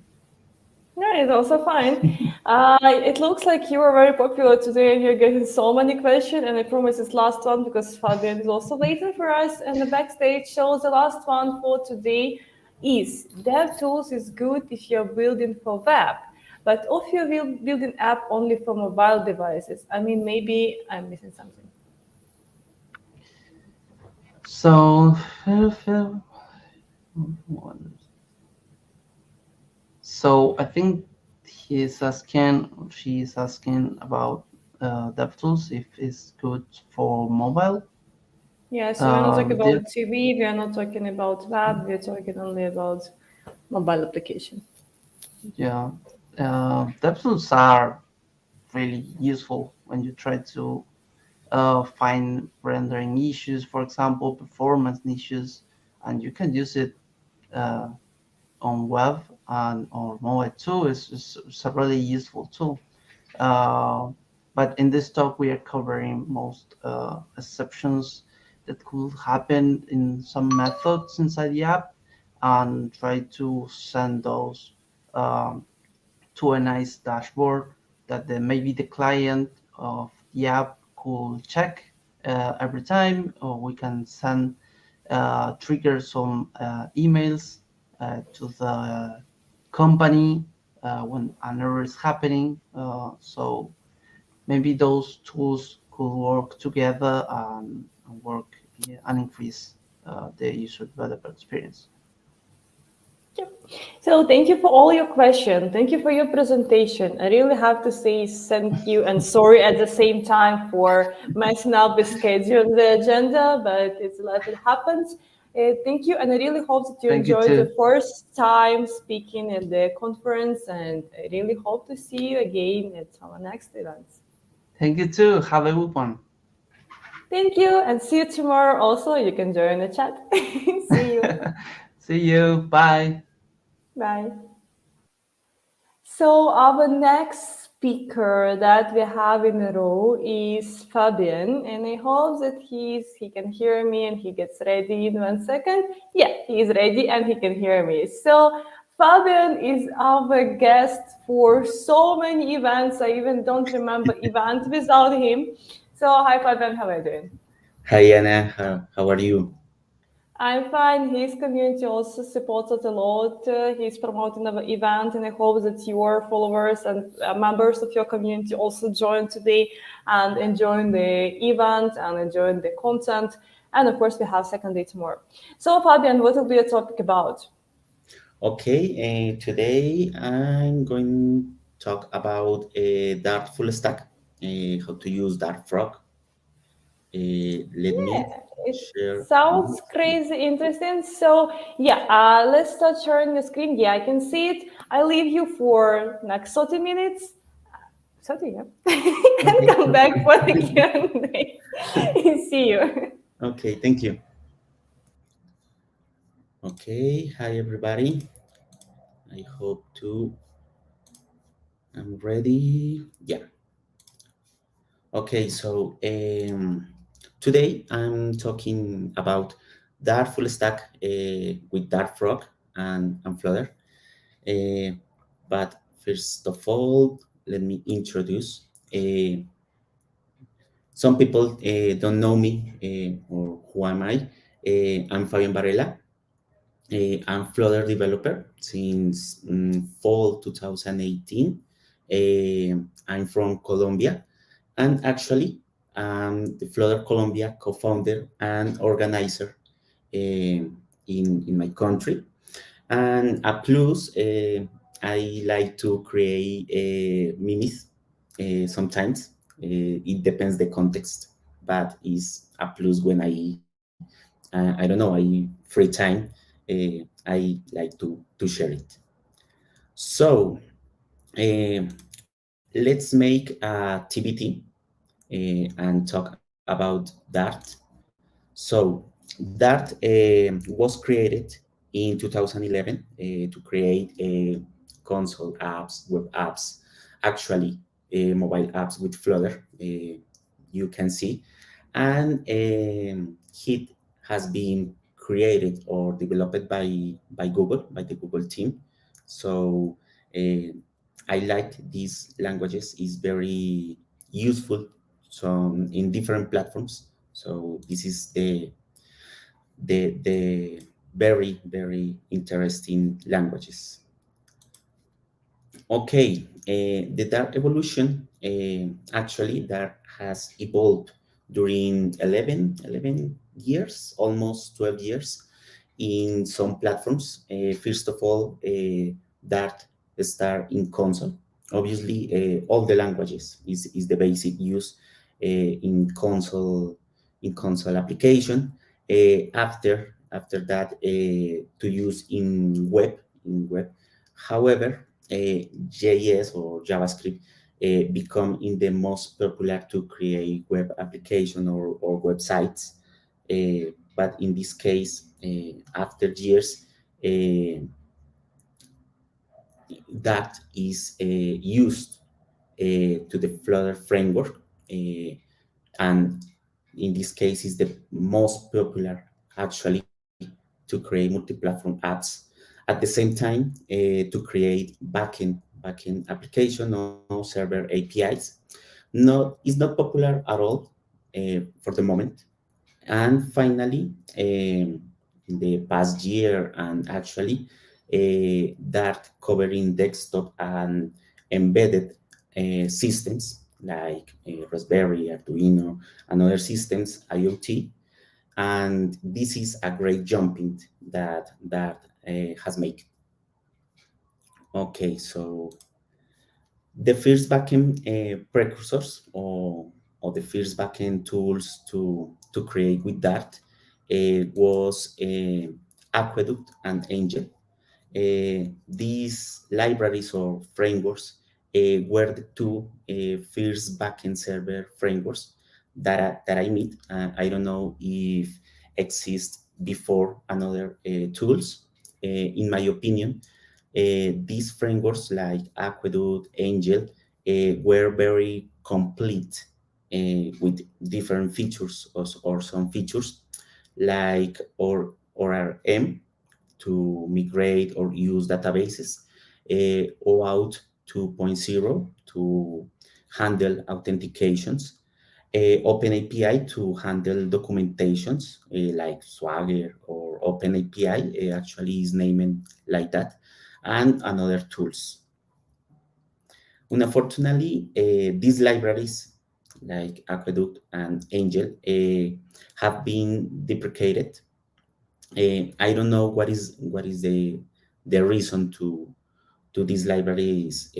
Yeah, it's also fine. It looks like you are very popular today and you're getting so many questions, and I promise it's last one because Fabián is also waiting for us in the backstage. So the last one for today is DevTools is good if you're building for web, but if you're building app only for mobile devices. I mean, maybe I'm missing something.
So, I think she's asking about DevTools if it's good for mobile.
Yeah, so we're not talking about TV, we are not talking about web, we're talking only about mobile application.
Yeah, DevTools are really useful when you try to find rendering issues, for example, performance issues, and you can use it on web and on mobile too. It's a really useful tool. But in this talk, we are covering most exceptions that could happen in some methods inside the app, and try to send those to a nice dashboard that maybe the client of the app could check every time, or we can send trigger some emails to the company when an error is happening. So maybe those tools could work together and work and increase the user developer experience.
So thank you for all your questions. Thank you for your presentation. I really have to say thank you and sorry at the same time for messing up the schedule and the agenda, but it's life, it happens. Thank you, and I really hope that you enjoyed the first time speaking at the conference, and I really hope to see you again at our next events.
Thank you too. Have a good one.
Thank you, and see you tomorrow also. You can join the chat. See you.
See you. Bye.
Bye. So our next speaker that we have in a row is Fabián, and I hope that he can hear me and he gets ready in 1 second. Yeah, he's ready and he can hear me. So Fabián is our guest for so many events. I even don't remember event without him. So hi Fabián, how are you doing?
Hi Anna, how are you?
I'm fine. His community also supports it a lot. He's promoting our event, and I hope that your followers and members of your community also join today and enjoying the event and enjoying the content. And of course, we have second day tomorrow. So Fabián, what will be your topic about?
Okay, today I'm going to talk about Dart FullStack, how to use Dart Frog. Let me share.
Sounds crazy interesting. So yeah, let's start sharing the screen. Yeah, I can see it. I leave you for next 30 minutes. 30, yeah. And come back for the Q&A. See you.
Okay, thank you. Okay, hi everybody. I hope I'm ready. Yeah. Okay, so today I'm talking about Dart FullStack with Dart Frog and Flutter. But first of all, let me introduce. Some people don't know me or who am I. I'm Fabián Varela. I'm Flutter developer since fall 2018. I'm from Colombia, and actually I'm the Flutter Colombia co-founder and organizer in my country. And a plus, I like to create minis sometimes. It depends the context, but it's a plus when I don't know, free time. I like to share it. So let's make a TBT and talk about Dart. So Dart was created in 2011 to create console apps, web apps, actually mobile apps with Flutter. You can see, and it has been created or developed by Google, by the Google team. So I like these languages. It's very useful in different platforms. So this is the very, very interesting languages. Okay, the Dart evolution, actually Dart has evolved during 11 years, almost 12 years in some platforms. First of all, Dart start in console. Obviously, all the languages is the basic use in console application. After that, to use in web. However, JS or JavaScript become in the most popular to create web application or websites. But in this case, after years, that is used to the Flutter framework, and in this case is the most popular actually to create multi-platform apps. At the same time, to create backend application or server APIs. It's not popular at all for the moment. And finally, in the past year, and actually, Dart covering desktop and embedded systems like Raspberry, Arduino, and other systems, IoT. And this is a great jumping that has made. Okay, so the first backend precursors or the first backend tools to create with Dart was Aqueduct and Angel. These libraries or frameworks were the two first backend server frameworks that I meet. I don't know if exist before another tools. In my opinion, these frameworks like Aqueduct, Angel were very complete with different features or some features like ORM to migrate or use databases, OAuth 2.0 to handle authentications, OpenAPI to handle documentations like Swagger or OpenAPI, actually is named like that, and another tools. Unfortunately, these libraries like Aqueduct and Angel have been deprecated. I don't know what is the reason to these libraries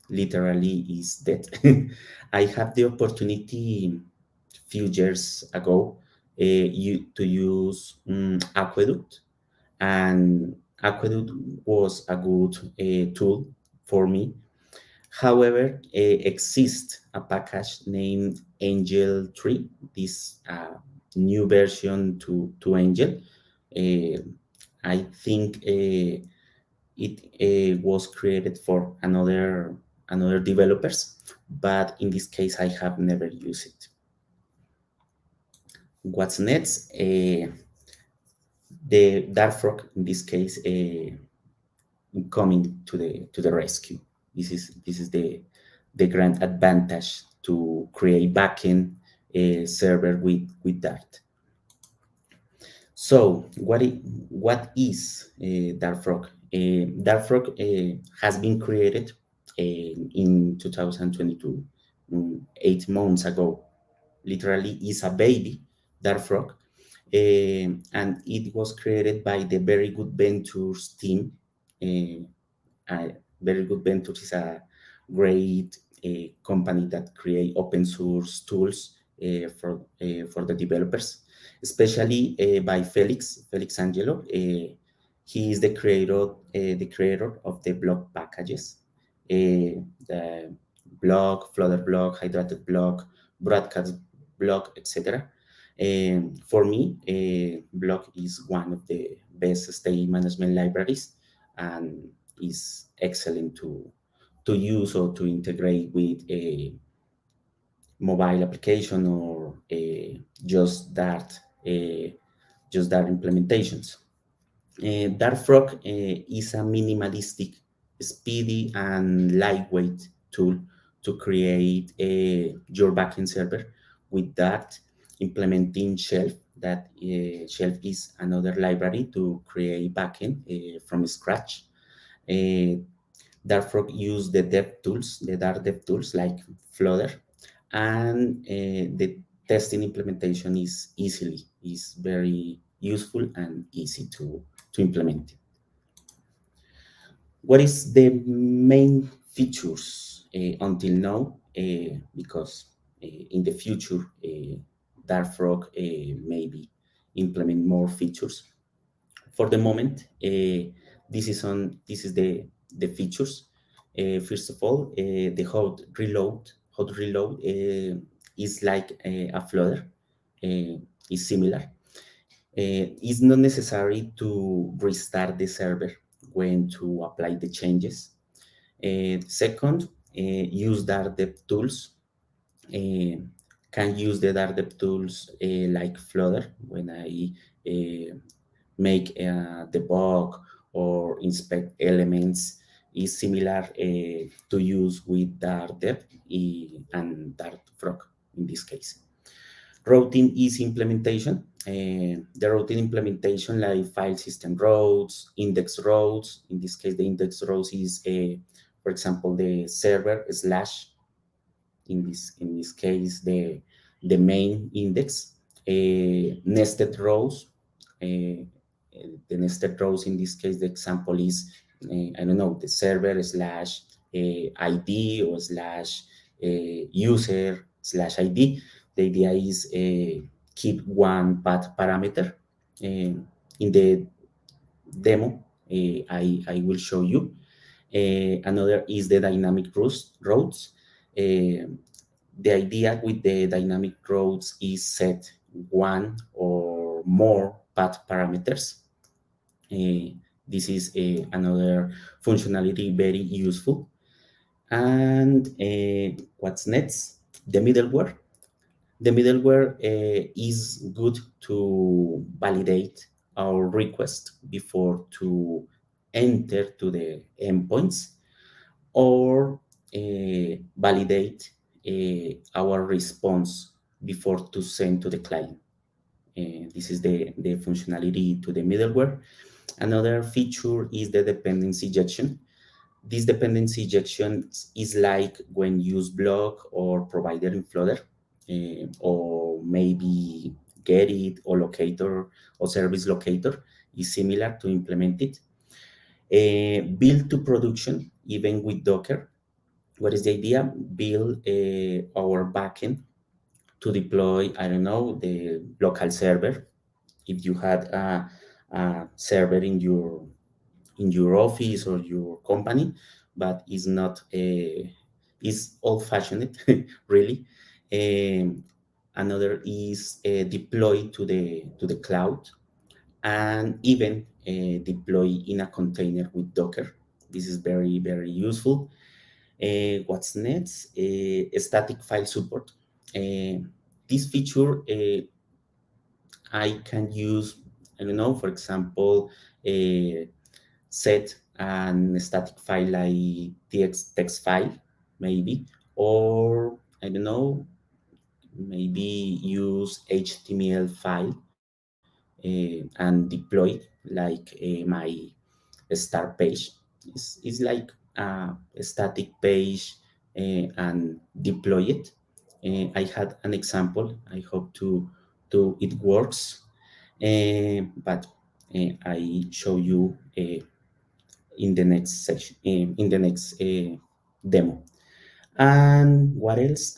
literally is dead. I had the opportunity a few years ago to use Aqueduct, and Aqueduct was a good tool for me. However, exists a package named Angel 3, this new version to Angel. I think it was created for another developers, but in this case, I have never used it. What's next? The Dartfrog, in this case, coming to the rescue. This is the grand advantage to create backend server with Dart. So what is Dartfrog? Dartfrog has been created in 2022, 8 months ago. Literally is a baby, Dartfrog, and it was created by the Very Good Ventures team. Very Good Ventures is a great company that create open source tools for the developers, especially by Felix Angelo. He is the creator of the blog packages, the blog, Flutter blog, hydrated blog, broadcast blog, etc. For me, blog is one of the best state management libraries and is excellent to to use or to integrate with a mobile application or just Dart implementations. Dartfrog is a minimalistic, speedy, and lightweight tool to create your backend server with Dart, implementing Shelf. That Shelf is another library to create backend from scratch. Dartfrog use the DevTools, the Dart DevTools like Flutter, and the testing implementation is very useful and easy to implement. What is the main features until now? Because in the future, Dartfrog maybe implement more features. For the moment, this is the features. First of all, the hot reload is like a Flutter, is similar. It's not necessary to restart the server when to apply the changes. Second, use Dart DevTools. Can use the Dart DevTools like Flutter when I make a debug or inspect elements. Is similar to use with Dart Dev and Dartfrog in this case. Routing is implementation. The routing implementation like file system routes, index routes. In this case, the index routes is, for example, the server slash. In this case, the main index. Nested rows. The nested rows in this case, the example is I don't know, the server slash ID or slash user slash ID. The idea is keep one path parameter. In the demo, I will show you. Another is the dynamic routes. The idea with the dynamic routes is set one or more path parameters. This is another functionality very useful. And what's next? The middleware. The middleware is good to validate our request before to enter to the endpoints or validate our response before to send to the client. This is the functionality to the middleware. Another feature is the dependency injection. This dependency injection is like when you use block or provider in Flutter, or maybe get it or locator or service locator is similar to implement it. Build to production, even with Docker. What is the idea? Build our backend to deploy, I don't know, the local server. If you had a server in your office or your company, but is not is old-fashioned, really. Another is deploy to the cloud, and even deploy in a container with Docker. This is very, very useful. What's next? Static file support. This feature I can use, I don't know, for example, set a static file like text file, maybe, or I don't know, maybe use HTML file and deploy it like my start page. It's like a static page and deploy it. I had an example. I hope it works, but I show you in the next section, in the next demo. And what else?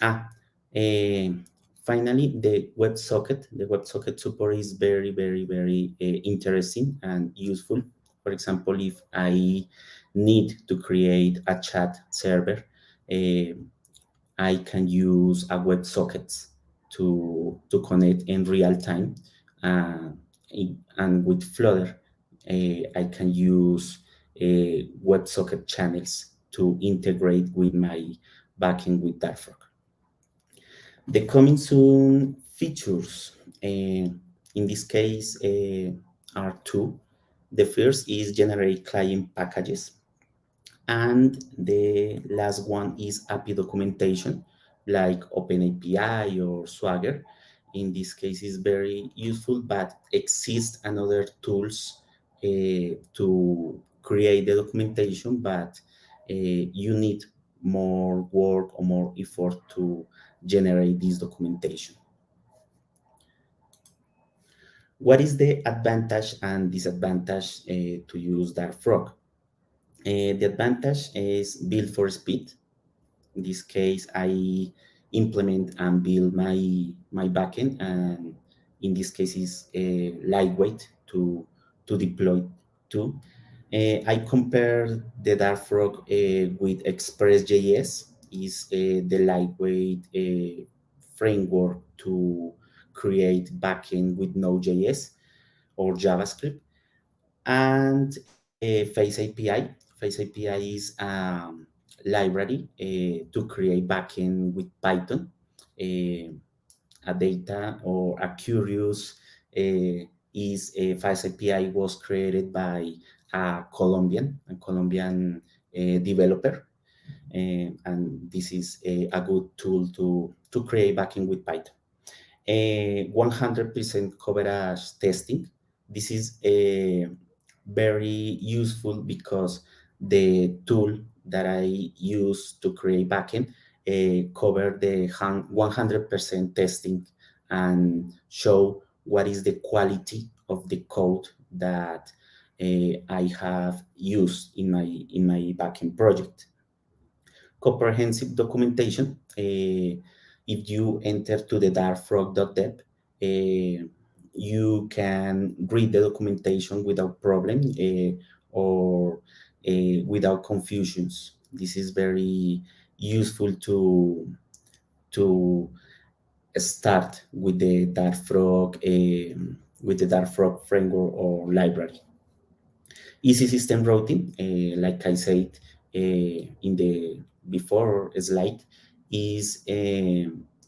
Finally, the WebSocket support is very, very, very interesting and useful. For example, if I need to create a chat server, I can use a WebSocket to connect in real time. And with Flutter, I can use WebSocket channels to integrate with my backend with Darfrog. The coming soon features, in this case, are two. The first is generate client packages, and the last one is API documentation, like OpenAPI or Swagger. In this case, is very useful, but exist another tools to create the documentation, but you need more work or more effort to generate this documentation. What is the advantage and disadvantage to use Darfrog? The advantage is build for speed. In this case, I implement and build my backend, and in this case is lightweight to deploy to. I compare the Darfrog with Express.js, is the lightweight framework to create backend with Node.js or JavaScript, and Face API. Face API is library to create backend with Python. A data or a curious is a Face API was created by a Colombian developer, and this is a good tool to create backend with Python. 100% coverage testing. This is very useful because the tool that I use to create backend cover the 100% testing and show what is the quality of the code that I have used in my backend project. Comprehensive documentation. If you enter to the darfrog.dev, you can read the documentation without problem or without confusions. This is very useful to start with the Darfrog framework or library. Easy system routing, like I said in the before slide, is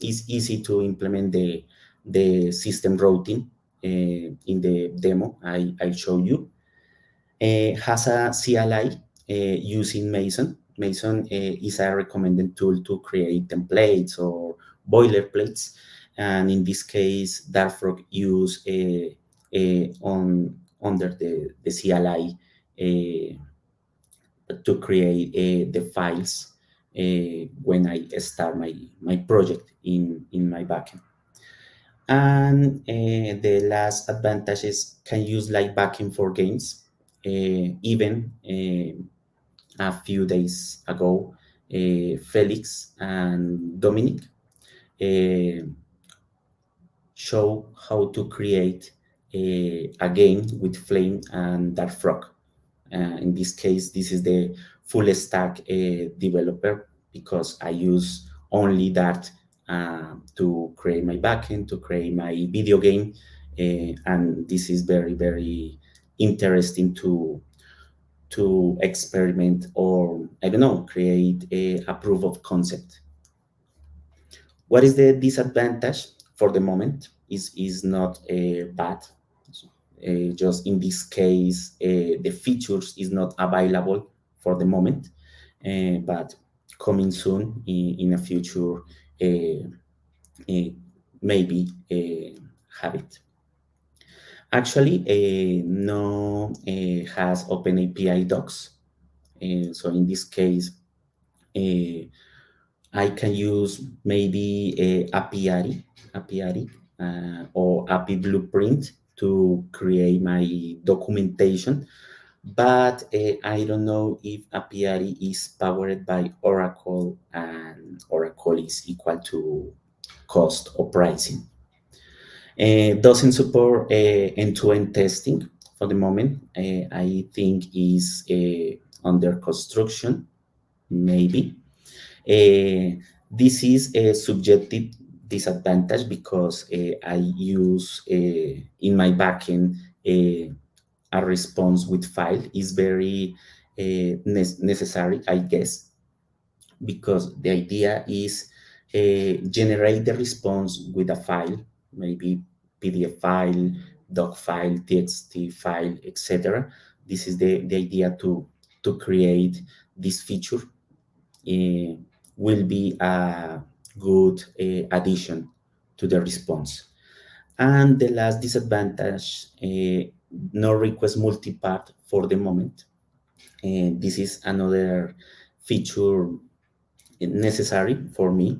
easy to implement the system routing in the demo I show you. Has a CLI using Mason. Mason is a recommended tool to create templates or boilerplates, and in this case, Darfrog use under the CLI to create the files when I start my project in my backend. And the last advantage is can use like backend for games. Even a few days ago, Felix and Dominic show how to create a game with Flame and Darfrog. In this case, this is the FullStack developer because I use only that to create my backend, to create my video game, and this is very, very interesting to experiment or, I don't know, create a proof of concept. What is the disadvantage for the moment is not bad. Just in this case, the features is not available for the moment, but coming soon in a future, maybe have it. Actually, no has OpenAPI docs. So in this case, I can use maybe a API or API blueprint to create my documentation, but I don't know if API is powered by Oracle and Oracle is equal to cost or pricing. Doesn't support end-to-end testing for the moment. I think is under construction, maybe. This is a subjective disadvantage because I use in my backend a response with file is very necessary, I guess, because the idea is generate the response with a file, maybe PDF file, doc file, TXT file, etc. This is the idea to create this feature. Will be a good addition to the response. And the last disadvantage, no request multipart for the moment. This is another feature necessary for me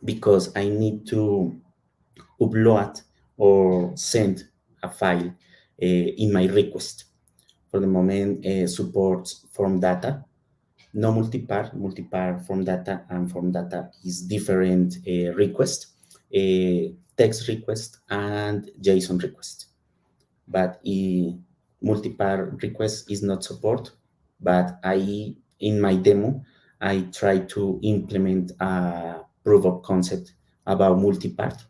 because I need to upload or send a file in my request. For the moment, supports form data, no multipart form data, and form data is different request, text request and JSON request. But multipart request is not support, but in my demo, I try to implement a proof of concept about multipart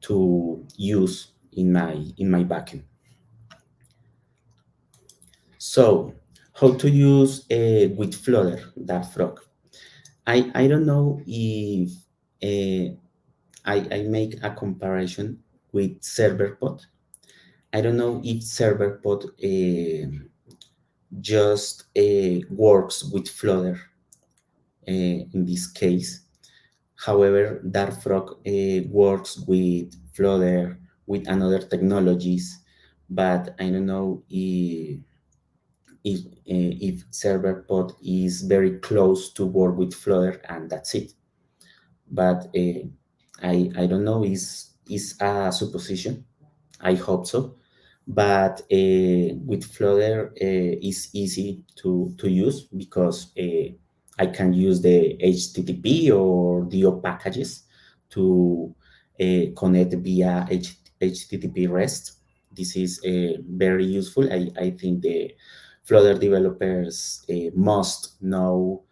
to use in my backend. So, how to use with Flutter, that frog? I don't know if I make a comparison with Serverpod. I don't know if Serverpod just works with Flutter in this case. However, Dartfrog works with Flutter, with another technologies, but I don't know if Serverpod is very close to work with Flutter, and that's it. But I don't know, is a supposition. I hope so. But with Flutter, it's easy to use because I can use the HTTP or DO packages to connect via HTTP REST. This is very useful. I think the Flutter developers must know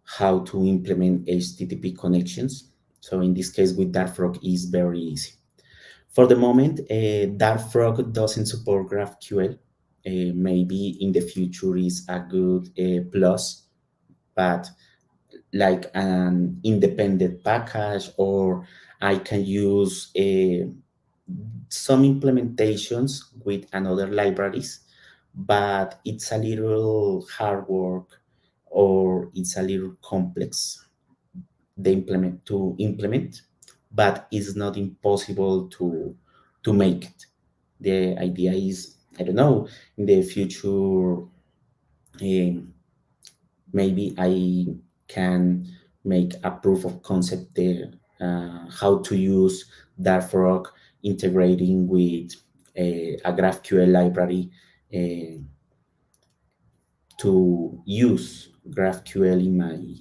how to implement HTTP connections. So in this case, with Dartfrog, is very easy. For the moment, Dartfrog doesn't support GraphQL. Maybe in the future is a good plus, but like an independent package, or I can use some implementations with another libraries, but it's a little hard work, or it's a little complex to implement, but it's not impossible to make it. The idea is, I don't know, in the future, maybe I can make a proof of concept there, how to use Dartfrog integrating with a GraphQL library to use GraphQL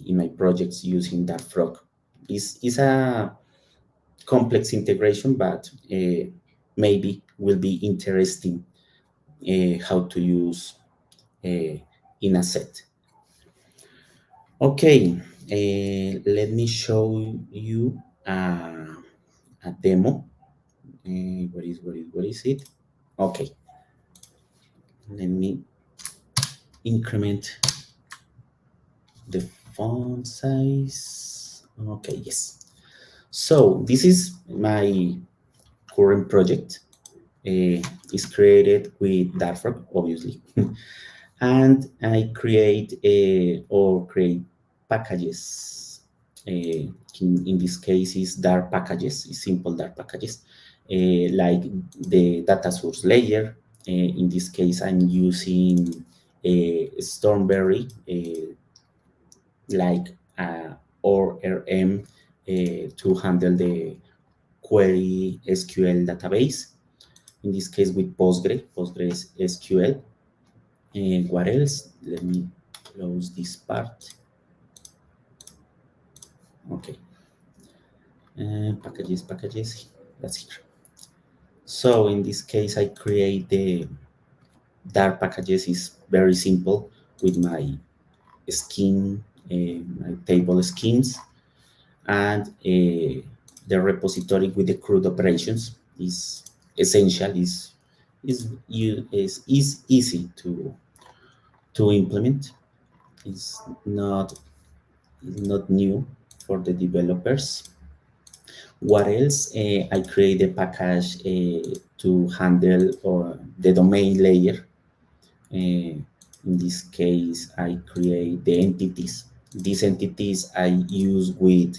in my projects using Dartfrog. Is a complex integration, but maybe will be interesting how to use in a set. Okay, let me show you a demo. Where is it? Okay, let me increment the font size. Okay, yes. So this is my current project. It's created with Dartfrog, obviously. And I create packages. In this case, is Dart packages, simple Dart packages, like the data source layer. In this case, I'm using Stormberry, like ORM to handle the query SQL database. In this case, with Postgres SQL. And what else? Let me close this part. Okay. Packages. That's it. So in this case, I create the Dart packages. Is very simple with my scheme, my table schemes, and the repository with the CRUD operations is essential. Is easy to to implement. It's not new for the developers. What else? I create a package to handle the domain layer. In this case, I create the entities. These entities I use with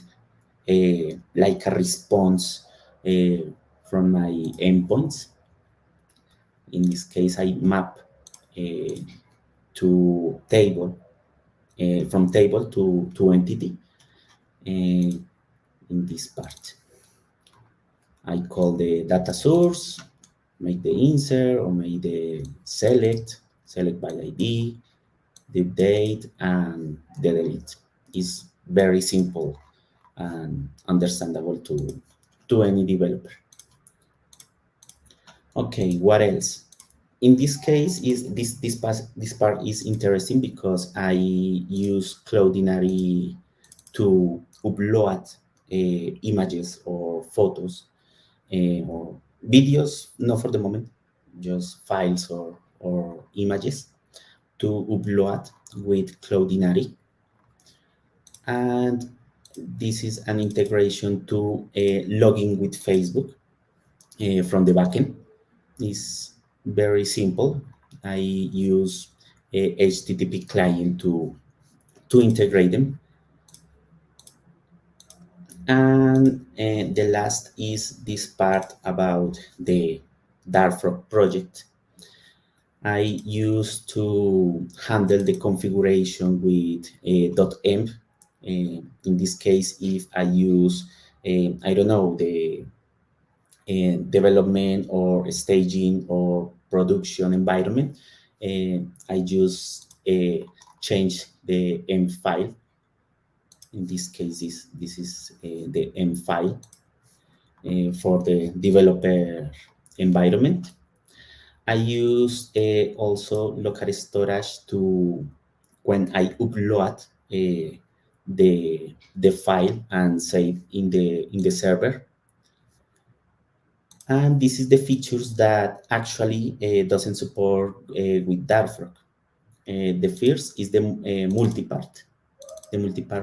like a response from my endpoints. In this case, I map to table, from table to entity in this part. I call the data source, make the insert or make the select by ID, the date, and the delete. It's very simple and understandable to any developer. Okay, what else? In this case, this part is interesting because I use Cloudinary to upload images or photos or videos, not for the moment, just files or images to upload with Cloudinary. And this is an integration to login with Facebook from the backend. It's very simple. I use a HTTP client to integrate them. And the last is this part about the Darfrog project. I used to handle the configuration with .env. In this case, if I use, I don't know, the development or staging or production environment, I just change the env file. In this case, this is the env file for the developer environment. I use also local storage to, when I upload the file and save in the server. And this is the features that actually doesn't support with Darfrog. The first is the multipart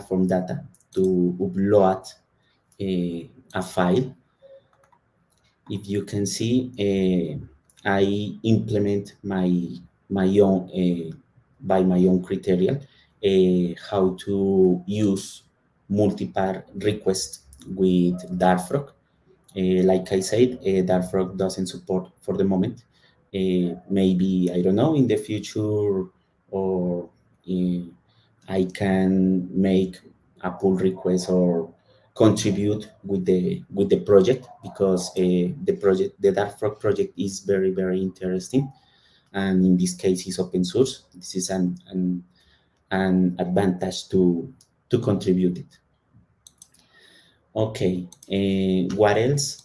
from data to upload a file. If you can see, I implement my own by my own criteria how to use multipart request with Darfrog. Like I said, Darfrog doesn't support for the moment. Maybe, I don't know, in the future, or I can make a pull request or contribute with the project, because the Darfrog project is very, very interesting, and in this case is open source. This is an advantage to contribute it. Okay, what else?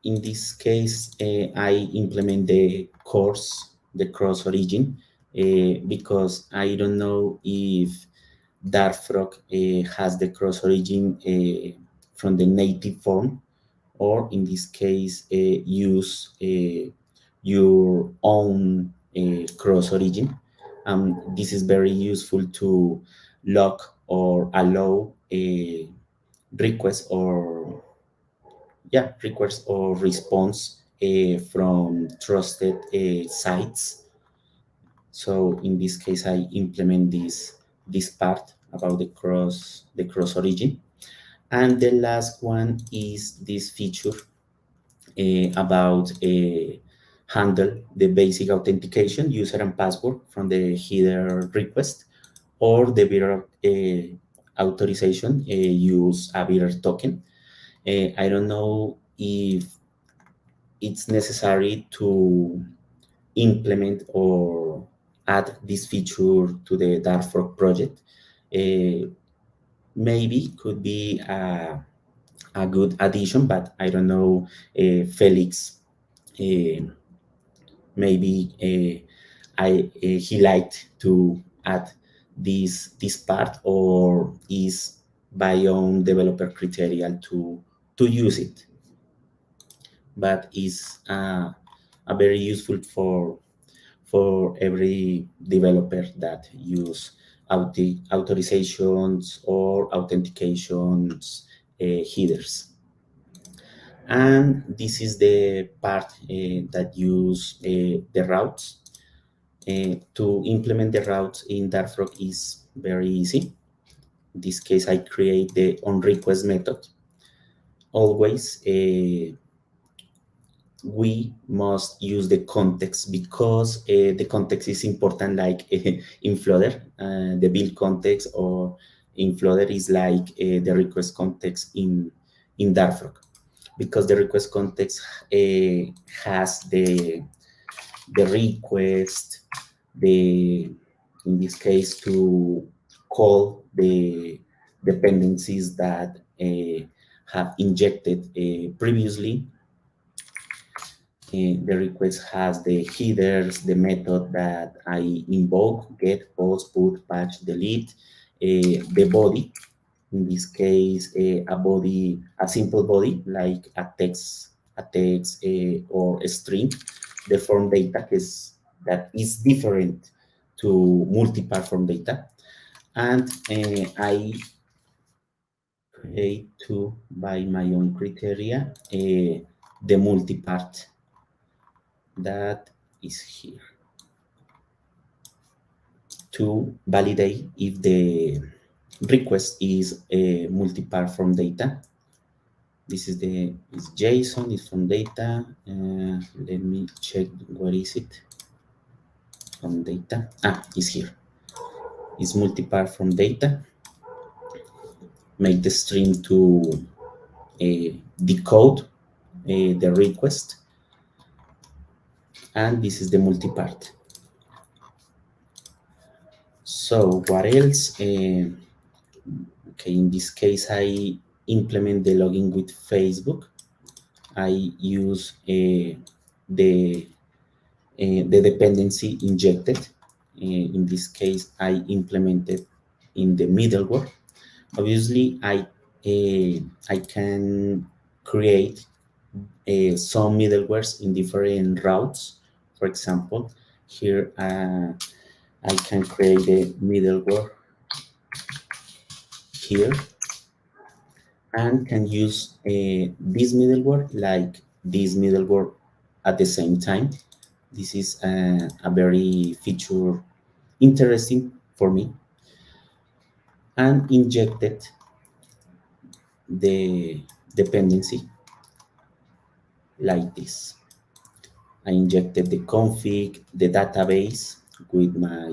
In this case, I implement the cross origin because I don't know if Darfrog has the cross origin from the native form, or in this case, use your own cross origin. This is very useful to lock or allow a request or response from trusted sites. So in this case, I implement this part about the cross origin. And the last one is this feature about handle the basic authentication, user and password from the header request, or the bearer authorization, use a bearer token. I don't know if it's necessary to implement or add this feature to the Darfrog project. Maybe could be a good addition, but I don't know, Felix, maybe he liked to add this part, or is by own developer criteria to use it, but is a very useful for for every developer that use authorizations or authentications headers. And this is the part that use the routes. To implement the routes in Dartfrog is very easy. In this case, I create the onRequest method. Always, we must use the context because the context is important, like in Flutter, the build context, or in Flutter is like the request context in Dartfrog, because the request context has the request, in this case, to call the dependencies that have injected previously. The request has the headers, the method that I invoke, get, post, put, patch, delete, the body, in this case, a simple body like a text or a string, the form data that is different to multi-part form data, and I create by my own criteria the multi-part that is here to validate if the request is a multi-part from data. This is is JSON, is from data. Let me check, where is it? From data. It's here. It's multi-part from data. Make the string to decode the request. And this is the multi-part. So what else? Okay, in this case, I implement the login with Facebook. I use the dependency injected. In this case, I implemented in the middleware. Obviously, I can create some middlewares in different routes. For example, here I can create a middleware here and can use this middleware like this middleware at the same time. This is a very feature interesting for me, and injected the dependency like this. I injected the config, the database with my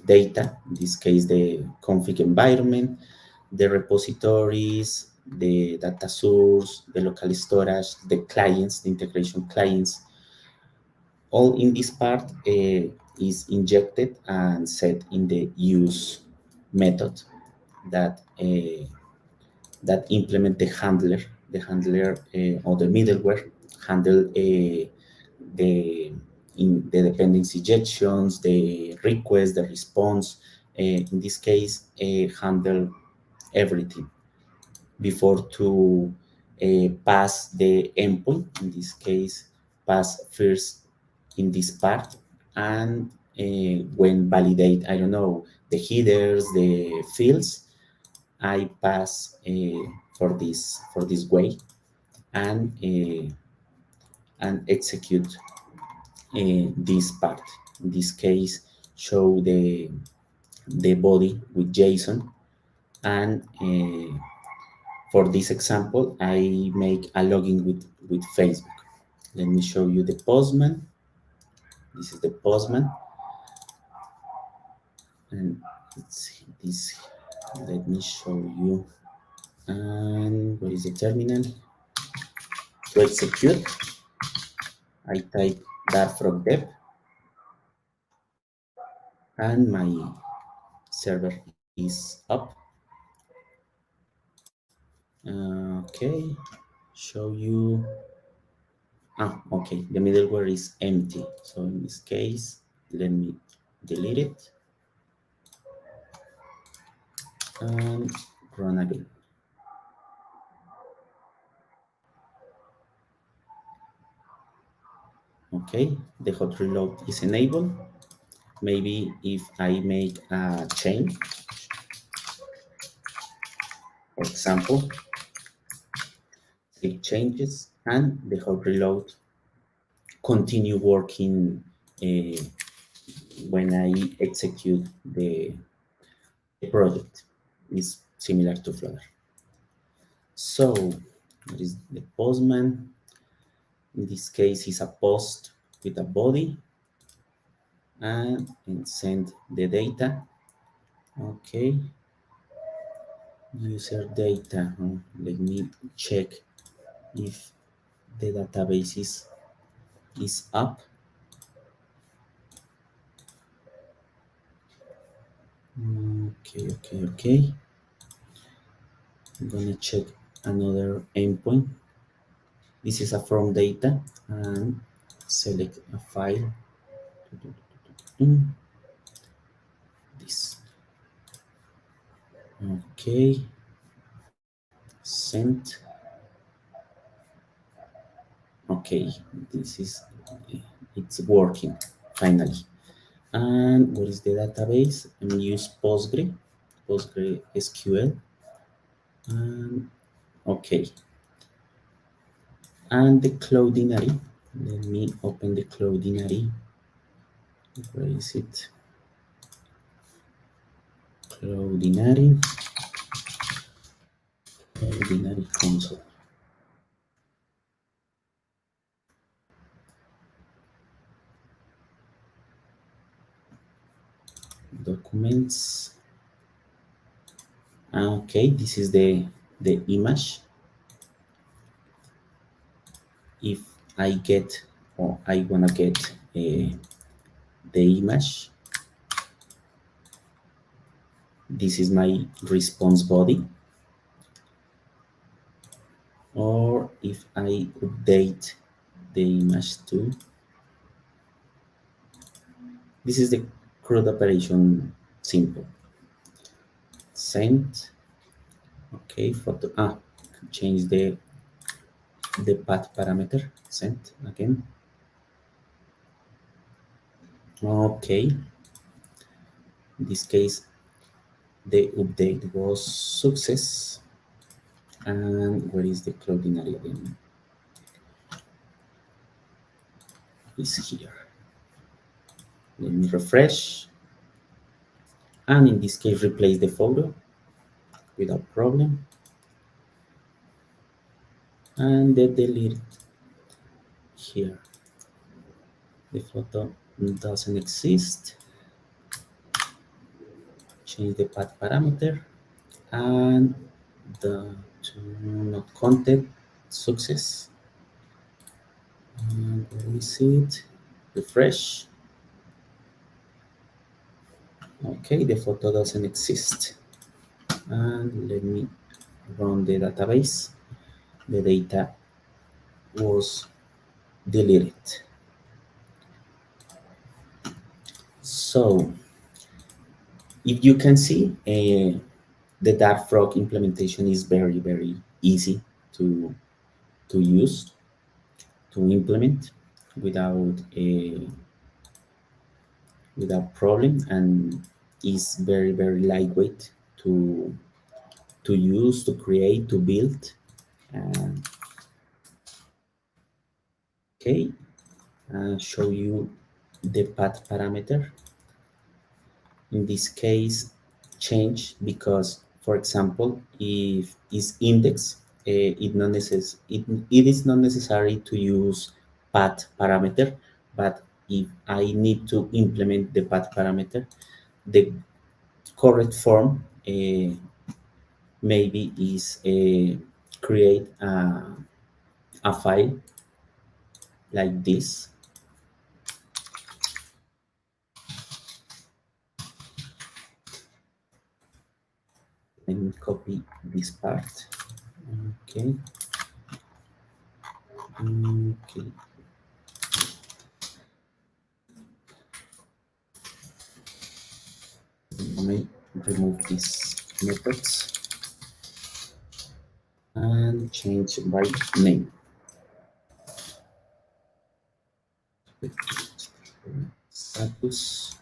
data, in this case the config environment, the repositories, the data source, the local storage, the clients, the integration clients. All in this part is injected and set in the use method that implement the handler or the middleware handle the dependency injections, the request, the response. In this case, handle everything before to pass the endpoint. In this case, pass first in this part, and when validate, I don't know, the headers, the fields, I pass for this way, and execute this part. In this case, show the body with JSON, and for this example, I make a login with Facebook. Let me show you the postman. This is the postman, and it's this. Let me show you. And what is the terminal? To execute, I type Dartfrog dev, and my server is up. Okay, show you. Okay, the middleware is empty. So in this case, let me delete it and run again. Okay, the hot reload is enabled. Maybe if I make a chain, for example, save changes, and the hot reload continue working when I execute the project. Is similar to Flutter. So there is the postman. In this case, is a post with a body, and send the data. Okay. User data. Let me check if the database is up. Okay. I'm gonna check another endpoint. This is a from data, and select a file. This. Okay. Sent. Okay, it's working finally. And what is the database? I'm use PostgreSQL. Okay. And the Cloudinary. Let me open the Cloudinary. Where is it? Cloudinary console. Documents. Okay, this is the image. If I get, or I wanna get the image, this is my response body. Or if I update the image too, this is the CRUD operation, simple. Send. Okay, photo. Change the path parameter. Send again. Okay. In this case, the update was success. And where is the Cloudinary again? It's here. Let me refresh. And in this case, replace the photo without problem. And then delete here. The photo doesn't exist. Change the path parameter and the not content success. And where is it? Refresh. Okay, the photo doesn't exist. And let me run the database. The data was deleted. So if you can see, the Dart Frog implementation is very, very easy to use, to implement without problem, and is very, very lightweight to use, to create, to build. Okay, show you the path parameter. In this case, change because, for example, if is index, it is not necessary to use path parameter, but if I need to implement the path parameter, the correct form maybe is create a file like this. Let me copy this part. Okay. Okay. Let me remove these methods and change by name. status.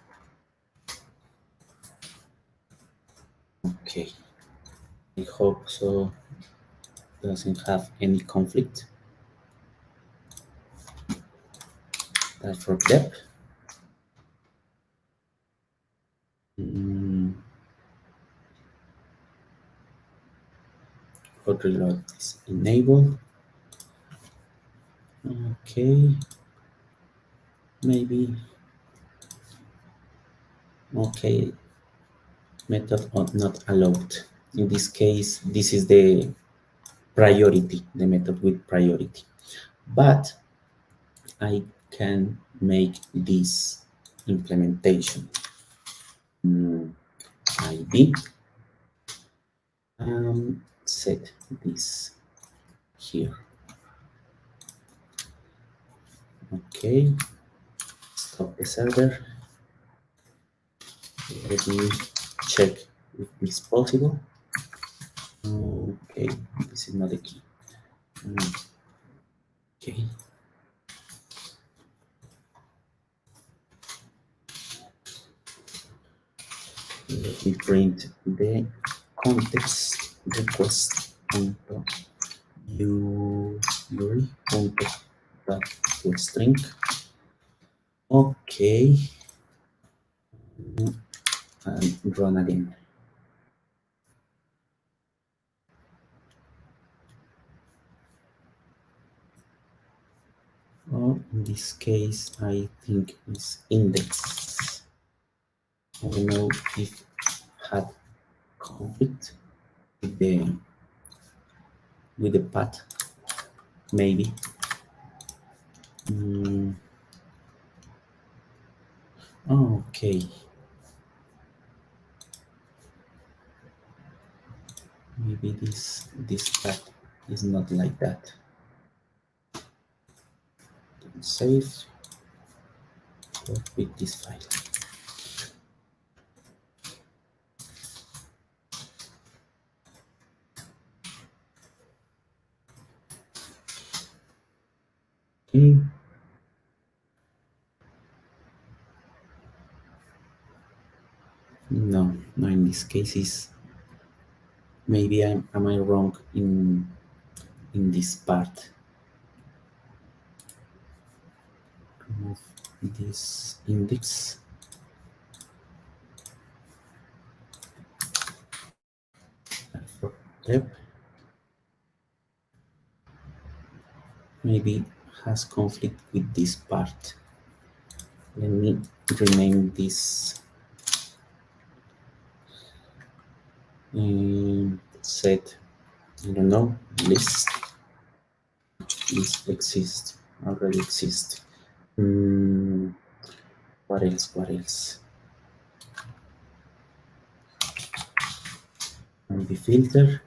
Okay, I hope so doesn't have any conflict. That's for depth. Hot reload is enabled. Okay, maybe. Okay, method not allowed. In this case, this is the priority, the method with priority. But I can make this implementation. ID. Set this here. Okay, stop the server. Let me check if this is possible. Okay, this is not the key. Okay. Let me print the context request string. Okay, and run again. In this case, I think it's index. I don't know if had conflict with the path, maybe. Okay. Maybe this path is not like that. Save. With this file. Okay. No, in this case is maybe am I wrong in this part? Remove this index. Maybe has conflict with this part. Let me rename this set, I don't know, list. List exists, already exists. What else? And the filter.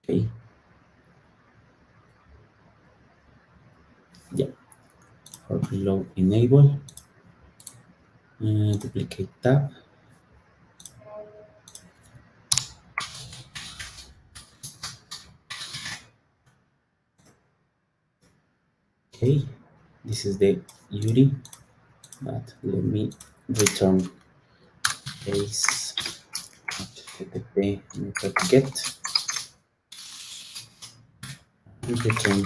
Okay. Yeah. For reload enable. Duplicate tab. Okay, this is the URI, but let me return case http method get and return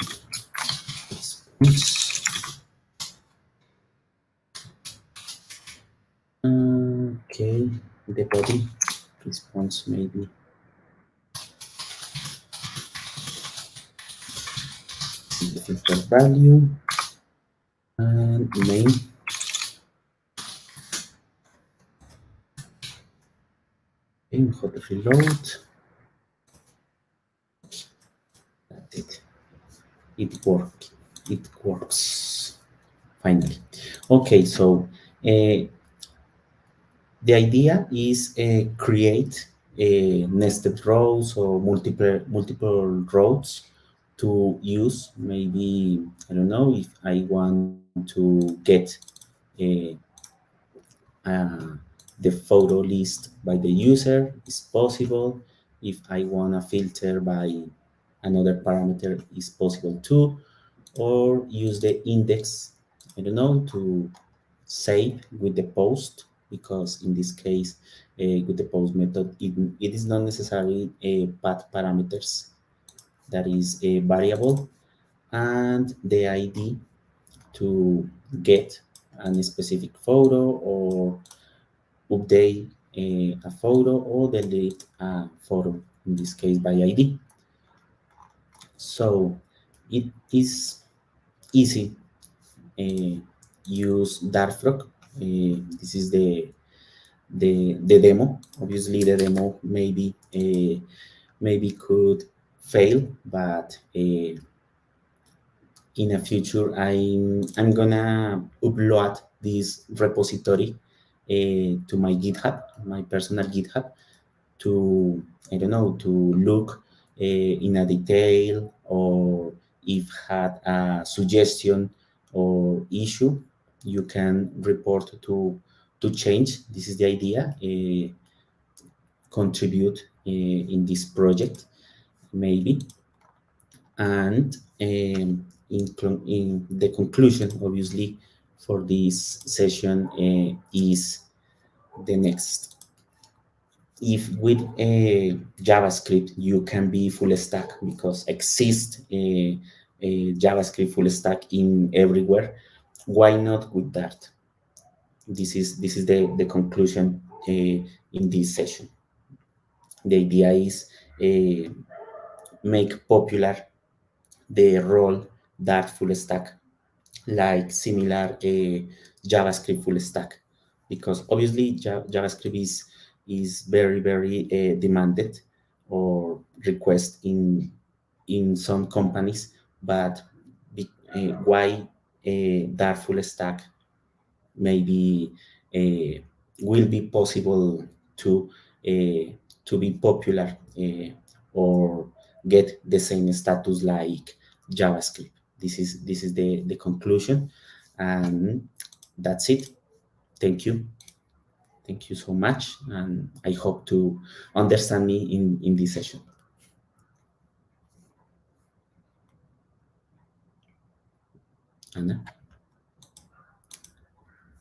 response. Okay, the body response maybe. The filter value and name. In hot reload. That's it. It works. Finally. Okay, so the idea is create nested rows or multiple rows to use. Maybe, I don't know, if I want to get the photo list by the user, is possible. If I want to filter by another parameter, is possible too, or use the index, I don't know, to save with the post, because in this case, with the post method, it is not necessary path parameters. That is a variable, and the ID to get a specific photo or update a photo or delete a photo, in this case by ID. So it is easy. Use Dartfrog. This is the demo. Obviously, the demo maybe could fail, but in the future, I'm gonna upload this repository to my GitHub, my personal GitHub, to, I don't know, to look in a detail, or if had a suggestion or issue, you can report to change. This is the idea. Contribute in this project, maybe. And in the conclusion, obviously, for this session is the next. If with JavaScript you can be full stack, because exists a JavaScript full stack in everywhere, why not with Dart? This is the conclusion in this session. The idea is make popular the role Dart full stack, like similar JavaScript full stack, because obviously JavaScript is very demanded or request in some companies, but why Dart full stack maybe will be possible to be popular or get the same status like JavaScript. This is the conclusion, and that's it. Thank you so much, and I hope to understand me in this session.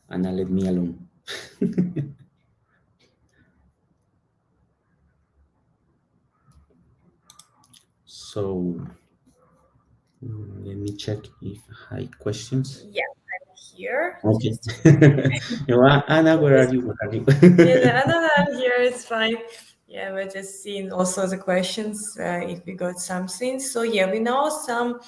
Anna, let me alone. So let me check if I have questions.
Yeah, I'm here.
Okay. Anna, where are you?
Yeah, Anna, I'm here. It's fine. Yeah, we're just seeing also the questions if we got something. So yeah, we know some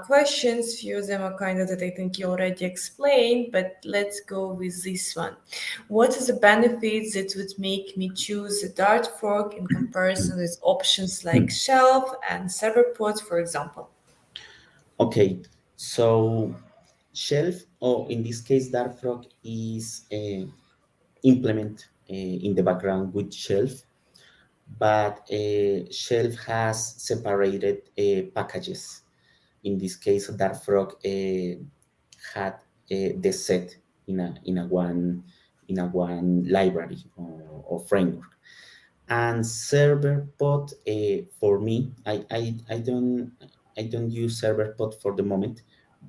questions. Few of them are kind of that I think you already explained, but let's go with this one. What are the benefits that would make me choose a Dart fork in comparison with options like Shelf and Serverpod, for example?
Okay, so Shelf, or in this case Dartfrog, is implement in the background with Shelf, but Shelf has separated packages. In this case, Dartfrog had the set in a one library or framework. And Serverpod, for me, I don't use Serverpod for the moment,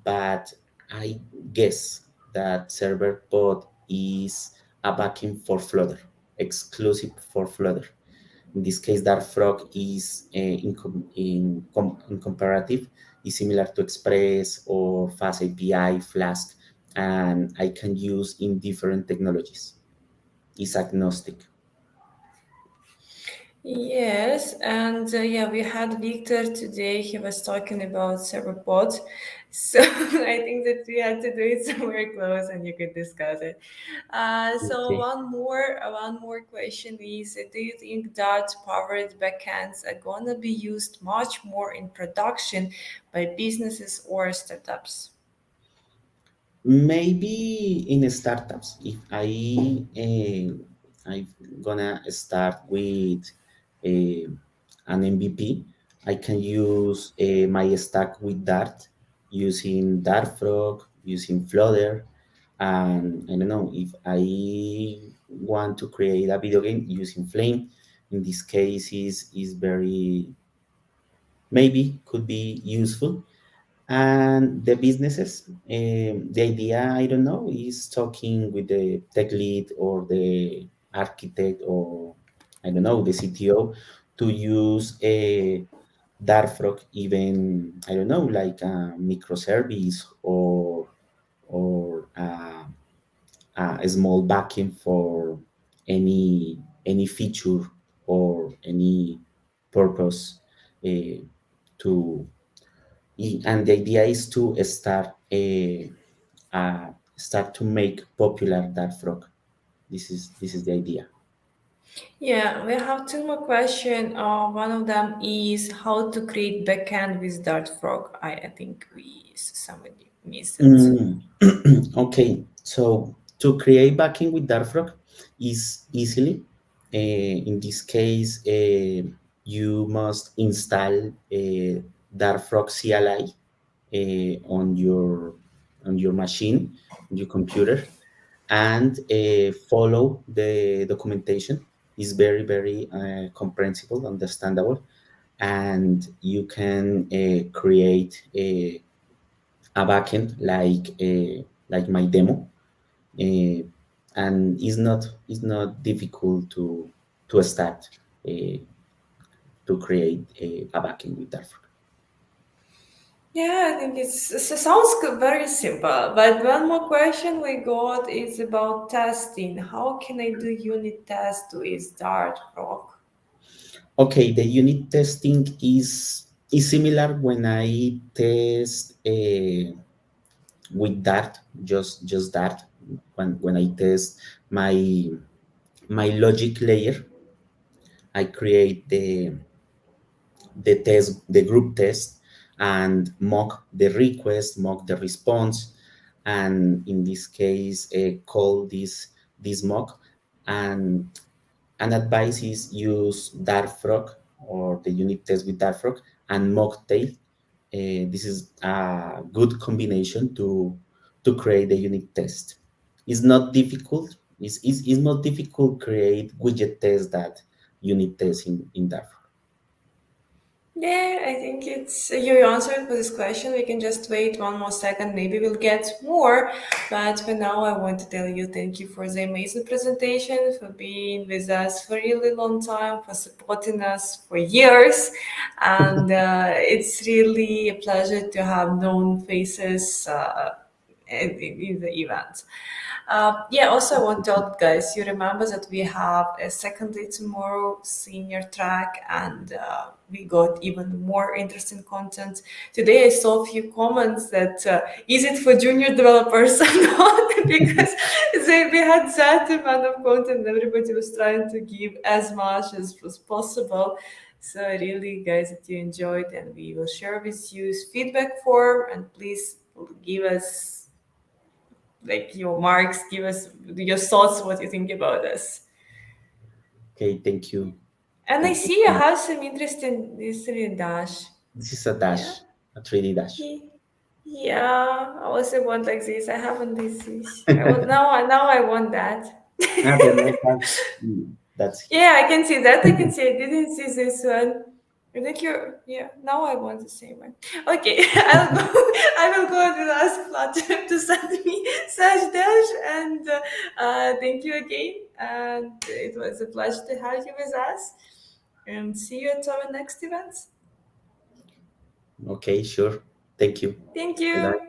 but I guess that Serverpod is a backend for Flutter, exclusive for Flutter. In this case, Dartfrog is in comparative, is similar to Express or Fast API, Flask, and I can use in different technologies. It's agnostic.
Yes, and yeah, we had Viktor today. He was talking about Serverpod, so I think that we had to do it somewhere close, and you could discuss it. So
Okay.
one more question is: do you think Dart-powered backends are gonna be used much more in production by businesses or startups?
Maybe in startups, if I'm gonna start with an MVP, I can use my stack with Dart, using Dartfrog, using Flutter, and I don't know, if I want to create a video game using Flame, in this case is very, maybe could be useful. And the businesses, the idea, I don't know, is talking with the tech lead or the architect or, I don't know, the CTO to use a Dartfrog, even, I don't know, like a microservice or a small backend for any feature or any purpose to. And the idea is to start to make popular Dartfrog. This is the idea.
Yeah, we have two more questions. One of them is how to create backend with Dartfrog. I think somebody missed it.
Okay, so to create backend with Dartfrog is easily. In this case, you must install Dartfrog CLI on your machine, on your computer, and follow the documentation. Is very, very comprehensible, understandable, and you can create a backend like my demo, and it's not difficult to start to create a backend with Dartfrog.
Yeah, I think it sounds very simple. But one more question we got is about testing. How can I do unit test with Dartfrog?
Okay, the unit testing is similar when I test with Dart, just Dart. When I test my logic layer, I create the group test, and mock the request, mock the response, and in this case call this mock, and an advice is use Dartfrog or the unit test with Dartfrog and mocktail. This is a good combination to create the unit test. It's not difficult. It's not difficult create widget test that unit test in Dartfrog.
Yeah, I think it's you answered for this question. We can just wait one more second. Maybe we'll get more. But for now, I want to tell you thank you for the amazing presentation, for being with us for a really long time, for supporting us for years. And it's really a pleasure to have known faces in the event. Also I want to tell guys, you remember that we have a second day tomorrow senior track, and we got even more interesting content. Today I saw a few comments that is it for junior developers or not? Because we had that amount of content, everybody was trying to give as much as was possible. So really, guys, that you enjoyed, and we will share with you feedback form, and please give us like your marks, give us your thoughts, what you think about us.
Okay, thank you.
And I see you have some interesting dash.
This is a dash, a 3D dash.
Yeah, I also want like this. I haven't this. Now I want that.
That's
yeah, I can see that. I can see. I didn't see this one. I think now I want the same one. Okay, I will go and ask Flutter to send me such dash, and thank you again. And it was a pleasure to have you with us. And see you at our next events.
Okay, sure. Thank you.
Thank you.
Bye-bye.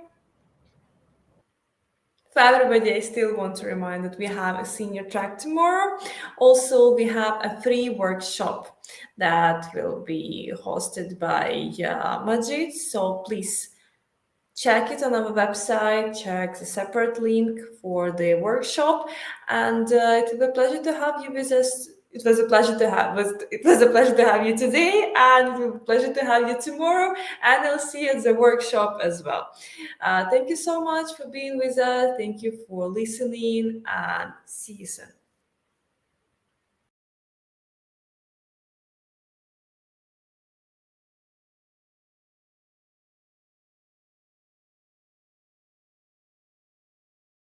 For everybody, I still want to remind that we have a senior track tomorrow. Also, we have a free workshop that will be hosted by Majid. So please check it on our website, check the separate link for the workshop. And it was a pleasure to have you with us. It was a pleasure to have you today, and it will be a pleasure to have you tomorrow. And I'll see you at the workshop as well. Thank you so much for being with us. Thank you for listening, and see you soon.